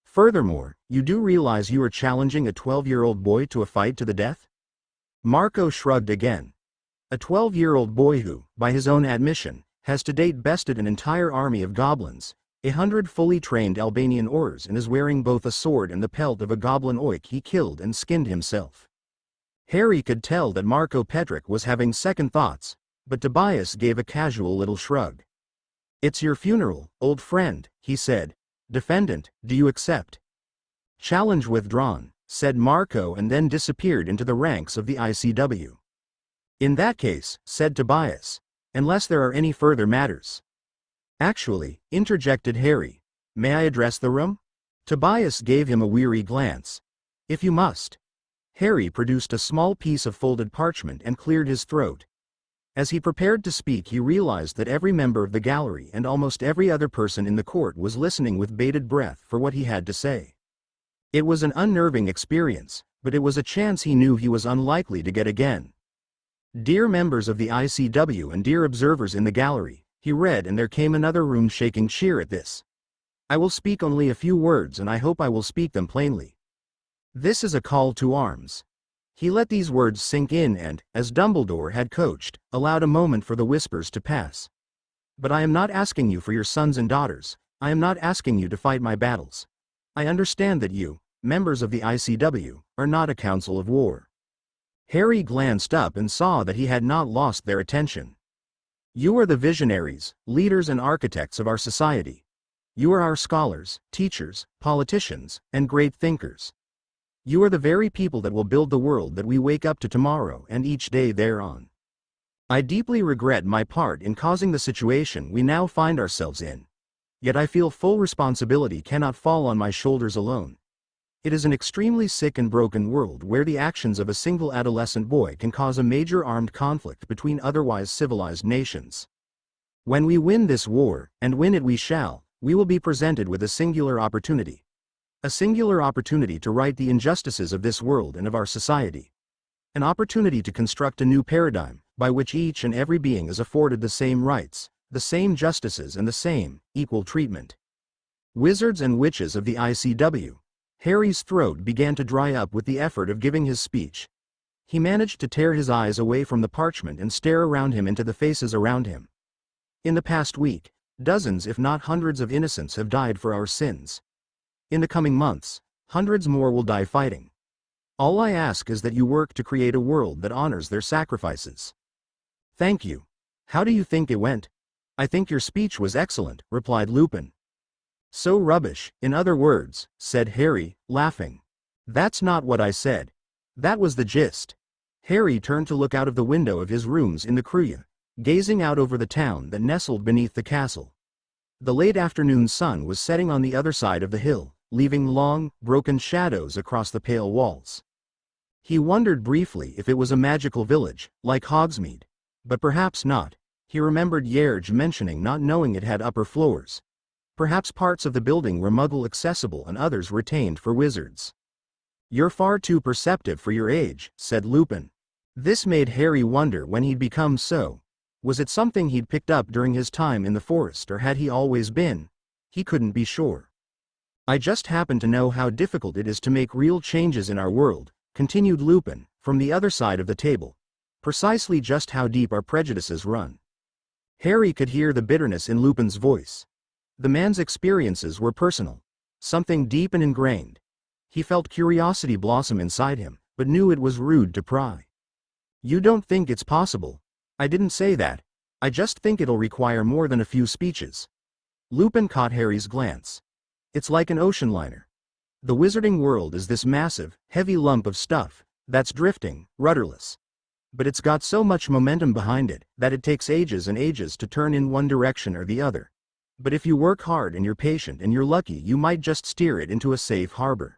Furthermore, you do realize you are challenging a 12-year-old boy to a fight to the death? Marco shrugged again. A 12-year-old boy who, by his own admission, has to date bested an entire army of goblins, 100 fully trained Albanian Aurors, and is wearing both a sword and the pelt of a goblin oik he killed and skinned himself. Harry could tell that Marco Petrick was having second thoughts, but Tobias gave a casual little shrug. It's your funeral, old friend, he said. Defendant, do you accept? Challenge withdrawn, said Marco, and then disappeared into the ranks of the ICW. In that case, said Tobias, unless there are any further matters. Actually, interjected Harry, may I address the room? Tobias gave him a weary glance. If you must. Harry produced a small piece of folded parchment and cleared his throat. As he prepared to speak, he realized that every member of the gallery and almost every other person in the court was listening with bated breath for what he had to say. It was an unnerving experience, but it was a chance he knew he was unlikely to get again. Dear members of the ICW and dear observers in the gallery, he read, and there came another room-shaking cheer at this. I will speak only a few words, and I hope I will speak them plainly. This is a call to arms. He let these words sink in and, as Dumbledore had coached, allowed a moment for the whispers to pass. But I am not asking you for your sons and daughters. I am not asking you to fight my battles. I understand that you, members of the ICW, are not a council of war. Harry glanced up and saw that he had not lost their attention. You are the visionaries, leaders and architects of our society. You are our scholars, teachers, politicians, and great thinkers. You are the very people that will build the world that we wake up to tomorrow and each day thereon. I deeply regret my part in causing the situation we now find ourselves in. Yet I feel full responsibility cannot fall on my shoulders alone. It is an extremely sick and broken world where the actions of a single adolescent boy can cause a major armed conflict between otherwise civilized nations. When we win this war, and win it we shall, we will be presented with a singular opportunity. A singular opportunity to right the injustices of this world and of our society. An opportunity to construct a new paradigm, by which each and every being is afforded the same rights, the same justices and the same, equal treatment. Wizards and witches of the ICW. Harry's throat began to dry up with the effort of giving his speech. He managed to tear his eyes away from the parchment and stare around him into the faces around him. In the past week, dozens if not hundreds of innocents have died for our sins. In the coming months, hundreds more will die fighting. All I ask is that you work to create a world that honors their sacrifices. Thank you. How do you think it went? I think your speech was excellent, replied Lupin. So rubbish, in other words, said Harry, laughing. That's not what I said. That was the gist. Harry turned to look out of the window of his rooms in the Cruya, gazing out over the town that nestled beneath the castle. The late afternoon sun was setting on the other side of the hill, leaving long, broken shadows across the pale walls. He wondered briefly if it was a magical village, like Hogsmeade. But perhaps not. He remembered Yerge mentioning not knowing it had upper floors. Perhaps parts of the building were Muggle accessible and others retained for wizards. You're far too perceptive for your age, said Lupin. This made Harry wonder when he'd become so. Was it something he'd picked up during his time in the forest, or had he always been? He couldn't be sure. I just happen to know how difficult it is to make real changes in our world, continued Lupin, from the other side of the table. Precisely just how deep our prejudices run. Harry could hear the bitterness in Lupin's voice. The man's experiences were personal. Something deep and ingrained. He felt curiosity blossom inside him, but knew it was rude to pry. You don't think it's possible? I didn't say that. I just think it'll require more than a few speeches. Lupin caught Harry's glance. It's like an ocean liner. The wizarding world is this massive, heavy lump of stuff that's drifting, rudderless. But it's got so much momentum behind it that it takes ages and ages to turn in one direction or the other. But if you work hard and you're patient and you're lucky, you might just steer it into a safe harbor.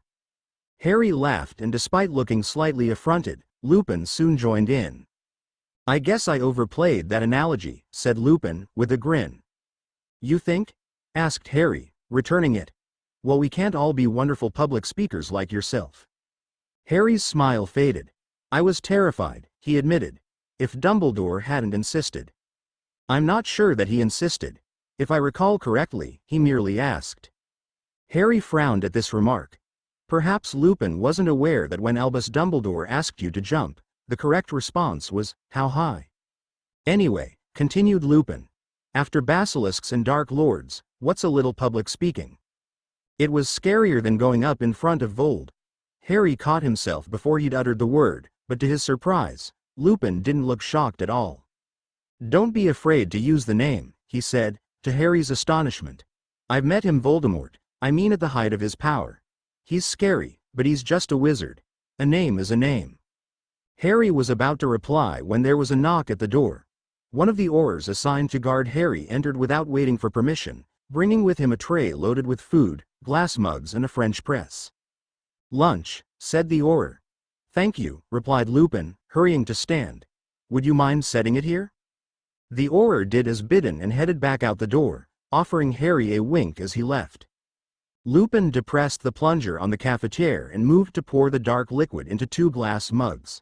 Harry laughed, and despite looking slightly affronted, Lupin soon joined in. I guess I overplayed that analogy, said Lupin, with a grin. You think? Asked Harry, returning it. Well, we can't all be wonderful public speakers like yourself. Harry's smile faded. I was terrified, he admitted. If Dumbledore hadn't insisted. I'm not sure that he insisted. If I recall correctly, he merely asked. Harry frowned at this remark. Perhaps Lupin wasn't aware that when Albus Dumbledore asked you to jump, the correct response was, how high? Anyway, continued Lupin. After basilisks and dark lords, what's a little public speaking? It was scarier than going up in front of Vold. Harry caught himself before he'd uttered the word, but to his surprise, Lupin didn't look shocked at all. Don't be afraid to use the name, he said, to Harry's astonishment. I've met him, Voldemort, I mean at the height of his power. He's scary, but he's just a wizard. A name is a name. Harry was about to reply when there was a knock at the door. One of the Aurors assigned to guard Harry entered without waiting for permission, bringing with him a tray loaded with food, glass mugs and a French press. Lunch, said the Auror. Thank you, replied Lupin, hurrying to stand. Would you mind setting it here? The Auror did as bidden and headed back out the door, offering Harry a wink as he left. Lupin depressed the plunger on the cafetiere and moved to pour the dark liquid into 2 glass mugs.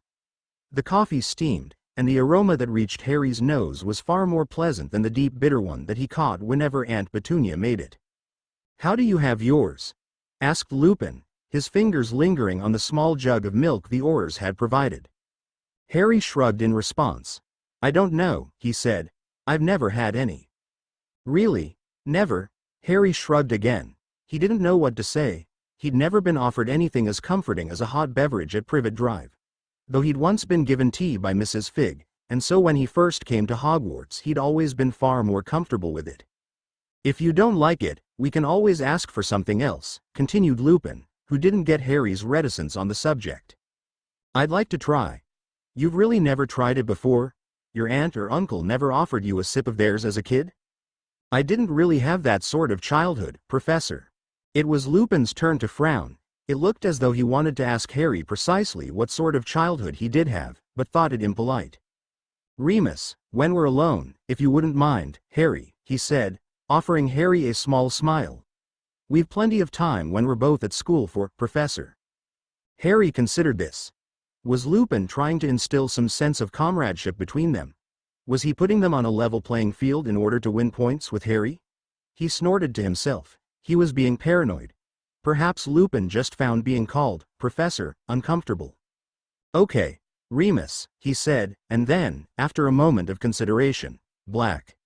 The coffee steamed, and the aroma that reached Harry's nose was far more pleasant than the deep bitter one that he caught whenever Aunt Petunia made it. How do you have yours? Asked Lupin, his fingers lingering on the small jug of milk the Aurors had provided. Harry shrugged in response. I don't know, he said. I've never had any. Really? Never? Harry shrugged again. He didn't know what to say. He'd never been offered anything as comforting as a hot beverage at Privet Drive. Though he'd once been given tea by Mrs. Figg, and so when he first came to Hogwarts he'd always been far more comfortable with it. If you don't like it, we can always ask for something else, continued Lupin, who didn't get Harry's reticence on the subject. I'd like to try. You've really never tried it before? Your aunt or uncle never offered you a sip of theirs as a kid? I didn't really have that sort of childhood, Professor. It was Lupin's turn to frown. It looked as though he wanted to ask Harry precisely what sort of childhood he did have, but thought it impolite. Remus, when we're alone, if you wouldn't mind, Harry, he said, offering Harry a small smile. We've plenty of time when we're both at school for, Professor. Harry considered this. Was Lupin trying to instill some sense of comradeship between them? Was he putting them on a level playing field in order to win points with Harry? He snorted to himself. He was being paranoid. Perhaps Lupin just found being called Professor uncomfortable. Okay, Remus, he said, and then, after a moment of consideration, black.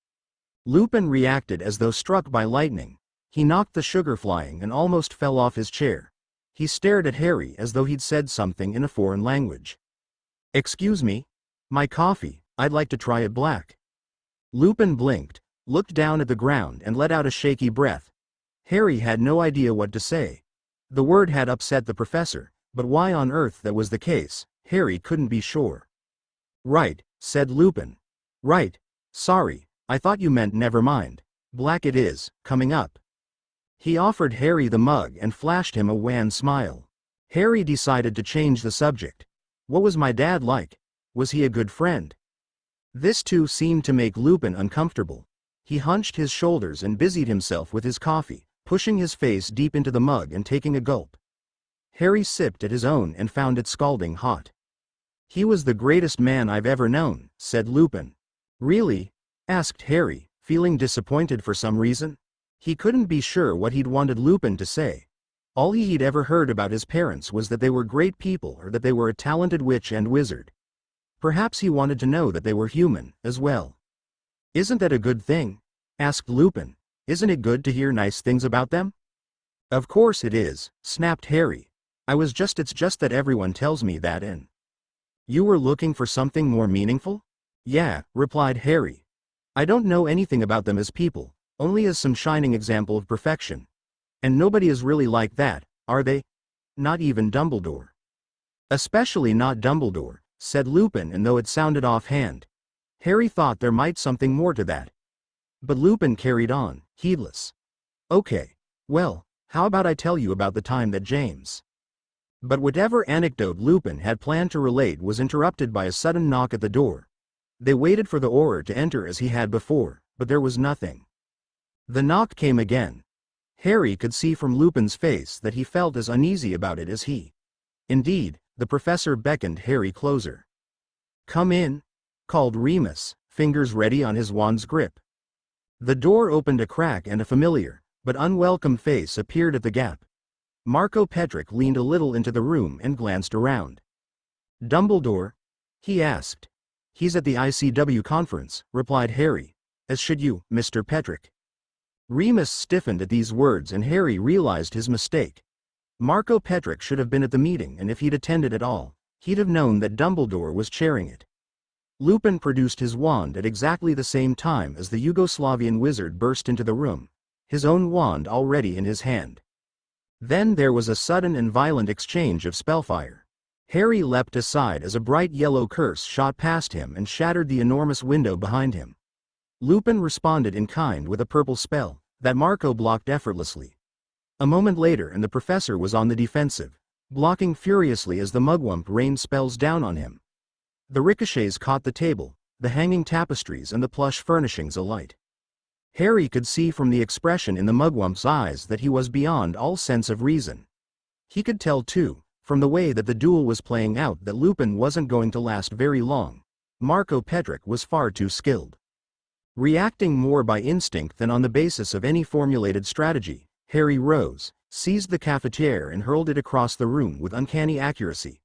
Lupin reacted as though struck by lightning. He knocked the sugar flying and almost fell off his chair. He stared at Harry as though he'd said something in a foreign language. Excuse me? My coffee, I'd like to try it black. Lupin blinked, looked down at the ground and let out a shaky breath. Harry had no idea what to say. The word had upset the professor, but why on earth that was the case, Harry couldn't be sure. Right, said Lupin. Right. Sorry, I thought you meant never mind. Black it is, coming up. He offered Harry the mug and flashed him a wan smile. Harry decided to change the subject. What was my dad like? Was he a good friend? This too seemed to make Lupin uncomfortable. He hunched his shoulders and busied himself with his coffee, pushing his face deep into the mug and taking a gulp. Harry sipped at his own and found it scalding hot. He was the greatest man I've ever known, said Lupin. Really? Asked Harry, feeling disappointed for some reason. He couldn't be sure what he'd wanted Lupin to say. All he'd ever heard about his parents was that they were great people or that they were a talented witch and wizard. Perhaps he wanted to know that they were human, as well. Isn't that a good thing? Asked Lupin. Isn't it good to hear nice things about them? Of course it is, snapped Harry. It's just that everyone tells me that and... You were looking for something more meaningful? Yeah, replied Harry. I don't know anything about them as people, only as some shining example of perfection. And nobody is really like that, are they? Not even Dumbledore. Especially not Dumbledore, said Lupin, and though it sounded offhand, Harry thought there might something more to that. But Lupin carried on, heedless. Okay, well, how about I tell you about the time that James... But whatever anecdote Lupin had planned to relate was interrupted by a sudden knock at the door. They waited for the Auror to enter as he had before, but there was nothing. The knock came again. Harry could see from Lupin's face that he felt as uneasy about it as he. Indeed, the professor beckoned Harry closer. "Come in," called Remus, fingers ready on his wand's grip. The door opened a crack and a familiar, but unwelcome face appeared at the gap. Marco Petrick leaned a little into the room and glanced around. "Dumbledore?" he asked. "He's at the ICW conference," replied Harry. "As should you, Mr. Petrick." Remus stiffened at these words and Harry realized his mistake. Marco Petrick should have been at the meeting, and if he'd attended at all, he'd have known that Dumbledore was chairing it. Lupin produced his wand at exactly the same time as the Yugoslavian wizard burst into the room, his own wand already in his hand. Then there was a sudden and violent exchange of spellfire. Harry leapt aside as a bright yellow curse shot past him and shattered the enormous window behind him. Lupin responded in kind with a purple spell that Marco blocked effortlessly. A moment later and the professor was on the defensive, blocking furiously as the mugwump rained spells down on him. The ricochets caught the table, the hanging tapestries and the plush furnishings alight. Harry could see from the expression in the mugwump's eyes that he was beyond all sense of reason. He could tell too, from the way that the duel was playing out, that Lupin wasn't going to last very long. Marco Petrick was far too skilled. Reacting more by instinct than on the basis of any formulated strategy, Harry rose, seized the cafetiere and hurled it across the room with uncanny accuracy.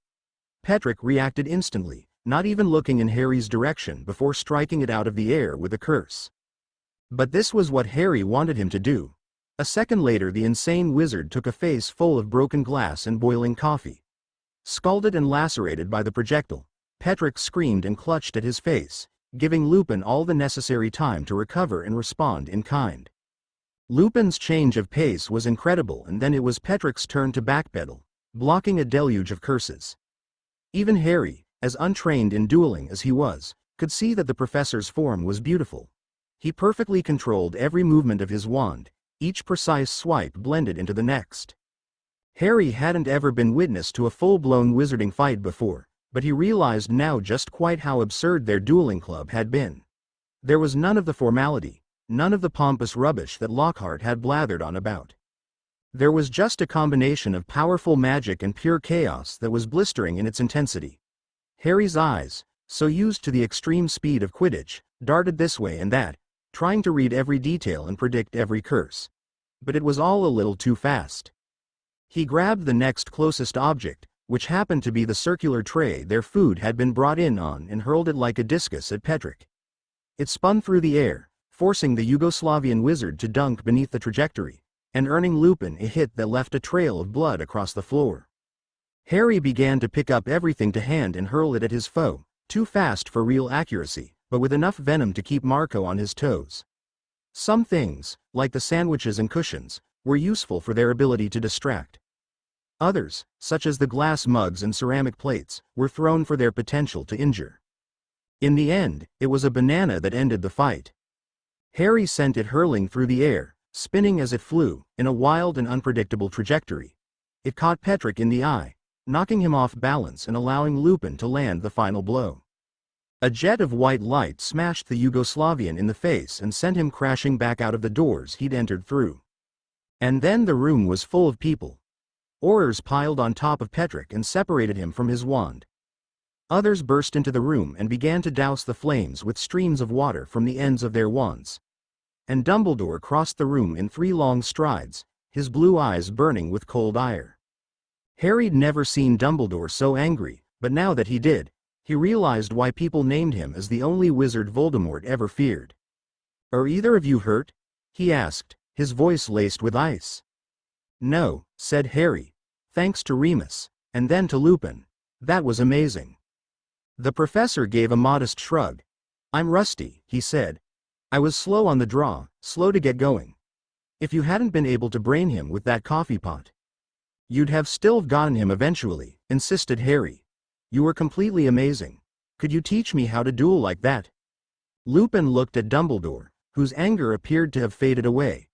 Petrick reacted instantly, not even looking in Harry's direction before striking it out of the air with a curse. But this was what Harry wanted him to do. A second later the insane wizard took a face full of broken glass and boiling coffee. Scalded and lacerated by the projectile, Petrick screamed and clutched at his face, giving Lupin all the necessary time to recover and respond in kind. Lupin's change of pace was incredible, and then it was Petrick's turn to backpedal, blocking a deluge of curses. Even Harry, as untrained in dueling as he was, could see that the professor's form was beautiful. He perfectly controlled every movement of his wand, each precise swipe blended into the next. Harry hadn't ever been witness to a full-blown wizarding fight before, but he realized now just quite how absurd their dueling club had been. There was none of the formality, none of the pompous rubbish that Lockhart had blathered on about. There was just a combination of powerful magic and pure chaos that was blistering in its intensity. Harry's eyes, so used to the extreme speed of Quidditch, darted this way and that, trying to read every detail and predict every curse. But it was all a little too fast. He grabbed the next closest object, which happened to be the circular tray their food had been brought in on, and hurled it like a discus at Petrick. It spun through the air, forcing the Yugoslavian wizard to dunk beneath the trajectory, and earning Lupin a hit that left a trail of blood across the floor. Harry began to pick up everything to hand and hurl it at his foe, too fast for real accuracy, but with enough venom to keep Marco on his toes. Some things, like the sandwiches and cushions, were useful for their ability to distract. Others, such as the glass mugs and ceramic plates, were thrown for their potential to injure. In the end, it was a banana that ended the fight. Harry sent it hurling through the air, spinning as it flew, in a wild and unpredictable trajectory. It caught Petrick in the eye, knocking him off balance and allowing Lupin to land the final blow. A jet of white light smashed the Yugoslavian in the face and sent him crashing back out of the doors he'd entered through. And then the room was full of people. Aurors piled on top of Petrick and separated him from his wand. Others burst into the room and began to douse the flames with streams of water from the ends of their wands. And Dumbledore crossed the room in 3 long strides, his blue eyes burning with cold ire. Harry'd never seen Dumbledore so angry, but now that he did, he realized why people named him as the only wizard Voldemort ever feared. "Are either of you hurt?" he asked, his voice laced with ice. "No," said Harry, "thanks to Remus, and then to Lupin. That was amazing." The professor gave a modest shrug. "I'm rusty," he said. "I was slow on the draw, slow to get going. If you hadn't been able to brain him with that coffee pot." "You'd have still gotten him eventually," insisted Harry. "You were completely amazing. Could you teach me how to duel like that?" Lupin looked at Dumbledore, whose anger appeared to have faded away.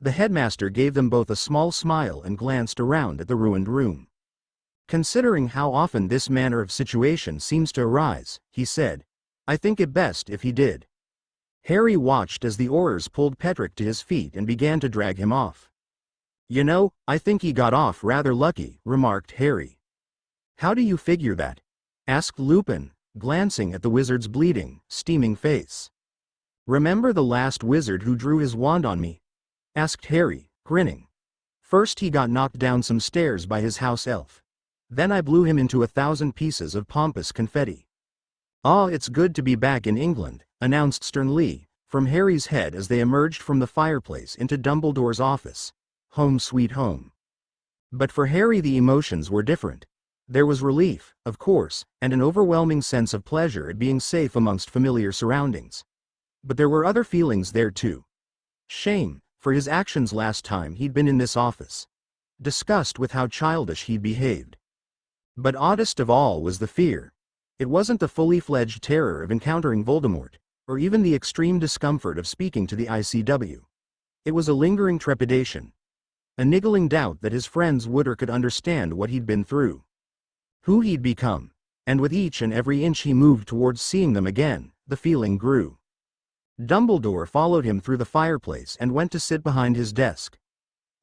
The headmaster gave them both a small smile and glanced around at the ruined room. "Considering how often this manner of situation seems to arise," he said, I think it best if he did. Harry watched as the Aurors pulled Petrick to his feet and began to drag him off. You know, I think he got off rather lucky, remarked Harry. How do you figure that? Asked Lupin, glancing at the wizard's bleeding, steaming face. Remember the last wizard who drew his wand on me? Asked Harry, grinning. First he got knocked down some stairs by his house elf. Then I blew him into 1,000 pieces of pompous confetti. Ah, it's good to be back in England, announced Sternly, from Harry's head as they emerged from the fireplace into Dumbledore's office. Home sweet home. But for Harry the emotions were different. There was relief, of course, and an overwhelming sense of pleasure at being safe amongst familiar surroundings. But there were other feelings there too. Shame, for his actions last time he'd been in this office. Disgust with how childish he'd behaved. But oddest of all was the fear. It wasn't the fully fledged terror of encountering Voldemort, or even the extreme discomfort of speaking to the ICW. It was a lingering trepidation. A niggling doubt that his friends would or could understand what he'd been through. Who he'd become. And with each and every inch he moved towards seeing them again, the feeling grew. Dumbledore followed him through the fireplace and went to sit behind his desk.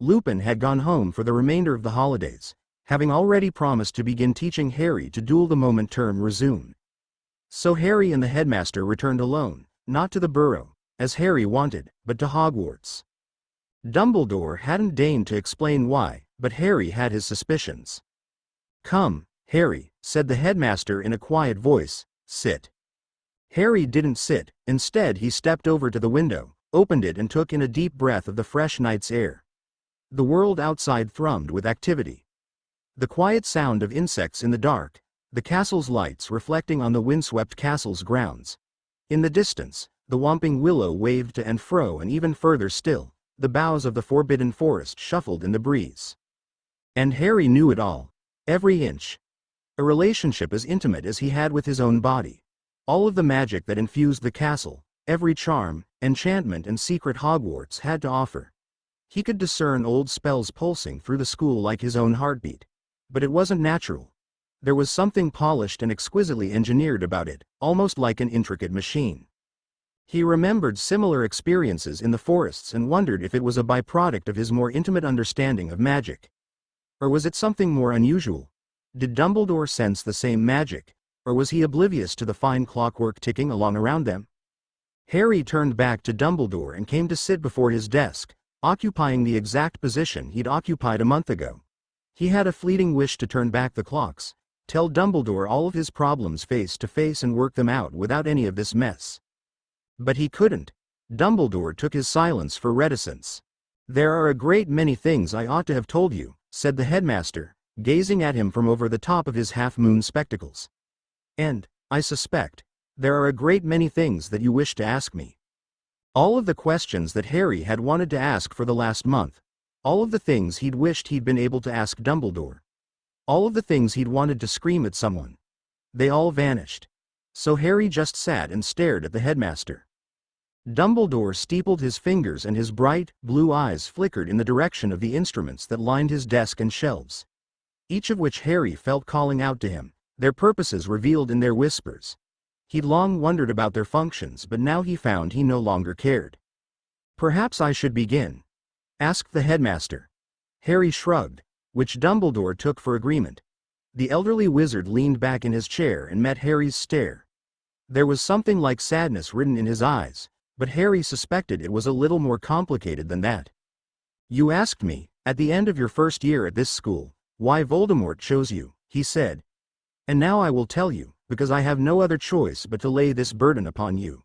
Lupin had gone home for the remainder of the holidays, having already promised to begin teaching Harry to duel the moment term resumed. So Harry and the headmaster returned alone, not to the Burrow, as Harry wanted, but to Hogwarts. Dumbledore hadn't deigned to explain why, but Harry had his suspicions. Come, Harry, said the headmaster in a quiet voice, sit. Harry didn't sit, instead he stepped over to the window, opened it and took in a deep breath of the fresh night's air. The world outside thrummed with activity. The quiet sound of insects in the dark, the castle's lights reflecting on the windswept castle's grounds. In the distance, the Whomping Willow waved to and fro, and even further still, the boughs of the Forbidden Forest shuffled in the breeze. And Harry knew it all, every inch. A relationship as intimate as he had with his own body. All of the magic that infused the castle, every charm, enchantment and secret Hogwarts had to offer. He could discern old spells pulsing through the school like his own heartbeat. But it wasn't natural. There was something polished and exquisitely engineered about it, almost like an intricate machine. He remembered similar experiences in the forests and wondered if it was a byproduct of his more intimate understanding of magic. Or was it something more unusual? Did Dumbledore sense the same magic, or was he oblivious to the fine clockwork ticking along around them? Harry turned back to Dumbledore and came to sit before his desk, occupying the exact position he'd occupied a month ago. He had a fleeting wish to turn back the clocks, tell Dumbledore all of his problems face to face and work them out without any of this mess. But he couldn't. Dumbledore took his silence for reticence. There are a great many things I ought to have told you, said the headmaster, gazing at him from over the top of his half-moon spectacles. And, I suspect, there are a great many things that you wish to ask me. All of the questions that Harry had wanted to ask for the last month. All of the things he'd wished he'd been able to ask Dumbledore. All of the things he'd wanted to scream at someone. They all vanished. So Harry just sat and stared at the headmaster. Dumbledore steepled his fingers and his bright, blue eyes flickered in the direction of the instruments that lined his desk and shelves. Each of which Harry felt calling out to him, their purposes revealed in their whispers. He'd long wondered about their functions, but now he found he no longer cared. Perhaps I should begin? Asked the headmaster. Harry shrugged, which Dumbledore took for agreement. The elderly wizard leaned back in his chair and met Harry's stare. There was something like sadness written in his eyes, but Harry suspected it was a little more complicated than that. You asked me, at the end of your first year at this school, why Voldemort chose you, he said. And now I will tell you, because I have no other choice but to lay this burden upon you.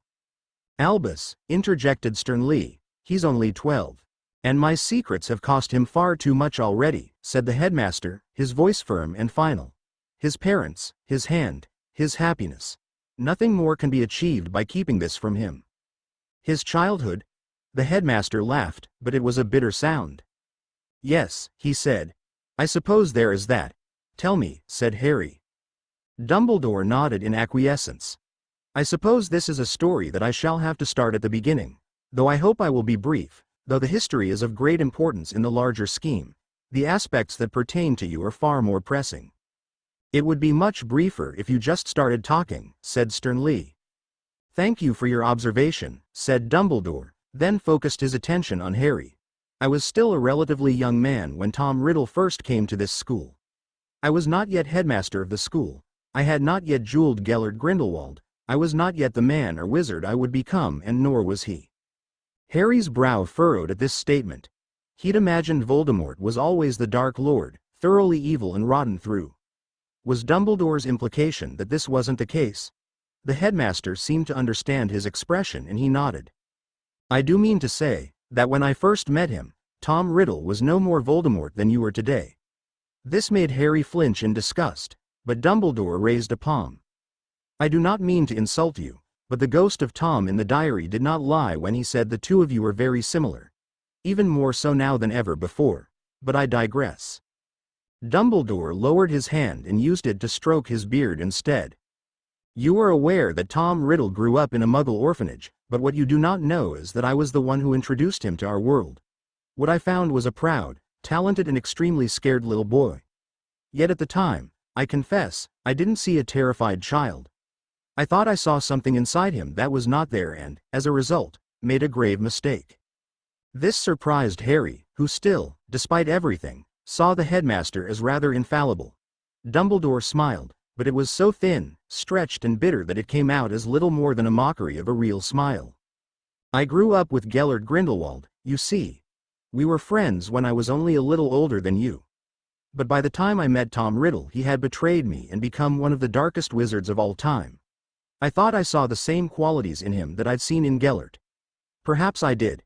Albus, interjected sternly, he's only 12. And my secrets have cost him far too much already, said the headmaster, his voice firm and final. His parents, his hand, his happiness. Nothing more can be achieved by keeping this from him. His childhood? The headmaster laughed, but it was a bitter sound. Yes, he said. I suppose there is that. Tell me, said Harry. Dumbledore nodded in acquiescence. I suppose this is a story that I shall have to start at the beginning, though I hope I will be brief. Though the history is of great importance in the larger scheme, the aspects that pertain to you are far more pressing. It would be much briefer if you just started talking, said sternly. Thank you for your observation, said Dumbledore, then focused his attention on Harry. I was still a relatively young man when Tom Riddle first came to this school. I was not yet headmaster of the school. I had not yet jeweled Gellert Grindelwald. I was not yet the man or wizard I would become, and nor was he. Harry's brow furrowed at this statement. He'd imagined Voldemort was always the Dark Lord, thoroughly evil and rotten through. Was Dumbledore's implication that this wasn't the case? The headmaster seemed to understand his expression and he nodded. I do mean to say, that when I first met him, Tom Riddle was no more Voldemort than you are today. This made Harry flinch in disgust, but Dumbledore raised a palm. I do not mean to insult you, but the ghost of Tom in the diary did not lie when he said the two of you are very similar. Even more so now than ever before, but I digress. Dumbledore lowered his hand and used it to stroke his beard instead. You are aware that Tom Riddle grew up in a Muggle orphanage, but what you do not know is that I was the one who introduced him to our world. What I found was a proud, talented and extremely scared little boy. Yet at the time, I confess, I didn't see a terrified child. I thought I saw something inside him that was not there and, as a result, made a grave mistake. This surprised Harry, who still, despite everything, saw the headmaster as rather infallible. Dumbledore smiled, but it was so thin, stretched and bitter that it came out as little more than a mockery of a real smile. I grew up with Gellert Grindelwald, you see. We were friends when I was only a little older than you. But by the time I met Tom Riddle he had betrayed me and become one of the darkest wizards of all time. I thought I saw the same qualities in him that I'd seen in Gellert. Perhaps I did.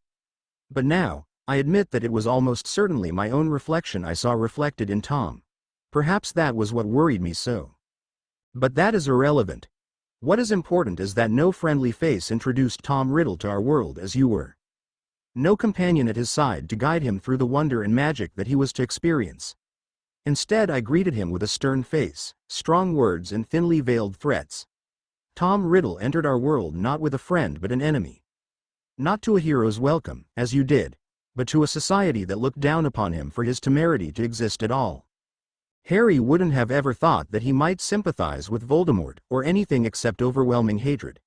But now, I admit that it was almost certainly my own reflection I saw reflected in Tom. Perhaps that was what worried me so. But that is irrelevant. What is important is that no friendly face introduced Tom Riddle to our world as you were. No companion at his side to guide him through the wonder and magic that he was to experience. Instead I greeted him with a stern face, strong words and thinly veiled threats. Tom Riddle entered our world not with a friend but an enemy. Not to a hero's welcome, as you did, but to a society that looked down upon him for his temerity to exist at all. Harry wouldn't have ever thought that he might sympathize with Voldemort or anything except overwhelming hatred.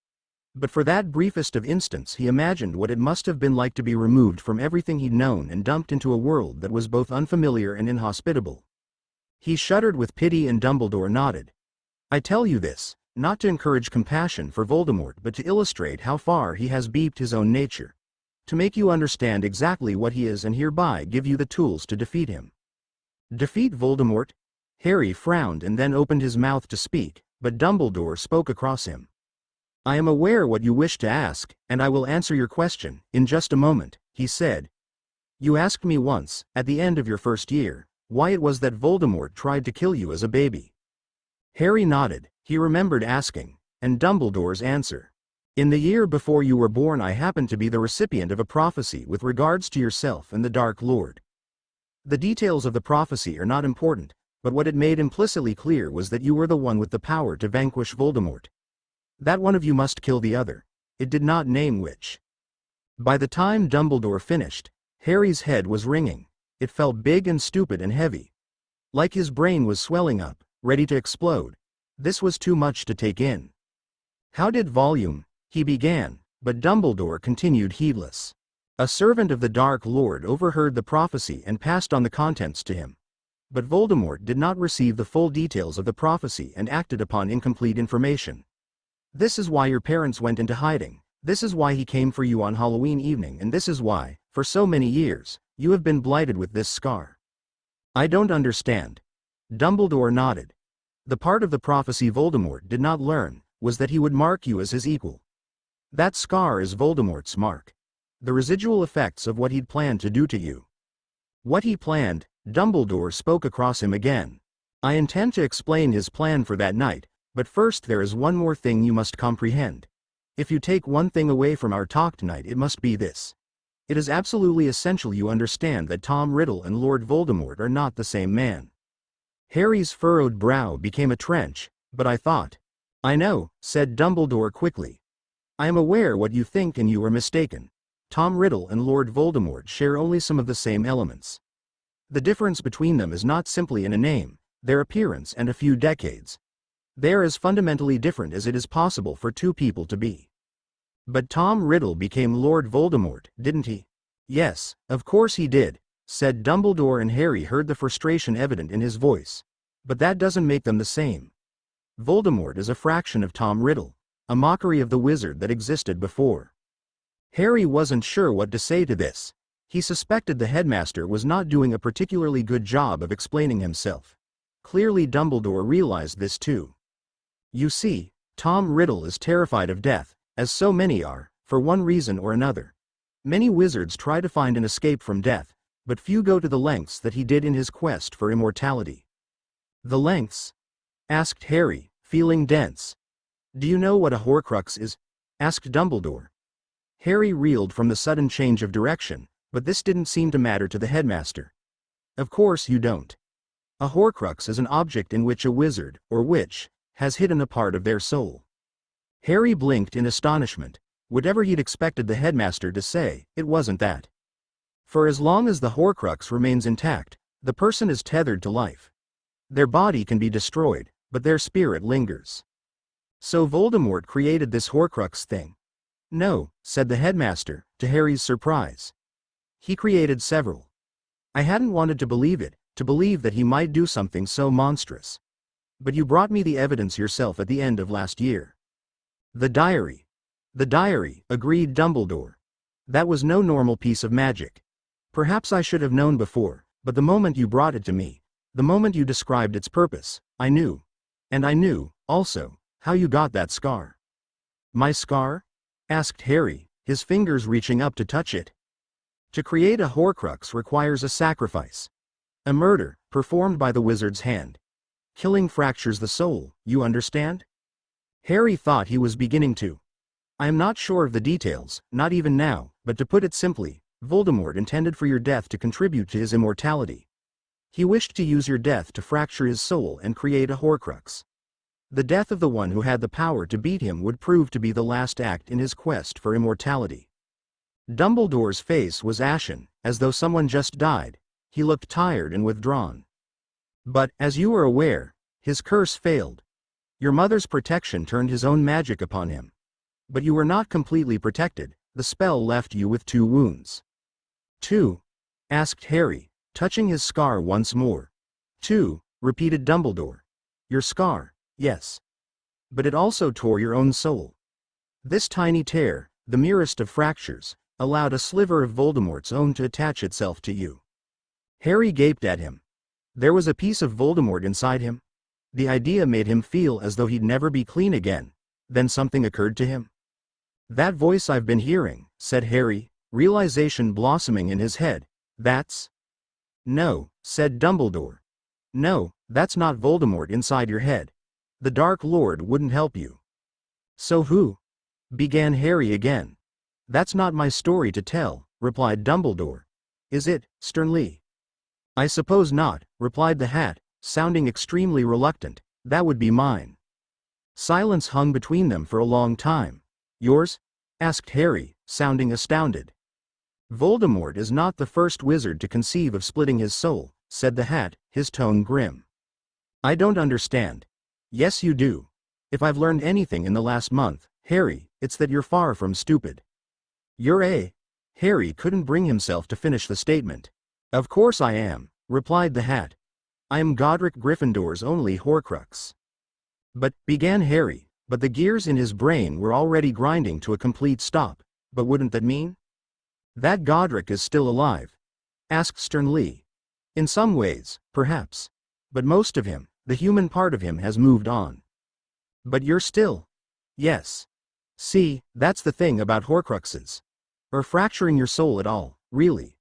But for that briefest of instants he imagined what it must have been like to be removed from everything he'd known and dumped into a world that was both unfamiliar and inhospitable. He shuddered with pity and Dumbledore nodded. I tell you this, not to encourage compassion for Voldemort but to illustrate how far he has beeped his own nature. To make you understand exactly what he is and hereby give you the tools to defeat him. Defeat Voldemort? Harry frowned and then opened his mouth to speak, but Dumbledore spoke across him. I am aware what you wish to ask, and I will answer your question, in just a moment, he said. You asked me once, at the end of your first year, why it was that Voldemort tried to kill you as a baby. Harry nodded, he remembered asking, and Dumbledore's answer. In the year before you were born I happened to be the recipient of a prophecy with regards to yourself and the Dark Lord. The details of the prophecy are not important, but what it made implicitly clear was that you were the one with the power to vanquish Voldemort. That one of you must kill the other. It did not name which. By the time Dumbledore finished, Harry's head was ringing. It felt big and stupid and heavy. Like his brain was swelling up, ready to explode. This was too much to take in. How did Volume, he began, but Dumbledore continued heedless. A servant of the Dark Lord overheard the prophecy and passed on the contents to him. But Voldemort did not receive the full details of the prophecy and acted upon incomplete information. This is why your parents went into hiding, this is why he came for you on Halloween evening and this is why, for so many years, you have been blighted with this scar. I don't understand. Dumbledore nodded. The part of the prophecy Voldemort did not learn, was that he would mark you as his equal. That scar is Voldemort's mark. The residual effects of what he'd planned to do to you. What he planned, Dumbledore spoke across him again. I intend to explain his plan for that night, but first there is one more thing you must comprehend. If you take one thing away from our talk tonight it must be this. It is absolutely essential you understand that Tom Riddle and Lord Voldemort are not the same man. Harry's furrowed brow became a trench, but I thought. I know, said Dumbledore quickly. I am aware what you think and you are mistaken. Tom Riddle and Lord Voldemort share only some of the same elements. The difference between them is not simply in a name, their appearance and a few decades. They are as fundamentally different as it is possible for two people to be. But Tom Riddle became Lord Voldemort, didn't he? Yes, of course he did, said Dumbledore, and Harry heard the frustration evident in his voice. But that doesn't make them the same. Voldemort is a fraction of Tom Riddle, a mockery of the wizard that existed before. Harry wasn't sure what to say to this. He suspected the headmaster was not doing a particularly good job of explaining himself. Clearly Dumbledore realized this too. You see, Tom Riddle is terrified of death, as so many are, for one reason or another. Many wizards try to find an escape from death, but few go to the lengths that he did in his quest for immortality. The lengths? Asked Harry, feeling dense. Do you know what a Horcrux is? Asked Dumbledore. Harry reeled from the sudden change of direction, but this didn't seem to matter to the headmaster. Of course you don't. A Horcrux is an object in which a wizard, or witch, has hidden a part of their soul. Harry blinked in astonishment. Whatever he'd expected the headmaster to say, it wasn't that. For as long as the Horcrux remains intact, the person is tethered to life. Their body can be destroyed, but their spirit lingers. So Voldemort created this Horcrux thing. No, said the headmaster, to Harry's surprise. He created several. I hadn't wanted to believe it, to believe that he might do something so monstrous. But you brought me the evidence yourself at the end of last year. The diary. The diary, agreed Dumbledore. That was no normal piece of magic. Perhaps I should have known before, but the moment you brought it to me, the moment you described its purpose, I knew. And I knew, also, how you got that scar. My scar? Asked Harry, his fingers reaching up to touch it. To create a Horcrux requires a sacrifice. A murder, performed by the wizard's hand. Killing fractures the soul, you understand? Harry thought he was beginning to. I am not sure of the details, not even now, but to put it simply, Voldemort intended for your death to contribute to his immortality. He wished to use your death to fracture his soul and create a Horcrux. The death of the one who had the power to beat him would prove to be the last act in his quest for immortality. Dumbledore's face was ashen, as though someone just died. He looked tired and withdrawn. But, as you are aware, his curse failed. Your mother's protection turned his own magic upon him. But you were not completely protected. The spell left you with 2 wounds. 2? Asked Harry, touching his scar once more. 2, repeated Dumbledore. Your scar, yes. But it also tore your own soul. This tiny tear, the merest of fractures, allowed a sliver of Voldemort's own to attach itself to you. Harry gaped at him. There was a piece of Voldemort inside him. The idea made him feel as though he'd never be clean again. Then something occurred to him. That voice I've been hearing, said Harry, realization blossoming in his head. That's... No, said Dumbledore. No, that's not Voldemort inside your head. The Dark Lord wouldn't help you. So who? Began Harry again. That's not my story to tell, replied Dumbledore. Is it, sternly? I suppose not, replied the Hat, sounding extremely reluctant. That would be mine. Silence hung between them for a long time. Yours? Asked Harry, sounding astounded. Voldemort is not the first wizard to conceive of splitting his soul, said the Hat, his tone grim. I don't understand. Yes you do. If I've learned anything in the last month, Harry, it's that you're far from stupid. You're a... Harry couldn't bring himself to finish the statement. Of course I am, replied the Hat. I am Godric Gryffindor's only Horcrux. But, began Harry, but the gears in his brain were already grinding to a complete stop. But wouldn't that mean? That Godric is still alive? Asked sternly. In some ways, perhaps. But most of him, the human part of him, has moved on. But you're still? Yes. See, that's the thing about Horcruxes. Or fracturing your soul at all, really.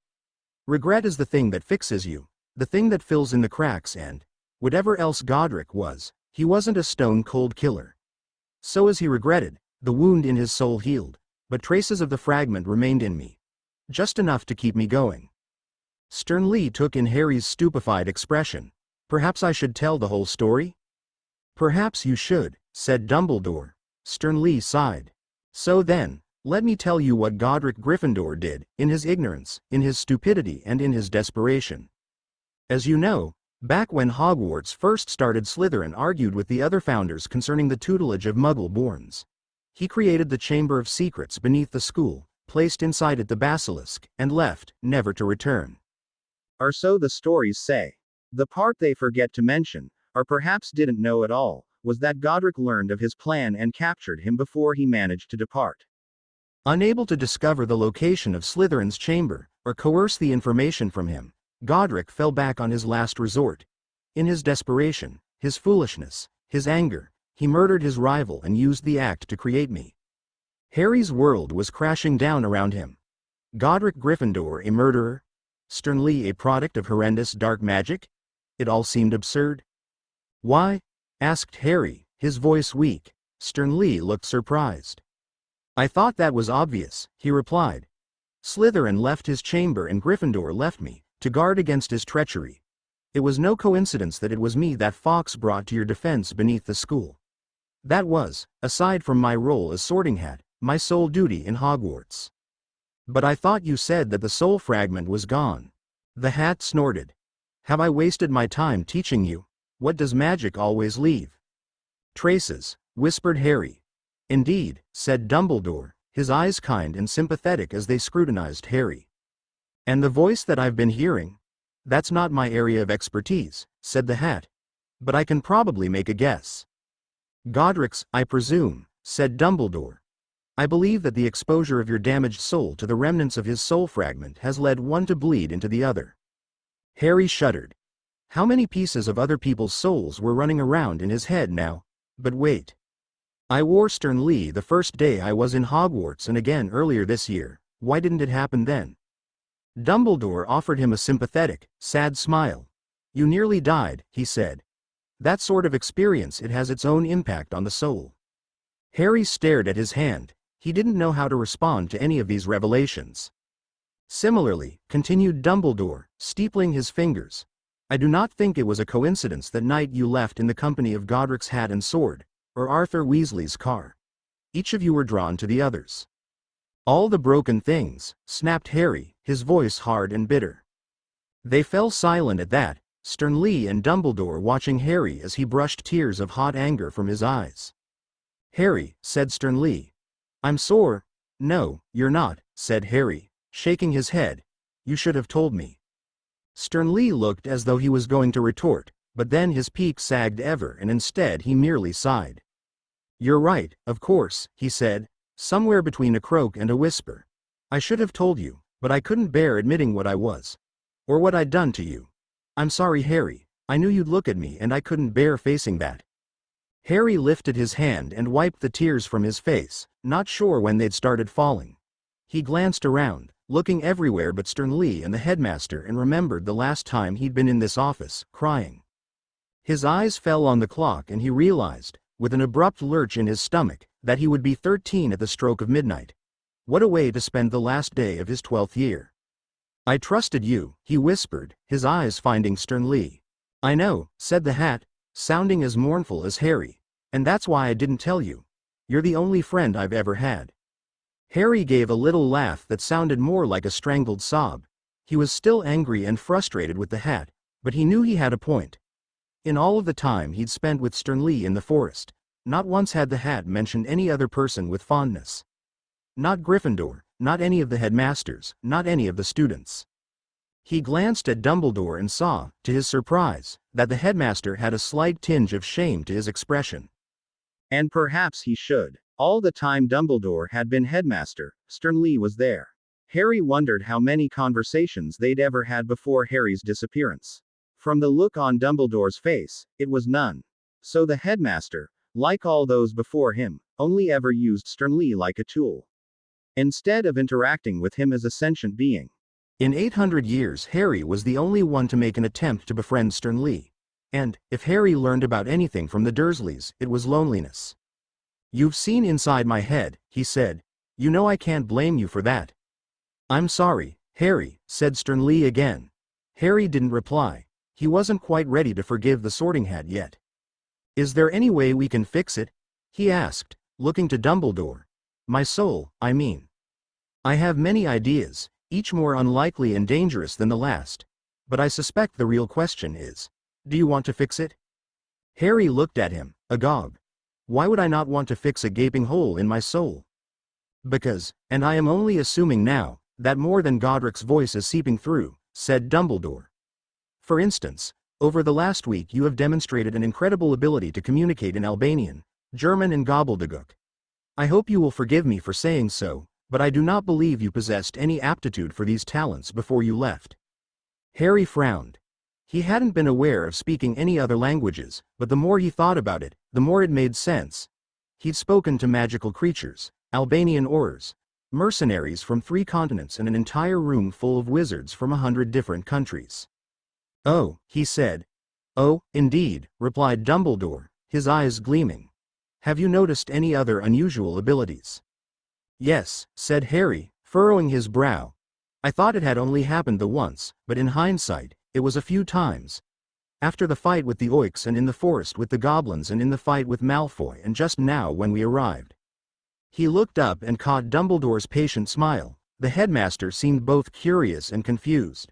Regret is the thing that fixes you, the thing that fills in the cracks, and, whatever else Godric was, he wasn't a stone-cold killer. So as he regretted, the wound in his soul healed, but traces of the fragment remained in me. Just enough to keep me going. Sternly took in Harry's stupefied expression. Perhaps I should tell the whole story? Perhaps you should, said Dumbledore. Sternly sighed. So then, let me tell you what Godric Gryffindor did, in his ignorance, in his stupidity, and in his desperation. As you know, back when Hogwarts first started, Slytherin argued with the other founders concerning the tutelage of Muggle-borns. He created the Chamber of Secrets beneath the school, placed inside it the basilisk, and left, never to return. Or so the stories say. The part they forget to mention, or perhaps didn't know at all, was that Godric learned of his plan and captured him before he managed to depart. Unable to discover the location of Slytherin's chamber, or coerce the information from him, Godric fell back on his last resort. In his desperation, his foolishness, his anger, he murdered his rival and used the act to create me. Harry's world was crashing down around him. Godric Gryffindor a murderer? Sternly a product of horrendous dark magic? It all seemed absurd. Why? Asked Harry, his voice weak. Sternly looked surprised. I thought that was obvious, he replied. Slytherin left his chamber and Gryffindor left me, to guard against his treachery. It was no coincidence that it was me that Fawkes brought to your defense beneath the school. That was, aside from my role as Sorting Hat, my sole duty in Hogwarts. But I thought you said that the soul fragment was gone. The Hat snorted. Have I wasted my time teaching you? What does magic always leave? Traces, whispered Harry. Indeed, said Dumbledore, his eyes kind and sympathetic as they scrutinized Harry. And the voice that I've been hearing? That's not my area of expertise, said the Hat. But I can probably make a guess. Godric's, I presume, said Dumbledore. I believe that the exposure of your damaged soul to the remnants of his soul fragment has led one to bleed into the other. Harry shuddered. How many pieces of other people's souls were running around in his head now? But wait. I wore Sternly the first day I was in Hogwarts and again earlier this year. Why didn't it happen then? Dumbledore offered him a sympathetic, sad smile. You nearly died, he said. That sort of experience, it has its own impact on the soul. Harry stared at his hand. He didn't know how to respond to any of these revelations. Similarly, continued Dumbledore, steepling his fingers, I do not think it was a coincidence that night you left in the company of Godric's hat and sword, or Arthur Weasley's car. Each of you were drawn to the others. All the broken things, snapped Harry, his voice hard and bitter. They fell silent at that, Sternly and Dumbledore watching Harry as he brushed tears of hot anger from his eyes. Harry, said Sternly. I'm sore. No, you're not, said Harry, shaking his head. You should have told me. Sternly looked as though he was going to retort, but then his peak sagged ever and instead he merely sighed. You're right, of course, he said, somewhere between a croak and a whisper. I should have told you, but I couldn't bear admitting what I was. Or what I'd done to you. I'm sorry, Harry, I knew you'd look at me and I couldn't bear facing that. Harry lifted his hand and wiped the tears from his face, not sure when they'd started falling. He glanced around, looking everywhere but Sternly and the headmaster, and remembered the last time he'd been in this office, crying. His eyes fell on the clock and he realized, with an abrupt lurch in his stomach, that he would be 13 at the stroke of midnight. What a way to spend the last day of his 12th year. I trusted you, he whispered, his eyes finding Sternly. I know, said the Hat, sounding as mournful as Harry, and that's why I didn't tell you. You're the only friend I've ever had. Harry gave a little laugh that sounded more like a strangled sob. He was still angry and frustrated with the Hat, but he knew he had a point. In all of the time he'd spent with Sternly in the forest, not once had the Hat mentioned any other person with fondness. Not Gryffindor, not any of the headmasters, not any of the students. He glanced at Dumbledore and saw, to his surprise, that the headmaster had a slight tinge of shame to his expression. And perhaps he should. All the time Dumbledore had been headmaster, Sternly was there. Harry wondered how many conversations they'd ever had before Harry's disappearance. From the look on Dumbledore's face, it was none. So the headmaster, like all those before him, only ever used Sternly like a tool, instead of interacting with him as a sentient being. In 800 years Harry was the only one to make an attempt to befriend Sternly. And, if Harry learned about anything from the Dursleys, it was loneliness. You've seen inside my head, he said. You know I can't blame you for that. I'm sorry, Harry, said Sternly again. Harry didn't reply. He wasn't quite ready to forgive the Sorting Hat yet. Is there any way we can fix it? He asked, looking to Dumbledore. My soul, I mean. I have many ideas, each more unlikely and dangerous than the last. But I suspect the real question is, do you want to fix it? Harry looked at him, agog. Why would I not want to fix a gaping hole in my soul? Because, and I am only assuming now, that more than Godric's voice is seeping through, said Dumbledore. For instance, over the last week you have demonstrated an incredible ability to communicate in Albanian, German and Gobbledygook. I hope you will forgive me for saying so, but I do not believe you possessed any aptitude for these talents before you left. Harry frowned. He hadn't been aware of speaking any other languages, but the more he thought about it, the more it made sense. He'd spoken to magical creatures, Albanian Aurors, mercenaries from 3 continents and an entire room full of wizards from 100 different countries. Oh, he said. Oh, indeed, replied Dumbledore, his eyes gleaming. Have you noticed any other unusual abilities? Yes, said Harry, furrowing his brow. I thought it had only happened the once, but in hindsight, it was a few times. After the fight with the Oiks and in the forest with the goblins and in the fight with Malfoy and just now when we arrived. He looked up and caught Dumbledore's patient smile. The headmaster seemed both curious and confused.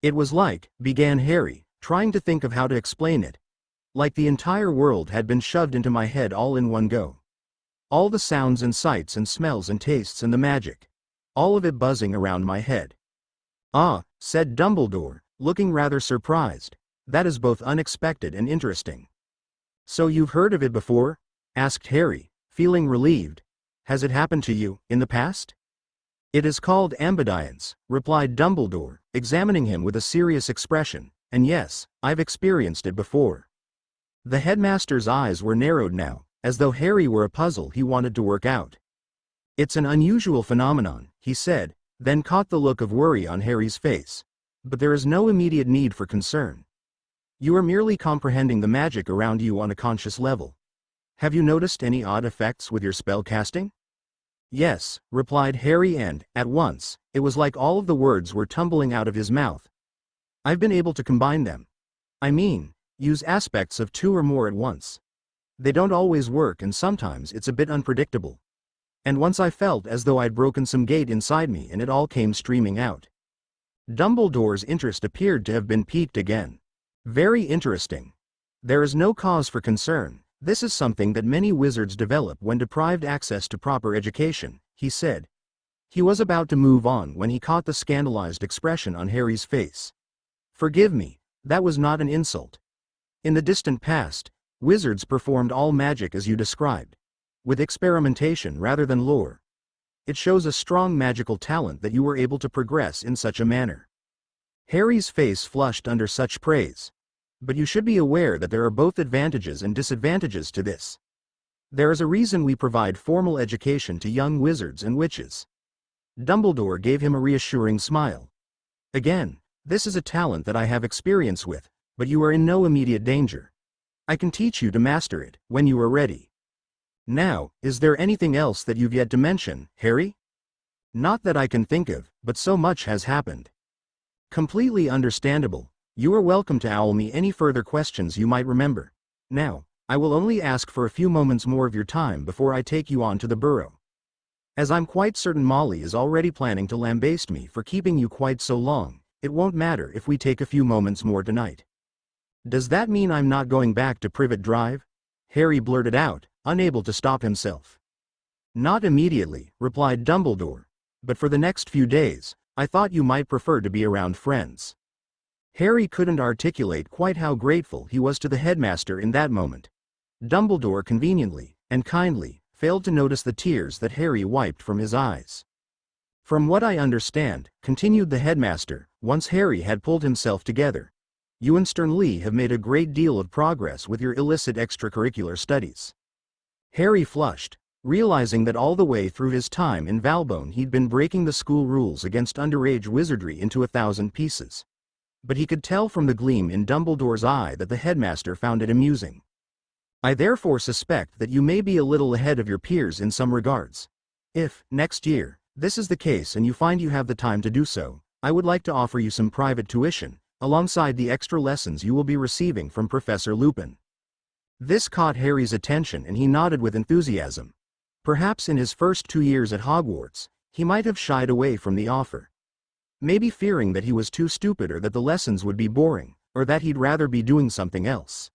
It was like, began Harry, trying to think of how to explain it. Like the entire world had been shoved into my head all in one go. All the sounds and sights and smells and tastes and the magic. All of it buzzing around my head. Ah, said Dumbledore, looking rather surprised. That is both unexpected and interesting. So you've heard of it before? Asked Harry, feeling relieved. Has it happened to you, in the past? It is called ambidience, replied Dumbledore, examining him with a serious expression, and yes, I've experienced it before. The headmaster's eyes were narrowed now, as though Harry were a puzzle he wanted to work out. It's an unusual phenomenon, he said, then caught the look of worry on Harry's face. But there is no immediate need for concern. You are merely comprehending the magic around you on a conscious level. Have you noticed any odd effects with your spell casting? Yes, replied Harry, and, at once, it was like all of the words were tumbling out of his mouth. I've been able to combine them. I mean, use aspects of 2 or more at once. They don't always work and sometimes it's a bit unpredictable. And once I felt as though I'd broken some gate inside me and it all came streaming out. Dumbledore's interest appeared to have been piqued again. Very interesting. There is no cause for concern. This is something that many wizards develop when deprived access to proper education, he said. He was about to move on when he caught the scandalized expression on Harry's face. Forgive me, that was not an insult. In the distant past, wizards performed all magic as you described, with experimentation rather than lore. It shows a strong magical talent that you were able to progress in such a manner. Harry's face flushed under such praise. But you should be aware that there are both advantages and disadvantages to this. There is a reason we provide formal education to young wizards and witches. Dumbledore gave him a reassuring smile. Again, this is a talent that I have experience with, but you are in no immediate danger. I can teach you to master it, when you are ready. Now, is there anything else that you've yet to mention, Harry? Not that I can think of, but so much has happened. Completely understandable. You are welcome to owl me any further questions you might remember. Now, I will only ask for a few moments more of your time before I take you on to the burrow. As I'm quite certain Molly is already planning to lambaste me for keeping you quite so long, it won't matter if we take a few moments more tonight. Does that mean I'm not going back to Privet Drive? Harry blurted out, unable to stop himself. Not immediately, replied Dumbledore. But for the next few days, I thought you might prefer to be around friends. Harry couldn't articulate quite how grateful he was to the headmaster in that moment. Dumbledore conveniently, and kindly, failed to notice the tears that Harry wiped from his eyes. From what I understand, continued the headmaster, once Harry had pulled himself together, you and Stern Lee have made a great deal of progress with your illicit extracurricular studies. Harry flushed, realizing that all the way through his time in Valbonne he'd been breaking the school rules against underage wizardry into 1,000 pieces. But he could tell from the gleam in Dumbledore's eye that the headmaster found it amusing. I therefore suspect that you may be a little ahead of your peers in some regards. If, next year, this is the case and you find you have the time to do so, I would like to offer you some private tuition, alongside the extra lessons you will be receiving from Professor Lupin. This caught Harry's attention and he nodded with enthusiasm. Perhaps in his first 2 years at Hogwarts, he might have shied away from the offer. Maybe fearing that he was too stupid or that the lessons would be boring, or that he'd rather be doing something else.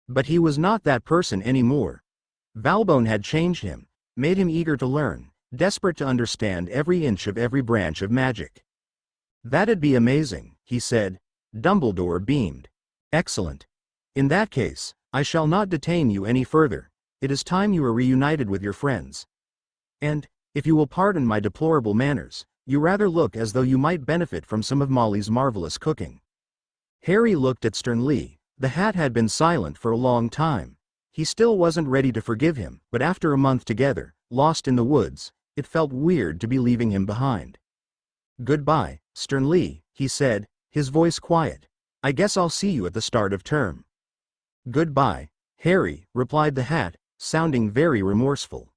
But he was not that person anymore. Valbone had changed him, made him eager to learn, desperate to understand every inch of every branch of magic. That'd be amazing, he said. Dumbledore beamed. Excellent. In that case, I shall not detain you any further. It is time you were reunited with your friends. And, if you will pardon my deplorable manners, you rather look as though you might benefit from some of Molly's marvelous cooking. Harry looked at Sternly. The Hat had been silent for a long time. He still wasn't ready to forgive him, but after a month together, lost in the woods, it felt weird to be leaving him behind. Goodbye, Sternly, he said, his voice quiet. I guess I'll see you at the start of term. Goodbye, Harry, replied the Hat, sounding very remorseful.